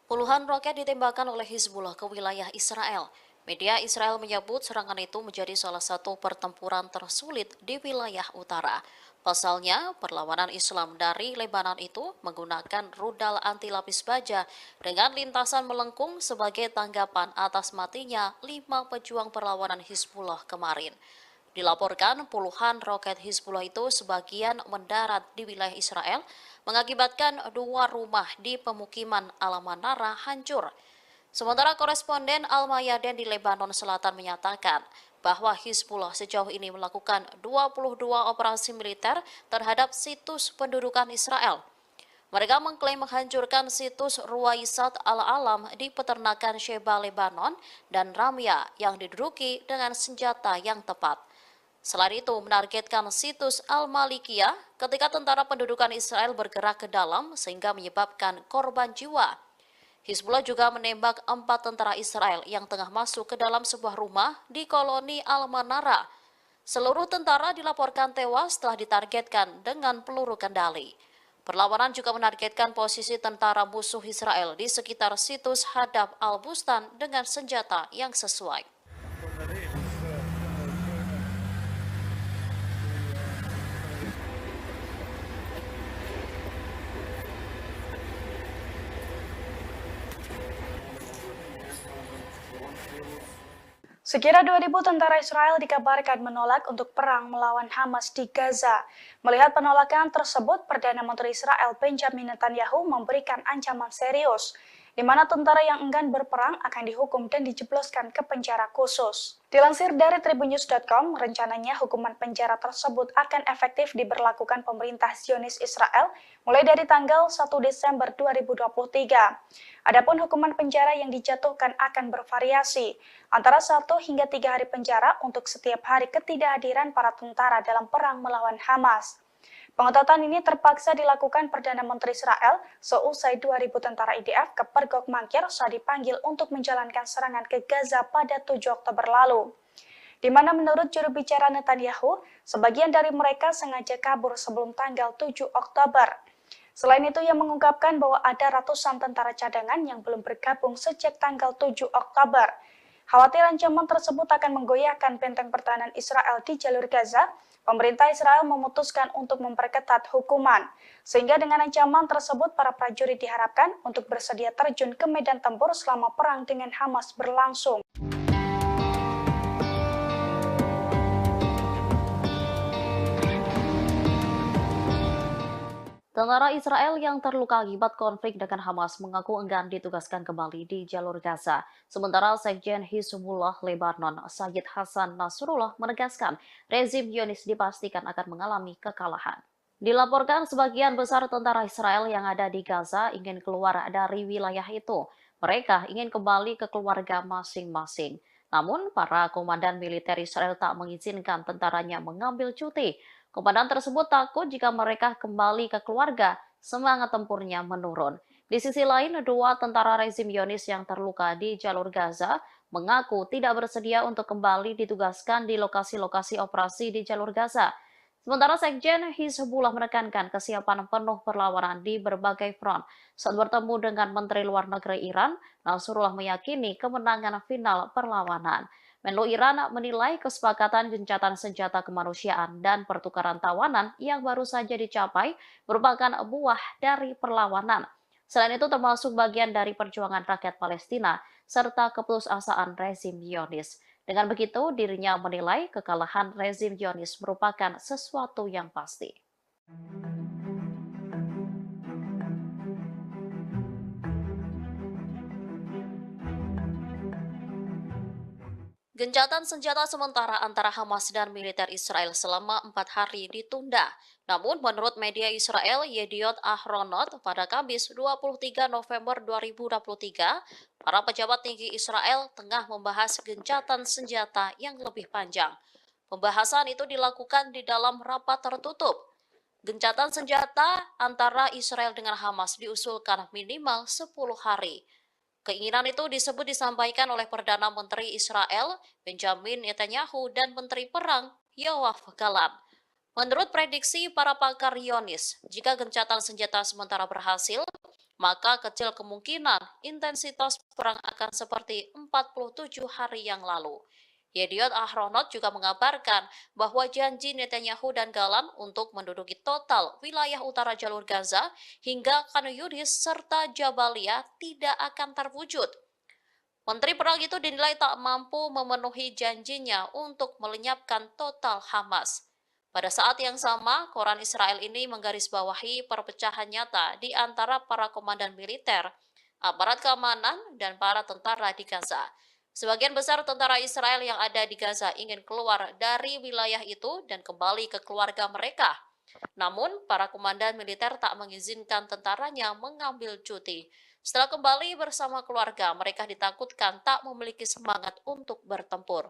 Speaker 1: Puluhan roket ditembakkan oleh Hizbullah ke wilayah Israel. Media Israel menyebut serangan itu menjadi salah satu pertempuran tersulit di wilayah utara. Pasalnya, perlawanan Islam dari Lebanon itu menggunakan rudal anti lapis baja dengan lintasan melengkung sebagai tanggapan atas matinya 5 pejuang perlawanan Hizbullah kemarin. Dilaporkan puluhan roket Hizbullah itu sebagian mendarat di wilayah Israel, mengakibatkan 2 rumah di pemukiman Al-Manara hancur. Sementara koresponden Al-Mayadin di Lebanon Selatan menyatakan bahwa Hizbullah sejauh ini melakukan 22 operasi militer terhadap situs pendudukan Israel. Mereka mengklaim menghancurkan situs Ruwaisat Al-Alam di peternakan Sheba Lebanon dan Ramya yang diduduki dengan senjata yang tepat. Selain itu, menargetkan situs Al-Malikiyah ketika tentara pendudukan Israel bergerak ke dalam sehingga menyebabkan korban jiwa. Hizbullah juga menembak 4 tentara Israel yang tengah masuk ke dalam sebuah rumah di koloni Al-Manara. Seluruh tentara dilaporkan tewas setelah ditargetkan dengan peluru kendali. Perlawanan juga menargetkan posisi tentara musuh Israel di sekitar situs Hadab Al-Bustan dengan senjata yang sesuai.
Speaker 2: Sekira 2.000 tentara Israel dikabarkan menolak untuk perang melawan Hamas di Gaza. Melihat penolakan tersebut, Perdana Menteri Israel Benjamin Netanyahu memberikan ancaman serius, di mana tentara yang enggan berperang akan dihukum dan dijebloskan ke penjara khusus. Dilansir dari tribunnews.com, rencananya hukuman penjara tersebut akan efektif diberlakukan pemerintah Zionis Israel mulai dari tanggal 1 Desember 2023. Adapun hukuman penjara yang dijatuhkan akan bervariasi, antara 1 hingga 3 hari penjara untuk setiap hari ketidakhadiran para tentara dalam perang melawan Hamas. Pengetatan ini terpaksa dilakukan Perdana Menteri Israel seusai 2.000 tentara IDF ke Pergok Mangkir saat dipanggil untuk menjalankan serangan ke Gaza pada 7 Oktober lalu. Di mana menurut juru bicara Netanyahu, sebagian dari mereka sengaja kabur sebelum tanggal 7 Oktober. Selain itu, ia mengungkapkan bahwa ada ratusan tentara cadangan yang belum bergabung sejak tanggal 7 Oktober. Khawatir ancaman tersebut akan menggoyahkan benteng pertahanan Israel di jalur Gaza, pemerintah Israel memutuskan untuk memperketat hukuman. Sehingga dengan ancaman tersebut, para prajurit diharapkan untuk bersedia terjun ke medan tempur selama perang dengan Hamas berlangsung.
Speaker 1: Tentara Israel yang terluka akibat konflik dengan Hamas mengaku enggan ditugaskan kembali di jalur Gaza. Sementara Sekjen Hizbullah Lebanon, Sayyid Hasan Nasrullah menegaskan rezim Zionis dipastikan akan mengalami kekalahan. Dilaporkan sebagian besar tentara Israel yang ada di Gaza ingin keluar dari wilayah itu. Mereka ingin kembali ke keluarga masing-masing. Namun, para komandan militer Israel tak mengizinkan tentaranya mengambil cuti. Komandan tersebut takut jika mereka kembali ke keluarga, semangat tempurnya menurun. Di sisi lain, 2 tentara rezim Zionis yang terluka di jalur Gaza mengaku tidak bersedia untuk kembali ditugaskan di lokasi-lokasi operasi di jalur Gaza. Sementara Sekjen Hizbullah menekankan kesiapan penuh perlawanan di berbagai front. Saat bertemu dengan Menteri Luar Negeri Iran, Nasrullah meyakini kemenangan final perlawanan. Menlu Iran menilai kesepakatan gencatan senjata kemanusiaan dan pertukaran tawanan yang baru saja dicapai merupakan buah dari perlawanan. Selain itu termasuk bagian dari perjuangan rakyat Palestina serta keputusasaan rezim Zionis. Dengan begitu, dirinya menilai kekalahan rezim Zionis merupakan sesuatu yang pasti. Gencatan senjata sementara antara Hamas dan militer Israel selama 4 hari ditunda. Namun menurut media Israel Yediot Ahronot pada Kamis 23 November 2023, para pejabat tinggi Israel tengah membahas gencatan senjata yang lebih panjang. Pembahasan itu dilakukan di dalam rapat tertutup. Gencatan senjata antara Israel dengan Hamas diusulkan minimal 10 hari. Keinginan itu disebut disampaikan oleh Perdana Menteri Israel Benjamin Netanyahu dan Menteri Perang Yoav Gallant. Menurut prediksi para pakar Zionis, jika gencatan senjata sementara berhasil, maka kecil kemungkinan intensitas perang akan seperti 47 hari yang lalu. Yediot Ahronot juga mengabarkan bahwa janji Netanyahu dan Gallant untuk menduduki total wilayah utara jalur Gaza hingga Khan Yunis serta Jabalia tidak akan terwujud. Menteri Perang itu dinilai tak mampu memenuhi janjinya untuk melenyapkan total Hamas. Pada saat yang sama, koran Israel ini menggarisbawahi perpecahan nyata di antara para komandan militer, aparat keamanan, dan para tentara di Gaza. Sebagian besar tentara Israel yang ada di Gaza ingin keluar dari wilayah itu dan kembali ke keluarga mereka. Namun, para komandan militer tak mengizinkan tentaranya mengambil cuti. Setelah kembali bersama keluarga, mereka ditakutkan tak memiliki semangat untuk bertempur.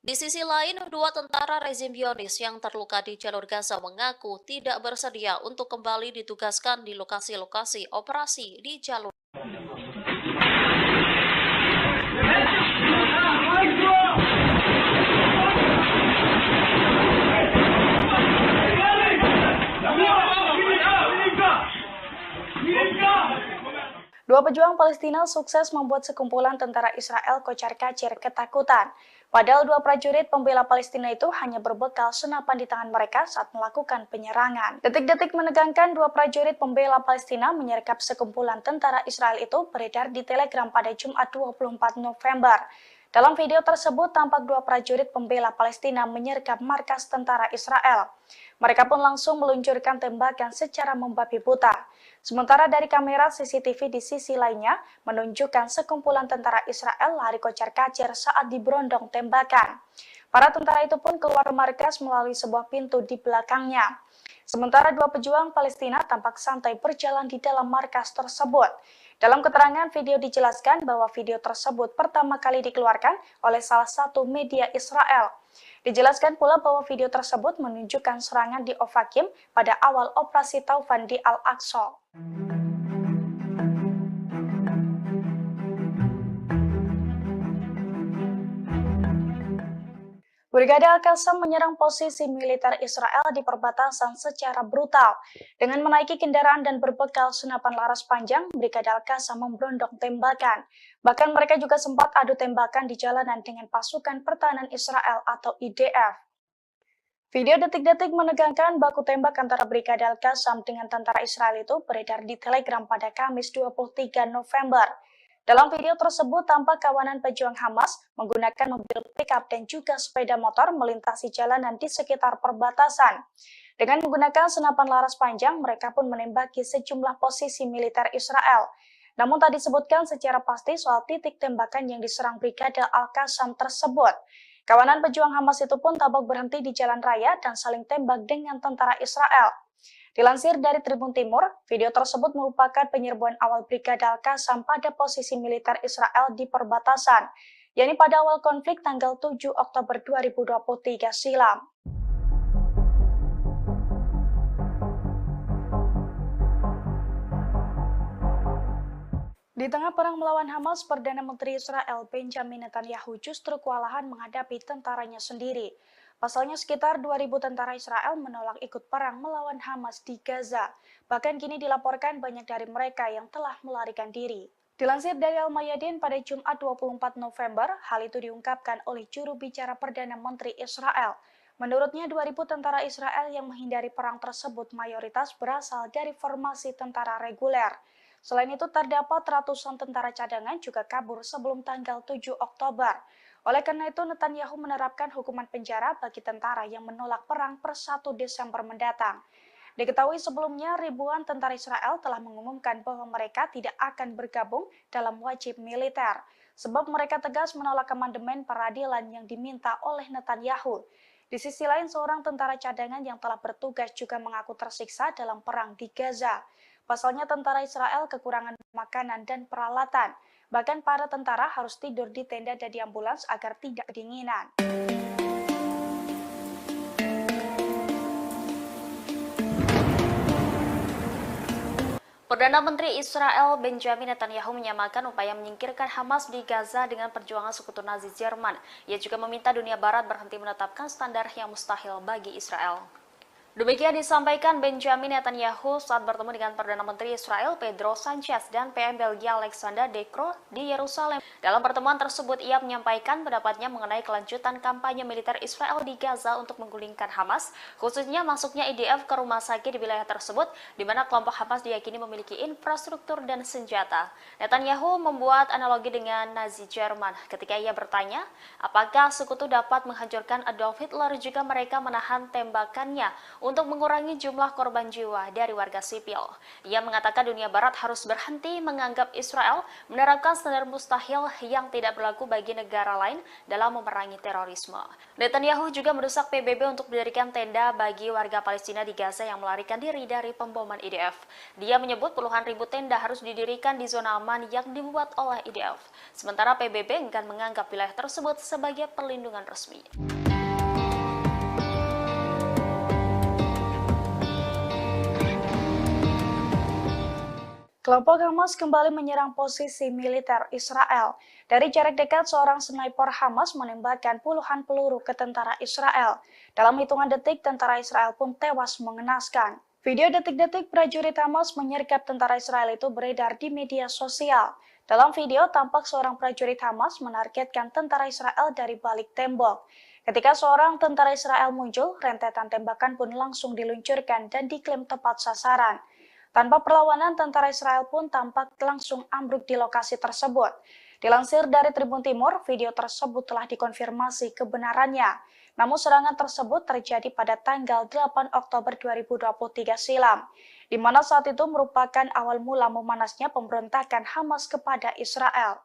Speaker 1: Di sisi lain, dua tentara rezim Zionis yang terluka di jalur Gaza mengaku tidak bersedia untuk kembali ditugaskan di lokasi-lokasi operasi di jalur.
Speaker 2: Dua pejuang Palestina sukses membuat sekumpulan tentara Israel kocar-kacir ketakutan. Padahal dua prajurit pembela Palestina itu hanya berbekal senapan di tangan mereka saat melakukan penyerangan. Detik-detik menegangkan dua prajurit pembela Palestina menyergap sekumpulan tentara Israel itu beredar di Telegram pada Jumat 24 November. Dalam video tersebut tampak dua prajurit pembela Palestina menyergap markas tentara Israel. Mereka pun langsung meluncurkan tembakan secara membabi buta. Sementara dari kamera CCTV di sisi lainnya menunjukkan sekumpulan tentara Israel lari kocar-kacir saat diberondong tembakan. Para tentara itu pun keluar markas melalui sebuah pintu di belakangnya. Sementara dua pejuang Palestina tampak santai berjalan di dalam markas tersebut. Dalam keterangan video dijelaskan bahwa video tersebut pertama kali dikeluarkan oleh salah satu media Israel. Dijelaskan pula bahwa video tersebut menunjukkan serangan di Ofakim pada awal operasi Taufan di Al-Aqsa. Brigade Al-Qassam menyerang posisi militer Israel di perbatasan secara brutal. Dengan menaiki kendaraan dan berbekal senapan laras panjang, Brigade Al-Qassam memberondong tembakan. Bahkan mereka juga sempat adu tembakan di jalanan dengan pasukan pertahanan Israel atau IDF. Video detik-detik menegangkan baku tembak antara Brigade Al-Qassam dengan tentara Israel itu beredar di Telegram pada Kamis 23 November. Dalam video tersebut tampak kawanan pejuang Hamas menggunakan mobil pickup dan juga sepeda motor melintasi jalanan di sekitar perbatasan. Dengan menggunakan senapan laras panjang, mereka pun menembaki sejumlah posisi militer Israel. Namun tak disebutkan secara pasti soal titik tembakan yang diserang Brigade Al-Qassam tersebut. Kawanan pejuang Hamas itu pun tampak berhenti di jalan raya dan saling tembak dengan tentara Israel. Dilansir dari Tribun Timur, video tersebut merupakan penyerbuan awal Brigade Al-Qassam pada posisi militer Israel di perbatasan, yakni pada awal konflik tanggal 7 Oktober 2023 silam. Di tengah perang melawan Hamas, Perdana Menteri Israel Benjamin Netanyahu justru kewalahan menghadapi tentaranya sendiri. Pasalnya sekitar 2.000 tentara Israel menolak ikut perang melawan Hamas di Gaza. Bahkan kini dilaporkan banyak dari mereka yang telah melarikan diri. Dilansir dari Al-Mayadin pada Jumat 24 November, hal itu diungkapkan oleh juru bicara Perdana Menteri Israel. Menurutnya 2.000 tentara Israel yang menghindari perang tersebut mayoritas berasal dari formasi tentara reguler. Selain itu, terdapat ratusan tentara cadangan juga kabur sebelum tanggal 7 Oktober. Oleh karena itu, Netanyahu menerapkan hukuman penjara bagi tentara yang menolak perang per 1 Desember mendatang. Diketahui sebelumnya, ribuan tentara Israel telah mengumumkan bahwa mereka tidak akan bergabung dalam wajib militer, sebab mereka tegas menolak amandemen peradilan yang diminta oleh Netanyahu. Di sisi lain, seorang tentara cadangan yang telah bertugas juga mengaku tersiksa dalam perang di Gaza. Pasalnya, tentara Israel kekurangan makanan dan peralatan. Bahkan para tentara harus tidur di tenda dan di ambulans agar tidak kedinginan.
Speaker 1: Perdana Menteri Israel Benjamin Netanyahu menyamakan upaya menyingkirkan Hamas di Gaza dengan perjuangan sekutu Nazi Jerman. Ia juga meminta dunia Barat berhenti menetapkan standar yang mustahil bagi Israel. Demikian disampaikan Benjamin Netanyahu saat bertemu dengan Perdana Menteri Israel Pedro Sanchez dan PM Belgia Alexander De Croo di Yerusalem. Dalam pertemuan tersebut, ia menyampaikan pendapatnya mengenai kelanjutan kampanye militer Israel di Gaza untuk menggulingkan Hamas, khususnya masuknya IDF ke rumah sakit di wilayah tersebut, di mana kelompok Hamas diyakini memiliki infrastruktur dan senjata. Netanyahu membuat analogi dengan Nazi Jerman ketika ia bertanya, apakah sekutu dapat menghancurkan Adolf Hitler jika mereka menahan tembakannya untuk mengurangi jumlah korban jiwa dari warga sipil. Ia mengatakan dunia barat harus berhenti menganggap Israel menerapkan standar mustahil yang tidak berlaku bagi negara lain dalam memerangi terorisme. Netanyahu juga mendesak PBB untuk mendirikan tenda bagi warga Palestina di Gaza yang melarikan diri dari pemboman IDF. Dia menyebut puluhan ribu tenda harus didirikan di zona aman yang dibuat oleh IDF. Sementara PBB enggan menganggap wilayah tersebut sebagai perlindungan resmi.
Speaker 2: Kelompok Hamas kembali menyerang posisi militer Israel. Dari jarak dekat, seorang sniper Hamas menembakkan puluhan peluru ke tentara Israel. Dalam hitungan detik, tentara Israel pun tewas mengenaskan. Video detik-detik prajurit Hamas menyergap tentara Israel itu beredar di media sosial. Dalam video, tampak seorang prajurit Hamas menargetkan tentara Israel dari balik tembok. Ketika seorang tentara Israel muncul, rentetan tembakan pun langsung diluncurkan dan diklaim tepat sasaran. Tanpa perlawanan, tentara Israel pun tampak langsung ambruk di lokasi tersebut. Dilansir dari Tribun Timur, video tersebut telah dikonfirmasi kebenarannya. Namun serangan tersebut terjadi pada tanggal 8 Oktober 2023 silam, di mana saat itu merupakan awal mula memanasnya pemberontakan Hamas kepada Israel.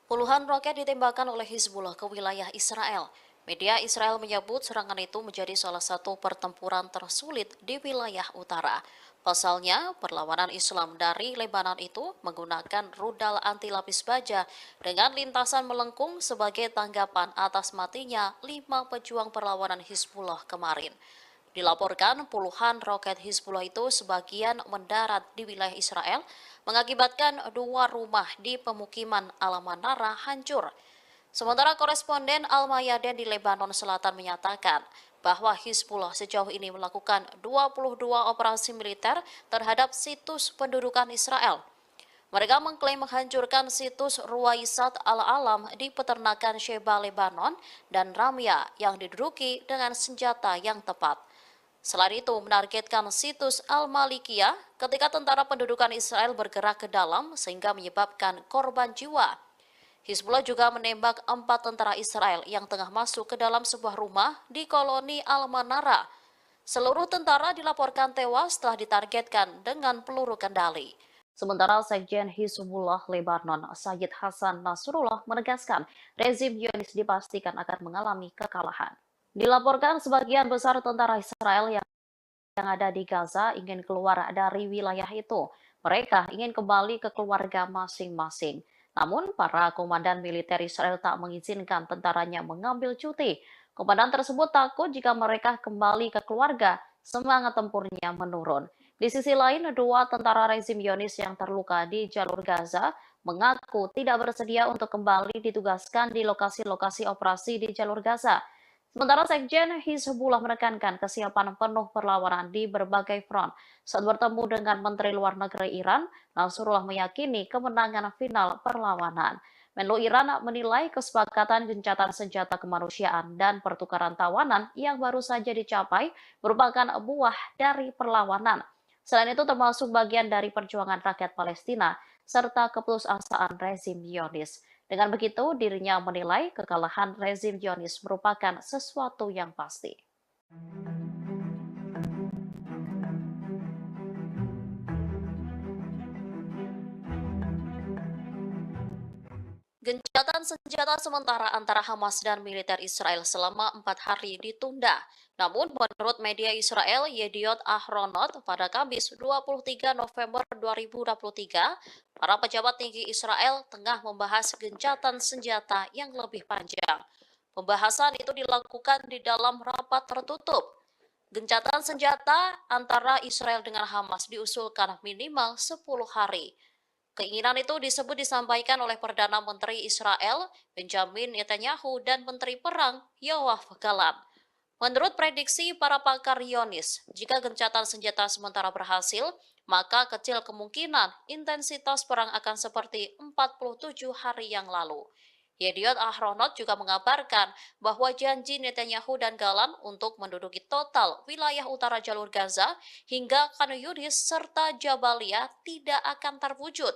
Speaker 1: Puluhan roket ditembakkan oleh Hizbullah ke wilayah Israel. Media Israel menyebut serangan itu menjadi salah satu pertempuran tersulit di wilayah utara. Pasalnya, perlawanan Islam dari Lebanon itu menggunakan rudal anti lapis baja dengan lintasan melengkung sebagai tanggapan atas matinya 5 pejuang perlawanan Hizbullah kemarin. Dilaporkan puluhan roket Hizbullah itu sebagian mendarat di wilayah Israel, mengakibatkan 2 rumah di pemukiman Al-Manara hancur. Sementara koresponden Al-Mayadin di Lebanon Selatan menyatakan bahwa Hizbullah sejauh ini melakukan 22 operasi militer terhadap situs pendudukan Israel. Mereka mengklaim menghancurkan situs Ruwaisat Al-Alam di peternakan Sheba, Lebanon, dan Ramya yang diduduki dengan senjata yang tepat. Selain itu, menargetkan situs Al-Malikiyah ketika tentara pendudukan Israel bergerak ke dalam sehingga menyebabkan korban jiwa. Hizbullah juga menembak 4 tentara Israel yang tengah masuk ke dalam sebuah rumah di koloni Al-Manara. Seluruh tentara dilaporkan tewas setelah ditargetkan dengan peluru kendali. Sementara Sekjen Hizbullah Lebanon, Sayyid Hasan Nasrullah menegaskan rezim Zionis dipastikan akan mengalami kekalahan. Dilaporkan sebagian besar tentara Israel yang ada di Gaza ingin keluar dari wilayah itu. Mereka ingin kembali ke keluarga masing-masing. Namun, para komandan militer Israel tak mengizinkan tentaranya mengambil cuti. Komandan tersebut takut jika mereka kembali ke keluarga, semangat tempurnya menurun. Di sisi lain, 2 tentara rezim Zionis yang terluka di jalur Gaza mengaku tidak bersedia untuk kembali ditugaskan di lokasi-lokasi operasi di jalur Gaza. Sementara Sekjen Hizbullah menekankan kesiapan penuh perlawanan di berbagai front. Saat bertemu dengan Menteri Luar Negeri Iran, Nasrullah meyakini kemenangan final perlawanan. Menlu Iran menilai kesepakatan gencatan senjata kemanusiaan dan pertukaran tawanan yang baru saja dicapai merupakan buah dari perlawanan. Selain itu termasuk bagian dari perjuangan rakyat Palestina serta keputusasaan rezim Zionis. Dengan begitu, dirinya menilai kekalahan rezim Zionis merupakan sesuatu yang pasti. Gencatan senjata sementara antara Hamas dan militer Israel selama 4 hari ditunda. Namun, menurut media Israel Yediot Ahronot pada Kamis 23 November 2023, para pejabat tinggi Israel tengah membahas gencatan senjata yang lebih panjang. Pembahasan itu dilakukan di dalam rapat tertutup. Gencatan senjata antara Israel dengan Hamas diusulkan minimal 10 hari. Keinginan itu disampaikan oleh Perdana Menteri Israel Benjamin Netanyahu dan Menteri Perang Yoav Gallant. Menurut prediksi para pakar Zionis, jika gencatan senjata sementara berhasil, maka kecil kemungkinan intensitas perang akan seperti 47 hari yang lalu. Yediot Ahronot juga mengabarkan bahwa janji Netanyahu dan Gallant untuk menduduki total wilayah utara jalur Gaza hingga Khan Yunis serta Jabalia tidak akan terwujud.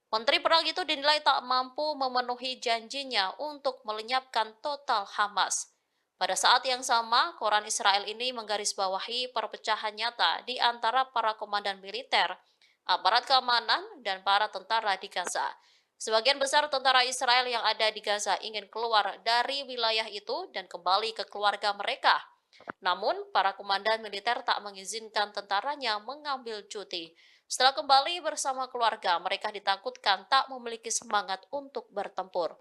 Speaker 1: Menteri Perang itu dinilai tak mampu memenuhi janjinya untuk melenyapkan total Hamas. Pada saat yang sama, koran Israel ini menggarisbawahi perpecahan nyata di antara para komandan militer, aparat keamanan, dan para tentara di Gaza. Sebagian besar tentara Israel yang ada di Gaza ingin keluar dari wilayah itu dan kembali ke keluarga mereka. Namun, para komandan militer tak mengizinkan tentaranya mengambil cuti. Setelah kembali bersama keluarga, mereka ditakutkan tak memiliki semangat untuk bertempur.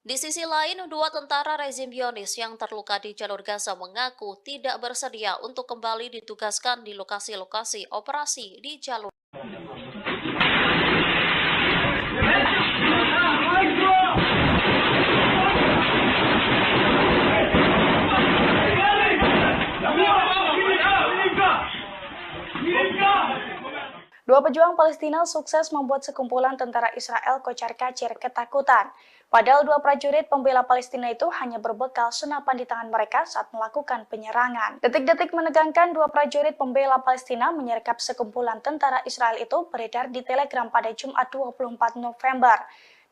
Speaker 1: Di sisi lain, 2 tentara rezim Zionis yang terluka di jalur Gaza mengaku tidak bersedia untuk kembali ditugaskan di lokasi-lokasi operasi di jalur.
Speaker 2: Dua pejuang Palestina sukses membuat sekumpulan tentara Israel kocar-kacir ketakutan. Padahal dua prajurit pembela Palestina itu hanya berbekal senapan di tangan mereka saat melakukan penyerangan. Detik-detik menegangkan dua prajurit pembela Palestina menyergap sekumpulan tentara Israel itu beredar di Telegram pada Jumat 24 November.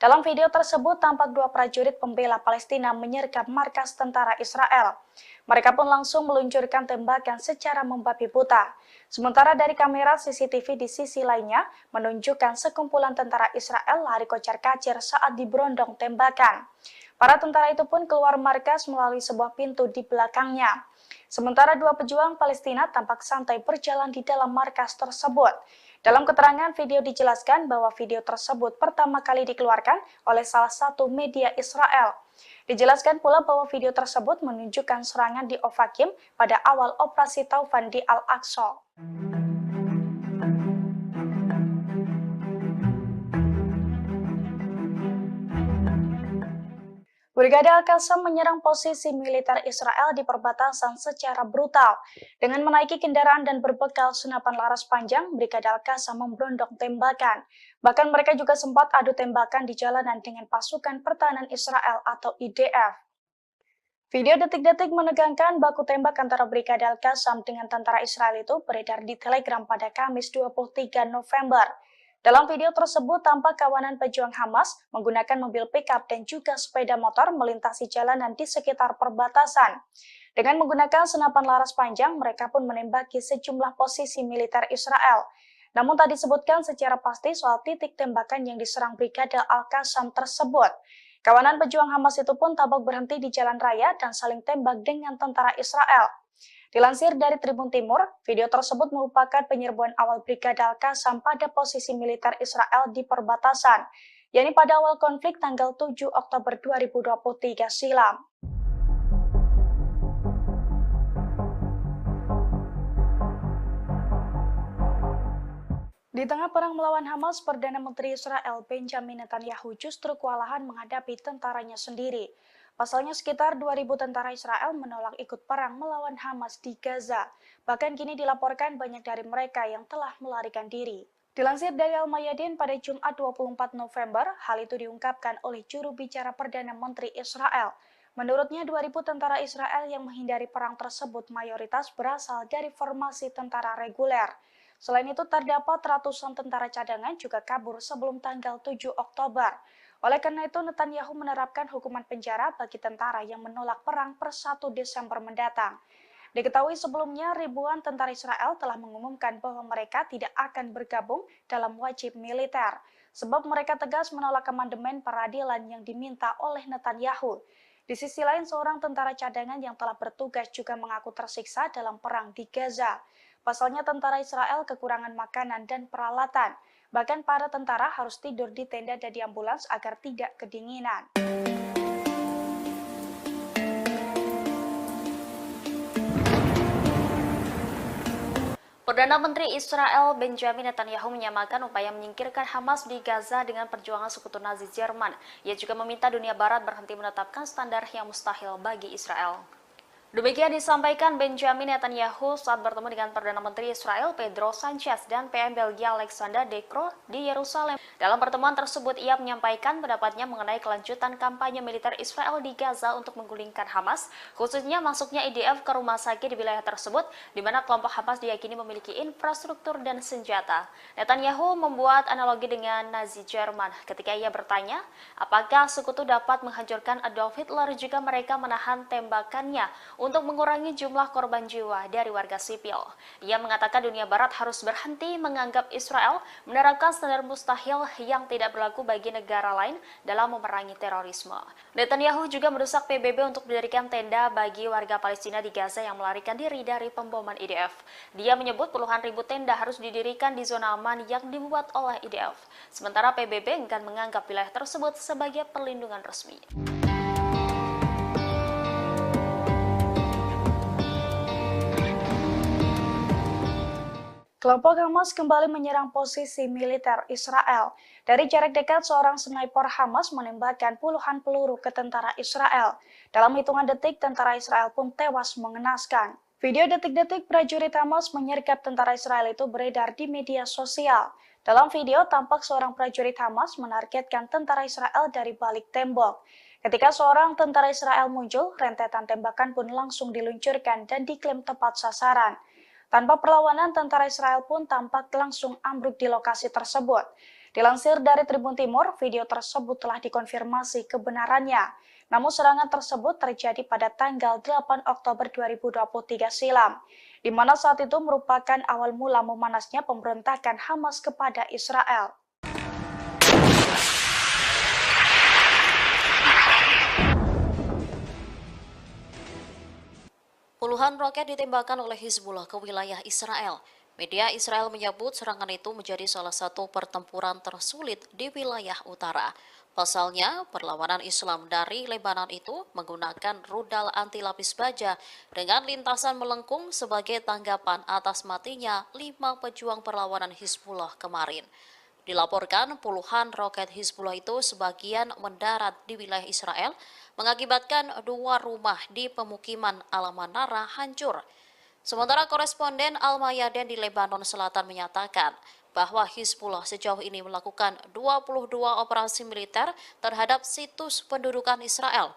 Speaker 2: Dalam video tersebut tampak dua prajurit pembela Palestina menyergap markas tentara Israel. Mereka pun langsung meluncurkan tembakan secara membabi buta. Sementara dari kamera CCTV di sisi lainnya menunjukkan sekumpulan tentara Israel lari kocar-kacir saat diberondong tembakan. Para tentara itu pun keluar markas melalui sebuah pintu di belakangnya. Sementara dua pejuang Palestina tampak santai berjalan di dalam markas tersebut. Dalam keterangan video dijelaskan bahwa video tersebut pertama kali dikeluarkan oleh salah satu media Israel. Dijelaskan pula bahwa video tersebut menunjukkan serangan di Ofakim pada awal operasi Taufan di Al-Aqsa. Brigade Al-Qassam menyerang posisi militer Israel di perbatasan secara brutal. Dengan menaiki kendaraan dan berbekal senapan laras panjang, Brigade Al-Qassam memberondong tembakan. Bahkan mereka juga sempat adu tembakan di jalanan dengan pasukan pertahanan Israel atau IDF. Video detik-detik menegangkan baku tembak antara Brigade Al-Qassam dengan tentara Israel itu beredar di Telegram pada Kamis 23 November. Dalam video tersebut tampak kawanan pejuang Hamas menggunakan mobil pickup dan juga sepeda motor melintasi jalanan di sekitar perbatasan. Dengan menggunakan senapan laras panjang, mereka pun menembaki sejumlah posisi militer Israel. Namun tak disebutkan secara pasti soal titik tembakan yang diserang Brigade Al-Qassam tersebut. Kawanan pejuang Hamas itu pun tampak berhenti di jalan raya dan saling tembak dengan tentara Israel. Dilansir dari Tribun Timur, video tersebut merupakan penyerbuan awal Brigade Al-Qassam pada posisi militer Israel di perbatasan, yakni pada awal konflik tanggal 7 Oktober 2023 silam. Di tengah perang melawan Hamas, Perdana Menteri Israel Benjamin Netanyahu justru kewalahan menghadapi tentaranya sendiri. Pasalnya sekitar 2.000 tentara Israel menolak ikut perang melawan Hamas di Gaza. Bahkan kini dilaporkan banyak dari mereka yang telah melarikan diri. Dilansir dari Al-Mayadin pada Jumat 24 November, hal itu diungkapkan oleh juru bicara Perdana Menteri Israel. Menurutnya 2.000 tentara Israel yang menghindari perang tersebut mayoritas berasal dari formasi tentara reguler. Selain itu terdapat ratusan tentara cadangan juga kabur sebelum tanggal 7 Oktober. Oleh karena itu Netanyahu menerapkan hukuman penjara bagi tentara yang menolak perang per 1 Desember mendatang. Diketahui sebelumnya ribuan tentara Israel telah mengumumkan bahwa mereka tidak akan bergabung dalam wajib militer, sebab mereka tegas menolak amandemen peradilan yang diminta oleh Netanyahu. Di sisi lain, seorang tentara cadangan yang telah bertugas juga mengaku tersiksa dalam perang di Gaza. Pasalnya tentara Israel kekurangan makanan dan peralatan. Bahkan para tentara harus tidur di tenda dan di ambulans agar tidak kedinginan.
Speaker 1: Perdana Menteri Israel Benjamin Netanyahu menyamakan upaya menyingkirkan Hamas di Gaza dengan perjuangan sekutu Nazi Jerman. Ia juga meminta dunia Barat berhenti menetapkan standar yang mustahil bagi Israel. Demikian disampaikan Benjamin Netanyahu saat bertemu dengan Perdana Menteri Israel Pedro Sanchez dan PM Belgia Alexander De Croo di Yerusalem. Dalam pertemuan tersebut, ia menyampaikan pendapatnya mengenai kelanjutan kampanye militer Israel di Gaza untuk menggulingkan Hamas, khususnya masuknya IDF ke rumah sakit di wilayah tersebut, di mana kelompok Hamas diyakini memiliki infrastruktur dan senjata. Netanyahu membuat analogi dengan Nazi Jerman ketika ia bertanya, apakah sekutu dapat menghancurkan Adolf Hitler jika mereka menahan tembakannya untuk mengurangi jumlah korban jiwa dari warga sipil. Ia mengatakan dunia Barat harus berhenti menganggap Israel menerapkan standar mustahil yang tidak berlaku bagi negara lain dalam memerangi terorisme. Netanyahu juga mendesak PBB untuk mendirikan tenda bagi warga Palestina di Gaza yang melarikan diri dari pemboman IDF. Dia menyebut puluhan ribu tenda harus didirikan di zona aman yang dibuat oleh IDF. Sementara PBB enggan menganggap wilayah tersebut sebagai perlindungan resmi.
Speaker 2: Kelompok Hamas kembali menyerang posisi militer Israel. Dari jarak dekat, seorang sniper Hamas menembakkan puluhan peluru ke tentara Israel. Dalam hitungan detik, tentara Israel pun tewas mengenaskan. Video detik-detik prajurit Hamas menyergap tentara Israel itu beredar di media sosial. Dalam video, tampak seorang prajurit Hamas menargetkan tentara Israel dari balik tembok. Ketika seorang tentara Israel muncul, rentetan tembakan pun langsung diluncurkan dan diklaim tepat sasaran. Tanpa perlawanan, tentara Israel pun tampak langsung ambruk di lokasi tersebut. Dilansir dari Tribun Timur, video tersebut telah dikonfirmasi kebenarannya. Namun serangan tersebut terjadi pada tanggal 8 Oktober 2023 silam, di mana saat itu merupakan awal mula memanasnya pemberontakan Hamas kepada Israel.
Speaker 1: Puluhan roket ditembakkan oleh Hizbullah ke wilayah Israel. Media Israel menyebut serangan itu menjadi salah satu pertempuran tersulit di wilayah utara. Pasalnya, perlawanan Islam dari Lebanon itu menggunakan rudal anti lapis baja dengan lintasan melengkung sebagai tanggapan atas matinya 5 pejuang perlawanan Hizbullah kemarin. Dilaporkan puluhan roket Hizbullah itu sebagian mendarat di wilayah Israel, mengakibatkan 2 rumah di pemukiman Al-Manara hancur. Sementara koresponden Al-Mayadin di Lebanon Selatan menyatakan bahwa Hizbullah sejauh ini melakukan 22 operasi militer terhadap situs pendudukan Israel.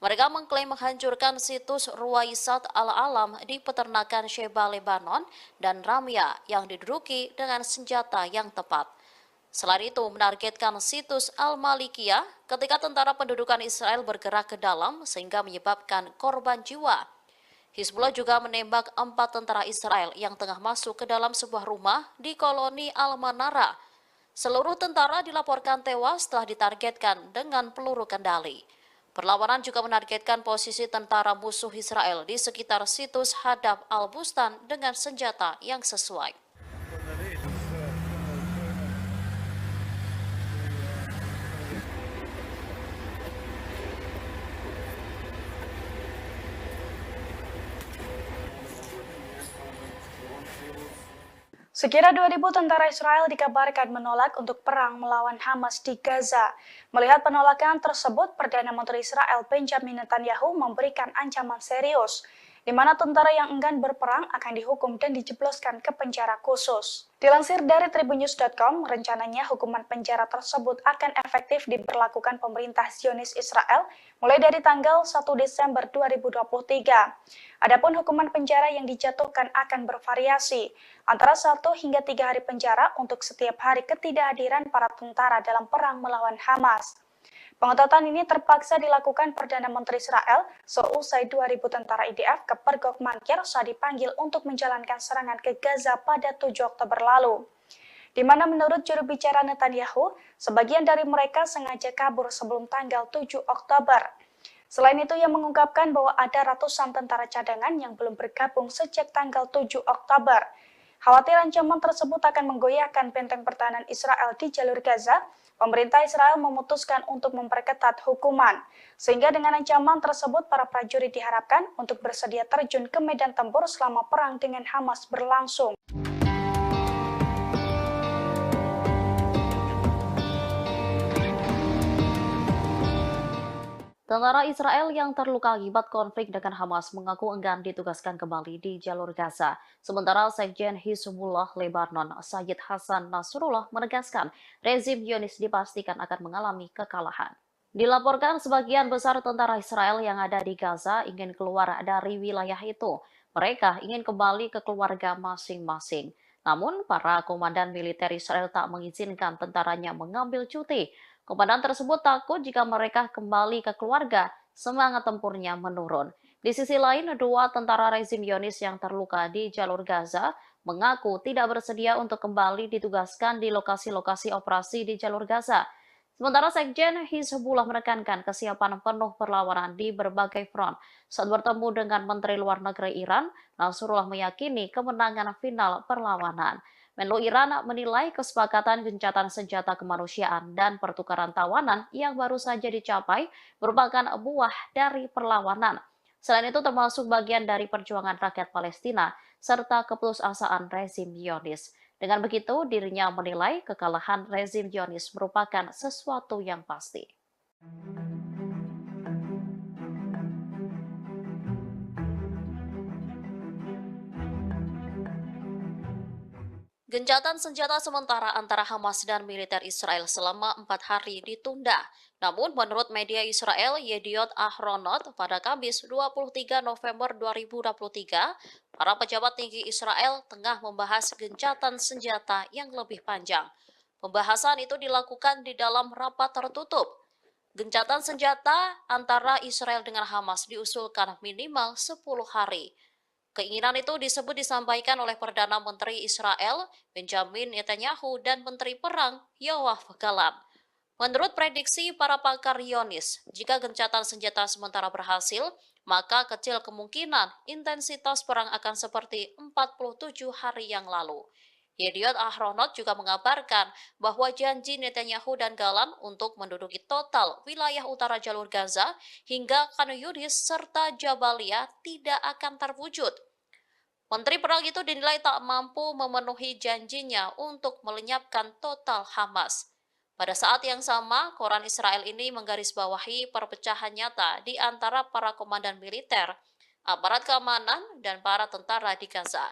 Speaker 1: Mereka mengklaim menghancurkan situs Ruwaisat Al-Alam di peternakan Sheba Lebanon dan Ramya yang diduduki dengan senjata yang tepat. Selain itu, menargetkan situs Al-Malikiyah ketika tentara pendudukan Israel bergerak ke dalam sehingga menyebabkan korban jiwa. Hizbullah juga menembak 4 tentara Israel yang tengah masuk ke dalam sebuah rumah di koloni Al-Manara. Seluruh tentara dilaporkan tewas setelah ditargetkan dengan peluru kendali. Perlawanan juga menargetkan posisi tentara musuh Israel di sekitar situs Hadab Al-Bustan dengan senjata yang sesuai.
Speaker 2: Sekira 2.000 tentara Israel dikabarkan menolak untuk perang melawan Hamas di Gaza. Melihat penolakan tersebut, Perdana Menteri Israel Benjamin Netanyahu memberikan ancaman serius, di mana tentara yang enggan berperang akan dihukum dan dijebloskan ke penjara khusus. Dilansir dari tribunnews.com, rencananya hukuman penjara tersebut akan efektif diberlakukan pemerintah Zionis Israel mulai dari tanggal 1 Desember 2023. Adapun hukuman penjara yang dijatuhkan akan bervariasi, antara 1 hingga 3 hari penjara untuk setiap hari ketidakhadiran para tentara dalam perang melawan Hamas. Pengetatan ini terpaksa dilakukan Perdana Menteri Israel seusai 2.000 tentara IDF ke Pergok Mankir saat dipanggil untuk menjalankan serangan ke Gaza pada 7 Oktober lalu. Di mana menurut juru bicara Netanyahu, sebagian dari mereka sengaja kabur sebelum tanggal 7 Oktober. Selain itu, ia mengungkapkan bahwa ada ratusan tentara cadangan yang belum bergabung sejak tanggal 7 Oktober. Khawatir ancaman tersebut akan menggoyahkan benteng pertahanan Israel di jalur Gaza, pemerintah Israel memutuskan untuk memperketat hukuman. Sehingga dengan ancaman tersebut, para prajurit diharapkan untuk bersedia terjun ke medan tempur selama perang dengan Hamas berlangsung.
Speaker 1: Tentara Israel yang terluka akibat konflik dengan Hamas mengaku enggan ditugaskan kembali di jalur Gaza. Sementara Sekjen Hizbullah Lebanon, Sayyid Hasan Nasrullah menegaskan rezim Zionis dipastikan akan mengalami kekalahan. Dilaporkan sebagian besar tentara Israel yang ada di Gaza ingin keluar dari wilayah itu. Mereka ingin kembali ke keluarga masing-masing. Namun, para komandan militer Israel tak mengizinkan tentaranya mengambil cuti. Komandan tersebut takut jika mereka kembali ke keluarga, semangat tempurnya menurun. Di sisi lain, 2 tentara rezim Zionis yang terluka di jalur Gaza mengaku tidak bersedia untuk kembali ditugaskan di lokasi-lokasi operasi di jalur Gaza. Sementara Sekjen Hizbullah menekankan kesiapan penuh perlawanan di berbagai front. Saat bertemu dengan Menteri Luar Negeri Iran, Nasrullah meyakini kemenangan final perlawanan. Menlu Iran menilai kesepakatan gencatan senjata kemanusiaan dan pertukaran tawanan yang baru saja dicapai merupakan buah dari perlawanan. Selain itu termasuk bagian dari perjuangan rakyat Palestina serta keputusasaan rezim Zionis. Dengan begitu, dirinya menilai kekalahan rezim Zionis merupakan sesuatu yang pasti. Gencatan senjata sementara antara Hamas dan militer Israel selama 4 hari ditunda. Namun menurut media Israel Yediot Ahronot pada Kamis 23 November 2023, para pejabat tinggi Israel tengah membahas gencatan senjata yang lebih panjang. Pembahasan itu dilakukan di dalam rapat tertutup. Gencatan senjata antara Israel dengan Hamas diusulkan minimal 10 hari. Keinginan itu disampaikan oleh Perdana Menteri Israel Benjamin Netanyahu dan Menteri Perang Yoav Gallant. Menurut prediksi para pakar Zionis, jika gencatan senjata sementara berhasil, maka kecil kemungkinan intensitas perang akan seperti 47 hari yang lalu. Yediot Ahronot juga mengabarkan bahwa janji Netanyahu dan Gallant untuk menduduki total wilayah utara jalur Gaza hingga Khan Yunis serta Jabalia tidak akan terwujud. Menteri Perang itu dinilai tak mampu memenuhi janjinya untuk melenyapkan total Hamas. Pada saat yang sama, koran Israel ini menggarisbawahi perpecahan nyata di antara para komandan militer, aparat keamanan, dan para tentara di Gaza.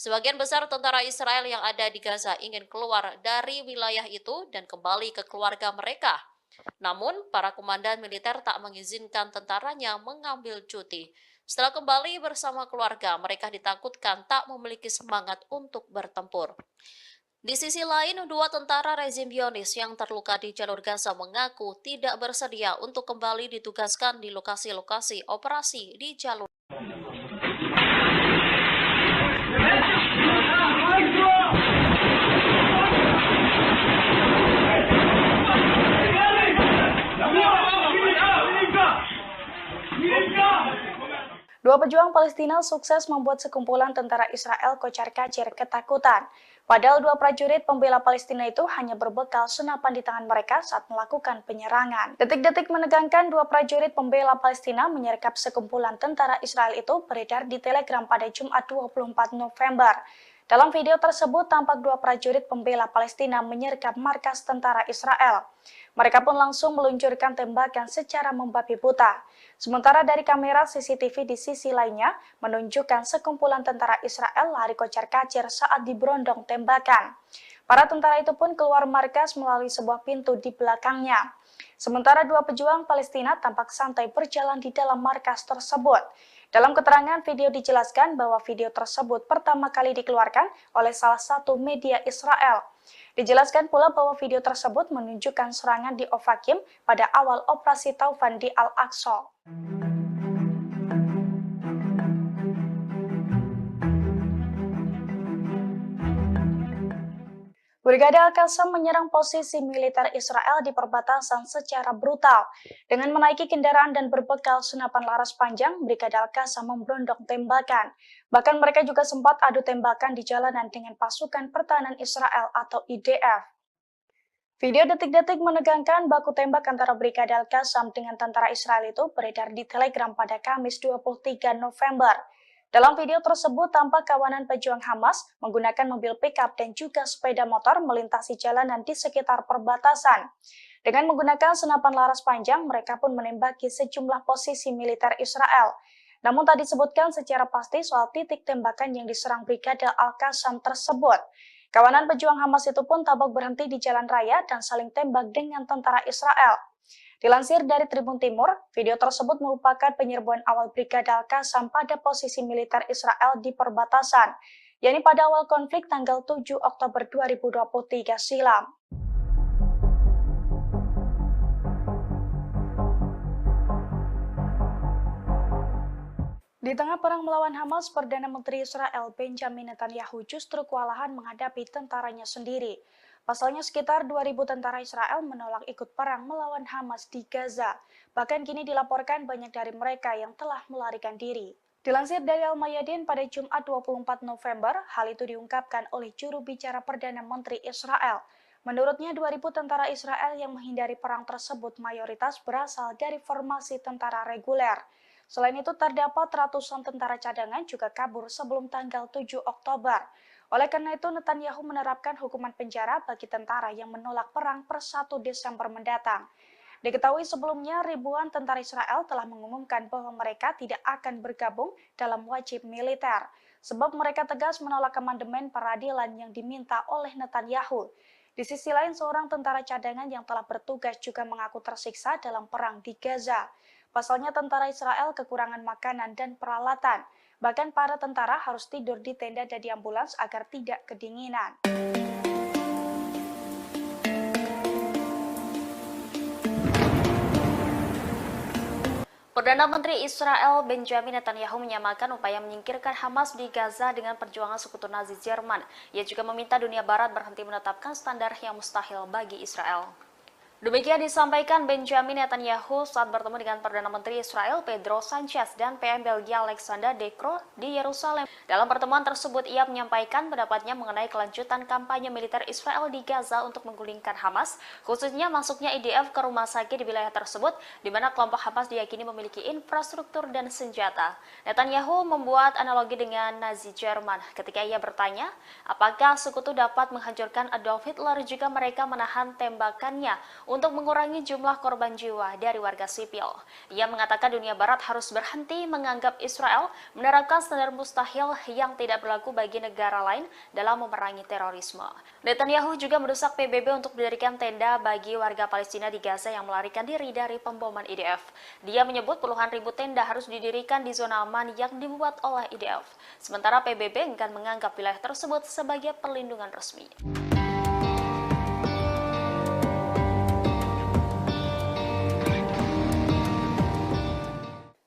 Speaker 1: Sebagian besar tentara Israel yang ada di Gaza ingin keluar dari wilayah itu dan kembali ke keluarga mereka. Namun, para komandan militer tak mengizinkan tentaranya mengambil cuti. Setelah kembali bersama keluarga, mereka ditakutkan tak memiliki semangat untuk bertempur. Di sisi lain, 2 tentara rezim Zionis yang terluka di jalur Gaza mengaku tidak bersedia untuk kembali ditugaskan di lokasi-lokasi operasi di jalur.
Speaker 2: Dua pejuang Palestina sukses membuat sekumpulan tentara Israel kocar-kacir ketakutan. Padahal 2 prajurit pembela Palestina itu hanya berbekal senapan di tangan mereka saat melakukan penyerangan. Detik-detik menegangkan 2 prajurit pembela Palestina menyergap sekumpulan tentara Israel itu beredar di Telegram pada Jumat 24 November. Dalam video tersebut tampak dua prajurit pembela Palestina menyergap markas tentara Israel. Mereka pun langsung meluncurkan tembakan secara membabi buta. Sementara dari kamera CCTV di sisi lainnya menunjukkan sekumpulan tentara Israel lari kocar-kacir saat diberondong tembakan. Para tentara itu pun keluar markas melalui sebuah pintu di belakangnya. Sementara dua pejuang Palestina tampak santai berjalan di dalam markas tersebut. Dalam keterangan video dijelaskan bahwa video tersebut pertama kali dikeluarkan oleh salah satu media Israel. Dijelaskan pula bahwa video tersebut menunjukkan serangan di Ofakim pada awal operasi Taufan di Al-Aqsa. Brigade Al-Qassam menyerang posisi militer Israel di perbatasan secara brutal. Dengan menaiki kendaraan dan berbekal senapan laras panjang, Brigade Al-Qassam memberondong tembakan. Bahkan mereka juga sempat adu tembakan di jalanan dengan pasukan pertahanan Israel atau IDF. Video detik-detik menegangkan baku tembak antara Brigade Al-Qassam dengan tentara Israel itu beredar di Telegram pada Kamis 23 November. Dalam video tersebut tampak kawanan pejuang Hamas menggunakan mobil pickup dan juga sepeda motor melintasi jalanan di sekitar perbatasan. Dengan menggunakan senapan laras panjang, mereka pun menembaki sejumlah posisi militer Israel. Namun tak disebutkan secara pasti soal titik tembakan yang diserang Brigade Al-Qassam tersebut. Kawanan pejuang Hamas itu pun tampak berhenti di jalan raya dan saling tembak dengan tentara Israel. Dilansir dari Tribun Timur, video tersebut merupakan penyerbuan awal Brigade Al-Qassam pada posisi militer Israel di perbatasan, yakni pada awal konflik tanggal 7 Oktober 2023 silam. Di tengah perang melawan Hamas, Perdana Menteri Israel Benjamin Netanyahu justru kewalahan menghadapi tentaranya sendiri. Pasalnya sekitar 2.000 tentara Israel menolak ikut perang melawan Hamas di Gaza. Bahkan kini dilaporkan banyak dari mereka yang telah melarikan diri. Dilansir dari Al-Mayadin pada Jumat 24 November, hal itu diungkapkan oleh juru bicara Perdana Menteri Israel. Menurutnya 2.000 tentara Israel yang menghindari perang tersebut mayoritas berasal dari formasi tentara reguler. Selain itu terdapat ratusan tentara cadangan juga kabur sebelum tanggal 7 Oktober. Oleh karena itu, Netanyahu menerapkan hukuman penjara bagi tentara yang menolak perang per 1 Desember mendatang. Diketahui sebelumnya, ribuan tentara Israel telah mengumumkan bahwa mereka tidak akan bergabung dalam wajib militer, sebab mereka tegas menolak amandemen peradilan yang diminta oleh Netanyahu. Di sisi lain, seorang tentara cadangan yang telah bertugas juga mengaku tersiksa dalam perang di Gaza. Pasalnya tentara Israel kekurangan makanan dan peralatan. Bahkan para tentara harus tidur di tenda dan di ambulans agar tidak kedinginan.
Speaker 1: Perdana Menteri Israel Benjamin Netanyahu menyamakan upaya menyingkirkan Hamas di Gaza dengan perjuangan sekutu Nazi Jerman. Ia juga meminta dunia Barat berhenti menetapkan standar yang mustahil bagi Israel. Demikian disampaikan Benjamin Netanyahu saat bertemu dengan Perdana Menteri Israel Pedro Sanchez dan PM Belgia Alexander De Croo di Yerusalem. Dalam pertemuan tersebut, ia menyampaikan pendapatnya mengenai kelanjutan kampanye militer Israel di Gaza untuk menggulingkan Hamas, khususnya masuknya IDF ke rumah sakit di wilayah tersebut, di mana kelompok Hamas diyakini memiliki infrastruktur dan senjata. Netanyahu membuat analogi dengan Nazi Jerman ketika ia bertanya, apakah sekutu dapat menghancurkan Adolf Hitler jika mereka menahan tembakannya untuk mengurangi jumlah korban jiwa dari warga sipil. Ia mengatakan dunia barat harus berhenti menganggap Israel menerapkan standar mustahil yang tidak berlaku bagi negara lain dalam memerangi terorisme. Netanyahu juga mendesak PBB untuk mendirikan tenda bagi warga Palestina di Gaza yang melarikan diri dari pemboman IDF. Dia menyebut puluhan ribu tenda harus didirikan di zona aman yang dibuat oleh IDF. Sementara PBB enggan menganggap wilayah tersebut sebagai perlindungan resmi.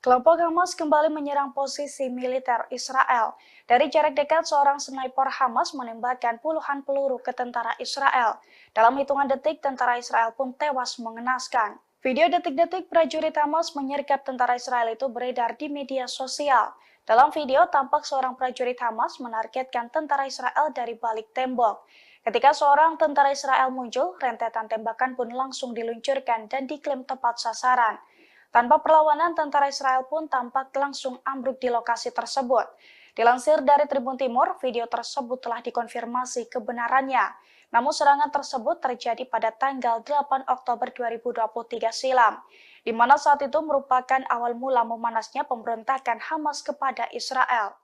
Speaker 2: Kelompok Hamas kembali menyerang posisi militer Israel. Dari jarak dekat, seorang sniper Hamas menembakkan puluhan peluru ke tentara Israel. Dalam hitungan detik, tentara Israel pun tewas mengenaskan. Video detik-detik prajurit Hamas menyergap tentara Israel itu beredar di media sosial. Dalam video, tampak seorang prajurit Hamas menargetkan tentara Israel dari balik tembok. Ketika seorang tentara Israel muncul, rentetan tembakan pun langsung diluncurkan dan diklaim tepat sasaran. Tanpa perlawanan, tentara Israel pun tampak langsung ambruk di lokasi tersebut. Dilansir dari Tribun Timur, video tersebut telah dikonfirmasi kebenarannya. Namun serangan tersebut terjadi pada tanggal 8 Oktober 2023 silam, di mana saat itu merupakan awal mula memanasnya pemberontakan Hamas kepada Israel.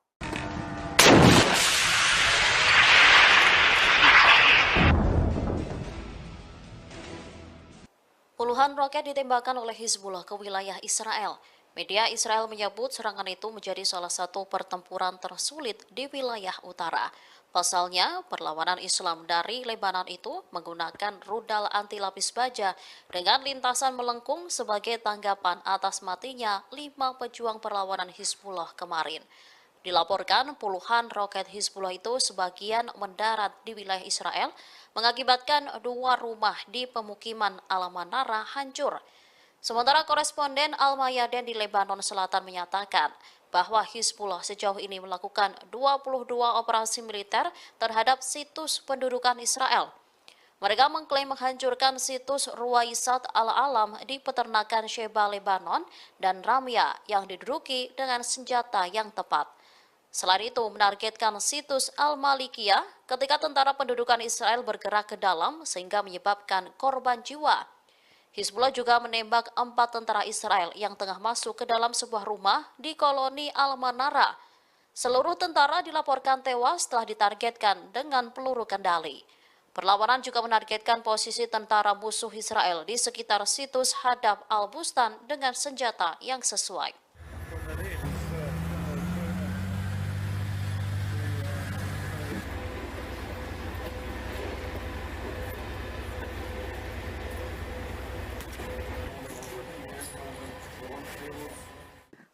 Speaker 1: Puluhan roket ditembakkan oleh Hizbullah ke wilayah Israel. Media Israel menyebut serangan itu menjadi salah satu pertempuran tersulit di wilayah utara. Pasalnya, perlawanan Islam dari Lebanon itu menggunakan rudal anti lapis baja dengan lintasan melengkung sebagai tanggapan atas matinya 5 pejuang perlawanan Hizbullah kemarin. Dilaporkan puluhan roket Hizbullah itu sebagian mendarat di wilayah Israel, mengakibatkan 2 rumah di pemukiman Al-Manara hancur. Sementara koresponden Al-Mayadin di Lebanon Selatan menyatakan bahwa Hizbullah sejauh ini melakukan 22 operasi militer terhadap situs pendudukan Israel. Mereka mengklaim menghancurkan situs Ruwaisat Al-Alam di peternakan Sheba Lebanon dan Ramya yang diduduki dengan senjata yang tepat. Selain itu, menargetkan situs Al-Malikiyah ketika tentara pendudukan Israel bergerak ke dalam sehingga menyebabkan korban jiwa. Hizbullah juga menembak 4 tentara Israel yang tengah masuk ke dalam sebuah rumah di koloni Al-Manara. Seluruh tentara dilaporkan tewas setelah ditargetkan dengan peluru kendali. Perlawanan juga menargetkan posisi tentara musuh Israel di sekitar situs Hadaf Al-Bustan dengan senjata yang sesuai.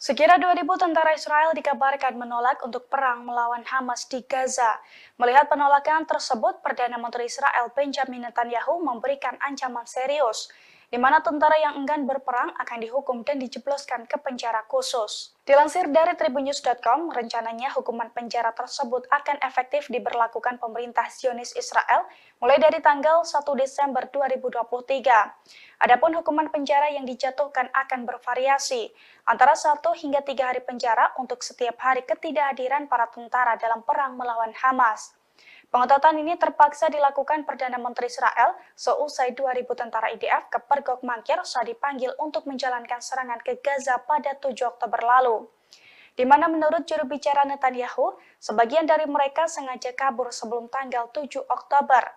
Speaker 2: Sekira 2.000 tentara Israel dikabarkan menolak untuk perang melawan Hamas di Gaza. Melihat penolakan tersebut, Perdana Menteri Israel Benjamin Netanyahu memberikan ancaman serius, di mana tentara yang enggan berperang akan dihukum dan dijebloskan ke penjara khusus. Dilansir dari tribunnews.com, rencananya hukuman penjara tersebut akan efektif diberlakukan pemerintah Zionis Israel mulai dari tanggal 1 Desember 2023. Adapun hukuman penjara yang dijatuhkan akan bervariasi, antara 1 hingga 3 hari penjara untuk setiap hari ketidakhadiran para tentara dalam perang melawan Hamas. Pengetatan ini terpaksa dilakukan Perdana Menteri Israel seusai 2.000 tentara IDF ke Pergok Mangkir saat dipanggil untuk menjalankan serangan ke Gaza pada 7 Oktober lalu. Di mana menurut juru bicara Netanyahu, sebagian dari mereka sengaja kabur sebelum tanggal 7 Oktober.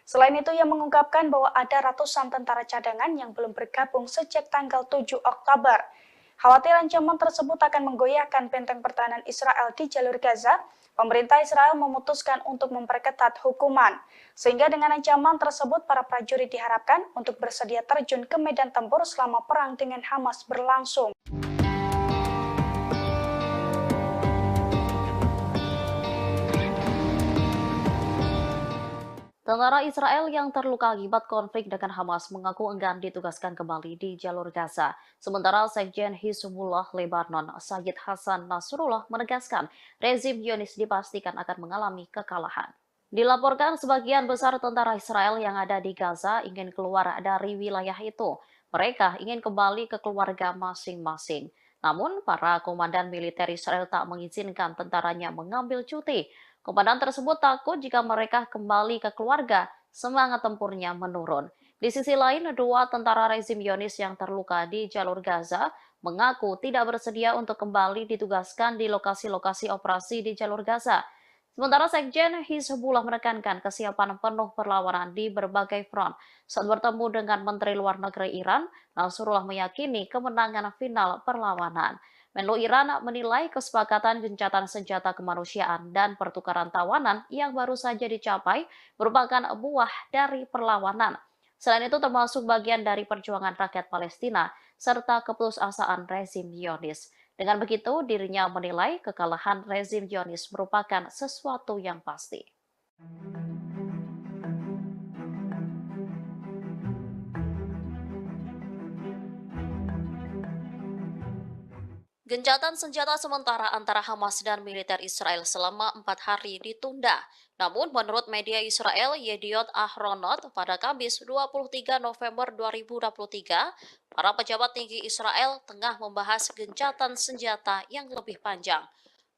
Speaker 2: Selain itu, ia mengungkapkan bahwa ada ratusan tentara cadangan yang belum bergabung sejak tanggal 7 Oktober. Khawatir ancaman tersebut akan menggoyahkan benteng pertahanan Israel di jalur Gaza, pemerintah Israel memutuskan untuk memperketat hukuman. Sehingga dengan ancaman tersebut, para prajurit diharapkan untuk bersedia terjun ke medan tempur selama perang dengan Hamas berlangsung.
Speaker 1: Tentara Israel yang terluka akibat konflik dengan Hamas mengaku enggan ditugaskan kembali di jalur Gaza. Sementara Sekjen Hizbullah Lebanon, Sayyid Hasan Nasrullah menegaskan rezim Zionis dipastikan akan mengalami kekalahan. Dilaporkan sebagian besar tentara Israel yang ada di Gaza ingin keluar dari wilayah itu. Mereka ingin kembali ke keluarga masing-masing. Namun, para komandan militer Israel tak mengizinkan tentaranya mengambil cuti. Komandan tersebut takut jika mereka kembali ke keluarga, semangat tempurnya menurun. Di sisi lain, 2 tentara rezim Zionis yang terluka di jalur Gaza mengaku tidak bersedia untuk kembali ditugaskan di lokasi-lokasi operasi di jalur Gaza. Sementara Sekjen Hizbullah menekankan kesiapan penuh perlawanan di berbagai front. Saat bertemu dengan Menteri Luar Negeri Iran, Nasrullah meyakini kemenangan final perlawanan. Menlu Iran menilai kesepakatan gencatan senjata kemanusiaan dan pertukaran tawanan yang baru saja dicapai merupakan buah dari perlawanan. Selain itu termasuk bagian dari perjuangan rakyat Palestina serta keputusasaan rezim Zionis. Dengan begitu, dirinya menilai kekalahan rezim Zionis merupakan sesuatu yang pasti. Gencatan senjata sementara antara Hamas dan militer Israel selama 4 hari ditunda. Namun menurut media Israel Yediot Ahronot pada Kamis 23 November 2023, para pejabat tinggi Israel tengah membahas gencatan senjata yang lebih panjang.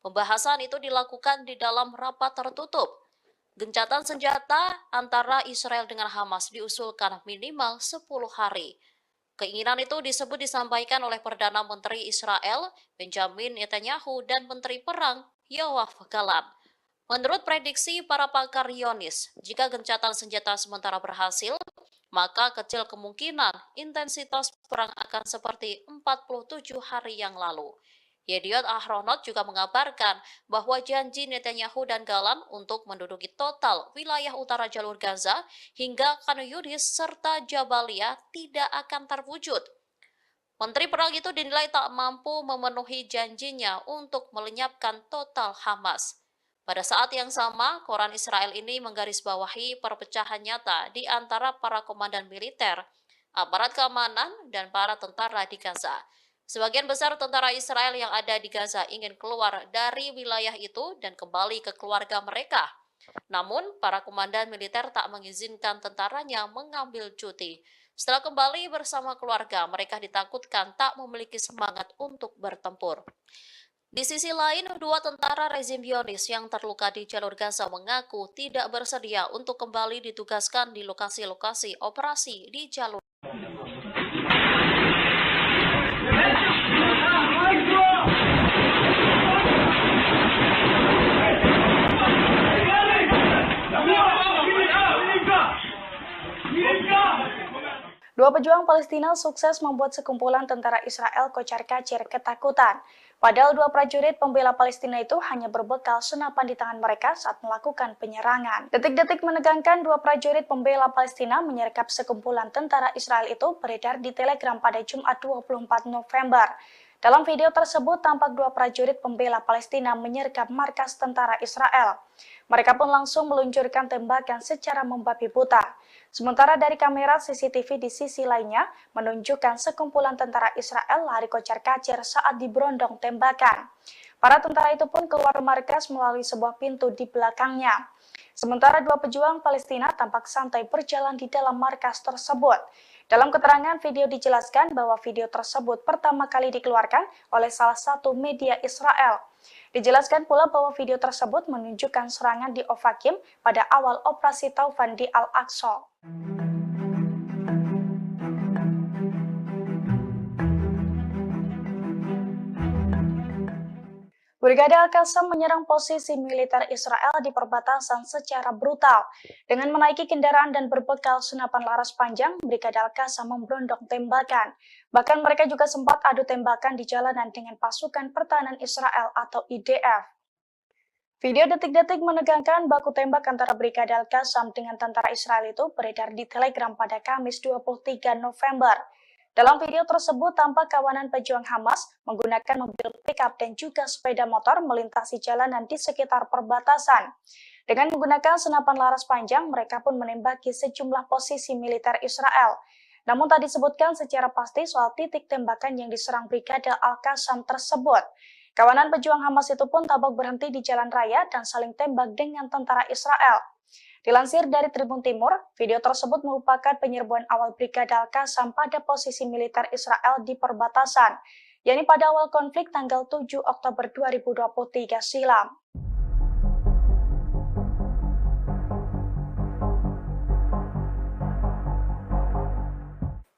Speaker 1: Pembahasan itu dilakukan di dalam rapat tertutup. Gencatan senjata antara Israel dengan Hamas diusulkan minimal 10 hari. Keinginan itu disampaikan oleh Perdana Menteri Israel, Benjamin Netanyahu, dan Menteri Perang, Yoav Gallant. Menurut prediksi para pakar Zionis, jika gencatan senjata sementara berhasil, maka kecil kemungkinan intensitas perang akan seperti 47 hari yang lalu. Yediot Ahronot juga mengabarkan bahwa janji Netanyahu dan Gallant untuk menduduki total wilayah utara jalur Gaza hingga Khan Yunis serta Jabalia tidak akan terwujud. Menteri Perang itu dinilai tak mampu memenuhi janjinya untuk melenyapkan total Hamas. Pada saat yang sama, koran Israel ini menggarisbawahi perpecahan nyata di antara para komandan militer, aparat keamanan, dan para tentara di Gaza. Sebagian besar tentara Israel yang ada di Gaza ingin keluar dari wilayah itu dan kembali ke keluarga mereka. Namun, para komandan militer tak mengizinkan tentaranya mengambil cuti. Setelah kembali bersama keluarga, mereka ditakutkan tak memiliki semangat untuk bertempur. Di sisi lain, dua tentara rezim Zionis yang terluka di jalur Gaza mengaku tidak bersedia untuk kembali ditugaskan di lokasi-lokasi operasi di jalur.
Speaker 2: Dua pejuang Palestina sukses membuat sekumpulan tentara Israel kocar-kacir ketakutan. Padahal dua prajurit pembela Palestina itu hanya berbekal senapan di tangan mereka saat melakukan penyerangan. Detik-detik menegangkan dua prajurit pembela Palestina menyergap sekumpulan tentara Israel itu beredar di Telegram pada Jumat 24 November. Dalam video tersebut tampak dua prajurit pembela Palestina menyergap markas tentara Israel. Mereka pun langsung meluncurkan tembakan secara membabi buta. Sementara dari kamera CCTV di sisi lainnya menunjukkan sekumpulan tentara Israel lari kocar-kacir saat diberondong tembakan. Para tentara itu pun keluar markas melalui sebuah pintu di belakangnya. Sementara dua pejuang Palestina tampak santai berjalan di dalam markas tersebut. Dalam keterangan video dijelaskan bahwa video tersebut pertama kali dikeluarkan oleh salah satu media Israel. Dijelaskan pula bahwa video tersebut menunjukkan serangan di Ofakim pada awal operasi Taufan di Al-Aqsa. Brigade Al-Qassam menyerang posisi militer Israel di perbatasan secara brutal. Dengan menaiki kendaraan dan berbekal senapan laras panjang, Brigade Al-Qassam memberondong tembakan. Bahkan mereka juga sempat adu tembakan di jalanan dengan pasukan pertahanan Israel atau IDF. Video detik-detik menegangkan baku tembak antara Brigade Al-Qassam dengan tentara Israel itu beredar di Telegram pada Kamis 23 November. Dalam video tersebut tampak kawanan pejuang Hamas menggunakan mobil pickup dan juga sepeda motor melintasi jalanan di sekitar perbatasan. Dengan menggunakan senapan laras panjang, mereka pun menembaki sejumlah posisi militer Israel. Namun tak disebutkan secara pasti soal titik tembakan yang diserang Brigade Al-Qassam tersebut. Kawanan pejuang Hamas itu pun tampak berhenti di jalan raya dan saling tembak dengan tentara Israel. Dilansir dari Tribun Timur, video tersebut merupakan penyerbuan awal Brigade Al-Qassam pada posisi militer Israel di perbatasan, yakni pada awal konflik tanggal 7 Oktober 2023 silam.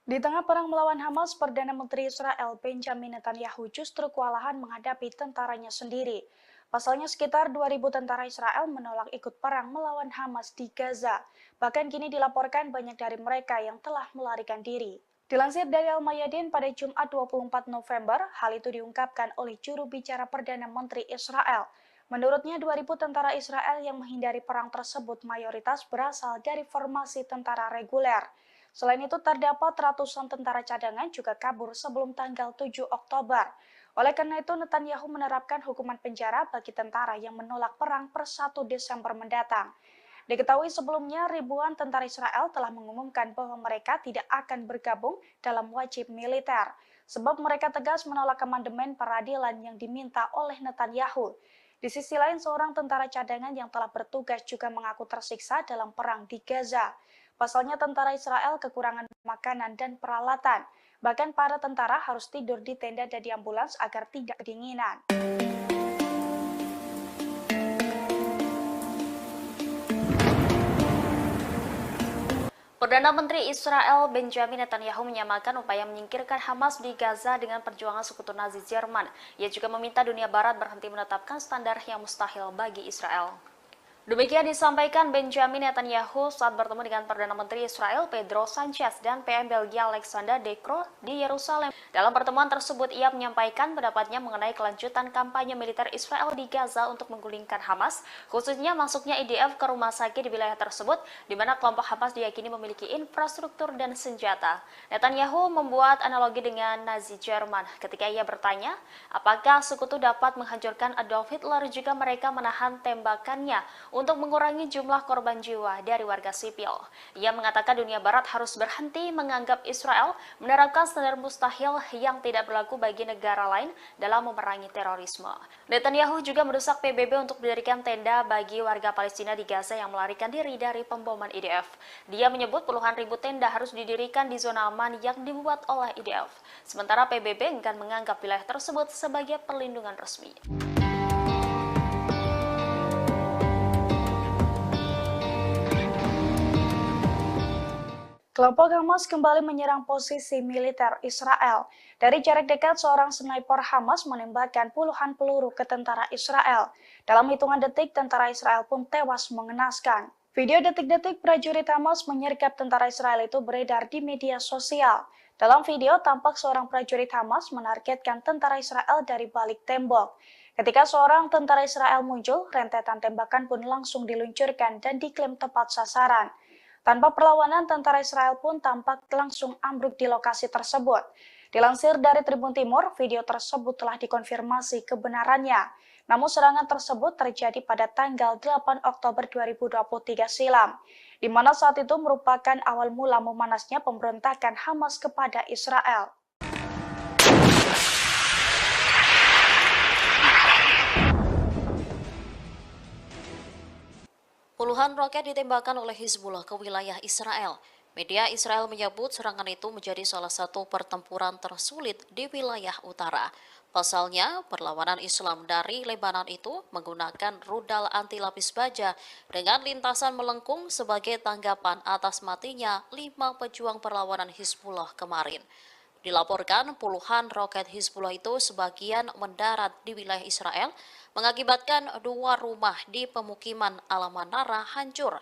Speaker 2: Di tengah perang melawan Hamas, Perdana Menteri Israel Benjamin Netanyahu justru kewalahan menghadapi tentaranya sendiri. Pasalnya sekitar 2.000 tentara Israel menolak ikut perang melawan Hamas di Gaza. Bahkan kini dilaporkan banyak dari mereka yang telah melarikan diri. Dilansir dari Al-Mayadin pada Jumat 24 November, hal itu diungkapkan oleh juru bicara Perdana Menteri Israel. Menurutnya 2.000 tentara Israel yang menghindari perang tersebut mayoritas berasal dari formasi tentara reguler. Selain itu terdapat ratusan tentara cadangan juga kabur sebelum tanggal 7 Oktober. Oleh karena itu, Netanyahu menerapkan hukuman penjara bagi tentara yang menolak perang per 1 Desember mendatang. Diketahui sebelumnya, ribuan tentara Israel telah mengumumkan bahwa mereka tidak akan bergabung dalam wajib militer, sebab mereka tegas menolak amandemen peradilan yang diminta oleh Netanyahu. Di sisi lain, seorang tentara cadangan yang telah bertugas juga mengaku tersiksa dalam perang di Gaza. Pasalnya tentara Israel kekurangan makanan dan peralatan. Bahkan para tentara harus tidur di tenda dan di ambulans agar tidak kedinginan. Perdana Menteri Israel Benjamin Netanyahu menyamakan upaya menyingkirkan Hamas di Gaza dengan perjuangan sekutu Nazi Jerman. Ia juga meminta dunia Barat berhenti menetapkan standar yang mustahil bagi Israel. Demikian disampaikan Benjamin Netanyahu saat bertemu dengan Perdana Menteri Israel Pedro Sanchez dan PM Belgia Alexander De Croo di Yerusalem. Dalam pertemuan tersebut, ia menyampaikan pendapatnya mengenai kelanjutan kampanye militer Israel di Gaza untuk menggulingkan Hamas, khususnya masuknya IDF ke rumah sakit di wilayah tersebut, di mana kelompok Hamas diyakini memiliki infrastruktur dan senjata. Netanyahu membuat analogi dengan Nazi Jerman ketika ia bertanya, apakah sekutu dapat menghancurkan Adolf Hitler jika mereka menahan tembakannya untuk mengurangi jumlah korban jiwa dari warga sipil. Ia mengatakan dunia Barat harus berhenti menganggap Israel menerapkan standar mustahil yang tidak berlaku bagi negara lain dalam memerangi terorisme. Netanyahu juga mendesak PBB untuk mendirikan tenda bagi warga Palestina di Gaza yang melarikan diri dari pemboman IDF. Dia menyebut puluhan ribu tenda harus didirikan di zona aman yang dibuat oleh IDF. Sementara PBB enggan menganggap wilayah tersebut sebagai perlindungan resmi. Kelompok Hamas kembali menyerang posisi militer Israel. Dari jarak dekat, seorang sniper Hamas menembakkan puluhan peluru ke tentara Israel. Dalam hitungan detik, tentara Israel pun tewas mengenaskan. Video detik-detik prajurit Hamas menyergap tentara Israel itu beredar di media sosial. Dalam video, tampak seorang prajurit Hamas menargetkan tentara Israel dari balik tembok. Ketika seorang tentara Israel muncul, rentetan tembakan pun langsung diluncurkan dan diklaim tepat sasaran. Tanpa perlawanan, tentara Israel pun tampak langsung ambruk di lokasi tersebut. Dilansir dari Tribun Timur, video tersebut telah dikonfirmasi kebenarannya. Namun serangan tersebut terjadi pada tanggal 8 Oktober 2023 silam, di mana saat itu merupakan awal mula memanasnya pemberontakan Hamas kepada Israel.
Speaker 1: Puluhan roket ditembakkan oleh Hizbullah ke wilayah Israel. Media Israel menyebut serangan itu menjadi salah satu pertempuran tersulit di wilayah utara. Pasalnya, perlawanan Islam dari Lebanon itu menggunakan rudal anti lapis baja dengan lintasan melengkung sebagai tanggapan atas matinya 5 pejuang perlawanan Hizbullah kemarin. Dilaporkan puluhan roket Hizbullah itu sebagian mendarat di wilayah Israel, mengakibatkan 2 rumah di pemukiman Al-Manara hancur.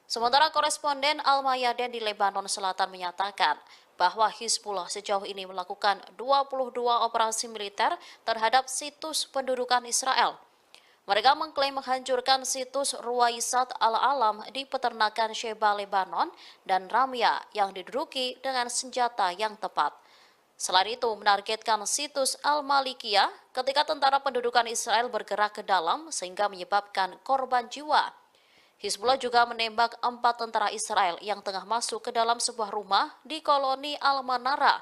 Speaker 1: Sementara koresponden Al-Mayadin di Lebanon Selatan menyatakan bahwa Hizbullah sejauh ini melakukan 22 operasi militer terhadap situs pendudukan Israel. Mereka mengklaim menghancurkan situs Ruwaisat Al-Alam di peternakan Sheba Lebanon dan Ramya yang diduduki dengan senjata yang tepat. Selain itu, menargetkan situs Al-Malikiyah ketika tentara pendudukan Israel bergerak ke dalam sehingga menyebabkan korban jiwa. Hizbullah juga menembak 4 tentara Israel yang tengah masuk ke dalam sebuah rumah di koloni Al-Manara.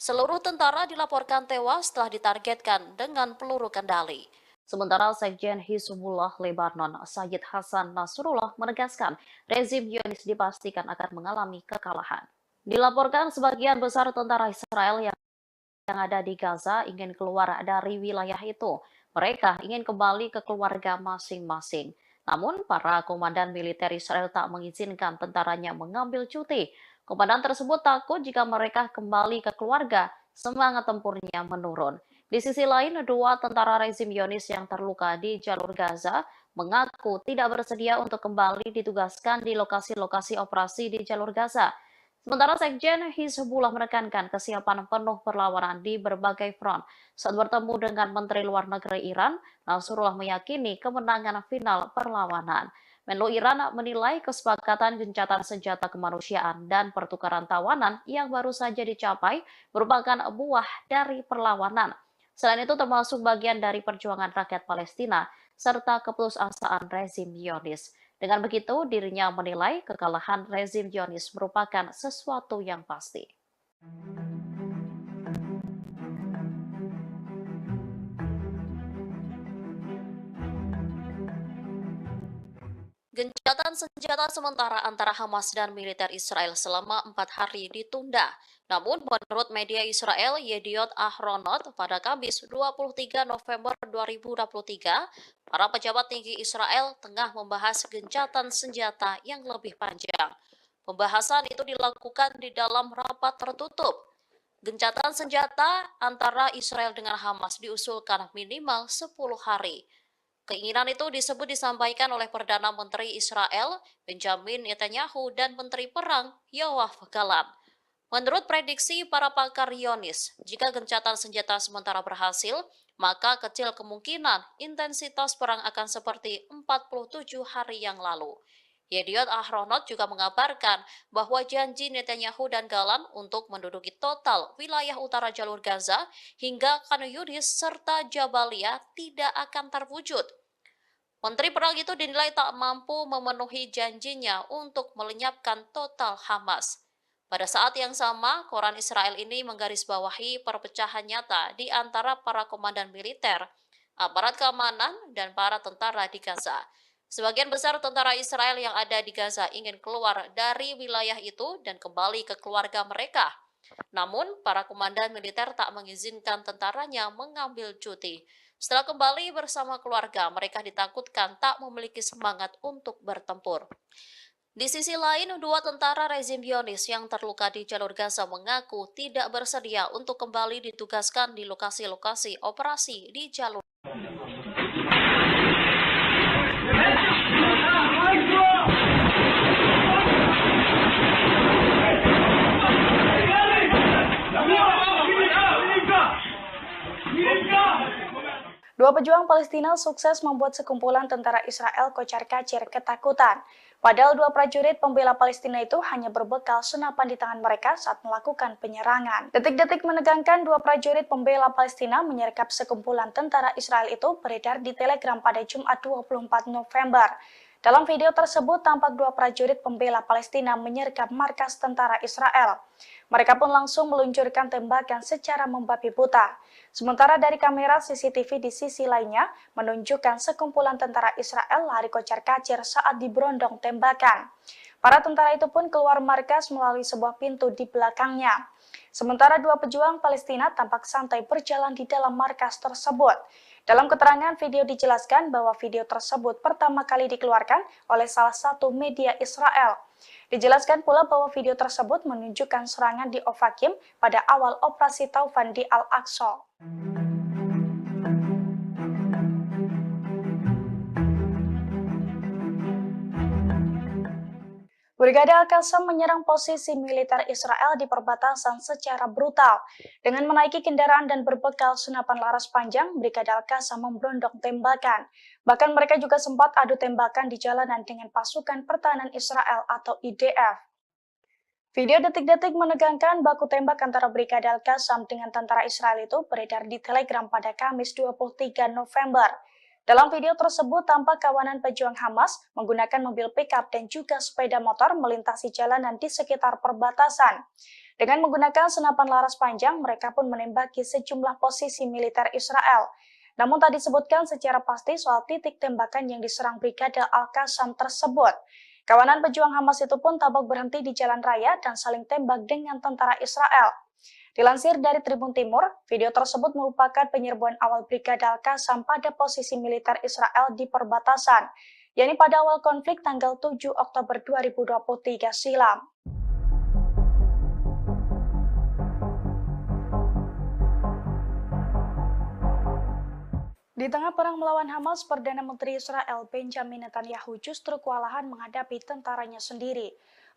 Speaker 1: Seluruh tentara dilaporkan tewas setelah ditargetkan dengan peluru kendali. Sementara Sekjen Hizbullah Lebanon, Sayyid Hasan Nasrullah menegaskan rezim Zionis dipastikan akan mengalami kekalahan. Dilaporkan sebagian besar tentara Israel yang ada di Gaza ingin keluar dari wilayah itu. Mereka ingin kembali ke keluarga masing-masing. Namun, para komandan militer Israel tak mengizinkan tentaranya mengambil cuti. Komandan tersebut takut jika mereka kembali ke keluarga, semangat tempurnya menurun. Di sisi lain, 2 tentara rezim Zionis yang terluka di jalur Gaza mengaku tidak bersedia untuk kembali ditugaskan di lokasi-lokasi operasi di jalur Gaza. Sementara Sekjen Hizbullah menekankan kesiapan penuh perlawanan di berbagai front. Saat bertemu dengan Menteri Luar Negeri Iran, Nasrullah meyakini kemenangan final perlawanan. Menlu Iran menilai kesepakatan gencatan senjata kemanusiaan dan pertukaran tawanan yang baru saja dicapai merupakan buah dari perlawanan. Selain itu termasuk bagian dari perjuangan rakyat Palestina serta keputusasaan rezim Zionis. Dengan begitu, dirinya menilai kekalahan rezim Zionis merupakan sesuatu yang pasti. Gencatan senjata sementara antara Hamas dan militer Israel selama 4 hari ditunda. Namun, menurut media Israel Yediot Ahronot, pada Kamis 23 November 2023, para pejabat tinggi Israel tengah membahas gencatan senjata yang lebih panjang. Pembahasan itu dilakukan di dalam rapat tertutup. Gencatan senjata antara Israel dengan Hamas diusulkan minimal 10 hari. Keinginan itu disampaikan oleh Perdana Menteri Israel, Benjamin Netanyahu, dan Menteri Perang, Yoav Gallant. Menurut prediksi para pakar Zionis, jika gencatan senjata sementara berhasil, maka kecil kemungkinan intensitas perang akan seperti 47 hari yang lalu. Yediot Ahronot juga mengabarkan bahwa janji Netanyahu dan Gallant untuk menduduki total wilayah utara jalur Gaza hingga Khan Yunis serta Jabalia tidak akan terwujud. Menteri Perang itu dinilai tak mampu memenuhi janjinya untuk melenyapkan total Hamas. Pada saat yang sama, koran Israel ini menggarisbawahi perpecahan nyata di antara para komandan militer, aparat keamanan, dan para tentara di Gaza. Sebagian besar tentara Israel yang ada di Gaza ingin keluar dari wilayah itu dan kembali ke keluarga mereka. Namun, para komandan militer tak mengizinkan tentaranya mengambil cuti. Setelah kembali bersama keluarga, mereka ditakutkan tak memiliki semangat untuk bertempur. Di sisi lain, dua tentara rezim Zionis yang terluka di jalur Gaza mengaku tidak bersedia untuk kembali ditugaskan di lokasi-lokasi operasi di jalur.
Speaker 2: Dua pejuang Palestina sukses membuat sekumpulan tentara Israel kocar-kacir ketakutan. Padahal dua prajurit pembela Palestina itu hanya berbekal senapan di tangan mereka saat melakukan penyerangan. Detik-detik menegangkan dua prajurit pembela Palestina menyergap sekumpulan tentara Israel itu beredar di Telegram pada Jumat 24 November. Dalam video tersebut tampak dua prajurit pembela Palestina menyergap markas tentara Israel. Mereka pun langsung meluncurkan tembakan secara membabi buta. Sementara dari kamera CCTV di sisi lainnya menunjukkan sekumpulan tentara Israel lari kocar-kacir saat diberondong tembakan. Para tentara itu pun keluar markas melalui sebuah pintu di belakangnya. Sementara dua pejuang Palestina tampak santai berjalan di dalam markas tersebut. Dalam keterangan video dijelaskan bahwa video tersebut pertama kali dikeluarkan oleh salah satu media Israel. Dijelaskan pula bahwa video tersebut menunjukkan serangan di Ofakim pada awal operasi Taufan di Al-Aqsa. Brigade Al-Qassam menyerang posisi militer Israel di perbatasan secara brutal. Dengan menaiki kendaraan dan berbekal senapan laras panjang, Brigade Al-Qassam memberondong tembakan. Bahkan mereka juga sempat adu tembakan di jalanan dengan pasukan pertahanan Israel atau IDF. Video detik-detik menegangkan baku tembak antara Brigade Al-Qassam dengan tentara Israel itu beredar di Telegram pada Kamis 23 November. Dalam video tersebut tampak kawanan pejuang Hamas menggunakan mobil pickup dan juga sepeda motor melintasi jalanan di sekitar perbatasan. Dengan menggunakan senapan laras panjang, mereka pun menembaki sejumlah posisi militer Israel. Namun tak disebutkan secara pasti soal titik tembakan yang diserang Brigade Al-Qassam tersebut. Kawanan pejuang Hamas itu pun tampak berhenti di jalan raya dan saling tembak dengan tentara Israel. Dilansir dari Tribun Timur, video tersebut merupakan penyerbuan awal Brigade Al-Qassam pada posisi militer Israel di perbatasan, yakni pada awal konflik tanggal 7 Oktober 2023 silam. Di tengah perang melawan Hamas, Perdana Menteri Israel Benjamin Netanyahu justru kewalahan menghadapi tentaranya sendiri.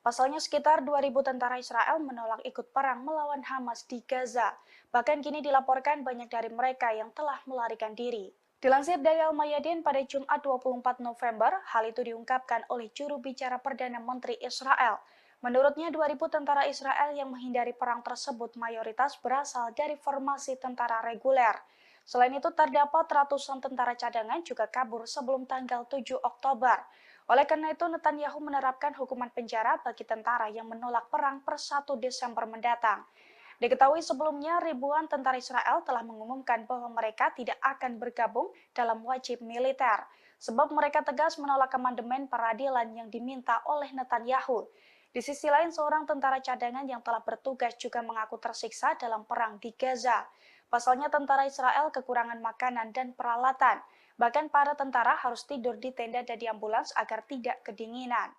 Speaker 2: Pasalnya sekitar 2.000 tentara Israel menolak ikut perang melawan Hamas di Gaza. Bahkan kini dilaporkan banyak dari mereka yang telah melarikan diri. Dilansir dari Al-Mayadin pada Jumat 24 November, hal itu diungkapkan oleh juru bicara Perdana Menteri Israel. Menurutnya 2.000 tentara Israel yang menghindari perang tersebut mayoritas berasal dari formasi tentara reguler. Selain itu, terdapat ratusan tentara cadangan juga kabur sebelum tanggal 7 Oktober. Oleh karena itu, Netanyahu menerapkan hukuman penjara bagi tentara yang menolak perang per 1 Desember mendatang. Diketahui sebelumnya, ribuan tentara Israel telah mengumumkan bahwa mereka tidak akan bergabung dalam wajib militer, sebab mereka tegas menolak amandemen peradilan yang diminta oleh Netanyahu. Di sisi lain, seorang tentara cadangan yang telah bertugas juga mengaku tersiksa dalam perang di Gaza. Pasalnya tentara Israel kekurangan makanan dan peralatan. Bahkan para tentara harus tidur di tenda dan di ambulans agar tidak kedinginan.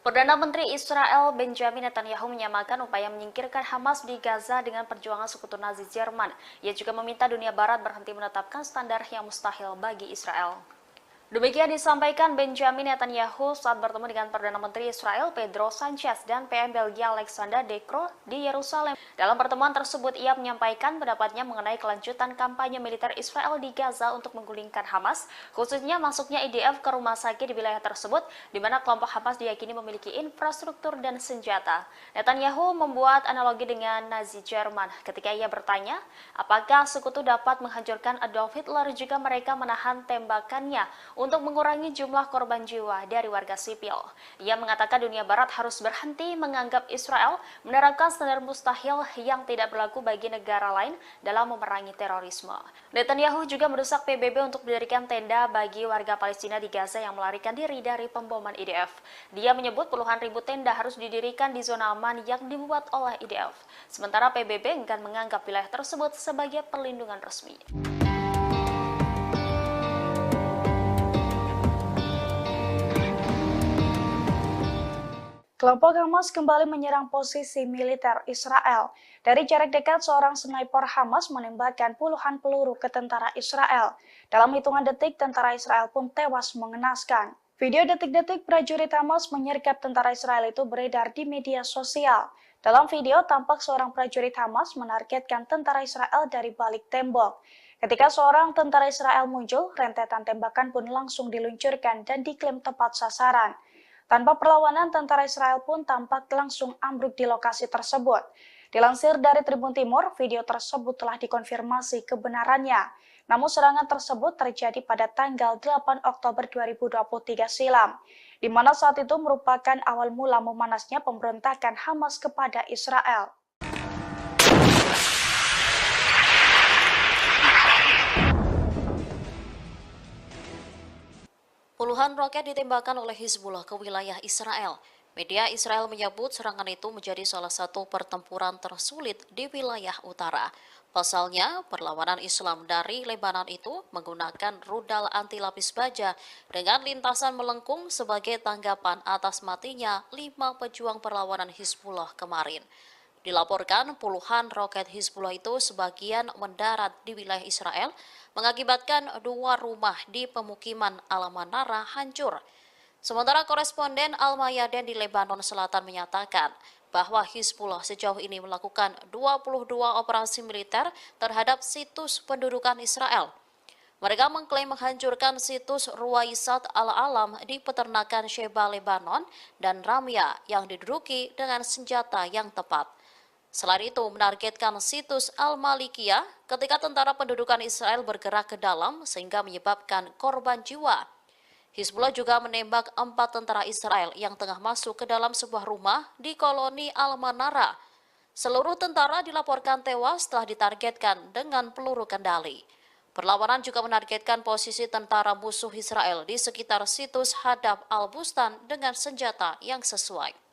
Speaker 1: Perdana Menteri Israel Benjamin Netanyahu menyamakan upaya menyingkirkan Hamas di Gaza dengan perjuangan sekutu Nazi Jerman. Ia juga meminta dunia Barat berhenti menetapkan standar yang mustahil bagi Israel. Demikian disampaikan Benjamin Netanyahu saat bertemu dengan Perdana Menteri Israel Pedro Sanchez dan PM Belgia Alexander De Croo di Yerusalem. Dalam pertemuan tersebut, ia menyampaikan pendapatnya mengenai kelanjutan kampanye militer Israel di Gaza untuk menggulingkan Hamas, khususnya masuknya IDF ke rumah sakit di wilayah tersebut, di mana kelompok Hamas diyakini memiliki infrastruktur dan senjata. Netanyahu membuat analogi dengan Nazi Jerman ketika ia bertanya, apakah sekutu dapat menghancurkan Adolf Hitler jika mereka menahan tembakannya untuk mengurangi jumlah korban jiwa dari warga sipil. Ia mengatakan dunia Barat harus berhenti menganggap Israel menerapkan standar mustahil yang tidak berlaku bagi negara lain dalam memerangi terorisme. Netanyahu juga mendesak PBB untuk mendirikan tenda bagi warga Palestina di Gaza yang melarikan diri dari pemboman IDF. Dia menyebut puluhan ribu tenda harus didirikan di zona aman yang dibuat oleh IDF. Sementara PBB enggan menganggap wilayah tersebut sebagai perlindungan resmi.
Speaker 2: Kelompok Hamas kembali menyerang posisi militer Israel. Dari jarak dekat, seorang sniper Hamas menembakkan puluhan peluru ke tentara Israel. Dalam hitungan detik, tentara Israel pun tewas mengenaskan. Video detik-detik prajurit Hamas menyergap tentara Israel itu beredar di media sosial. Dalam video, tampak seorang prajurit Hamas menargetkan tentara Israel dari balik tembok. Ketika seorang tentara Israel muncul, rentetan tembakan pun langsung diluncurkan dan diklaim tepat sasaran. Tanpa perlawanan, tentara Israel pun tampak langsung ambruk di lokasi tersebut. Dilansir dari Tribun Timur, video tersebut telah dikonfirmasi kebenarannya. Namun serangan tersebut terjadi pada tanggal 8 Oktober 2023 silam, di mana saat itu merupakan awal mula memanasnya pemberontakan Hamas kepada Israel.
Speaker 1: Puluhan roket ditembakkan oleh Hizbullah ke wilayah Israel. Media Israel menyebut serangan itu menjadi salah satu pertempuran tersulit di wilayah utara. Pasalnya, perlawanan Islam dari Lebanon itu menggunakan rudal anti lapis baja dengan lintasan melengkung sebagai tanggapan atas matinya 5 pejuang perlawanan Hizbullah kemarin. Dilaporkan puluhan roket Hizbullah itu sebagian mendarat di wilayah Israel, mengakibatkan 2 rumah di pemukiman Al-Manara hancur. Sementara koresponden Al-Mayadin di Lebanon Selatan menyatakan bahwa Hizbullah sejauh ini melakukan 22 operasi militer terhadap situs pendudukan Israel. Mereka mengklaim menghancurkan situs Ruwaisat Al-Alam di peternakan Sheba, Lebanon, dan Ramya yang diduduki dengan senjata yang tepat. Selain itu, menargetkan situs Al-Malikiyah ketika tentara pendudukan Israel bergerak ke dalam sehingga menyebabkan korban jiwa. Hizbullah juga menembak 4 tentara Israel yang tengah masuk ke dalam sebuah rumah di koloni Al-Manara. Seluruh tentara dilaporkan tewas setelah ditargetkan dengan peluru kendali. Perlawanan juga menargetkan posisi tentara musuh Israel di sekitar situs Hadaf Al-Bustan dengan senjata yang sesuai.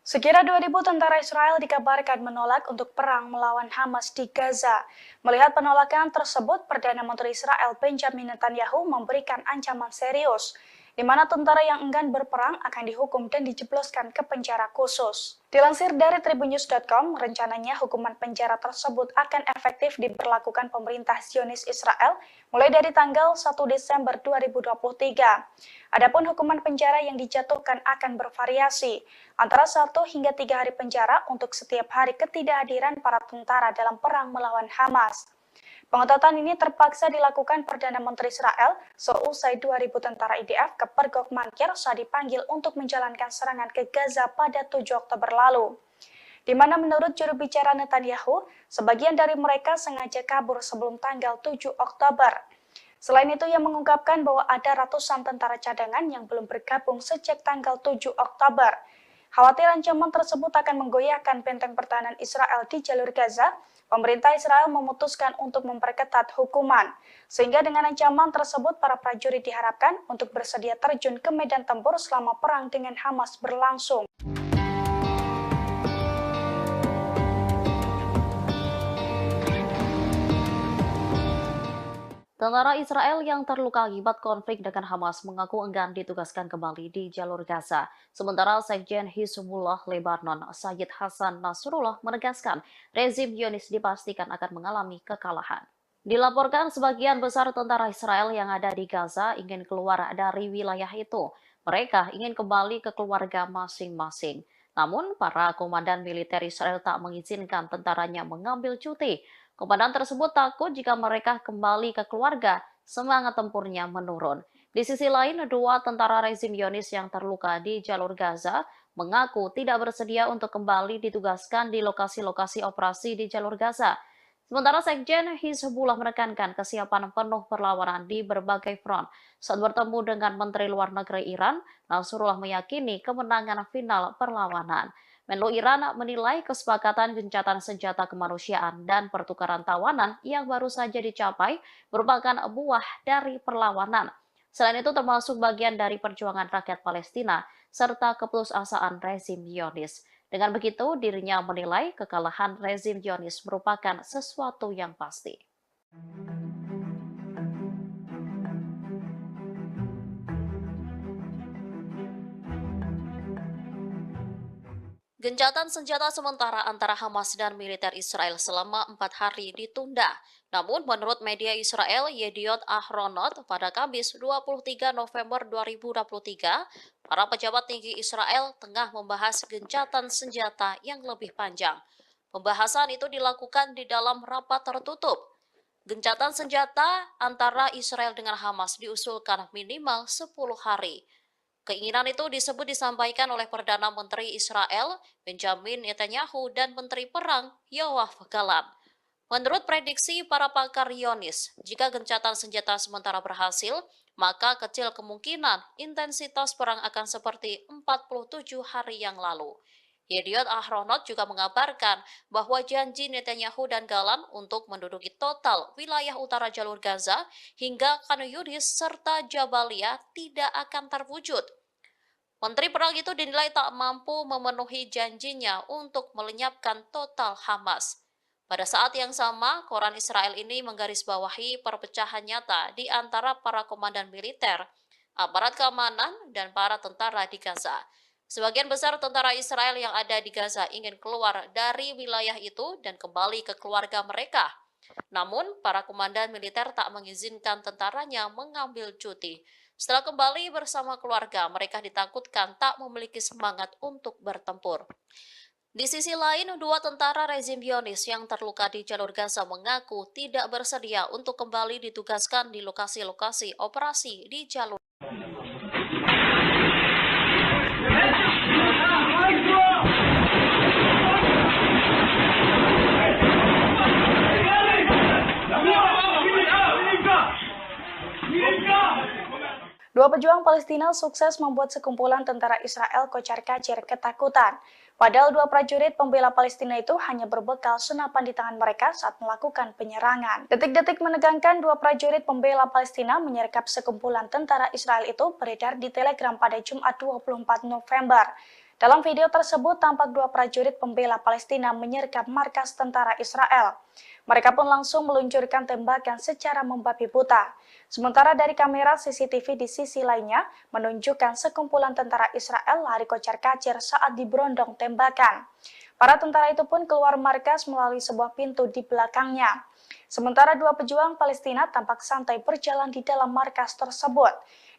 Speaker 2: Sekira 2.000 tentara Israel dikabarkan menolak untuk perang melawan Hamas di Gaza. Melihat penolakan tersebut, Perdana Menteri Israel Benjamin Netanyahu memberikan ancaman serius, di mana tentara yang enggan berperang akan dihukum dan dijebloskan ke penjara khusus. Dilansir dari tribunnews.com, rencananya hukuman penjara tersebut akan efektif diberlakukan pemerintah Zionis Israel mulai dari tanggal 1 Desember 2023. Adapun hukuman penjara yang dijatuhkan akan bervariasi, antara 1 hingga 3 hari penjara untuk setiap hari ketidakhadiran para tentara dalam perang melawan Hamas. Pengetatan ini terpaksa dilakukan Perdana Menteri Israel seusai 2.000 tentara IDF ke Pergok Mankir saat dipanggil untuk menjalankan serangan ke Gaza pada 7 Oktober lalu. Di mana menurut juru bicara Netanyahu, sebagian dari mereka sengaja kabur sebelum tanggal 7 Oktober. Selain itu, ia mengungkapkan bahwa ada ratusan tentara cadangan yang belum bergabung sejak tanggal 7 Oktober. Khawatir ancaman tersebut akan menggoyahkan benteng pertahanan Israel di jalur Gaza, pemerintah Israel memutuskan untuk memperketat hukuman. Sehingga dengan ancaman tersebut, para prajurit diharapkan untuk bersedia terjun ke medan tempur selama perang dengan Hamas berlangsung.
Speaker 1: Tentara Israel yang terluka akibat konflik dengan Hamas mengaku enggan ditugaskan kembali di jalur Gaza. Sementara Sekjen Hizbullah Lebanon, Sayyid Hasan Nasrullah menegaskan rezim Zionis dipastikan akan mengalami kekalahan. Dilaporkan sebagian besar tentara Israel yang ada di Gaza ingin keluar dari wilayah itu. Mereka ingin kembali ke keluarga masing-masing. Namun, para komandan militer Israel tak mengizinkan tentaranya mengambil cuti. Komandan tersebut takut jika mereka kembali ke keluarga, semangat tempurnya menurun. Di sisi lain, dua tentara rezim Zionis yang terluka di jalur Gaza mengaku tidak bersedia untuk kembali ditugaskan di lokasi-lokasi operasi di jalur Gaza. Sementara Sekjen Hizbullah menekankan kesiapan penuh perlawanan di berbagai front. Saat bertemu dengan Menteri Luar Negeri Iran, Nasrullah meyakini kemenangan final perlawanan. Menlu Iran menilai kesepakatan gencatan senjata kemanusiaan dan pertukaran tawanan yang baru saja dicapai merupakan buah dari perlawanan. Selain itu termasuk bagian dari perjuangan rakyat Palestina serta keputusasaan rezim Zionis. Dengan begitu, dirinya menilai kekalahan rezim Zionis merupakan sesuatu yang pasti. Gencatan senjata sementara antara Hamas dan militer Israel selama 4 hari ditunda. Namun menurut media Israel Yediot Ahronot pada Kamis 23 November 2023, para pejabat tinggi Israel tengah membahas gencatan senjata yang lebih panjang. Pembahasan itu dilakukan di dalam rapat tertutup. Gencatan senjata antara Israel dengan Hamas diusulkan minimal 10 hari. Keinginan itu disampaikan oleh Perdana Menteri Israel Benjamin Netanyahu dan Menteri Perang Yoav Gallant. Menurut prediksi para pakar Zionis, jika gencatan senjata sementara berhasil, maka kecil kemungkinan intensitas perang akan seperti 47 hari yang lalu. Yediot Ahronot juga mengabarkan bahwa janji Netanyahu dan Gallant untuk menduduki total wilayah utara jalur Gaza hingga Khan Yunis serta Jabalia tidak akan terwujud. Menteri Perang itu dinilai tak mampu memenuhi janjinya untuk melenyapkan total Hamas. Pada saat yang sama, koran Israel ini menggarisbawahi perpecahan nyata di antara para komandan militer, aparat keamanan, dan para tentara di Gaza. Sebagian besar tentara Israel yang ada di Gaza ingin keluar dari wilayah itu dan kembali ke keluarga mereka. Namun, para komandan militer tak mengizinkan tentaranya mengambil cuti. Setelah kembali bersama keluarga, mereka ditakutkan tak memiliki semangat untuk bertempur. Di sisi lain, dua tentara rezim Zionis yang terluka di jalur Gaza mengaku tidak bersedia untuk kembali ditugaskan di lokasi-lokasi operasi di jalur.
Speaker 2: Dua pejuang Palestina sukses membuat sekumpulan tentara Israel kocar-kacir ketakutan. Padahal dua prajurit pembela Palestina itu hanya berbekal senapan di tangan mereka saat melakukan penyerangan. Detik-detik menegangkan dua prajurit pembela Palestina menyergap sekumpulan tentara Israel itu beredar di Telegram pada Jumat 24 November. Dalam video tersebut tampak dua prajurit pembela Palestina menyergap markas tentara Israel. Mereka pun langsung meluncurkan tembakan secara membabi buta. Sementara dari kamera CCTV di sisi lainnya menunjukkan sekumpulan tentara Israel lari kocar-kacir saat diberondong tembakan. Para tentara itu pun keluar markas melalui sebuah pintu di belakangnya. Sementara dua pejuang Palestina tampak santai berjalan di dalam markas tersebut.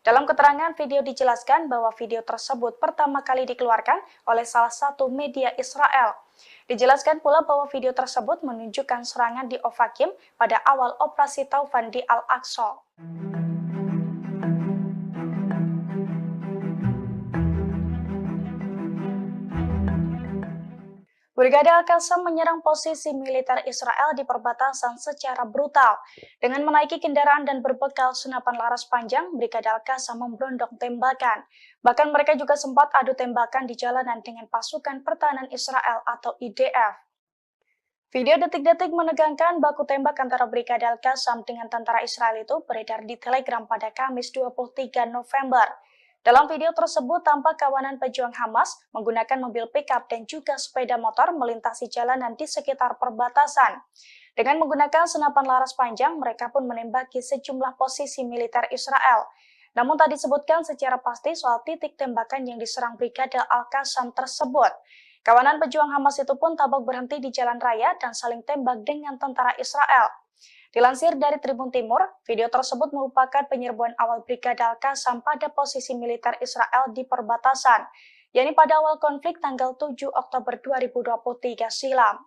Speaker 2: Dalam keterangan video dijelaskan bahwa video tersebut pertama kali dikeluarkan oleh salah satu media Israel. Dijelaskan pula bahwa video tersebut menunjukkan serangan di Ofakim pada awal operasi Taufan di Al-Aqsa. Brigade Al-Qassam menyerang posisi militer Israel di perbatasan secara brutal. Dengan menaiki kendaraan dan berbekal senapan laras panjang, Brigade Al-Qassam memberondong tembakan. Bahkan mereka juga sempat adu tembakan di jalanan dengan pasukan pertahanan Israel atau IDF. Video detik-detik menegangkan baku tembak antara Brigade Al-Qassam dengan tentara Israel itu beredar di Telegram pada Kamis 23 November. Dalam video tersebut tampak kawanan pejuang Hamas menggunakan mobil pickup dan juga sepeda motor melintasi jalanan di sekitar perbatasan. Dengan menggunakan senapan laras panjang, mereka pun menembaki sejumlah posisi militer Israel. Namun tak disebutkan secara pasti soal titik tembakan yang diserang Brigade Al-Qassam tersebut. Kawanan pejuang Hamas itu pun tabak berhenti di jalan raya dan saling tembak dengan tentara Israel. Dilansir dari Tribun Timur, video tersebut merupakan penyerbuan awal Brigade Al-Qassam pada posisi militer Israel di perbatasan, yakni pada awal konflik tanggal 7 Oktober 2023 silam.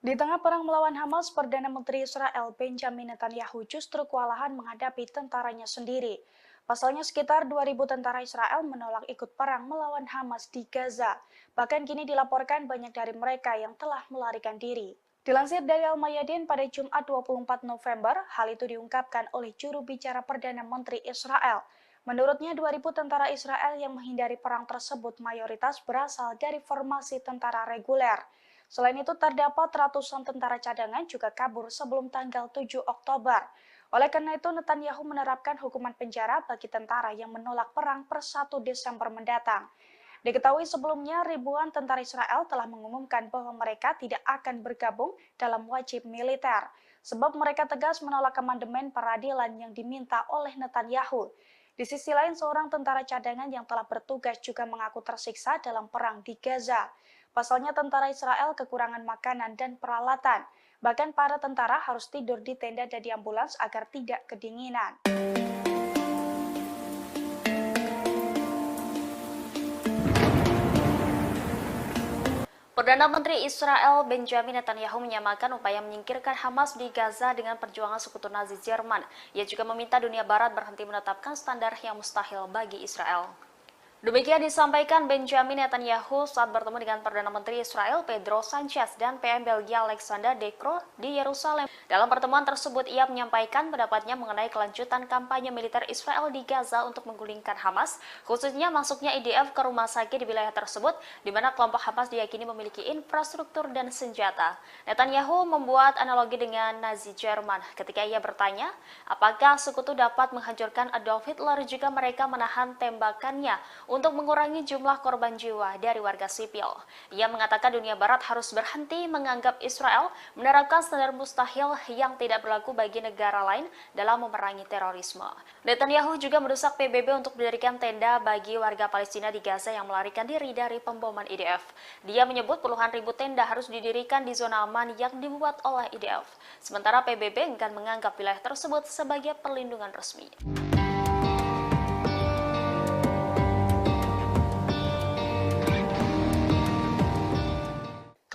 Speaker 2: Di tengah perang melawan Hamas, Perdana Menteri Israel Benjamin Netanyahu justru kewalahan menghadapi tentaranya sendiri. Pasalnya sekitar 2.000 tentara Israel menolak ikut perang melawan Hamas di Gaza. Bahkan kini dilaporkan banyak dari mereka yang telah melarikan diri. Dilansir dari Al-Mayadin pada Jumat 24 November, hal itu diungkapkan oleh juru bicara Perdana Menteri Israel. Menurutnya 2.000 tentara Israel yang menghindari perang tersebut mayoritas berasal dari formasi tentara reguler. Selain itu terdapat ratusan tentara cadangan juga kabur sebelum tanggal 7 Oktober. Oleh karena itu, Netanyahu menerapkan hukuman penjara bagi tentara yang menolak perang per 1 Desember mendatang. Diketahui sebelumnya, ribuan tentara Israel telah mengumumkan bahwa mereka tidak akan bergabung dalam wajib militer, sebab mereka tegas menolak amandemen peradilan yang diminta oleh Netanyahu. Di sisi lain, seorang tentara cadangan yang telah bertugas juga mengaku tersiksa dalam perang di Gaza. Pasalnya tentara Israel kekurangan makanan dan peralatan. Bahkan para tentara harus tidur di tenda dan di ambulans agar tidak kedinginan.
Speaker 1: Perdana Menteri Israel Benjamin Netanyahu menyamakan upaya menyingkirkan Hamas di Gaza dengan perjuangan sekutu Nazi Jerman. Ia juga meminta dunia barat berhenti menetapkan standar yang mustahil bagi Israel. Demikian disampaikan Benjamin Netanyahu saat bertemu dengan Perdana Menteri Israel Pedro Sanchez dan PM Belgia Alexander De Croo di Yerusalem. Dalam pertemuan tersebut, ia menyampaikan pendapatnya mengenai kelanjutan kampanye militer Israel di Gaza untuk menggulingkan Hamas, khususnya masuknya IDF ke rumah sakit di wilayah tersebut, di mana kelompok Hamas diyakini memiliki infrastruktur dan senjata. Netanyahu membuat analogi dengan Nazi Jerman ketika ia bertanya, apakah sekutu dapat menghancurkan Adolf Hitler jika mereka menahan tembakannya untuk mengurangi jumlah korban jiwa dari warga sipil. Ia mengatakan dunia barat harus berhenti menganggap Israel menerapkan standar mustahil yang tidak berlaku bagi negara lain dalam memerangi terorisme. Netanyahu juga mendesak PBB untuk mendirikan tenda bagi warga Palestina di Gaza yang melarikan diri dari pemboman IDF. Dia menyebut puluhan ribu tenda harus didirikan di zona aman yang dibuat oleh IDF. Sementara PBB enggan menganggap wilayah tersebut sebagai perlindungan resmi.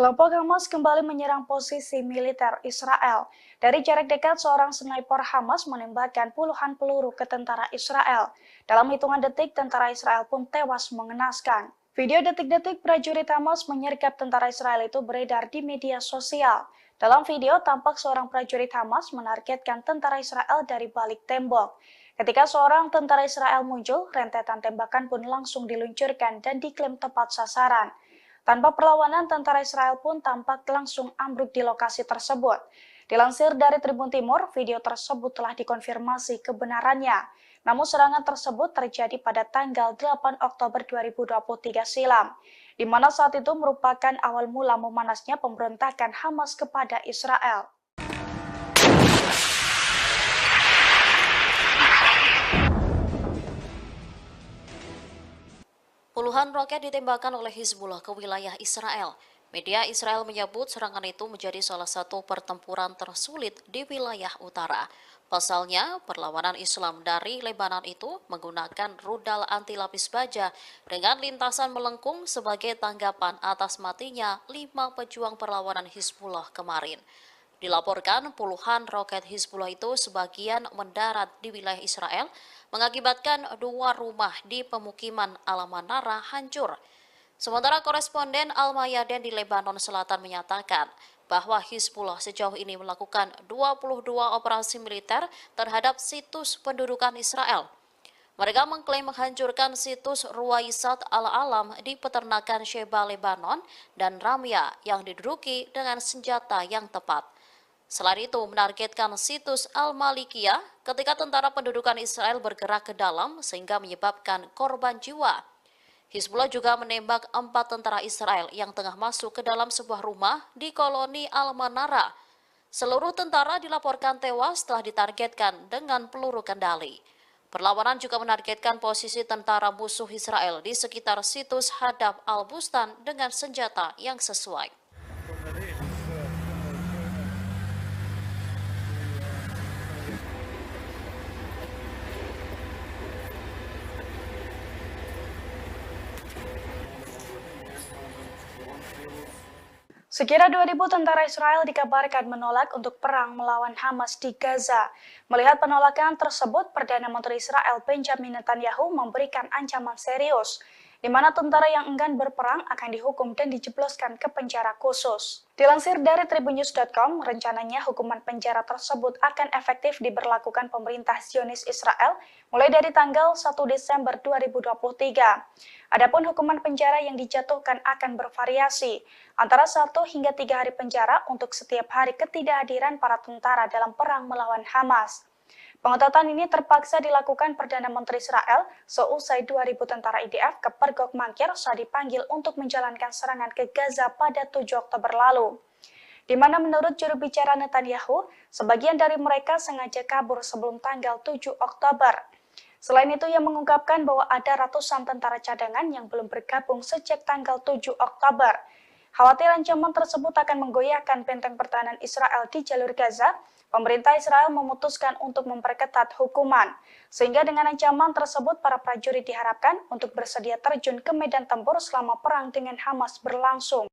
Speaker 2: Kelompok Hamas kembali menyerang posisi militer Israel. Dari jarak dekat, seorang sniper Hamas menembakkan puluhan peluru ke tentara Israel. Dalam hitungan detik, tentara Israel pun tewas mengenaskan. Video detik-detik prajurit Hamas menyergap tentara Israel itu beredar di media sosial. Dalam video, tampak seorang prajurit Hamas menargetkan tentara Israel dari balik tembok. Ketika seorang tentara Israel muncul, rentetan tembakan pun langsung diluncurkan dan diklaim tepat sasaran. Tanpa perlawanan, tentara Israel pun tampak langsung ambruk di lokasi tersebut. Dilansir dari Tribun Timur, video tersebut telah dikonfirmasi kebenarannya. Namun serangan tersebut terjadi pada tanggal 8 Oktober 2023 silam, di mana saat itu merupakan awal mula memanasnya pemberontakan Hamas kepada Israel.
Speaker 1: Puluhan roket ditembakkan oleh Hizbullah ke wilayah Israel. Media Israel menyebut serangan itu menjadi salah satu pertempuran tersulit di wilayah utara. Pasalnya, perlawanan Islam dari Lebanon itu menggunakan rudal anti lapis baja dengan lintasan melengkung sebagai tanggapan atas matinya 5 pejuang perlawanan Hizbullah kemarin. Dilaporkan puluhan roket Hizbullah itu sebagian mendarat di wilayah Israel, mengakibatkan 2 rumah di pemukiman Al-Manara hancur. Sementara koresponden Al-Mayadin di Lebanon Selatan menyatakan bahwa Hizbullah sejauh ini melakukan 22 operasi militer terhadap situs pendudukan Israel. Mereka mengklaim menghancurkan situs Ruwaisat Al-Alam di peternakan Sheba, Lebanon, dan Ramya yang diduduki dengan senjata yang tepat. Selain itu, menargetkan situs Al-Malikiyah ketika tentara pendudukan Israel bergerak ke dalam sehingga menyebabkan korban jiwa. Hizbullah juga menembak 4 tentara Israel yang tengah masuk ke dalam sebuah rumah di koloni Al-Manara. Seluruh tentara dilaporkan tewas setelah ditargetkan dengan peluru kendali. Perlawanan juga menargetkan posisi tentara musuh Israel di sekitar situs Hadaf Al-Bustan dengan senjata yang sesuai.
Speaker 2: Sekira 2.000 tentara Israel dikabarkan menolak untuk perang melawan Hamas di Gaza. Melihat penolakan tersebut, Perdana Menteri Israel Benjamin Netanyahu memberikan ancaman serius, di mana tentara yang enggan berperang akan dihukum dan dijebloskan ke penjara khusus. Dilansir dari tribunnews.com, rencananya hukuman penjara tersebut akan efektif diberlakukan pemerintah Zionis Israel mulai dari tanggal 1 Desember 2023. Adapun hukuman penjara yang dijatuhkan akan bervariasi, antara 1 hingga 3 hari penjara untuk setiap hari ketidakhadiran para tentara dalam perang melawan Hamas. Pengetatan ini terpaksa dilakukan Perdana Menteri Israel seusai 2.000 tentara IDF ke Pergok Mangkir saat dipanggil untuk menjalankan serangan ke Gaza pada 7 Oktober lalu. Di mana menurut juru bicara Netanyahu, sebagian dari mereka sengaja kabur sebelum tanggal 7 Oktober. Selain itu, ia mengungkapkan bahwa ada ratusan tentara cadangan yang belum bergabung sejak tanggal 7 Oktober. Khawatir ancaman tersebut akan menggoyahkan benteng pertahanan Israel di jalur Gaza, pemerintah Israel memutuskan untuk memperketat hukuman. Sehingga dengan ancaman tersebut, para prajurit diharapkan untuk bersedia terjun ke medan tempur selama perang dengan Hamas berlangsung.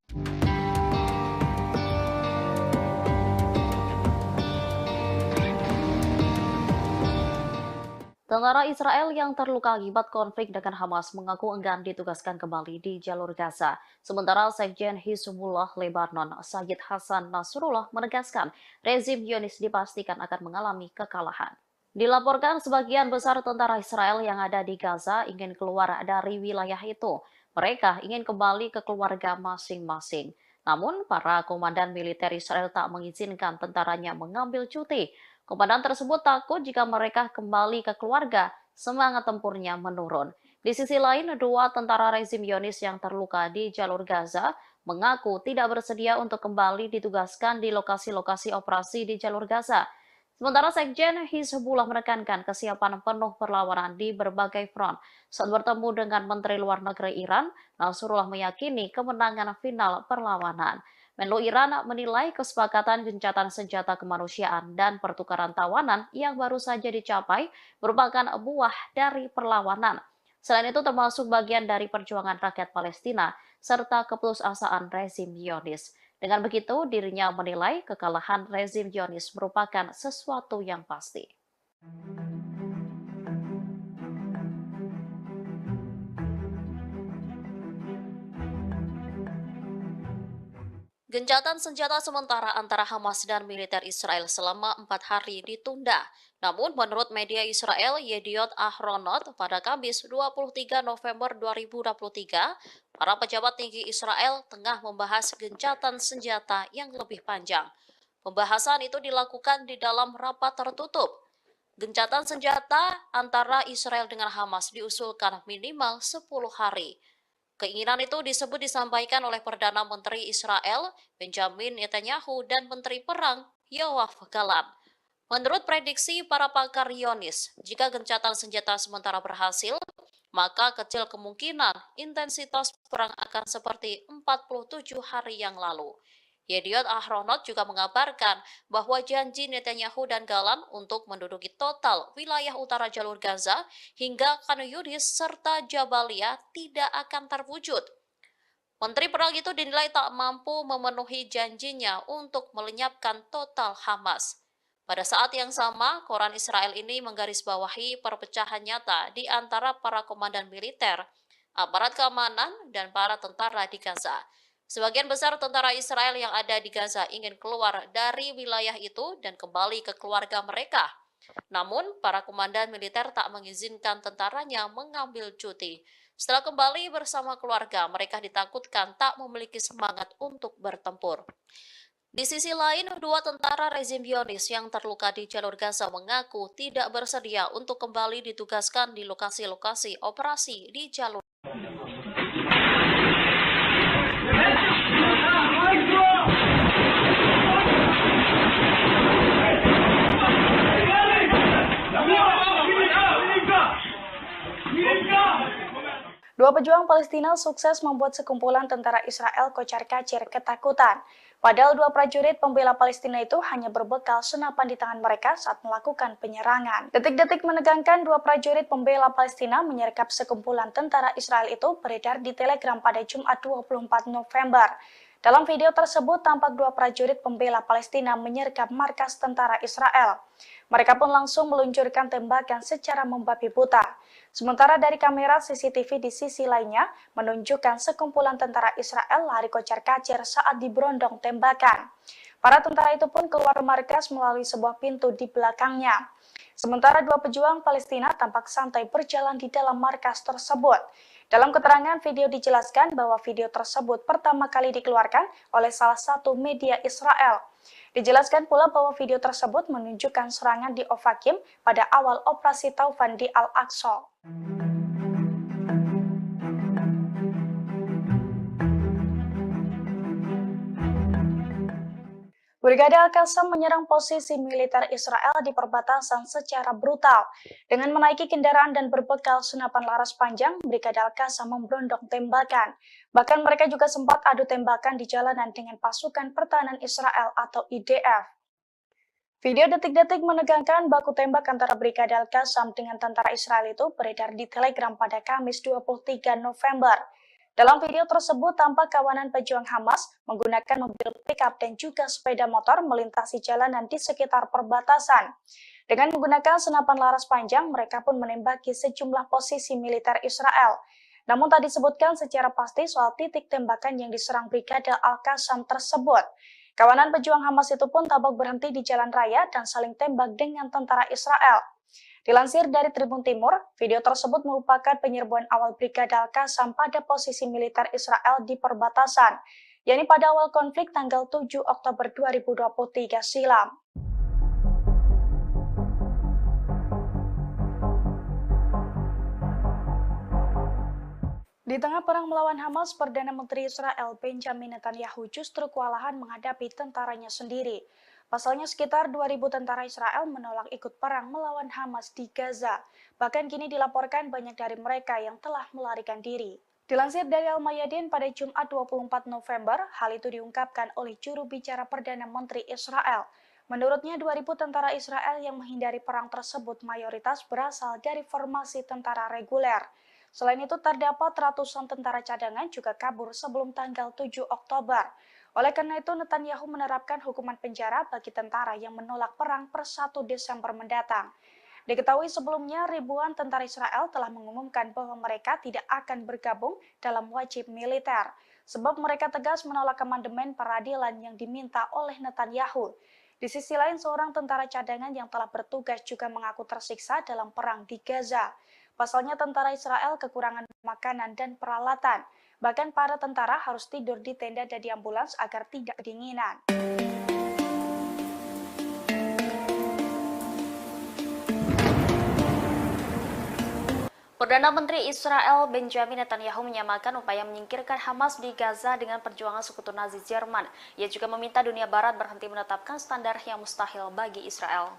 Speaker 1: Tentara Israel yang terluka akibat konflik dengan Hamas mengaku enggan ditugaskan kembali di jalur Gaza. Sementara Sekjen Hizbullah Lebanon, Sayyid Hasan Nasrullah menegaskan rezim Zionis dipastikan akan mengalami kekalahan. Dilaporkan sebagian besar tentara Israel yang ada di Gaza ingin keluar dari wilayah itu. Mereka ingin kembali ke keluarga masing-masing. Namun, para komandan militer Israel tak mengizinkan tentaranya mengambil cuti. Komandan tersebut takut jika mereka kembali ke keluarga, semangat tempurnya menurun. Di sisi lain, 2 tentara rezim Zionis yang terluka di jalur Gaza mengaku tidak bersedia untuk kembali ditugaskan di lokasi-lokasi operasi di jalur Gaza. Sementara Sekjen Hizbullah menekankan kesiapan penuh perlawanan di berbagai front. Saat bertemu dengan Menteri Luar Negeri Iran, Nasrullah meyakini kemenangan final perlawanan. Menlu Iran menilai kesepakatan gencatan senjata kemanusiaan dan pertukaran tawanan yang baru saja dicapai merupakan buah dari perlawanan. Selain itu termasuk bagian dari perjuangan rakyat Palestina serta keputusasaan rezim Zionis. Dengan begitu, dirinya menilai kekalahan rezim Zionis merupakan sesuatu yang pasti. Gencatan senjata sementara antara Hamas dan militer Israel selama 4 hari ditunda. Namun, menurut media Israel Yediot Ahronot, pada Kamis 23 November 2023, para pejabat tinggi Israel tengah membahas gencatan senjata yang lebih panjang. Pembahasan itu dilakukan di dalam rapat tertutup. Gencatan senjata antara Israel dengan Hamas diusulkan minimal 10 hari. Keinginan itu disampaikan oleh Perdana Menteri Israel Benjamin Netanyahu dan Menteri Perang Yoav Gallant. Menurut prediksi para pakar Zionis, jika gencatan senjata sementara berhasil, maka kecil kemungkinan intensitas perang akan seperti 47 hari yang lalu. Yediot Ahronot juga mengabarkan bahwa janji Netanyahu dan Gallant untuk menduduki total wilayah utara jalur Gaza hingga Khan Yunis serta Jabalia tidak akan terwujud. Menteri Perang itu dinilai tak mampu memenuhi janjinya untuk melenyapkan total Hamas. Pada saat yang sama, koran Israel ini menggarisbawahi perpecahan nyata di antara para komandan militer, aparat keamanan, dan para tentara di Gaza. Sebagian besar tentara Israel yang ada di Gaza ingin keluar dari wilayah itu dan kembali ke keluarga mereka. Namun, para komandan militer tak mengizinkan tentaranya mengambil cuti. Setelah kembali bersama keluarga, mereka ditakutkan tak memiliki semangat untuk bertempur. Di sisi lain, dua tentara rezim Zionis yang terluka di jalur Gaza mengaku tidak bersedia untuk kembali ditugaskan di lokasi-lokasi operasi di jalur.
Speaker 2: Dua pejuang Palestina sukses membuat sekumpulan tentara Israel kocar-kacir ketakutan. Padahal dua prajurit pembela Palestina itu hanya berbekal senapan di tangan mereka saat melakukan penyerangan. Detik-detik menegangkan dua prajurit pembela Palestina menyergap sekumpulan tentara Israel itu beredar di Telegram pada Jumat 24 November. Dalam video tersebut tampak dua prajurit pembela Palestina menyergap markas tentara Israel. Mereka pun langsung meluncurkan tembakan secara membabi buta. Sementara dari kamera CCTV di sisi lainnya menunjukkan sekumpulan tentara Israel lari kocar-kacir saat diberondong tembakan. Para tentara itu pun keluar markas melalui sebuah pintu di belakangnya. Sementara dua pejuang Palestina tampak santai berjalan di dalam markas tersebut. Dalam keterangan video dijelaskan bahwa video tersebut pertama kali dikeluarkan oleh salah satu media Israel. Dijelaskan pula bahwa video tersebut menunjukkan serangan di Ofakim pada awal operasi Taufan di Al-Aqsa. Brigade Al-Qassam menyerang posisi militer Israel di perbatasan secara brutal. Dengan menaiki kendaraan dan berbekal senapan laras panjang, Brigade Al-Qassam memberondong tembakan. Bahkan mereka juga sempat adu tembakan di jalanan dengan pasukan pertahanan Israel atau IDF. Video detik-detik menegangkan baku tembak antara Brigade Al-Qassam dengan tentara Israel itu beredar di Telegram pada Kamis 23 November. Dalam video tersebut tampak kawanan pejuang Hamas menggunakan mobil pickup dan juga sepeda motor melintasi jalanan di sekitar perbatasan. Dengan menggunakan senapan laras panjang, mereka pun menembaki sejumlah posisi militer Israel. Namun tak disebutkan secara pasti soal titik tembakan yang diserang Brigade Al-Qassam tersebut. Kawanan pejuang Hamas itu pun tampak berhenti di jalan raya dan saling tembak dengan tentara Israel. Dilansir dari Tribun Timur, video tersebut merupakan penyerbuan awal Brigade Al-Qassam pada posisi militer Israel di perbatasan, yakni pada awal konflik tanggal 7 Oktober 2023 silam. Di tengah perang melawan Hamas, Perdana Menteri Israel Benjamin Netanyahu justru kewalahan menghadapi tentaranya sendiri. Pasalnya sekitar 2.000 tentara Israel menolak ikut perang melawan Hamas di Gaza. Bahkan kini dilaporkan banyak dari mereka yang telah melarikan diri. Dilansir dari Al-Mayadin pada Jumat 24 November, hal itu diungkapkan oleh juru bicara Perdana Menteri Israel. Menurutnya 2.000 tentara Israel yang menghindari perang tersebut mayoritas berasal dari formasi tentara reguler. Selain itu, terdapat ratusan tentara cadangan juga kabur sebelum tanggal 7 Oktober. Oleh karena itu, Netanyahu menerapkan hukuman penjara bagi tentara yang menolak perang per 1 Desember mendatang. Diketahui sebelumnya, ribuan tentara Israel telah mengumumkan bahwa mereka tidak akan bergabung dalam wajib militer, sebab mereka tegas menolak amandemen peradilan yang diminta oleh Netanyahu. Di sisi lain, seorang tentara cadangan yang telah bertugas juga mengaku tersiksa dalam perang di Gaza. Pasalnya tentara Israel kekurangan makanan dan peralatan. Bahkan para tentara harus tidur di tenda dan di ambulans agar tidak kedinginan.
Speaker 1: Perdana Menteri Israel Benjamin Netanyahu menyamakan upaya menyingkirkan Hamas di Gaza dengan perjuangan sekutu Nazi Jerman. Ia juga meminta dunia Barat berhenti menetapkan standar yang mustahil bagi Israel.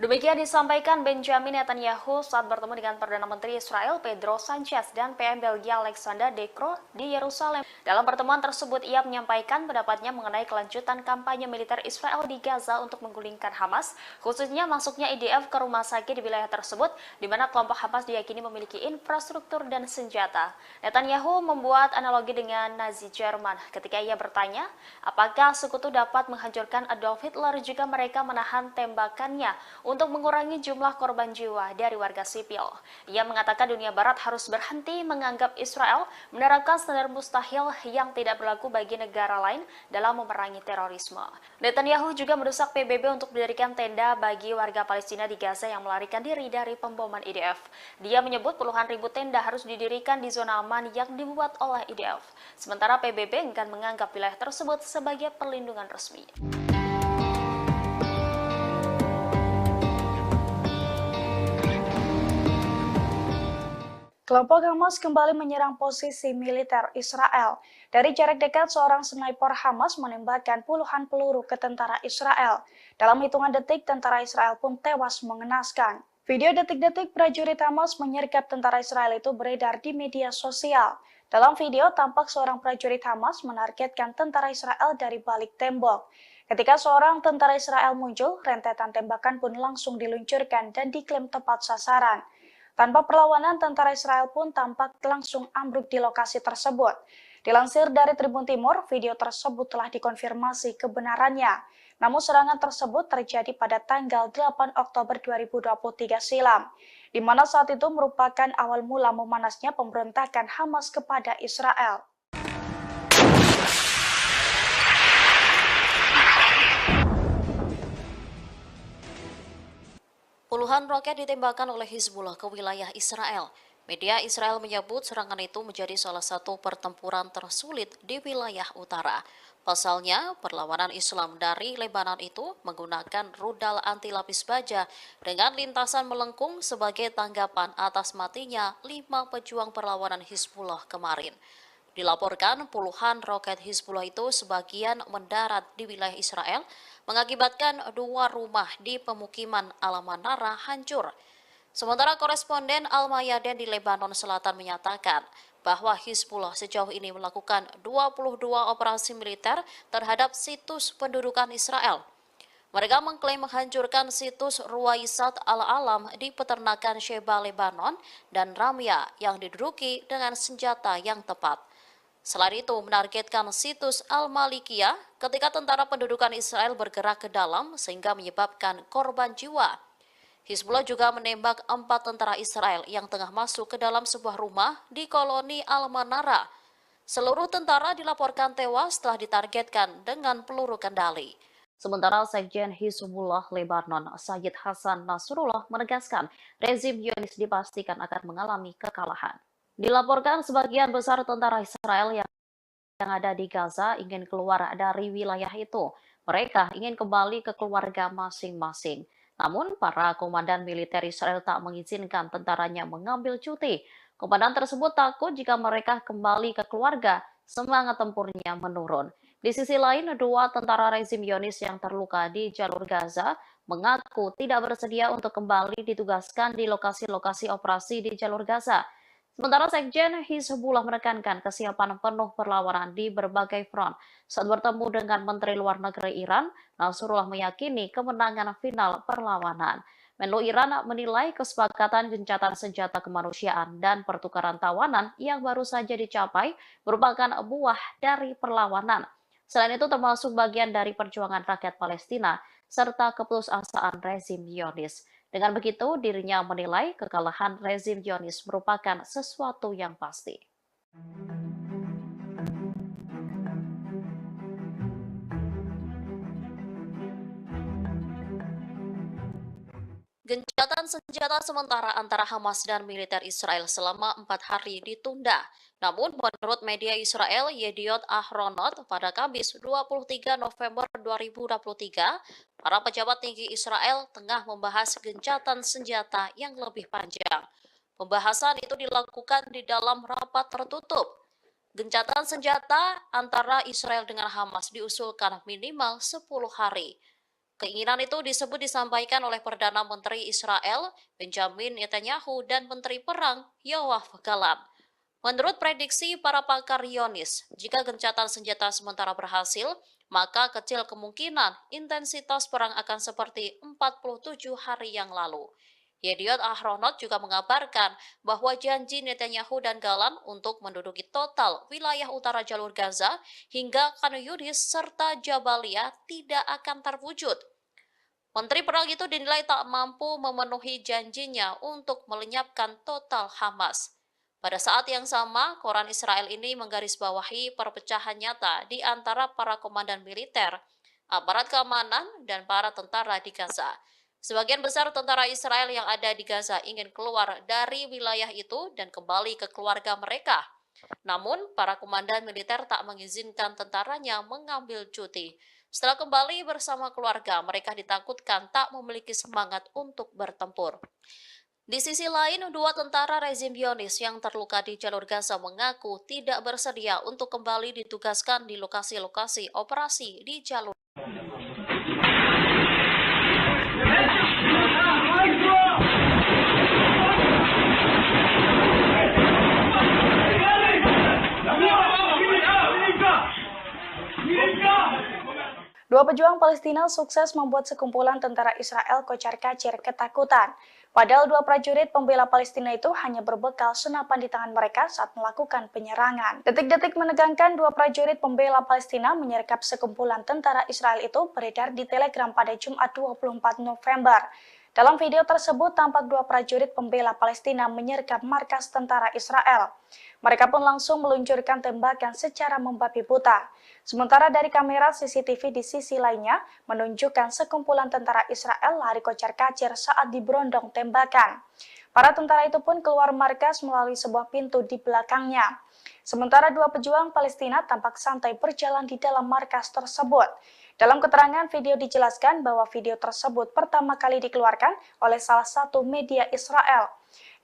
Speaker 2: Demikian disampaikan Benjamin Netanyahu saat bertemu dengan Perdana Menteri Israel Pedro Sanchez dan PM Belgia Alexander De Croo di Yerusalem. Dalam pertemuan tersebut, ia menyampaikan pendapatnya mengenai kelanjutan kampanye militer Israel di Gaza untuk menggulingkan Hamas, khususnya masuknya IDF ke rumah sakit di wilayah tersebut, di mana kelompok Hamas diyakini memiliki infrastruktur dan senjata. Netanyahu membuat analogi dengan Nazi Jerman ketika ia bertanya, apakah sekutu dapat menghancurkan Adolf Hitler jika mereka menahan tembakannya untuk mengurangi jumlah korban jiwa dari warga sipil. Ia mengatakan dunia barat harus berhenti menganggap Israel menerapkan standar mustahil yang tidak berlaku bagi negara lain dalam memerangi terorisme. Netanyahu juga mendesak PBB untuk mendirikan tenda bagi warga Palestina di Gaza yang melarikan diri dari pemboman IDF. Dia menyebut puluhan ribu tenda harus didirikan di zona aman yang dibuat oleh IDF. Sementara PBB enggan menganggap wilayah tersebut sebagai perlindungan resmi. Kelompok Hamas kembali menyerang posisi militer Israel. Dari jarak dekat, seorang sniper Hamas menembakkan puluhan peluru ke tentara Israel. Dalam hitungan detik, tentara Israel pun tewas mengenaskan. Video detik-detik prajurit Hamas menyergap tentara Israel itu beredar di media sosial. Dalam video, tampak seorang prajurit Hamas menargetkan tentara Israel dari balik tembok. Ketika seorang tentara Israel muncul, rentetan tembakan pun langsung diluncurkan dan diklaim tepat sasaran. Tanpa perlawanan, tentara Israel pun tampak langsung ambruk di lokasi tersebut. Dilansir dari Tribun Timur, video tersebut telah dikonfirmasi kebenarannya. Namun serangan tersebut terjadi pada tanggal 8 Oktober 2023 silam, di mana saat itu merupakan awal mula memanasnya pemberontakan Hamas kepada Israel.
Speaker 1: Puluhan roket ditembakkan oleh Hizbullah ke wilayah Israel. Media Israel menyebut serangan itu menjadi salah satu pertempuran tersulit di wilayah utara. Pasalnya, perlawanan Islam dari Lebanon itu menggunakan rudal anti lapis baja dengan lintasan melengkung sebagai tanggapan atas matinya 5 pejuang perlawanan Hizbullah kemarin. Dilaporkan puluhan roket Hizbullah itu sebagian mendarat di wilayah Israel, mengakibatkan 2 rumah di pemukiman Al-Manara hancur. Sementara koresponden Al-Mayadin di Lebanon Selatan menyatakan bahwa Hizbullah sejauh ini melakukan 22 operasi militer terhadap situs pendudukan Israel. Mereka mengklaim menghancurkan situs Ruwaisat Al-Alam di peternakan Sheba Lebanon dan Ramya yang diduduki dengan senjata yang tepat. Selain itu, menargetkan situs Al-Malikiyah ketika tentara pendudukan Israel bergerak ke dalam sehingga menyebabkan korban jiwa. Hizbullah juga menembak 4 tentara Israel yang tengah masuk ke dalam sebuah rumah di koloni Al-Manara. Seluruh tentara dilaporkan tewas setelah ditargetkan dengan peluru kendali. Sementara Sekjen Hizbullah Lebanon, Sayyid Hasan Nasrullah menegaskan rezim Zionis dipastikan akan mengalami kekalahan. Dilaporkan sebagian besar tentara Israel yang ada di Gaza ingin keluar dari wilayah itu. Mereka ingin kembali ke keluarga masing-masing. Namun, para komandan militer Israel tak mengizinkan tentaranya mengambil cuti. Komandan tersebut takut jika mereka kembali ke keluarga, semangat tempurnya menurun. Di sisi lain, 2 tentara rezim Zionis yang terluka di jalur Gaza mengaku tidak bersedia untuk kembali ditugaskan di lokasi-lokasi operasi di jalur Gaza. Sementara Sekjen Hizbullah menekankan kesiapan penuh perlawanan di berbagai front. Saat bertemu dengan Menteri Luar Negeri Iran, Nasrullah meyakini kemenangan final perlawanan. Menlu Iran menilai kesepakatan gencatan senjata kemanusiaan dan pertukaran tawanan yang baru saja dicapai merupakan buah dari perlawanan. Selain itu termasuk bagian dari perjuangan rakyat Palestina serta keputusasaan rezim Zionis. Dengan begitu, dirinya menilai kekalahan rezim Zionis merupakan sesuatu yang pasti. Gencatan senjata sementara antara Hamas dan militer Israel selama 4 hari ditunda. Namun, menurut media Israel Yediot Ahronot, pada Kamis 23 November 2023, para pejabat tinggi Israel tengah membahas gencatan senjata yang lebih panjang. Pembahasan itu dilakukan di dalam rapat tertutup. Gencatan senjata antara Israel dengan Hamas diusulkan minimal 10 hari. Keinginan itu disebut disampaikan oleh Perdana Menteri Israel, Benjamin Netanyahu, dan Menteri Perang, Yoav Gallant. Menurut prediksi para pakar Zionis, jika gencatan senjata sementara berhasil, maka kecil kemungkinan intensitas perang akan seperti 47 hari yang lalu. Yediot Ahronot juga mengabarkan bahwa janji Netanyahu dan Gallant untuk menduduki total wilayah utara jalur Gaza hingga Khan Yunis serta Jabalia tidak akan terwujud. Menteri Perang itu dinilai tak mampu memenuhi janjinya untuk melenyapkan total Hamas. Pada saat yang sama, koran Israel ini menggarisbawahi perpecahan nyata di antara para komandan militer, aparat keamanan, dan para tentara di Gaza. Sebagian besar tentara Israel yang ada di Gaza ingin keluar dari wilayah itu dan kembali ke keluarga mereka. Namun, para komandan militer tak mengizinkan tentaranya mengambil cuti. Setelah kembali bersama keluarga, mereka ditakutkan tak memiliki semangat untuk bertempur. Di sisi lain, dua tentara rezim Zionis yang terluka di jalur Gaza mengaku tidak bersedia untuk kembali ditugaskan di lokasi-lokasi operasi di jalur.
Speaker 2: Dua pejuang Palestina sukses membuat sekumpulan tentara Israel kocar-kacir ketakutan. Padahal dua prajurit pembela Palestina itu hanya berbekal senapan di tangan mereka saat melakukan penyerangan. Detik-detik menegangkan dua prajurit pembela Palestina menyergap sekumpulan tentara Israel itu beredar di Telegram pada Jumat 24 November. Dalam video tersebut tampak dua prajurit pembela Palestina menyergap markas tentara Israel. Mereka pun langsung meluncurkan tembakan secara membabi buta. Sementara dari kamera CCTV di sisi lainnya menunjukkan sekumpulan tentara Israel lari kocar-kacir saat diberondong tembakan. Para tentara itu pun keluar markas melalui sebuah pintu di belakangnya. Sementara dua pejuang Palestina tampak santai berjalan di dalam markas tersebut. Dalam keterangan video dijelaskan bahwa video tersebut pertama kali dikeluarkan oleh salah satu media Israel.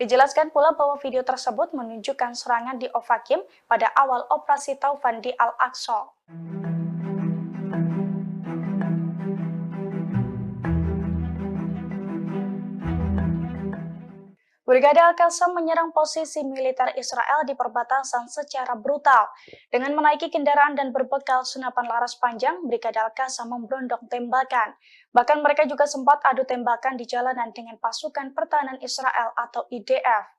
Speaker 2: Dijelaskan pula bahwa video tersebut menunjukkan serangan di Ofakim pada awal operasi Taufan di Al-Aqsa. Brigade Al-Qassam menyerang posisi militer Israel di perbatasan secara brutal. Dengan menaiki kendaraan dan berbekal senapan laras panjang, Brigade Al-Qassam memberondong tembakan. Bahkan mereka juga sempat adu tembakan di jalanan dengan pasukan pertahanan Israel atau IDF.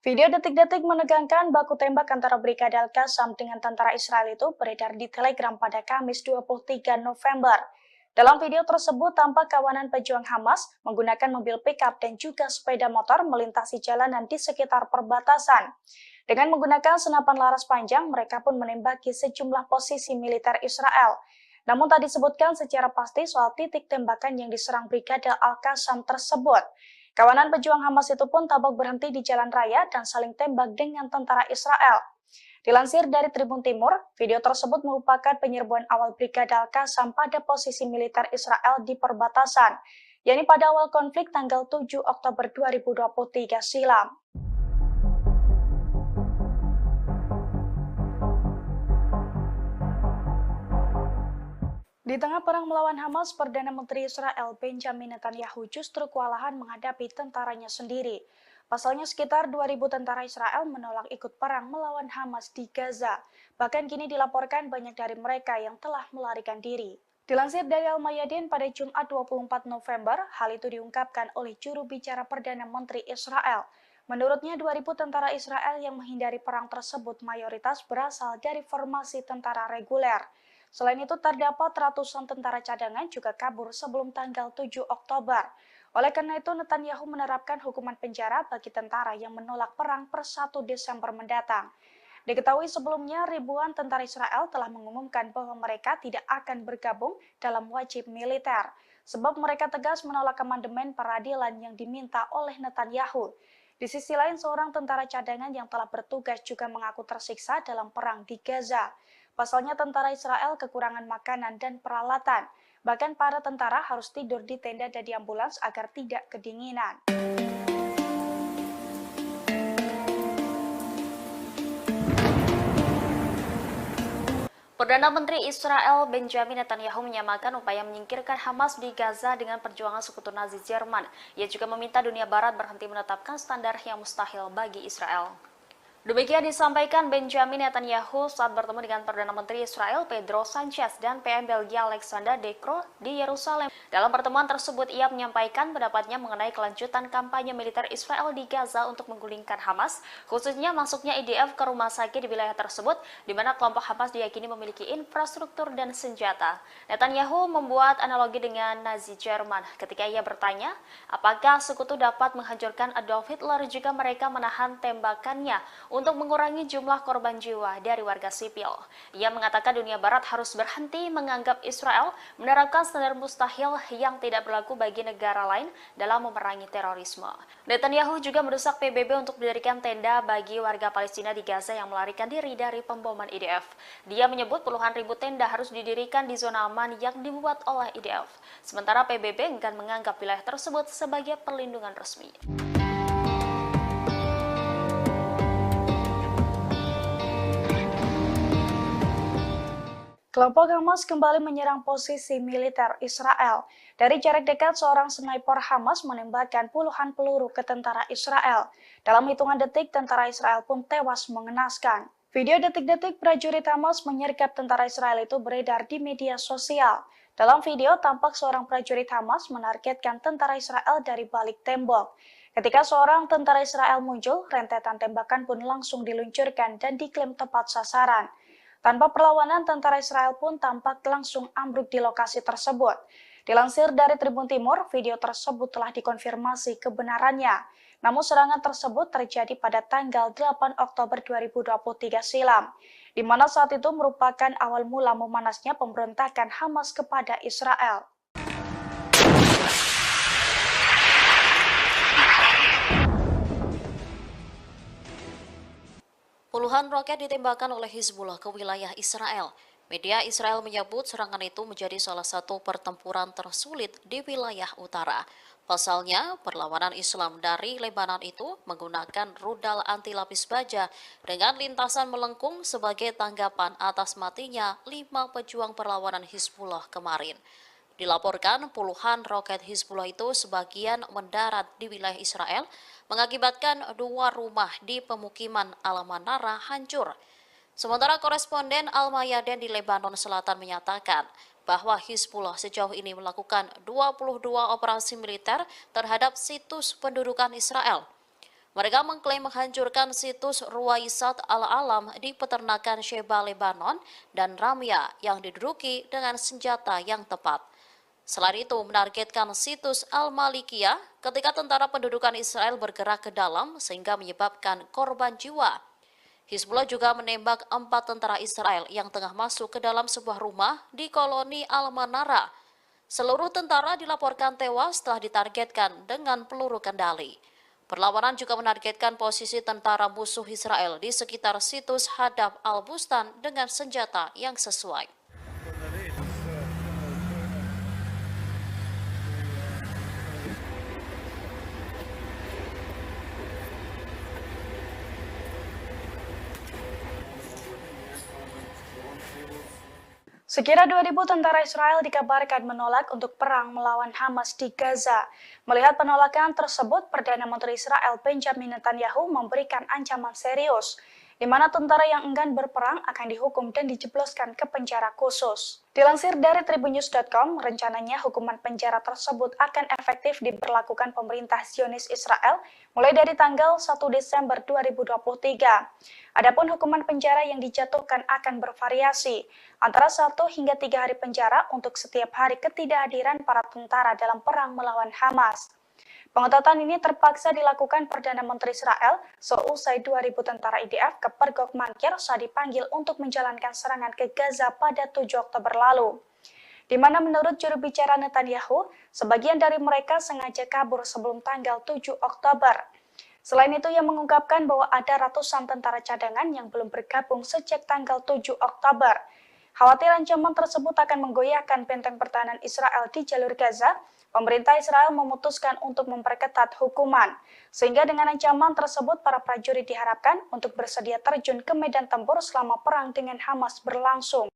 Speaker 2: Video detik-detik menegangkan baku tembak antara Brigade Al-Qassam dengan tentara Israel itu beredar di Telegram pada Kamis 23 November. Dalam video tersebut tampak kawanan pejuang Hamas menggunakan mobil pickup dan juga sepeda motor melintasi jalanan di sekitar perbatasan. Dengan menggunakan senapan laras panjang, mereka pun menembaki sejumlah posisi militer Israel. Namun tak disebutkan secara pasti soal titik tembakan yang diserang Brigade Al-Qassam tersebut. Kawanan pejuang Hamas itu pun tampak berhenti di jalan raya dan saling tembak dengan tentara Israel. Dilansir dari Tribun Timur, video tersebut merupakan penyerbuan awal Brigade Al-Qassam pada posisi militer Israel di perbatasan, yakni pada awal konflik tanggal 7 Oktober 2023 silam. Di tengah perang melawan Hamas, Perdana Menteri Israel Benjamin Netanyahu justru kewalahan menghadapi tentaranya sendiri. Pasalnya sekitar 2.000 tentara Israel menolak ikut perang melawan Hamas di Gaza. Bahkan kini dilaporkan banyak dari mereka yang telah melarikan diri. Dilansir dari Al-Mayadin pada Jumat 24 November, hal itu diungkapkan oleh juru bicara Perdana Menteri Israel. Menurutnya 2.000 tentara Israel yang menghindari perang tersebut mayoritas berasal dari formasi tentara reguler. Selain itu terdapat ratusan tentara cadangan juga kabur sebelum tanggal 7 Oktober. Oleh karena itu, Netanyahu menerapkan hukuman penjara bagi tentara yang menolak perang per 1 Desember mendatang. Diketahui sebelumnya, ribuan tentara Israel telah mengumumkan bahwa mereka tidak akan bergabung dalam wajib militer, sebab mereka tegas menolak amandemen peradilan yang diminta oleh Netanyahu. Di sisi lain, seorang tentara cadangan yang telah bertugas juga mengaku tersiksa dalam perang di Gaza. Pasalnya tentara Israel kekurangan makanan dan peralatan. Bahkan para tentara harus tidur di tenda dan di ambulans agar tidak kedinginan.
Speaker 1: Perdana Menteri Israel Benjamin Netanyahu menyamakan upaya menyingkirkan Hamas di Gaza dengan perjuangan sekutu Nazi Jerman. Ia juga meminta dunia Barat berhenti menetapkan standar yang mustahil bagi Israel. Demikian disampaikan Benjamin Netanyahu saat bertemu dengan Perdana Menteri Israel Pedro Sanchez dan PM Belgia Alexander De Croo di Yerusalem. Dalam pertemuan tersebut, ia menyampaikan pendapatnya mengenai kelanjutan kampanye militer Israel di Gaza untuk menggulingkan Hamas, khususnya masuknya IDF ke rumah sakit di wilayah tersebut, di mana kelompok Hamas diyakini memiliki infrastruktur dan senjata. Netanyahu membuat analogi dengan Nazi Jerman ketika ia bertanya, apakah sekutu dapat menghancurkan Adolf Hitler jika mereka menahan tembakannya untuk mengurangi jumlah korban jiwa dari warga sipil. Ia mengatakan dunia Barat harus berhenti menganggap Israel menerapkan standar mustahil yang tidak berlaku bagi negara lain dalam memerangi terorisme. Netanyahu juga mendesak PBB untuk mendirikan tenda bagi warga Palestina di Gaza yang melarikan diri dari pemboman IDF. Dia menyebut puluhan ribu tenda harus didirikan di zona aman yang dibuat oleh IDF. Sementara PBB enggan menganggap wilayah tersebut sebagai perlindungan resmi.
Speaker 2: Kelompok Hamas kembali menyerang posisi militer Israel. Dari jarak dekat, seorang sniper Hamas menembakkan puluhan peluru ke tentara Israel. Dalam hitungan detik, tentara Israel pun tewas mengenaskan. Video detik-detik prajurit Hamas menyergap tentara Israel itu beredar di media sosial. Dalam video, tampak seorang prajurit Hamas menargetkan tentara Israel dari balik tembok. Ketika seorang tentara Israel muncul, rentetan tembakan pun langsung diluncurkan dan diklaim tepat sasaran. Tanpa perlawanan, tentara Israel pun tampak langsung ambruk di lokasi tersebut. Dilansir dari Tribun Timur, video tersebut telah dikonfirmasi kebenarannya. Namun serangan tersebut terjadi pada tanggal 8 Oktober 2023 silam, di mana saat itu merupakan awal mula memanasnya pemberontakan Hamas kepada Israel.
Speaker 1: Puluhan roket ditembakkan oleh Hizbullah ke wilayah Israel. Media Israel menyebut serangan itu menjadi salah satu pertempuran tersulit di wilayah utara. Pasalnya, perlawanan Islam dari Lebanon itu menggunakan rudal anti lapis baja dengan lintasan melengkung sebagai tanggapan atas matinya 5 pejuang perlawanan Hizbullah kemarin. Dilaporkan puluhan roket Hizbullah itu sebagian mendarat di wilayah Israel, mengakibatkan 2 rumah di pemukiman Al-Manara hancur. Sementara koresponden Al-Mayadin di Lebanon Selatan menyatakan bahwa Hizbullah sejauh ini melakukan 22 operasi militer terhadap situs pendudukan Israel. Mereka mengklaim menghancurkan situs Ruwaisat Al-Alam di peternakan Sheba, Lebanon, dan Ramya yang diduduki dengan senjata yang tepat. Selain itu, menargetkan situs Al-Malikiyah ketika tentara pendudukan Israel bergerak ke dalam sehingga menyebabkan korban jiwa. Hizbullah juga menembak 4 tentara Israel yang tengah masuk ke dalam sebuah rumah di koloni Al-Manara. Seluruh tentara dilaporkan tewas setelah ditargetkan dengan peluru kendali. Perlawanan juga menargetkan posisi tentara musuh Israel di sekitar situs Hadaf Al-Bustan dengan senjata yang sesuai.
Speaker 2: Sekira 2.000 tentara Israel dikabarkan menolak untuk perang melawan Hamas di Gaza. Melihat penolakan tersebut, Perdana Menteri Israel Benjamin Netanyahu memberikan ancaman serius, di mana tentara yang enggan berperang akan dihukum dan dijebloskan ke penjara khusus. Dilansir dari tribunnews.com, rencananya hukuman penjara tersebut akan efektif diberlakukan pemerintah Zionis Israel mulai dari tanggal 1 Desember 2023. Adapun hukuman penjara yang dijatuhkan akan bervariasi, antara 1 hingga 3 hari penjara untuk setiap hari ketidakhadiran para tentara dalam perang melawan Hamas. Pengetatan ini terpaksa dilakukan Perdana Menteri Israel seusai 2.000 tentara IDF ke Pergok Mankir saat dipanggil untuk menjalankan serangan ke Gaza pada 7 Oktober lalu. Di mana menurut juru bicara Netanyahu, sebagian dari mereka sengaja kabur sebelum tanggal 7 Oktober. Selain itu, ia mengungkapkan bahwa ada ratusan tentara cadangan yang belum bergabung sejak tanggal 7 Oktober. Khawatir ancaman tersebut akan menggoyahkan benteng pertahanan Israel di jalur Gaza, pemerintah Israel memutuskan untuk memperketat hukuman. Sehingga dengan ancaman tersebut, para prajurit diharapkan untuk bersedia terjun ke medan tempur selama perang dengan Hamas berlangsung.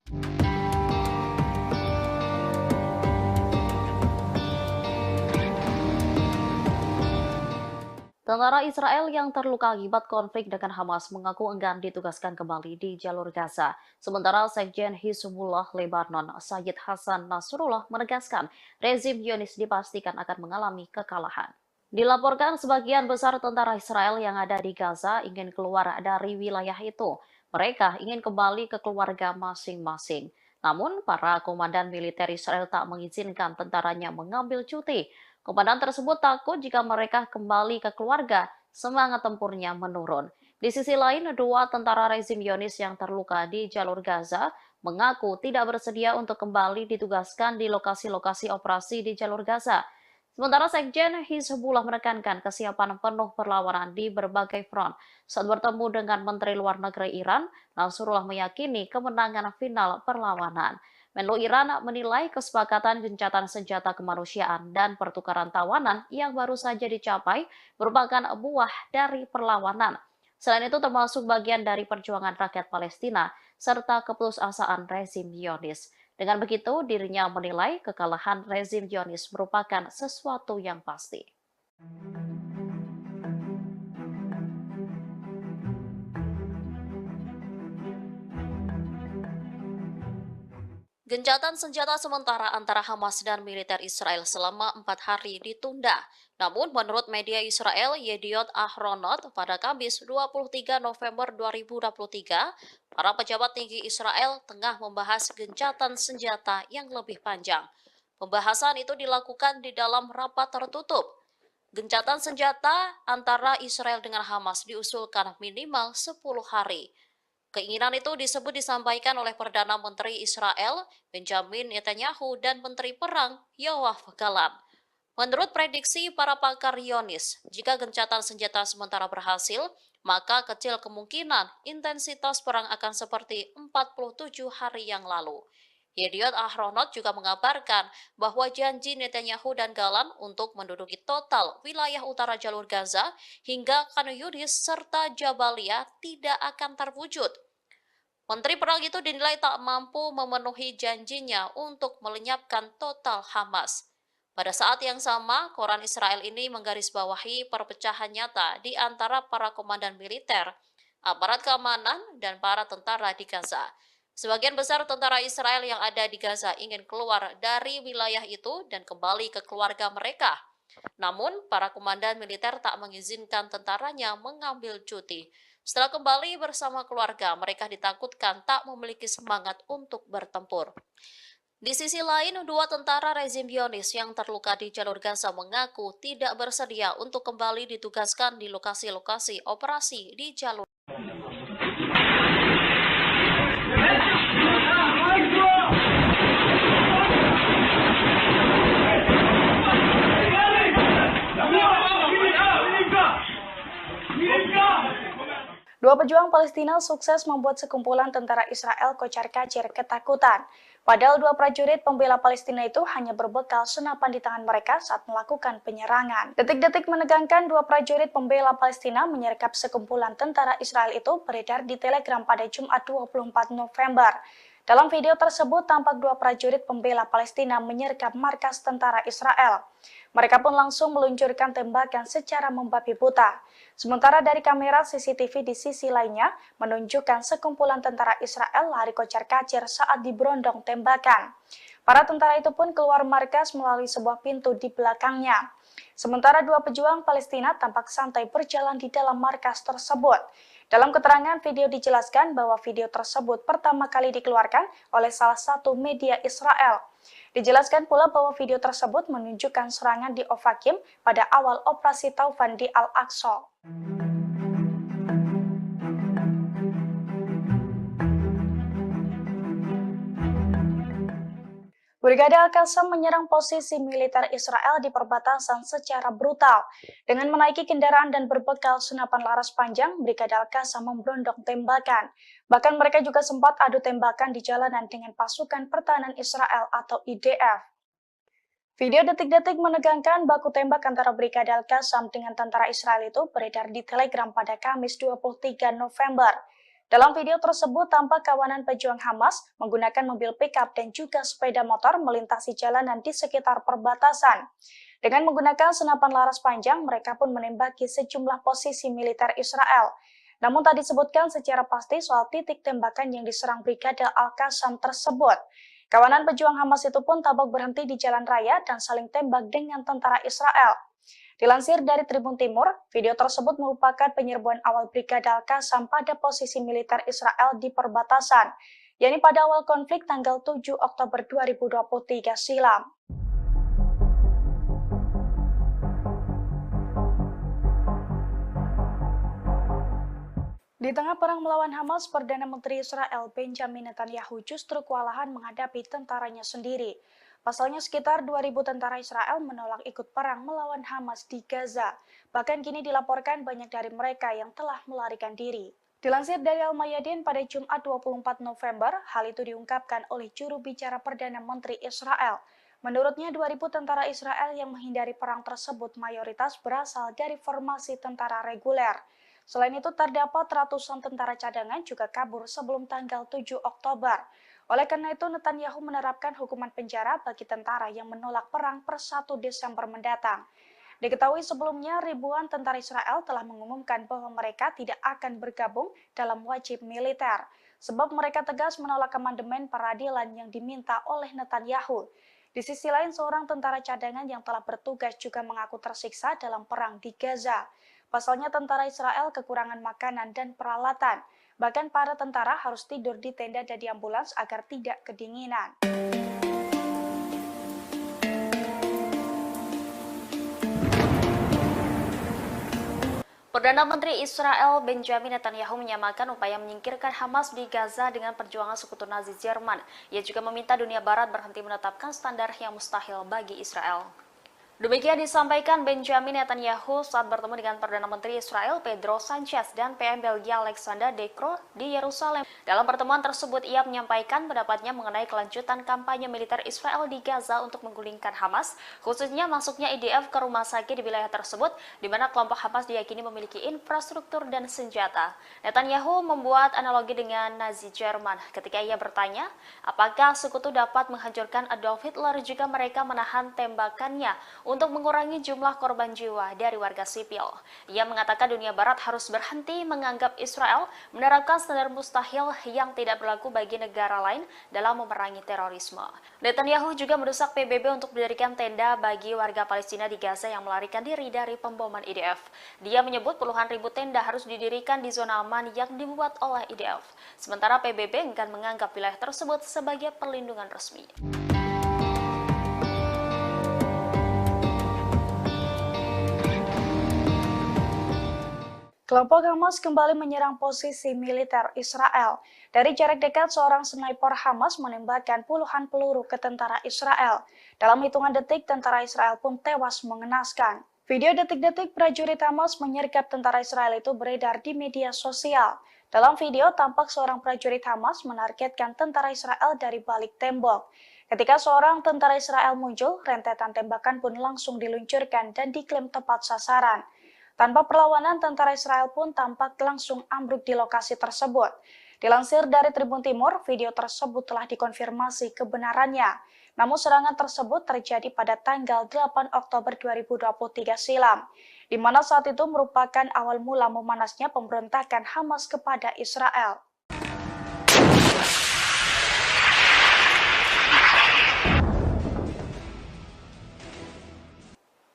Speaker 1: Tentara Israel yang terluka akibat konflik dengan Hamas mengaku enggan ditugaskan kembali di jalur Gaza. Sementara Sekjen Hizbullah Lebanon, Sayyid Hasan Nasrullah menegaskan rezim Zionis dipastikan akan mengalami kekalahan. Dilaporkan sebagian besar tentara Israel yang ada di Gaza ingin keluar dari wilayah itu. Mereka ingin kembali ke keluarga masing-masing. Namun, para komandan militer Israel tak mengizinkan tentaranya mengambil cuti. Komandan tersebut takut jika mereka kembali ke keluarga, semangat tempurnya menurun. Di sisi lain, dua tentara rezim Zionis yang terluka di jalur Gaza mengaku tidak bersedia untuk kembali ditugaskan di lokasi-lokasi operasi di jalur Gaza. Sementara Sekjen Hizbullah menekankan kesiapan penuh perlawanan di berbagai front. Saat bertemu dengan Menteri Luar Negeri Iran, Nasrullah meyakini kemenangan final perlawanan. Menlu Iran menilai kesepakatan gencatan senjata kemanusiaan dan pertukaran tawanan yang baru saja dicapai merupakan buah dari perlawanan. Selain itu termasuk bagian dari perjuangan rakyat Palestina serta keputusasaan rezim Zionis. Dengan begitu, dirinya menilai kekalahan rezim Zionis merupakan sesuatu yang pasti. Gencatan senjata sementara antara Hamas dan militer Israel selama 4 hari ditunda. Namun menurut media Israel Yediot Ahronot pada Kamis 23 November 2023, para pejabat tinggi Israel tengah membahas gencatan senjata yang lebih panjang. Pembahasan itu dilakukan di dalam rapat tertutup. Gencatan senjata antara Israel dengan Hamas diusulkan minimal 10 hari. Keinginan itu disampaikan oleh Perdana Menteri Israel Benjamin Netanyahu dan Menteri Perang Yoav Gallant. Menurut prediksi para pakar Zionis, jika gencatan senjata sementara berhasil, maka kecil kemungkinan intensitas perang akan seperti 47 hari yang lalu. Yediot Ahronot juga mengabarkan bahwa janji Netanyahu dan Gallant untuk menduduki total wilayah utara jalur Gaza hingga Khan Yunis serta Jabalia tidak akan terwujud. Menteri Perang itu dinilai tak mampu memenuhi janjinya untuk melenyapkan total Hamas. Pada saat yang sama, koran Israel ini menggarisbawahi perpecahan nyata di antara para komandan militer, aparat keamanan, dan para tentara di Gaza. Sebagian besar tentara Israel yang ada di Gaza ingin keluar dari wilayah itu dan kembali ke keluarga mereka. Namun, para komandan militer tak mengizinkan tentaranya mengambil cuti. Setelah kembali bersama keluarga, mereka ditakutkan tak memiliki semangat untuk bertempur. Di sisi lain, dua tentara rezim Zionis yang terluka di jalur Gaza mengaku tidak bersedia untuk kembali ditugaskan di lokasi-lokasi operasi di jalur.
Speaker 2: Dua pejuang Palestina sukses membuat sekumpulan tentara Israel kocar-kacir ketakutan. Padahal dua prajurit pembela Palestina itu hanya berbekal senapan di tangan mereka saat melakukan penyerangan. Detik-detik menegangkan dua prajurit pembela Palestina menyergap sekumpulan tentara Israel itu beredar di Telegram pada Jumat 24 November. Dalam video tersebut tampak dua prajurit pembela Palestina menyergap markas tentara Israel. Mereka pun langsung meluncurkan tembakan secara membabi buta. Sementara dari kamera CCTV di sisi lainnya menunjukkan sekumpulan tentara Israel lari kocar-kacir saat diberondong tembakan. Para tentara itu pun keluar markas melalui sebuah pintu di belakangnya. Sementara dua pejuang Palestina tampak santai berjalan di dalam markas tersebut. Dalam keterangan video dijelaskan bahwa video tersebut pertama kali dikeluarkan oleh salah satu media Israel. Dijelaskan pula bahwa video tersebut menunjukkan serangan di Ofakim pada awal operasi Taufan di Al-Aqsa. Brigade Al-Qassam menyerang posisi militer Israel di perbatasan secara brutal. Dengan menaiki kendaraan dan berbekal senapan laras panjang, Brigade Al-Qassam memberondong tembakan. Bahkan mereka juga sempat adu tembakan di jalanan dengan pasukan pertahanan Israel atau IDF. Video detik-detik menegangkan baku tembak antara Brigade Al-Qassam dengan tentara Israel itu beredar di Telegram pada Kamis 23 November. Dalam video tersebut tampak kawanan pejuang Hamas menggunakan mobil pickup dan juga sepeda motor melintasi jalanan di sekitar perbatasan. Dengan menggunakan senapan laras panjang, mereka pun menembaki sejumlah posisi militer Israel. Namun tak disebutkan secara pasti soal titik tembakan yang diserang Brigade Al-Qassam tersebut. Kawanan pejuang Hamas itu pun tampak berhenti di jalan raya dan saling tembak dengan tentara Israel. Dilansir dari Tribun Timur, video tersebut merupakan penyerbuan awal Brigade Al-Qassam pada posisi militer Israel di perbatasan, yakni pada awal konflik tanggal 7 Oktober 2023 silam. Di tengah perang melawan Hamas, Perdana Menteri Israel Benjamin Netanyahu justru kewalahan menghadapi tentaranya sendiri. Pasalnya sekitar 2.000 tentara Israel menolak ikut perang melawan Hamas di Gaza. Bahkan kini dilaporkan banyak dari mereka yang telah melarikan diri. Dilansir dari Al-Mayadin pada Jumat 24 November, hal itu diungkapkan oleh juru bicara Perdana Menteri Israel. Menurutnya 2.000 tentara Israel yang menghindari perang tersebut mayoritas berasal dari formasi tentara reguler. Selain itu, terdapat ratusan tentara cadangan juga kabur sebelum tanggal 7 Oktober. Oleh karena itu, Netanyahu menerapkan hukuman penjara bagi tentara yang menolak perang per 1 Desember mendatang. Diketahui sebelumnya, ribuan tentara Israel telah mengumumkan bahwa mereka tidak akan bergabung dalam wajib militer, sebab mereka tegas menolak amandemen peradilan yang diminta oleh Netanyahu. Di sisi lain, seorang tentara cadangan yang telah bertugas juga mengaku tersiksa dalam perang di Gaza. Pasalnya tentara Israel kekurangan makanan dan peralatan. Bahkan para tentara harus tidur di tenda dan di ambulans agar tidak kedinginan.
Speaker 1: Perdana Menteri Israel Benjamin Netanyahu menyamakan upaya menyingkirkan Hamas di Gaza dengan perjuangan sekutu Nazi Jerman. Ia juga meminta dunia Barat berhenti menetapkan standar yang mustahil bagi Israel. Demikian disampaikan Benjamin Netanyahu saat bertemu dengan Perdana Menteri Israel Pedro Sanchez dan PM Belgia Alexander De Croo di Yerusalem. Dalam pertemuan tersebut, ia menyampaikan pendapatnya mengenai kelanjutan kampanye militer Israel di Gaza untuk menggulingkan Hamas, khususnya masuknya IDF ke rumah sakit di wilayah tersebut, di mana kelompok Hamas diyakini memiliki infrastruktur dan senjata. Netanyahu membuat analogi dengan Nazi Jerman ketika ia bertanya, apakah sekutu dapat menghancurkan Adolf Hitler jika mereka menahan tembakannya untuk mengurangi jumlah korban jiwa dari warga sipil. Ia mengatakan dunia barat harus berhenti menganggap Israel menerapkan standar mustahil yang tidak berlaku bagi negara lain dalam memerangi terorisme. Netanyahu juga mendesak PBB untuk mendirikan tenda bagi warga Palestina di Gaza yang melarikan diri dari pemboman IDF. Dia menyebut puluhan ribu tenda harus didirikan di zona aman yang dibuat oleh IDF. Sementara PBB enggan menganggap wilayah tersebut sebagai perlindungan resmi.
Speaker 2: Kelompok Hamas kembali menyerang posisi militer Israel. Dari jarak dekat, seorang sniper Hamas menembakkan puluhan peluru ke tentara Israel. Dalam hitungan detik, tentara Israel pun tewas mengenaskan. Video detik-detik prajurit Hamas menyergap tentara Israel itu beredar di media sosial. Dalam video, tampak seorang prajurit Hamas menargetkan tentara Israel dari balik tembok. Ketika seorang tentara Israel muncul, rentetan tembakan pun langsung diluncurkan dan diklaim tepat sasaran. Tanpa perlawanan, tentara Israel pun tampak langsung ambruk di lokasi tersebut. Dilansir dari Tribun Timur, video tersebut telah dikonfirmasi kebenarannya. Namun serangan tersebut terjadi pada tanggal 8 Oktober 2023 silam, di mana saat itu merupakan awal mula memanasnya pemberontakan Hamas kepada Israel.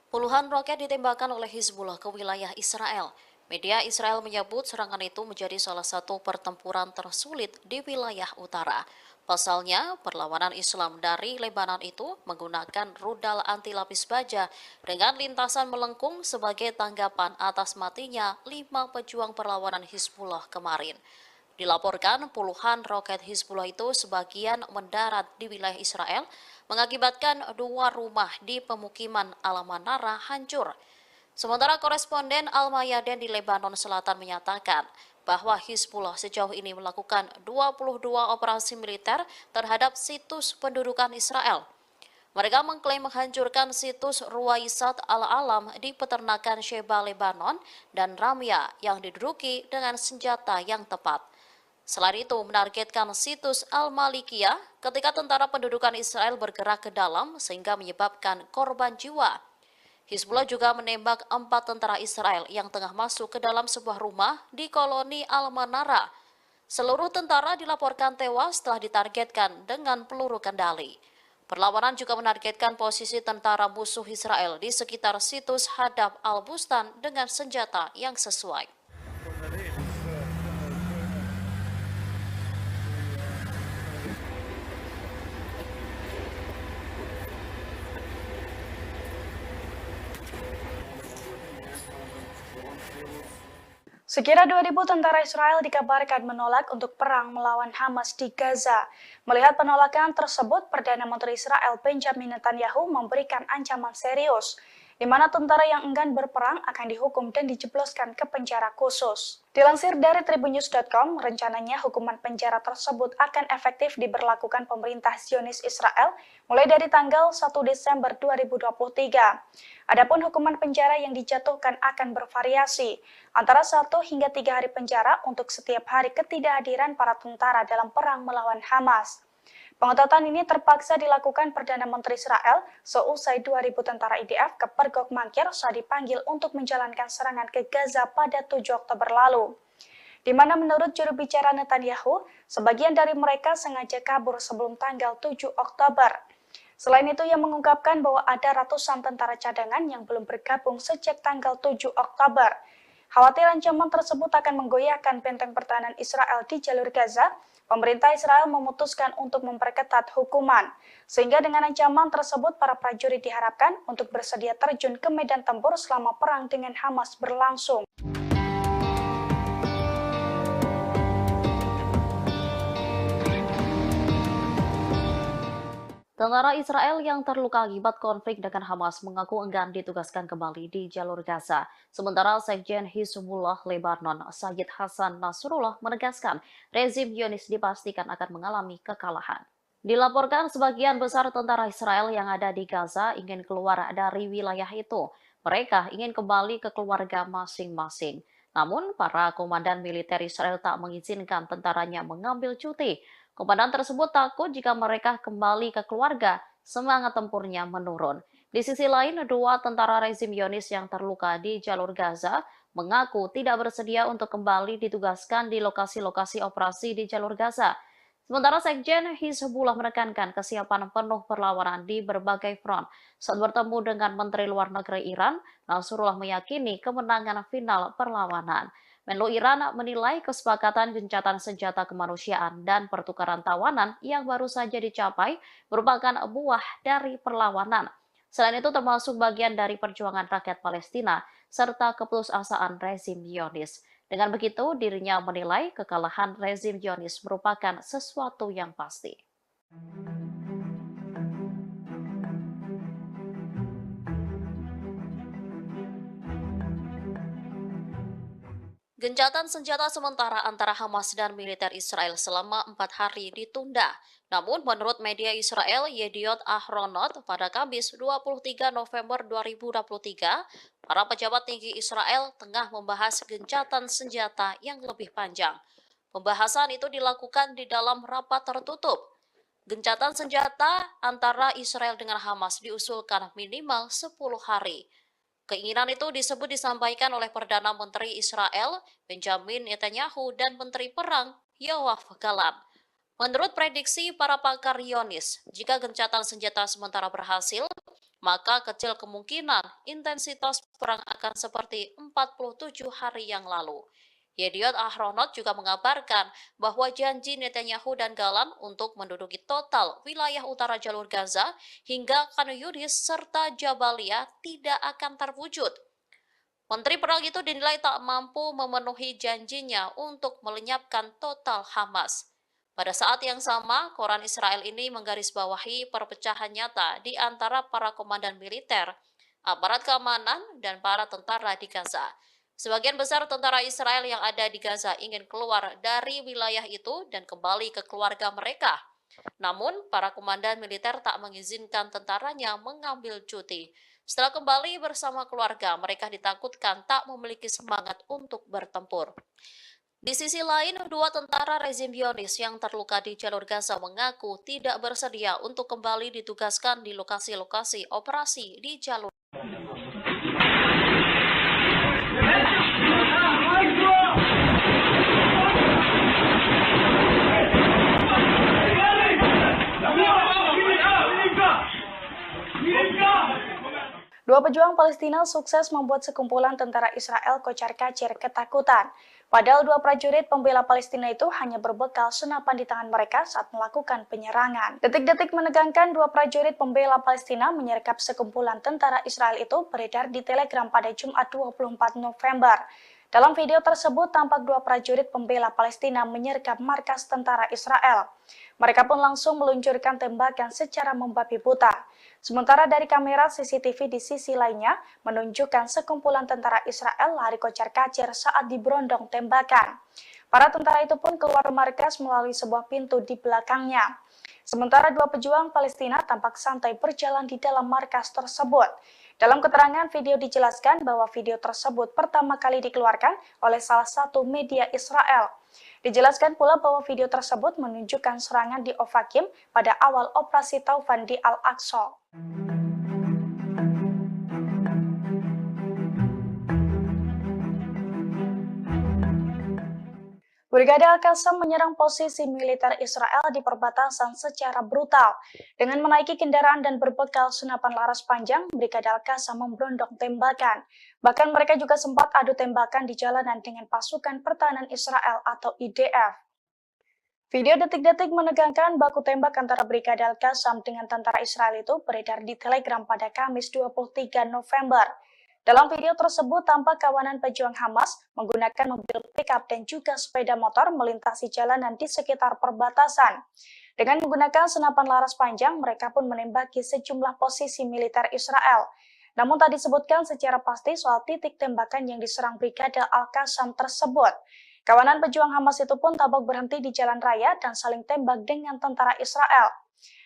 Speaker 1: Puluhan roket ditembakkan oleh Hizbullah ke wilayah Israel. Media Israel menyebut serangan itu menjadi salah satu pertempuran tersulit di wilayah utara. Pasalnya, perlawanan Islam dari Lebanon itu menggunakan rudal anti lapis baja dengan lintasan melengkung sebagai tanggapan atas matinya 5 pejuang perlawanan Hizbullah kemarin. Dilaporkan puluhan roket Hizbullah itu sebagian mendarat di wilayah Israel, mengakibatkan 2 rumah di pemukiman Al-Manara hancur. Sementara koresponden Al-Mayadin di Lebanon Selatan menyatakan bahwa Hizbullah sejauh ini melakukan 22 operasi militer terhadap situs pendudukan Israel. Mereka mengklaim menghancurkan situs Ruwaisat Al-Alam di peternakan Sheba, Lebanon, dan Ramya yang diduduki dengan senjata yang tepat. Selain itu, menargetkan situs Al-Malikiyah ketika tentara pendudukan Israel bergerak ke dalam sehingga menyebabkan korban jiwa. Hizbullah juga menembak 4 tentara Israel yang tengah masuk ke dalam sebuah rumah di koloni Al-Manara. Seluruh tentara dilaporkan tewas setelah ditargetkan dengan peluru kendali. Perlawanan juga menargetkan posisi tentara musuh Israel di sekitar situs Hadab Al-Bustan dengan senjata yang sesuai.
Speaker 2: Sekira 2.000 tentara Israel dikabarkan menolak untuk perang melawan Hamas di Gaza. Melihat penolakan tersebut, Perdana Menteri Israel Benjamin Netanyahu memberikan ancaman serius, di mana tentara yang enggan berperang akan dihukum dan dijebloskan ke penjara khusus. Dilansir dari tribunnews.com, rencananya hukuman penjara tersebut akan efektif diberlakukan pemerintah Zionis Israel mulai dari tanggal 1 Desember 2023. Adapun hukuman penjara yang dijatuhkan akan bervariasi, antara 1 hingga 3 hari penjara untuk setiap hari ketidakhadiran para tentara dalam perang melawan Hamas. Pengetatan ini terpaksa dilakukan Perdana Menteri Israel seusai 2.000 tentara IDF ke Pergok Mangkir saat dipanggil untuk menjalankan serangan ke Gaza pada 7 Oktober lalu. Di mana menurut juru bicara Netanyahu, sebagian dari mereka sengaja kabur sebelum tanggal 7 Oktober. Selain itu, ia mengungkapkan bahwa ada ratusan tentara cadangan yang belum bergabung sejak tanggal 7 Oktober. Khawatir ancaman tersebut akan menggoyahkan benteng pertahanan Israel di jalur Gaza, pemerintah Israel memutuskan untuk memperketat hukuman. Sehingga dengan ancaman tersebut, para prajurit diharapkan untuk bersedia terjun ke medan tempur selama perang dengan Hamas berlangsung.
Speaker 1: Tentara Israel yang terluka akibat konflik dengan Hamas mengaku enggan ditugaskan kembali di jalur Gaza. Sementara Sekjen Hizbullah Lebanon, Sayyid Hasan Nasrullah menegaskan rezim Zionis dipastikan akan mengalami kekalahan. Dilaporkan sebagian besar tentara Israel yang ada di Gaza ingin keluar dari wilayah itu. Mereka ingin kembali ke keluarga masing-masing. Namun, para komandan militer Israel tak mengizinkan tentaranya mengambil cuti. Komandan tersebut takut jika mereka kembali ke keluarga, semangat tempurnya menurun. Di sisi lain, 2 tentara rezim Zionis yang terluka di jalur Gaza mengaku tidak bersedia untuk kembali ditugaskan di lokasi-lokasi operasi di jalur Gaza. Sementara Sekjen Hizbullah menekankan kesiapan penuh perlawanan di berbagai front. Saat bertemu dengan Menteri Luar Negeri Iran, Nasrullah meyakini kemenangan final perlawanan. Menlu Iran menilai kesepakatan gencatan senjata kemanusiaan dan pertukaran tawanan yang baru saja dicapai merupakan buah dari perlawanan. Selain itu termasuk bagian dari perjuangan rakyat Palestina serta keputusasaan rezim Zionis. Dengan begitu, dirinya menilai kekalahan rezim Zionis merupakan sesuatu yang pasti. Gencatan senjata sementara antara Hamas dan militer Israel selama 4 hari ditunda. Namun, menurut media Israel Yediot Ahronot, pada Kamis 23 November 2023, para pejabat tinggi Israel tengah membahas gencatan senjata yang lebih panjang. Pembahasan itu dilakukan di dalam rapat tertutup. Gencatan senjata antara Israel dengan Hamas diusulkan minimal 10 hari. Keinginan itu disampaikan oleh Perdana Menteri Israel Benjamin Netanyahu dan Menteri Perang Yoav Gallant. Menurut prediksi para pakar Zionis, jika gencatan senjata sementara berhasil, maka kecil kemungkinan intensitas perang akan seperti 47 hari yang lalu. Yediot Ahronot juga mengabarkan bahwa janji Netanyahu dan Gallant untuk menduduki total wilayah utara jalur Gaza hingga Khan Yunis serta Jabalia tidak akan terwujud. Menteri Perang itu dinilai tak mampu memenuhi janjinya untuk melenyapkan total Hamas. Pada saat yang sama, koran Israel ini menggarisbawahi perpecahan nyata di antara para komandan militer, aparat keamanan, dan para tentara di Gaza. Sebagian besar tentara Israel yang ada di Gaza ingin keluar dari wilayah itu dan kembali ke keluarga mereka. Namun, para komandan militer tak mengizinkan tentaranya mengambil cuti. Setelah kembali bersama keluarga, mereka ditakutkan tak memiliki semangat untuk bertempur. Di sisi lain, dua tentara rezim Zionis yang terluka di jalur Gaza mengaku tidak bersedia untuk kembali ditugaskan di lokasi-lokasi operasi di jalur.
Speaker 2: Dua pejuang Palestina sukses membuat sekumpulan tentara Israel kocar-kacir ketakutan. Padahal dua prajurit pembela Palestina itu hanya berbekal senapan di tangan mereka saat melakukan penyerangan. Detik-detik menegangkan dua prajurit pembela Palestina menyergap sekumpulan tentara Israel itu beredar di Telegram pada Jumat 24 November. Dalam video tersebut tampak dua prajurit pembela Palestina menyergap markas tentara Israel. Mereka pun langsung meluncurkan tembakan secara membabi buta. Sementara dari kamera CCTV di sisi lainnya menunjukkan sekumpulan tentara Israel lari kocar-kacir saat diberondong tembakan. Para tentara itu pun keluar markas melalui sebuah pintu di belakangnya. Sementara dua pejuang Palestina tampak santai berjalan di dalam markas tersebut. Dalam keterangan video dijelaskan bahwa video tersebut pertama kali dikeluarkan oleh salah satu media Israel. Dijelaskan pula bahwa video tersebut menunjukkan serangan di Ofakim pada awal operasi Taufan di Al-Aqsa. Brigade Al-Qassam menyerang posisi militer Israel di perbatasan secara brutal. Dengan menaiki kendaraan dan berbekal senapan laras panjang, Brigade Al-Qassam memberondong tembakan. Bahkan mereka juga sempat adu tembakan di jalanan dengan pasukan pertahanan Israel atau IDF. Video detik-detik menegangkan baku tembak antara Brigade Al-Qassam dengan tentara Israel itu beredar di Telegram pada Kamis 23 November. Dalam video tersebut tampak kawanan pejuang Hamas menggunakan mobil pickup dan juga sepeda motor melintasi jalanan di sekitar perbatasan. Dengan menggunakan senapan laras panjang, mereka pun menembaki sejumlah posisi militer Israel. Namun tak disebutkan secara pasti soal titik tembakan yang diserang Brigade Al-Qassam tersebut. Kawanan pejuang Hamas itu pun tampak berhenti di jalan raya dan saling tembak dengan tentara Israel.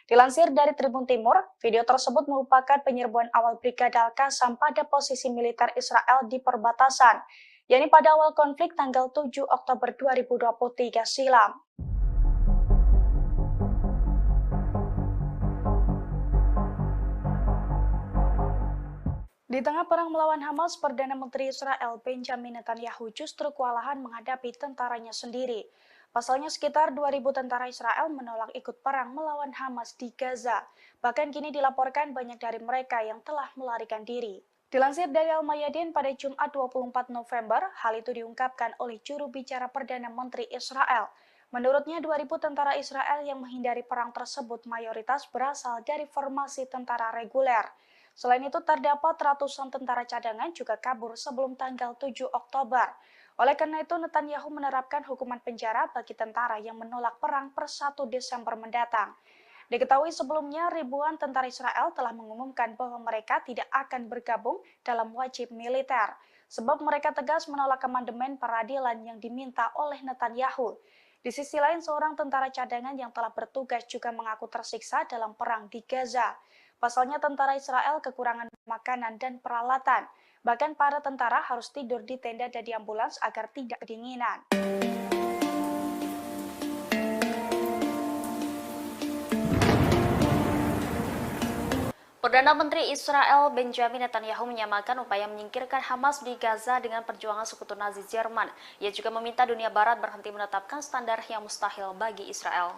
Speaker 2: Dilansir dari Tribun Timur, video tersebut merupakan penyerbuan awal Brigade Al-Qassam pada posisi militer Israel di perbatasan, yakni pada awal konflik tanggal 7 Oktober 2023 silam. Di tengah perang melawan Hamas, Perdana Menteri Israel Benjamin Netanyahu justru kewalahan menghadapi tentaranya sendiri. Pasalnya sekitar 2.000 tentara Israel menolak ikut perang melawan Hamas di Gaza. Bahkan kini dilaporkan banyak dari mereka yang telah melarikan diri. Dilansir dari Al-Mayadin pada Jumat 24 November, hal itu diungkapkan oleh juru bicara Perdana Menteri Israel. Menurutnya 2.000 tentara Israel yang menghindari perang tersebut mayoritas berasal dari formasi tentara reguler. Selain itu terdapat ratusan tentara cadangan juga kabur sebelum tanggal 7 Oktober. Oleh karena itu Netanyahu menerapkan hukuman penjara bagi tentara yang menolak perang per 1 Desember mendatang. Diketahui sebelumnya ribuan tentara Israel telah mengumumkan bahwa mereka tidak akan bergabung dalam wajib militer, sebab mereka tegas menolak amandemen peradilan yang diminta oleh Netanyahu. Di sisi lain, seorang tentara cadangan yang telah bertugas juga mengaku tersiksa dalam perang di Gaza. Pasalnya tentara Israel kekurangan makanan dan peralatan. Bahkan para tentara harus tidur di tenda dan di ambulans agar tidak kedinginan.
Speaker 1: Perdana Menteri Israel Benjamin Netanyahu menyamakan upaya menyingkirkan Hamas di Gaza dengan perjuangan sekutu Nazi Jerman. Ia juga meminta dunia Barat berhenti menetapkan standar yang mustahil bagi Israel.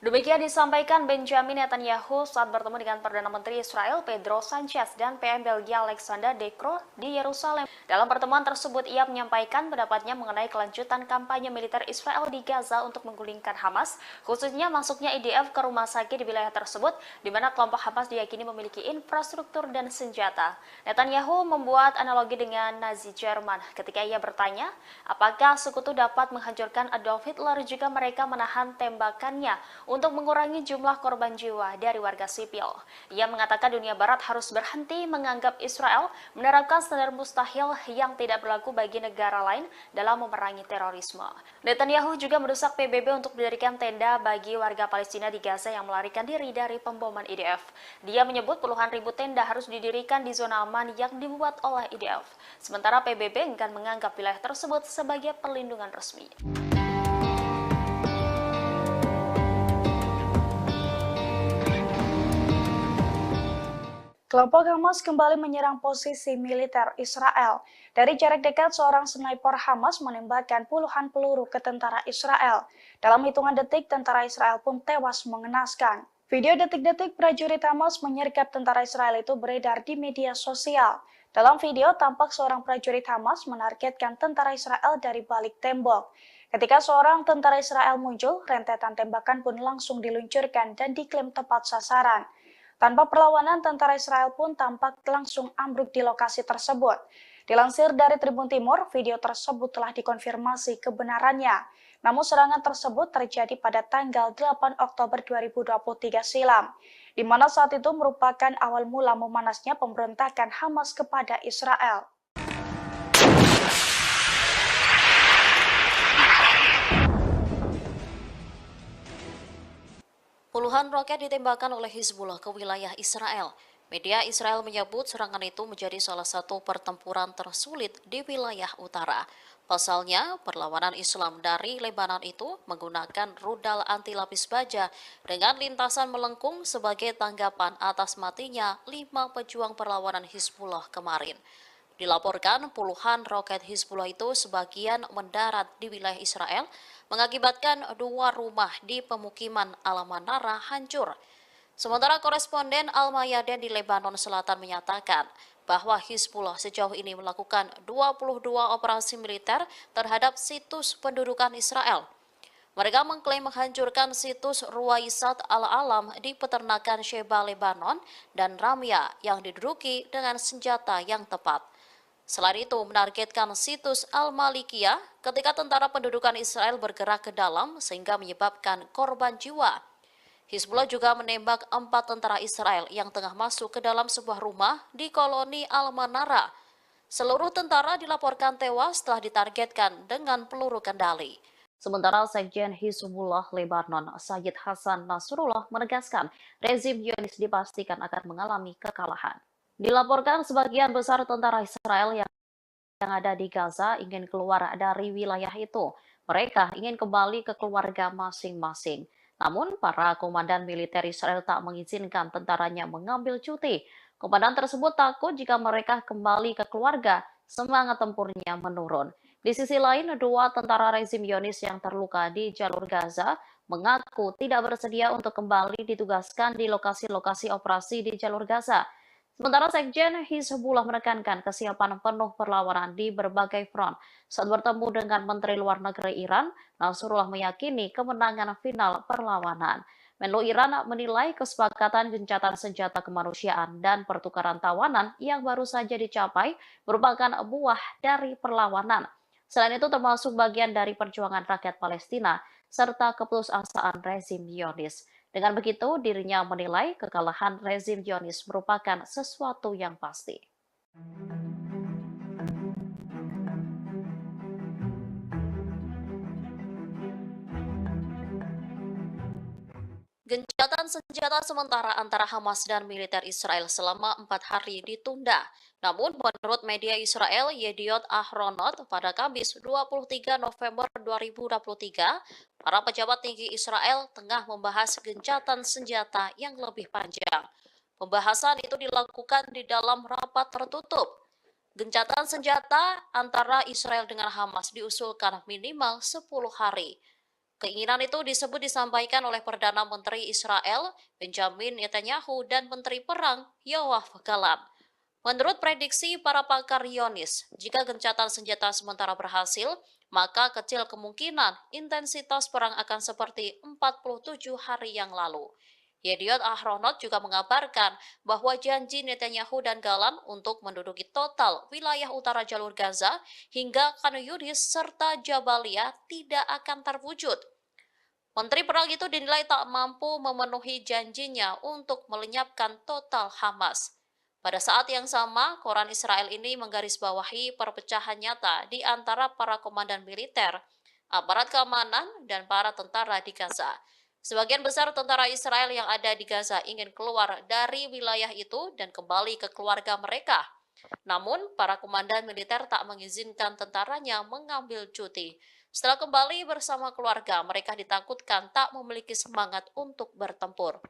Speaker 2: Demikian disampaikan Benjamin Netanyahu saat bertemu dengan Perdana Menteri Israel Pedro Sanchez dan PM Belgia Alexander De Croo di Yerusalem. Dalam pertemuan tersebut, ia menyampaikan pendapatnya mengenai kelanjutan kampanye militer Israel di Gaza untuk menggulingkan Hamas, khususnya masuknya IDF ke rumah sakit di wilayah tersebut, di mana kelompok Hamas diyakini memiliki infrastruktur dan senjata. Netanyahu membuat analogi dengan Nazi Jerman ketika ia bertanya, apakah sekutu dapat menghancurkan Adolf Hitler jika mereka menahan tembakannya untuk mengurangi jumlah korban jiwa dari warga sipil. Ia mengatakan dunia barat harus berhenti menganggap Israel menerapkan standar mustahil yang tidak berlaku bagi negara lain dalam memerangi terorisme. Netanyahu juga mendesak PBB untuk mendirikan tenda bagi warga Palestina di Gaza yang melarikan diri dari pemboman IDF. Dia menyebut puluhan ribu tenda harus didirikan di zona aman yang dibuat oleh IDF. Sementara PBB enggan menganggap wilayah tersebut sebagai perlindungan resmi. Kelompok Hamas kembali menyerang posisi militer Israel. Dari jarak dekat, seorang sniper Hamas menembakkan puluhan peluru ke tentara Israel. Dalam hitungan detik, tentara Israel pun tewas mengenaskan. Video detik-detik prajurit Hamas menyergap tentara Israel itu beredar di media sosial. Dalam video, tampak seorang prajurit Hamas menargetkan tentara Israel dari balik tembok. Ketika seorang tentara Israel muncul, rentetan tembakan pun langsung diluncurkan dan diklaim tepat sasaran. Tanpa perlawanan, tentara Israel pun tampak langsung ambruk di lokasi tersebut. Dilansir dari Tribun Timur, video tersebut telah dikonfirmasi kebenarannya. Namun serangan tersebut terjadi pada tanggal 8 Oktober 2023 silam, di mana saat itu merupakan awal mula memanasnya pemberontakan Hamas kepada Israel.
Speaker 1: Puluhan roket ditembakkan oleh Hizbullah ke wilayah Israel. Media Israel menyebut serangan itu menjadi salah satu pertempuran tersulit di wilayah utara. Pasalnya, perlawanan Islam dari Lebanon itu menggunakan rudal anti lapis baja dengan lintasan melengkung sebagai tanggapan atas matinya 5 pejuang perlawanan Hizbullah kemarin. Dilaporkan puluhan roket Hizbullah itu sebagian mendarat di wilayah Israel, mengakibatkan 2 rumah di pemukiman Al-Manara hancur. Sementara koresponden Al-Mayadin di Lebanon Selatan menyatakan bahwa Hizbullah sejauh ini melakukan 22 operasi militer terhadap situs pendudukan Israel. Mereka mengklaim menghancurkan situs Ruwaisat Al-Alam di peternakan Sheba Lebanon dan Ramya yang diduduki dengan senjata yang tepat. Selain itu, menargetkan situs Al-Malikiyah ketika tentara pendudukan Israel bergerak ke dalam sehingga menyebabkan korban jiwa. Hizbullah juga menembak 4 tentara Israel yang tengah masuk ke dalam sebuah rumah di koloni Al-Manara. Seluruh tentara dilaporkan tewas setelah ditargetkan dengan peluru kendali. Sementara Sekjen Hizbullah Lebanon, Sayyid Hasan Nasrullah menegaskan rezim Zionis dipastikan akan mengalami kekalahan. Dilaporkan sebagian besar tentara Israel yang ada di Gaza ingin keluar dari wilayah itu. Mereka ingin kembali ke keluarga masing-masing. Namun, para komandan militer Israel tak mengizinkan tentaranya mengambil cuti. Komandan tersebut takut jika mereka kembali ke keluarga, semangat tempurnya menurun. Di sisi lain, 2 tentara rezim Zionis yang terluka di jalur Gaza mengaku tidak bersedia untuk kembali ditugaskan di lokasi-lokasi operasi di jalur Gaza. Sementara Sekjen Hizbullah menekankan kesiapan penuh perlawanan di berbagai front. Saat bertemu dengan Menteri Luar Negeri Iran, Nasrullah meyakini kemenangan final perlawanan. Menlu Iran menilai kesepakatan gencatan senjata kemanusiaan dan pertukaran tawanan yang baru saja dicapai merupakan buah dari perlawanan. Selain itu termasuk bagian dari perjuangan rakyat Palestina serta keputusasaan rezim Zionis. Dengan begitu, dirinya menilai kekalahan rezim Zionis merupakan sesuatu yang pasti. Gencatan senjata sementara antara Hamas dan militer Israel selama 4 hari ditunda. Namun, menurut media Israel Yediot Ahronot, pada Kamis 23 November 2023, para pejabat tinggi Israel tengah membahas gencatan senjata yang lebih panjang. Pembahasan itu dilakukan di dalam rapat tertutup. Gencatan senjata antara Israel dengan Hamas diusulkan minimal 10 hari. Keinginan itu disebut disampaikan oleh Perdana Menteri Israel, Benjamin Netanyahu, dan Menteri Perang, Yoav Gallant. Menurut prediksi para pakar Zionis, jika gencatan senjata sementara berhasil, maka kecil kemungkinan intensitas perang akan seperti 47 hari yang lalu. Yediot Ahronot juga mengabarkan bahwa janji Netanyahu dan Gallant untuk menduduki total wilayah utara jalur Gaza hingga Khan Yunis serta Jabalia tidak akan terwujud. Menteri Perang itu dinilai tak mampu memenuhi janjinya untuk melenyapkan total Hamas. Pada saat yang sama, koran Israel ini menggarisbawahi perpecahan nyata di antara para komandan militer, aparat keamanan, dan para tentara di Gaza. Sebagian besar tentara Israel yang ada di Gaza ingin keluar dari wilayah itu dan kembali ke keluarga mereka. Namun, para komandan militer tak mengizinkan tentaranya mengambil cuti. Setelah kembali bersama keluarga, mereka ditakutkan tak memiliki semangat untuk bertempur.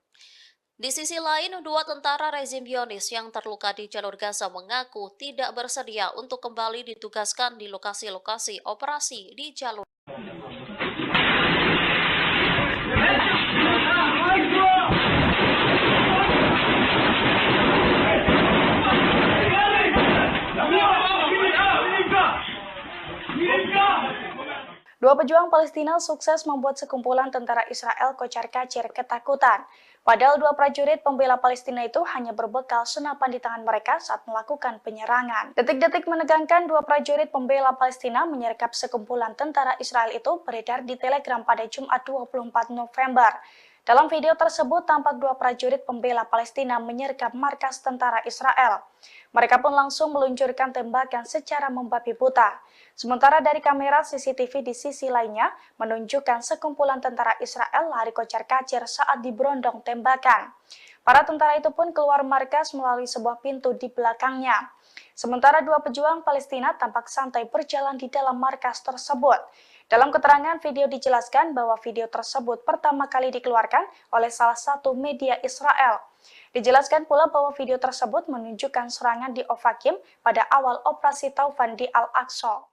Speaker 1: Di sisi lain, dua tentara rezim Zionis yang terluka di jalur Gaza mengaku tidak bersedia untuk kembali ditugaskan di lokasi-lokasi operasi di jalur.
Speaker 2: Dua pejuang Palestina sukses membuat sekumpulan tentara Israel kocar-kacir ketakutan. Padahal dua prajurit pembela Palestina itu hanya berbekal senapan di tangan mereka saat melakukan penyerangan. Detik-detik menegangkan dua prajurit pembela Palestina menyergap sekumpulan tentara Israel itu beredar di Telegram pada Jumat 24 November. Dalam video tersebut tampak dua prajurit pembela Palestina menyergap markas tentara Israel. Mereka pun langsung meluncurkan tembakan secara membabi buta. Sementara dari kamera CCTV di sisi lainnya menunjukkan sekumpulan tentara Israel lari kocar-kacir saat diberondong tembakan. Para tentara itu pun keluar markas melalui sebuah pintu di belakangnya. Sementara dua pejuang Palestina tampak santai berjalan di dalam markas tersebut. Dalam keterangan video dijelaskan bahwa video tersebut pertama kali dikeluarkan oleh salah satu media Israel. Dijelaskan pula bahwa video tersebut menunjukkan serangan di Ofakim pada awal operasi Taufan di Al-Aqsa.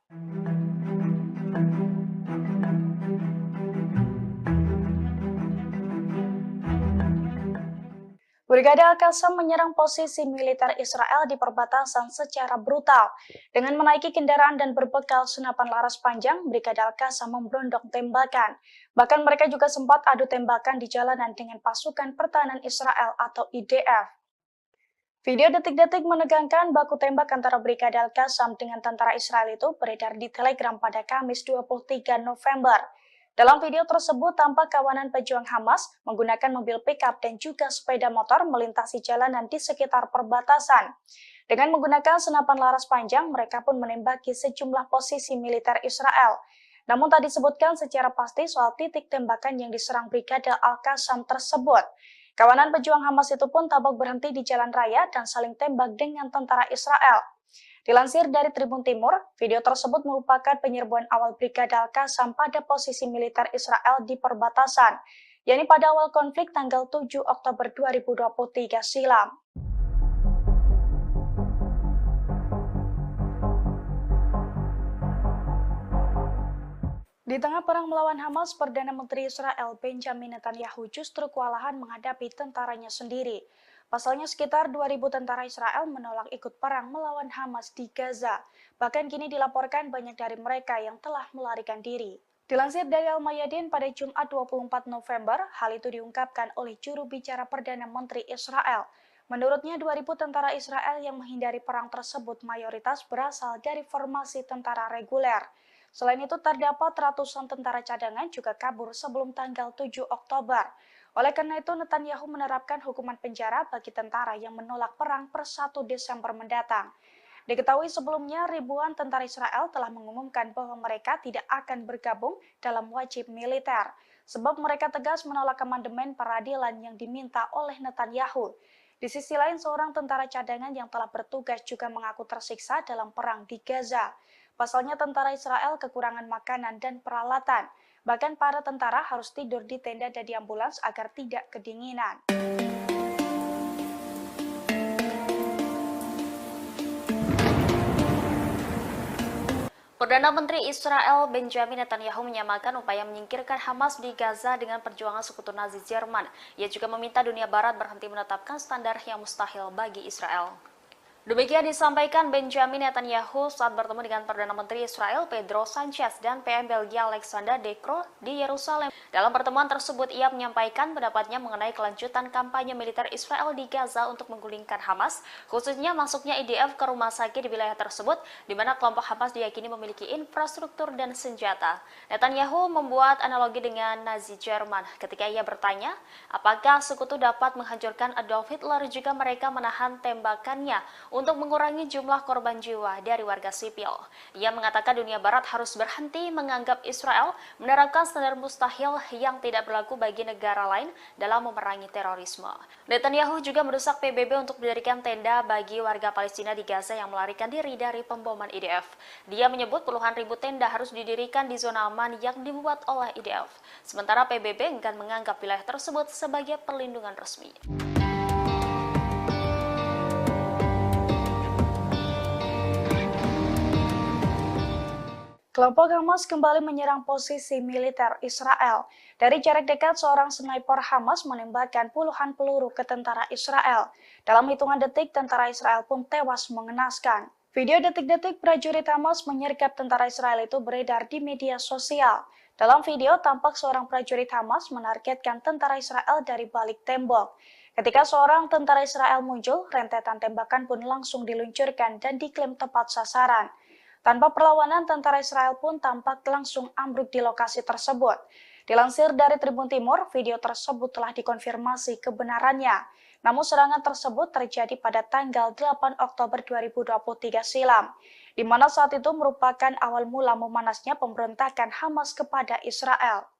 Speaker 2: Brigade Al-Qassam menyerang posisi militer Israel di perbatasan secara brutal. Dengan menaiki kendaraan dan berbekal senapan laras panjang, Brigade Al-Qassam memberondong tembakan. Bahkan mereka juga sempat adu tembakan di jalanan dengan pasukan pertahanan Israel atau IDF. Video detik-detik menegangkan baku tembak antara Brigade Al-Qassam dengan tentara Israel itu beredar di Telegram pada Kamis 23 November. Dalam video tersebut tampak kawanan pejuang Hamas menggunakan mobil pickup dan juga sepeda motor melintasi jalanan di sekitar perbatasan. Dengan menggunakan senapan laras panjang, mereka pun menembaki sejumlah posisi militer Israel. Namun tak disebutkan secara pasti soal titik tembakan yang diserang Brigade Al-Qassam tersebut. Kawanan pejuang Hamas itu pun tampak berhenti di jalan raya dan saling tembak dengan tentara Israel. Dilansir dari Tribun Timur, video tersebut merupakan penyerbuan awal Brigade Al-Qassam pada posisi militer Israel di perbatasan, yakni pada awal konflik tanggal 7 Oktober 2023 silam. Di tengah perang melawan Hamas, Perdana Menteri Israel Benjamin Netanyahu justru kewalahan menghadapi tentaranya sendiri. Pasalnya sekitar 2.000 tentara Israel menolak ikut perang melawan Hamas di Gaza. Bahkan kini dilaporkan banyak dari mereka yang telah melarikan diri. Dilansir dari Al-Mayadin pada Jumat 24 November, hal itu diungkapkan oleh juru bicara Perdana Menteri Israel. Menurutnya 2.000 tentara Israel yang menghindari perang tersebut mayoritas berasal dari formasi tentara reguler. Selain itu terdapat ratusan tentara cadangan juga kabur sebelum tanggal 7 Oktober. Oleh karena itu, Netanyahu menerapkan hukuman penjara bagi tentara yang menolak perang per 1 Desember mendatang. Diketahui sebelumnya, ribuan tentara Israel telah mengumumkan bahwa mereka tidak akan bergabung dalam wajib militer, sebab mereka tegas menolak amandemen peradilan yang diminta oleh Netanyahu. Di sisi lain, seorang tentara cadangan yang telah bertugas juga mengaku tersiksa dalam perang di Gaza. Pasalnya tentara Israel kekurangan makanan dan peralatan. Bahkan para tentara harus tidur di tenda dan di ambulans agar tidak kedinginan.
Speaker 1: Perdana Menteri Israel Benjamin Netanyahu menyamakan upaya menyingkirkan Hamas di Gaza dengan perjuangan sekutu Nazi Jerman. Ia juga meminta dunia Barat berhenti menetapkan standar yang mustahil bagi Israel. Demikian disampaikan Benjamin Netanyahu saat bertemu dengan Perdana Menteri Israel Pedro Sanchez dan PM Belgia Alexander De Croo di Yerusalem. Dalam pertemuan tersebut, ia menyampaikan pendapatnya mengenai kelanjutan kampanye militer Israel di Gaza untuk menggulingkan Hamas, khususnya masuknya IDF ke rumah sakit di wilayah tersebut, di mana kelompok Hamas diyakini memiliki infrastruktur dan senjata. Netanyahu membuat analogi dengan Nazi Jerman ketika ia bertanya, apakah sekutu dapat menghancurkan Adolf Hitler jika mereka menahan tembakannya untuk mengurangi jumlah korban jiwa dari warga sipil. Ia mengatakan dunia barat harus berhenti menganggap Israel menerapkan standar mustahil yang tidak berlaku bagi negara lain dalam memerangi terorisme. Netanyahu juga mendesak PBB untuk mendirikan tenda bagi warga Palestina di Gaza yang melarikan diri dari pemboman IDF. Dia menyebut puluhan ribu tenda harus didirikan di zona aman yang dibuat oleh IDF. Sementara PBB enggan menganggap wilayah tersebut sebagai perlindungan resmi.
Speaker 2: Kelompok Hamas kembali menyerang posisi militer Israel. Dari jarak dekat, seorang sniper Hamas menembakkan puluhan peluru ke tentara Israel. Dalam hitungan detik, tentara Israel pun tewas mengenaskan. Video detik-detik prajurit Hamas menyergap tentara Israel itu beredar di media sosial. Dalam video, tampak seorang prajurit Hamas menargetkan tentara Israel dari balik tembok. Ketika seorang tentara Israel muncul, rentetan tembakan pun langsung diluncurkan dan diklaim tepat sasaran. Tanpa perlawanan, tentara Israel pun tampak langsung ambruk di lokasi tersebut. Dilansir dari Tribun Timur, video tersebut telah dikonfirmasi kebenarannya. Namun serangan tersebut terjadi pada tanggal 8 Oktober 2023 silam, di mana saat itu merupakan awal mula memanasnya pemberontakan Hamas kepada Israel.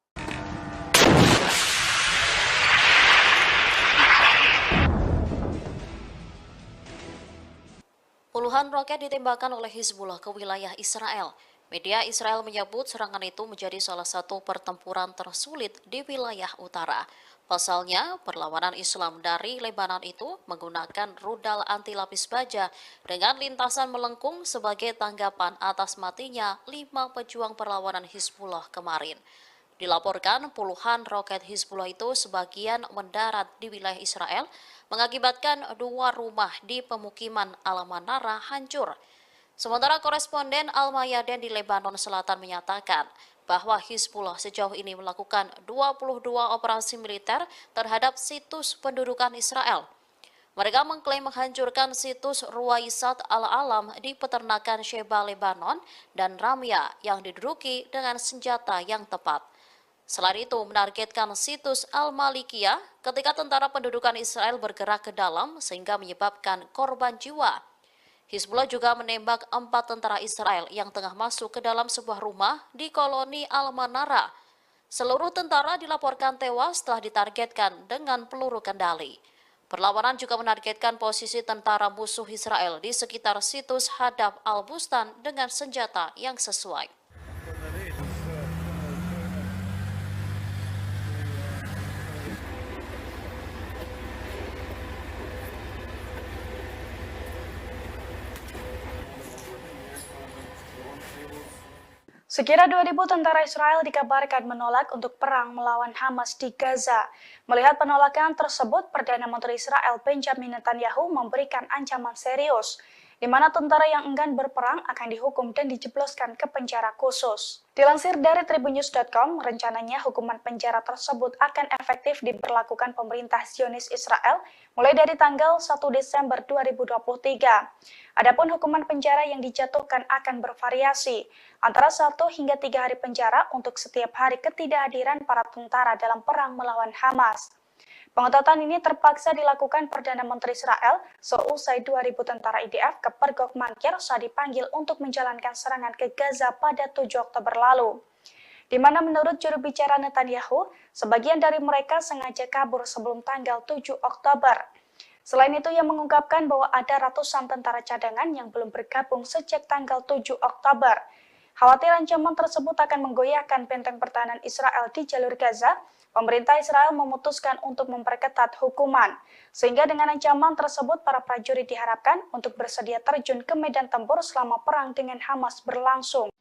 Speaker 1: Puluhan roket ditembakkan oleh Hizbullah ke wilayah Israel. Media Israel menyebut serangan itu menjadi salah satu pertempuran tersulit di wilayah utara. Pasalnya, perlawanan Islam dari Lebanon itu menggunakan rudal anti lapis baja dengan lintasan melengkung sebagai tanggapan atas matinya 5 pejuang perlawanan Hizbullah kemarin. Dilaporkan puluhan roket Hizbullah itu sebagian mendarat di wilayah Israel, mengakibatkan 2 rumah di pemukiman Al-Manara hancur. Sementara koresponden Al-Mayadin di Lebanon Selatan menyatakan bahwa Hizbullah sejauh ini melakukan 22 operasi militer terhadap situs pendudukan Israel. Mereka mengklaim menghancurkan situs Ruwaisat Al-Alam di peternakan Sheba Lebanon dan Ramya yang diduduki dengan senjata yang tepat. Selain itu, menargetkan situs Al-Malikiyah ketika tentara pendudukan Israel bergerak ke dalam sehingga menyebabkan korban jiwa. Hizbullah juga menembak 4 tentara Israel yang tengah masuk ke dalam sebuah rumah di koloni Al-Manara. Seluruh tentara dilaporkan tewas setelah ditargetkan dengan peluru kendali. Perlawanan juga menargetkan posisi tentara musuh Israel di sekitar situs Hadaf Al-Bustan dengan senjata yang sesuai.
Speaker 2: Sekira 2.000 tentara Israel dikabarkan menolak untuk perang melawan Hamas di Gaza. Melihat penolakan tersebut, Perdana Menteri Israel Benjamin Netanyahu memberikan ancaman serius, di mana tentara yang enggan berperang akan dihukum dan dijebloskan ke penjara khusus. Dilansir dari tribunnews.com, rencananya hukuman penjara tersebut akan efektif diberlakukan pemerintah Zionis Israel mulai dari tanggal 1 Desember 2023. Adapun hukuman penjara yang dijatuhkan akan bervariasi, antara 1 hingga 3 hari penjara untuk setiap hari ketidakhadiran para tentara dalam perang melawan Hamas. Pengetatan ini terpaksa dilakukan Perdana Menteri Israel seusai 2.000 tentara IDF ke Pergok Mankir saat dipanggil untuk menjalankan serangan ke Gaza pada 7 Oktober lalu. Di mana menurut juru bicara Netanyahu, sebagian dari mereka sengaja kabur sebelum tanggal 7 Oktober. Selain itu, ia mengungkapkan bahwa ada ratusan tentara cadangan yang belum bergabung sejak tanggal 7 Oktober. Khawatir ancaman tersebut akan menggoyahkan benteng pertahanan Israel di jalur Gaza, pemerintah Israel memutuskan untuk memperketat hukuman. Sehingga dengan ancaman tersebut, para prajurit diharapkan untuk bersedia terjun ke medan tempur selama perang dengan Hamas berlangsung.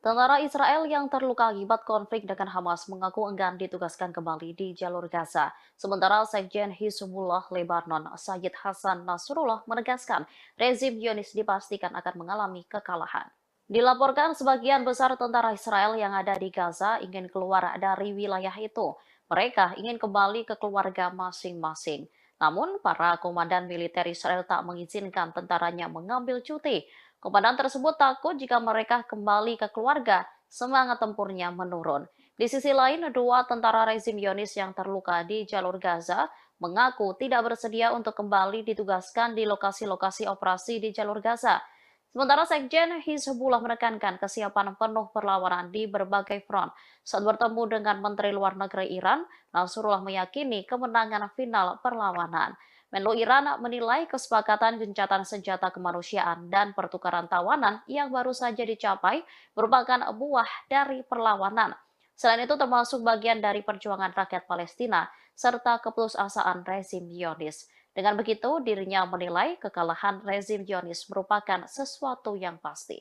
Speaker 1: Tentara Israel yang terluka akibat konflik dengan Hamas mengaku enggan ditugaskan kembali di jalur Gaza. Sementara Sekjen Hizbullah Lebanon, Sayyid Hasan Nasrullah menegaskan rezim Zionis dipastikan akan mengalami kekalahan. Dilaporkan sebagian besar tentara Israel yang ada di Gaza ingin keluar dari wilayah itu. Mereka ingin kembali ke keluarga masing-masing. Namun, para komandan militer Israel tak mengizinkan tentaranya mengambil cuti. Komandan tersebut takut jika mereka kembali ke keluarga, semangat tempurnya menurun. Di sisi lain, dua tentara rezim Zionis yang terluka di jalur Gaza mengaku tidak bersedia untuk kembali ditugaskan di lokasi-lokasi operasi di jalur Gaza. Sementara Sekjen Hizbullah menekankan kesiapan penuh perlawanan di berbagai front. Saat bertemu dengan Menteri Luar Negeri Iran, Nasrullah meyakini kemenangan final perlawanan. Menlu Iran menilai kesepakatan gencatan senjata kemanusiaan dan pertukaran tawanan yang baru saja dicapai merupakan buah dari perlawanan. Selain itu termasuk bagian dari perjuangan rakyat Palestina serta keputusasaan rezim Zionis. Dengan begitu, dirinya menilai kekalahan rezim Zionis merupakan sesuatu yang pasti.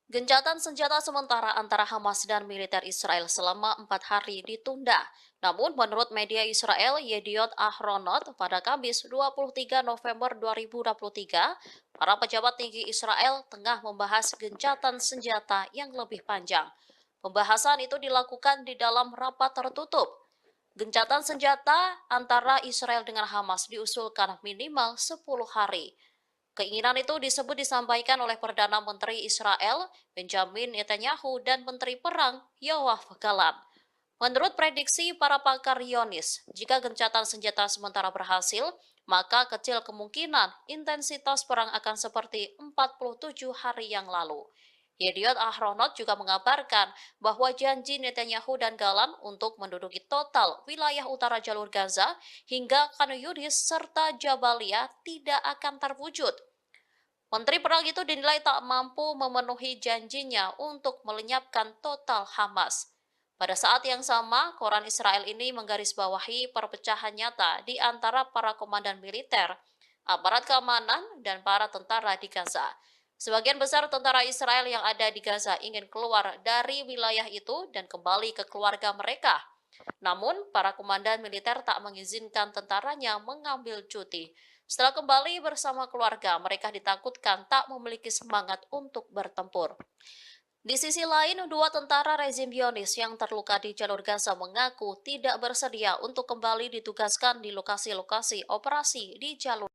Speaker 1: Gencatan senjata sementara antara Hamas dan militer Israel selama 4 hari ditunda. Namun, menurut media Israel Yediot Ahronot, pada Kamis 23 November 2023, para pejabat tinggi Israel tengah membahas gencatan senjata yang lebih panjang. Pembahasan itu dilakukan di dalam rapat tertutup. Gencatan senjata antara Israel dengan Hamas diusulkan minimal 10 hari. Keinginan itu disampaikan oleh Perdana Menteri Israel, Benjamin Netanyahu, dan Menteri Perang, Yoav Gallant. Menurut prediksi para pakar Zionis, jika gencatan senjata sementara berhasil, maka kecil kemungkinan intensitas perang akan seperti 47 hari yang lalu. Yediot Ahronot juga mengabarkan bahwa janji Netanyahu dan Gallant untuk menduduki total wilayah utara jalur Gaza hingga Khan Yunis serta Jabalia tidak akan terwujud. Menteri Perang itu dinilai tak mampu memenuhi janjinya untuk melenyapkan total Hamas. Pada saat yang sama, koran Israel ini menggarisbawahi perpecahan nyata di antara para komandan militer, aparat keamanan, dan para tentara di Gaza. Sebagian besar tentara Israel yang ada di Gaza ingin keluar dari wilayah itu dan kembali ke keluarga mereka. Namun, para komandan militer tak mengizinkan tentaranya mengambil cuti. Setelah kembali bersama keluarga, mereka ditakutkan tak memiliki semangat untuk bertempur. Di sisi lain, dua tentara rezim Zionis yang terluka di jalur Gaza mengaku tidak bersedia untuk kembali ditugaskan di lokasi-lokasi operasi di jalur.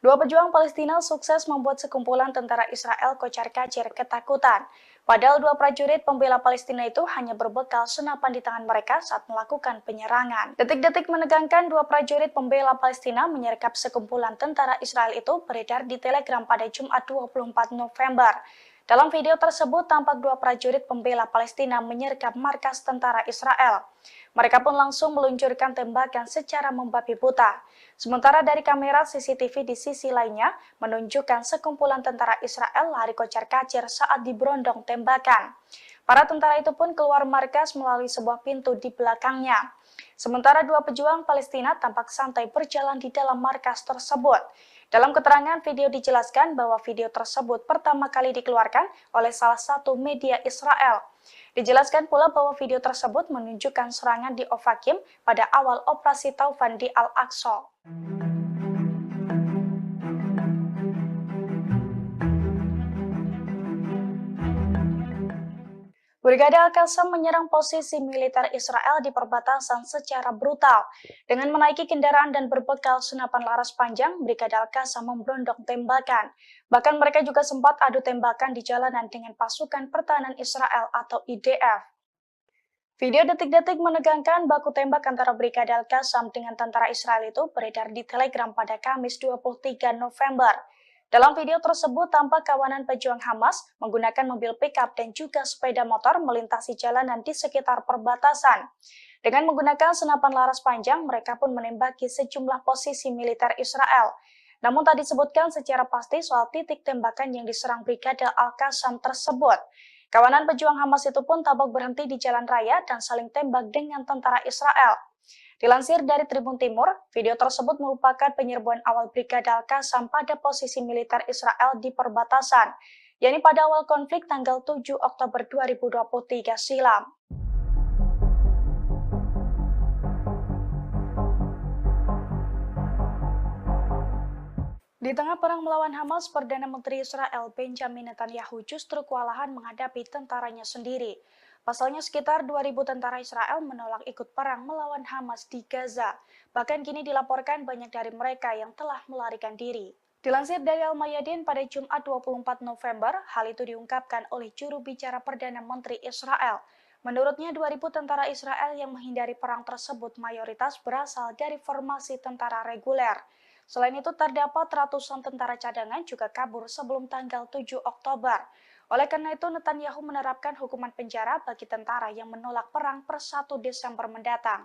Speaker 2: Dua pejuang Palestina sukses membuat sekumpulan tentara Israel kocar-kacir ketakutan. Padahal dua prajurit pembela Palestina itu hanya berbekal senapan di tangan mereka saat melakukan penyerangan. Detik-detik menegangkan dua prajurit pembela Palestina menyergap sekumpulan tentara Israel itu beredar di Telegram pada Jumat 24 November. Dalam video tersebut tampak dua prajurit pembela Palestina menyergap markas tentara Israel. Mereka pun langsung meluncurkan tembakan secara membabi buta. Sementara dari kamera CCTV di sisi lainnya menunjukkan sekumpulan tentara Israel lari kocar-kacir saat diberondong tembakan. Para tentara itu pun keluar markas melalui sebuah pintu di belakangnya. Sementara dua pejuang Palestina tampak santai berjalan di dalam markas tersebut. Dalam keterangan video dijelaskan bahwa video tersebut pertama kali dikeluarkan oleh salah satu media Israel. Dijelaskan pula bahwa video tersebut menunjukkan serangan di Ofakim pada awal operasi Taufan di Al-Aqsa. Brigade Al-Qassam menyerang posisi militer Israel di perbatasan secara brutal. Dengan menaiki kendaraan dan berbekal senapan laras panjang, Brigade Al-Qassam memberondong tembakan. Bahkan mereka juga sempat adu tembakan di jalanan dengan pasukan pertahanan Israel atau IDF. Video detik-detik menegangkan baku tembak antara Brigade Al-Qassam dengan tentara Israel itu beredar di Telegram pada Kamis 23 November. Dalam video tersebut tampak kawanan pejuang Hamas menggunakan mobil pickup dan juga sepeda motor melintasi jalanan di sekitar perbatasan. Dengan menggunakan senapan laras panjang, mereka pun menembaki sejumlah posisi militer Israel. Namun tak disebutkan secara pasti soal titik tembakan yang diserang Brigade Al-Qassam tersebut. Kawanan pejuang Hamas itu pun tampak berhenti di jalan raya dan saling tembak dengan tentara Israel. Dilansir dari Tribun Timur, video tersebut merupakan penyerbuan awal Brigade Al-Qassam pada posisi militer Israel di perbatasan, yakni pada awal konflik tanggal 7 Oktober 2023 silam. Di tengah perang melawan Hamas, Perdana Menteri Israel Benjamin Netanyahu justru kewalahan menghadapi tentaranya sendiri. Pasalnya sekitar 2.000 tentara Israel menolak ikut perang melawan Hamas di Gaza. Bahkan kini dilaporkan banyak dari mereka yang telah melarikan diri. Dilansir dari Al-Mayadin pada Jumat 24 November, hal itu diungkapkan oleh juru bicara Perdana Menteri Israel. Menurutnya 2.000 tentara Israel yang menghindari perang tersebut mayoritas berasal dari formasi tentara reguler. Selain itu, terdapat ratusan tentara cadangan juga kabur sebelum tanggal 7 Oktober. Oleh karena itu, Netanyahu menerapkan hukuman penjara bagi tentara yang menolak perang per 1 Desember mendatang.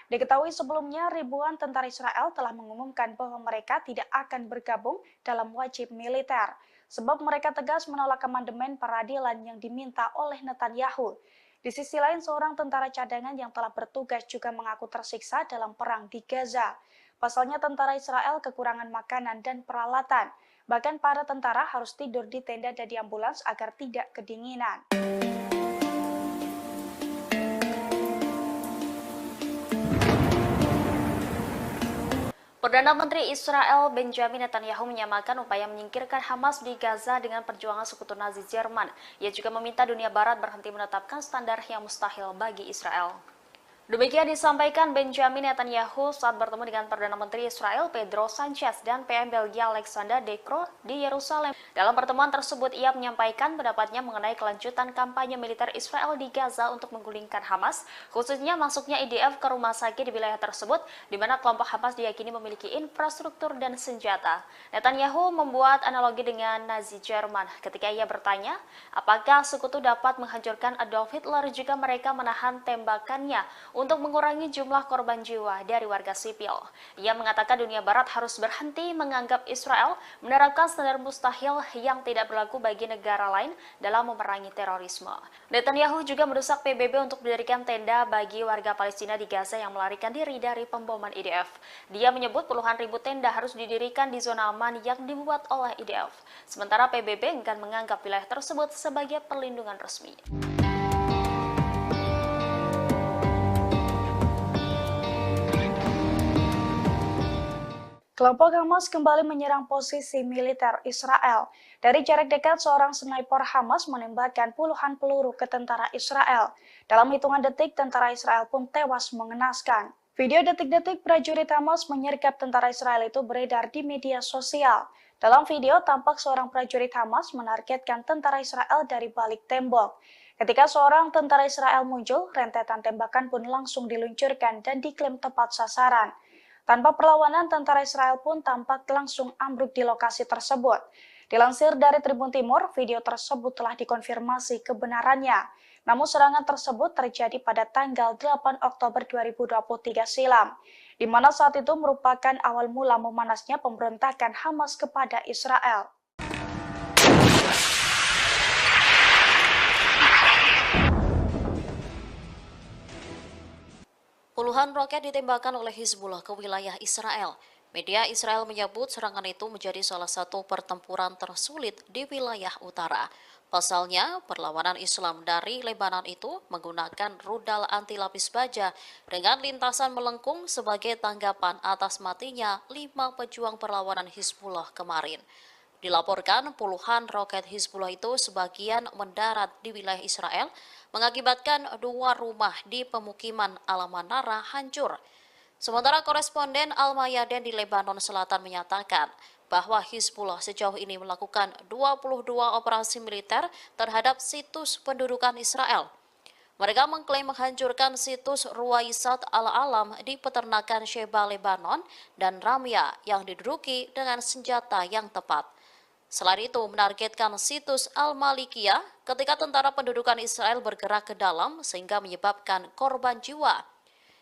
Speaker 2: Diketahui sebelumnya, ribuan tentara Israel telah mengumumkan bahwa mereka tidak akan bergabung dalam wajib militer, sebab mereka tegas menolak amandemen peradilan yang diminta oleh Netanyahu. Di sisi lain, seorang tentara cadangan yang telah bertugas juga mengaku tersiksa dalam perang di Gaza. Pasalnya tentara Israel kekurangan makanan dan peralatan. Bahkan para tentara harus tidur di tenda dan di ambulans agar tidak kedinginan.
Speaker 1: Perdana Menteri Israel Benjamin Netanyahu menyamakan upaya menyingkirkan Hamas di Gaza dengan perjuangan sekutu Nazi Jerman. Ia juga meminta dunia Barat berhenti menetapkan standar yang mustahil bagi Israel. Demikian disampaikan Benjamin Netanyahu saat bertemu dengan Perdana Menteri Israel Pedro Sanchez dan PM Belgia Alexander De Croo di Yerusalem. Dalam pertemuan tersebut, ia menyampaikan pendapatnya mengenai kelanjutan kampanye militer Israel di Gaza untuk menggulingkan Hamas, khususnya masuknya IDF ke rumah sakit di wilayah tersebut, di mana kelompok Hamas diyakini memiliki infrastruktur dan senjata. Netanyahu membuat analogi dengan Nazi Jerman ketika ia bertanya, apakah sekutu dapat menghancurkan Adolf Hitler jika mereka menahan tembakannya untuk mengurangi jumlah korban jiwa dari warga sipil. Ia mengatakan dunia barat harus berhenti menganggap Israel menerapkan standar mustahil yang tidak berlaku bagi negara lain dalam memerangi terorisme. Netanyahu juga mendesak PBB untuk mendirikan tenda bagi warga Palestina di Gaza yang melarikan diri dari pemboman IDF. Dia menyebut puluhan ribu tenda harus didirikan di zona aman yang dibuat oleh IDF. Sementara PBB enggan menganggap wilayah tersebut sebagai perlindungan resmi.
Speaker 2: Kelompok Hamas kembali menyerang posisi militer Israel. Dari jarak dekat, seorang sniper Hamas menembakkan puluhan peluru ke tentara Israel. Dalam hitungan detik, tentara Israel pun tewas mengenaskan. Video detik-detik prajurit Hamas menyergap tentara Israel itu beredar di media sosial. Dalam video, tampak seorang prajurit Hamas menargetkan tentara Israel dari balik tembok. Ketika seorang tentara Israel muncul, rentetan tembakan pun langsung diluncurkan dan diklaim tepat sasaran. Tanpa perlawanan, tentara Israel pun tampak langsung ambruk di lokasi tersebut. Dilansir dari Tribun Timur, video tersebut telah dikonfirmasi kebenarannya. Namun serangan tersebut terjadi pada tanggal 8 Oktober 2023 silam, di mana saat itu merupakan awal mula memanasnya pemberontakan Hamas kepada Israel.
Speaker 1: Puluhan roket ditembakkan oleh Hizbullah ke wilayah Israel. Media Israel menyebut serangan itu menjadi salah satu pertempuran tersulit di wilayah utara. Pasalnya, perlawanan Islam dari Lebanon itu menggunakan rudal anti lapis baja dengan lintasan melengkung sebagai tanggapan atas matinya 5 pejuang perlawanan Hizbullah kemarin. Dilaporkan puluhan roket Hizbullah itu sebagian mendarat di wilayah Israel, mengakibatkan 2 rumah di pemukiman Al-Manara hancur. Sementara koresponden Al-Mayadin di Lebanon Selatan menyatakan bahwa Hizbullah sejauh ini melakukan 22 operasi militer terhadap situs pendudukan Israel. Mereka mengklaim menghancurkan situs Ruwaisat Al-Alam di peternakan Sheba, Lebanon, dan Ramya yang diduduki dengan senjata yang tepat. Selain itu, menargetkan situs Al-Malikiyah ketika tentara pendudukan Israel bergerak ke dalam sehingga menyebabkan korban jiwa.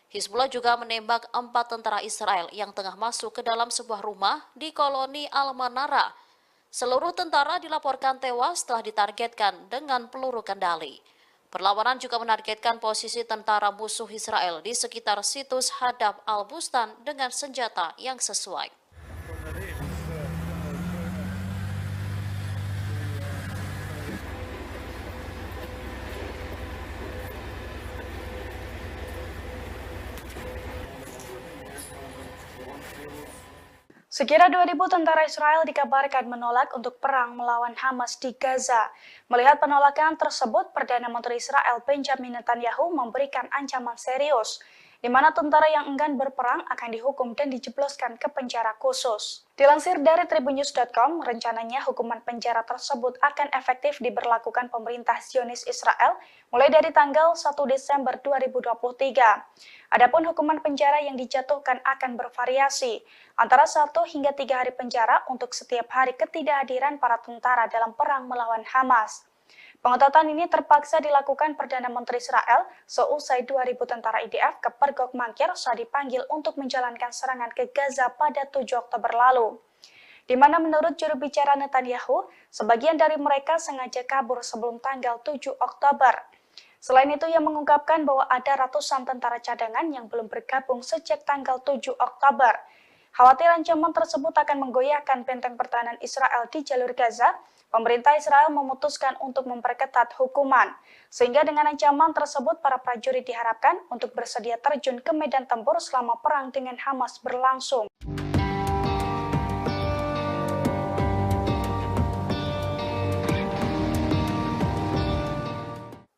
Speaker 1: Hizbullah juga menembak 4 tentara Israel yang tengah masuk ke dalam sebuah rumah di koloni Al-Manara. Seluruh tentara dilaporkan tewas setelah ditargetkan dengan peluru kendali. Perlawanan juga menargetkan posisi tentara musuh Israel di sekitar situs Hadab Al-Bustan dengan senjata yang sesuai.
Speaker 2: Sekira 2.000 tentara Israel dikabarkan menolak untuk perang melawan Hamas di Gaza. Melihat penolakan tersebut, Perdana Menteri Israel Benjamin Netanyahu memberikan ancaman serius, di mana tentara yang enggan berperang akan dihukum dan dijebloskan ke penjara khusus. Dilansir dari tribunnews.com, rencananya hukuman penjara tersebut akan efektif diberlakukan pemerintah Zionis Israel mulai dari tanggal 1 Desember 2023. Adapun hukuman penjara yang dijatuhkan akan bervariasi, antara 1 hingga 3 hari penjara untuk setiap hari ketidakhadiran para tentara dalam perang melawan Hamas. Pengetatan ini terpaksa dilakukan Perdana Menteri Israel seusai 2.000 tentara IDF ke Pergok Mangkir saat dipanggil untuk menjalankan serangan ke Gaza pada 7 Oktober lalu. Di mana menurut juru bicara Netanyahu, sebagian dari mereka sengaja kabur sebelum tanggal 7 Oktober. Selain itu, ia mengungkapkan bahwa ada ratusan tentara cadangan yang belum bergabung sejak tanggal 7 Oktober. Khawatir ancaman tersebut akan menggoyahkan benteng pertahanan Israel di jalur Gaza, pemerintah Israel memutuskan untuk memperketat hukuman. Sehingga dengan ancaman tersebut, para prajurit diharapkan untuk bersedia terjun ke medan tempur selama perang dengan Hamas berlangsung.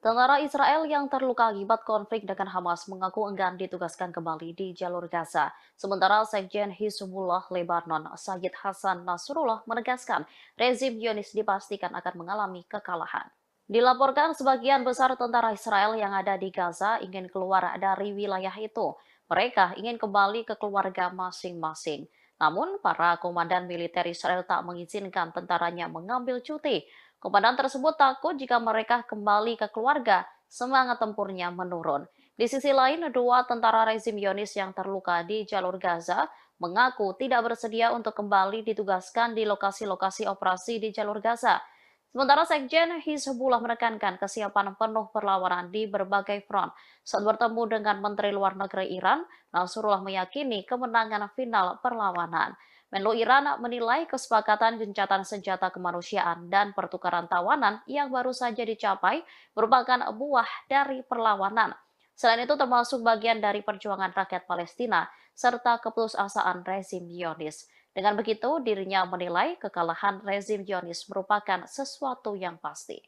Speaker 1: Tentara Israel yang terluka akibat konflik dengan Hamas mengaku enggan ditugaskan kembali di jalur Gaza. Sementara Sekjen Hizbullah Lebanon, Sayyid Hasan Nasrullah menegaskan rezim Zionis dipastikan akan mengalami kekalahan. Dilaporkan sebagian besar tentara Israel yang ada di Gaza ingin keluar dari wilayah itu. Mereka ingin kembali ke keluarga masing-masing. Namun, para komandan militer Israel tak mengizinkan tentaranya mengambil cuti. Komandan tersebut takut jika mereka kembali ke keluarga, semangat tempurnya menurun. Di sisi lain, 2 tentara rezim Zionis yang terluka di jalur Gaza mengaku tidak bersedia untuk kembali ditugaskan di lokasi-lokasi operasi di jalur Gaza. Sementara Sekjen Hizbullah menekankan kesiapan penuh perlawanan di berbagai front. Saat bertemu dengan Menteri Luar Negeri Iran, Nasrullah meyakini kemenangan final perlawanan. Menlu Iran menilai kesepakatan gencatan senjata kemanusiaan dan pertukaran tawanan yang baru saja dicapai merupakan buah dari perlawanan. Selain itu termasuk bagian dari perjuangan rakyat Palestina serta keputusasaan rezim Zionis. Dengan begitu, dirinya menilai kekalahan rezim Zionis merupakan sesuatu yang pasti.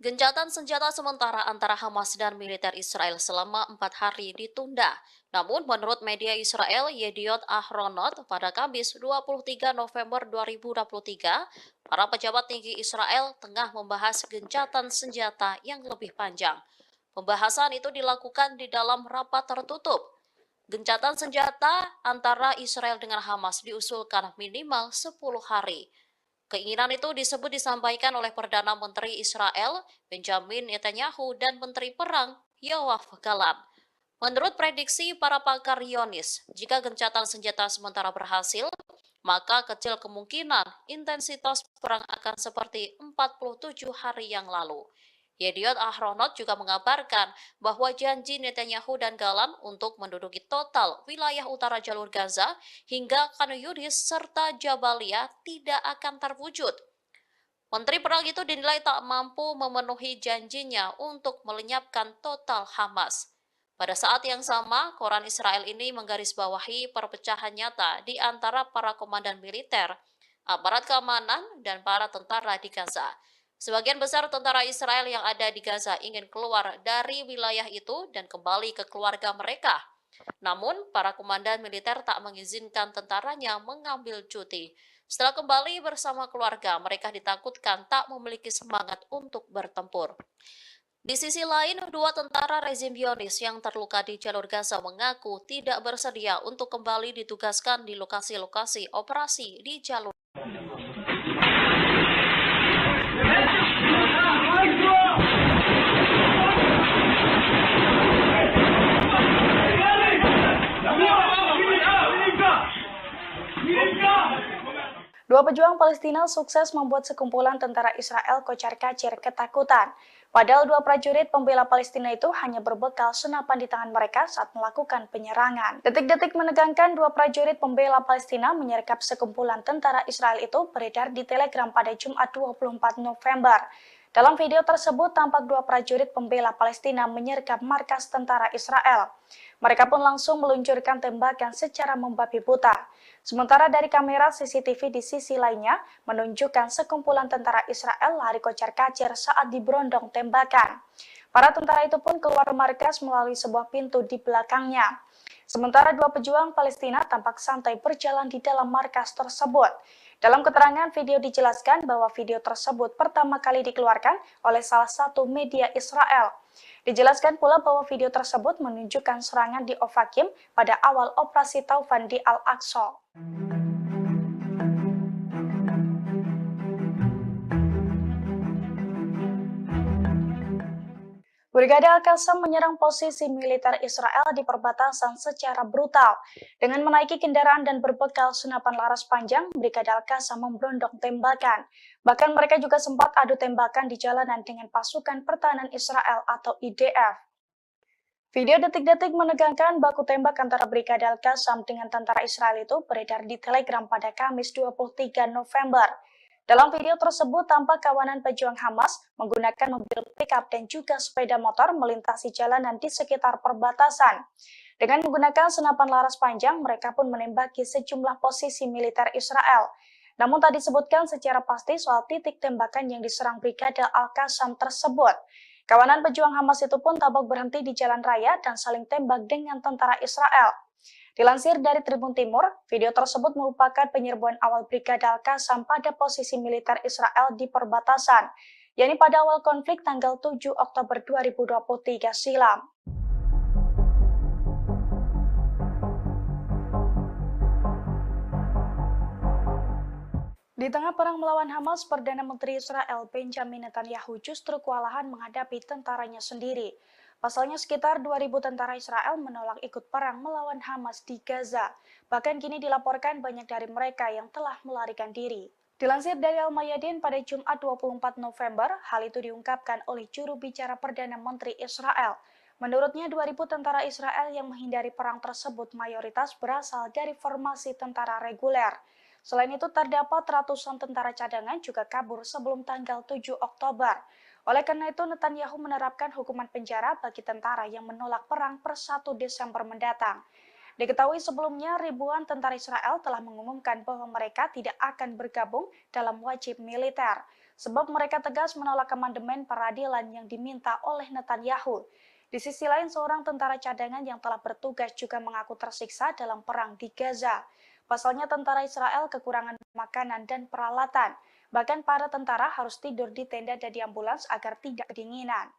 Speaker 1: Gencatan senjata sementara antara Hamas dan militer Israel selama 4 hari ditunda. Namun, menurut media Israel Yediot Ahronot, pada Kamis 23 November 2023, para pejabat tinggi Israel tengah membahas gencatan senjata yang lebih panjang. Pembahasan itu dilakukan di dalam rapat tertutup. Gencatan senjata antara Israel dengan Hamas diusulkan minimal 10 hari. Keinginan itu disampaikan oleh Perdana Menteri Israel Benjamin Netanyahu dan Menteri Perang Yoav Gallant. Menurut prediksi para pakar Zionis, jika gencatan senjata sementara berhasil, maka kecil kemungkinan intensitas perang akan seperti 47 hari yang lalu. Yediot Ahronot juga mengabarkan bahwa janji Netanyahu dan Gallant untuk menduduki total wilayah utara jalur Gaza hingga Khan Yunis serta Jabalia tidak akan terwujud. Menteri Perang itu dinilai tak mampu memenuhi janjinya untuk melenyapkan total Hamas. Pada saat yang sama, koran Israel ini menggarisbawahi perpecahan nyata di antara para komandan militer, aparat keamanan, dan para tentara di Gaza. Sebagian besar tentara Israel yang ada di Gaza ingin keluar dari wilayah itu dan kembali ke keluarga mereka. Namun, para komandan militer tak mengizinkan tentaranya mengambil cuti. Setelah kembali bersama keluarga, mereka ditakutkan tak memiliki semangat untuk bertempur. Di sisi lain, dua tentara rezim Zionis yang terluka di jalur Gaza mengaku tidak bersedia untuk kembali ditugaskan di lokasi-lokasi operasi di jalur.
Speaker 2: Dua pejuang Palestina sukses membuat sekumpulan tentara Israel kocar-kacir ketakutan. Padahal dua prajurit pembela Palestina itu hanya berbekal senapan di tangan mereka saat melakukan penyerangan. Detik-detik menegangkan dua prajurit pembela Palestina menyergap sekumpulan tentara Israel itu beredar di Telegram pada Jumat 24 November. Dalam video tersebut tampak dua prajurit pembela Palestina menyergap markas tentara Israel. Mereka pun langsung meluncurkan tembakan secara membabi buta. Sementara dari kamera CCTV di sisi lainnya menunjukkan sekumpulan tentara Israel lari kocar-kacir saat diberondong tembakan. Para tentara itu pun keluar markas melalui sebuah pintu di belakangnya. Sementara dua pejuang Palestina tampak santai berjalan di dalam markas tersebut. Dalam keterangan video dijelaskan bahwa video tersebut pertama kali dikeluarkan oleh salah satu media Israel. Dijelaskan pula bahwa video tersebut menunjukkan serangan di Ofakim pada awal operasi Taufan di Al-Aqsa. Brigade Al-Qassam menyerang posisi militer Israel di perbatasan secara brutal. Dengan menaiki kendaraan dan berbekal senapan laras panjang, Brigade Al-Qassam memberondong tembakan. Bahkan mereka juga sempat adu tembakan di jalanan dengan pasukan pertahanan Israel atau IDF. Video detik-detik menegangkan baku tembak antara Brigade Al-Qassam dengan tentara Israel itu beredar di Telegram pada Kamis 23 November. Dalam video tersebut tampak kawanan pejuang Hamas menggunakan mobil pickup dan juga sepeda motor melintasi jalanan di sekitar perbatasan. Dengan menggunakan senapan laras panjang, mereka pun menembaki sejumlah posisi militer Israel. Namun tak disebutkan secara pasti soal titik tembakan yang diserang Brigade Al-Qassam tersebut. Kawanan pejuang Hamas itu pun tampak berhenti di jalan raya dan saling tembak dengan tentara Israel. Dilansir dari Tribun Timur, video tersebut merupakan penyerbuan awal Brigade Al-Qassam pada posisi militer Israel di perbatasan, yakni pada awal konflik tanggal 7 Oktober 2023 silam. Di tengah perang melawan Hamas, Perdana Menteri Israel Benjamin Netanyahu justru kewalahan menghadapi tentaranya sendiri. Pasalnya sekitar 2.000 tentara Israel menolak ikut perang melawan Hamas di Gaza. Bahkan kini dilaporkan banyak dari mereka yang telah melarikan diri. Dilansir dari Al-Mayadin pada Jumat 24 November, hal itu diungkapkan oleh juru bicara Perdana Menteri Israel. Menurutnya 2.000 tentara Israel yang menghindari perang tersebut mayoritas berasal dari formasi tentara reguler. Selain itu terdapat ratusan tentara cadangan juga kabur sebelum tanggal 7 Oktober. Oleh karena itu, Netanyahu menerapkan hukuman penjara bagi tentara yang menolak perang per 1 Desember mendatang. Diketahui sebelumnya, ribuan tentara Israel telah mengumumkan bahwa mereka tidak akan bergabung dalam wajib militer, sebab mereka tegas menolak amandemen peradilan yang diminta oleh Netanyahu. Di sisi lain, seorang tentara cadangan yang telah bertugas juga mengaku tersiksa dalam perang di Gaza. Pasalnya tentara Israel kekurangan makanan dan peralatan. Bahkan para tentara harus tidur di tenda dan di ambulans agar tidak kedinginan.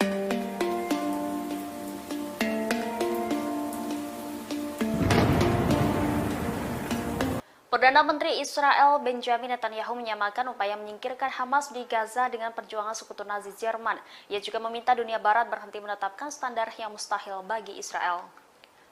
Speaker 1: Perdana Menteri Israel Benjamin Netanyahu menyamakan upaya menyingkirkan Hamas di Gaza dengan perjuangan sekutu Nazi Jerman. Ia juga meminta dunia barat berhenti menetapkan standar yang mustahil bagi Israel.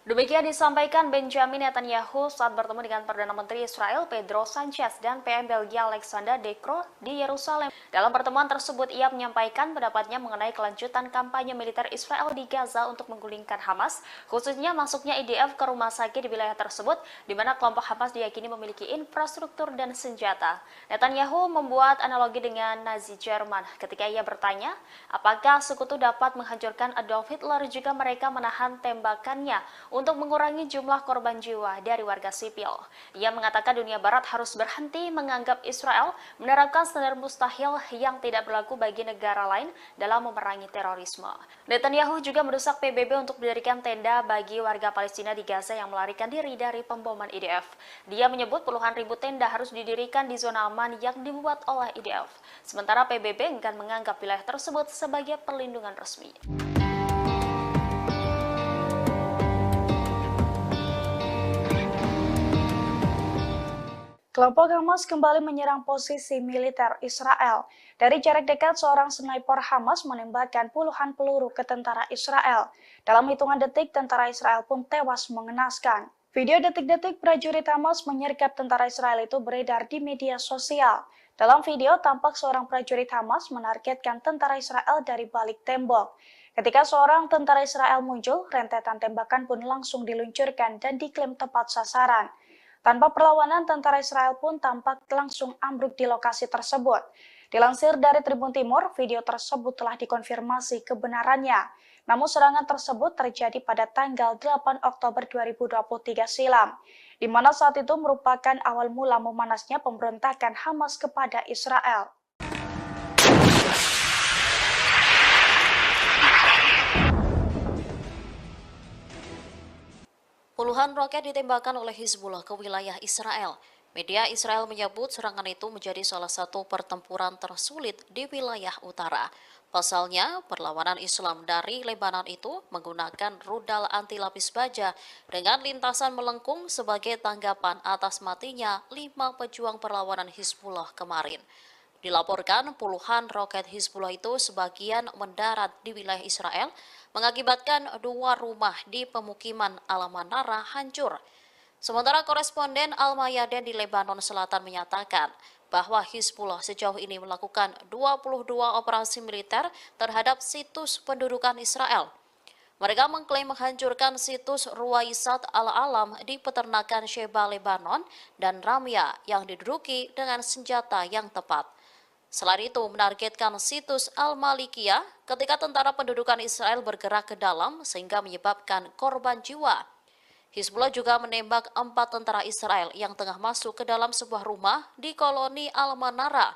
Speaker 2: Demikian disampaikan Benjamin Netanyahu saat bertemu dengan Perdana Menteri Israel Pedro Sanchez dan PM Belgia Alexander De Croo di Yerusalem. Dalam pertemuan tersebut, ia menyampaikan pendapatnya mengenai kelanjutan kampanye militer Israel di Gaza untuk menggulingkan Hamas, khususnya masuknya IDF ke rumah sakit di wilayah tersebut, di mana kelompok Hamas diyakini memiliki infrastruktur dan senjata. Netanyahu membuat analogi dengan Nazi Jerman ketika ia bertanya, apakah sekutu dapat menghancurkan Adolf Hitler jika mereka menahan tembakannya untuk mengurangi jumlah korban jiwa dari warga sipil. Ia mengatakan dunia barat harus berhenti menganggap Israel menerapkan standar mustahil yang tidak berlaku bagi negara lain dalam memerangi terorisme. Netanyahu juga mendesak PBB untuk mendirikan tenda bagi warga Palestina di Gaza yang melarikan diri dari pemboman IDF. Dia menyebut puluhan ribu tenda harus didirikan di zona aman yang dibuat oleh IDF. Sementara PBB enggan menganggap wilayah tersebut sebagai perlindungan resmi. Kelompok Hamas kembali menyerang posisi militer Israel. Dari jarak dekat, seorang sniper Hamas menembakkan puluhan peluru ke tentara Israel. Dalam hitungan detik, tentara Israel pun tewas mengenaskan. Video detik-detik prajurit Hamas menyergap tentara Israel itu beredar di media sosial. Dalam video, tampak seorang prajurit Hamas menargetkan tentara Israel dari balik tembok. Ketika seorang tentara Israel muncul, rentetan tembakan pun langsung diluncurkan dan diklaim tepat sasaran. Tanpa perlawanan, tentara Israel pun tampak langsung ambruk di lokasi tersebut. Dilansir dari Tribun Timur, video tersebut telah dikonfirmasi kebenarannya. Namun serangan tersebut terjadi pada tanggal 8 Oktober 2023 silam, di mana saat itu merupakan awal mula memanasnya pemberontakan Hamas kepada Israel.
Speaker 1: Puluhan roket ditembakkan oleh Hizbullah ke wilayah Israel. Media Israel menyebut serangan itu menjadi salah satu pertempuran tersulit di wilayah utara. Pasalnya, perlawanan Islam dari Lebanon itu menggunakan rudal anti lapis baja dengan lintasan melengkung sebagai tanggapan atas matinya 5 pejuang perlawanan Hizbullah kemarin. Dilaporkan puluhan roket Hizbullah itu sebagian mendarat di wilayah Israel, mengakibatkan 2 rumah di pemukiman Al-Manara hancur. Sementara koresponden Al-Mayadin di Lebanon Selatan menyatakan bahwa Hizbullah sejauh ini melakukan 22 operasi militer terhadap situs pendudukan Israel. Mereka mengklaim menghancurkan situs Ruwaisat Al-Alam di peternakan Sheba, Lebanon, dan Ramya yang diduduki dengan senjata yang tepat. Selain itu, menargetkan situs Al-Malikiyah ketika tentara pendudukan Israel bergerak ke dalam sehingga menyebabkan korban jiwa. Hizbullah juga menembak 4 tentara Israel yang tengah masuk ke dalam sebuah rumah di koloni Al-Manara.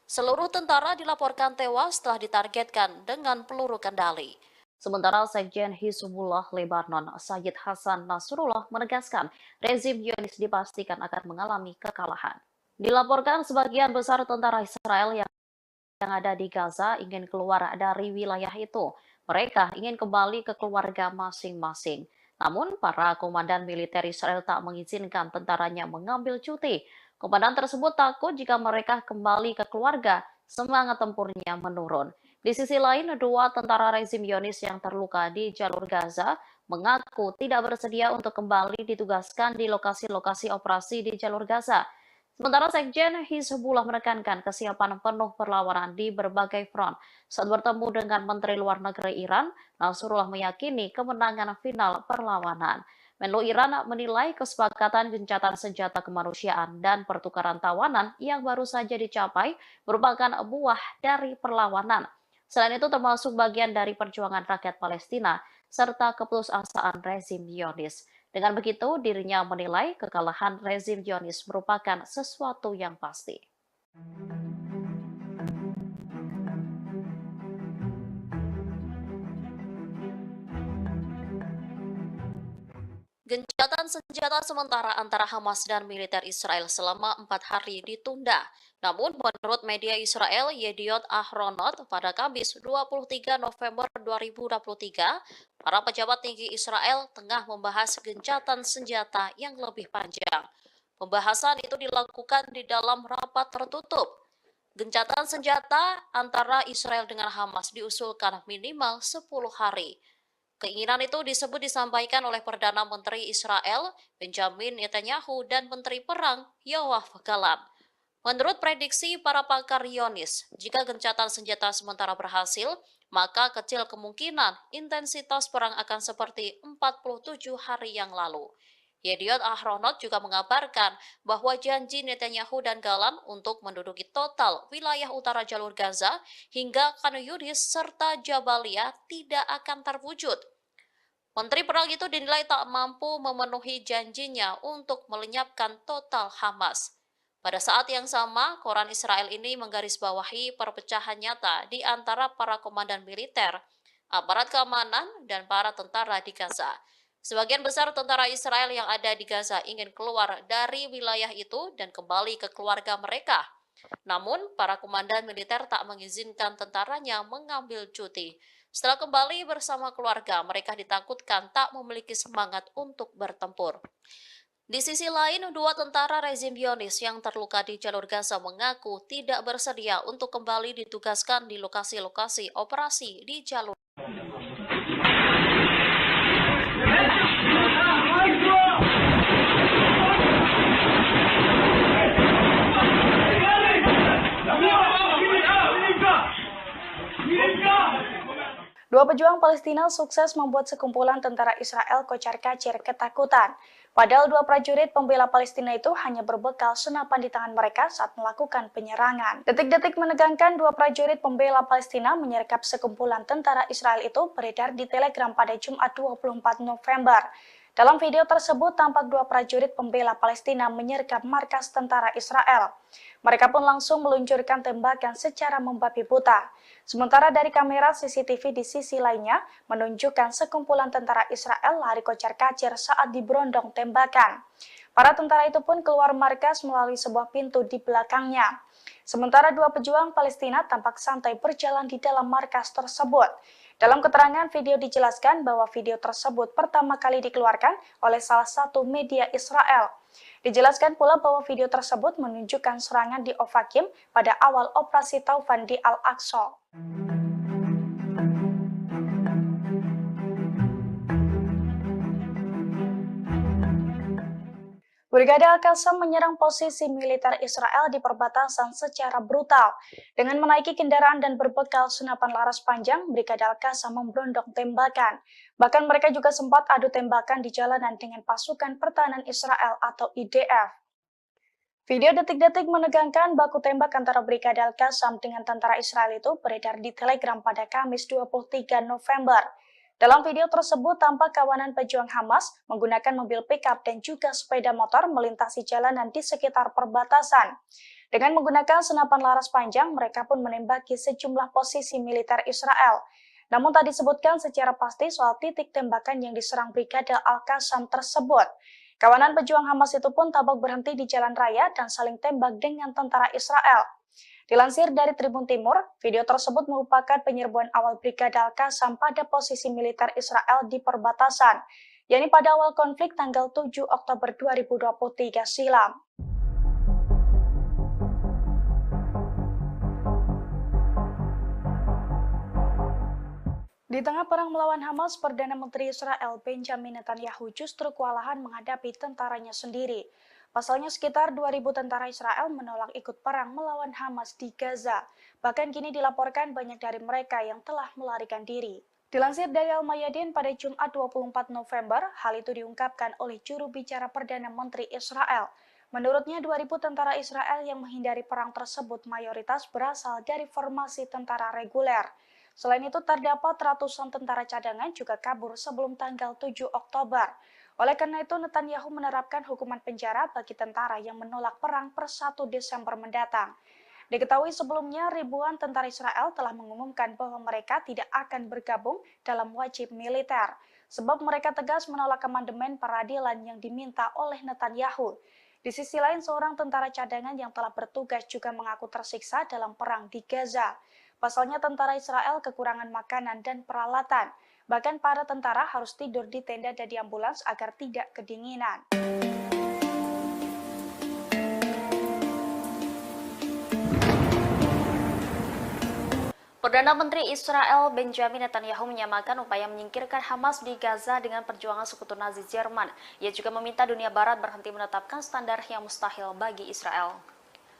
Speaker 1: Seluruh tentara dilaporkan tewas setelah ditargetkan dengan peluru kendali. Sementara Sekjen Hizbullah Lebanon, Sayyid Hasan Nasrullah menegaskan rezim Zionis dipastikan akan mengalami kekalahan. Dilaporkan sebagian besar tentara Israel yang ada di Gaza ingin keluar dari wilayah itu. Mereka ingin kembali ke keluarga masing-masing. Namun, para komandan militer Israel tak mengizinkan tentaranya mengambil cuti. Komandan tersebut takut jika mereka kembali ke keluarga, semangat tempurnya menurun. Di sisi lain, 2 tentara rezim Zionis yang terluka di jalur Gaza mengaku tidak bersedia untuk kembali ditugaskan di lokasi-lokasi operasi di jalur Gaza. Sementara Sekjen Hizbullah menekankan kesiapan penuh perlawanan di berbagai front. Saat bertemu dengan Menteri Luar Negeri Iran, Nasrullah meyakini kemenangan final perlawanan. Menlu Iran menilai kesepakatan gencatan senjata kemanusiaan dan pertukaran tawanan yang baru saja dicapai merupakan buah dari perlawanan. Selain itu termasuk bagian dari perjuangan rakyat Palestina serta keputusasaan rezim Zionis. Dengan begitu, dirinya menilai kekalahan rezim Zionis merupakan sesuatu yang pasti. Gencatan senjata sementara antara Hamas dan militer Israel selama 4 hari ditunda. Namun, menurut media Israel Yediot Ahronot, pada Kamis 23 November 2023, para pejabat tinggi Israel tengah membahas gencatan senjata yang lebih panjang. Pembahasan itu dilakukan di dalam rapat tertutup. Gencatan senjata antara Israel dengan Hamas diusulkan minimal 10 hari. Keinginan itu disebut disampaikan oleh Perdana Menteri Israel, Benjamin Netanyahu, dan Menteri Perang, Yoav Gallant. Menurut prediksi para pakar Zionis, jika gencatan senjata sementara berhasil, maka kecil kemungkinan intensitas perang akan seperti 47 hari yang lalu. Yediot Ahronot juga mengabarkan bahwa janji Netanyahu dan Gallant untuk menduduki total wilayah utara jalur Gaza hingga Khan Yunis serta Jabalia tidak akan terwujud. Menteri Perang itu dinilai tak mampu memenuhi janjinya untuk melenyapkan total Hamas. Pada saat yang sama, koran Israel ini menggarisbawahi perpecahan nyata di antara para komandan militer, aparat keamanan, dan para tentara di Gaza. Sebagian besar tentara Israel yang ada di Gaza ingin keluar dari wilayah itu dan kembali ke keluarga mereka. Namun, para komandan militer tak mengizinkan tentaranya mengambil cuti. Setelah kembali bersama keluarga, mereka ditakutkan tak memiliki semangat untuk bertempur. Di sisi lain, dua tentara rezim Zionis yang terluka di jalur Gaza mengaku tidak bersedia untuk kembali ditugaskan di lokasi-lokasi operasi di jalur.
Speaker 2: Dua pejuang Palestina sukses membuat sekumpulan tentara Israel kocar-kacir ketakutan. Padahal dua prajurit pembela Palestina itu hanya berbekal senapan di tangan mereka saat melakukan penyerangan. Detik-detik menegangkan dua prajurit pembela Palestina menyergap sekumpulan tentara Israel itu beredar di Telegram pada Jumat 24 November. Dalam video tersebut tampak dua prajurit pembela Palestina menyergap markas tentara Israel. Mereka pun langsung meluncurkan tembakan secara membabi buta. Sementara dari kamera CCTV di sisi lainnya menunjukkan sekumpulan tentara Israel lari kocar-kacir saat diberondong tembakan. Para tentara itu pun keluar markas melalui sebuah pintu di belakangnya. Sementara dua pejuang Palestina tampak santai berjalan di dalam markas tersebut. Dalam keterangan video dijelaskan bahwa video tersebut pertama kali dikeluarkan oleh salah satu media Israel. Dijelaskan pula bahwa video tersebut menunjukkan serangan di Ofakim pada awal operasi Taufan di Al-Aqsa. Brigade Al-Qassam menyerang posisi militer Israel di perbatasan secara brutal. Dengan menaiki kendaraan dan berbekal senapan laras panjang, Brigade Al-Qassam memberondong tembakan. Bahkan mereka juga sempat adu tembakan di jalanan dengan pasukan pertahanan Israel atau IDF. Video detik-detik menegangkan baku tembak antara Brigade Al-Qassam dengan tentara Israel itu beredar di Telegram pada Kamis 23 November. Dalam video tersebut tampak kawanan pejuang Hamas menggunakan mobil pickup dan juga sepeda motor melintasi jalanan di sekitar perbatasan. Dengan menggunakan senapan laras panjang, mereka pun menembaki sejumlah posisi militer Israel. Namun tak disebutkan secara pasti soal titik tembakan yang diserang Brigade Al-Qassam tersebut. Kawanan pejuang Hamas itu pun tampak berhenti di jalan raya dan saling tembak dengan tentara Israel. Dilansir dari Tribun Timur, video tersebut merupakan penyerbuan awal Brigade Al-Qassam pada posisi militer Israel di perbatasan, yakni pada awal konflik tanggal 7 Oktober 2023 silam. Di tengah perang melawan Hamas, Perdana Menteri Israel Benjamin Netanyahu justru kewalahan menghadapi tentaranya sendiri. Pasalnya sekitar 2.000 tentara Israel menolak ikut perang melawan Hamas di Gaza. Bahkan kini dilaporkan banyak dari mereka yang telah melarikan diri. Dilansir dari Al-Mayadin pada Jumat 24 November, hal itu diungkapkan oleh juru bicara Perdana Menteri Israel. Menurutnya 2.000 tentara Israel yang menghindari perang tersebut mayoritas berasal dari formasi tentara reguler. Selain itu terdapat ratusan tentara cadangan juga kabur sebelum tanggal 7 Oktober. Oleh karena itu, Netanyahu menerapkan hukuman penjara bagi tentara yang menolak perang per 1 Desember mendatang. Diketahui sebelumnya, ribuan tentara Israel telah mengumumkan bahwa mereka tidak akan bergabung dalam wajib militer, sebab mereka tegas menolak amandemen peradilan yang diminta oleh Netanyahu. Di sisi lain, seorang tentara cadangan yang telah bertugas juga mengaku tersiksa dalam perang di Gaza. Pasalnya tentara Israel kekurangan makanan dan peralatan. Bahkan para tentara harus tidur di tenda dan di ambulans agar tidak kedinginan.
Speaker 1: Perdana Menteri Israel Benjamin Netanyahu menyamakan upaya menyingkirkan Hamas di Gaza dengan perjuangan sekutu Nazi Jerman. Ia juga meminta dunia barat berhenti menetapkan standar yang mustahil bagi Israel.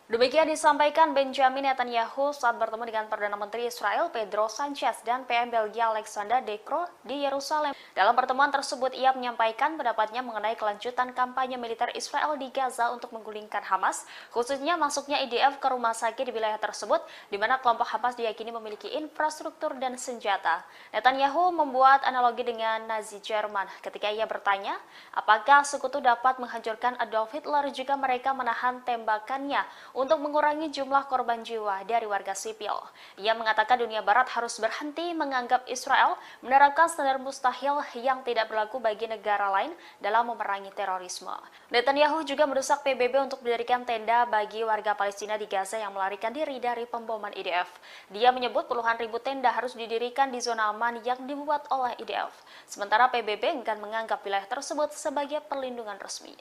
Speaker 1: Demikian disampaikan Benjamin Netanyahu saat bertemu dengan Perdana Menteri Israel Pedro Sanchez dan PM Belgia Alexander De Croo di Yerusalem. Dalam pertemuan tersebut, ia menyampaikan pendapatnya mengenai kelanjutan kampanye militer Israel di Gaza untuk menggulingkan Hamas, khususnya masuknya IDF ke rumah sakit di wilayah tersebut, di mana kelompok Hamas diyakini memiliki infrastruktur dan senjata. Netanyahu membuat analogi dengan Nazi Jerman ketika ia bertanya, apakah sekutu dapat menghancurkan Adolf Hitler jika mereka menahan tembakannya untuk mengurangi jumlah korban jiwa dari warga sipil. Ia mengatakan dunia barat harus berhenti menganggap Israel menerapkan standar mustahil yang tidak berlaku bagi negara lain dalam memerangi terorisme. Netanyahu juga mendesak PBB untuk mendirikan tenda bagi warga Palestina di Gaza yang melarikan diri dari pemboman IDF. Dia menyebut puluhan ribu tenda harus didirikan di zona aman yang dibuat oleh IDF. Sementara PBB enggan menganggap wilayah tersebut sebagai perlindungan resmi.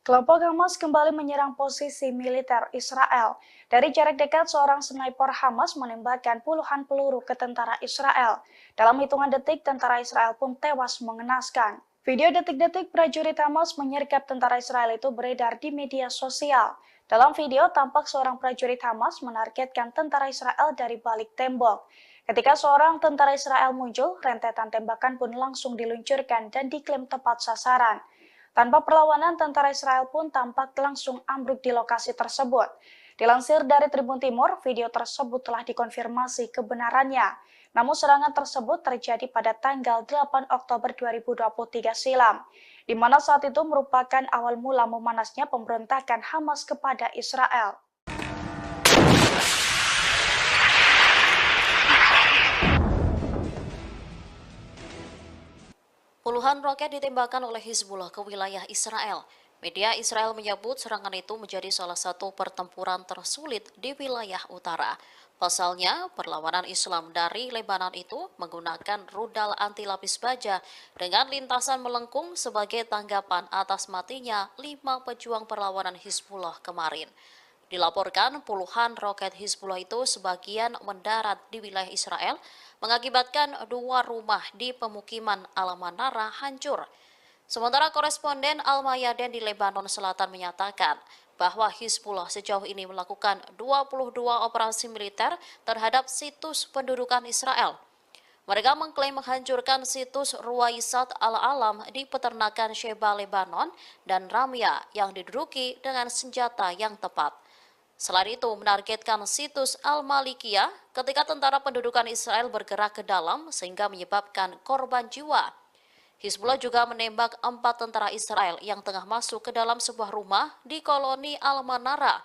Speaker 2: Kelompok Hamas kembali menyerang posisi militer Israel. Dari jarak dekat, seorang sniper Hamas menembakkan puluhan peluru ke tentara Israel. Dalam hitungan detik, tentara Israel pun tewas mengenaskan. Video detik-detik prajurit Hamas menyergap tentara Israel itu beredar di media sosial. Dalam video, tampak seorang prajurit Hamas menargetkan tentara Israel dari balik tembok. Ketika seorang tentara Israel muncul, rentetan tembakan pun langsung diluncurkan dan diklaim tepat sasaran. Tanpa perlawanan, tentara Israel pun tampak langsung ambruk di lokasi tersebut. Dilansir dari Tribun Timur, video tersebut telah dikonfirmasi kebenarannya. Namun serangan tersebut terjadi pada tanggal 8 Oktober 2023 silam, di mana saat itu merupakan awal mula memanasnya pemberontakan Hamas kepada Israel.
Speaker 1: Puluhan roket ditembakkan oleh Hizbullah ke wilayah Israel. Media Israel menyebut serangan itu menjadi salah satu pertempuran tersulit di wilayah utara. Pasalnya, perlawanan Islam dari Lebanon itu menggunakan rudal anti lapis baja dengan lintasan melengkung sebagai tanggapan atas matinya 5 pejuang perlawanan Hizbullah kemarin. Dilaporkan puluhan roket Hizbullah itu sebagian mendarat di wilayah Israel, mengakibatkan 2 rumah di pemukiman Al-Manara hancur. Sementara koresponden Al-Mayadin di Lebanon Selatan menyatakan bahwa Hizbullah sejauh ini melakukan 22 operasi militer terhadap situs pendudukan Israel. Mereka mengklaim menghancurkan situs Ruwaisat Al-Alam di peternakan Sheba Lebanon dan Ramya yang diduduki dengan senjata yang tepat. Selain itu, menargetkan situs Al-Malikiyah ketika tentara pendudukan Israel bergerak ke dalam sehingga menyebabkan korban jiwa. Hizbullah juga menembak 4 tentara Israel yang tengah masuk ke dalam sebuah rumah di koloni Al-Manara.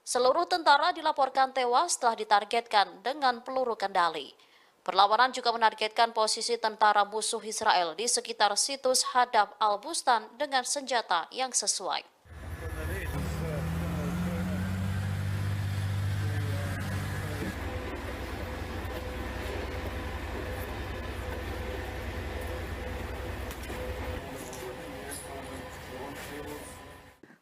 Speaker 1: Seluruh tentara dilaporkan tewas setelah ditargetkan dengan peluru kendali. Perlawanan juga menargetkan posisi tentara musuh Israel di sekitar situs Hadab Al-Bustan dengan senjata yang sesuai.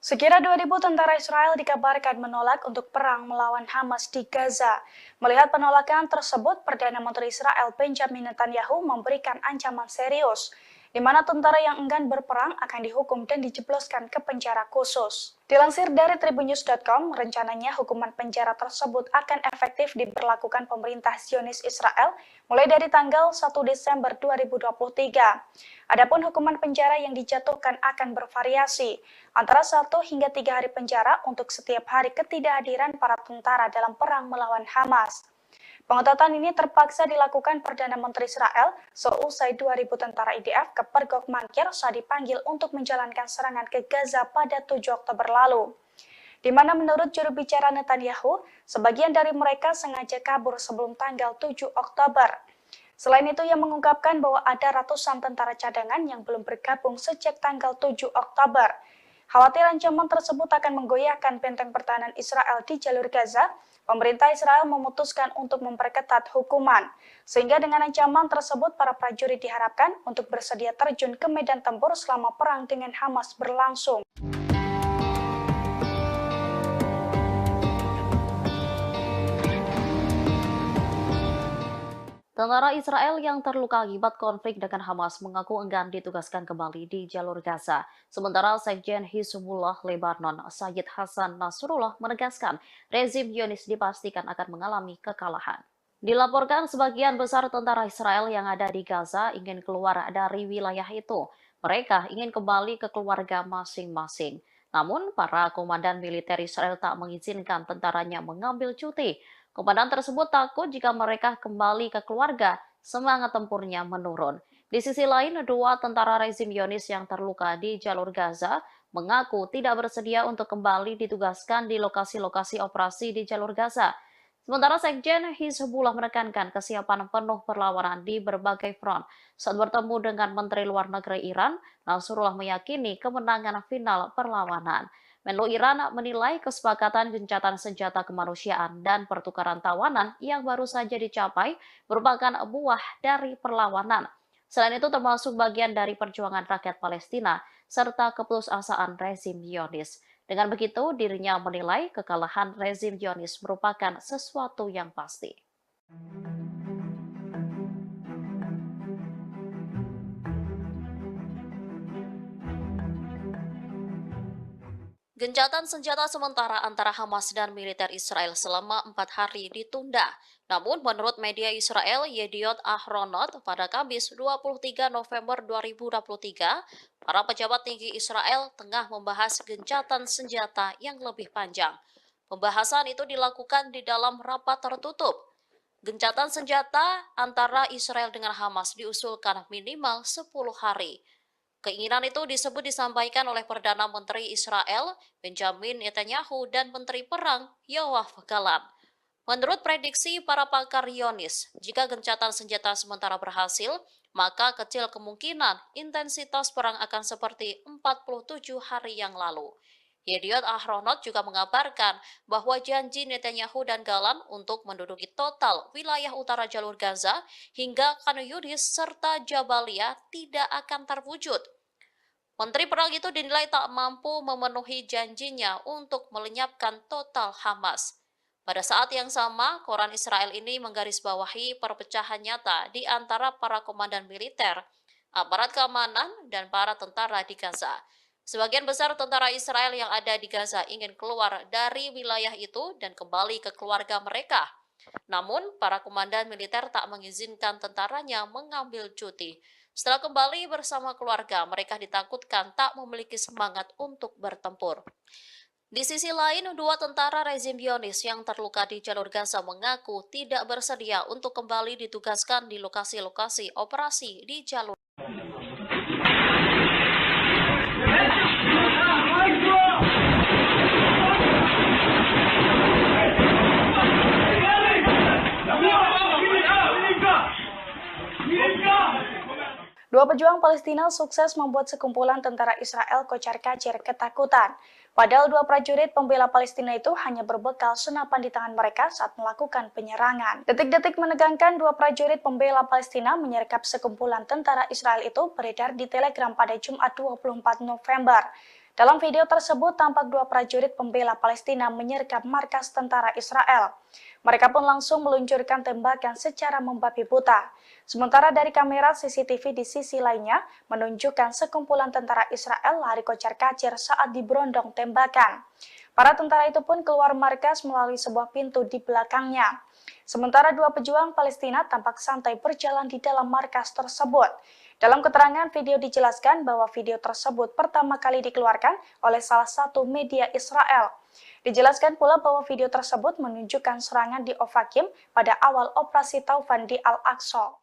Speaker 2: Sekira 2.000 tentara Israel dikabarkan menolak untuk perang melawan Hamas di Gaza. Melihat penolakan tersebut, Perdana Menteri Israel Benjamin Netanyahu memberikan ancaman serius, di mana tentara yang enggan berperang akan dihukum dan dijebloskan ke penjara khusus. Dilansir dari tribunnews.com, rencananya hukuman penjara tersebut akan efektif diberlakukan pemerintah Zionis Israel mulai dari tanggal 1 Desember 2023. Adapun hukuman penjara yang dijatuhkan akan bervariasi, antara 1 hingga 3 hari penjara untuk setiap hari ketidakhadiran para tentara dalam perang melawan Hamas. Pengetatan ini terpaksa dilakukan Perdana Menteri Israel seusai 2.000 tentara IDF ke Pergok Mankir saat dipanggil untuk menjalankan serangan ke Gaza pada 7 Oktober lalu. Di mana menurut juru bicara Netanyahu, sebagian dari mereka sengaja kabur sebelum tanggal 7 Oktober. Selain itu, ia mengungkapkan bahwa ada ratusan tentara cadangan yang belum bergabung sejak tanggal 7 Oktober. Khawatir ancaman tersebut akan menggoyahkan benteng pertahanan Israel di jalur Gaza, pemerintah Israel memutuskan untuk memperketat hukuman. Sehingga dengan ancaman tersebut, para prajurit diharapkan untuk bersedia terjun ke medan tempur selama perang dengan Hamas berlangsung.
Speaker 1: Tentara Israel yang terluka akibat konflik dengan Hamas mengaku enggan ditugaskan kembali di jalur Gaza. Sementara Sekjen Hizbullah Lebanon, Sayyid Hasan Nasrullah menegaskan rezim Zionis dipastikan akan mengalami kekalahan. Dilaporkan sebagian besar tentara Israel yang ada di Gaza ingin keluar dari wilayah itu. Mereka ingin kembali ke keluarga masing-masing. Namun, para komandan militer Israel tak mengizinkan tentaranya mengambil cuti. Komandan tersebut takut jika mereka kembali ke keluarga, semangat tempurnya menurun. Di sisi lain, dua tentara rezim Zionis yang terluka di jalur Gaza mengaku tidak bersedia untuk kembali ditugaskan di lokasi-lokasi operasi di jalur Gaza. Sementara Sekjen Hizbullah menekankan kesiapan penuh perlawanan di berbagai front. Saat bertemu dengan Menteri Luar Negeri Iran, Nasrullah meyakini kemenangan final perlawanan. Menlu Iran menilai kesepakatan gencatan senjata kemanusiaan dan pertukaran tawanan yang baru saja dicapai merupakan buah dari perlawanan. Selain itu termasuk bagian dari perjuangan rakyat Palestina serta keputusasaan rezim Zionis. Dengan begitu, dirinya menilai kekalahan rezim Zionis merupakan sesuatu yang pasti. Gencatan senjata sementara antara Hamas dan militer Israel selama 4 hari ditunda. Namun menurut media Israel Yediot Ahronot pada Kamis 23 November 2023, para pejabat tinggi Israel tengah membahas gencatan senjata yang lebih panjang. Pembahasan itu dilakukan di dalam rapat tertutup. Gencatan senjata antara Israel dengan Hamas diusulkan minimal 10 hari. Keinginan itu disampaikan oleh Perdana Menteri Israel, Benjamin Netanyahu, dan Menteri Perang, Yoav Gallant. Menurut prediksi para pakar Zionis, jika gencatan senjata sementara berhasil, maka kecil kemungkinan intensitas perang akan seperti 47 hari yang lalu. Yediot Ahronot juga mengabarkan bahwa janji Netanyahu dan Gallant untuk menduduki total wilayah utara jalur Gaza hingga Khan Yunis serta Jabalia tidak akan terwujud. Menteri Perang itu dinilai tak mampu memenuhi janjinya untuk melenyapkan total Hamas. Pada saat yang sama, koran Israel ini menggarisbawahi perpecahan nyata di antara para komandan militer, aparat keamanan, dan para tentara di Gaza. Sebagian besar tentara Israel yang ada di Gaza ingin keluar dari wilayah itu dan kembali ke keluarga mereka. Namun, para komandan militer tak mengizinkan tentaranya mengambil cuti. Setelah kembali bersama keluarga, mereka ditakutkan tak memiliki semangat untuk bertempur. Di sisi lain, dua tentara rezim Zionis yang terluka di jalur Gaza mengaku tidak bersedia untuk kembali ditugaskan di lokasi-lokasi operasi di jalur.
Speaker 2: Dua pejuang Palestina sukses membuat sekumpulan tentara Israel kocar-kacir ketakutan. Padahal dua prajurit pembela Palestina itu hanya berbekal senapan di tangan mereka saat melakukan penyerangan. Detik-detik menegangkan dua prajurit pembela Palestina menyergap sekumpulan tentara Israel itu beredar di Telegram pada Jumat 24 November. Dalam video tersebut tampak dua prajurit pembela Palestina menyergap markas tentara Israel. Mereka pun langsung meluncurkan tembakan secara membabi buta. Sementara dari kamera CCTV di sisi lainnya menunjukkan sekumpulan tentara Israel lari kocar-kacir saat diberondong tembakan. Para tentara itu pun keluar markas melalui sebuah pintu di belakangnya. Sementara dua pejuang Palestina tampak santai berjalan di dalam markas tersebut. Dalam keterangan video dijelaskan bahwa video tersebut pertama kali dikeluarkan oleh salah satu media Israel. Dijelaskan pula bahwa video tersebut menunjukkan serangan di Ofakim pada awal operasi Taufan di Al-Aqsa.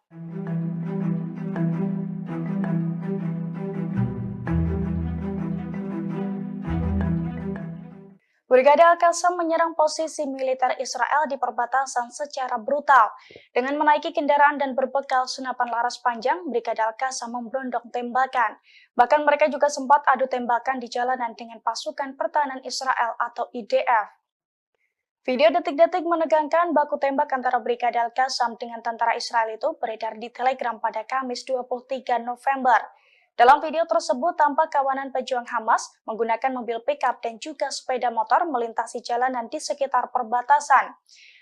Speaker 2: Brigade Al-Qassam menyerang posisi militer Israel di perbatasan secara brutal. Dengan menaiki kendaraan dan berbekal senapan laras panjang, Brigade Al-Qassam memberondong tembakan. Bahkan mereka juga sempat adu tembakan di jalanan dengan pasukan pertahanan Israel atau IDF. Video detik-detik menegangkan baku tembak antara Brigade Al-Qassam dengan tentara Israel itu beredar di Telegram pada Kamis 23 November. Dalam video tersebut tampak kawanan pejuang Hamas menggunakan mobil pickup dan juga sepeda motor melintasi jalanan di sekitar perbatasan.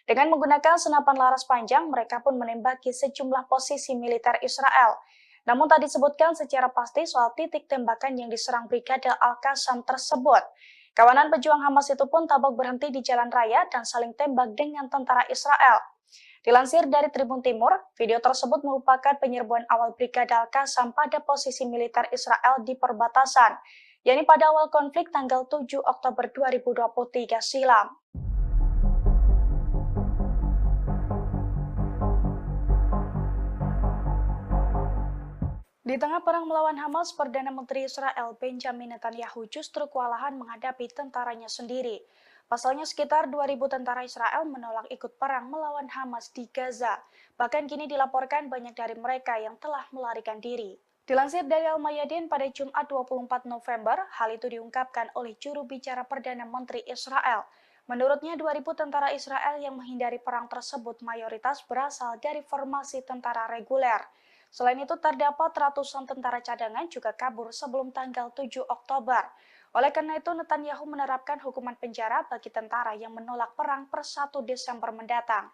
Speaker 2: Dengan menggunakan senapan laras panjang, mereka pun menembaki sejumlah posisi militer Israel. Namun tak disebutkan secara pasti soal titik tembakan yang diserang Brigade Al-Qassam tersebut. Kawanan pejuang Hamas itu pun tampak berhenti di jalan raya dan saling tembak dengan tentara Israel. Dilansir dari Tribun Timur, video tersebut merupakan penyerbuan awal Brigade Al-Qassam pada posisi militer Israel di perbatasan, yakni pada awal konflik tanggal 7 Oktober 2023 silam. Di tengah perang melawan Hamas, Perdana Menteri Israel Benjamin Netanyahu justru kewalahan menghadapi tentaranya sendiri. Pasalnya sekitar 2.000 tentara Israel menolak ikut perang melawan Hamas di Gaza. Bahkan kini dilaporkan banyak dari mereka yang telah melarikan diri. Dilansir dari Al-Mayadin pada Jumat 24 November, hal itu diungkapkan oleh juru bicara Perdana Menteri Israel. Menurutnya 2.000 tentara Israel yang menghindari perang tersebut mayoritas berasal dari formasi tentara reguler. Selain itu, terdapat ratusan tentara cadangan juga kabur sebelum tanggal 7 Oktober. Oleh karena itu, Netanyahu menerapkan hukuman penjara bagi tentara yang menolak perang per 1 Desember mendatang.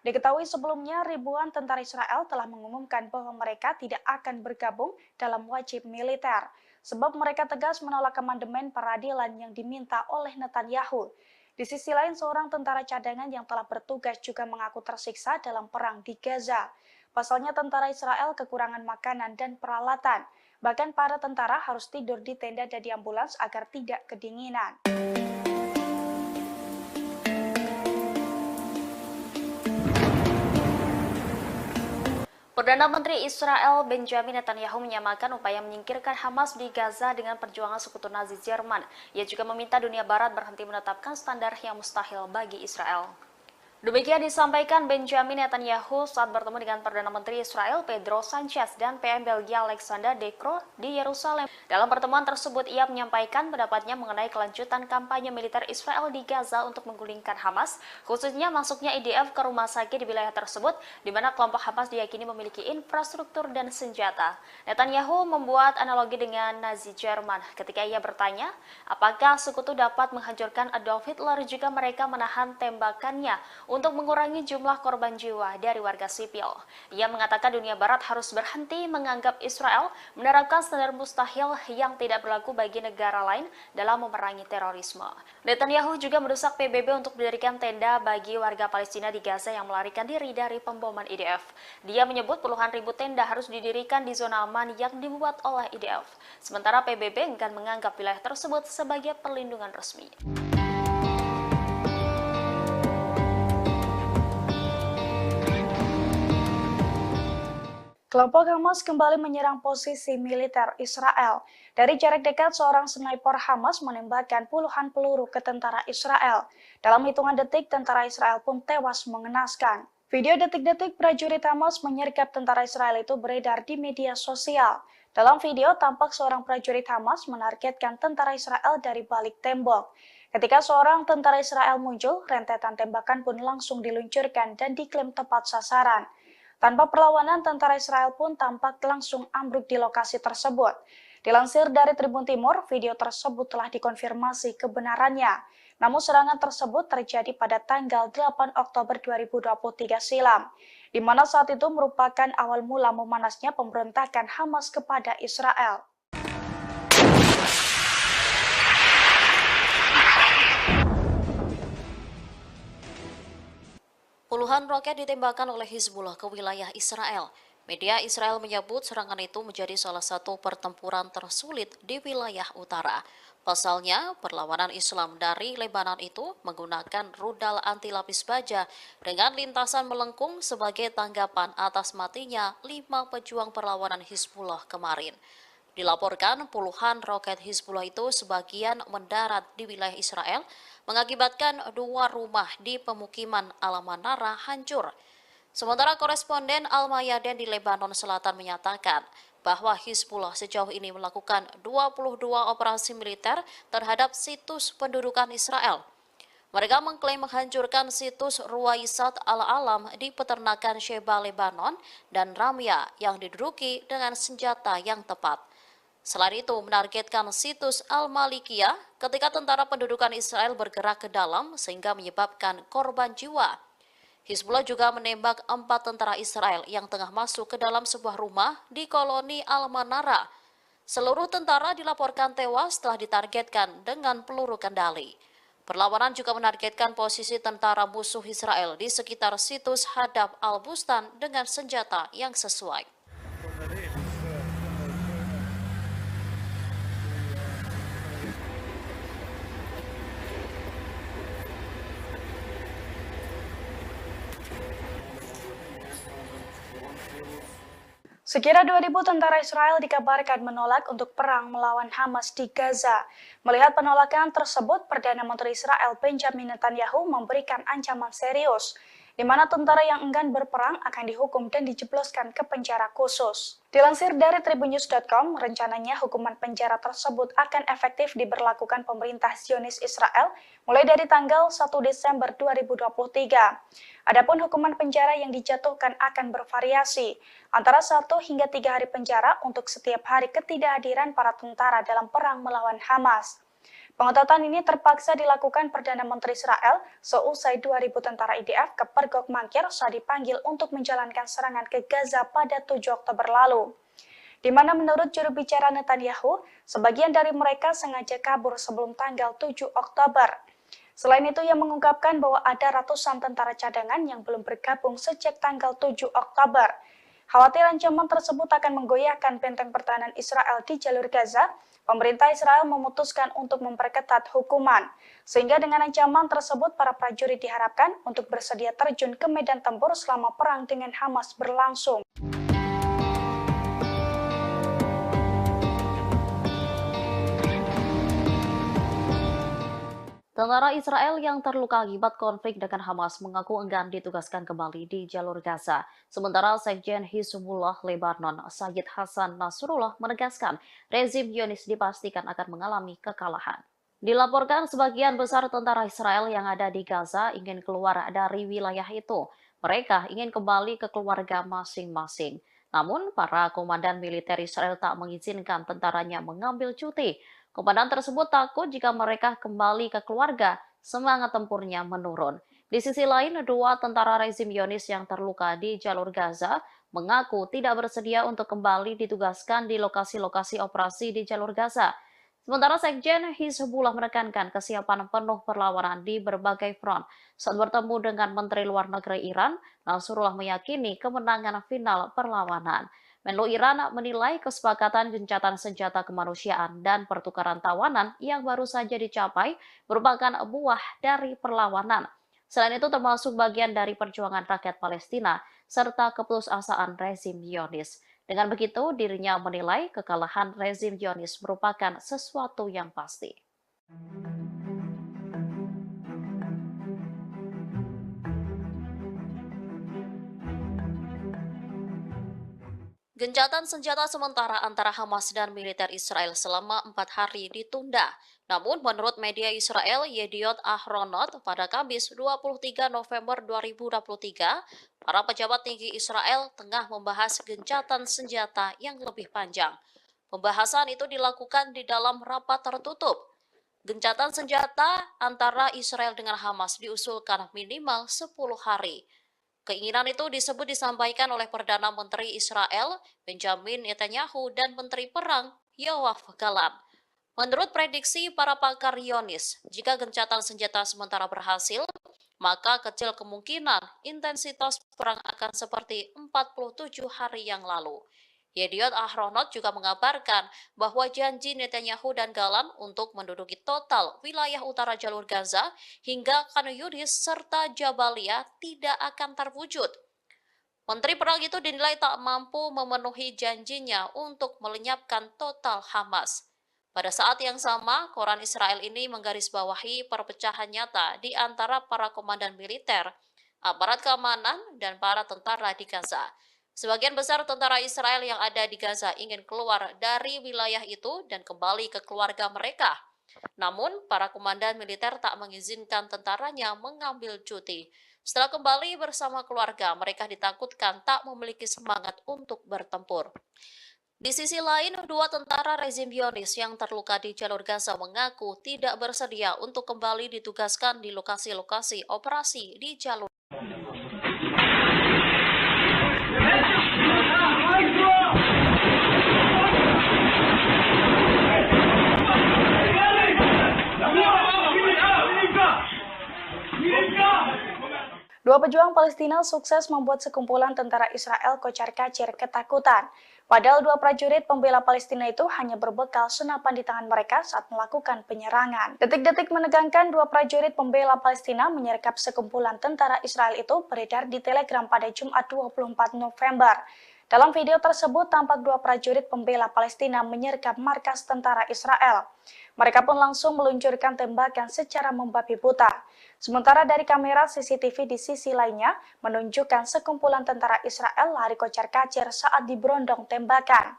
Speaker 2: Diketahui sebelumnya, ribuan tentara Israel telah mengumumkan bahwa mereka tidak akan bergabung dalam wajib militer, sebab mereka tegas menolak amandemen peradilan yang diminta oleh Netanyahu. Di sisi lain, seorang tentara cadangan yang telah bertugas juga mengaku tersiksa dalam perang di Gaza. Pasalnya tentara Israel kekurangan makanan dan peralatan. Bahkan para tentara harus tidur di tenda dan di ambulans agar tidak kedinginan.
Speaker 1: Perdana Menteri Israel Benjamin Netanyahu menyamakan upaya menyingkirkan Hamas di Gaza dengan perjuangan sekutu Nazi Jerman. Ia juga meminta dunia Barat berhenti menetapkan standar yang mustahil bagi Israel. Demikian disampaikan Benjamin Netanyahu saat bertemu dengan Perdana Menteri Israel Pedro Sanchez dan PM Belgia Alexander De Croo di Yerusalem. Dalam pertemuan tersebut, ia menyampaikan pendapatnya mengenai kelanjutan kampanye militer Israel di Gaza untuk menggulingkan Hamas, khususnya masuknya IDF ke rumah sakit di wilayah tersebut, di mana kelompok Hamas diyakini memiliki infrastruktur dan senjata. Netanyahu membuat analogi dengan Nazi Jerman ketika ia bertanya, apakah sekutu dapat menghancurkan Adolf Hitler jika mereka menahan tembakannya untuk mengurangi jumlah korban jiwa dari warga sipil. Ia mengatakan dunia Barat harus berhenti menganggap Israel menerapkan standar mustahil yang tidak berlaku bagi negara lain dalam memerangi terorisme. Netanyahu juga mendesak PBB untuk mendirikan tenda bagi warga Palestina di Gaza yang melarikan diri dari pemboman IDF. Dia menyebut puluhan ribu tenda harus didirikan di zona aman yang dibuat oleh IDF. Sementara PBB enggan menganggap wilayah tersebut sebagai perlindungan resmi.
Speaker 2: Kelompok Hamas kembali menyerang posisi militer Israel. Dari jarak dekat, seorang sniper Hamas menembakkan puluhan peluru ke tentara Israel. Dalam hitungan detik, tentara Israel pun tewas mengenaskan. Video detik-detik prajurit Hamas menyergap tentara Israel itu beredar di media sosial. Dalam video, tampak seorang prajurit Hamas menargetkan tentara Israel dari balik tembok. Ketika seorang tentara Israel muncul, rentetan tembakan pun langsung diluncurkan dan diklaim tepat sasaran. Tanpa perlawanan, tentara Israel pun tampak langsung ambruk di lokasi tersebut. Dilansir dari Tribun Timur, video tersebut telah dikonfirmasi kebenarannya. Namun serangan tersebut terjadi pada tanggal 8 Oktober 2023 silam, di mana saat itu merupakan awal mula memanasnya pemberontakan Hamas kepada Israel.
Speaker 1: Puluhan roket ditembakkan oleh Hizbullah ke wilayah Israel. Media Israel menyebut serangan itu menjadi salah satu pertempuran tersulit di wilayah utara. Pasalnya, perlawanan Islam dari Lebanon itu menggunakan rudal anti lapis baja dengan lintasan melengkung sebagai tanggapan atas matinya 5 pejuang perlawanan Hizbullah kemarin. Dilaporkan puluhan roket Hizbullah itu sebagian mendarat di wilayah Israel, mengakibatkan 2 rumah di pemukiman Al-Manara hancur. Sementara koresponden Al-Mayadin di Lebanon Selatan menyatakan bahwa Hizbullah sejauh ini melakukan 22 operasi militer terhadap situs pendudukan Israel. Mereka mengklaim menghancurkan situs Ruwaisat Al-Alam di peternakan Sheba, Lebanon, dan Ramya yang diduduki dengan senjata yang tepat. Selain itu, menargetkan situs Al-Malikiyah ketika tentara pendudukan Israel bergerak ke dalam sehingga menyebabkan korban jiwa. Hizbullah juga menembak 4 tentara Israel yang tengah masuk ke dalam sebuah rumah di koloni Al-Manara. Seluruh tentara dilaporkan tewas setelah ditargetkan dengan peluru kendali. Perlawanan juga menargetkan posisi tentara musuh Israel di sekitar situs Hadab Al-Bustan dengan senjata yang sesuai.
Speaker 2: Sekira 2.000 tentara Israel dikabarkan menolak untuk perang melawan Hamas di Gaza. Melihat penolakan tersebut, Perdana Menteri Israel Benjamin Netanyahu memberikan ancaman serius, di mana tentara yang enggan berperang akan dihukum dan dijebloskan ke penjara khusus. Dilansir dari tribunnews.com, rencananya hukuman penjara tersebut akan efektif diberlakukan pemerintah Zionis Israel mulai dari tanggal 1 Desember 2023. Adapun hukuman penjara yang dijatuhkan akan bervariasi, antara 1 hingga 3 hari penjara untuk setiap hari ketidakhadiran para tentara dalam perang melawan Hamas. Pengetatan ini terpaksa dilakukan Perdana Menteri Israel seusai 2.000 tentara IDF ke Pergok Mangkir saat dipanggil untuk menjalankan serangan ke Gaza pada 7 Oktober lalu. Di mana menurut juru bicara Netanyahu, sebagian dari mereka sengaja kabur sebelum tanggal 7 Oktober. Selain itu, ia mengungkapkan bahwa ada ratusan tentara cadangan yang belum bergabung sejak tanggal 7 Oktober. Khawatir ancaman tersebut akan menggoyahkan benteng pertahanan Israel di jalur Gaza, pemerintah Israel memutuskan untuk memperketat hukuman. Sehingga dengan ancaman tersebut, para prajurit diharapkan untuk bersedia terjun ke medan tempur selama perang dengan Hamas berlangsung.
Speaker 1: Tentara Israel yang terluka akibat konflik dengan Hamas mengaku enggan ditugaskan kembali di jalur Gaza. Sementara Sekjen Hizbullah Lebanon, Sayyid Hasan Nasrullah menegaskan rezim Zionis dipastikan akan mengalami kekalahan. Dilaporkan sebagian besar tentara Israel yang ada di Gaza ingin keluar dari wilayah itu. Mereka ingin kembali ke keluarga masing-masing. Namun, para komandan militer Israel tak mengizinkan tentaranya mengambil cuti. Komandan tersebut takut jika mereka kembali ke keluarga, semangat tempurnya menurun. Di sisi lain, 2 tentara rezim Zionis yang terluka di jalur Gaza mengaku tidak bersedia untuk kembali ditugaskan di lokasi-lokasi operasi di jalur Gaza. Sementara Sekjen Hizbullah menekankan kesiapan penuh perlawanan di berbagai front. Saat bertemu dengan Menteri Luar Negeri Iran, Nasrullah meyakini kemenangan final perlawanan. Menlu Iran menilai kesepakatan gencatan senjata kemanusiaan dan pertukaran tawanan yang baru saja dicapai merupakan buah dari perlawanan. Selain itu termasuk bagian dari perjuangan rakyat Palestina serta keputusasaan rezim Zionis. Dengan begitu, dirinya menilai kekalahan rezim Zionis merupakan sesuatu yang pasti. Gencatan senjata sementara antara Hamas dan militer Israel selama 4 hari ditunda. Namun, menurut media Israel Yediot Ahronot, pada Kamis 23 November 2023, para pejabat tinggi Israel tengah membahas gencatan senjata yang lebih panjang. Pembahasan itu dilakukan di dalam rapat tertutup. Gencatan senjata antara Israel dengan Hamas diusulkan minimal 10 hari. Keinginan itu disampaikan oleh Perdana Menteri Israel Benjamin Netanyahu dan Menteri Perang Yoav Gallant. Menurut prediksi para pakar Zionis, jika gencatan senjata sementara berhasil, maka kecil kemungkinan intensitas perang akan seperti 47 hari yang lalu. Yediot Ahronot juga mengabarkan bahwa janji Netanyahu dan Gallant untuk menduduki total wilayah utara jalur Gaza hingga Khan Yunis serta Jabalia tidak akan terwujud. Menteri Perang itu dinilai tak mampu memenuhi janjinya untuk melenyapkan total Hamas. Pada saat yang sama, koran Israel ini menggarisbawahi perpecahan nyata di antara para komandan militer, aparat keamanan, dan para tentara di Gaza. Sebagian besar tentara Israel yang ada di Gaza ingin keluar dari wilayah itu dan kembali ke keluarga mereka. Namun, para komandan militer tak mengizinkan tentaranya mengambil cuti. Setelah kembali bersama keluarga, mereka ditakutkan tak memiliki semangat untuk bertempur. Di sisi lain, dua tentara rezim Zionis yang terluka di jalur Gaza mengaku tidak bersedia untuk kembali ditugaskan di lokasi-lokasi operasi di jalur.
Speaker 2: Dua pejuang Palestina sukses membuat sekumpulan tentara Israel kocar-kacir ketakutan. Padahal dua prajurit pembela Palestina itu hanya berbekal senapan di tangan mereka saat melakukan penyerangan. Detik-detik menegangkan dua prajurit pembela Palestina menyergap sekumpulan tentara Israel itu beredar di Telegram pada Jumat 24 November. Dalam video tersebut tampak dua prajurit pembela Palestina menyergap markas tentara Israel. Mereka pun langsung meluncurkan tembakan secara membabi buta. Sementara dari kamera CCTV di sisi lainnya menunjukkan sekumpulan tentara Israel lari kocar-kacir saat diberondong tembakan.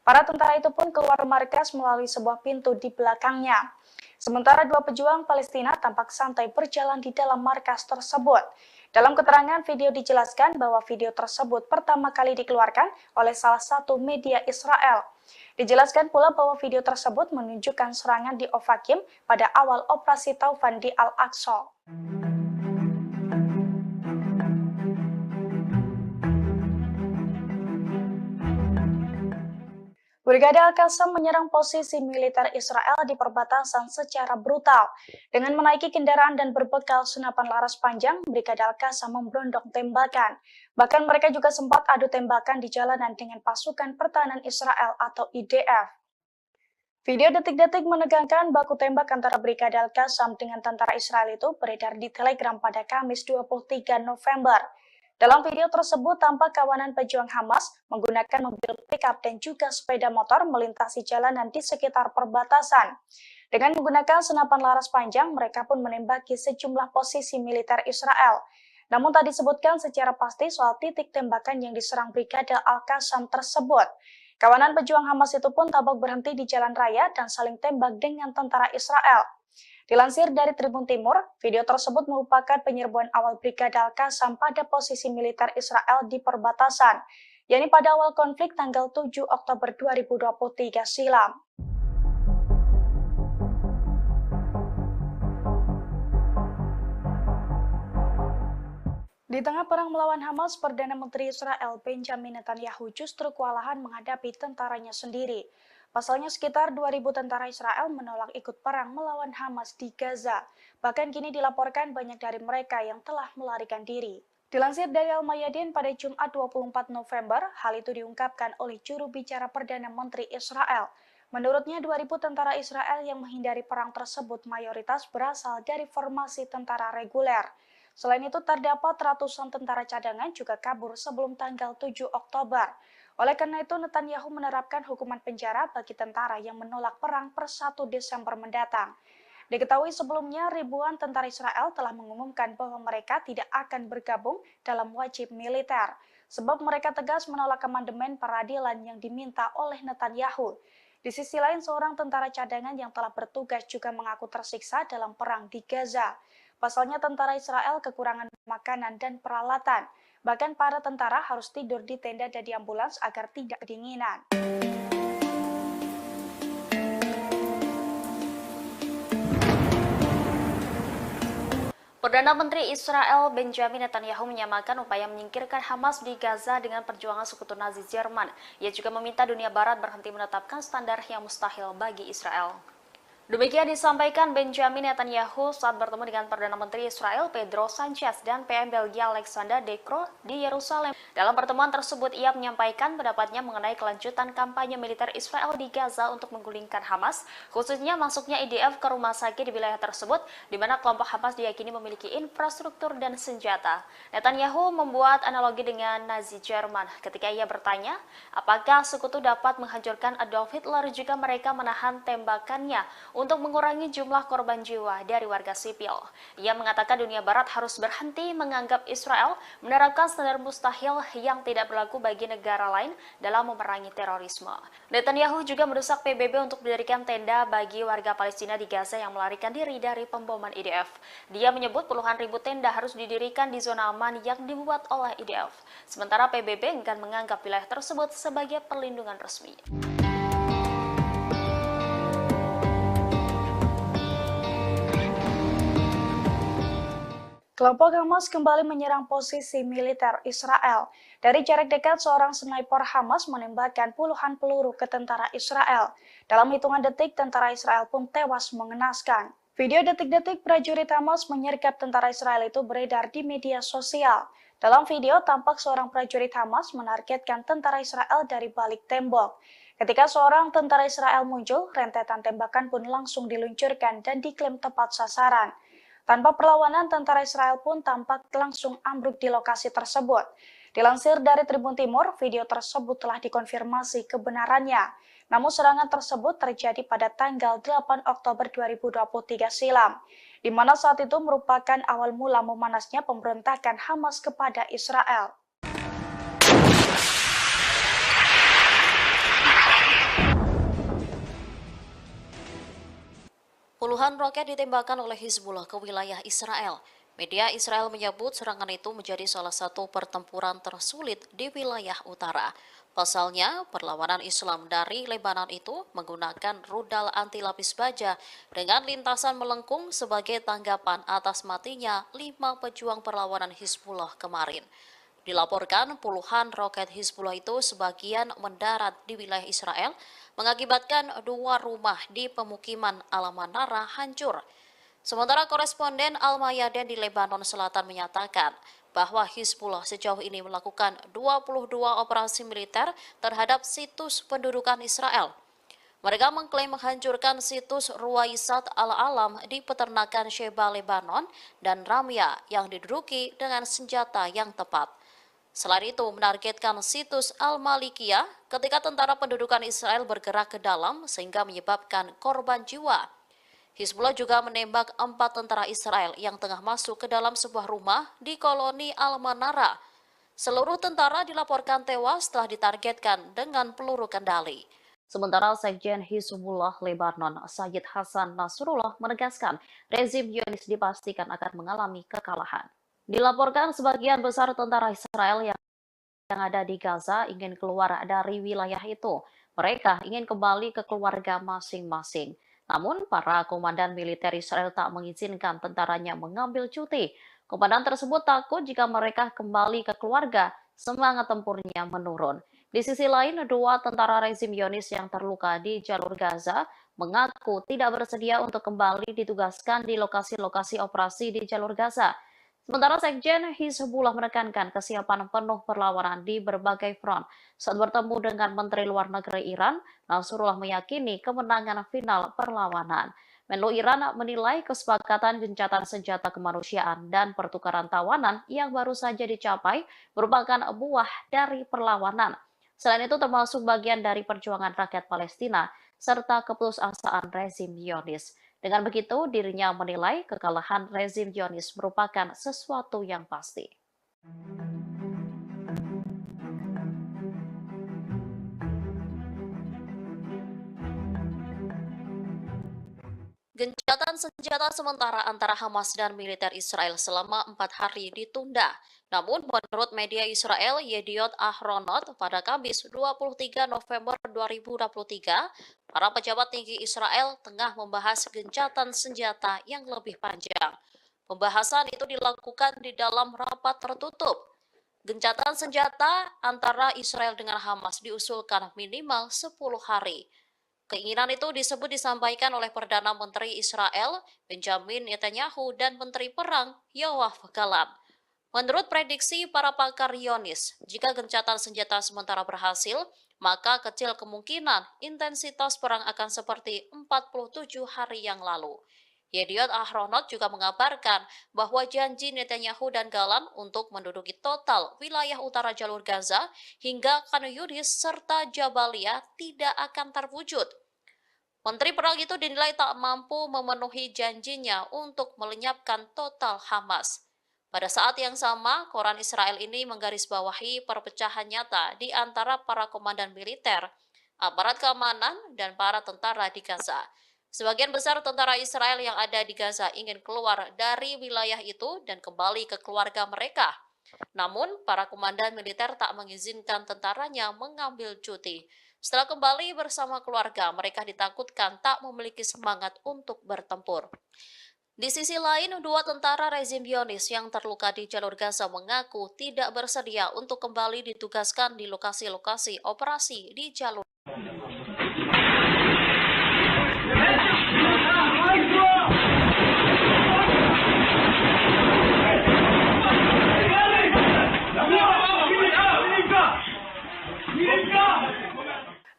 Speaker 2: Para tentara itu pun keluar markas melalui sebuah pintu di belakangnya. Sementara dua pejuang Palestina tampak santai berjalan di dalam markas tersebut. Dalam keterangan video dijelaskan bahwa video tersebut pertama kali dikeluarkan oleh salah satu media Israel. Dijelaskan pula bahwa video tersebut menunjukkan serangan di Ofakim pada awal operasi Taufan di Al-Aqsa. Brigade Al-Qassam menyerang posisi militer Israel di perbatasan secara brutal. Dengan menaiki kendaraan dan berbekal senapan laras panjang, Brigade Al-Qassam memberondong tembakan. Bahkan mereka juga sempat adu tembakan di jalanan dengan pasukan pertahanan Israel atau IDF. Video detik-detik menegangkan baku tembak antara Brigade Al-Qassam dengan tentara Israel itu beredar di Telegram pada Kamis 23 November. Dalam video tersebut tampak kawanan pejuang Hamas menggunakan mobil pickup dan juga sepeda motor melintasi jalanan di sekitar perbatasan. Dengan menggunakan senapan laras panjang, mereka pun menembaki sejumlah posisi militer Israel. Namun tak disebutkan secara pasti soal titik tembakan yang diserang Brigade Al-Qassam tersebut. Kawanan pejuang Hamas itu pun tampak berhenti di jalan raya dan saling tembak dengan tentara Israel. Dilansir dari Tribun Timur, video tersebut merupakan penyerbuan awal Brigade Al-Qassam pada posisi militer Israel di perbatasan, yakni pada awal konflik tanggal 7 Oktober 2023 silam. Di tengah perang melawan Hamas, Perdana Menteri Israel Benjamin Netanyahu justru kewalahan menghadapi tentaranya sendiri. Pasalnya sekitar 2.000 tentara Israel menolak ikut perang melawan Hamas di Gaza. Bahkan kini dilaporkan banyak dari mereka yang telah melarikan diri. Dilansir dari Al-Mayadin pada Jumat 24 November, hal itu diungkapkan oleh juru bicara Perdana Menteri Israel. Menurutnya 2.000 tentara Israel yang menghindari perang tersebut mayoritas berasal dari formasi tentara reguler. Selain itu terdapat ratusan tentara cadangan juga kabur sebelum tanggal 7 Oktober. Oleh karena itu, Netanyahu menerapkan hukuman penjara bagi tentara yang menolak perang per 1 Desember mendatang. Diketahui sebelumnya, ribuan tentara Israel telah mengumumkan bahwa mereka tidak akan bergabung dalam wajib militer, sebab mereka tegas menolak amandemen peradilan yang diminta oleh Netanyahu. Di sisi lain, seorang tentara cadangan yang telah bertugas juga mengaku tersiksa dalam perang di Gaza. Pasalnya tentara Israel kekurangan makanan dan peralatan. Bahkan para tentara harus tidur di tenda dan di ambulans agar tidak kedinginan.
Speaker 1: Perdana Menteri Israel Benjamin Netanyahu menyamakan upaya menyingkirkan Hamas di Gaza dengan perjuangan sekutu Nazi Jerman. Ia juga meminta dunia barat berhenti menetapkan standar yang mustahil bagi Israel.
Speaker 2: Demikian disampaikan Benjamin Netanyahu saat bertemu dengan Perdana Menteri Israel Pedro Sanchez dan PM Belgia Alexander De Croo di Yerusalem. Dalam pertemuan tersebut, ia menyampaikan pendapatnya mengenai kelanjutan kampanye militer Israel di Gaza untuk menggulingkan Hamas, khususnya masuknya IDF ke rumah sakit di wilayah tersebut, di mana kelompok Hamas diyakini memiliki infrastruktur dan senjata. Netanyahu membuat analogi dengan Nazi Jerman ketika ia bertanya, apakah sekutu dapat menghancurkan Adolf Hitler jika mereka menahan tembakannya untuk mengurangi jumlah korban jiwa dari warga sipil. Ia mengatakan dunia barat harus berhenti menganggap Israel menerapkan standar mustahil yang tidak berlaku bagi negara lain dalam memerangi terorisme. Netanyahu juga mendesak PBB untuk mendirikan tenda bagi warga Palestina di Gaza yang melarikan diri dari pemboman IDF. Dia menyebut puluhan ribu tenda harus didirikan di zona aman yang dibuat oleh IDF. Sementara PBB enggan menganggap wilayah tersebut sebagai perlindungan resmi. Kelompok Hamas kembali menyerang posisi militer Israel. Dari jarak dekat, seorang sniper Hamas menembakkan puluhan peluru ke tentara Israel. Dalam hitungan detik, tentara Israel pun tewas mengenaskan. Video detik-detik prajurit Hamas menyergap tentara Israel itu beredar di media sosial. Dalam video, tampak seorang prajurit Hamas menargetkan tentara Israel dari balik tembok. Ketika seorang tentara Israel muncul, rentetan tembakan pun langsung diluncurkan dan diklaim tepat sasaran. Tanpa perlawanan, tentara Israel pun tampak langsung ambruk di lokasi tersebut. Dilansir dari Tribun Timur, video tersebut telah dikonfirmasi kebenarannya. Namun serangan tersebut terjadi pada tanggal 8 Oktober 2023 silam, di mana saat itu merupakan awal mula memanasnya pemberontakan Hamas kepada Israel.
Speaker 1: Puluhan roket ditembakkan oleh Hizbullah ke wilayah Israel. Media Israel menyebut serangan itu menjadi salah satu pertempuran tersulit di wilayah utara. Pasalnya, perlawanan Islam dari Lebanon itu menggunakan rudal anti lapis baja dengan lintasan melengkung sebagai tanggapan atas matinya 5 pejuang perlawanan Hizbullah kemarin. Dilaporkan puluhan roket Hizbullah itu sebagian mendarat di wilayah Israel, mengakibatkan 2 rumah di pemukiman Al-Manara hancur. Sementara koresponden Al-Mayadin di Lebanon Selatan menyatakan bahwa Hizbullah sejauh ini melakukan 22 operasi militer terhadap situs pendudukan Israel. Mereka mengklaim menghancurkan situs Ruwaisat Al-Alam di peternakan Sheba, Lebanon, dan Ramya yang diduduki dengan senjata yang tepat. Selain itu, menargetkan situs Al-Malikiyah ketika tentara pendudukan Israel bergerak ke dalam sehingga menyebabkan korban jiwa. Hizbullah juga menembak 4 tentara Israel yang tengah masuk ke dalam sebuah rumah di koloni Al-Manara. Seluruh tentara dilaporkan tewas setelah ditargetkan dengan peluru kendali. Sementara Sekjen Hizbullah Lebanon, Sayyid Hasan Nasrullah menegaskan rezim Zionis dipastikan akan mengalami kekalahan. Dilaporkan sebagian besar tentara Israel yang ada di Gaza ingin keluar dari wilayah itu. Mereka ingin kembali ke keluarga masing-masing. Namun, para komandan militer Israel tak mengizinkan tentaranya mengambil cuti. Komandan tersebut takut jika mereka kembali ke keluarga, semangat tempurnya menurun. Di sisi lain, 2 tentara rezim Zionis yang terluka di jalur Gaza mengaku tidak bersedia untuk kembali ditugaskan di lokasi-lokasi operasi di jalur Gaza. Sementara Sekjen Hizbullah menekankan kesiapan penuh perlawanan di berbagai front. Saat bertemu dengan Menteri Luar Negeri Iran, Nasrullah meyakini kemenangan final perlawanan. Menlu Iran menilai kesepakatan gencatan senjata kemanusiaan dan pertukaran tawanan yang baru saja dicapai merupakan buah dari perlawanan. Selain itu termasuk bagian dari perjuangan rakyat Palestina serta keputusasaan rezim Zionis. Dengan begitu, dirinya menilai kekalahan rezim Zionis merupakan sesuatu yang pasti. Gencatan senjata sementara antara Hamas dan militer Israel selama 4 hari ditunda. Namun, menurut media Israel Yediot Ahronot, pada Kamis 23 November 2023, para pejabat tinggi Israel tengah membahas gencatan senjata yang lebih panjang. Pembahasan itu dilakukan di dalam rapat tertutup. Gencatan senjata antara Israel dengan Hamas diusulkan minimal 10 hari. Keinginan itu disebut disampaikan oleh Perdana Menteri Israel, Benjamin Netanyahu, dan Menteri Perang, Yoav Gallant. Menurut prediksi para pakar Zionis, jika gencatan senjata sementara berhasil, maka kecil kemungkinan intensitas perang akan seperti 47 hari yang lalu. Yediot Ahronot juga mengabarkan bahwa janji Netanyahu dan Gallant untuk menduduki total wilayah utara jalur Gaza hingga Khan Yunis serta Jabalia tidak akan terwujud. Menteri Perang itu dinilai tak mampu memenuhi janjinya untuk melenyapkan total Hamas. Pada saat yang sama, koran Israel ini menggarisbawahi perpecahan nyata di antara para komandan militer, aparat keamanan, dan para tentara di Gaza. Sebagian besar tentara Israel yang ada di Gaza ingin keluar dari wilayah itu dan kembali ke keluarga mereka. Namun, para komandan militer tak mengizinkan tentaranya mengambil cuti. Setelah kembali bersama keluarga, mereka ditakutkan tak memiliki semangat untuk bertempur. Di sisi lain, dua tentara rezim Zionis yang terluka di jalur Gaza mengaku tidak bersedia untuk kembali ditugaskan di lokasi-lokasi operasi di jalur.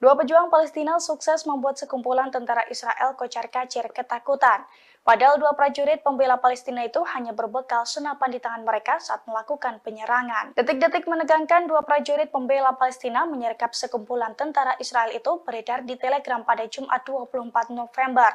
Speaker 2: Dua pejuang Palestina sukses membuat sekumpulan tentara Israel kocar-kacir ketakutan. Padahal dua prajurit pembela Palestina itu hanya berbekal senapan di tangan mereka saat melakukan penyerangan. Detik-detik menegangkan dua prajurit pembela Palestina menyergap sekumpulan tentara Israel itu beredar di Telegram pada Jumat 24 November.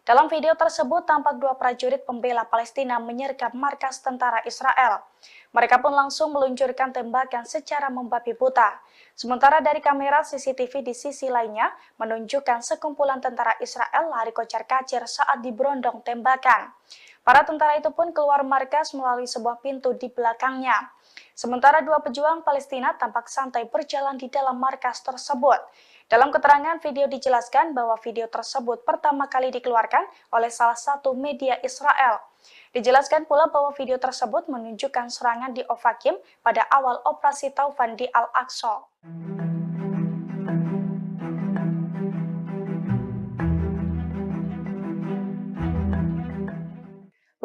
Speaker 2: Dalam video tersebut tampak dua prajurit pembela Palestina menyergap markas tentara Israel. Mereka pun langsung meluncurkan tembakan secara membabi buta. Sementara dari kamera CCTV di sisi lainnya menunjukkan sekumpulan tentara Israel lari kocar-kacir saat diberondong tembakan. Para tentara itu pun keluar markas melalui sebuah pintu di belakangnya. Sementara dua pejuang Palestina tampak santai berjalan di dalam markas tersebut. Dalam keterangan video dijelaskan bahwa video tersebut pertama kali dikeluarkan oleh salah satu media Israel. Dijelaskan pula bahwa video tersebut menunjukkan serangan di Ofakim pada awal operasi Taufan di Al-Aqsa.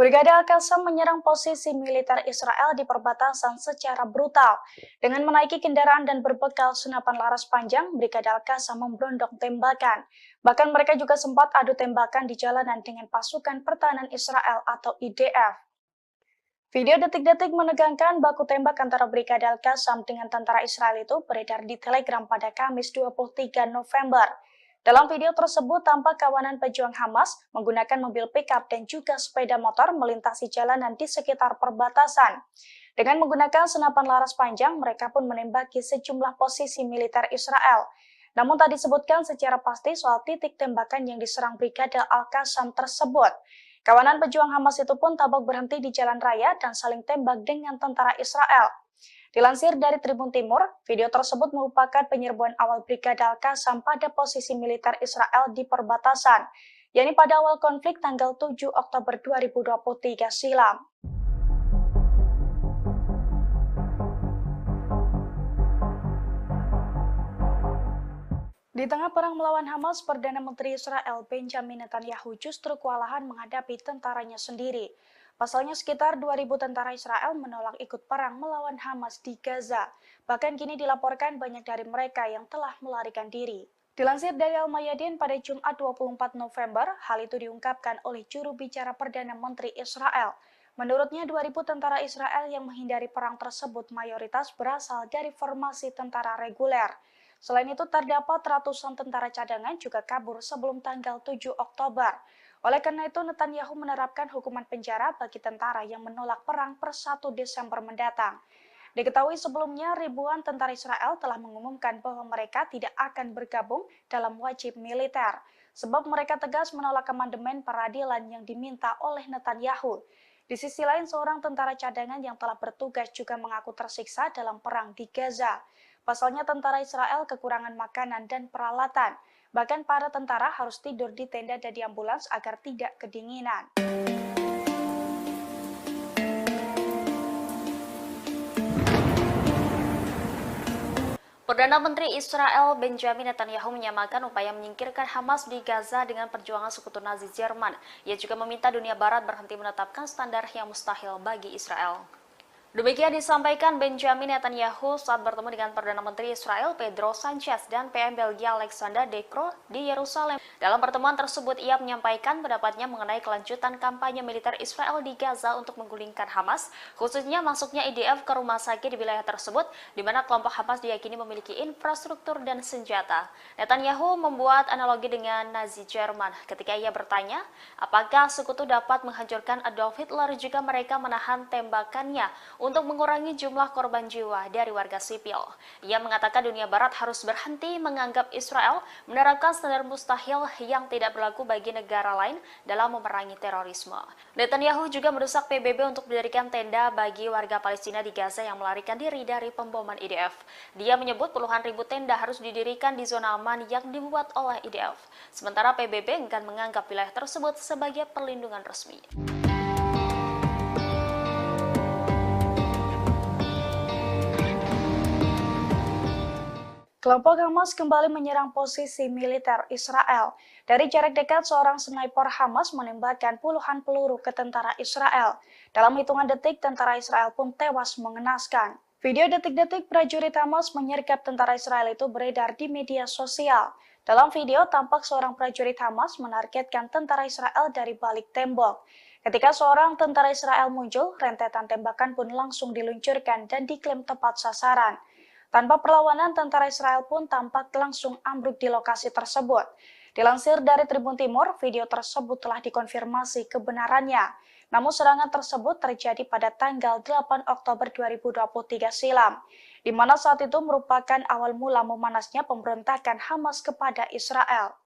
Speaker 2: Brigade Al-Qassam menyerang posisi militer Israel di perbatasan secara brutal. Dengan menaiki kendaraan dan berbekal senapan laras panjang, Brigade Al-Qassam memberondong tembakan. Bahkan mereka juga sempat adu tembakan di jalanan dengan pasukan pertahanan Israel atau IDF. Video detik-detik menegangkan baku tembak antara Brigade Al-Qassam dengan tentara Israel itu beredar di Telegram pada Kamis 23 November. Dalam video tersebut tampak kawanan pejuang Hamas menggunakan mobil pickup dan juga sepeda motor melintasi jalanan di sekitar perbatasan. Dengan menggunakan senapan laras panjang, mereka pun menembaki sejumlah posisi militer Israel. Namun tak disebutkan secara pasti soal titik tembakan yang diserang Brigade Al-Qassam tersebut. Kawanan pejuang Hamas itu pun tampak berhenti di jalan raya dan saling tembak dengan tentara Israel. Dilansir dari Tribun Timur, video tersebut merupakan penyerbuan awal Brigade Al-Qassam pada posisi militer Israel di perbatasan, yakni pada awal konflik tanggal 7 Oktober 2023 silam. Di tengah perang melawan Hamas, Perdana Menteri Israel Benjamin Netanyahu justru kewalahan menghadapi tentaranya sendiri. Pasalnya sekitar 2.000 tentara Israel menolak ikut perang melawan Hamas di Gaza. Bahkan kini dilaporkan banyak dari mereka yang telah melarikan diri. Dilansir dari Al-Mayadin pada Jumat 24 November, hal itu diungkapkan oleh juru bicara Perdana Menteri Israel. Menurutnya 2.000 tentara Israel yang menghindari perang tersebut mayoritas berasal dari formasi tentara reguler. Selain itu terdapat ratusan tentara cadangan juga kabur sebelum tanggal 7 Oktober. Oleh karena itu, Netanyahu menerapkan hukuman penjara bagi tentara yang menolak perang per 1 Desember mendatang. Diketahui sebelumnya, ribuan tentara Israel telah mengumumkan bahwa mereka tidak akan bergabung dalam wajib militer, sebab mereka tegas menolak amandemen peradilan yang diminta oleh Netanyahu. Di sisi lain, seorang tentara cadangan yang telah bertugas juga mengaku tersiksa dalam perang di Gaza. Pasalnya tentara Israel kekurangan makanan dan peralatan. Bahkan para tentara harus tidur di tenda dan di ambulans agar tidak kedinginan.
Speaker 1: Perdana Menteri Israel Benjamin Netanyahu menyamakan upaya menyingkirkan Hamas di Gaza dengan perjuangan sekutu Nazi Jerman. Ia juga meminta dunia Barat berhenti menetapkan standar yang mustahil bagi Israel. Demikian disampaikan Benjamin Netanyahu saat bertemu dengan Perdana Menteri Israel Pedro Sanchez dan PM Belgia Alexander De Croo di Yerusalem. Dalam pertemuan tersebut, ia menyampaikan pendapatnya mengenai kelanjutan kampanye militer Israel di Gaza untuk menggulingkan Hamas, khususnya masuknya IDF ke rumah sakit di wilayah tersebut, di mana kelompok Hamas diyakini memiliki infrastruktur dan senjata. Netanyahu membuat analogi dengan Nazi Jerman ketika ia bertanya, apakah sekutu dapat menghancurkan Adolf Hitler jika mereka menahan tembakannya untuk mengurangi jumlah korban jiwa dari warga sipil. Ia mengatakan dunia Barat harus berhenti menganggap Israel menerapkan standar mustahil yang tidak berlaku bagi negara lain dalam memerangi terorisme. Netanyahu juga mendesak PBB untuk mendirikan tenda bagi warga Palestina di Gaza yang melarikan diri dari pemboman IDF. Dia menyebut puluhan ribu tenda harus didirikan di zona aman yang dibuat oleh IDF. Sementara PBB enggan menganggap wilayah tersebut sebagai perlindungan resmi.
Speaker 2: Kelompok Hamas kembali menyerang posisi militer Israel. Dari jarak dekat, seorang sniper Hamas menembakkan puluhan peluru ke tentara Israel. Dalam hitungan detik, tentara Israel pun tewas mengenaskan. Video detik-detik prajurit Hamas menyergap tentara Israel itu beredar di media sosial. Dalam video, tampak seorang prajurit Hamas menargetkan tentara Israel dari balik tembok. Ketika seorang tentara Israel muncul, rentetan tembakan pun langsung diluncurkan dan diklaim tepat sasaran. Tanpa perlawanan, tentara Israel pun tampak langsung ambruk di lokasi tersebut. Dilansir dari Tribun Timur, video tersebut telah dikonfirmasi kebenarannya. Namun serangan tersebut terjadi pada tanggal 8 Oktober 2023 silam, di mana saat itu merupakan awal mula memanasnya pemberontakan Hamas kepada Israel.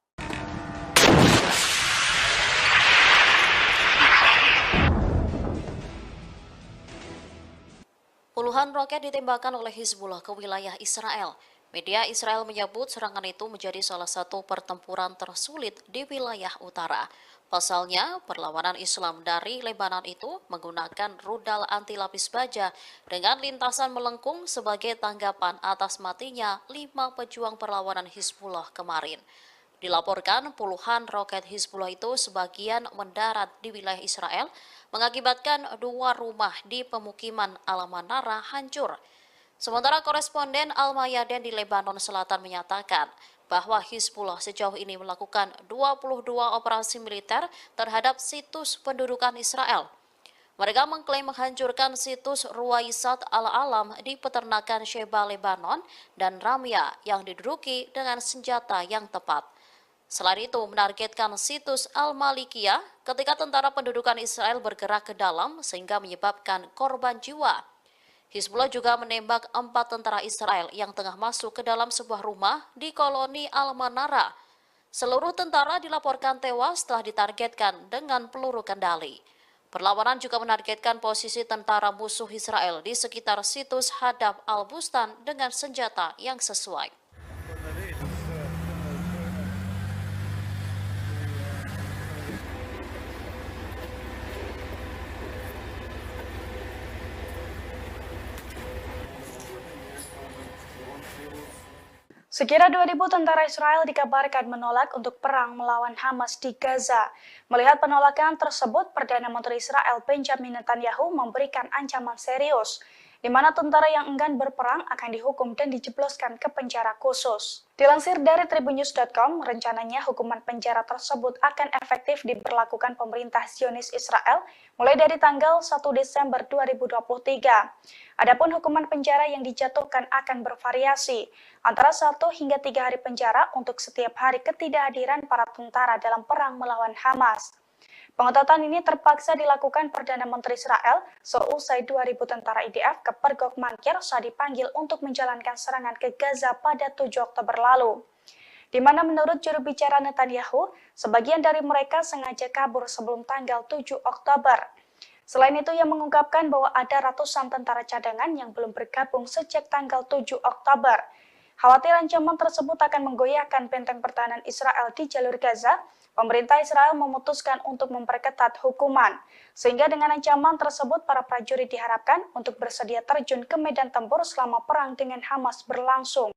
Speaker 1: Puluhan roket ditembakkan oleh Hizbullah ke wilayah Israel. Media Israel menyebut serangan itu menjadi salah satu pertempuran tersulit di wilayah utara. Pasalnya, perlawanan Islam dari Lebanon itu menggunakan rudal anti lapis baja dengan lintasan melengkung sebagai tanggapan atas matinya 5 pejuang perlawanan Hizbullah kemarin. Dilaporkan puluhan roket Hizbullah itu sebagian mendarat di wilayah Israel, mengakibatkan 2 rumah di pemukiman Al-Manara hancur. Sementara koresponden Al-Mayadin di Lebanon Selatan menyatakan bahwa Hizbullah sejauh ini melakukan 22 operasi militer terhadap situs pendudukan Israel. Mereka mengklaim menghancurkan situs Ruwaisat Al-Alam di peternakan Sheba Lebanon dan Ramya yang diduduki dengan senjata yang tepat. Selain itu, menargetkan situs Al-Malikiyah ketika tentara pendudukan Israel bergerak ke dalam sehingga menyebabkan korban jiwa. Hizbullah juga menembak 4 tentara Israel yang tengah masuk ke dalam sebuah rumah di koloni Al-Manara. Seluruh tentara dilaporkan tewas setelah ditargetkan dengan peluru kendali. Perlawanan juga menargetkan posisi tentara musuh Israel di sekitar situs Hadab Al-Bustan dengan senjata yang sesuai.
Speaker 2: Sekira 2.000 tentara Israel dikabarkan menolak untuk perang melawan Hamas di Gaza. Melihat penolakan tersebut, Perdana Menteri Israel Benjamin Netanyahu memberikan ancaman serius, di mana tentara yang enggan berperang akan dihukum dan dijebloskan ke penjara khusus. Dilansir dari tribunnews.com, rencananya hukuman penjara tersebut akan efektif diberlakukan pemerintah Zionis Israel mulai dari tanggal 1 Desember 2023. Adapun hukuman penjara yang dijatuhkan akan bervariasi, antara 1 hingga 3 hari penjara untuk setiap hari ketidakhadiran para tentara dalam perang melawan Hamas. Pengetatan ini terpaksa dilakukan Perdana Menteri Israel seusai 2.000 tentara IDF ke Pergok Mankir saat dipanggil untuk menjalankan serangan ke Gaza pada 7 Oktober lalu. Di mana menurut juru bicara Netanyahu, sebagian dari mereka sengaja kabur sebelum tanggal 7 Oktober. Selain itu, ia mengungkapkan bahwa ada ratusan tentara cadangan yang belum bergabung sejak tanggal 7 Oktober. Khawatir ancaman tersebut akan menggoyahkan benteng pertahanan Israel di jalur Gaza, pemerintah Israel memutuskan untuk memperketat hukuman. Sehingga dengan ancaman tersebut, para prajurit diharapkan untuk bersedia terjun ke medan tempur selama perang dengan Hamas berlangsung.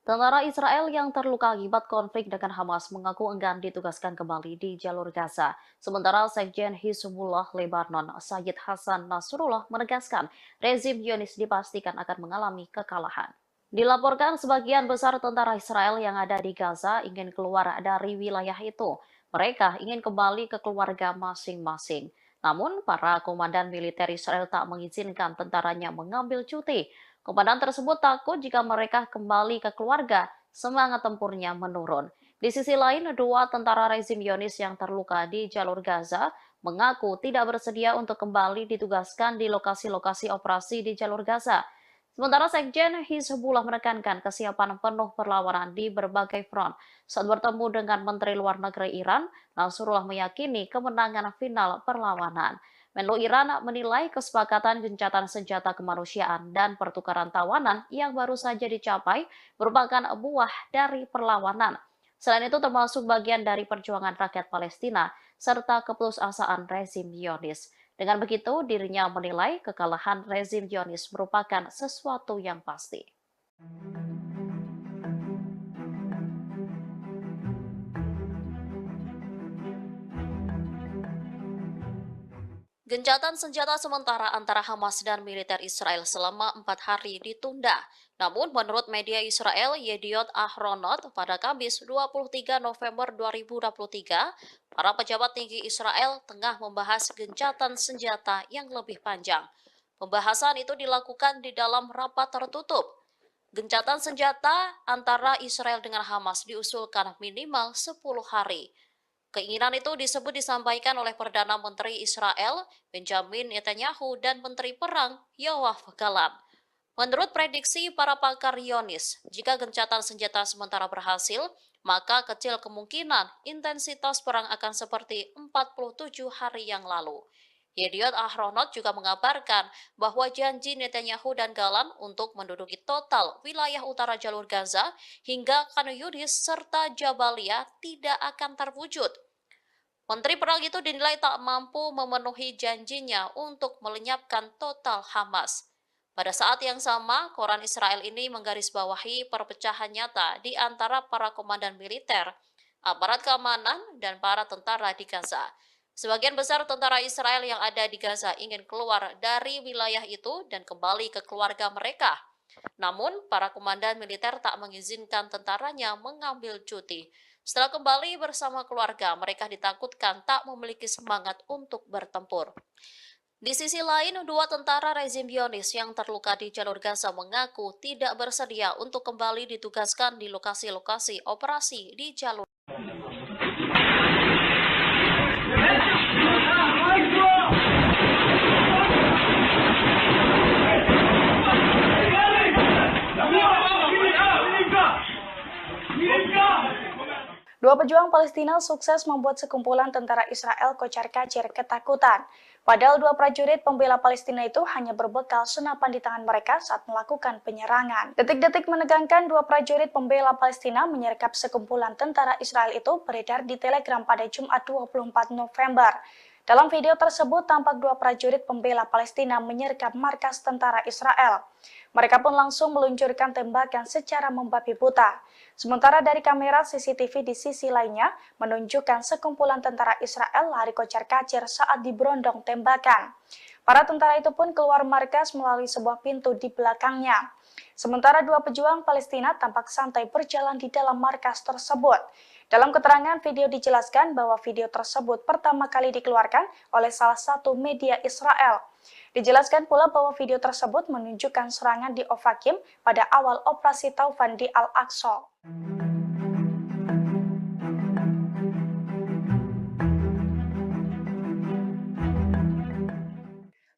Speaker 1: Tentara Israel yang terluka akibat konflik dengan Hamas mengaku enggan ditugaskan kembali di jalur Gaza. Sementara Sekjen Hizbullah Lebanon, Sayyid Hasan Nasrullah menegaskan rezim Zionis dipastikan akan mengalami kekalahan. Dilaporkan sebagian besar tentara Israel yang ada di Gaza ingin keluar dari wilayah itu. Mereka ingin kembali ke keluarga masing-masing. Namun, para komandan militer Israel tak mengizinkan tentaranya mengambil cuti. Komandan tersebut takut jika mereka kembali ke keluarga, semangat tempurnya menurun. Di sisi lain, dua tentara rezim Zionis yang terluka di jalur Gaza mengaku tidak bersedia untuk kembali ditugaskan di lokasi-lokasi operasi di jalur Gaza. Sementara Sekjen Hizbullah menekankan kesiapan penuh perlawanan di berbagai front. Saat bertemu dengan Menteri Luar Negeri Iran, Nasrullah meyakini kemenangan final perlawanan. Menlu Iran menilai kesepakatan gencatan senjata kemanusiaan dan pertukaran tawanan yang baru saja dicapai merupakan buah dari perlawanan. Selain itu termasuk bagian dari perjuangan rakyat Palestina serta keputusasaan rezim Zionis. Dengan begitu, dirinya menilai kekalahan rezim Zionis merupakan sesuatu yang pasti. Gencatan senjata sementara antara Hamas dan militer Israel selama 4 hari ditunda. Namun menurut media Israel Yediot Ahronot pada Kamis 23 November 2023, para pejabat tinggi Israel tengah membahas gencatan senjata yang lebih panjang. Pembahasan itu dilakukan di dalam rapat tertutup. Gencatan senjata antara Israel dengan Hamas diusulkan minimal 10 hari. Keinginan itu disampaikan oleh Perdana Menteri Israel, Benjamin Netanyahu, dan Menteri Perang, Yoav Gallant. Menurut prediksi para pakar Zionis, jika gencatan senjata sementara berhasil, maka kecil kemungkinan intensitas perang akan seperti 47 hari yang lalu. Yediot Ahronot juga mengabarkan bahwa janji Netanyahu dan Gallant untuk menduduki total wilayah utara jalur Gaza hingga Khan Yunis serta Jabalia tidak akan terwujud. Menteri Perang itu dinilai tak mampu memenuhi janjinya untuk melenyapkan total Hamas. Pada saat yang sama, koran Israel ini menggarisbawahi perpecahan nyata di antara para komandan militer, aparat keamanan, dan para tentara di Gaza. Sebagian besar tentara Israel yang ada di Gaza ingin keluar dari wilayah itu dan kembali ke keluarga mereka. Namun, para komandan militer tak mengizinkan tentaranya mengambil cuti. Setelah kembali bersama keluarga, mereka ditakutkan tak memiliki semangat untuk bertempur. Di sisi lain, dua tentara rezim Zionis yang terluka di jalur Gaza mengaku tidak bersedia untuk kembali ditugaskan di lokasi-lokasi operasi di jalur.
Speaker 2: Dua pejuang Palestina sukses membuat sekumpulan tentara Israel kocar-kacir ketakutan. Padahal dua prajurit pembela Palestina itu hanya berbekal senapan di tangan mereka saat melakukan penyerangan. Detik-detik menegangkan dua prajurit pembela Palestina menyergap sekumpulan tentara Israel itu beredar di Telegram pada Jumat 24 November. Dalam video tersebut tampak dua prajurit pembela Palestina menyergap markas tentara Israel. Mereka pun langsung meluncurkan tembakan secara membabi buta. Sementara dari kamera CCTV di sisi lainnya menunjukkan sekumpulan tentara Israel lari kocar-kacir saat diberondong tembakan. Para tentara itu pun keluar markas melalui sebuah pintu di belakangnya. Sementara dua pejuang Palestina tampak santai berjalan di dalam markas tersebut. Dalam keterangan video dijelaskan bahwa video tersebut pertama kali dikeluarkan oleh salah satu media Israel. Dijelaskan pula bahwa video tersebut menunjukkan serangan di Ofakim pada awal operasi Taufan di Al-Aqsa.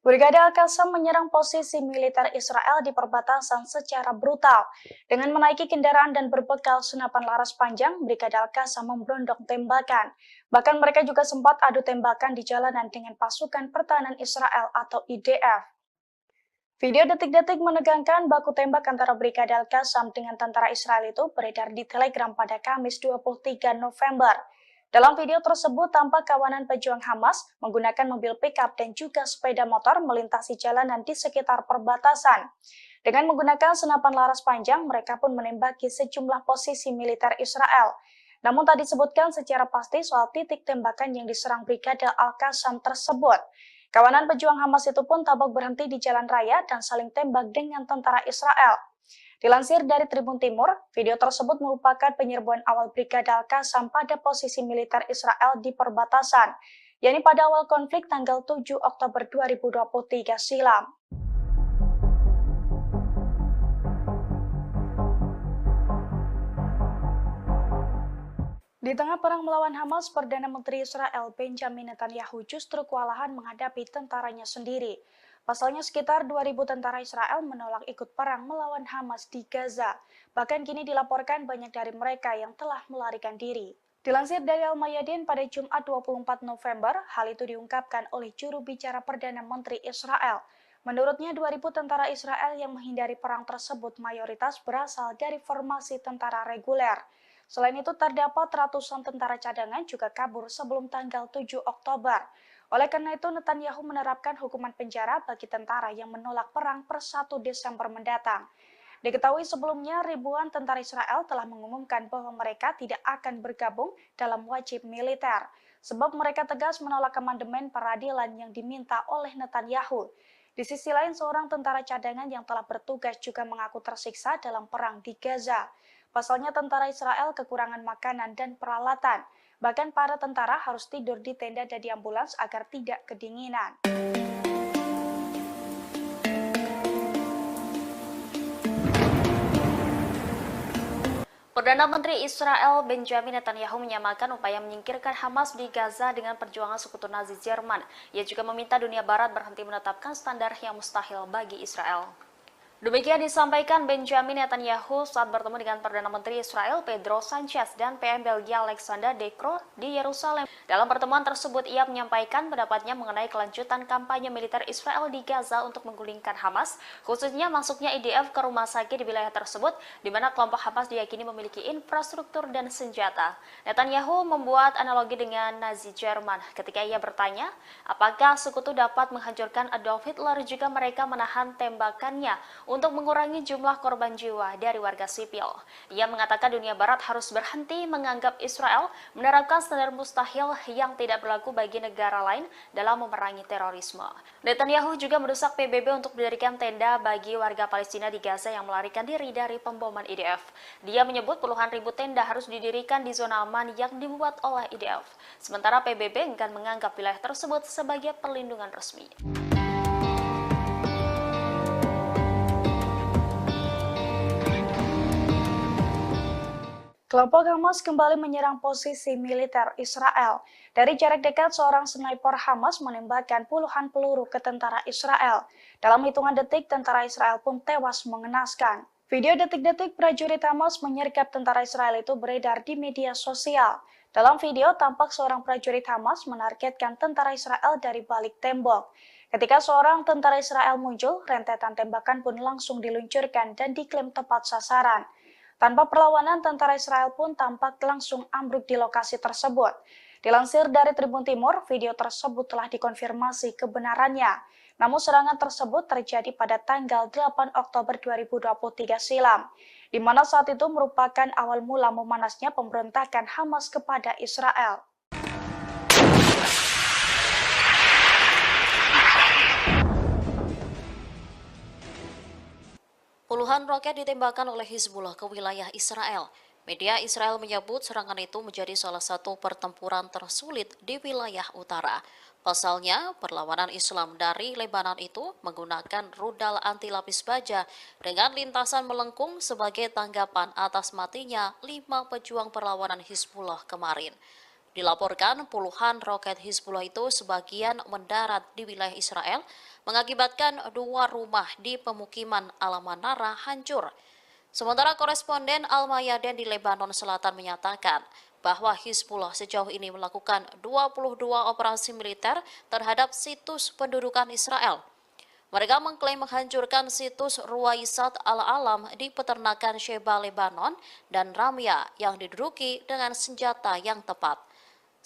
Speaker 2: Brigade Al-Qassam menyerang posisi militer Israel di perbatasan secara brutal. Dengan menaiki kendaraan dan berbekal senapan laras panjang, Brigade Al-Qassam memberondong tembakan. Bahkan mereka juga sempat adu tembakan di jalanan dengan pasukan pertahanan Israel atau IDF. Video detik-detik menegangkan baku tembak antara Brigade Al-Qassam dengan tentara Israel itu beredar di Telegram pada Kamis 23 November. Dalam video tersebut tampak kawanan pejuang Hamas menggunakan mobil pickup dan juga sepeda motor melintasi jalanan di sekitar perbatasan. Dengan menggunakan senapan laras panjang, mereka pun menembaki sejumlah posisi militer Israel. Namun tak disebutkan secara pasti soal titik tembakan yang diserang Brigade Al-Qassam tersebut. Kawanan pejuang Hamas itu pun tampak berhenti di jalan raya dan saling tembak dengan tentara Israel. Dilansir dari Tribun Timur, video tersebut merupakan penyerbuan awal Brigade Al-Qassam pada posisi militer Israel di perbatasan, yakni pada awal konflik tanggal 7 Oktober 2023 silam. Di tengah perang melawan Hamas, Perdana Menteri Israel Benjamin Netanyahu justru kewalahan menghadapi tentaranya sendiri. Pasalnya sekitar 2.000 tentara Israel menolak ikut perang melawan Hamas di Gaza. Bahkan kini dilaporkan banyak dari mereka yang telah melarikan diri. Dilansir dari Al-Mayadin pada Jumat 24 November, hal itu diungkapkan oleh juru bicara Perdana Menteri Israel. Menurutnya 2.000 tentara Israel yang menghindari perang tersebut mayoritas berasal dari formasi tentara reguler. Selain itu, terdapat ratusan tentara cadangan juga kabur sebelum tanggal 7 Oktober. Oleh karena itu, Netanyahu menerapkan hukuman penjara bagi tentara yang menolak perang per 1 Desember mendatang. Diketahui sebelumnya, ribuan tentara Israel telah mengumumkan bahwa mereka tidak akan bergabung dalam wajib militer, sebab mereka tegas menolak amandemen peradilan yang diminta oleh Netanyahu. Di sisi lain, seorang tentara cadangan yang telah bertugas juga mengaku tersiksa dalam perang di Gaza. Pasalnya tentara Israel kekurangan makanan dan peralatan. Bahkan para tentara harus tidur di tenda dan di ambulans agar tidak kedinginan.
Speaker 1: Perdana Menteri Israel Benjamin Netanyahu menyamakan upaya menyingkirkan Hamas di Gaza dengan perjuangan sekutu Nazi Jerman. Ia juga meminta dunia Barat berhenti menetapkan standar yang mustahil bagi Israel. Demikian disampaikan Benjamin Netanyahu saat bertemu dengan Perdana Menteri Israel Pedro Sanchez dan PM Belgia Alexander De Croo di Yerusalem. Dalam pertemuan tersebut, ia menyampaikan pendapatnya mengenai kelanjutan kampanye militer Israel di Gaza untuk menggulingkan Hamas, khususnya masuknya IDF ke rumah sakit di wilayah tersebut, di mana kelompok Hamas diyakini memiliki infrastruktur dan senjata. Netanyahu membuat analogi dengan Nazi Jerman ketika ia bertanya, apakah sekutu dapat menghancurkan Adolf Hitler jika mereka menahan tembakannya untuk mengurangi jumlah korban jiwa dari warga sipil. Ia mengatakan dunia Barat harus berhenti menganggap Israel menerapkan standar mustahil yang tidak berlaku bagi negara lain dalam memerangi terorisme. Netanyahu juga mendesak PBB untuk mendirikan tenda bagi warga Palestina di Gaza yang melarikan diri dari pemboman IDF. Dia menyebut puluhan ribu tenda harus didirikan di zona aman yang dibuat oleh IDF. Sementara PBB enggan menganggap wilayah tersebut sebagai perlindungan resmi.
Speaker 2: Kelompok Hamas kembali menyerang posisi militer Israel. Dari jarak dekat, seorang sniper Hamas menembakkan puluhan peluru ke tentara Israel. Dalam hitungan detik, tentara Israel pun tewas mengenaskan. Video detik-detik prajurit Hamas menyergap tentara Israel itu beredar di media sosial. Dalam video, tampak seorang prajurit Hamas menargetkan tentara Israel dari balik tembok. Ketika seorang tentara Israel muncul, rentetan tembakan pun langsung diluncurkan dan diklaim tepat sasaran. Tanpa perlawanan, tentara Israel pun tampak langsung ambruk di lokasi tersebut. Dilansir dari Tribun Timur, video tersebut telah dikonfirmasi kebenarannya. Namun serangan tersebut terjadi pada tanggal 8 Oktober 2023 silam, di mana saat itu merupakan awal mula memanasnya pemberontakan Hamas kepada Israel.
Speaker 1: Puluhan roket ditembakkan oleh Hizbullah ke wilayah Israel. Media Israel menyebut serangan itu menjadi salah satu pertempuran tersulit di wilayah utara. Pasalnya, perlawanan Islam dari Lebanon itu menggunakan rudal anti lapis baja dengan lintasan melengkung sebagai tanggapan atas matinya 5 pejuang perlawanan Hizbullah kemarin. Dilaporkan puluhan roket Hizbullah itu sebagian mendarat di wilayah Israel, mengakibatkan 2 rumah di pemukiman Al-Manara hancur. Sementara koresponden Al-Mayadin di Lebanon Selatan menyatakan bahwa Hizbullah sejauh ini melakukan 22 operasi militer terhadap situs pendudukan Israel. Mereka mengklaim menghancurkan situs Ruwaisat Al-Alam di peternakan Sheba, Lebanon, dan Ramya yang diduduki dengan senjata yang tepat.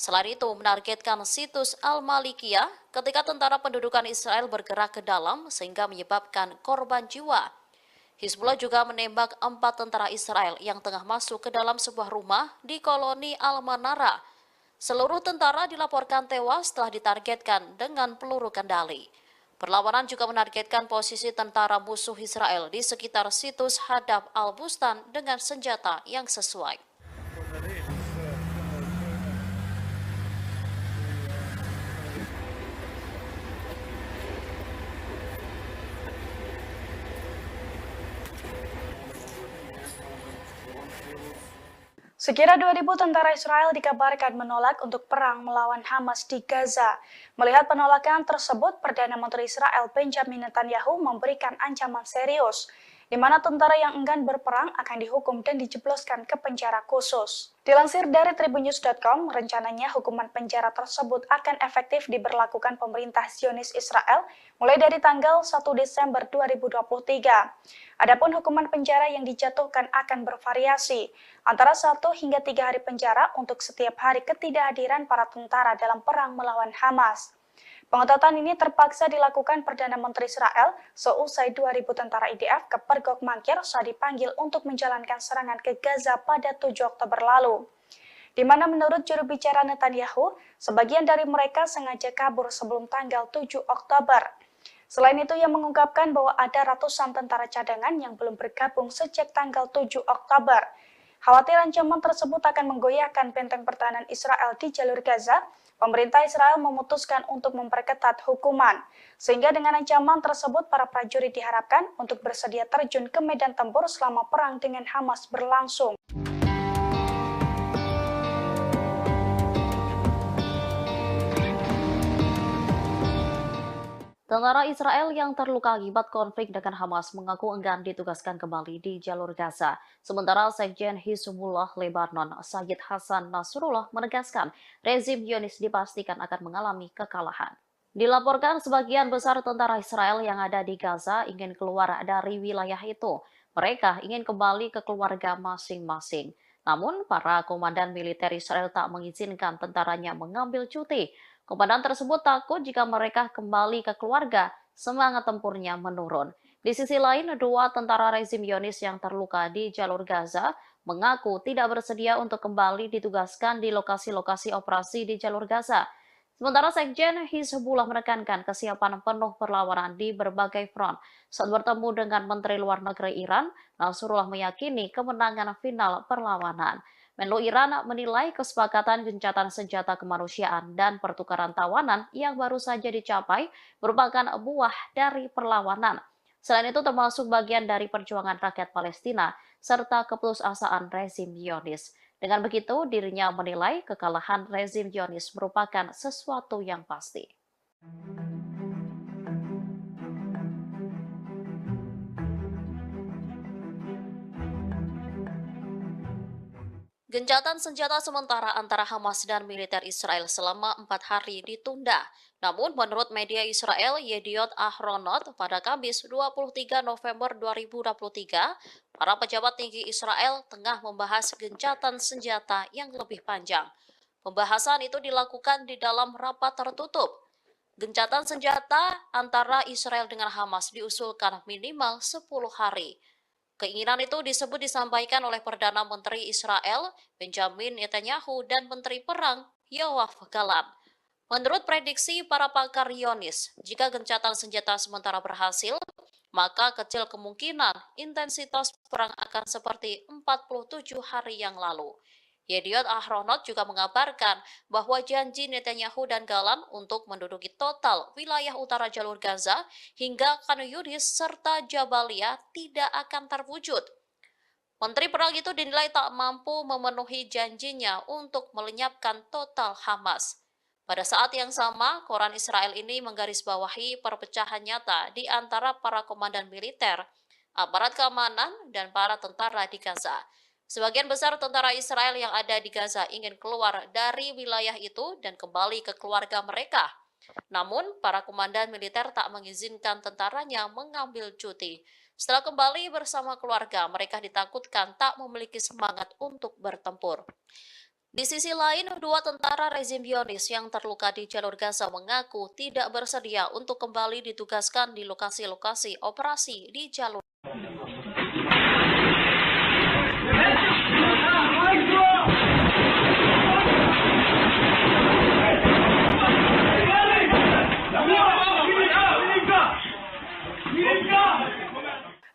Speaker 1: Selain itu, menargetkan situs Al-Malikiyah ketika tentara pendudukan Israel bergerak ke dalam sehingga menyebabkan korban jiwa. Hizbullah juga menembak 4 tentara Israel yang tengah masuk ke dalam sebuah rumah di koloni Al-Manara. Seluruh tentara dilaporkan tewas setelah ditargetkan dengan peluru kendali. Perlawanan juga menargetkan posisi tentara musuh Israel di sekitar situs Hadab Al-Bustan dengan senjata yang sesuai.
Speaker 2: Sekira 2.000 tentara Israel dikabarkan menolak untuk perang melawan Hamas di Gaza. Melihat penolakan tersebut, Perdana Menteri Israel Benjamin Netanyahu memberikan ancaman serius, di mana tentara yang enggan berperang akan dihukum dan dijebloskan ke penjara khusus. Dilansir dari tribunnews.com, rencananya hukuman penjara tersebut akan efektif diberlakukan pemerintah Zionis Israel mulai dari tanggal 1 Desember 2023. Adapun hukuman penjara yang dijatuhkan akan bervariasi, antara 1 hingga 3 hari penjara untuk setiap hari ketidakhadiran para tentara dalam perang melawan Hamas. Pengetatan ini terpaksa dilakukan Perdana Menteri Israel seusai 2.000 tentara IDF ke Pergok Mangkir saat dipanggil untuk menjalankan serangan ke Gaza pada 7 Oktober lalu. Di mana menurut juru bicara Netanyahu, sebagian dari mereka sengaja kabur sebelum tanggal 7 Oktober. Selain itu, ia mengungkapkan bahwa ada ratusan tentara cadangan yang belum bergabung sejak tanggal 7 Oktober. Khawatir ancaman tersebut akan menggoyahkan benteng pertahanan Israel di jalur Gaza, pemerintah Israel memutuskan untuk memperketat hukuman. Sehingga dengan ancaman tersebut, para prajurit diharapkan untuk bersedia terjun ke medan tempur selama perang dengan Hamas berlangsung.
Speaker 1: Tentara Israel yang terluka akibat konflik dengan Hamas mengaku enggan ditugaskan kembali di jalur Gaza. Sementara Sekjen Hizbullah Lebanon, Sayyid Hasan Nasrullah menegaskan rezim Zionis dipastikan akan mengalami kekalahan. Dilaporkan sebagian besar tentara Israel yang ada di Gaza ingin keluar dari wilayah itu. Mereka ingin kembali ke keluarga masing-masing. Namun, para komandan militer Israel tak mengizinkan tentaranya mengambil cuti. Komandan tersebut takut jika mereka kembali ke keluarga, semangat tempurnya menurun. Di sisi lain, 2 tentara rezim Zionis yang terluka di jalur Gaza mengaku tidak bersedia untuk kembali ditugaskan di lokasi-lokasi operasi di jalur Gaza. Sementara Sekjen Hizbullah menekankan kesiapan penuh perlawanan di berbagai front. Saat bertemu dengan Menteri Luar Negeri Iran, Nasrullah meyakini kemenangan final perlawanan. Menlu Iran menilai kesepakatan gencatan senjata kemanusiaan dan pertukaran tawanan yang baru saja dicapai merupakan buah dari perlawanan. Selain itu termasuk bagian dari perjuangan rakyat Palestina serta keputusasaan rezim Zionis. Dengan begitu, dirinya menilai kekalahan rezim Zionis merupakan sesuatu yang pasti. Gencatan senjata sementara antara Hamas dan militer Israel selama 4 hari ditunda. Namun menurut media Israel Yediot Ahronot pada Kamis 23 November 2023, para pejabat tinggi Israel tengah membahas gencatan senjata yang lebih panjang. Pembahasan itu dilakukan di dalam rapat tertutup. Gencatan senjata antara Israel dengan Hamas diusulkan minimal 10 hari. Keinginan itu disampaikan oleh Perdana Menteri Israel Benjamin Netanyahu dan Menteri Perang Yoav Gallant. Menurut prediksi para pakar Zionis, jika gencatan senjata sementara berhasil, maka kecil kemungkinan intensitas perang akan seperti 47 hari yang lalu. Yediot Ahronot juga mengabarkan bahwa janji Netanyahu dan Gallant untuk menduduki total wilayah utara jalur Gaza hingga Khan Yunis serta Jabalia tidak akan terwujud. Menteri Perang itu dinilai tak mampu memenuhi janjinya untuk melenyapkan total Hamas. Pada saat yang sama, koran Israel ini menggarisbawahi perpecahan nyata di antara para komandan militer, aparat keamanan, dan para tentara di Gaza. Sebagian besar tentara Israel yang ada di Gaza ingin keluar dari wilayah itu dan kembali ke keluarga mereka. Namun, para komandan militer tak mengizinkan tentaranya mengambil cuti. Setelah kembali bersama keluarga, mereka ditakutkan tak memiliki semangat untuk bertempur. Di sisi lain, dua tentara rezim Zionis yang terluka di jalur Gaza mengaku tidak bersedia untuk kembali ditugaskan di lokasi-lokasi operasi di jalur.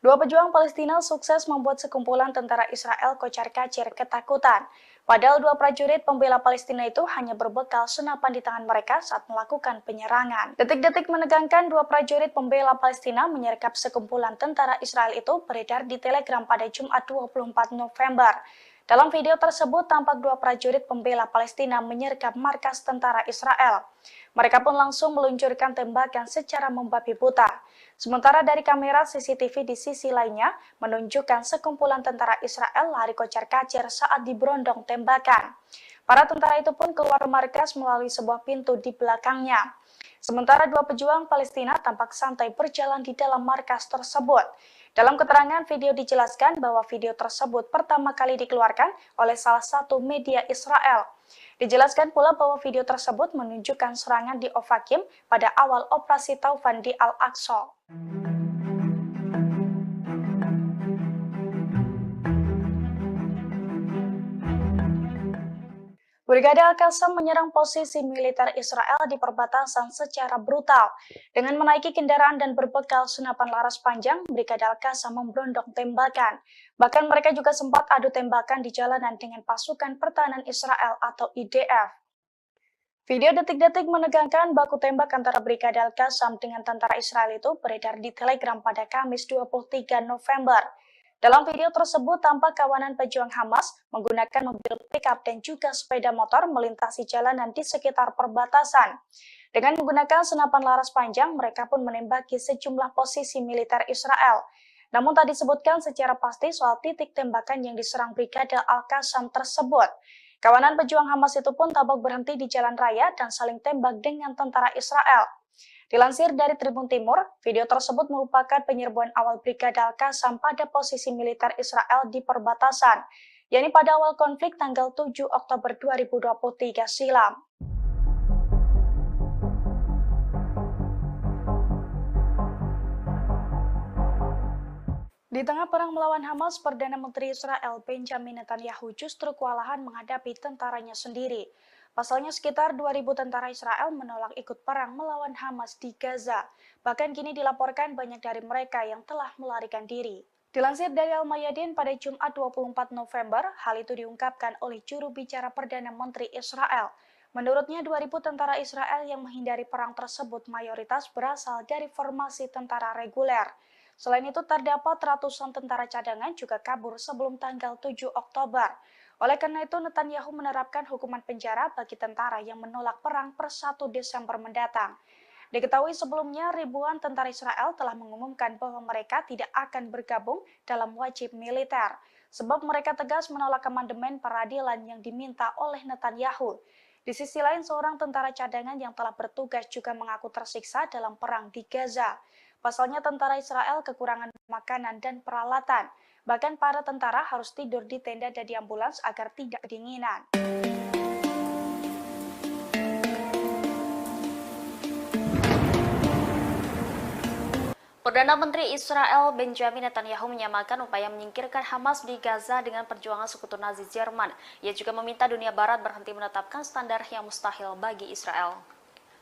Speaker 2: Dua pejuang Palestina sukses membuat sekumpulan tentara Israel kocar-kacir ketakutan. Padahal dua prajurit pembela Palestina itu hanya berbekal senapan di tangan mereka saat melakukan penyerangan. Detik-detik menegangkan dua prajurit pembela Palestina menyergap sekumpulan tentara Israel itu beredar di Telegram pada Jumat 24 November. Dalam video tersebut tampak dua prajurit pembela Palestina menyergap markas tentara Israel. Mereka pun langsung meluncurkan tembakan secara membabi buta. Sementara dari kamera CCTV di sisi lainnya menunjukkan sekumpulan tentara Israel lari kocar-kacir saat diberondong tembakan. Para tentara itu pun keluar markas melalui sebuah pintu di belakangnya. Sementara dua pejuang Palestina tampak santai berjalan di dalam markas tersebut. Dalam keterangan video dijelaskan bahwa video tersebut pertama kali dikeluarkan oleh salah satu media Israel. Dijelaskan pula bahwa video tersebut menunjukkan serangan di Ofakim pada awal operasi Taufan di Al-Aqsa. Brigade Al-Qassam menyerang posisi militer Israel di perbatasan secara brutal. Dengan menaiki kendaraan dan berbekal senapan laras panjang, Brigade Al-Qassam memberondong tembakan. Bahkan mereka juga sempat adu tembakan di jalanan dengan pasukan pertahanan Israel atau IDF. Video detik-detik menegangkan baku tembak antara Brigade Al-Qassam dengan tentara Israel itu beredar di Telegram pada Kamis 23 November. Dalam video tersebut tampak kawanan pejuang Hamas menggunakan mobil pickup dan juga sepeda motor melintasi jalanan di sekitar perbatasan. Dengan menggunakan senapan laras panjang, mereka pun menembaki sejumlah posisi militer Israel. Namun tak disebutkan secara pasti soal titik tembakan yang diserang Brigade Al-Qassam tersebut. Kawanan pejuang Hamas itu pun tampak berhenti di jalan raya dan saling tembak dengan tentara Israel. Dilansir dari Tribun Timur, video tersebut merupakan penyerbuan awal Brigade Al-Qassam pada posisi militer Israel di perbatasan, yakni pada awal konflik tanggal 7 Oktober 2023 silam. Di tengah perang melawan Hamas, Perdana Menteri Israel Benjamin Netanyahu justru kewalahan menghadapi tentaranya sendiri. Pasalnya sekitar 2.000 tentara Israel menolak ikut perang melawan Hamas di Gaza. Bahkan kini dilaporkan banyak dari mereka yang telah melarikan diri. Dilansir dari Al-Mayadin pada Jumat 24 November, hal itu diungkapkan oleh juru bicara Perdana Menteri Israel. Menurutnya 2.000 tentara Israel yang menghindari perang tersebut mayoritas berasal dari formasi tentara reguler. Selain itu terdapat ratusan tentara cadangan juga kabur sebelum tanggal 7 Oktober. Oleh karena itu, Netanyahu menerapkan hukuman penjara bagi tentara yang menolak perang per 1 Desember mendatang. Diketahui sebelumnya, ribuan tentara Israel telah mengumumkan bahwa mereka tidak akan bergabung dalam wajib militer, sebab mereka tegas menolak amandemen peradilan yang diminta oleh Netanyahu. Di sisi lain, seorang tentara cadangan yang telah bertugas juga mengaku tersiksa dalam perang di Gaza. Pasalnya tentara Israel kekurangan makanan dan peralatan. Bahkan para tentara harus tidur di tenda dan di ambulans agar tidak kedinginan.
Speaker 1: Perdana Menteri Israel Benjamin Netanyahu menyamakan upaya menyingkirkan Hamas di Gaza dengan perjuangan sekutu Nazi Jerman. Ia juga meminta dunia barat berhenti menetapkan standar yang mustahil bagi Israel.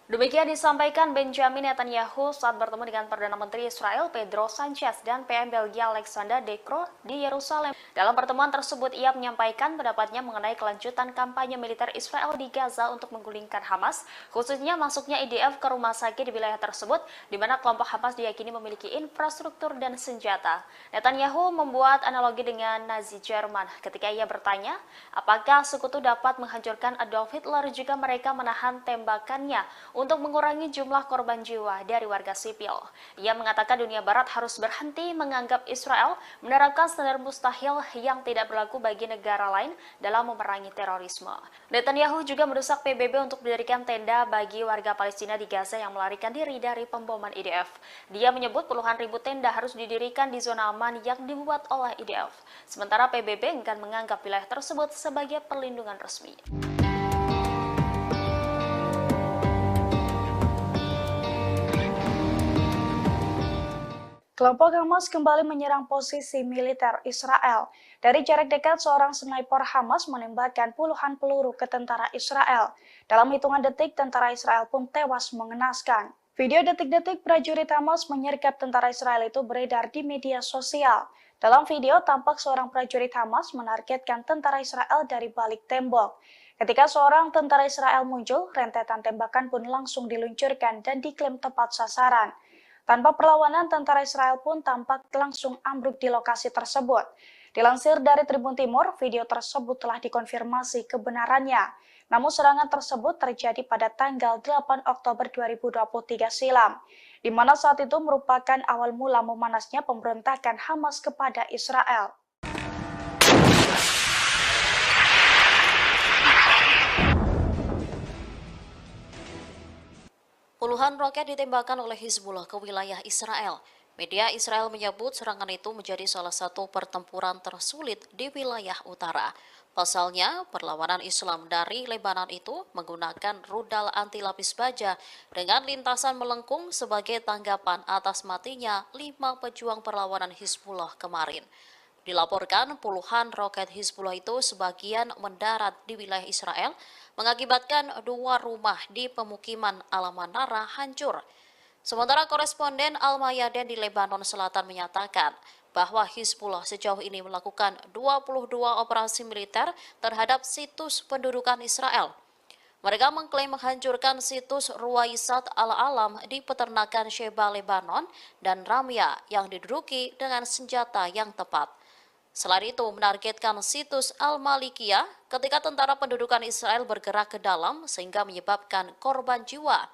Speaker 2: Demikian disampaikan Benjamin Netanyahu saat bertemu dengan Perdana Menteri Israel Pedro Sanchez dan PM Belgia Alexander De Croo di Yerusalem. Dalam pertemuan tersebut, ia menyampaikan pendapatnya mengenai kelanjutan kampanye militer Israel di Gaza untuk menggulingkan Hamas, khususnya masuknya IDF ke rumah sakit di wilayah tersebut, di mana kelompok Hamas diyakini memiliki infrastruktur dan senjata. Netanyahu membuat analogi dengan Nazi Jerman ketika ia bertanya, apakah sekutu dapat menghancurkan Adolf Hitler jika mereka menahan tembakannya untuk mengurangi jumlah korban jiwa dari warga sipil. Ia mengatakan dunia barat harus berhenti menganggap Israel menerapkan standar mustahil yang tidak berlaku bagi negara lain dalam memerangi terorisme. Netanyahu juga mendesak PBB untuk mendirikan tenda bagi warga Palestina di Gaza yang melarikan diri dari pemboman IDF. Dia menyebut puluhan ribu tenda harus didirikan di zona aman yang dibuat oleh IDF. Sementara PBB enggan menganggap wilayah tersebut sebagai perlindungan resmi. Kelompok Hamas kembali menyerang posisi militer Israel. Dari jarak dekat, seorang sniper Hamas menembakkan puluhan peluru ke tentara Israel. Dalam hitungan detik, tentara Israel pun tewas mengenaskan. Video detik-detik prajurit Hamas menyergap tentara Israel itu beredar di media sosial. Dalam video, tampak seorang prajurit Hamas menargetkan tentara Israel dari balik tembok. Ketika seorang tentara Israel muncul, rentetan tembakan pun langsung diluncurkan dan diklaim tepat sasaran. Tanpa perlawanan, tentara Israel pun tampak langsung ambruk di lokasi tersebut. Dilansir dari Tribun Timur, video tersebut telah dikonfirmasi kebenarannya. Namun serangan tersebut terjadi pada tanggal 8 Oktober 2023 silam, di mana saat itu merupakan awal mula memanasnya pemberontakan Hamas kepada Israel.
Speaker 1: Puluhan roket ditembakkan oleh Hizbullah ke wilayah Israel. Media Israel menyebut serangan itu menjadi salah satu pertempuran tersulit di wilayah utara. Pasalnya, perlawanan Islam dari Lebanon itu menggunakan rudal anti lapis baja dengan lintasan melengkung sebagai tanggapan atas matinya 5 pejuang perlawanan Hizbullah kemarin. Dilaporkan puluhan roket Hizbullah itu sebagian mendarat di wilayah Israel, mengakibatkan 2 rumah di pemukiman Al-Manara hancur. Sementara koresponden Al-Mayadin di Lebanon Selatan menyatakan bahwa Hizbullah sejauh ini melakukan 22 operasi militer terhadap situs pendudukan Israel. Mereka mengklaim menghancurkan situs Ruwaisat Al-Alam di peternakan Sheba, Lebanon, dan Ramya yang diduduki dengan senjata yang tepat. Selain itu, menargetkan situs Al-Malikiyah ketika tentara pendudukan Israel bergerak ke dalam sehingga menyebabkan korban jiwa.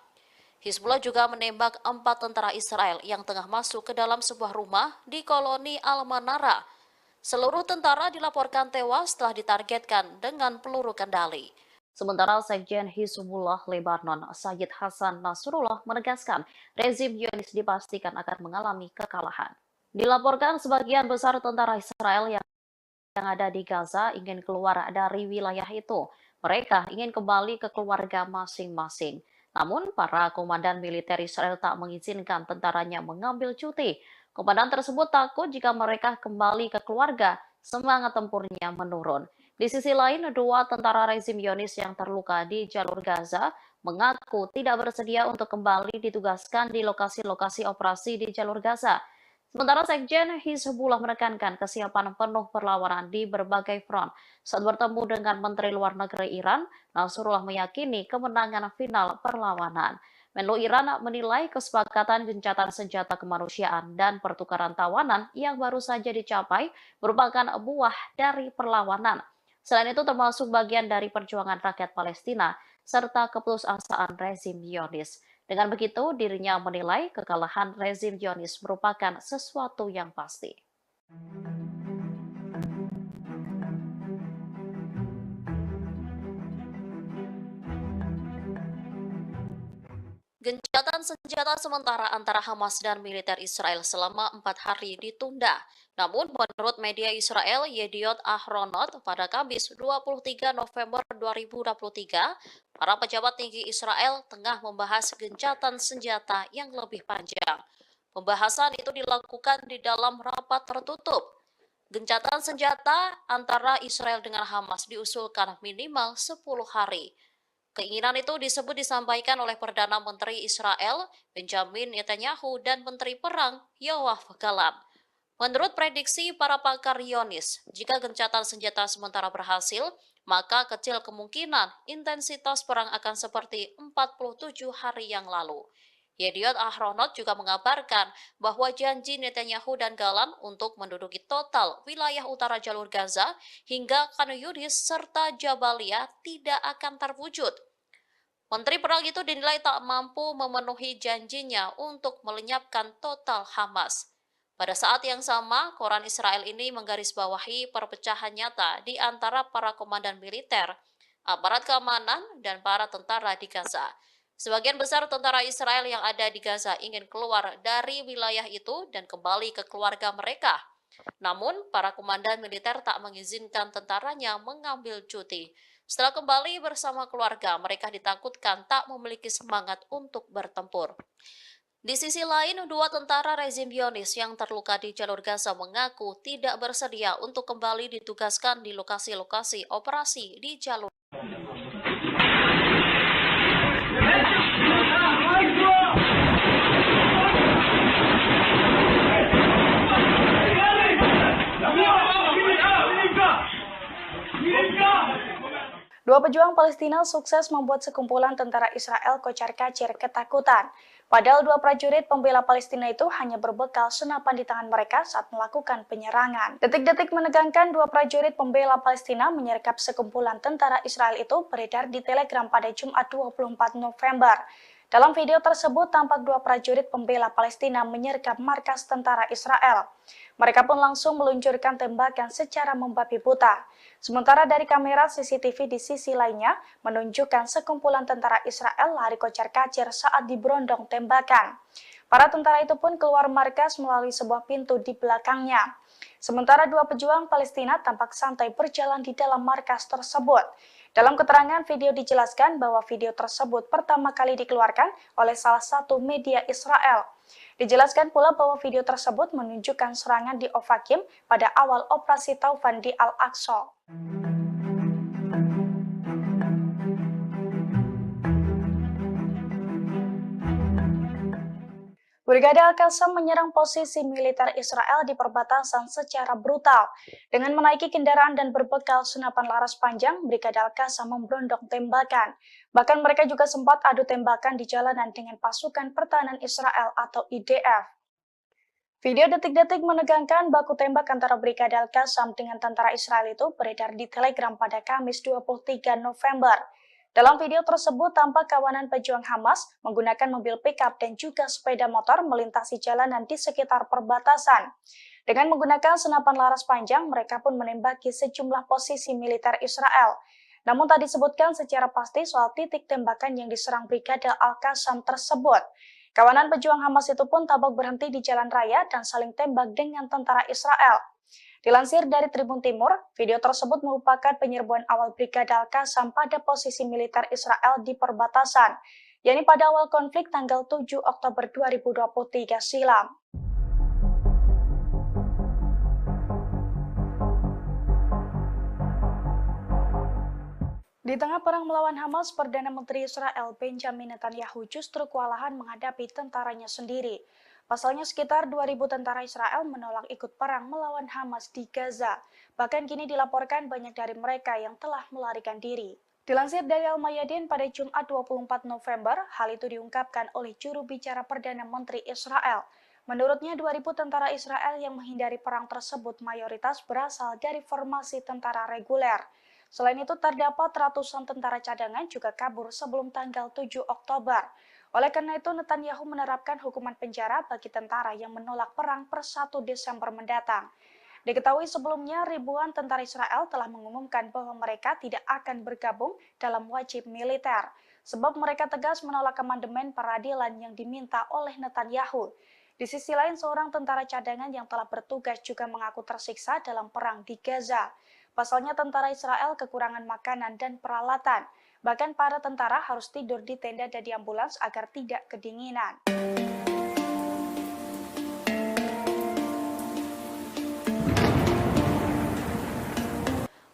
Speaker 1: Hizbullah juga menembak 4 tentara Israel yang tengah masuk ke dalam sebuah rumah di koloni Al-Manara. Seluruh tentara dilaporkan tewas setelah ditargetkan dengan peluru kendali. Sementara Sekjen Hizbullah Lebanon, Sayyid Hasan Nasrullah menegaskan rezim Zionis dipastikan akan mengalami kekalahan. Dilaporkan sebagian besar tentara Israel yang ada di Gaza ingin keluar dari wilayah itu. Mereka ingin kembali ke keluarga masing-masing. Namun, para komandan militer Israel tak mengizinkan tentaranya mengambil cuti. Komandan tersebut takut jika mereka kembali ke keluarga, semangat tempurnya menurun. Di sisi lain, 2 tentara rezim Zionis yang terluka di jalur Gaza mengaku tidak bersedia untuk kembali ditugaskan di lokasi-lokasi operasi di jalur Gaza. Sementara Sekjen Hizbullah menekankan kesiapan penuh perlawanan di berbagai front. Saat bertemu dengan Menteri Luar Negeri Iran, Nasrullah meyakini kemenangan final perlawanan. Menlu Iran menilai kesepakatan gencatan senjata kemanusiaan dan pertukaran tawanan yang baru saja dicapai merupakan buah dari perlawanan. Selain itu termasuk bagian dari perjuangan rakyat Palestina serta keputusasaan rezim Zionis. Dengan begitu, dirinya menilai kekalahan rezim Zionis merupakan sesuatu yang pasti. Gencatan senjata sementara antara Hamas dan militer Israel selama 4 hari ditunda. Namun, menurut media Israel Yediot Ahronot, pada Kamis 23 November 2023, para pejabat tinggi Israel tengah membahas gencatan senjata yang lebih panjang. Pembahasan itu dilakukan di dalam rapat tertutup. Gencatan senjata antara Israel dengan Hamas diusulkan minimal 10 hari. Keinginan itu disebut disampaikan oleh Perdana Menteri Israel, Benjamin Netanyahu, dan Menteri Perang, Yoav Gallant. Menurut prediksi para pakar Zionis, jika gencatan senjata sementara berhasil, maka kecil kemungkinan intensitas perang akan seperti 47 hari yang lalu. Yediot Ahronot juga mengabarkan bahwa janji Netanyahu dan Gallant untuk menduduki total wilayah utara jalur Gaza hingga Khan Yunis serta Jabalia tidak akan terwujud. Menteri Perang itu dinilai tak mampu memenuhi janjinya untuk melenyapkan total Hamas. Pada saat yang sama, koran Israel ini menggarisbawahi perpecahan nyata di antara para komandan militer, aparat keamanan, dan para tentara di Gaza. Sebagian besar tentara Israel yang ada di Gaza ingin keluar dari wilayah itu dan kembali ke keluarga mereka. Namun, para komandan militer tak mengizinkan tentaranya mengambil cuti. Setelah kembali bersama keluarga, mereka ditakutkan tak memiliki semangat untuk bertempur. Di sisi lain, dua tentara rezim Zionis yang terluka di jalur Gaza mengaku tidak bersedia untuk kembali ditugaskan di lokasi-lokasi operasi di jalur.
Speaker 2: Dua pejuang Palestina sukses membuat sekumpulan tentara Israel kocar-kacir ketakutan. Padahal dua prajurit pembela Palestina itu hanya berbekal senapan di tangan mereka saat melakukan penyerangan. Detik-detik menegangkan dua prajurit pembela Palestina menyergap sekumpulan tentara Israel itu beredar di Telegram pada Jumat 24 November. Dalam video tersebut tampak dua prajurit pembela Palestina menyergap markas tentara Israel. Mereka pun langsung meluncurkan tembakan secara membabi buta. Sementara dari kamera CCTV di sisi lainnya menunjukkan sekumpulan tentara Israel lari kocar-kacir saat diberondong tembakan. Para tentara itu pun keluar markas melalui sebuah pintu di belakangnya. Sementara dua pejuang Palestina tampak santai berjalan di dalam markas tersebut. Dalam keterangan video dijelaskan bahwa video tersebut pertama kali dikeluarkan oleh salah satu media Israel. Dijelaskan pula bahwa video tersebut menunjukkan serangan di Ofakim pada awal operasi Taufan di Al-Aqsa. Brigade Al-Qassam menyerang posisi militer Israel di perbatasan secara brutal. Dengan menaiki kendaraan dan berbekal senapan laras panjang, Brigade Al-Qassam memberondong tembakan. Bahkan mereka juga sempat adu tembakan di jalanan dengan pasukan pertahanan Israel atau IDF. Video detik-detik menegangkan baku tembak antara Brigade Al-Qassam dengan tentara Israel itu beredar di Telegram pada Kamis 23 November. Dalam video tersebut tampak kawanan pejuang Hamas menggunakan mobil pickup dan juga sepeda motor melintasi jalanan di sekitar perbatasan. Dengan menggunakan senapan laras panjang, mereka pun menembaki sejumlah posisi militer Israel. Namun tak disebutkan secara pasti soal titik tembakan yang diserang Brigade Al-Qassam tersebut. Kawanan pejuang Hamas itu pun tampak berhenti di jalan raya dan saling tembak dengan tentara Israel. Dilansir dari Tribun Timur, video tersebut merupakan penyerbuan awal Brigade Al-Qassam pada posisi militer Israel di perbatasan, yakni pada awal konflik tanggal 7 Oktober 2023 silam. Di tengah perang melawan Hamas, Perdana Menteri Israel Benjamin Netanyahu justru kewalahan menghadapi tentaranya sendiri. Pasalnya sekitar 2.000 tentara Israel menolak ikut perang melawan Hamas di Gaza. Bahkan kini dilaporkan banyak dari mereka yang telah melarikan diri. Dilansir dari Al-Mayadin pada Jumat 24 November, hal itu diungkapkan oleh juru bicara Perdana Menteri Israel. Menurutnya 2.000 tentara Israel yang menghindari perang tersebut mayoritas berasal dari formasi tentara reguler. Selain itu terdapat ratusan tentara cadangan juga kabur sebelum tanggal 7 Oktober. Oleh karena itu, Netanyahu menerapkan hukuman penjara bagi tentara yang menolak perang per 1 Desember mendatang. Diketahui sebelumnya, ribuan tentara Israel telah mengumumkan bahwa mereka tidak akan bergabung dalam wajib militer, sebab mereka tegas menolak amandemen peradilan yang diminta oleh Netanyahu. Di sisi lain, seorang tentara cadangan yang telah bertugas juga mengaku tersiksa dalam perang di Gaza. Pasalnya tentara Israel kekurangan makanan dan peralatan. Bahkan para tentara harus tidur di tenda dan di ambulans agar tidak kedinginan.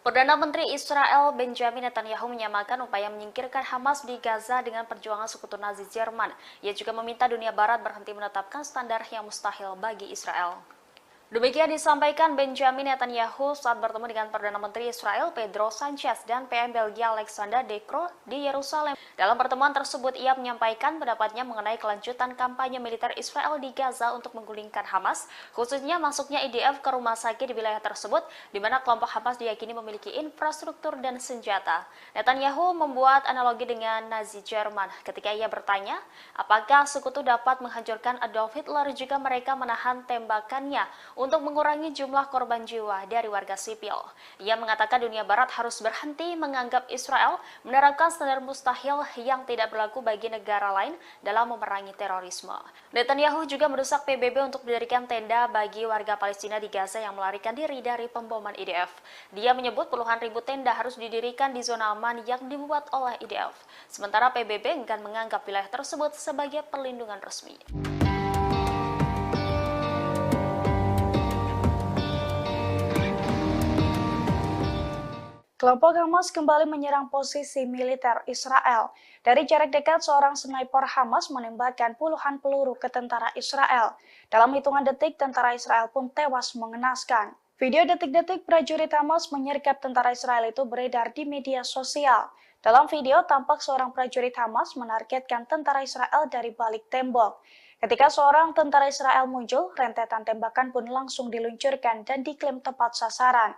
Speaker 1: Perdana Menteri Israel Benjamin Netanyahu menyamakan upaya menyingkirkan Hamas di Gaza dengan perjuangan sekutu Nazi Jerman. Ia juga meminta dunia Barat berhenti menetapkan standar yang mustahil bagi Israel. Demikian disampaikan Benjamin Netanyahu saat bertemu dengan Perdana Menteri Israel Pedro Sanchez dan PM Belgia Alexander De Croo di Yerusalem. Dalam pertemuan tersebut, ia menyampaikan pendapatnya mengenai kelanjutan kampanye militer Israel di Gaza untuk menggulingkan Hamas, khususnya masuknya IDF ke rumah sakit di wilayah tersebut, di mana kelompok Hamas diyakini memiliki infrastruktur dan senjata. Netanyahu membuat analogi dengan Nazi Jerman ketika ia bertanya, apakah sekutu dapat menghancurkan Adolf Hitler jika mereka menahan tembakannya untuk mengurangi jumlah korban jiwa dari warga sipil. Ia mengatakan dunia Barat harus berhenti menganggap Israel menerapkan standar mustahil yang tidak berlaku bagi negara lain dalam memerangi terorisme. Netanyahu juga mendesak PBB untuk mendirikan tenda bagi warga Palestina di Gaza yang melarikan diri dari pemboman IDF. Dia menyebut puluhan ribu tenda harus didirikan di zona aman yang dibuat oleh IDF. Sementara PBB enggan menganggap wilayah tersebut sebagai perlindungan resmi.
Speaker 2: Kelompok Hamas kembali menyerang posisi militer Israel. Dari jarak dekat, seorang sniper Hamas menembakkan puluhan peluru ke tentara Israel. Dalam hitungan detik, tentara Israel pun tewas mengenaskan. Video detik-detik prajurit Hamas menyergap tentara Israel itu beredar di media sosial. Dalam video, tampak seorang prajurit Hamas menargetkan tentara Israel dari balik tembok. Ketika seorang tentara Israel muncul, rentetan tembakan pun langsung diluncurkan dan diklaim tepat sasaran.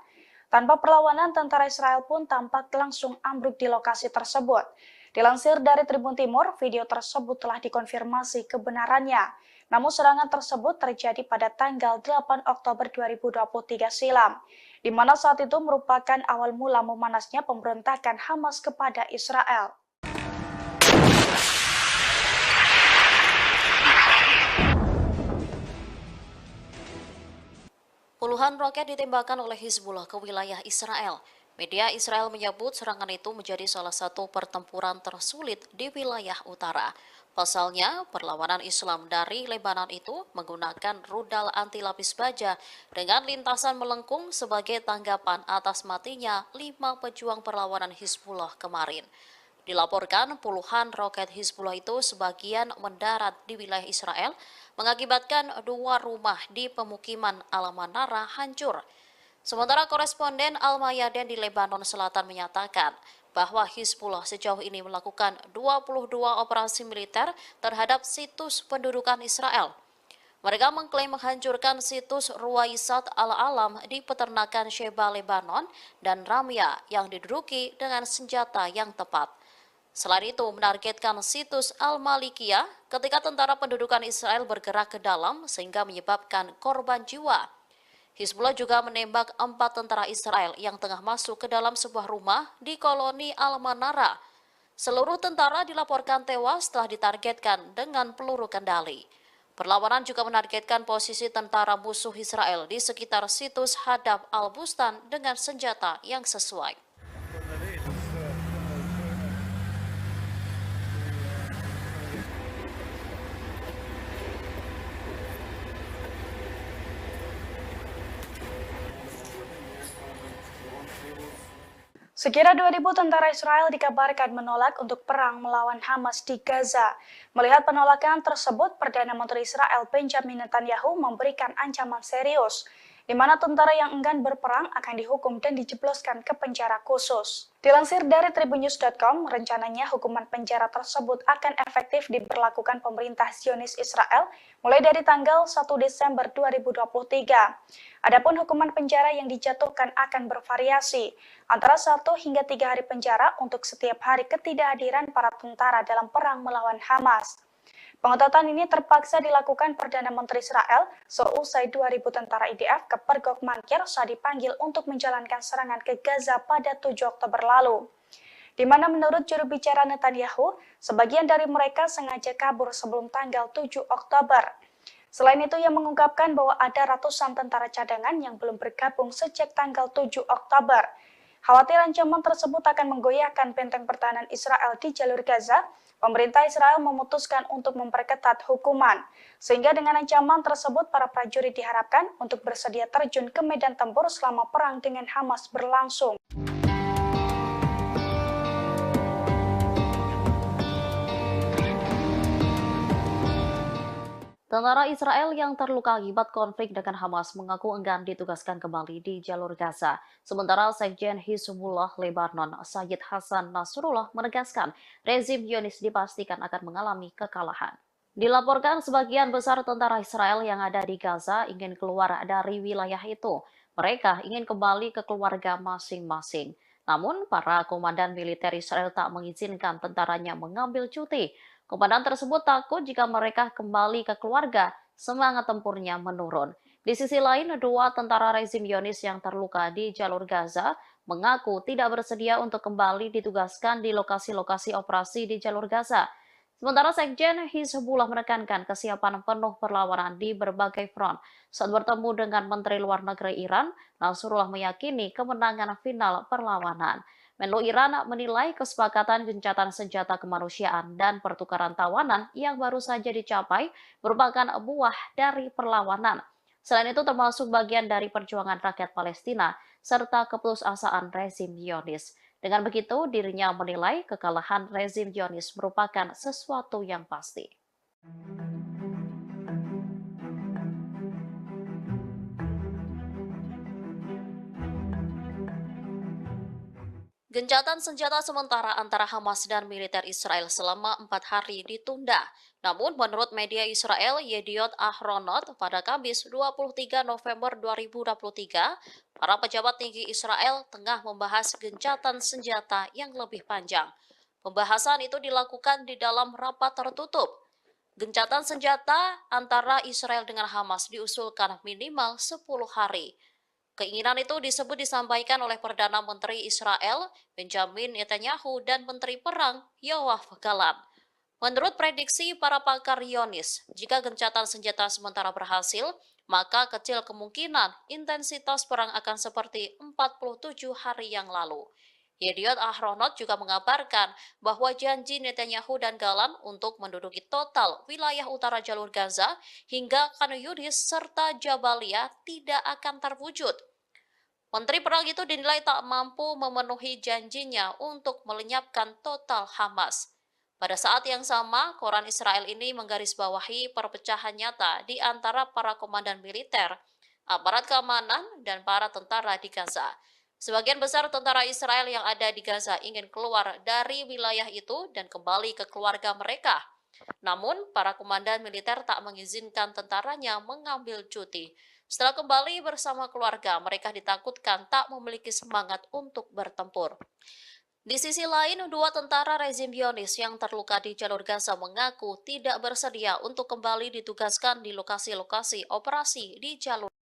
Speaker 2: Tanpa perlawanan, tentara Israel pun tampak langsung ambruk di lokasi tersebut. Dilansir dari Tribun Timur, video tersebut telah dikonfirmasi kebenarannya. Namun serangan tersebut terjadi pada tanggal 8 Oktober 2023 silam, di mana saat itu merupakan awal mula memanasnya pemberontakan Hamas kepada Israel.
Speaker 1: Puluhan roket ditembakkan oleh Hizbullah ke wilayah Israel. Media Israel menyebut serangan itu menjadi salah satu pertempuran tersulit di wilayah utara. Pasalnya, perlawanan Islam dari Lebanon itu menggunakan rudal anti lapis baja dengan lintasan melengkung sebagai tanggapan atas matinya 5 pejuang perlawanan Hizbullah kemarin. Dilaporkan puluhan roket Hizbullah itu sebagian mendarat di wilayah Israel, mengakibatkan 2 rumah di pemukiman Al-Manara hancur. Sementara koresponden Al-Mayadin di Lebanon Selatan menyatakan bahwa Hizbullah sejauh ini melakukan 22 operasi militer terhadap situs pendudukan Israel. Mereka mengklaim menghancurkan situs Ruwaisat Al-Alam di peternakan Sheba Lebanon dan Ramya yang diduduki dengan senjata yang tepat. Selain itu, menargetkan situs Al-Malikiyah ketika tentara pendudukan Israel bergerak ke dalam sehingga menyebabkan korban jiwa. Hizbullah juga menembak 4 tentara Israel yang tengah masuk ke dalam sebuah rumah di koloni Al-Manara. Seluruh tentara dilaporkan tewas setelah ditargetkan dengan peluru kendali. Perlawanan juga menargetkan posisi tentara musuh Israel di sekitar situs Hadab Al-Bustan dengan senjata yang sesuai.
Speaker 2: Sekira 2.000 tentara Israel dikabarkan menolak untuk perang melawan Hamas di Gaza. Melihat penolakan tersebut, Perdana Menteri Israel Benjamin Netanyahu memberikan ancaman serius, di mana tentara yang enggan berperang akan dihukum dan dijebloskan ke penjara khusus. Dilansir dari tribunnews.com, rencananya hukuman penjara tersebut akan efektif diberlakukan pemerintah Zionis Israel mulai dari tanggal 1 Desember 2023. Adapun hukuman penjara yang dijatuhkan akan bervariasi, antara 1 hingga 3 hari penjara untuk setiap hari ketidakhadiran para tentara dalam perang melawan Hamas. Pengetatan ini terpaksa dilakukan Perdana Menteri Israel seusai 2.000 tentara IDF ke Pergok Mankir saat dipanggil untuk menjalankan serangan ke Gaza pada 7 Oktober lalu. Di mana menurut juru bicara Netanyahu, sebagian dari mereka sengaja kabur sebelum tanggal 7 Oktober. Selain itu, ia mengungkapkan bahwa ada ratusan tentara cadangan yang belum bergabung sejak tanggal 7 Oktober. Khawatir ancaman tersebut akan menggoyahkan benteng pertahanan Israel di jalur Gaza, pemerintah Israel memutuskan untuk memperketat hukuman. Sehingga dengan ancaman tersebut, para prajurit diharapkan untuk bersedia terjun ke medan tempur selama perang dengan Hamas berlangsung.
Speaker 1: Tentara Israel yang terluka akibat konflik dengan Hamas mengaku enggan ditugaskan kembali di jalur Gaza. Sementara Sekjen Hizbullah Lebanon, Sayyid Hasan Nasrullah menegaskan rezim Zionis dipastikan akan mengalami kekalahan. Dilaporkan sebagian besar tentara Israel yang ada di Gaza ingin keluar dari wilayah itu. Mereka ingin kembali ke keluarga masing-masing. Namun, para komandan militer Israel tak mengizinkan tentaranya mengambil cuti. Komandan tersebut takut jika mereka kembali ke keluarga, semangat tempurnya menurun. Di sisi lain, dua tentara rezim Zionis yang terluka di jalur Gaza mengaku tidak bersedia untuk kembali ditugaskan di lokasi-lokasi operasi di jalur Gaza. Sementara Sekjen Hizbullah menekankan kesiapan penuh perlawanan di berbagai front. Saat bertemu dengan Menteri Luar Negeri Iran, Nasrullah meyakini kemenangan final perlawanan. Menlu Iran menilai kesepakatan gencatan senjata kemanusiaan dan pertukaran tawanan yang baru saja dicapai merupakan buah dari perlawanan. Selain itu termasuk bagian dari perjuangan rakyat Palestina serta keputusasaan rezim Zionis. Dengan begitu, dirinya menilai kekalahan rezim Zionis merupakan sesuatu yang pasti. Gencatan senjata sementara antara Hamas dan militer Israel selama 4 hari ditunda. Namun menurut media Israel Yediot Ahronot pada Kamis 23 November 2023, para pejabat tinggi Israel tengah membahas gencatan senjata yang lebih panjang. Pembahasan itu dilakukan di dalam rapat tertutup. Gencatan senjata antara Israel dengan Hamas diusulkan minimal 10 hari. Keinginan itu disampaikan oleh Perdana Menteri Israel, Benjamin Netanyahu, dan Menteri Perang, Yoav Gallant. Menurut prediksi para pakar Zionis, jika gencatan senjata sementara berhasil, maka kecil kemungkinan intensitas perang akan seperti 47 hari yang lalu. Yediot Ahronot juga mengabarkan bahwa janji Netanyahu dan Gallant untuk menduduki total wilayah utara jalur Gaza hingga Khan Yunis serta Jabalia tidak akan terwujud. Menteri Perang itu dinilai tak mampu memenuhi janjinya untuk melenyapkan total Hamas. Pada saat yang sama, koran Israel ini menggarisbawahi perpecahan nyata di antara para komandan militer, aparat keamanan, dan para tentara di Gaza. Sebagian besar tentara Israel yang ada di Gaza ingin keluar dari wilayah itu dan kembali ke keluarga mereka. Namun, para komandan militer tak mengizinkan tentaranya mengambil cuti. Setelah kembali bersama keluarga, mereka ditakutkan tak memiliki semangat untuk bertempur. Di sisi lain, dua tentara rezim Zionis yang terluka di jalur Gaza mengaku tidak bersedia untuk kembali ditugaskan di lokasi-lokasi operasi di jalur.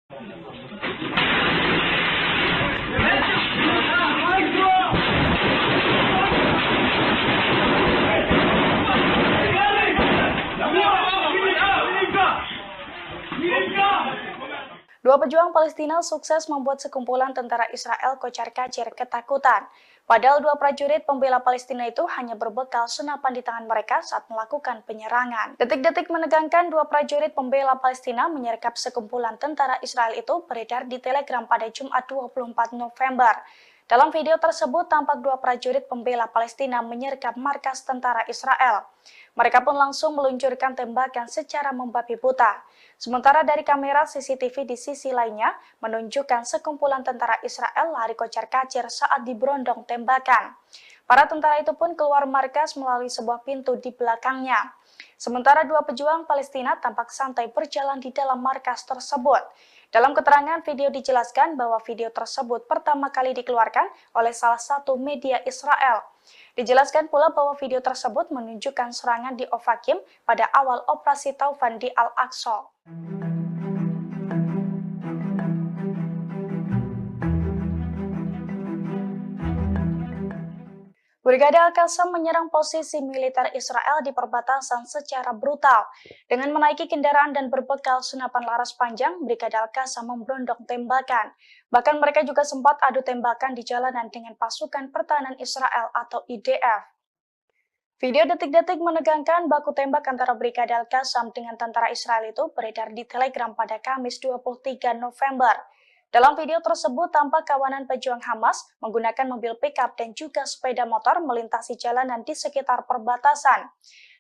Speaker 2: Dua pejuang Palestina sukses membuat sekumpulan tentara Israel kocar-kacir ketakutan. Padahal dua prajurit pembela Palestina itu hanya berbekal senapan di tangan mereka saat melakukan penyerangan. Detik-detik menegangkan dua prajurit pembela Palestina menyergap sekumpulan tentara Israel itu beredar di Telegram pada Jumat 24 November. Dalam video tersebut tampak dua prajurit pembela Palestina menyergap markas tentara Israel. Mereka pun langsung meluncurkan tembakan secara membabi buta. Sementara dari kamera CCTV di sisi lainnya menunjukkan sekumpulan tentara Israel lari kocar-kacir saat diberondong tembakan. Para tentara itu pun keluar markas melalui sebuah pintu di belakangnya. Sementara dua pejuang Palestina tampak santai berjalan di dalam markas tersebut. Dalam keterangan video dijelaskan bahwa video tersebut pertama kali dikeluarkan oleh salah satu media Israel. Dijelaskan pula bahwa video tersebut menunjukkan serangan di Ofakim pada awal operasi Taufan di Al-Aqsa. Brigade Al-Qassam menyerang posisi militer Israel di perbatasan secara brutal. Dengan menaiki kendaraan dan berbekal senapan laras panjang, Brigade Al-Qassam memberondong tembakan. Bahkan mereka juga sempat adu tembakan di jalanan dengan pasukan pertahanan Israel atau IDF. Video detik-detik menegangkan baku tembak antara Brigade Al-Qassam dengan tentara Israel itu beredar di Telegram pada Kamis 23 November. Dalam video tersebut tampak kawanan pejuang Hamas menggunakan mobil pickup dan juga sepeda motor melintasi jalanan di sekitar perbatasan.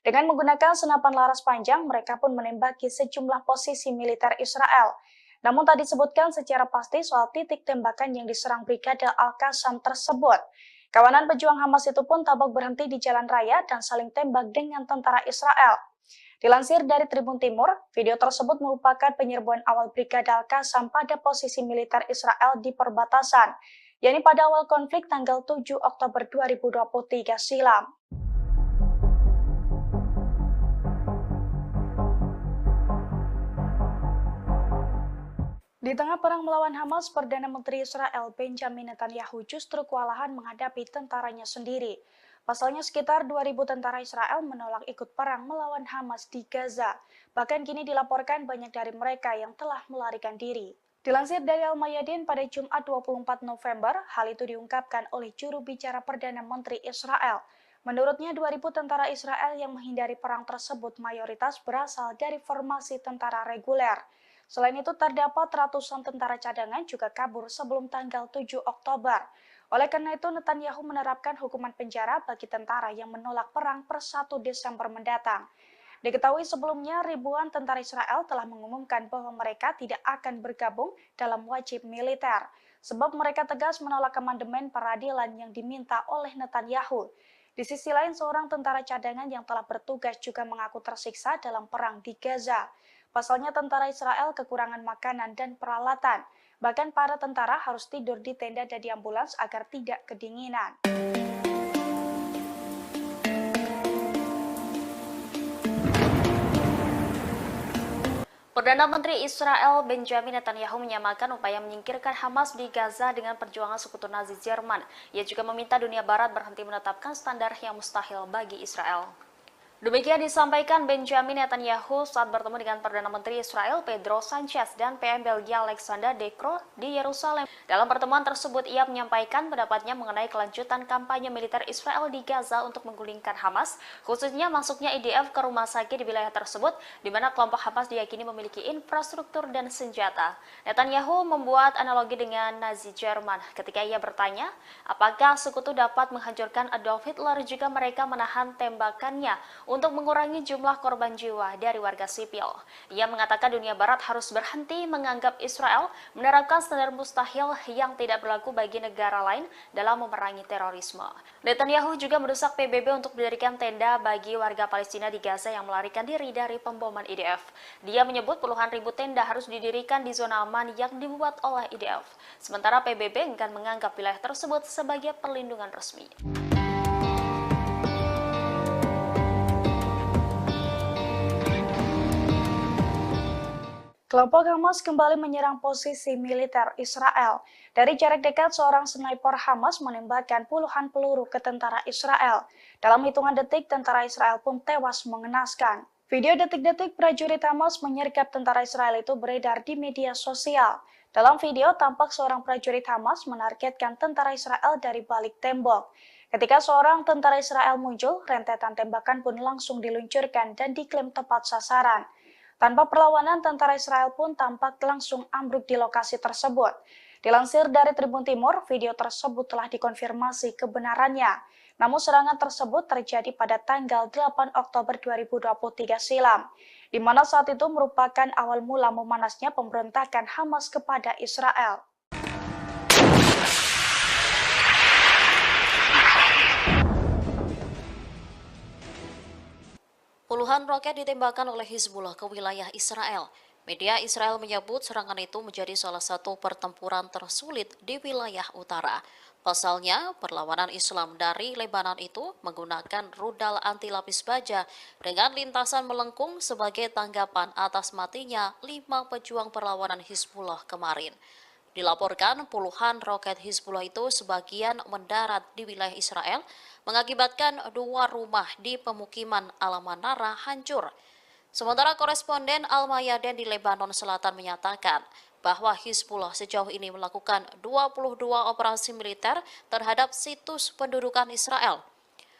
Speaker 2: Dengan menggunakan senapan laras panjang, mereka pun menembaki sejumlah posisi militer Israel. Namun tak disebutkan secara pasti soal titik tembakan yang diserang Brigade Al-Qassam tersebut. Kawanan pejuang Hamas itu pun tampak berhenti di jalan raya dan saling tembak dengan tentara Israel. Dilansir dari Tribun Timur, video tersebut merupakan penyerbuan awal Brigade Al-Qassam pada posisi militer Israel di perbatasan, yakni pada awal konflik tanggal 7 Oktober 2023 silam. Di tengah perang melawan Hamas, Perdana Menteri Israel Benjamin Netanyahu justru kewalahan menghadapi tentaranya sendiri. Pasalnya sekitar 2.000 tentara Israel menolak ikut perang melawan Hamas di Gaza. Bahkan kini dilaporkan banyak dari mereka yang telah melarikan diri. Dilansir dari Al-Mayadin pada Jumat 24 November, hal itu diungkapkan oleh juru bicara Perdana Menteri Israel. Menurutnya 2.000 tentara Israel yang menghindari perang tersebut mayoritas berasal dari formasi tentara reguler. Selain itu, terdapat ratusan tentara cadangan juga kabur sebelum tanggal 7 Oktober. Oleh karena itu, Netanyahu menerapkan hukuman penjara bagi tentara yang menolak perang per 1 Desember mendatang. Diketahui sebelumnya, ribuan tentara Israel telah mengumumkan bahwa mereka tidak akan bergabung dalam wajib militer, sebab mereka tegas menolak amandemen peradilan yang diminta oleh Netanyahu. Di sisi lain, seorang tentara cadangan yang telah bertugas juga mengaku tersiksa dalam perang di Gaza. Pasalnya tentara Israel kekurangan makanan dan peralatan. Bahkan para tentara harus tidur di tenda dan di ambulans agar tidak kedinginan.
Speaker 1: Perdana Menteri Israel Benjamin Netanyahu menyamakan upaya menyingkirkan Hamas di Gaza dengan perjuangan sekutu Nazi Jerman. Ia juga meminta dunia barat berhenti menetapkan standar yang mustahil bagi Israel. Demikian disampaikan Benjamin Netanyahu saat bertemu dengan Perdana Menteri Israel Pedro Sanchez dan PM Belgia Alexander De Croo di Yerusalem. Dalam pertemuan tersebut, ia menyampaikan pendapatnya mengenai kelanjutan kampanye militer Israel di Gaza untuk menggulingkan Hamas, khususnya masuknya IDF ke rumah sakit di wilayah tersebut, di mana kelompok Hamas diyakini memiliki infrastruktur dan senjata. Netanyahu membuat analogi dengan Nazi Jerman ketika ia bertanya, apakah sekutu dapat menghancurkan Adolf Hitler jika mereka menahan tembakannya untuk mengurangi jumlah korban jiwa dari warga sipil. Ia mengatakan dunia barat harus berhenti menganggap Israel menerapkan standar mustahil yang tidak berlaku bagi negara lain dalam memerangi terorisme. Netanyahu juga mendesak PBB untuk mendirikan tenda bagi warga Palestina di Gaza yang melarikan diri dari pemboman IDF. Dia menyebut puluhan ribu tenda harus didirikan di zona aman yang dibuat oleh IDF. Sementara PBB enggan menganggap wilayah tersebut sebagai perlindungan resmi.
Speaker 2: Kelompok Hamas kembali menyerang posisi militer Israel. Dari jarak dekat, seorang sniper Hamas menembakkan puluhan peluru ke tentara Israel. Dalam hitungan detik, tentara Israel pun tewas mengenaskan. Video detik-detik prajurit Hamas menyergap tentara Israel itu beredar di media sosial. Dalam video, tampak seorang prajurit Hamas menargetkan tentara Israel dari balik tembok. Ketika seorang tentara Israel muncul, rentetan tembakan pun langsung diluncurkan dan diklaim tepat sasaran. Tanpa perlawanan, tentara Israel pun tampak langsung ambruk di lokasi tersebut. Dilansir dari Tribun Timur, video tersebut telah dikonfirmasi kebenarannya. Namun serangan tersebut terjadi pada tanggal 8 Oktober 2023 silam, di mana saat itu merupakan awal mula memanasnya pemberontakan Hamas kepada Israel.
Speaker 1: Puluhan roket ditembakkan oleh Hizbullah ke wilayah Israel. Media Israel menyebut serangan itu menjadi salah satu pertempuran tersulit di wilayah utara. Pasalnya, perlawanan Islam dari Lebanon itu menggunakan rudal anti lapis baja dengan lintasan melengkung sebagai tanggapan atas matinya 5 pejuang perlawanan Hizbullah kemarin. Dilaporkan puluhan roket Hizbullah itu sebagian mendarat di wilayah Israel, mengakibatkan 2 rumah di pemukiman Al-Manara hancur. Sementara koresponden Al-Mayadin di Lebanon Selatan menyatakan bahwa Hizbullah sejauh ini melakukan 22 operasi militer terhadap situs pendudukan Israel.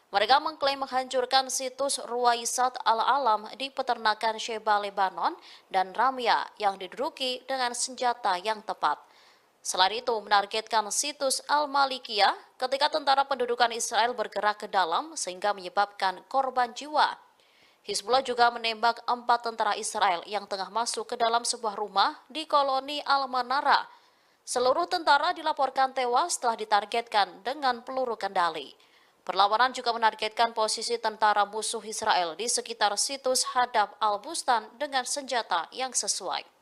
Speaker 1: Mereka mengklaim menghancurkan situs Ruwaisat Al-Alam di peternakan Sheba, Lebanon, dan Ramya yang diduduki dengan senjata yang tepat. Selain itu, menargetkan situs Al-Malikiyah ketika tentara pendudukan Israel bergerak ke dalam sehingga menyebabkan korban jiwa. Hizbullah juga menembak 4 tentara Israel yang tengah masuk ke dalam sebuah rumah di koloni Al-Manara. Seluruh tentara dilaporkan tewas setelah ditargetkan dengan peluru kendali. Perlawanan juga menargetkan posisi tentara musuh Israel di sekitar situs Hadab Al-Bustan dengan senjata yang sesuai.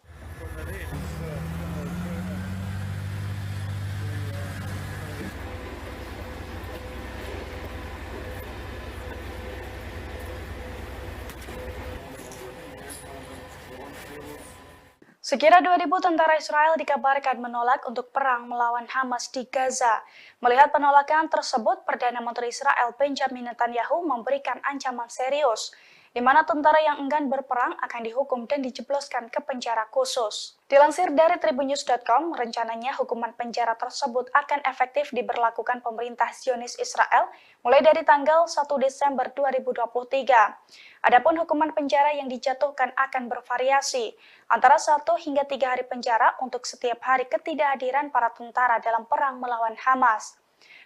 Speaker 2: Sekira 2.000 tentara Israel dikabarkan menolak untuk perang melawan Hamas di Gaza. Melihat penolakan tersebut, Perdana Menteri Israel Benjamin Netanyahu memberikan ancaman serius, di mana tentara yang enggan berperang akan dihukum dan dijebloskan ke penjara khusus. Dilansir dari tribunnews.com, rencananya hukuman penjara tersebut akan efektif diberlakukan pemerintah Zionis Israel mulai dari tanggal 1 Desember 2023. Adapun hukuman penjara yang dijatuhkan akan bervariasi, antara 1 hingga 3 hari penjara untuk setiap hari ketidakhadiran para tentara dalam perang melawan Hamas.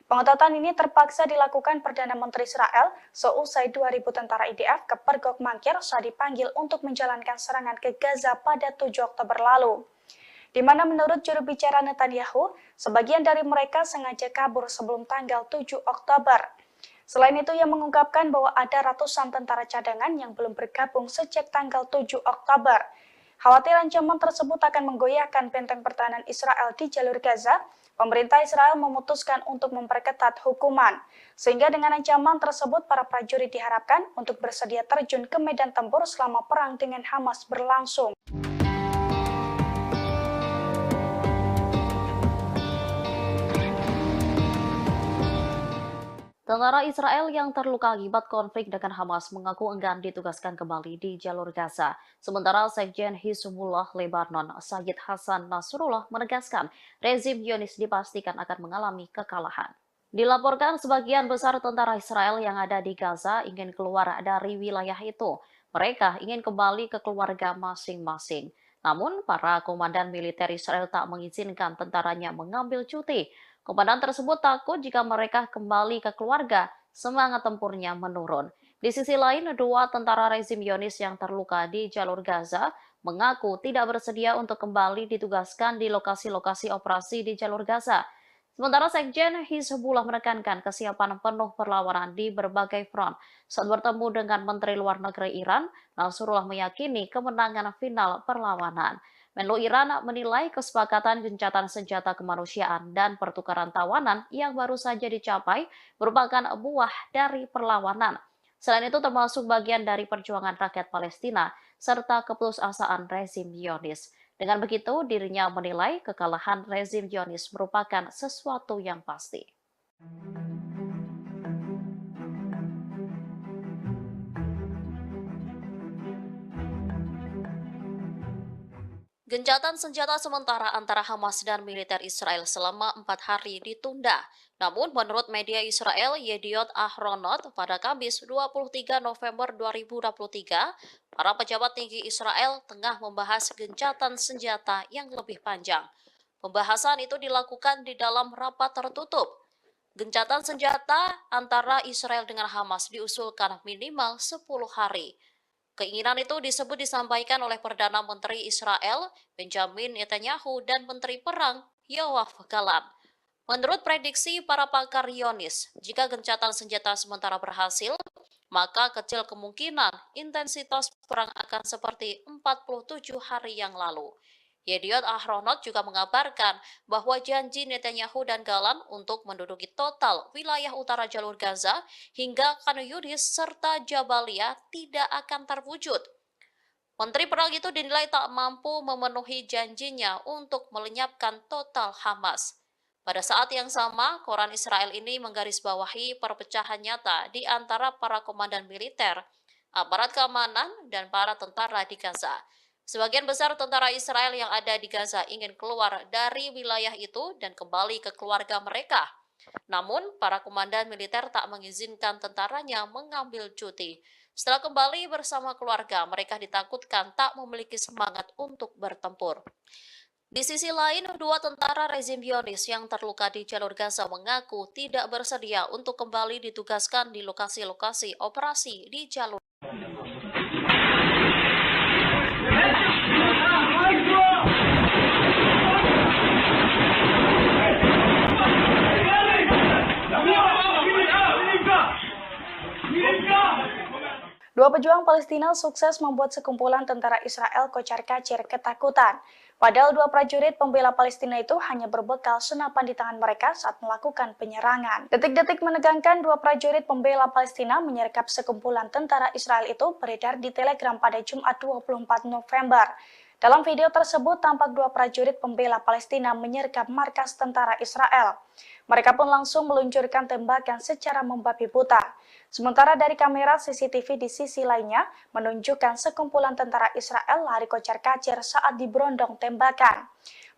Speaker 2: Pengetatan ini terpaksa dilakukan Perdana Menteri Israel seusai 2.000 tentara IDF ke Pergok Mangkir saat dipanggil untuk menjalankan serangan ke Gaza pada 7 Oktober lalu. Di mana menurut juru bicara Netanyahu, sebagian dari mereka sengaja kabur sebelum tanggal 7 Oktober. Selain itu, ia mengungkapkan bahwa ada ratusan tentara cadangan yang belum bergabung sejak tanggal 7 Oktober. Khawatir ancaman tersebut akan menggoyahkan benteng pertahanan Israel di jalur Gaza, pemerintah Israel memutuskan untuk memperketat hukuman. Sehingga dengan ancaman tersebut, para prajurit diharapkan untuk bersedia terjun ke medan tempur selama perang dengan Hamas berlangsung.
Speaker 1: Tentara Israel yang terluka akibat konflik dengan Hamas mengaku enggan ditugaskan kembali di jalur Gaza. Sementara Sekjen Hizbullah Lebanon, Sayyid Hasan Nasrullah menegaskan rezim Zionis dipastikan akan mengalami kekalahan. Dilaporkan sebagian besar tentara Israel yang ada di Gaza ingin keluar dari wilayah itu. Mereka ingin kembali ke keluarga masing-masing. Namun, para komandan militer Israel tak mengizinkan tentaranya mengambil cuti. Komandan tersebut takut jika mereka kembali ke keluarga, semangat tempurnya menurun. Di sisi lain, 2 tentara rezim Zionis yang terluka di jalur Gaza mengaku tidak bersedia untuk kembali ditugaskan di lokasi-lokasi operasi di jalur Gaza. Sementara Sekjen Hizbullah menekankan kesiapan penuh perlawanan di berbagai front. Saat bertemu dengan Menteri Luar Negeri Iran, Nasrullah meyakini kemenangan final perlawanan. Menlu Iran menilai kesepakatan gencatan senjata kemanusiaan dan pertukaran tawanan yang baru saja dicapai merupakan buah dari perlawanan. Selain itu termasuk bagian dari perjuangan rakyat Palestina serta keputusasaan rezim Zionis. Dengan begitu, dirinya menilai kekalahan rezim Zionis merupakan sesuatu yang pasti. Gencatan senjata sementara antara Hamas dan militer Israel selama 4 hari ditunda. Namun, menurut media Israel Yediot Ahronot, pada Kamis 23 November 2023, para pejabat tinggi Israel tengah membahas gencatan senjata yang lebih panjang. Pembahasan itu dilakukan di dalam rapat tertutup. Gencatan senjata antara Israel dengan Hamas diusulkan minimal 10 hari. Keinginan itu disampaikan oleh Perdana Menteri Israel Benjamin Netanyahu dan Menteri Perang Yoav Gallant. Menurut prediksi para pakar Zionis, jika gencatan senjata sementara berhasil, maka kecil kemungkinan intensitas perang akan seperti 47 hari yang lalu. Yediot Ahronot juga mengabarkan bahwa janji Netanyahu dan Gallant untuk menduduki total wilayah utara jalur Gaza hingga Khan Yunis serta Jabalia tidak akan terwujud. Menteri Perang itu dinilai tak mampu memenuhi janjinya untuk melenyapkan total Hamas. Pada saat yang sama, koran Israel ini menggarisbawahi perpecahan nyata di antara para komandan militer, aparat keamanan, dan para tentara di Gaza. Sebagian besar tentara Israel yang ada di Gaza ingin keluar dari wilayah itu dan kembali ke keluarga mereka. Namun, para komandan militer tak mengizinkan tentaranya mengambil cuti. Setelah kembali bersama keluarga, mereka ditakutkan tak memiliki semangat untuk bertempur. Di sisi lain, dua tentara rezim Zionis yang terluka di jalur Gaza mengaku tidak bersedia untuk kembali ditugaskan di lokasi-lokasi operasi di jalur.
Speaker 2: Dua pejuang Palestina sukses membuat sekumpulan tentara Israel kocar-kacir ketakutan. Padahal dua prajurit pembela Palestina itu hanya berbekal senapan di tangan mereka saat melakukan penyerangan. Detik-detik menegangkan dua prajurit pembela Palestina menyergap sekumpulan tentara Israel itu beredar di Telegram pada Jumat 24 November. Dalam video tersebut tampak dua prajurit pembela Palestina menyergap markas tentara Israel. Mereka pun langsung meluncurkan tembakan secara membabi buta. Sementara dari kamera CCTV di sisi lainnya menunjukkan sekumpulan tentara Israel lari kocar-kacir saat diberondong tembakan.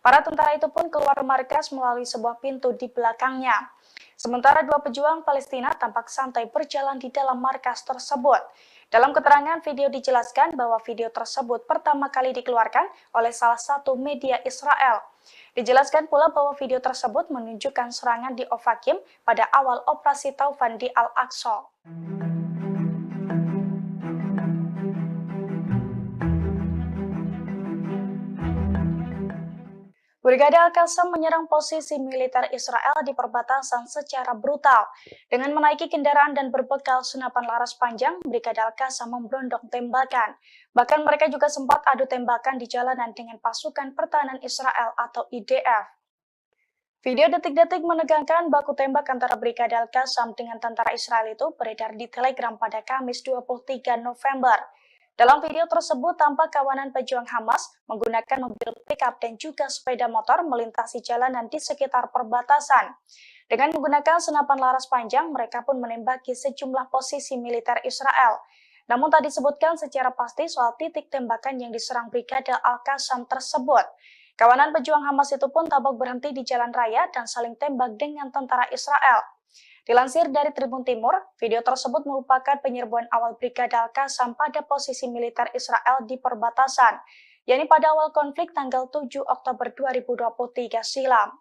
Speaker 2: Para tentara itu pun keluar markas melalui sebuah pintu di belakangnya. Sementara dua pejuang Palestina tampak santai berjalan di dalam markas tersebut. Dalam keterangan video dijelaskan bahwa video tersebut pertama kali dikeluarkan oleh salah satu media Israel. Dijelaskan pula bahwa video tersebut menunjukkan serangan di Ofakim pada awal operasi Taufan di Al-Aqsa. Brigade Al-Qassam menyerang posisi militer Israel di perbatasan secara brutal. Dengan menaiki kendaraan dan berbekal senapan laras panjang, Brigade Al-Qassam memberondong tembakan. Bahkan mereka juga sempat adu tembakan di jalanan dengan pasukan pertahanan Israel atau IDF. Video detik-detik menegangkan baku tembak antara Brigade Al-Qassam dengan tentara Israel itu beredar di Telegram pada Kamis 23 November. Dalam video tersebut tampak kawanan pejuang Hamas menggunakan mobil pickup dan juga sepeda motor melintasi jalanan di sekitar perbatasan. Dengan menggunakan senapan laras panjang, mereka pun menembaki sejumlah posisi militer Israel. Namun tak disebutkan secara pasti soal titik tembakan yang diserang Brigade Al-Qassam tersebut. Kawanan pejuang Hamas itu pun tampak berhenti di jalan raya dan saling tembak dengan tentara Israel. Dilansir dari Tribun Timur, video tersebut merupakan penyerbuan awal Brigade Al-Qassam pada posisi militer Israel di perbatasan, yakni pada awal konflik tanggal 7 Oktober 2023 silam.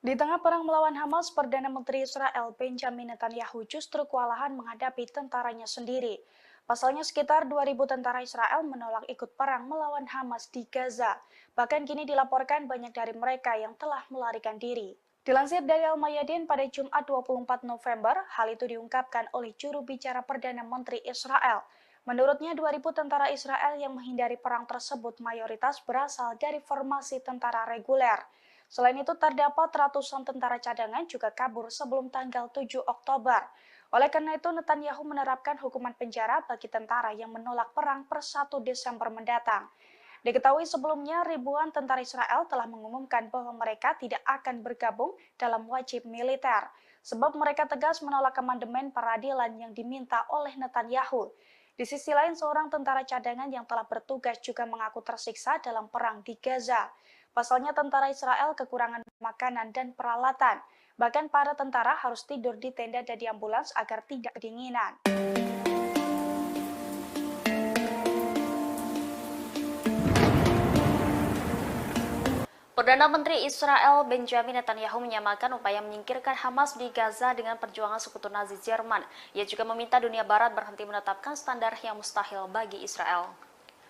Speaker 2: Di tengah perang melawan Hamas, Perdana Menteri Israel Benjamin Netanyahu justru kewalahan menghadapi tentaranya sendiri. Pasalnya sekitar 2.000 tentara Israel menolak ikut perang melawan Hamas di Gaza. Bahkan kini dilaporkan banyak dari mereka yang telah melarikan diri. Dilansir dari Al-Mayadin pada Jumat 24 November, hal itu diungkapkan oleh juru bicara Perdana Menteri Israel. Menurutnya 2.000 tentara Israel yang menghindari perang tersebut mayoritas berasal dari formasi tentara reguler. Selain itu terdapat ratusan tentara cadangan juga kabur sebelum tanggal 7 Oktober. Oleh karena itu, Netanyahu menerapkan hukuman penjara bagi tentara yang menolak perang per 1 Desember mendatang. Diketahui sebelumnya, ribuan tentara Israel telah mengumumkan bahwa mereka tidak akan bergabung dalam wajib militer, sebab mereka tegas menolak amandemen peradilan yang diminta oleh Netanyahu. Di sisi lain, seorang tentara cadangan yang telah bertugas juga mengaku tersiksa dalam perang di Gaza. Pasalnya tentara Israel kekurangan makanan dan peralatan. Bahkan para tentara harus tidur di tenda dan di ambulans agar tidak kedinginan.
Speaker 1: Perdana Menteri Israel Benjamin Netanyahu menyamakan upaya menyingkirkan Hamas di Gaza dengan perjuangan sekutu Nazi Jerman. Ia juga meminta dunia barat berhenti menetapkan standar yang mustahil bagi Israel.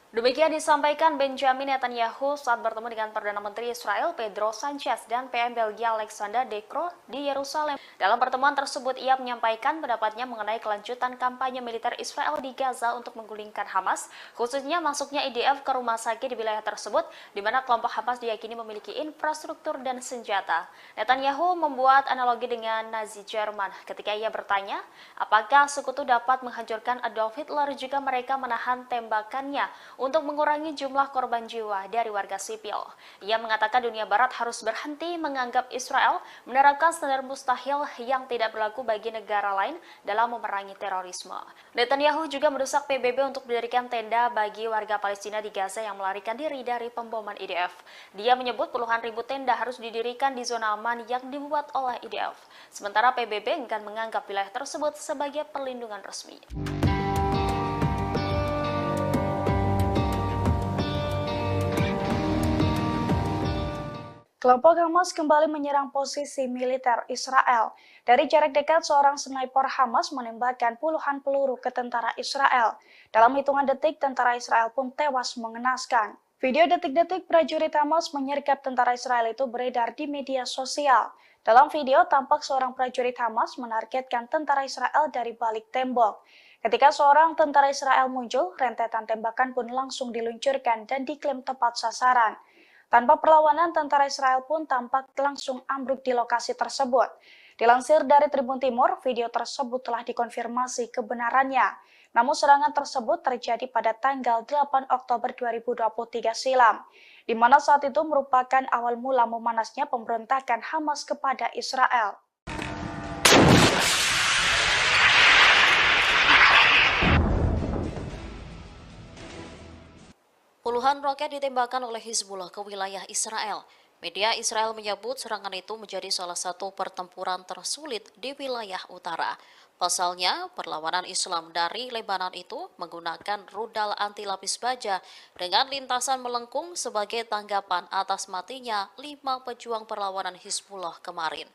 Speaker 2: Demikian disampaikan Benjamin Netanyahu saat bertemu dengan Perdana Menteri Israel Pedro Sanchez dan PM Belgia Alexander De Croo di Yerusalem. Dalam pertemuan tersebut, ia menyampaikan pendapatnya mengenai kelanjutan kampanye militer Israel di Gaza untuk menggulingkan Hamas, khususnya masuknya IDF ke rumah sakit di wilayah tersebut, di mana kelompok Hamas diyakini memiliki infrastruktur dan senjata. Netanyahu membuat analogi dengan Nazi Jerman ketika ia bertanya, apakah sekutu dapat menghancurkan Adolf Hitler jika mereka menahan tembakannya untuk mengurangi jumlah korban jiwa dari warga sipil. Ia mengatakan dunia barat harus berhenti menganggap Israel menerapkan standar mustahil yang tidak berlaku bagi negara lain dalam memerangi terorisme. Netanyahu juga mendesak PBB untuk mendirikan tenda bagi warga Palestina di Gaza yang melarikan diri dari pemboman IDF. Dia menyebut puluhan ribu tenda harus didirikan di zona aman yang dibuat oleh IDF. Sementara PBB enggan menganggap wilayah tersebut sebagai perlindungan resmi. Kelompok Hamas kembali menyerang posisi militer Israel. Dari jarak dekat, seorang sniper Hamas menembakkan puluhan peluru ke tentara Israel. Dalam hitungan detik, tentara Israel pun tewas mengenaskan. Video detik-detik prajurit Hamas menyergap tentara Israel itu beredar di media sosial. Dalam video, tampak seorang prajurit Hamas menargetkan tentara Israel dari balik tembok. Ketika seorang tentara Israel muncul, rentetan tembakan pun langsung diluncurkan dan diklaim tepat sasaran. Tanpa perlawanan, tentara Israel pun tampak langsung ambruk di lokasi tersebut. Dilansir dari Tribun Timur, video tersebut telah dikonfirmasi kebenarannya. Namun serangan tersebut terjadi pada tanggal 8 Oktober 2023 silam, di mana saat itu merupakan awal mula memanasnya pemberontakan Hamas kepada Israel.
Speaker 1: Puluhan roket ditembakkan oleh Hizbullah ke wilayah Israel. Media Israel menyebut serangan itu menjadi salah satu pertempuran tersulit di wilayah utara. Pasalnya, perlawanan Islam dari Lebanon itu menggunakan rudal anti lapis baja dengan lintasan melengkung sebagai tanggapan atas matinya 5 pejuang perlawanan Hizbullah kemarin.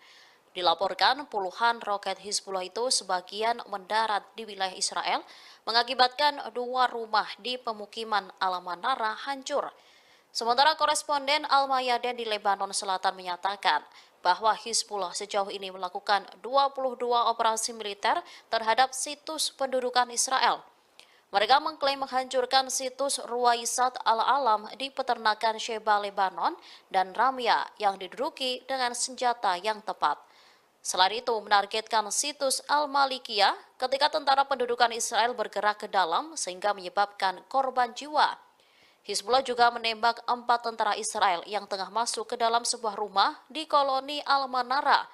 Speaker 1: Dilaporkan puluhan roket Hizbullah itu sebagian mendarat di wilayah Israel, mengakibatkan 2 rumah di pemukiman Al-Manara hancur. Sementara koresponden Al-Mayadin di Lebanon Selatan menyatakan bahwa Hizbullah sejauh ini melakukan 22 operasi militer terhadap situs pendudukan Israel. Mereka mengklaim menghancurkan situs Ruwaisat Al-Alam di peternakan Sheba, Lebanon, dan Ramya yang diduduki dengan senjata yang tepat. Selain itu, menargetkan situs Al-Malikiyah ketika tentara pendudukan Israel bergerak ke dalam sehingga menyebabkan korban jiwa. Hizbullah juga menembak 4 tentara Israel yang tengah masuk ke dalam sebuah rumah di koloni Al-Manara.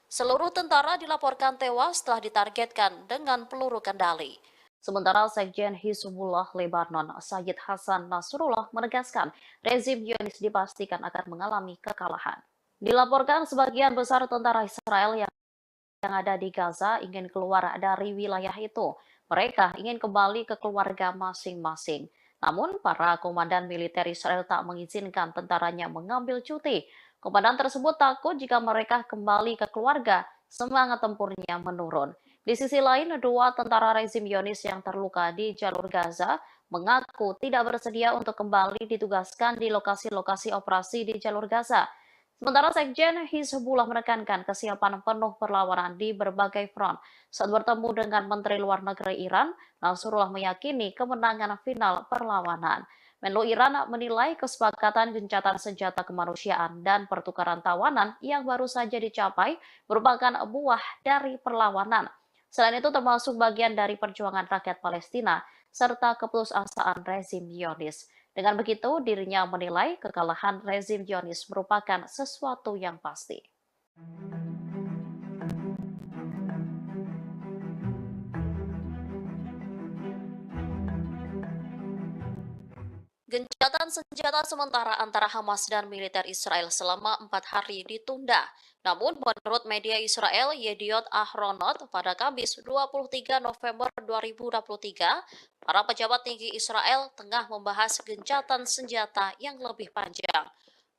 Speaker 1: Seluruh tentara dilaporkan tewas setelah ditargetkan dengan peluru kendali. Sementara Sekjen Hizbullah Lebanon, Sayyid Hasan Nasrullah menegaskan rezim Zionis dipastikan akan mengalami kekalahan. Dilaporkan sebagian besar tentara Israel yang ada di Gaza ingin keluar dari wilayah itu. Mereka ingin kembali ke keluarga masing-masing. Namun, para komandan militer Israel tak mengizinkan tentaranya mengambil cuti. Komandan tersebut takut jika mereka kembali ke keluarga, semangat tempurnya menurun. Di sisi lain, 2 tentara rezim Zionis yang terluka di jalur Gaza mengaku tidak bersedia untuk kembali ditugaskan di lokasi-lokasi operasi di jalur Gaza. Sementara Sekjen Hizbullah menekankan kesiapan penuh perlawanan di berbagai front. Saat bertemu dengan Menteri Luar Negeri Iran, Nasrullah meyakini kemenangan final perlawanan. Menlu Iran menilai kesepakatan gencatan senjata kemanusiaan dan pertukaran tawanan yang baru saja dicapai merupakan buah dari perlawanan. Selain itu termasuk bagian dari perjuangan rakyat Palestina serta keputusasaan rezim Zionis. Dengan begitu, dirinya menilai kekalahan rezim Zionis merupakan sesuatu yang pasti. Gencatan senjata sementara antara Hamas dan militer Israel selama 4 hari ditunda. Namun, menurut media Israel, Yediot Ahronot, pada Kamis 23 November 2023, para pejabat tinggi Israel tengah membahas gencatan senjata yang lebih panjang.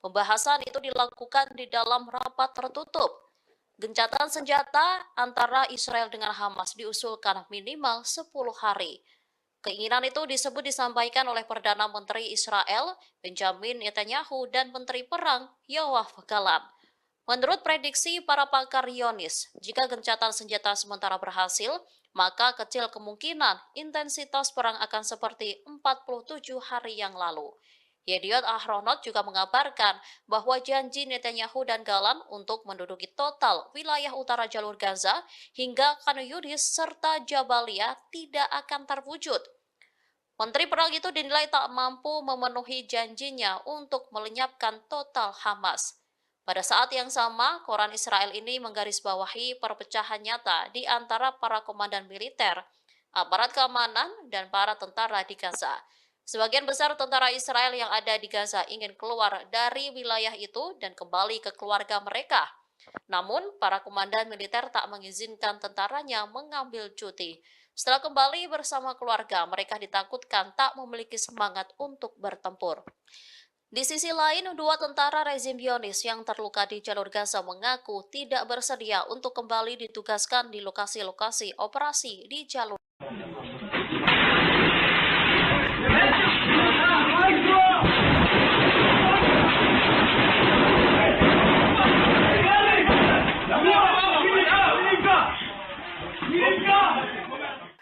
Speaker 1: Pembahasan itu dilakukan di dalam rapat tertutup. Gencatan senjata antara Israel dengan Hamas diusulkan minimal 10 hari. Keinginan itu disebut disampaikan oleh Perdana Menteri Israel, Benjamin Netanyahu, dan Menteri Perang, Yoav Gallant. Menurut prediksi para pakar Zionis, jika gencatan senjata sementara berhasil, maka kecil kemungkinan intensitas perang akan seperti 47 hari yang lalu. Yediot Ahronot juga mengabarkan bahwa janji Netanyahu dan Gallant untuk menduduki total wilayah utara jalur Gaza hingga Khan Yunis serta Jabalia tidak akan terwujud. Menteri Perang itu dinilai tak mampu memenuhi janjinya untuk melenyapkan total Hamas. Pada saat yang sama, koran Israel ini menggarisbawahi perpecahan nyata di antara para komandan militer, aparat keamanan, dan para tentara di Gaza. Sebagian besar tentara Israel yang ada di Gaza ingin keluar dari wilayah itu dan kembali ke keluarga mereka. Namun, para komandan militer tak mengizinkan tentaranya mengambil cuti. Setelah kembali bersama keluarga, mereka ditakutkan tak memiliki semangat untuk bertempur. Di sisi lain, dua tentara rezim Zionis yang terluka di jalur Gaza mengaku tidak bersedia untuk kembali ditugaskan di lokasi-lokasi operasi di jalur.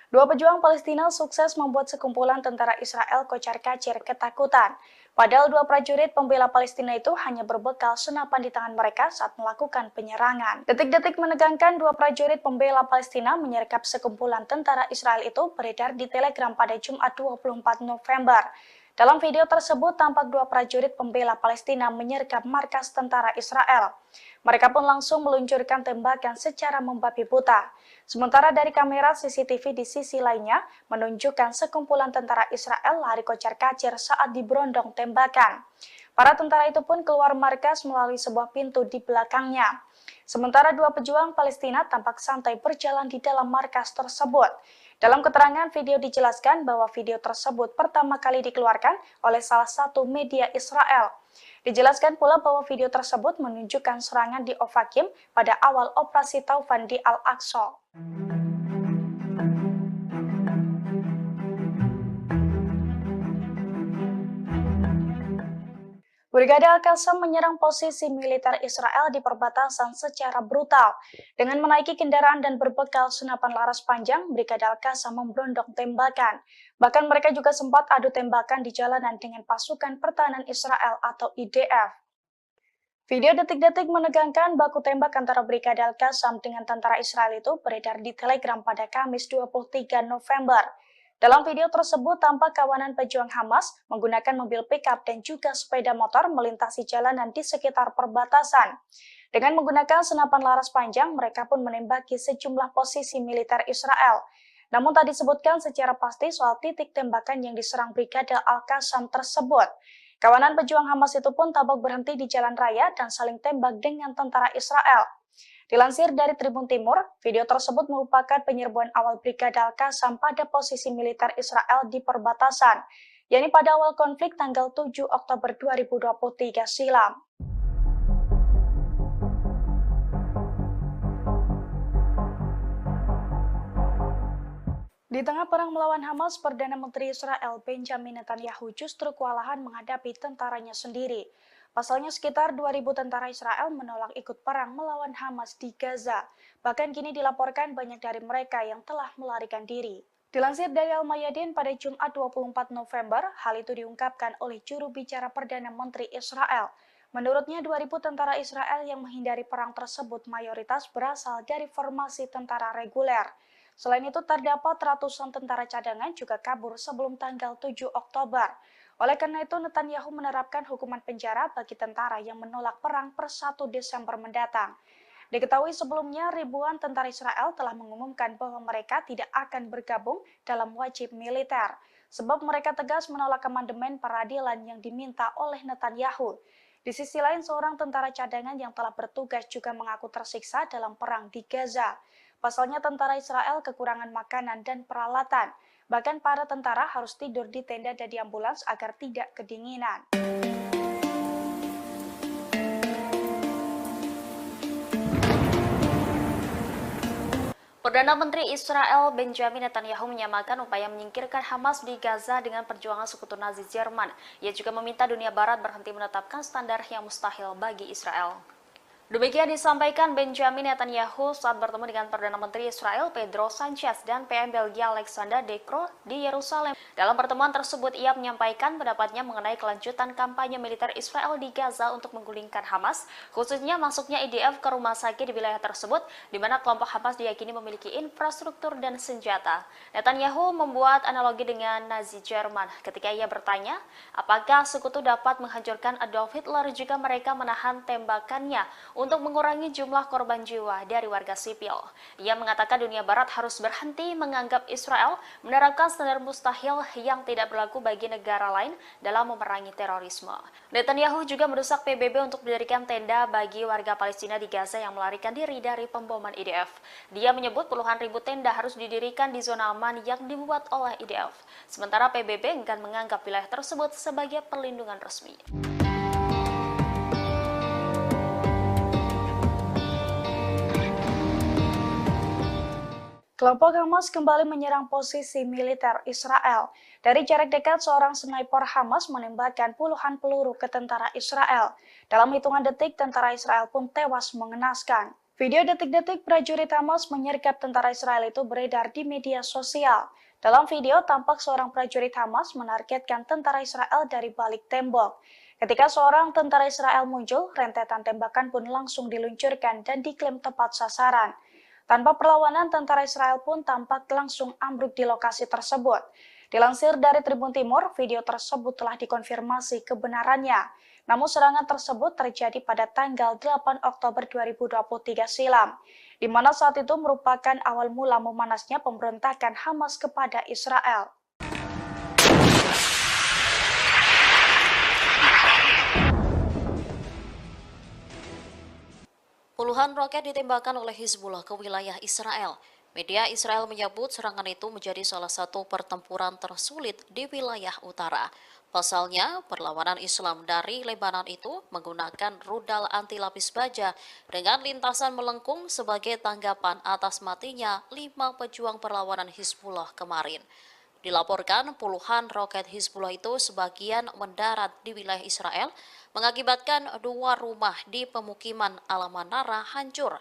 Speaker 2: Dua pejuang Palestina sukses membuat sekumpulan tentara Israel kocar-kacir ketakutan. Padahal dua prajurit pembela Palestina itu hanya berbekal senapan di tangan mereka saat melakukan penyerangan. Detik-detik menegangkan dua prajurit pembela Palestina menyergap sekumpulan tentara Israel itu beredar di Telegram pada Jumat 24 November. Dalam video tersebut tampak dua prajurit pembela Palestina menyergap markas tentara Israel. Mereka pun langsung meluncurkan tembakan secara membabi buta. Sementara dari kamera CCTV di sisi lainnya menunjukkan sekumpulan tentara Israel lari kocar-kacir saat diberondong tembakan. Para tentara itu pun keluar markas melalui sebuah pintu di belakangnya. Sementara dua pejuang Palestina tampak santai berjalan di dalam markas tersebut. Dalam keterangan video dijelaskan bahwa video tersebut pertama kali dikeluarkan oleh salah satu media Israel. Dijelaskan pula bahwa video tersebut menunjukkan serangan di Ofakim pada awal operasi Taufan di Al-Aqsa. Brigade Al-Qassam menyerang posisi militer Israel di perbatasan secara brutal. Dengan menaiki kendaraan dan berbekal senapan laras panjang, Brigade Al-Qassam memberondong tembakan. Bahkan mereka juga sempat adu tembakan di jalanan dengan pasukan pertahanan Israel atau IDF. Video detik-detik menegangkan baku tembak antara Brigade Al-Qassam dengan tentara Israel itu beredar di Telegram pada Kamis 23 November. Dalam video tersebut tampak kawanan pejuang Hamas menggunakan mobil pickup dan juga sepeda motor melintasi jalanan di sekitar perbatasan. Dengan menggunakan senapan laras panjang, mereka pun menembaki sejumlah posisi militer Israel. Namun tak disebutkan secara pasti soal titik tembakan yang diserang Brigade Al-Qassam tersebut. Kawanan pejuang Hamas itu pun tampak berhenti di jalan raya dan saling tembak dengan tentara Israel. Dilansir dari Tribun Timur, video tersebut merupakan penyerbuan awal Brigade Al-Qassam pada posisi militer Israel di perbatasan, yakni pada awal konflik tanggal 7 Oktober 2023 silam. Di tengah perang melawan Hamas, Perdana Menteri Israel Benjamin Netanyahu justru kewalahan menghadapi tentaranya sendiri. Pasalnya sekitar 2.000 tentara Israel menolak ikut perang melawan Hamas di Gaza. Bahkan kini dilaporkan banyak dari mereka yang telah melarikan diri. Dilansir dari Al-Mayadin pada Jumat 24 November, hal itu diungkapkan oleh juru bicara Perdana Menteri Israel. Menurutnya 2.000 tentara Israel yang menghindari perang tersebut mayoritas berasal dari formasi tentara reguler. Selain itu terdapat ratusan tentara cadangan juga kabur sebelum tanggal 7 Oktober. Oleh karena itu, Netanyahu menerapkan hukuman penjara bagi tentara yang menolak perang per 1 Desember mendatang. Diketahui sebelumnya, ribuan tentara Israel telah mengumumkan bahwa mereka tidak akan bergabung dalam wajib militer, sebab mereka tegas menolak amandemen peradilan yang diminta oleh Netanyahu. Di sisi lain, seorang tentara cadangan yang telah bertugas juga mengaku tersiksa dalam perang di Gaza. Pasalnya tentara Israel kekurangan makanan dan peralatan. Bahkan para tentara harus tidur di tenda dan di ambulans agar tidak kedinginan.
Speaker 1: Perdana Menteri Israel Benjamin Netanyahu menyamakan upaya menyingkirkan Hamas di Gaza dengan perjuangan sekutu Nazi Jerman. Ia juga meminta dunia Barat berhenti menetapkan standar yang mustahil bagi Israel. Demikian disampaikan Benjamin Netanyahu saat bertemu dengan Perdana Menteri Israel Pedro Sanchez dan PM Belgia Alexander De Croo di Yerusalem. Dalam pertemuan tersebut, ia menyampaikan pendapatnya mengenai kelanjutan kampanye militer Israel di Gaza untuk menggulingkan Hamas, khususnya masuknya IDF ke rumah sakit di wilayah tersebut, di mana kelompok Hamas diyakini memiliki infrastruktur dan senjata. Netanyahu membuat analogi dengan Nazi Jerman ketika ia bertanya, apakah sekutu dapat menghancurkan Adolf Hitler jika mereka menahan tembakannya untuk mengurangi jumlah korban jiwa dari warga sipil. Ia mengatakan dunia barat harus berhenti menganggap Israel menerapkan standar mustahil yang tidak berlaku bagi negara lain dalam memerangi terorisme. Netanyahu juga mendesak PBB untuk mendirikan tenda bagi warga Palestina di Gaza yang melarikan diri dari pemboman IDF. Dia menyebut puluhan ribu tenda harus didirikan di zona aman yang dibuat oleh IDF. Sementara PBB enggan menganggap wilayah tersebut sebagai perlindungan resmi.
Speaker 2: Kelompok Hamas kembali menyerang posisi militer Israel. Dari jarak dekat, seorang sniper Hamas menembakkan puluhan peluru ke tentara Israel. Dalam hitungan detik, tentara Israel pun tewas mengenaskan. Video detik-detik prajurit Hamas menyergap tentara Israel itu beredar di media sosial. Dalam video, tampak seorang prajurit Hamas menargetkan tentara Israel dari balik tembok. Ketika seorang tentara Israel muncul, rentetan tembakan pun langsung diluncurkan dan diklaim tepat sasaran. Tanpa perlawanan, tentara Israel pun tampak langsung ambruk di lokasi tersebut. Dilansir dari Tribun Timur, video tersebut telah dikonfirmasi kebenarannya. Namun serangan tersebut terjadi pada tanggal 8 Oktober 2023 silam, di mana saat itu merupakan awal mula memanasnya pemberontakan Hamas kepada Israel.
Speaker 1: Puluhan roket ditembakkan oleh Hizbullah ke wilayah Israel. Media Israel menyebut serangan itu menjadi salah satu pertempuran tersulit di wilayah utara. Pasalnya, perlawanan Islam dari Lebanon itu menggunakan rudal anti lapis baja dengan lintasan melengkung sebagai tanggapan atas matinya 5 pejuang perlawanan Hizbullah kemarin. Dilaporkan puluhan roket Hizbullah itu sebagian mendarat di wilayah Israel, mengakibatkan 2 rumah di pemukiman Al-Manara hancur.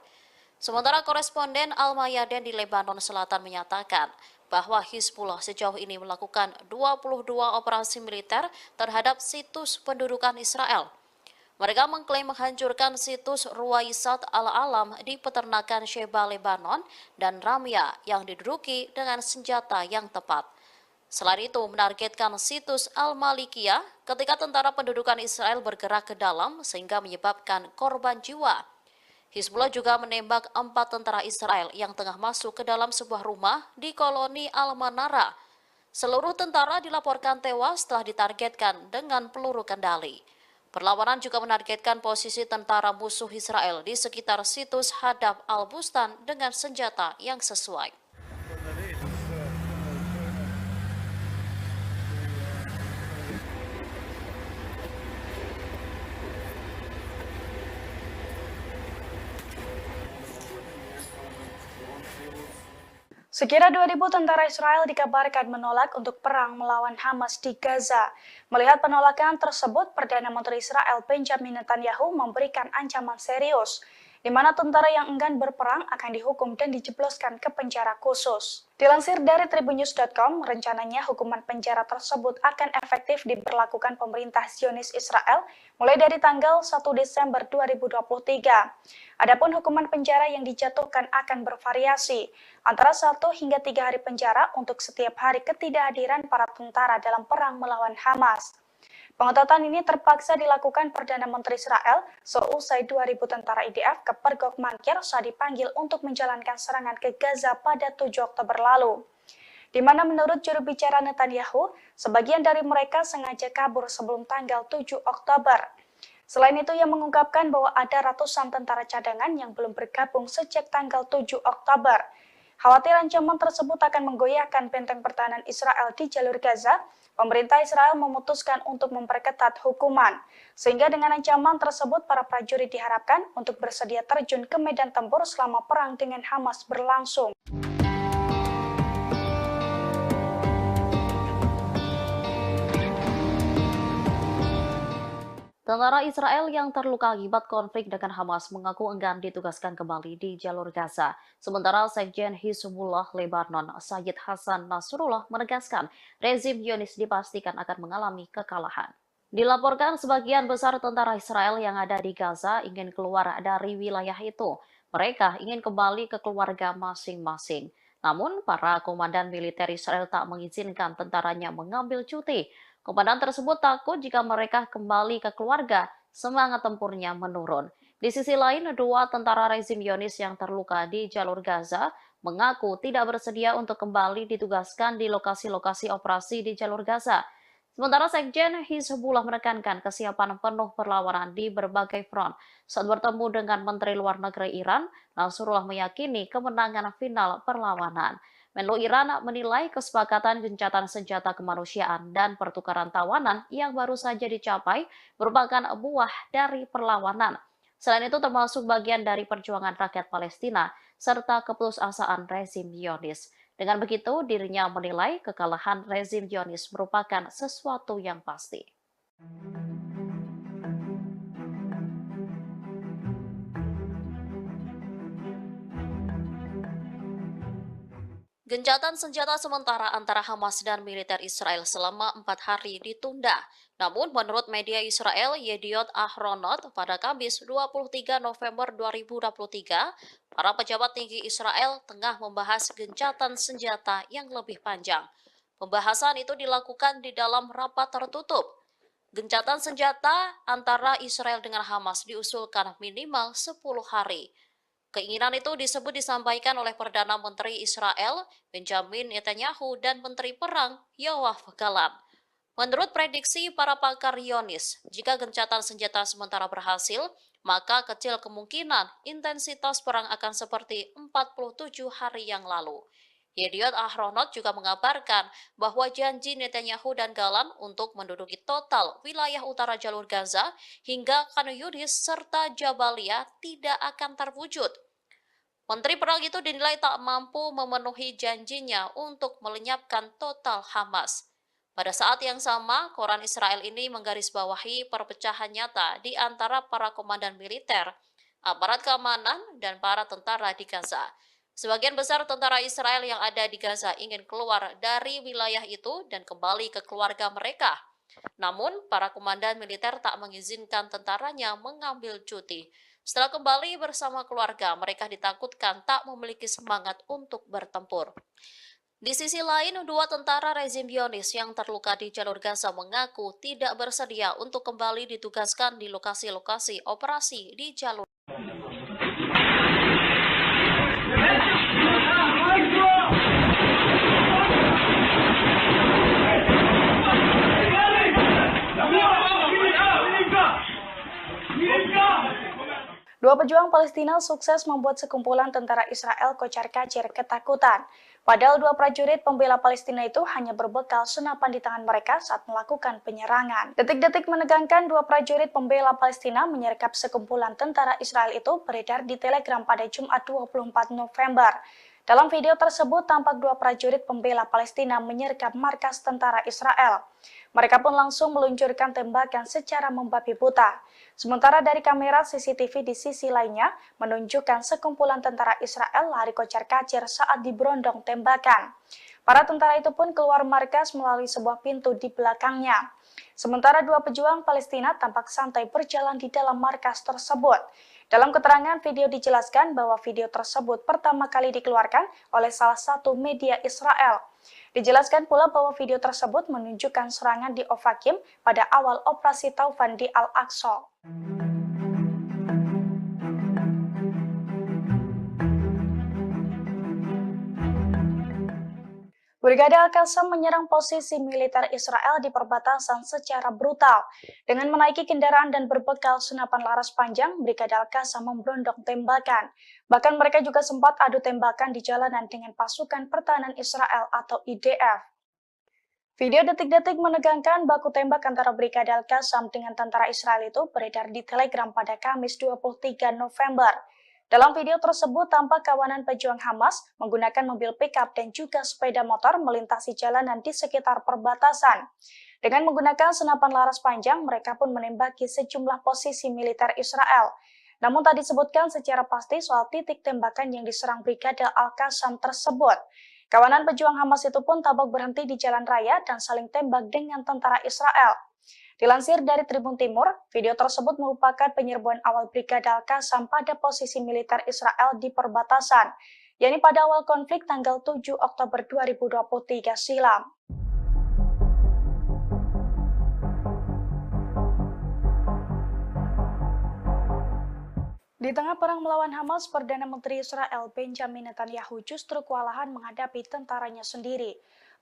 Speaker 1: Sementara koresponden Al-Mayadin di Lebanon Selatan menyatakan bahwa Hizbullah sejauh ini melakukan 22 operasi militer terhadap situs pendudukan Israel. Mereka mengklaim menghancurkan situs Ruwaisat Al-Alam di peternakan Sheba Lebanon dan Ramya yang diduduki dengan senjata yang tepat. Selain itu, menargetkan situs Al-Malikiyah ketika tentara pendudukan Israel bergerak ke dalam sehingga menyebabkan korban jiwa. Hizbullah juga menembak 4 tentara Israel yang tengah masuk ke dalam sebuah rumah di koloni Al-Manara. Seluruh tentara dilaporkan tewas setelah ditargetkan dengan peluru kendali. Perlawanan juga menargetkan posisi tentara musuh Israel di sekitar situs Hadaf Al-Bustan dengan senjata yang sesuai.
Speaker 2: Sekira 2.000 tentara Israel dikabarkan menolak untuk perang melawan Hamas di Gaza. Melihat penolakan tersebut, Perdana Menteri Israel Benjamin Netanyahu memberikan ancaman serius, di mana tentara yang enggan berperang akan dihukum dan dijebloskan ke penjara khusus. Dilansir dari tribunnews.com, rencananya hukuman penjara tersebut akan efektif diberlakukan pemerintah Zionis Israel mulai dari tanggal 1 Desember 2023. Adapun hukuman penjara yang dijatuhkan akan bervariasi, antara 1 hingga 3 hari penjara untuk setiap hari ketidakhadiran para tentara dalam perang melawan Hamas. Pengetatan ini terpaksa dilakukan Perdana Menteri Israel seusai 2.000 tentara IDF ke Pergok Mankir saat dipanggil untuk menjalankan serangan ke Gaza pada 7 Oktober lalu. Di mana menurut juru bicara Netanyahu, sebagian dari mereka sengaja kabur sebelum tanggal 7 Oktober. Selain itu, ia mengungkapkan bahwa ada ratusan tentara cadangan yang belum bergabung sejak tanggal 7 Oktober. Khawatir ancaman tersebut akan menggoyahkan benteng pertahanan Israel di jalur Gaza, pemerintah Israel memutuskan untuk memperketat hukuman. Sehingga dengan ancaman tersebut, para prajurit diharapkan untuk bersedia terjun ke medan tempur selama perang dengan Hamas berlangsung.
Speaker 1: Tentara Israel yang terluka akibat konflik dengan Hamas mengaku enggan ditugaskan kembali di jalur Gaza. Sementara Sekjen Hizbullah Lebanon, Sayyid Hasan Nasrullah menegaskan rezim Zionis dipastikan akan mengalami kekalahan. Dilaporkan sebagian besar tentara Israel yang ada di Gaza ingin keluar dari wilayah itu. Mereka ingin kembali ke keluarga masing-masing. Namun, para komandan militer Israel tak mengizinkan tentaranya mengambil cuti. Komandan tersebut takut jika mereka kembali ke keluarga, semangat tempurnya menurun. Di sisi lain, dua tentara rezim Zionis yang terluka di jalur Gaza mengaku tidak bersedia untuk kembali ditugaskan di lokasi-lokasi operasi di jalur Gaza. Sementara Sekjen Hizbullah menekankan kesiapan penuh perlawanan di berbagai front. Saat bertemu dengan Menteri Luar Negeri Iran, Nasrullah meyakini kemenangan final perlawanan. Menlu Iran menilai kesepakatan gencatan senjata kemanusiaan dan pertukaran tawanan yang baru saja dicapai merupakan buah dari perlawanan. Selain itu termasuk bagian dari perjuangan rakyat Palestina serta keputusasaan rezim Zionis. Dengan begitu, dirinya menilai kekalahan rezim Zionis merupakan sesuatu yang pasti. Gencatan senjata sementara antara Hamas dan militer Israel selama 4 hari ditunda. Namun menurut media Israel Yediot Ahronot pada Kamis 23 November 2023, para pejabat tinggi Israel tengah membahas gencatan senjata yang lebih panjang. Pembahasan itu dilakukan di dalam rapat tertutup. Gencatan senjata antara Israel dengan Hamas diusulkan minimal 10 hari. Keinginan itu disampaikan oleh Perdana Menteri Israel, Benjamin Netanyahu, dan Menteri Perang, Yoav Gallant. Menurut prediksi para pakar Zionis, jika gencatan senjata sementara berhasil, maka kecil kemungkinan intensitas perang akan seperti 47 hari yang lalu. Yediot Ahronot juga mengabarkan bahwa janji Netanyahu dan Gallant untuk menduduki total wilayah utara jalur Gaza hingga Khan Yunis serta Jabalia tidak akan terwujud. Menteri Perang itu dinilai tak mampu memenuhi janjinya untuk melenyapkan total Hamas. Pada saat yang sama, koran Israel ini menggarisbawahi perpecahan nyata di antara para komandan militer, aparat keamanan, dan para tentara di Gaza. Sebagian besar tentara Israel yang ada di Gaza ingin keluar dari wilayah itu dan kembali ke keluarga mereka. Namun, para komandan militer tak mengizinkan tentaranya mengambil cuti. Setelah kembali bersama keluarga, mereka ditakutkan tak memiliki semangat untuk bertempur. Di sisi lain, dua tentara rezim Zionis yang terluka di jalur Gaza mengaku tidak bersedia untuk kembali ditugaskan di lokasi-lokasi operasi di jalur.
Speaker 2: Dua pejuang Palestina sukses membuat sekumpulan tentara Israel kocar-kacir ketakutan. Padahal dua prajurit pembela Palestina itu hanya berbekal senapan di tangan mereka saat melakukan penyerangan. Detik-detik menegangkan dua prajurit pembela Palestina menyergap sekumpulan tentara Israel itu beredar di Telegram pada Jumat 24 November. Dalam video tersebut tampak dua prajurit pembela Palestina menyergap markas tentara Israel. Mereka pun langsung meluncurkan tembakan secara membabi buta. Sementara dari kamera CCTV di sisi lainnya menunjukkan sekumpulan tentara Israel lari kocar-kacir saat diberondong tembakan. Para tentara itu pun keluar markas melalui sebuah pintu di belakangnya. Sementara dua pejuang Palestina tampak santai berjalan di dalam markas tersebut. Dalam keterangan video dijelaskan bahwa video tersebut pertama kali dikeluarkan oleh salah satu media Israel. Dijelaskan pula bahwa video tersebut menunjukkan serangan di Ofakim pada awal operasi Taufan di Al-Aqsa. Brigade Al-Qassam menyerang posisi militer Israel di perbatasan secara brutal. Dengan menaiki kendaraan dan berbekal senapan laras panjang, Brigade Al-Qassam memberondong tembakan. Bahkan mereka juga sempat adu tembakan di jalanan dengan pasukan pertahanan Israel atau IDF. Video detik-detik menegangkan baku tembak antara Brigade Al-Qassam dengan tentara Israel itu beredar di Telegram pada Kamis 23 November. Dalam video tersebut tampak kawanan pejuang Hamas menggunakan mobil pickup dan juga sepeda motor melintasi jalanan di sekitar perbatasan. Dengan menggunakan senapan laras panjang, mereka pun menembaki sejumlah posisi militer Israel. Namun tak disebutkan secara pasti soal titik tembakan yang diserang Brigade Al-Qassam tersebut. Kawanan pejuang Hamas itu pun tampak berhenti di jalan raya dan saling tembak dengan tentara Israel. Dilansir dari Tribun Timur, video tersebut merupakan penyerbuan awal Brigade Al-Qassam pada posisi militer Israel di perbatasan, yakni pada awal konflik tanggal 7 Oktober 2023 silam. Di tengah perang melawan Hamas, Perdana Menteri Israel Benjamin Netanyahu justru kewalahan menghadapi tentaranya sendiri.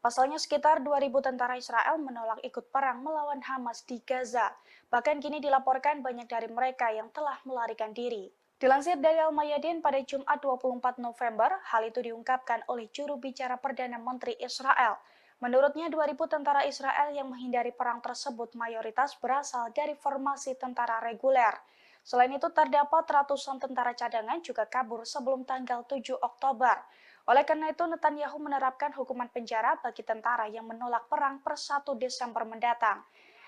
Speaker 2: Pasalnya sekitar 2.000 tentara Israel menolak ikut perang melawan Hamas di Gaza. Bahkan kini dilaporkan banyak dari mereka yang telah melarikan diri. Dilansir dari Al-Mayadin pada Jumat 24 November, hal itu diungkapkan oleh juru bicara Perdana Menteri Israel. Menurutnya 2.000 tentara Israel yang menghindari perang tersebut mayoritas berasal dari formasi tentara reguler. Selain itu, terdapat ratusan tentara cadangan juga kabur sebelum tanggal 7 Oktober. Oleh karena itu, Netanyahu menerapkan hukuman penjara bagi tentara yang menolak perang per 1 Desember mendatang.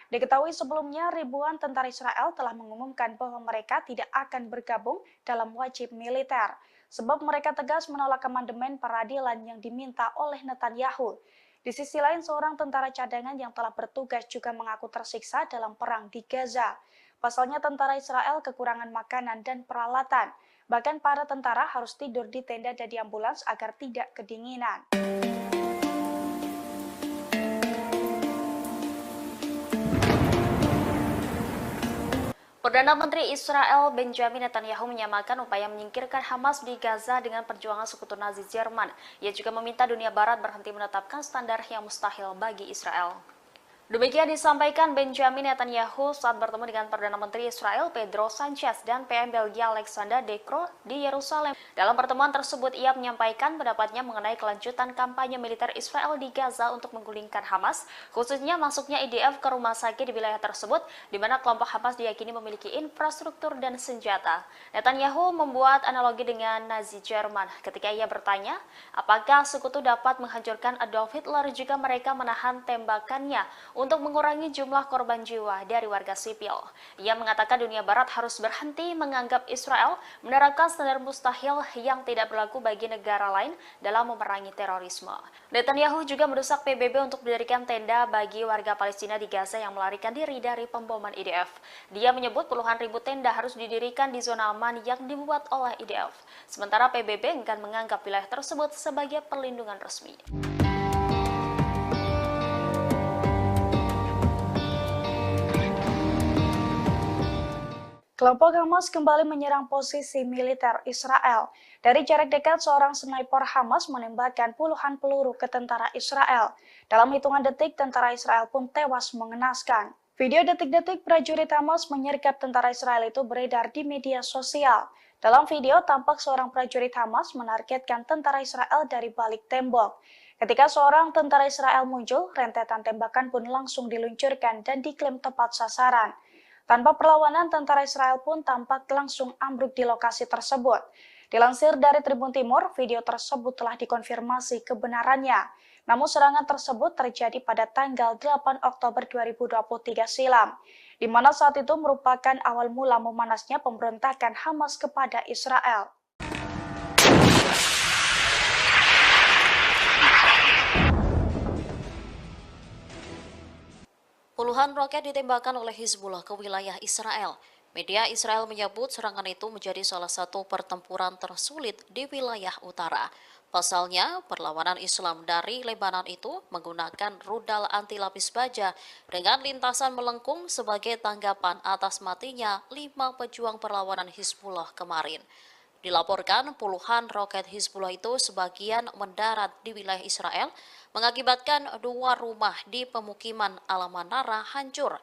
Speaker 2: Diketahui sebelumnya, ribuan tentara Israel telah mengumumkan bahwa mereka tidak akan bergabung dalam wajib militer, sebab mereka tegas menolak amandemen peradilan yang diminta oleh Netanyahu. Di sisi lain, seorang tentara cadangan yang telah bertugas juga mengaku tersiksa dalam perang di Gaza. Pasalnya tentara Israel kekurangan makanan dan peralatan. Bahkan para tentara harus tidur di tenda dan di ambulans agar tidak kedinginan.
Speaker 1: Perdana Menteri Israel Benjamin Netanyahu menyamakan upaya menyingkirkan Hamas di Gaza dengan perjuangan sekutu Nazi Jerman. Ia juga meminta dunia Barat berhenti menetapkan standar yang mustahil bagi Israel. Demikian disampaikan Benjamin Netanyahu saat bertemu dengan Perdana Menteri Israel Pedro Sanchez dan PM Belgia Alexander De Croo di Yerusalem. Dalam pertemuan tersebut, ia menyampaikan pendapatnya mengenai kelanjutan kampanye militer Israel di Gaza untuk menggulingkan Hamas, khususnya masuknya IDF ke rumah sakit di wilayah tersebut, di mana kelompok Hamas diyakini memiliki infrastruktur dan senjata. Netanyahu membuat analogi dengan Nazi Jerman ketika ia bertanya, apakah sekutu dapat menghancurkan Adolf Hitler jika mereka menahan tembakannya untuk mengurangi jumlah korban jiwa dari warga sipil. Ia mengatakan dunia Barat harus berhenti menganggap Israel menerapkan standar mustahil yang tidak berlaku bagi negara lain dalam memerangi terorisme. Netanyahu juga mendesak PBB untuk mendirikan tenda bagi warga Palestina di Gaza yang melarikan diri dari pemboman IDF. Dia menyebut puluhan ribu tenda harus didirikan di zona aman yang dibuat oleh IDF. Sementara PBB enggan menganggap wilayah tersebut sebagai perlindungan resmi.
Speaker 2: Kelompok Hamas kembali menyerang posisi militer Israel. Dari jarak dekat, seorang sniper Hamas menembakkan puluhan peluru ke tentara Israel. Dalam hitungan detik, tentara Israel pun tewas mengenaskan. Video detik-detik prajurit Hamas menyergap tentara Israel itu beredar di media sosial. Dalam video, tampak seorang prajurit Hamas menargetkan tentara Israel dari balik tembok. Ketika seorang tentara Israel muncul, rentetan tembakan pun langsung diluncurkan dan diklaim tepat sasaran. Tanpa perlawanan, tentara Israel pun tampak langsung ambruk di lokasi tersebut. Dilansir dari Tribun Timur, video tersebut telah dikonfirmasi kebenarannya. Namun serangan tersebut terjadi pada tanggal 8 Oktober 2023 silam, di mana saat itu merupakan awal mula memanasnya pemberontakan Hamas kepada Israel.
Speaker 1: Puluhan roket ditembakkan oleh Hizbullah ke wilayah Israel. Media Israel menyebut serangan itu menjadi salah satu pertempuran tersulit di wilayah utara. Pasalnya, perlawanan Islam dari Lebanon itu menggunakan rudal anti lapis baja dengan lintasan melengkung sebagai tanggapan atas matinya 5 pejuang perlawanan Hizbullah kemarin. Dilaporkan puluhan roket Hizbullah itu sebagian mendarat di wilayah Israel, mengakibatkan 2 rumah di pemukiman Al-Manara hancur.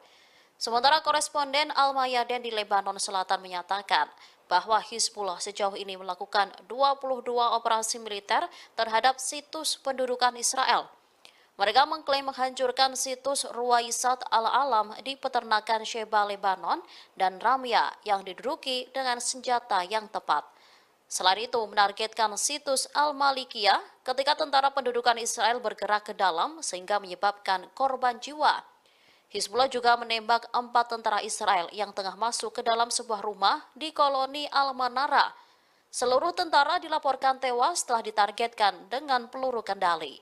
Speaker 1: Sementara koresponden Al-Mayadin di Lebanon Selatan menyatakan bahwa Hizbullah sejauh ini melakukan 22 operasi militer terhadap situs pendudukan Israel. Mereka mengklaim menghancurkan situs Ruwaisat Al-Alam di peternakan Sheba, Lebanon, dan Ramya yang diduduki dengan senjata yang tepat. Selain itu, menargetkan situs Al-Malikiyah ketika tentara pendudukan Israel bergerak ke dalam sehingga menyebabkan korban jiwa. Hizbullah juga menembak 4 tentara Israel yang tengah masuk ke dalam sebuah rumah di koloni Al-Manara. Seluruh tentara dilaporkan tewas setelah ditargetkan dengan peluru kendali.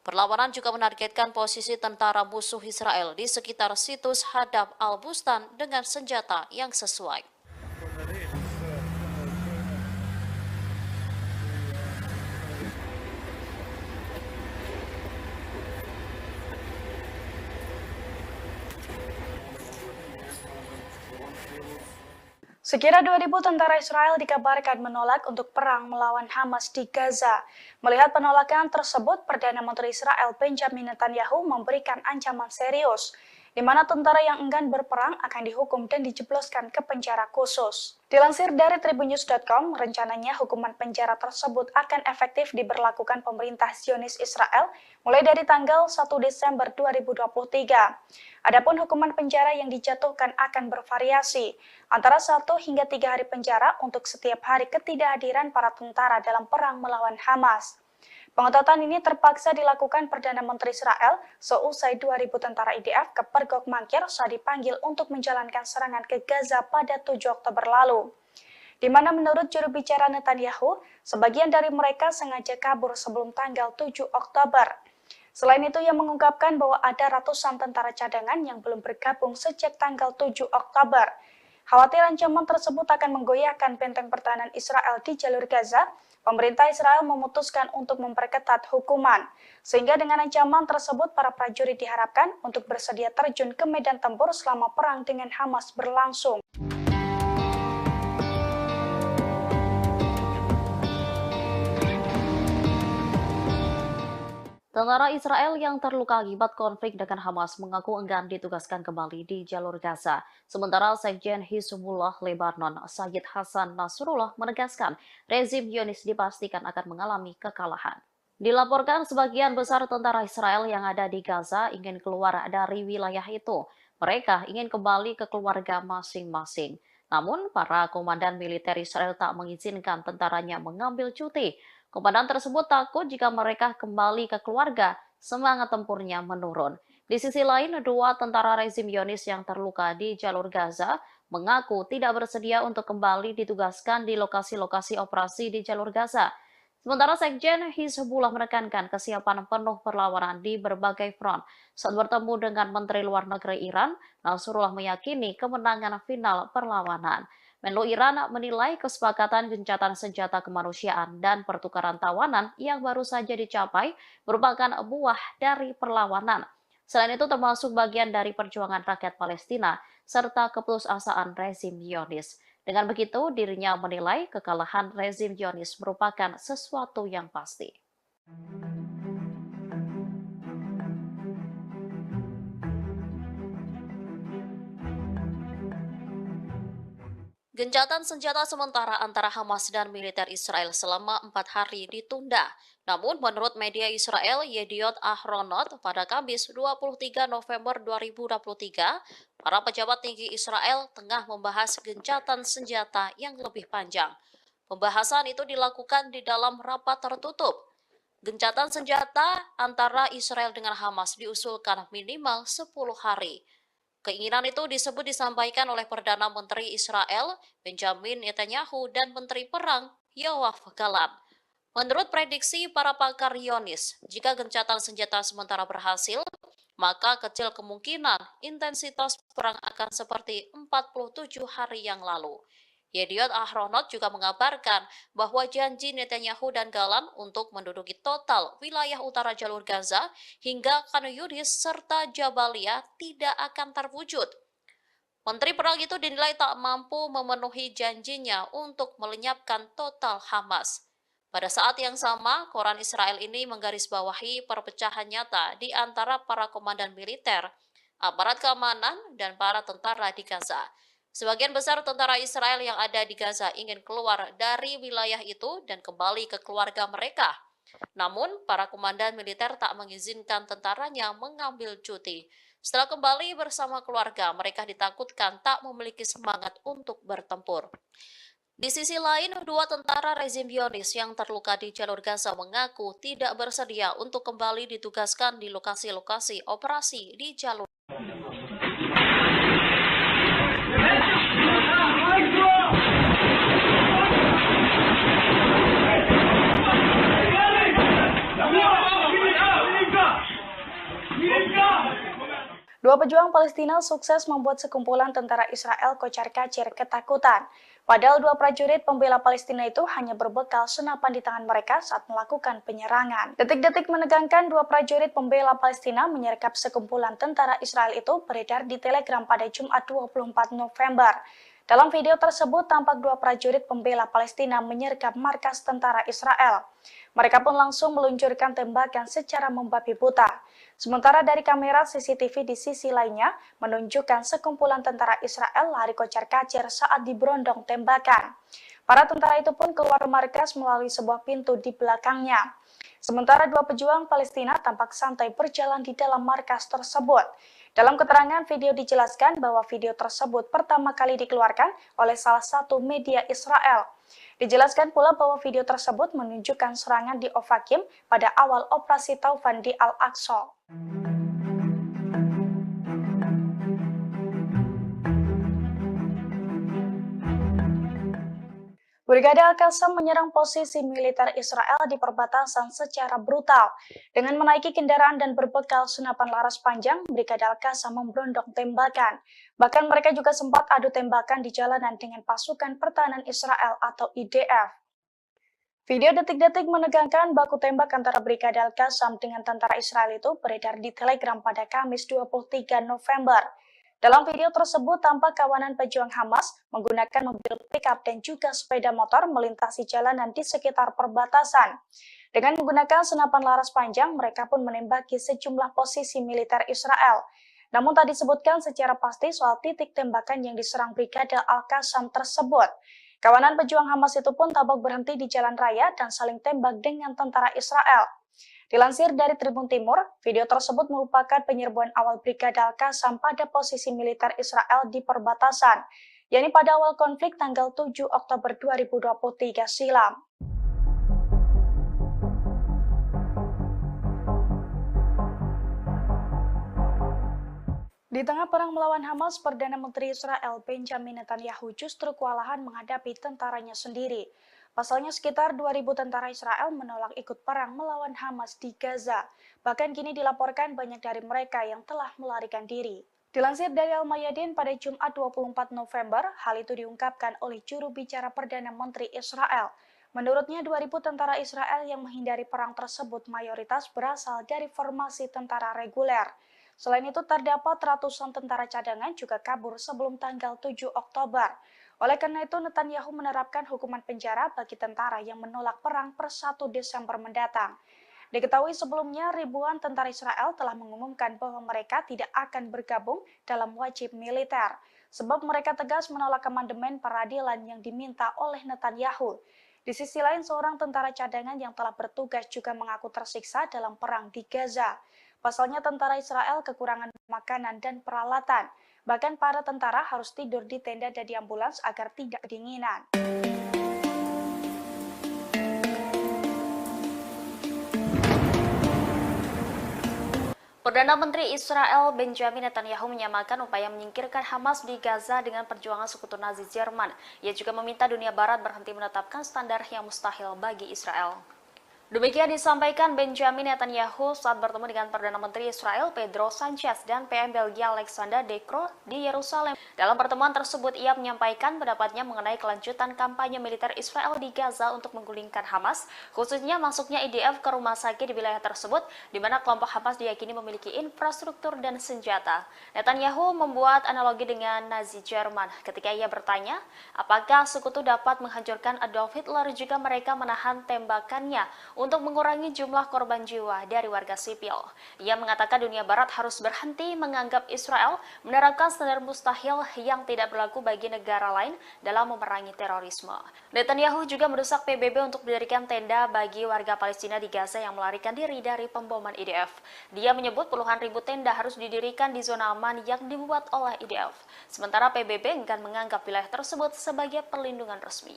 Speaker 1: Perlawanan juga menargetkan posisi tentara musuh Israel di sekitar situs Hadab Al-Bustan dengan senjata yang sesuai.
Speaker 2: Sekira 2.000 tentara Israel dikabarkan menolak untuk perang melawan Hamas di Gaza. Melihat penolakan tersebut, Perdana Menteri Israel Benjamin Netanyahu memberikan ancaman serius, di mana tentara yang enggan berperang akan dihukum dan dijebloskan ke penjara khusus. Dilansir dari tribunnews.com, rencananya hukuman penjara tersebut akan efektif diberlakukan pemerintah Zionis Israel mulai dari tanggal 1 Desember 2023. Adapun hukuman penjara yang dijatuhkan akan bervariasi, antara 1 hingga 3 hari penjara untuk setiap hari ketidakhadiran para tentara dalam perang melawan Hamas. Pengetatan ini terpaksa dilakukan Perdana Menteri Israel seusai 2.000 tentara IDF ke Pergok Mangkir saat dipanggil untuk menjalankan serangan ke Gaza pada 7 Oktober lalu. Di mana menurut juru bicara Netanyahu, sebagian dari mereka sengaja kabur sebelum tanggal 7 Oktober. Selain itu, ia mengungkapkan bahwa ada ratusan tentara cadangan yang belum bergabung sejak tanggal 7 Oktober. Khawatir ancaman tersebut akan menggoyahkan benteng pertahanan Israel di jalur Gaza, pemerintah Israel memutuskan untuk memperketat hukuman. Sehingga dengan ancaman tersebut, para prajurit diharapkan untuk bersedia terjun ke medan tempur selama perang dengan Hamas berlangsung.
Speaker 1: Tentara Israel yang terluka akibat konflik dengan Hamas mengaku enggan ditugaskan kembali di jalur Gaza. Sementara Sekjen Hizbullah Lebanon, Sayyid Hasan Nasrullah menegaskan rezim Zionis dipastikan akan mengalami kekalahan. Dilaporkan sebagian besar tentara Israel yang ada di Gaza ingin keluar dari wilayah itu. Mereka ingin kembali ke keluarga masing-masing. Namun, para komandan militer Israel tak mengizinkan tentaranya mengambil cuti. Komandan tersebut takut jika mereka kembali ke keluarga, semangat tempurnya menurun. Di sisi lain, 2 tentara rezim Zionis yang terluka di jalur Gaza mengaku tidak bersedia untuk kembali ditugaskan di lokasi-lokasi operasi di jalur Gaza. Sementara Sekjen Hizbullah menekankan kesiapan penuh perlawanan di berbagai front. Saat bertemu dengan Menteri Luar Negeri Iran, Nasrullah meyakini kemenangan final perlawanan. Menlu Iran menilai kesepakatan gencatan senjata kemanusiaan dan pertukaran tawanan yang baru saja dicapai merupakan buah dari perlawanan. Selain itu termasuk bagian dari perjuangan rakyat Palestina serta keputusasaan rezim Zionis. Dengan begitu, dirinya menilai kekalahan rezim Zionis merupakan sesuatu yang pasti. Gencatan senjata sementara antara Hamas dan militer Israel selama 4 hari ditunda. Namun, menurut media Israel Yediot Ahronot, pada Kamis 23 November 2023, para pejabat tinggi Israel tengah membahas gencatan senjata yang lebih panjang. Pembahasan itu dilakukan di dalam rapat tertutup. Gencatan senjata antara Israel dengan Hamas diusulkan minimal 10 hari. Keinginan itu disampaikan oleh Perdana Menteri Israel Benjamin Netanyahu dan Menteri Perang Yoav Gallant. Menurut prediksi para pakar Zionis, jika gencatan senjata sementara berhasil, maka kecil kemungkinan intensitas perang akan seperti 47 hari yang lalu. Yediot Ahronot juga mengabarkan bahwa janji Netanyahu dan Gallant untuk menduduki total wilayah utara jalur Gaza hingga Khan Yunis serta Jabalia tidak akan terwujud. Menteri Perang itu dinilai tak mampu memenuhi janjinya untuk melenyapkan total Hamas. Pada saat yang sama, koran Israel ini menggarisbawahi perpecahan nyata di antara para komandan militer, aparat keamanan, dan para tentara di Gaza. Sebagian besar tentara Israel yang ada di Gaza ingin keluar dari wilayah itu dan kembali ke keluarga mereka. Namun, para komandan militer tak mengizinkan tentaranya mengambil cuti. Setelah kembali bersama keluarga, mereka ditakutkan tak memiliki semangat untuk bertempur. Di sisi lain, dua tentara rezim Zionis yang terluka di jalur Gaza mengaku tidak bersedia untuk kembali ditugaskan di lokasi-lokasi operasi di jalur.
Speaker 2: Dua pejuang Palestina sukses membuat sekumpulan tentara Israel kocar-kacir ketakutan. Padahal dua prajurit pembela Palestina itu hanya berbekal senapan di tangan mereka saat melakukan penyerangan. Detik-detik menegangkan dua prajurit pembela Palestina menyergap sekumpulan tentara Israel itu beredar di Telegram pada Jumat 24 November. Dalam video tersebut tampak dua prajurit pembela Palestina menyergap markas tentara Israel. Mereka pun langsung meluncurkan tembakan secara membabi buta. Sementara dari kamera CCTV di sisi lainnya menunjukkan sekumpulan tentara Israel lari kocar-kacir saat diberondong tembakan. Para tentara itu pun keluar markas melalui sebuah pintu di belakangnya. Sementara dua pejuang Palestina tampak santai berjalan di dalam markas tersebut. Dalam keterangan video dijelaskan bahwa video tersebut pertama kali dikeluarkan oleh salah satu media Israel. Dijelaskan pula bahwa video tersebut menunjukkan serangan di Ofakim pada awal operasi Taufan di Al-Aqsa. Brigade Al-Qassam menyerang posisi militer Israel di perbatasan secara brutal. Dengan menaiki kendaraan dan berbekal senapan laras panjang, Brigade Al-Qassam memberondong tembakan. Bahkan mereka juga sempat adu tembakan di jalanan dengan pasukan pertahanan Israel atau IDF. Video detik-detik menegangkan baku tembak antara Brigade Al-Qassam dengan tentara Israel itu beredar di Telegram pada Kamis 23 November. Dalam video tersebut tampak kawanan pejuang Hamas menggunakan mobil pickup dan juga sepeda motor melintasi jalanan di sekitar perbatasan. Dengan menggunakan senapan laras panjang, mereka pun menembaki sejumlah posisi militer Israel. Namun tak disebutkan secara pasti soal titik tembakan yang diserang Brigade Al-Qassam tersebut. Kawanan pejuang Hamas itu pun tampak berhenti di jalan raya dan saling tembak dengan tentara Israel. Dilansir dari Tribun Timur, video tersebut merupakan penyerbuan awal Brigade Al-Qassam pada posisi militer Israel di perbatasan, yakni pada awal konflik tanggal 7 Oktober 2023 silam. Di tengah perang melawan Hamas, Perdana Menteri Israel Benjamin Netanyahu justru kewalahan menghadapi tentaranya sendiri. Pasalnya sekitar 2.000 tentara Israel menolak ikut perang melawan Hamas di Gaza. Bahkan kini dilaporkan banyak dari mereka yang telah melarikan diri. Dilansir dari Al-Mayadin pada Jumat 24 November, hal itu diungkapkan oleh juru bicara Perdana Menteri Israel. Menurutnya 2.000 tentara Israel yang menghindari perang tersebut mayoritas berasal dari formasi tentara reguler. Selain itu terdapat ratusan tentara cadangan juga kabur sebelum tanggal 7 Oktober. Oleh karena itu, Netanyahu menerapkan hukuman penjara bagi tentara yang menolak perang per 1 Desember mendatang. Diketahui sebelumnya, ribuan tentara Israel telah mengumumkan bahwa mereka tidak akan bergabung dalam wajib militer, sebab mereka tegas menolak amandemen peradilan yang diminta oleh Netanyahu. Di sisi lain, seorang tentara cadangan yang telah bertugas juga mengaku tersiksa dalam perang di Gaza. Pasalnya tentara Israel kekurangan makanan dan peralatan. Bahkan para tentara harus tidur di tenda dan di ambulans agar tidak kedinginan.
Speaker 1: Perdana Menteri Israel Benjamin Netanyahu menyamakan upaya menyingkirkan Hamas di Gaza dengan perjuangan sekutu Nazi Jerman. Ia juga meminta dunia barat berhenti menetapkan standar yang mustahil bagi Israel.
Speaker 2: Demikian disampaikan Benjamin Netanyahu saat bertemu dengan Perdana Menteri Israel Pedro Sanchez dan PM Belgia Alexander De Croo di Yerusalem. Dalam pertemuan tersebut, ia menyampaikan pendapatnya mengenai kelanjutan kampanye militer Israel di Gaza untuk menggulingkan Hamas, khususnya masuknya IDF ke rumah sakit di wilayah tersebut, di mana kelompok Hamas diyakini memiliki infrastruktur dan senjata. Netanyahu membuat analogi dengan Nazi Jerman ketika ia bertanya, apakah sekutu dapat menghancurkan Adolf Hitler jika mereka menahan tembakannya untuk mengurangi jumlah korban jiwa dari warga sipil. Ia mengatakan dunia barat harus berhenti menganggap Israel menerapkan standar mustahil yang tidak berlaku bagi negara lain dalam memerangi terorisme. Netanyahu juga mendesak PBB untuk mendirikan tenda bagi warga Palestina di Gaza yang melarikan diri dari pemboman IDF. Dia menyebut puluhan ribu tenda harus didirikan di zona aman yang dibuat oleh IDF. Sementara PBB enggan menganggap wilayah tersebut sebagai perlindungan resmi.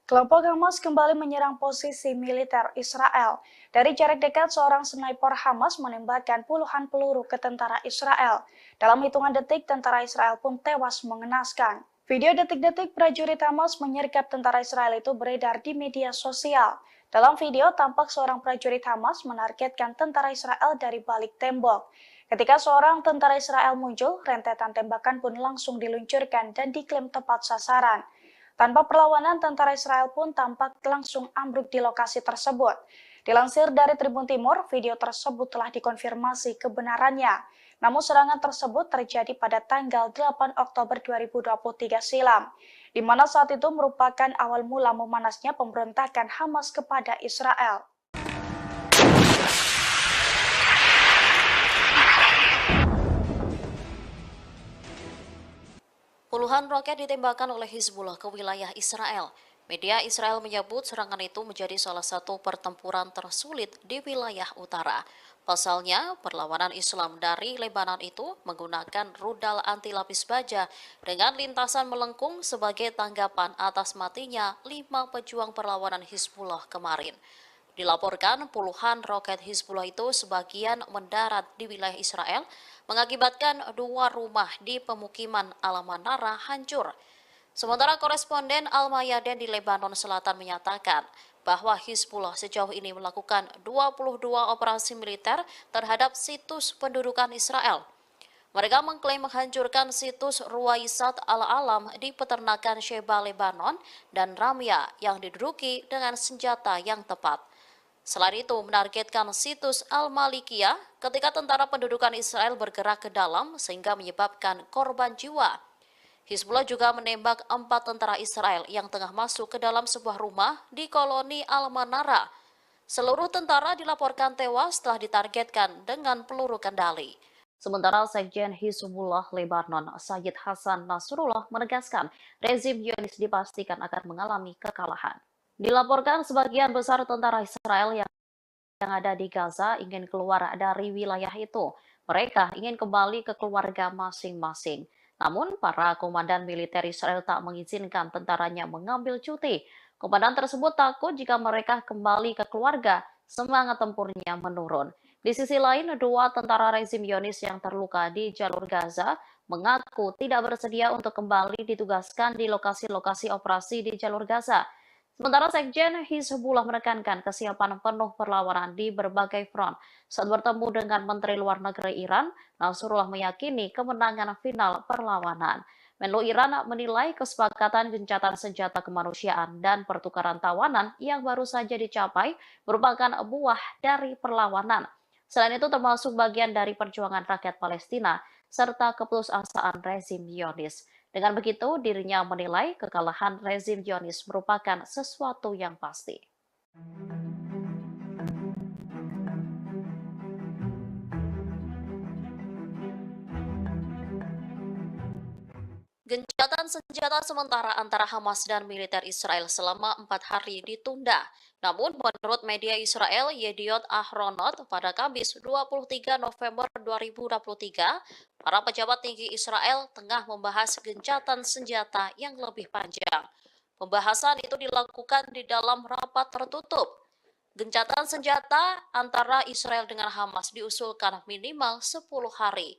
Speaker 2: Kelompok Hamas kembali menyerang posisi militer Israel. Dari jarak dekat, seorang sniper Hamas menembakkan puluhan peluru ke tentara Israel. Dalam hitungan detik, tentara Israel pun tewas mengenaskan. Video detik-detik prajurit Hamas menyergap tentara Israel itu beredar di media sosial. Dalam video, tampak seorang prajurit Hamas menargetkan tentara Israel dari balik tembok. Ketika seorang tentara Israel muncul, rentetan tembakan pun langsung diluncurkan dan diklaim tepat sasaran. Tanpa perlawanan, tentara Israel pun tampak langsung ambruk di lokasi tersebut. Dilansir dari Tribun Timur, video tersebut telah dikonfirmasi kebenarannya. Namun serangan tersebut terjadi pada tanggal 8 Oktober 2023 silam, di mana saat itu merupakan awal mula memanasnya pemberontakan Hamas kepada Israel.
Speaker 1: Puluhan roket ditembakkan oleh Hizbullah ke wilayah Israel. Media Israel menyebut serangan itu menjadi salah satu pertempuran tersulit di wilayah utara. Pasalnya, perlawanan Islam dari Lebanon itu menggunakan rudal anti lapis baja dengan lintasan melengkung sebagai tanggapan atas matinya 5 pejuang perlawanan Hizbullah kemarin. Dilaporkan puluhan roket Hizbullah itu sebagian mendarat di wilayah Israel, mengakibatkan 2 rumah di pemukiman Al-Manara hancur. Sementara koresponden Al-Mayadin di Lebanon Selatan menyatakan bahwa Hizbullah sejauh ini melakukan 22 operasi militer terhadap situs pendudukan Israel. Mereka mengklaim menghancurkan situs Ruwaisat Al-Alam di peternakan Sheba, Lebanon, dan Ramya yang diduduki dengan senjata yang tepat. Selain itu, menargetkan situs Al-Malikiyah ketika tentara pendudukan Israel bergerak ke dalam sehingga menyebabkan korban jiwa. Hizbullah juga menembak 4 tentara Israel yang tengah masuk ke dalam sebuah rumah di koloni Al-Manara. Seluruh tentara dilaporkan tewas setelah ditargetkan dengan peluru kendali. Sementara Sekjen Hizbullah Lebanon, Sayyid Hasan Nasrullah menegaskan rezim Zionis dipastikan akan mengalami kekalahan. Dilaporkan sebagian besar tentara Israel yang ada di Gaza ingin keluar dari wilayah itu. Mereka ingin kembali ke keluarga masing-masing. Namun, para komandan militer Israel tak mengizinkan tentaranya mengambil cuti. Komandan tersebut takut jika mereka kembali ke keluarga, semangat tempurnya menurun. Di sisi lain, 2 tentara rezim Zionis yang terluka di jalur Gaza mengaku tidak bersedia untuk kembali ditugaskan di lokasi-lokasi operasi di jalur Gaza. Sementara Sekjen Hizbullah menekankan kesiapan penuh perlawanan di berbagai front. Saat bertemu dengan Menteri Luar Negeri Iran, Nasrullah meyakini kemenangan final perlawanan. Menlu Iran menilai kesepakatan gencatan senjata kemanusiaan dan pertukaran tawanan yang baru saja dicapai merupakan buah dari perlawanan. Selain itu termasuk bagian dari perjuangan rakyat Palestina serta keputusasaan rezim Zionis. Dengan begitu, dirinya menilai kekalahan rezim Zionis merupakan sesuatu yang pasti. Gencatan senjata sementara antara Hamas dan militer Israel selama 4 hari ditunda. Namun, menurut media Israel, Yediot Ahronot, pada Kamis 23 November 2023, para pejabat tinggi Israel tengah membahas gencatan senjata yang lebih panjang. Pembahasan itu dilakukan di dalam rapat tertutup. Gencatan senjata antara Israel dengan Hamas diusulkan minimal 10 hari.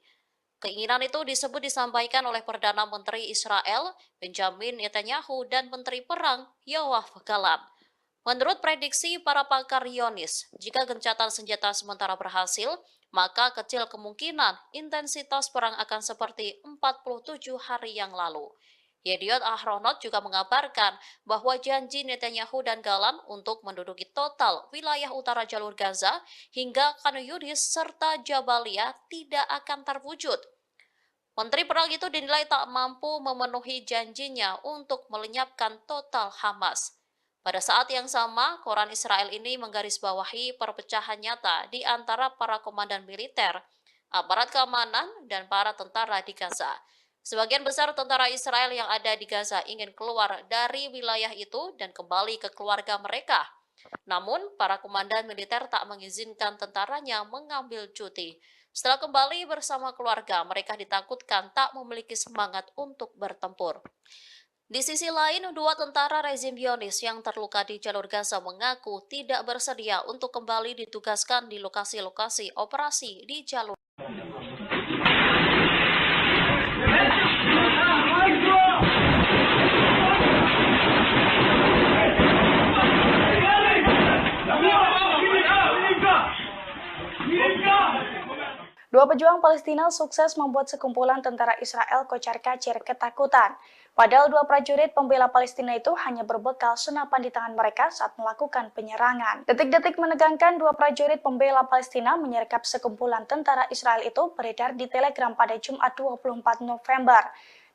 Speaker 1: Keinginan itu disebut disampaikan oleh Perdana Menteri Israel, Benjamin Netanyahu, dan Menteri Perang, Yoav Gallant. Menurut prediksi para pakar Zionis, jika gencatan senjata sementara berhasil, maka kecil kemungkinan intensitas perang akan seperti 47 hari yang lalu. Yediot Ahronot juga mengabarkan bahwa janji Netanyahu dan Gallant untuk menduduki total wilayah utara jalur Gaza hingga Khan Yunis serta Jabalia tidak akan terwujud. Menteri Perang itu dinilai tak mampu memenuhi janjinya untuk melenyapkan total Hamas. Pada saat yang sama, koran Israel ini menggarisbawahi perpecahan nyata di antara para komandan militer, aparat keamanan, dan para tentara di Gaza. Sebagian besar tentara Israel yang ada di Gaza ingin keluar dari wilayah itu dan kembali ke keluarga mereka. Namun, para komandan militer tak mengizinkan tentaranya mengambil cuti. Setelah kembali bersama keluarga, mereka ditakutkan tak memiliki semangat untuk bertempur. Di sisi lain, dua tentara rezim Zionis yang terluka di jalur Gaza mengaku tidak bersedia untuk kembali ditugaskan di lokasi-lokasi operasi di jalur.
Speaker 2: Dua pejuang Palestina sukses membuat sekumpulan tentara Israel kocar-kacir ketakutan. Padahal dua prajurit pembela Palestina itu hanya berbekal senapan di tangan mereka saat melakukan penyerangan. Detik-detik menegangkan dua prajurit pembela Palestina menyergap sekumpulan tentara Israel itu beredar di Telegram pada Jumat 24 November.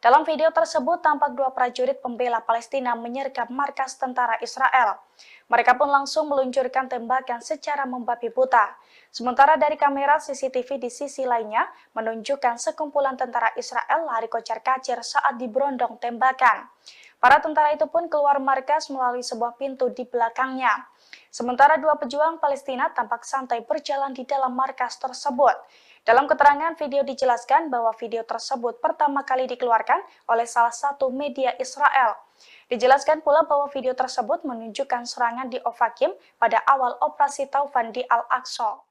Speaker 2: Dalam video tersebut tampak dua prajurit pembela Palestina menyergap markas tentara Israel. Mereka pun langsung meluncurkan tembakan secara membabi buta. Sementara dari kamera CCTV di sisi lainnya menunjukkan sekumpulan tentara Israel lari kocar-kacir saat diberondong tembakan. Para tentara itu pun keluar markas melalui sebuah pintu di belakangnya. Sementara dua pejuang Palestina tampak santai berjalan di dalam markas tersebut. Dalam keterangan video dijelaskan bahwa video tersebut pertama kali dikeluarkan oleh salah satu media Israel. Dijelaskan pula bahwa video tersebut menunjukkan serangan di Ofakim pada awal operasi Taufan di Al-Aqsa.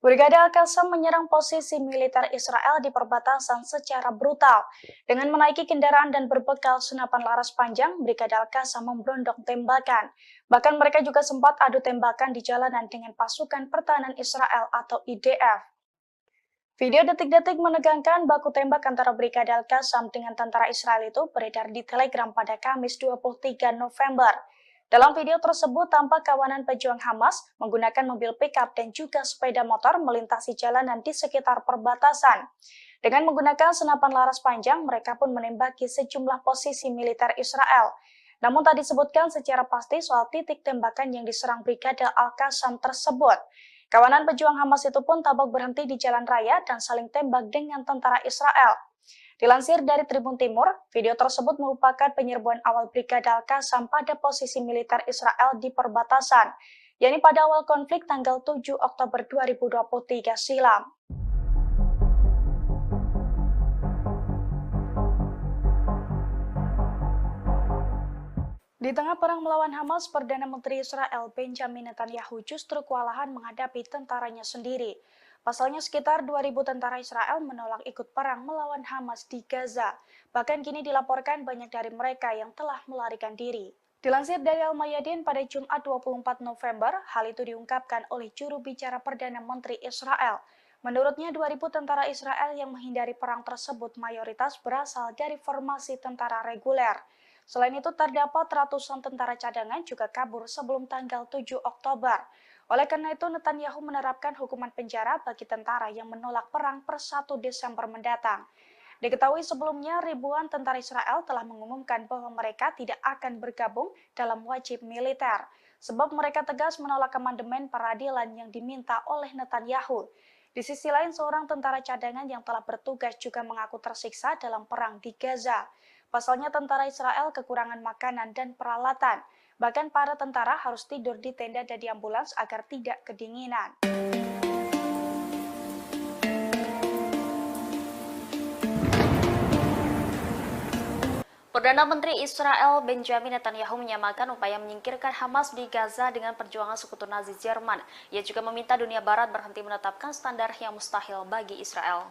Speaker 2: Brigade Al-Qassam menyerang posisi militer Israel di perbatasan secara brutal. Dengan menaiki kendaraan dan berbekal senapan laras panjang, Brigade Al-Qassam memberondong tembakan. Bahkan mereka juga sempat adu tembakan di jalanan dengan pasukan pertahanan Israel atau IDF. Video detik-detik menegangkan baku tembak antara Brigade Al-Qassam dengan tentara Israel itu beredar di Telegram pada Kamis 23 November. Dalam video tersebut tampak kawanan pejuang Hamas menggunakan mobil pickup dan juga sepeda motor melintasi jalanan di sekitar perbatasan. Dengan menggunakan senapan laras panjang, mereka pun menembaki sejumlah posisi militer Israel. Namun tak disebutkan secara pasti soal titik tembakan yang diserang Brigade Al-Qassam tersebut. Kawanan pejuang Hamas itu pun tampak berhenti di jalan raya dan saling tembak dengan tentara Israel. Dilansir dari Tribun Timur, video tersebut merupakan penyerbuan awal Brigade Al-Qassam pada posisi militer Israel di perbatasan, yakni pada awal konflik tanggal 7 Oktober 2023 silam. Di tengah perang melawan Hamas, Perdana Menteri Israel Benjamin Netanyahu justru kewalahan menghadapi tentaranya sendiri. Pasalnya sekitar 2.000 tentara Israel menolak ikut perang melawan Hamas di Gaza. Bahkan kini dilaporkan banyak dari mereka yang telah melarikan diri. Dilansir dari Al-Mayadin pada Jumat 24 November, hal itu diungkapkan oleh juru bicara Perdana Menteri Israel. Menurutnya 2.000 tentara Israel yang menghindari perang tersebut mayoritas berasal dari formasi tentara reguler. Selain itu terdapat ratusan tentara cadangan juga kabur sebelum tanggal 7 Oktober. Oleh karena itu, Netanyahu menerapkan hukuman penjara bagi tentara yang menolak perang per 1 Desember mendatang. Diketahui sebelumnya, ribuan tentara Israel telah mengumumkan bahwa mereka tidak akan bergabung dalam wajib militer, sebab mereka tegas menolak amandemen peradilan yang diminta oleh Netanyahu. Di sisi lain, seorang tentara cadangan yang telah bertugas juga mengaku tersiksa dalam perang di Gaza. Pasalnya tentara Israel kekurangan makanan dan peralatan. Bahkan para tentara harus tidur di tenda dan di ambulans agar tidak kedinginan.
Speaker 1: Perdana Menteri Israel Benjamin Netanyahu menyamakan upaya menyingkirkan Hamas di Gaza dengan perjuangan sekutu Nazi Jerman. Ia juga meminta dunia Barat berhenti menetapkan standar yang mustahil bagi Israel.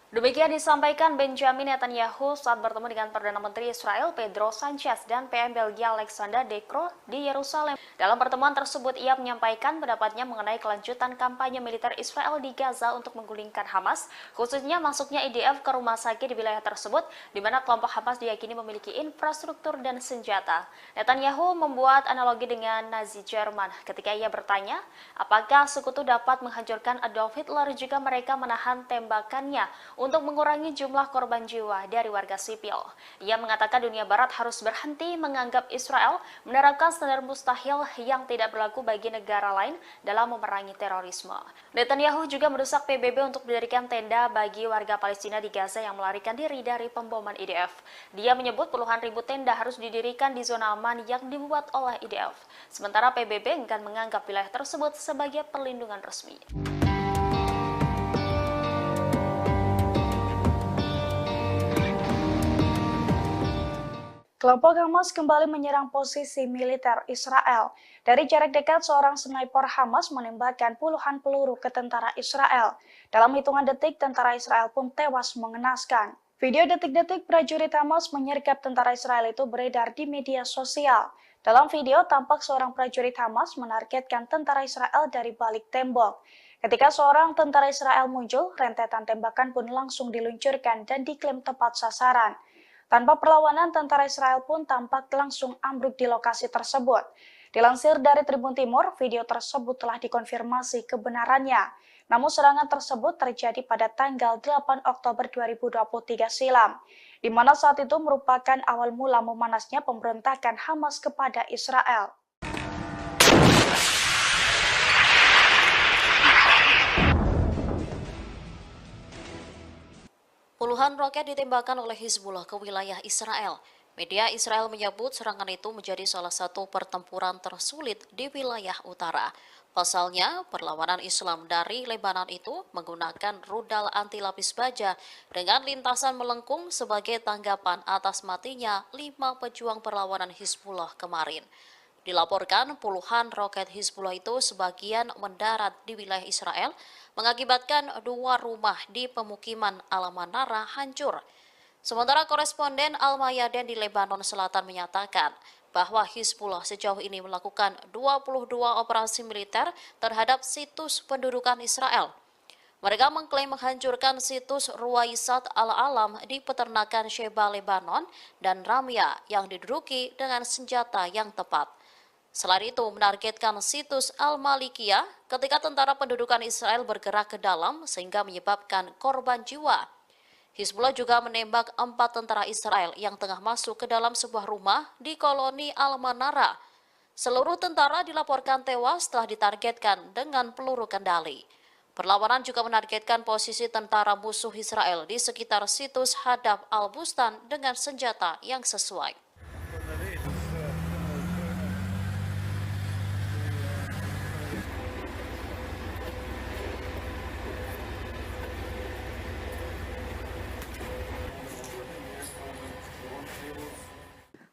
Speaker 1: Demikian disampaikan Benjamin Netanyahu saat bertemu dengan Perdana Menteri Israel Pedro Sanchez dan PM Belgia Alexander De Croo di Yerusalem. Dalam pertemuan tersebut, ia menyampaikan pendapatnya mengenai kelanjutan kampanye militer Israel di Gaza untuk menggulingkan Hamas, khususnya masuknya IDF ke rumah sakit di wilayah tersebut, di mana kelompok Hamas diyakini memiliki infrastruktur dan senjata. Netanyahu membuat analogi dengan Nazi Jerman ketika ia bertanya, apakah sekutu dapat menghancurkan Adolf Hitler jika mereka menahan tembakannya untuk mengurangi jumlah korban jiwa dari warga sipil. Ia mengatakan dunia Barat harus berhenti menganggap Israel menerapkan standar mustahil yang tidak berlaku bagi negara lain dalam memerangi terorisme. Netanyahu juga mendesak PBB untuk mendirikan tenda bagi warga Palestina di Gaza yang melarikan diri dari pemboman IDF. Dia menyebut puluhan ribu tenda harus didirikan di zona aman yang dibuat oleh IDF. Sementara PBB enggan menganggap wilayah tersebut sebagai perlindungan resmi.
Speaker 2: Kelompok Hamas kembali menyerang posisi militer Israel. Dari jarak dekat, seorang sniper Hamas menembakkan puluhan peluru ke tentara Israel. Dalam hitungan detik, tentara Israel pun tewas mengenaskan. Video detik-detik prajurit Hamas menyergap tentara Israel itu beredar di media sosial. Dalam video, tampak seorang prajurit Hamas menargetkan tentara Israel dari balik tembok. Ketika seorang tentara Israel muncul, rentetan tembakan pun langsung diluncurkan dan diklaim tepat sasaran. Tanpa perlawanan, tentara Israel pun tampak langsung ambruk di lokasi tersebut. Dilansir dari Tribun Timur, video tersebut telah dikonfirmasi kebenarannya. Namun serangan tersebut terjadi pada tanggal 8 Oktober 2023 silam, di mana saat itu merupakan awal mula memanasnya pemberontakan Hamas kepada Israel.
Speaker 1: Puluhan roket ditembakkan oleh Hizbullah ke wilayah Israel. Media Israel menyebut serangan itu menjadi salah satu pertempuran tersulit di wilayah utara. Pasalnya, perlawanan Islam dari Lebanon itu menggunakan rudal anti lapis baja dengan lintasan melengkung sebagai tanggapan atas matinya 5 pejuang perlawanan Hizbullah kemarin. Dilaporkan puluhan roket Hizbullah itu sebagian mendarat di wilayah Israel, mengakibatkan 2 rumah di pemukiman Al-Manara hancur. Sementara koresponden Al-Mayadin di Lebanon Selatan menyatakan bahwa Hizbullah sejauh ini melakukan 22 operasi militer terhadap situs pendudukan Israel. Mereka mengklaim menghancurkan situs Ruwaisat Al-Alam di peternakan Sheba Lebanon dan Ramya yang diduduki dengan senjata yang tepat. Selain itu, menargetkan situs Al-Malikiyah ketika tentara pendudukan Israel bergerak ke dalam sehingga menyebabkan korban jiwa. Hizbullah juga menembak 4 tentara Israel yang tengah masuk ke dalam sebuah rumah di koloni Al-Manara. Seluruh tentara dilaporkan tewas setelah ditargetkan dengan peluru kendali. Perlawanan juga menargetkan posisi tentara musuh Israel di sekitar situs Hadaf Al-Bustan dengan senjata yang sesuai.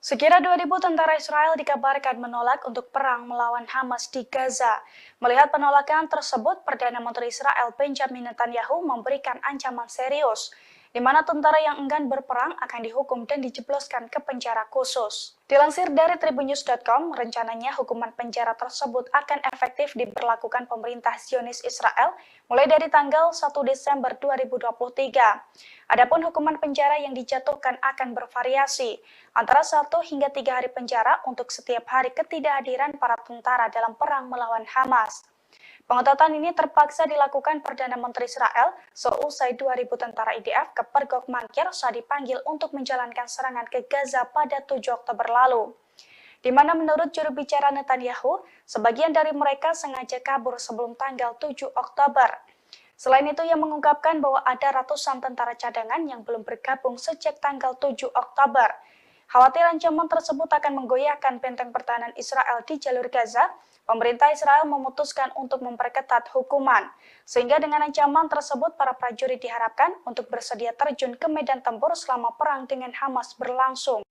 Speaker 2: Sekira 2.000 tentara Israel dikabarkan menolak untuk perang melawan Hamas di Gaza. Melihat penolakan tersebut, Perdana Menteri Israel Benjamin Netanyahu memberikan ancaman serius, di mana tentara yang enggan berperang akan dihukum dan dijebloskan ke penjara khusus. Dilansir dari tribunnews.com, rencananya hukuman penjara tersebut akan efektif diberlakukan pemerintah Zionis Israel mulai dari tanggal 1 Desember 2023. Adapun hukuman penjara yang dijatuhkan akan bervariasi, antara 1 hingga 3 hari penjara untuk setiap hari ketidakhadiran para tentara dalam perang melawan Hamas. Pengetatan ini terpaksa dilakukan Perdana Menteri Israel seusai 2.000 tentara IDF ke Pergok Mankir saat dipanggil untuk menjalankan serangan ke Gaza pada 7 Oktober lalu. Di mana menurut juru bicara Netanyahu, sebagian dari mereka sengaja kabur sebelum tanggal 7 Oktober. Selain itu, ia mengungkapkan bahwa ada ratusan tentara cadangan yang belum bergabung sejak tanggal 7 Oktober. Khawatir ancaman tersebut akan menggoyahkan benteng pertahanan Israel di jalur Gaza, pemerintah Israel memutuskan untuk memperketat hukuman. Sehingga dengan ancaman tersebut, para prajurit diharapkan untuk bersedia terjun ke medan tempur selama perang dengan Hamas berlangsung.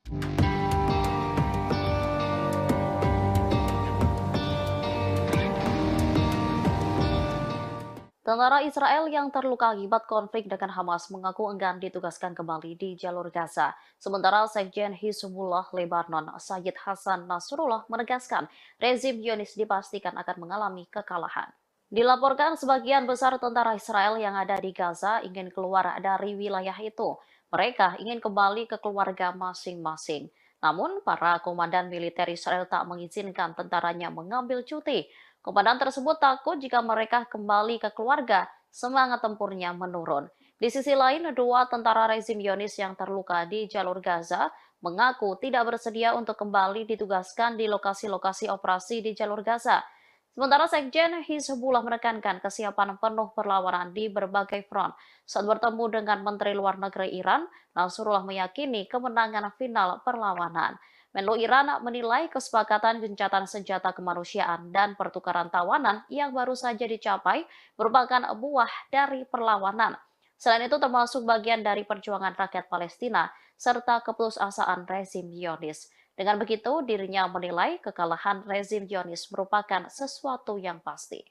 Speaker 1: Tentara Israel yang terluka akibat konflik dengan Hamas mengaku enggan ditugaskan kembali di jalur Gaza. Sementara Sekjen Hizbullah Lebanon, Sayyid Hasan Nasrullah menegaskan rezim Zionis dipastikan akan mengalami kekalahan. Dilaporkan sebagian besar tentara Israel yang ada di Gaza ingin keluar dari wilayah itu. Mereka ingin kembali ke keluarga masing-masing. Namun, para komandan militer Israel tak mengizinkan tentaranya mengambil cuti. Komandan tersebut takut jika mereka kembali ke keluarga, semangat tempurnya menurun. Di sisi lain, dua tentara rezim Zionis yang terluka di jalur Gaza mengaku tidak bersedia untuk kembali ditugaskan di lokasi-lokasi operasi di jalur Gaza. Sementara Sekjen Hizbullah menekankan kesiapan penuh perlawanan di berbagai front. Saat bertemu dengan Menteri Luar Negeri Iran, Nasrullah meyakini kemenangan final perlawanan. Menlu Iran menilai kesepakatan gencatan senjata kemanusiaan dan pertukaran tawanan yang baru saja dicapai merupakan buah dari perlawanan. Selain itu termasuk bagian dari perjuangan rakyat Palestina serta keputusasaan rezim Zionis. Dengan begitu, dirinya menilai kekalahan rezim Zionis merupakan sesuatu yang pasti.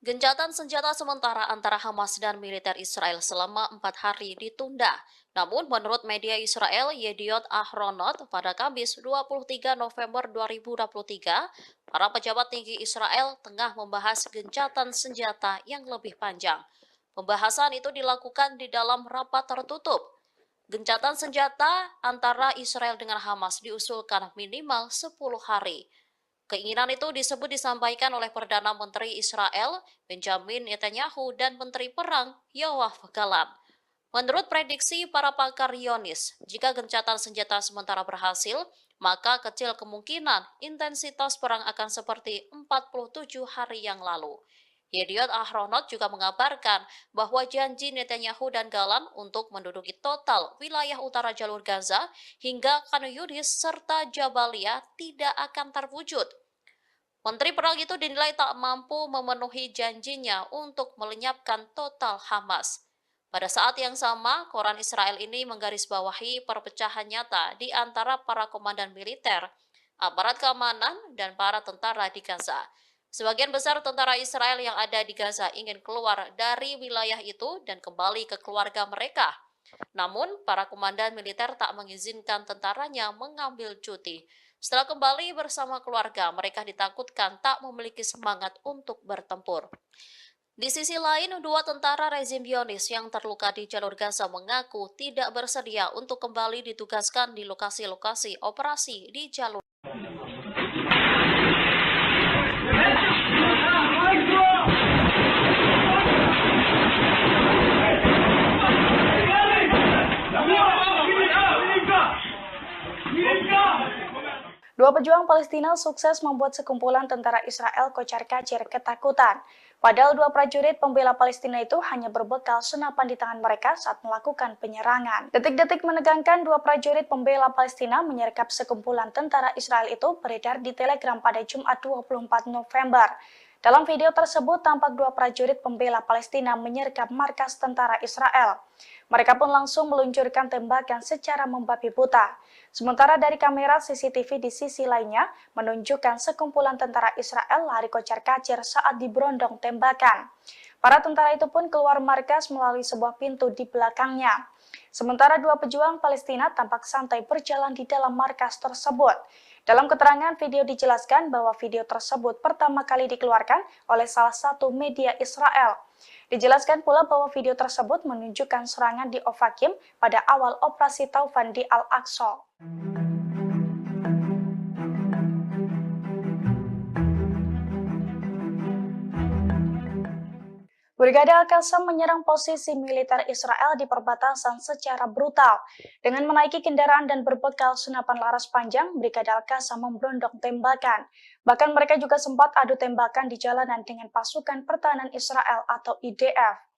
Speaker 1: Gencatan senjata sementara antara Hamas dan militer Israel selama 4 hari ditunda. Namun menurut media Israel Yediot Ahronot pada Kamis 23 November 2023, para pejabat tinggi Israel tengah membahas gencatan senjata yang lebih panjang. Pembahasan itu dilakukan di dalam rapat tertutup. Gencatan senjata antara Israel dengan Hamas diusulkan minimal 10 hari. Keinginan itu disampaikan oleh Perdana Menteri Israel, Benjamin Netanyahu, dan Menteri Perang, Yoav Gallant. Menurut prediksi para pakar Zionis, jika gencatan senjata sementara berhasil, maka kecil kemungkinan intensitas perang akan seperti 47 hari yang lalu. Yediot Ahronot juga mengabarkan bahwa janji Netanyahu dan Gallant untuk menduduki total wilayah utara jalur Gaza hingga Khan Yunis serta Jabalia tidak akan terwujud. Menteri Perang itu dinilai tak mampu memenuhi janjinya untuk melenyapkan total Hamas. Pada saat yang sama, koran Israel ini menggarisbawahi perpecahan nyata di antara para komandan militer, aparat keamanan, dan para tentara di Gaza. Sebagian besar tentara Israel yang ada di Gaza ingin keluar dari wilayah itu dan kembali ke keluarga mereka. Namun, para komandan militer tak mengizinkan tentaranya mengambil cuti. Setelah kembali bersama keluarga, mereka ditakutkan tak memiliki semangat untuk bertempur. Di sisi lain, dua tentara rezim Zionis yang terluka di jalur Gaza mengaku tidak bersedia untuk kembali ditugaskan di lokasi-lokasi operasi di jalur.
Speaker 2: Dua pejuang Palestina sukses membuat sekumpulan tentara Israel kocar-kacir ketakutan. Padahal dua prajurit pembela Palestina itu hanya berbekal senapan di tangan mereka saat melakukan penyerangan. Detik-detik menegangkan dua prajurit pembela Palestina menyergap sekumpulan tentara Israel itu beredar di Telegram pada Jumat 24 November. Dalam video tersebut tampak dua prajurit pembela Palestina menyergap markas tentara Israel. Mereka pun langsung meluncurkan tembakan secara membabi buta. Sementara dari kamera CCTV di sisi lainnya menunjukkan sekumpulan tentara Israel lari kocar-kacir saat diberondong tembakan. Para tentara itu pun keluar markas melalui sebuah pintu di belakangnya. Sementara dua pejuang Palestina tampak santai berjalan di dalam markas tersebut. Dalam keterangan video dijelaskan bahwa video tersebut pertama kali dikeluarkan oleh salah satu media Israel. Dijelaskan pula bahwa video tersebut menunjukkan serangan di Ofakim pada awal operasi Taufan di Al-Aqsa. Brigade Al-Qassam menyerang posisi militer Israel di perbatasan secara brutal. Dengan menaiki kendaraan dan berbekal senapan laras panjang, Brigade Al-Qassam memberondong tembakan. Bahkan mereka juga sempat adu tembakan di jalanan dengan pasukan pertahanan Israel atau IDF.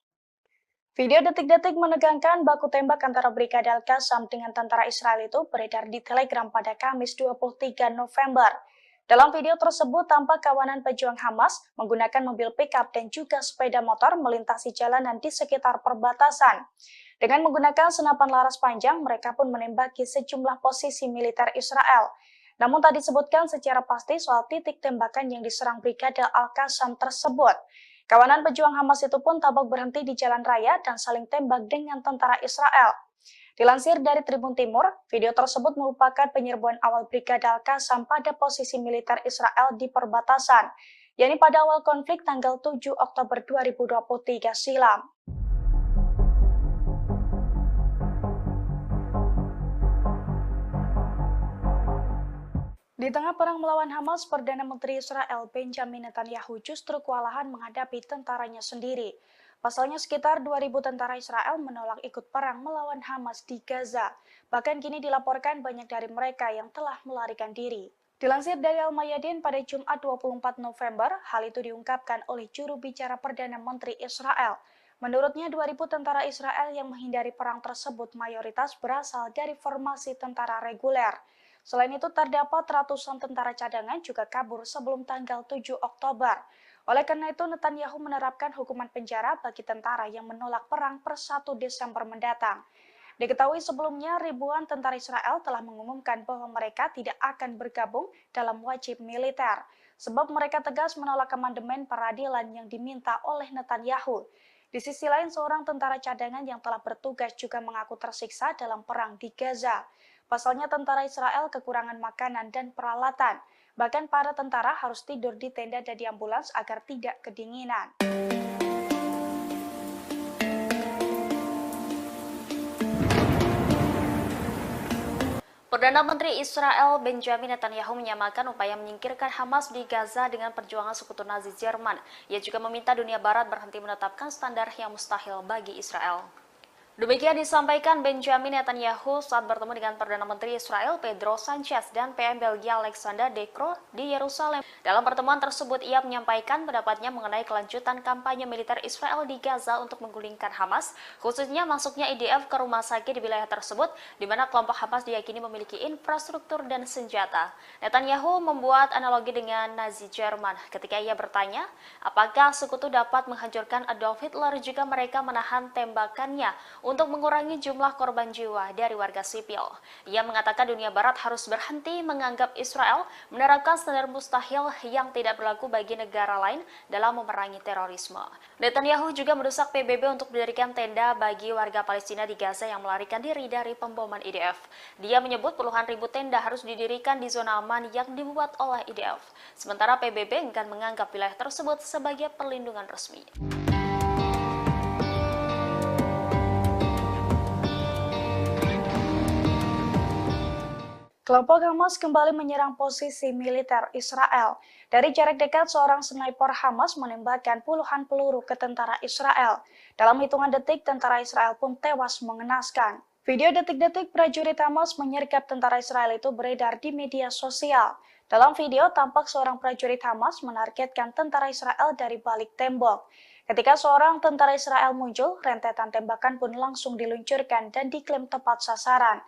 Speaker 2: Video detik-detik menegangkan baku tembak antara Brigade Al-Qassam dengan tentara Israel itu beredar di Telegram pada Kamis 23 November. Dalam video tersebut tampak kawanan pejuang Hamas menggunakan mobil pickup dan juga sepeda motor melintasi jalanan di sekitar perbatasan. Dengan menggunakan senapan laras panjang, mereka pun menembaki sejumlah posisi militer Israel. Namun tak disebutkan secara pasti soal titik tembakan yang diserang Brigade Al-Qassam tersebut. Kawanan pejuang Hamas itu pun tampak berhenti di jalan raya dan saling tembak dengan tentara Israel. Dilansir dari Tribun Timur, video tersebut merupakan penyerbuan awal Brigade Al-Qassam pada posisi militer Israel di perbatasan, yakni pada awal konflik tanggal 7 Oktober 2023 silam. Di tengah perang melawan Hamas, Perdana Menteri Israel Benjamin Netanyahu justru kewalahan menghadapi tentaranya sendiri. Pasalnya sekitar 2.000 tentara Israel menolak ikut perang melawan Hamas di Gaza. Bahkan kini dilaporkan banyak dari mereka yang telah melarikan diri. Dilansir dari Al-Mayadin pada Jumat 24 November, hal itu diungkapkan oleh juru bicara Perdana Menteri Israel. Menurutnya 2.000 tentara Israel yang menghindari perang tersebut mayoritas berasal dari formasi tentara reguler. Selain itu, terdapat ratusan tentara cadangan juga kabur sebelum tanggal 7 Oktober. Oleh karena itu, Netanyahu menerapkan hukuman penjara bagi tentara yang menolak perang per 1 Desember mendatang. Diketahui sebelumnya, ribuan tentara Israel telah mengumumkan bahwa mereka tidak akan bergabung dalam wajib militer, sebab mereka tegas menolak amandemen peradilan yang diminta oleh Netanyahu. Di sisi lain, seorang tentara cadangan yang telah bertugas juga mengaku tersiksa dalam perang di Gaza. Pasalnya tentara Israel kekurangan makanan dan peralatan. Bahkan para tentara harus tidur di tenda dan di ambulans agar tidak kedinginan.
Speaker 1: Perdana Menteri Israel Benjamin Netanyahu menyamakan upaya menyingkirkan Hamas di Gaza dengan perjuangan sekutu Nazi Jerman. Ia juga meminta dunia Barat berhenti menetapkan standar yang mustahil bagi Israel. Demikian disampaikan Benjamin Netanyahu saat bertemu dengan Perdana Menteri Israel Pedro Sanchez dan PM Belgia Alexander De Croo di Yerusalem. Dalam pertemuan tersebut, ia menyampaikan pendapatnya mengenai kelanjutan kampanye militer Israel di Gaza untuk menggulingkan Hamas, khususnya masuknya IDF ke rumah sakit di wilayah tersebut, di mana kelompok Hamas diyakini memiliki infrastruktur dan senjata. Netanyahu membuat analogi dengan Nazi Jerman ketika ia bertanya, apakah sekutu dapat menghancurkan Adolf Hitler jika mereka menahan tembakannya untuk mengurangi jumlah korban jiwa dari warga sipil. Ia mengatakan dunia barat harus berhenti menganggap Israel menerapkan standar mustahil yang tidak berlaku bagi negara lain dalam memerangi terorisme. Netanyahu juga mendesak PBB untuk mendirikan tenda bagi warga Palestina di Gaza yang melarikan diri dari pemboman IDF. Dia menyebut puluhan ribu tenda harus didirikan di zona aman yang dibuat oleh IDF. Sementara PBB enggan menganggap wilayah tersebut sebagai perlindungan resmi.
Speaker 2: Kelompok Hamas kembali menyerang posisi militer Israel. Dari jarak dekat, seorang sniper Hamas menembakkan puluhan peluru ke tentara Israel. Dalam hitungan detik, tentara Israel pun tewas mengenaskan. Video detik-detik prajurit Hamas menyergap tentara Israel itu beredar di media sosial. Dalam video, tampak seorang prajurit Hamas menargetkan tentara Israel dari balik tembok. Ketika seorang tentara Israel muncul, rentetan tembakan pun langsung diluncurkan dan diklaim tepat sasaran.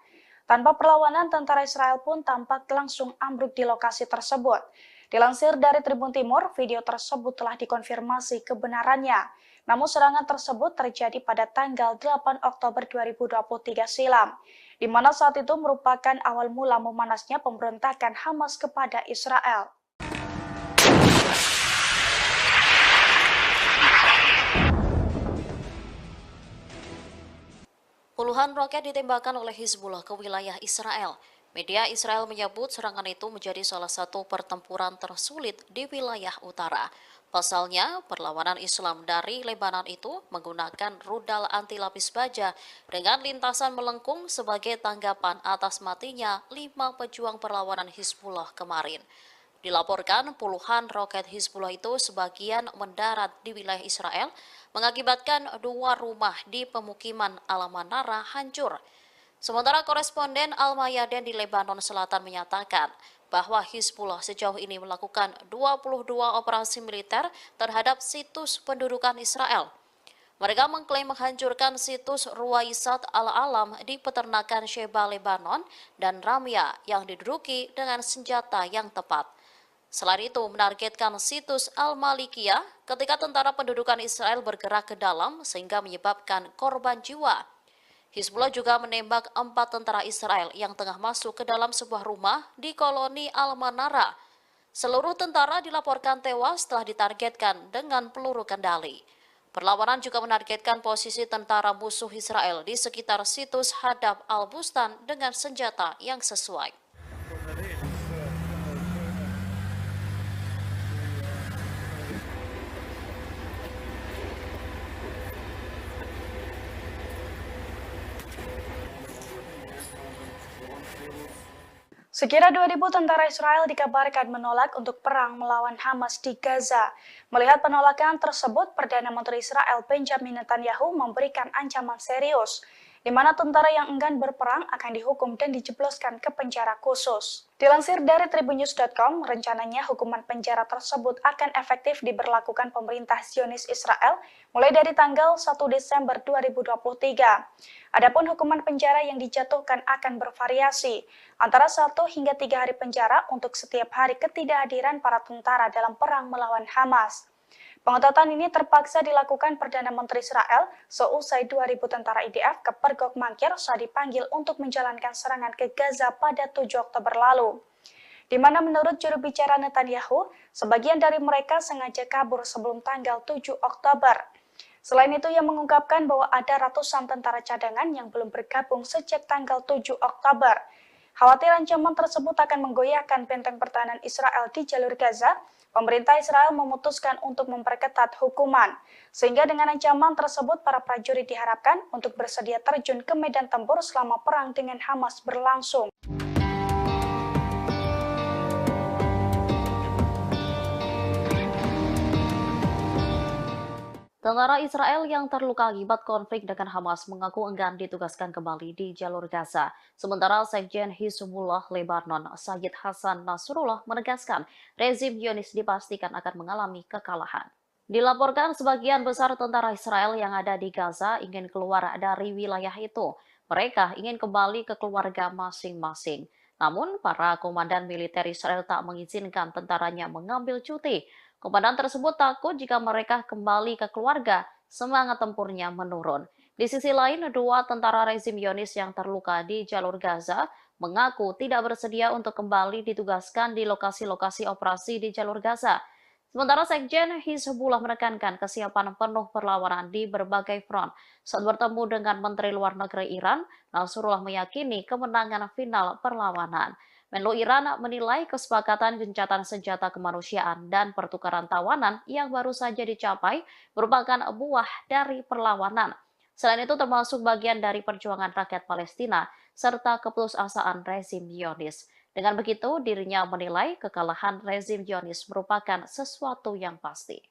Speaker 2: Tanpa perlawanan, tentara Israel pun tampak langsung ambruk di lokasi tersebut. Dilansir dari Tribun Timur, video tersebut telah dikonfirmasi kebenarannya. Namun serangan tersebut terjadi pada tanggal 8 Oktober 2023 silam, di mana saat itu merupakan awal mula memanasnya pemberontakan Hamas kepada Israel.
Speaker 1: Puluhan roket ditembakkan oleh Hizbullah ke wilayah Israel. Media Israel menyebut serangan itu menjadi salah satu pertempuran tersulit di wilayah utara. Pasalnya, perlawanan Islam dari Lebanon itu menggunakan rudal anti lapis baja dengan lintasan melengkung sebagai tanggapan atas matinya 5 pejuang perlawanan Hizbullah kemarin. Dilaporkan puluhan roket Hizbullah itu sebagian mendarat di wilayah Israel, mengakibatkan 2 rumah di pemukiman Al-Manara hancur. Sementara koresponden Al-Mayadin di Lebanon Selatan menyatakan bahwa Hizbullah sejauh ini melakukan 22 operasi militer terhadap situs pendudukan Israel. Mereka mengklaim menghancurkan situs Ruwaisat Al-Alam di peternakan Sheba, Lebanon, dan Ramya yang diduduki dengan senjata yang tepat. Selain itu, menargetkan situs Al-Malikiyah ketika tentara pendudukan Israel bergerak ke dalam sehingga menyebabkan korban jiwa. Hizbullah juga menembak 4 tentara Israel yang tengah masuk ke dalam sebuah rumah di koloni Al-Manara. Seluruh tentara dilaporkan tewas setelah ditargetkan dengan peluru kendali. Perlawanan juga menargetkan posisi tentara musuh Israel di sekitar situs Hadab Al-Bustan dengan senjata yang sesuai.
Speaker 2: Sekira 2.000 tentara Israel dikabarkan menolak untuk perang melawan Hamas di Gaza. Melihat penolakan tersebut, Perdana Menteri Israel Benjamin Netanyahu memberikan ancaman serius, di mana tentara yang enggan berperang akan dihukum dan dijebloskan ke penjara khusus. Dilansir dari tribunnews.com, rencananya hukuman penjara tersebut akan efektif diberlakukan pemerintah Zionis Israel mulai dari tanggal 1 Desember 2023. Adapun hukuman penjara yang dijatuhkan akan bervariasi, antara 1 hingga 3 hari penjara untuk setiap hari ketidakhadiran para tentara dalam perang melawan Hamas. Pengetatan ini terpaksa dilakukan Perdana Menteri Israel seusai 2.000 tentara IDF ke Pergok Mangkir saat dipanggil untuk menjalankan serangan ke Gaza pada 7 Oktober lalu. Di mana menurut juru bicara Netanyahu, sebagian dari mereka sengaja kabur sebelum tanggal 7 Oktober. Selain itu, ia mengungkapkan bahwa ada ratusan tentara cadangan yang belum bergabung sejak tanggal 7 Oktober. Khawatir ancaman tersebut akan menggoyahkan benteng pertahanan Israel di jalur Gaza, pemerintah Israel memutuskan untuk memperketat hukuman. Sehingga dengan ancaman tersebut, para prajurit diharapkan untuk bersedia terjun ke medan tempur selama perang dengan Hamas berlangsung.
Speaker 1: Tentara Israel yang terluka akibat konflik dengan Hamas mengaku enggan ditugaskan kembali di jalur Gaza. Sementara Sekjen Hizbullah Lebanon, Sayyid Hasan Nasrullah menegaskan rezim Zionis dipastikan akan mengalami kekalahan. Dilaporkan sebagian besar tentara Israel yang ada di Gaza ingin keluar dari wilayah itu. Mereka ingin kembali ke keluarga masing-masing. Namun, para komandan militer Israel tak mengizinkan tentaranya mengambil cuti. Komandan tersebut takut jika mereka kembali ke keluarga, semangat tempurnya menurun. Di sisi lain, 2 tentara rezim Zionis yang terluka di jalur Gaza mengaku tidak bersedia untuk kembali ditugaskan di lokasi-lokasi operasi di jalur Gaza. Sementara Sekjen Hizbullah menekankan kesiapan penuh perlawanan di berbagai front. Saat bertemu dengan Menteri Luar Negeri Iran, Nasrullah meyakini kemenangan final perlawanan. Menlu Iran menilai kesepakatan gencatan senjata kemanusiaan dan pertukaran tawanan yang baru saja dicapai merupakan buah dari perlawanan. Selain itu termasuk bagian dari perjuangan rakyat Palestina serta keputusasaan rezim Zionis. Dengan begitu, dirinya menilai kekalahan rezim Zionis merupakan sesuatu yang pasti.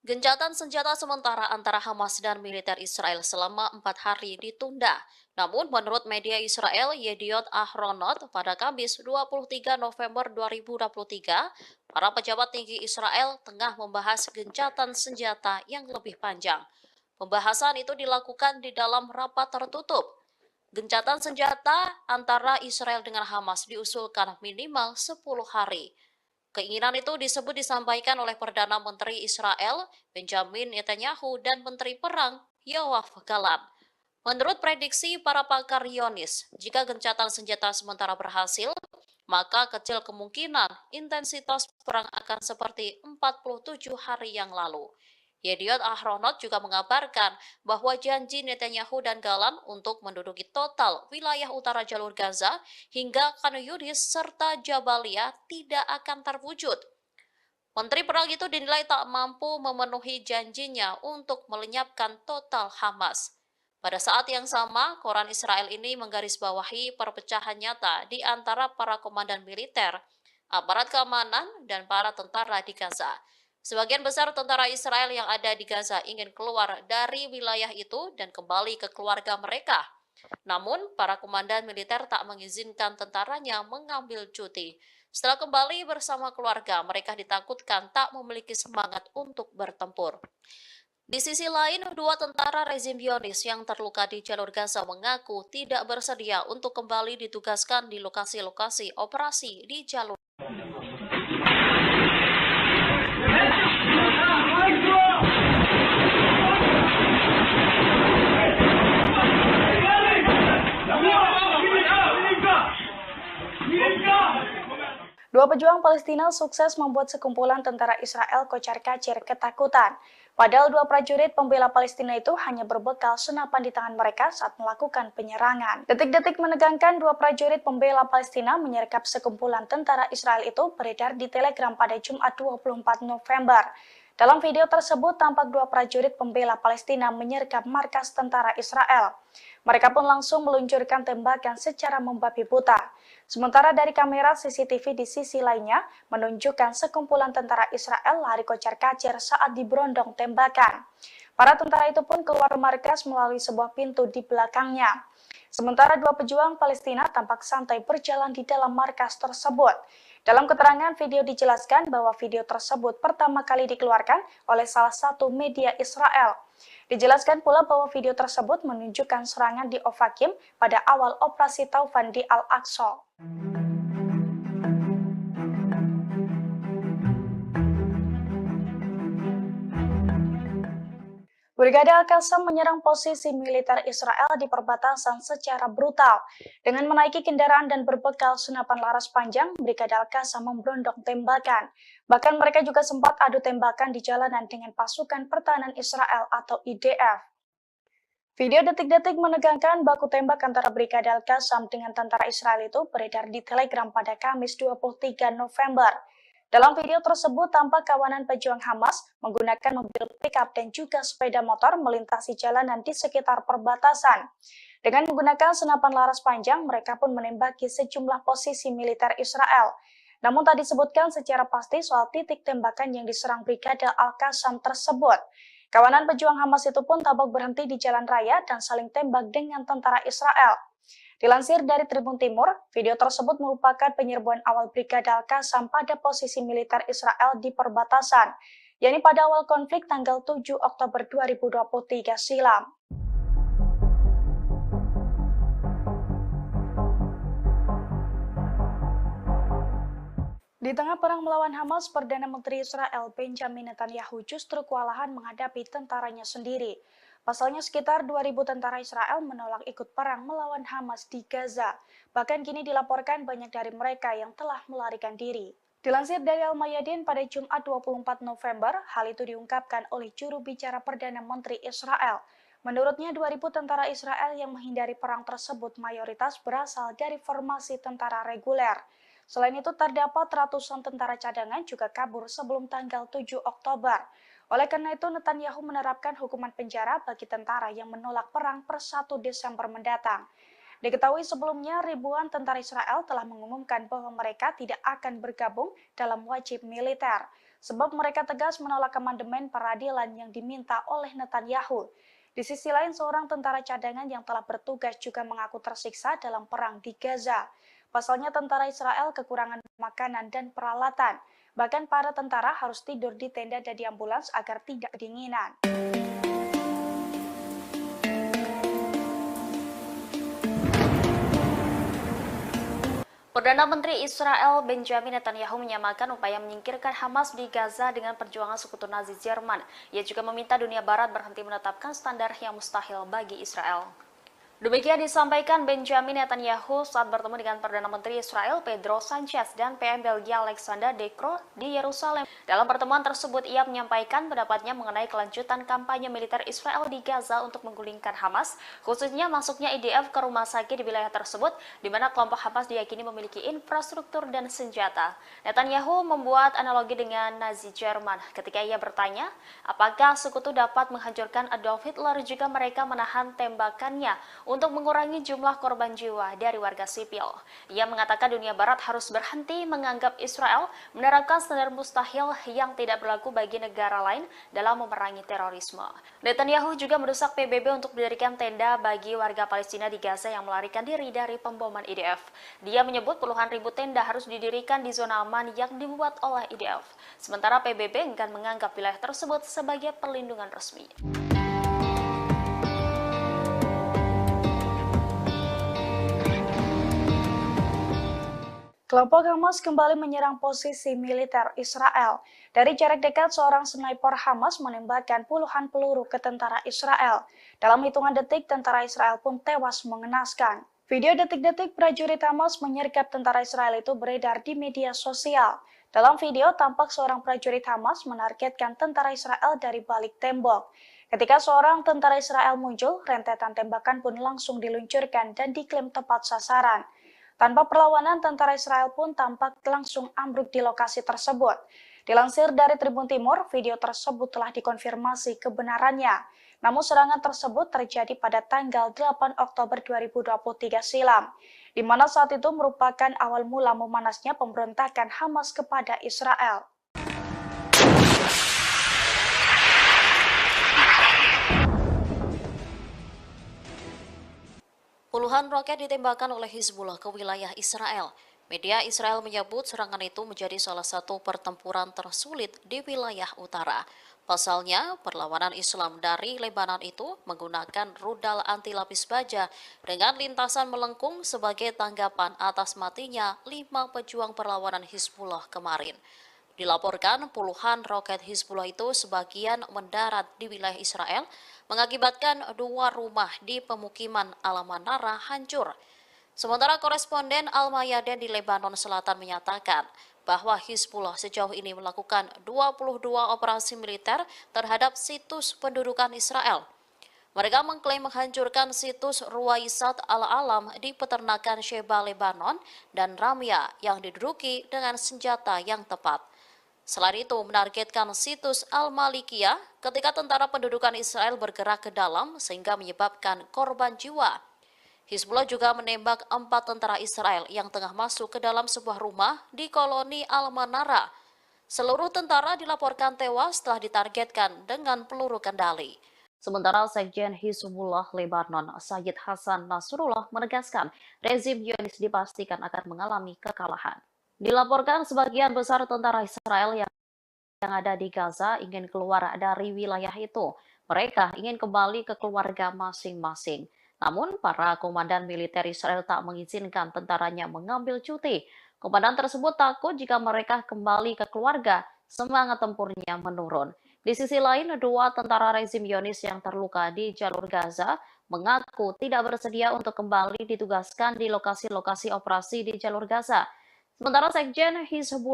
Speaker 1: Gencatan senjata sementara antara Hamas dan militer Israel selama 4 hari ditunda. Namun menurut media Israel Yediot Ahronot pada Kamis 23 November 2023, para pejabat tinggi Israel tengah membahas gencatan senjata yang lebih panjang. Pembahasan itu dilakukan di dalam rapat tertutup. Gencatan senjata antara Israel dengan Hamas diusulkan minimal 10 hari. Keinginan itu disampaikan oleh Perdana Menteri Israel Benjamin Netanyahu dan Menteri Perang Yoav Gallant. Menurut prediksi para pakar Zionis, jika gencatan senjata sementara berhasil, maka kecil kemungkinan intensitas perang akan seperti 47 hari yang lalu. Yediot Ahronot juga mengabarkan bahwa janji Netanyahu dan Gallant untuk menduduki total wilayah utara jalur Gaza hingga Khan Yunis serta Jabalia tidak akan terwujud. Menteri Perang itu dinilai tak mampu memenuhi janjinya untuk melenyapkan total Hamas. Pada saat yang sama, koran Israel ini menggarisbawahi perpecahan nyata di antara para komandan militer, aparat keamanan, dan para tentara di Gaza. Sebagian besar tentara Israel yang ada di Gaza ingin keluar dari wilayah itu dan kembali ke keluarga mereka. Namun, para komandan militer tak mengizinkan tentaranya mengambil cuti. Setelah kembali bersama keluarga, mereka ditakutkan tak memiliki semangat untuk bertempur. Di sisi lain, dua tentara rezim Zionis yang terluka di jalur Gaza mengaku tidak bersedia untuk kembali ditugaskan di lokasi-lokasi operasi di jalur.
Speaker 2: Dua pejuang Palestina sukses membuat sekumpulan tentara Israel kocar-kacir ketakutan. Padahal dua prajurit pembela Palestina itu hanya berbekal senapan di tangan mereka saat melakukan penyerangan. Detik-detik menegangkan dua prajurit pembela Palestina menyergap sekumpulan tentara Israel itu beredar di Telegram pada Jumat 24 November. Dalam video tersebut tampak dua prajurit pembela Palestina menyergap markas tentara Israel. Mereka pun langsung meluncurkan tembakan secara membabi buta. Sementara dari kamera CCTV di sisi lainnya menunjukkan sekumpulan tentara Israel lari kocar-kacir saat diberondong tembakan. Para tentara itu pun keluar markas melalui sebuah pintu di belakangnya. Sementara dua pejuang Palestina tampak santai berjalan di dalam markas tersebut. Dalam keterangan video dijelaskan bahwa video tersebut pertama kali dikeluarkan oleh salah satu media Israel. Dijelaskan pula bahwa video tersebut menunjukkan serangan di Ofakim pada awal operasi Taufan di Al-Aqsa. Brigade Al-Qassam menyerang posisi militer Israel di perbatasan secara brutal. Dengan menaiki kendaraan dan berbekal senapan laras panjang, Brigade Al-Qassam memberondong tembakan. Bahkan mereka juga sempat adu tembakan di jalanan dengan pasukan pertahanan Israel atau IDF. Video detik-detik menegangkan baku tembak antara Brigade Al-Qassam dengan tentara Israel itu beredar di Telegram pada Kamis 23 November. Dalam video tersebut tampak kawanan pejuang Hamas menggunakan mobil pickup dan juga sepeda motor melintasi jalanan di sekitar perbatasan. Dengan menggunakan senapan laras panjang, mereka pun menembaki sejumlah posisi militer Israel. Namun tak disebutkan secara pasti soal titik tembakan yang diserang Brigade Al-Qassam tersebut. Kawanan pejuang Hamas itu pun tampak berhenti di jalan raya dan saling tembak dengan tentara Israel. Dilansir dari Tribun Timur, video tersebut merupakan penyerbuan awal Brigade Al-Qassam pada posisi militer Israel di perbatasan, yakni pada awal konflik tanggal 7 Oktober 2023 silam. Di tengah perang melawan Hamas, Perdana Menteri Israel Benjamin Netanyahu justru kewalahan menghadapi tentaranya sendiri. Pasalnya sekitar 2.000 tentara Israel menolak ikut perang melawan Hamas di Gaza. Bahkan kini dilaporkan banyak dari mereka yang telah melarikan diri. Dilansir dari Al-Mayadin pada Jumat 24 November, hal itu diungkapkan oleh juru bicara Perdana Menteri Israel. Menurutnya 2.000 tentara Israel yang menghindari perang tersebut mayoritas berasal dari formasi tentara reguler. Selain itu terdapat ratusan tentara cadangan juga kabur sebelum tanggal 7 Oktober. Oleh karena itu, Netanyahu menerapkan hukuman penjara bagi tentara yang menolak perang per 1 Desember mendatang. Diketahui sebelumnya, ribuan tentara Israel telah mengumumkan bahwa mereka tidak akan bergabung dalam wajib militer, sebab mereka tegas menolak amandemen peradilan yang diminta oleh Netanyahu. Di sisi lain, seorang tentara cadangan yang telah bertugas juga mengaku tersiksa dalam perang di Gaza. Pasalnya tentara Israel kekurangan makanan dan peralatan. Bahkan para tentara harus tidur di tenda dan di ambulans agar tidak kedinginan.
Speaker 1: Perdana Menteri Israel Benjamin Netanyahu menyamakan upaya menyingkirkan Hamas di Gaza dengan perjuangan sekutu Nazi Jerman. Ia juga meminta dunia barat berhenti menetapkan standar yang mustahil bagi Israel.
Speaker 2: Demikian disampaikan Benjamin Netanyahu saat bertemu dengan Perdana Menteri Israel Pedro Sanchez dan PM Belgia Alexander De Croo di Yerusalem. Dalam pertemuan tersebut, ia menyampaikan pendapatnya mengenai kelanjutan kampanye militer Israel di Gaza untuk menggulingkan Hamas, khususnya masuknya IDF ke rumah sakit di wilayah tersebut, di mana kelompok Hamas diyakini memiliki infrastruktur dan senjata. Netanyahu membuat analogi dengan Nazi Jerman ketika ia bertanya, apakah sekutu dapat menghancurkan Adolf Hitler jika mereka menahan tembakannya untuk mengurangi jumlah korban jiwa dari warga sipil. Ia mengatakan dunia barat harus berhenti menganggap Israel menerapkan standar mustahil yang tidak berlaku bagi negara lain dalam memerangi terorisme. Netanyahu juga mendesak PBB untuk mendirikan tenda bagi warga Palestina di Gaza yang melarikan diri dari pemboman IDF. Dia menyebut puluhan ribu tenda harus didirikan di zona aman yang dibuat oleh IDF. Sementara PBB enggan menganggap wilayah tersebut sebagai perlindungan resmi. Kelompok Hamas kembali menyerang posisi militer Israel. Dari jarak dekat, seorang sniper Hamas menembakkan puluhan peluru ke tentara Israel. Dalam hitungan detik, tentara Israel pun tewas mengenaskan. Video detik-detik prajurit Hamas menyergap tentara Israel itu beredar di media sosial. Dalam video, tampak seorang prajurit Hamas menargetkan tentara Israel dari balik tembok. Ketika seorang tentara Israel muncul, rentetan tembakan pun langsung diluncurkan dan diklaim tepat sasaran. Tanpa perlawanan, tentara Israel pun tampak langsung ambruk di lokasi tersebut. Dilansir dari Tribun Timur, video tersebut telah dikonfirmasi kebenarannya. Namun serangan tersebut terjadi pada tanggal 8 Oktober 2023 silam, di mana saat itu merupakan awal mula memanasnya pemberontakan Hamas kepada Israel.
Speaker 1: Puluhan roket ditembakkan oleh Hizbullah ke wilayah Israel. Media Israel menyebut serangan itu menjadi salah satu pertempuran tersulit di wilayah utara. Pasalnya, perlawanan Islam dari Lebanon itu menggunakan rudal anti lapis baja dengan lintasan melengkung sebagai tanggapan atas matinya 5 pejuang perlawanan Hizbullah kemarin. Dilaporkan puluhan roket Hizbullah itu sebagian mendarat di wilayah Israel, mengakibatkan 2 rumah di pemukiman Al-Manara hancur. Sementara koresponden Al-Mayadin di Lebanon Selatan menyatakan bahwa Hizbullah sejauh ini melakukan 22 operasi militer terhadap situs pendudukan Israel. Mereka mengklaim menghancurkan situs Ruwaisat Al-Alam di peternakan Sheba, Lebanon, dan Ramya yang diduduki dengan senjata yang tepat. Selain itu, menargetkan situs Al-Malikiyah ketika tentara pendudukan Israel bergerak ke dalam sehingga menyebabkan korban jiwa. Hizbullah juga menembak 4 tentara Israel yang tengah masuk ke dalam sebuah rumah di koloni Al-Manara. Seluruh tentara dilaporkan tewas setelah ditargetkan dengan peluru kendali. Sementara Sekjen Hizbullah Lebanon, Sayyid Hasan Nasrullah menegaskan rezim Zionis dipastikan akan mengalami kekalahan. Dilaporkan sebagian besar tentara Israel yang ada di Gaza ingin keluar dari wilayah itu. Mereka ingin kembali ke keluarga masing-masing. Namun, para komandan militer Israel tak mengizinkan tentaranya mengambil cuti. Komandan tersebut takut jika mereka kembali ke keluarga, semangat tempurnya menurun. Di sisi lain, 2 tentara rezim Zionis yang terluka di jalur Gaza mengaku tidak bersedia untuk kembali ditugaskan di lokasi-lokasi operasi di jalur Gaza. Sementara Sekjen Hizbullah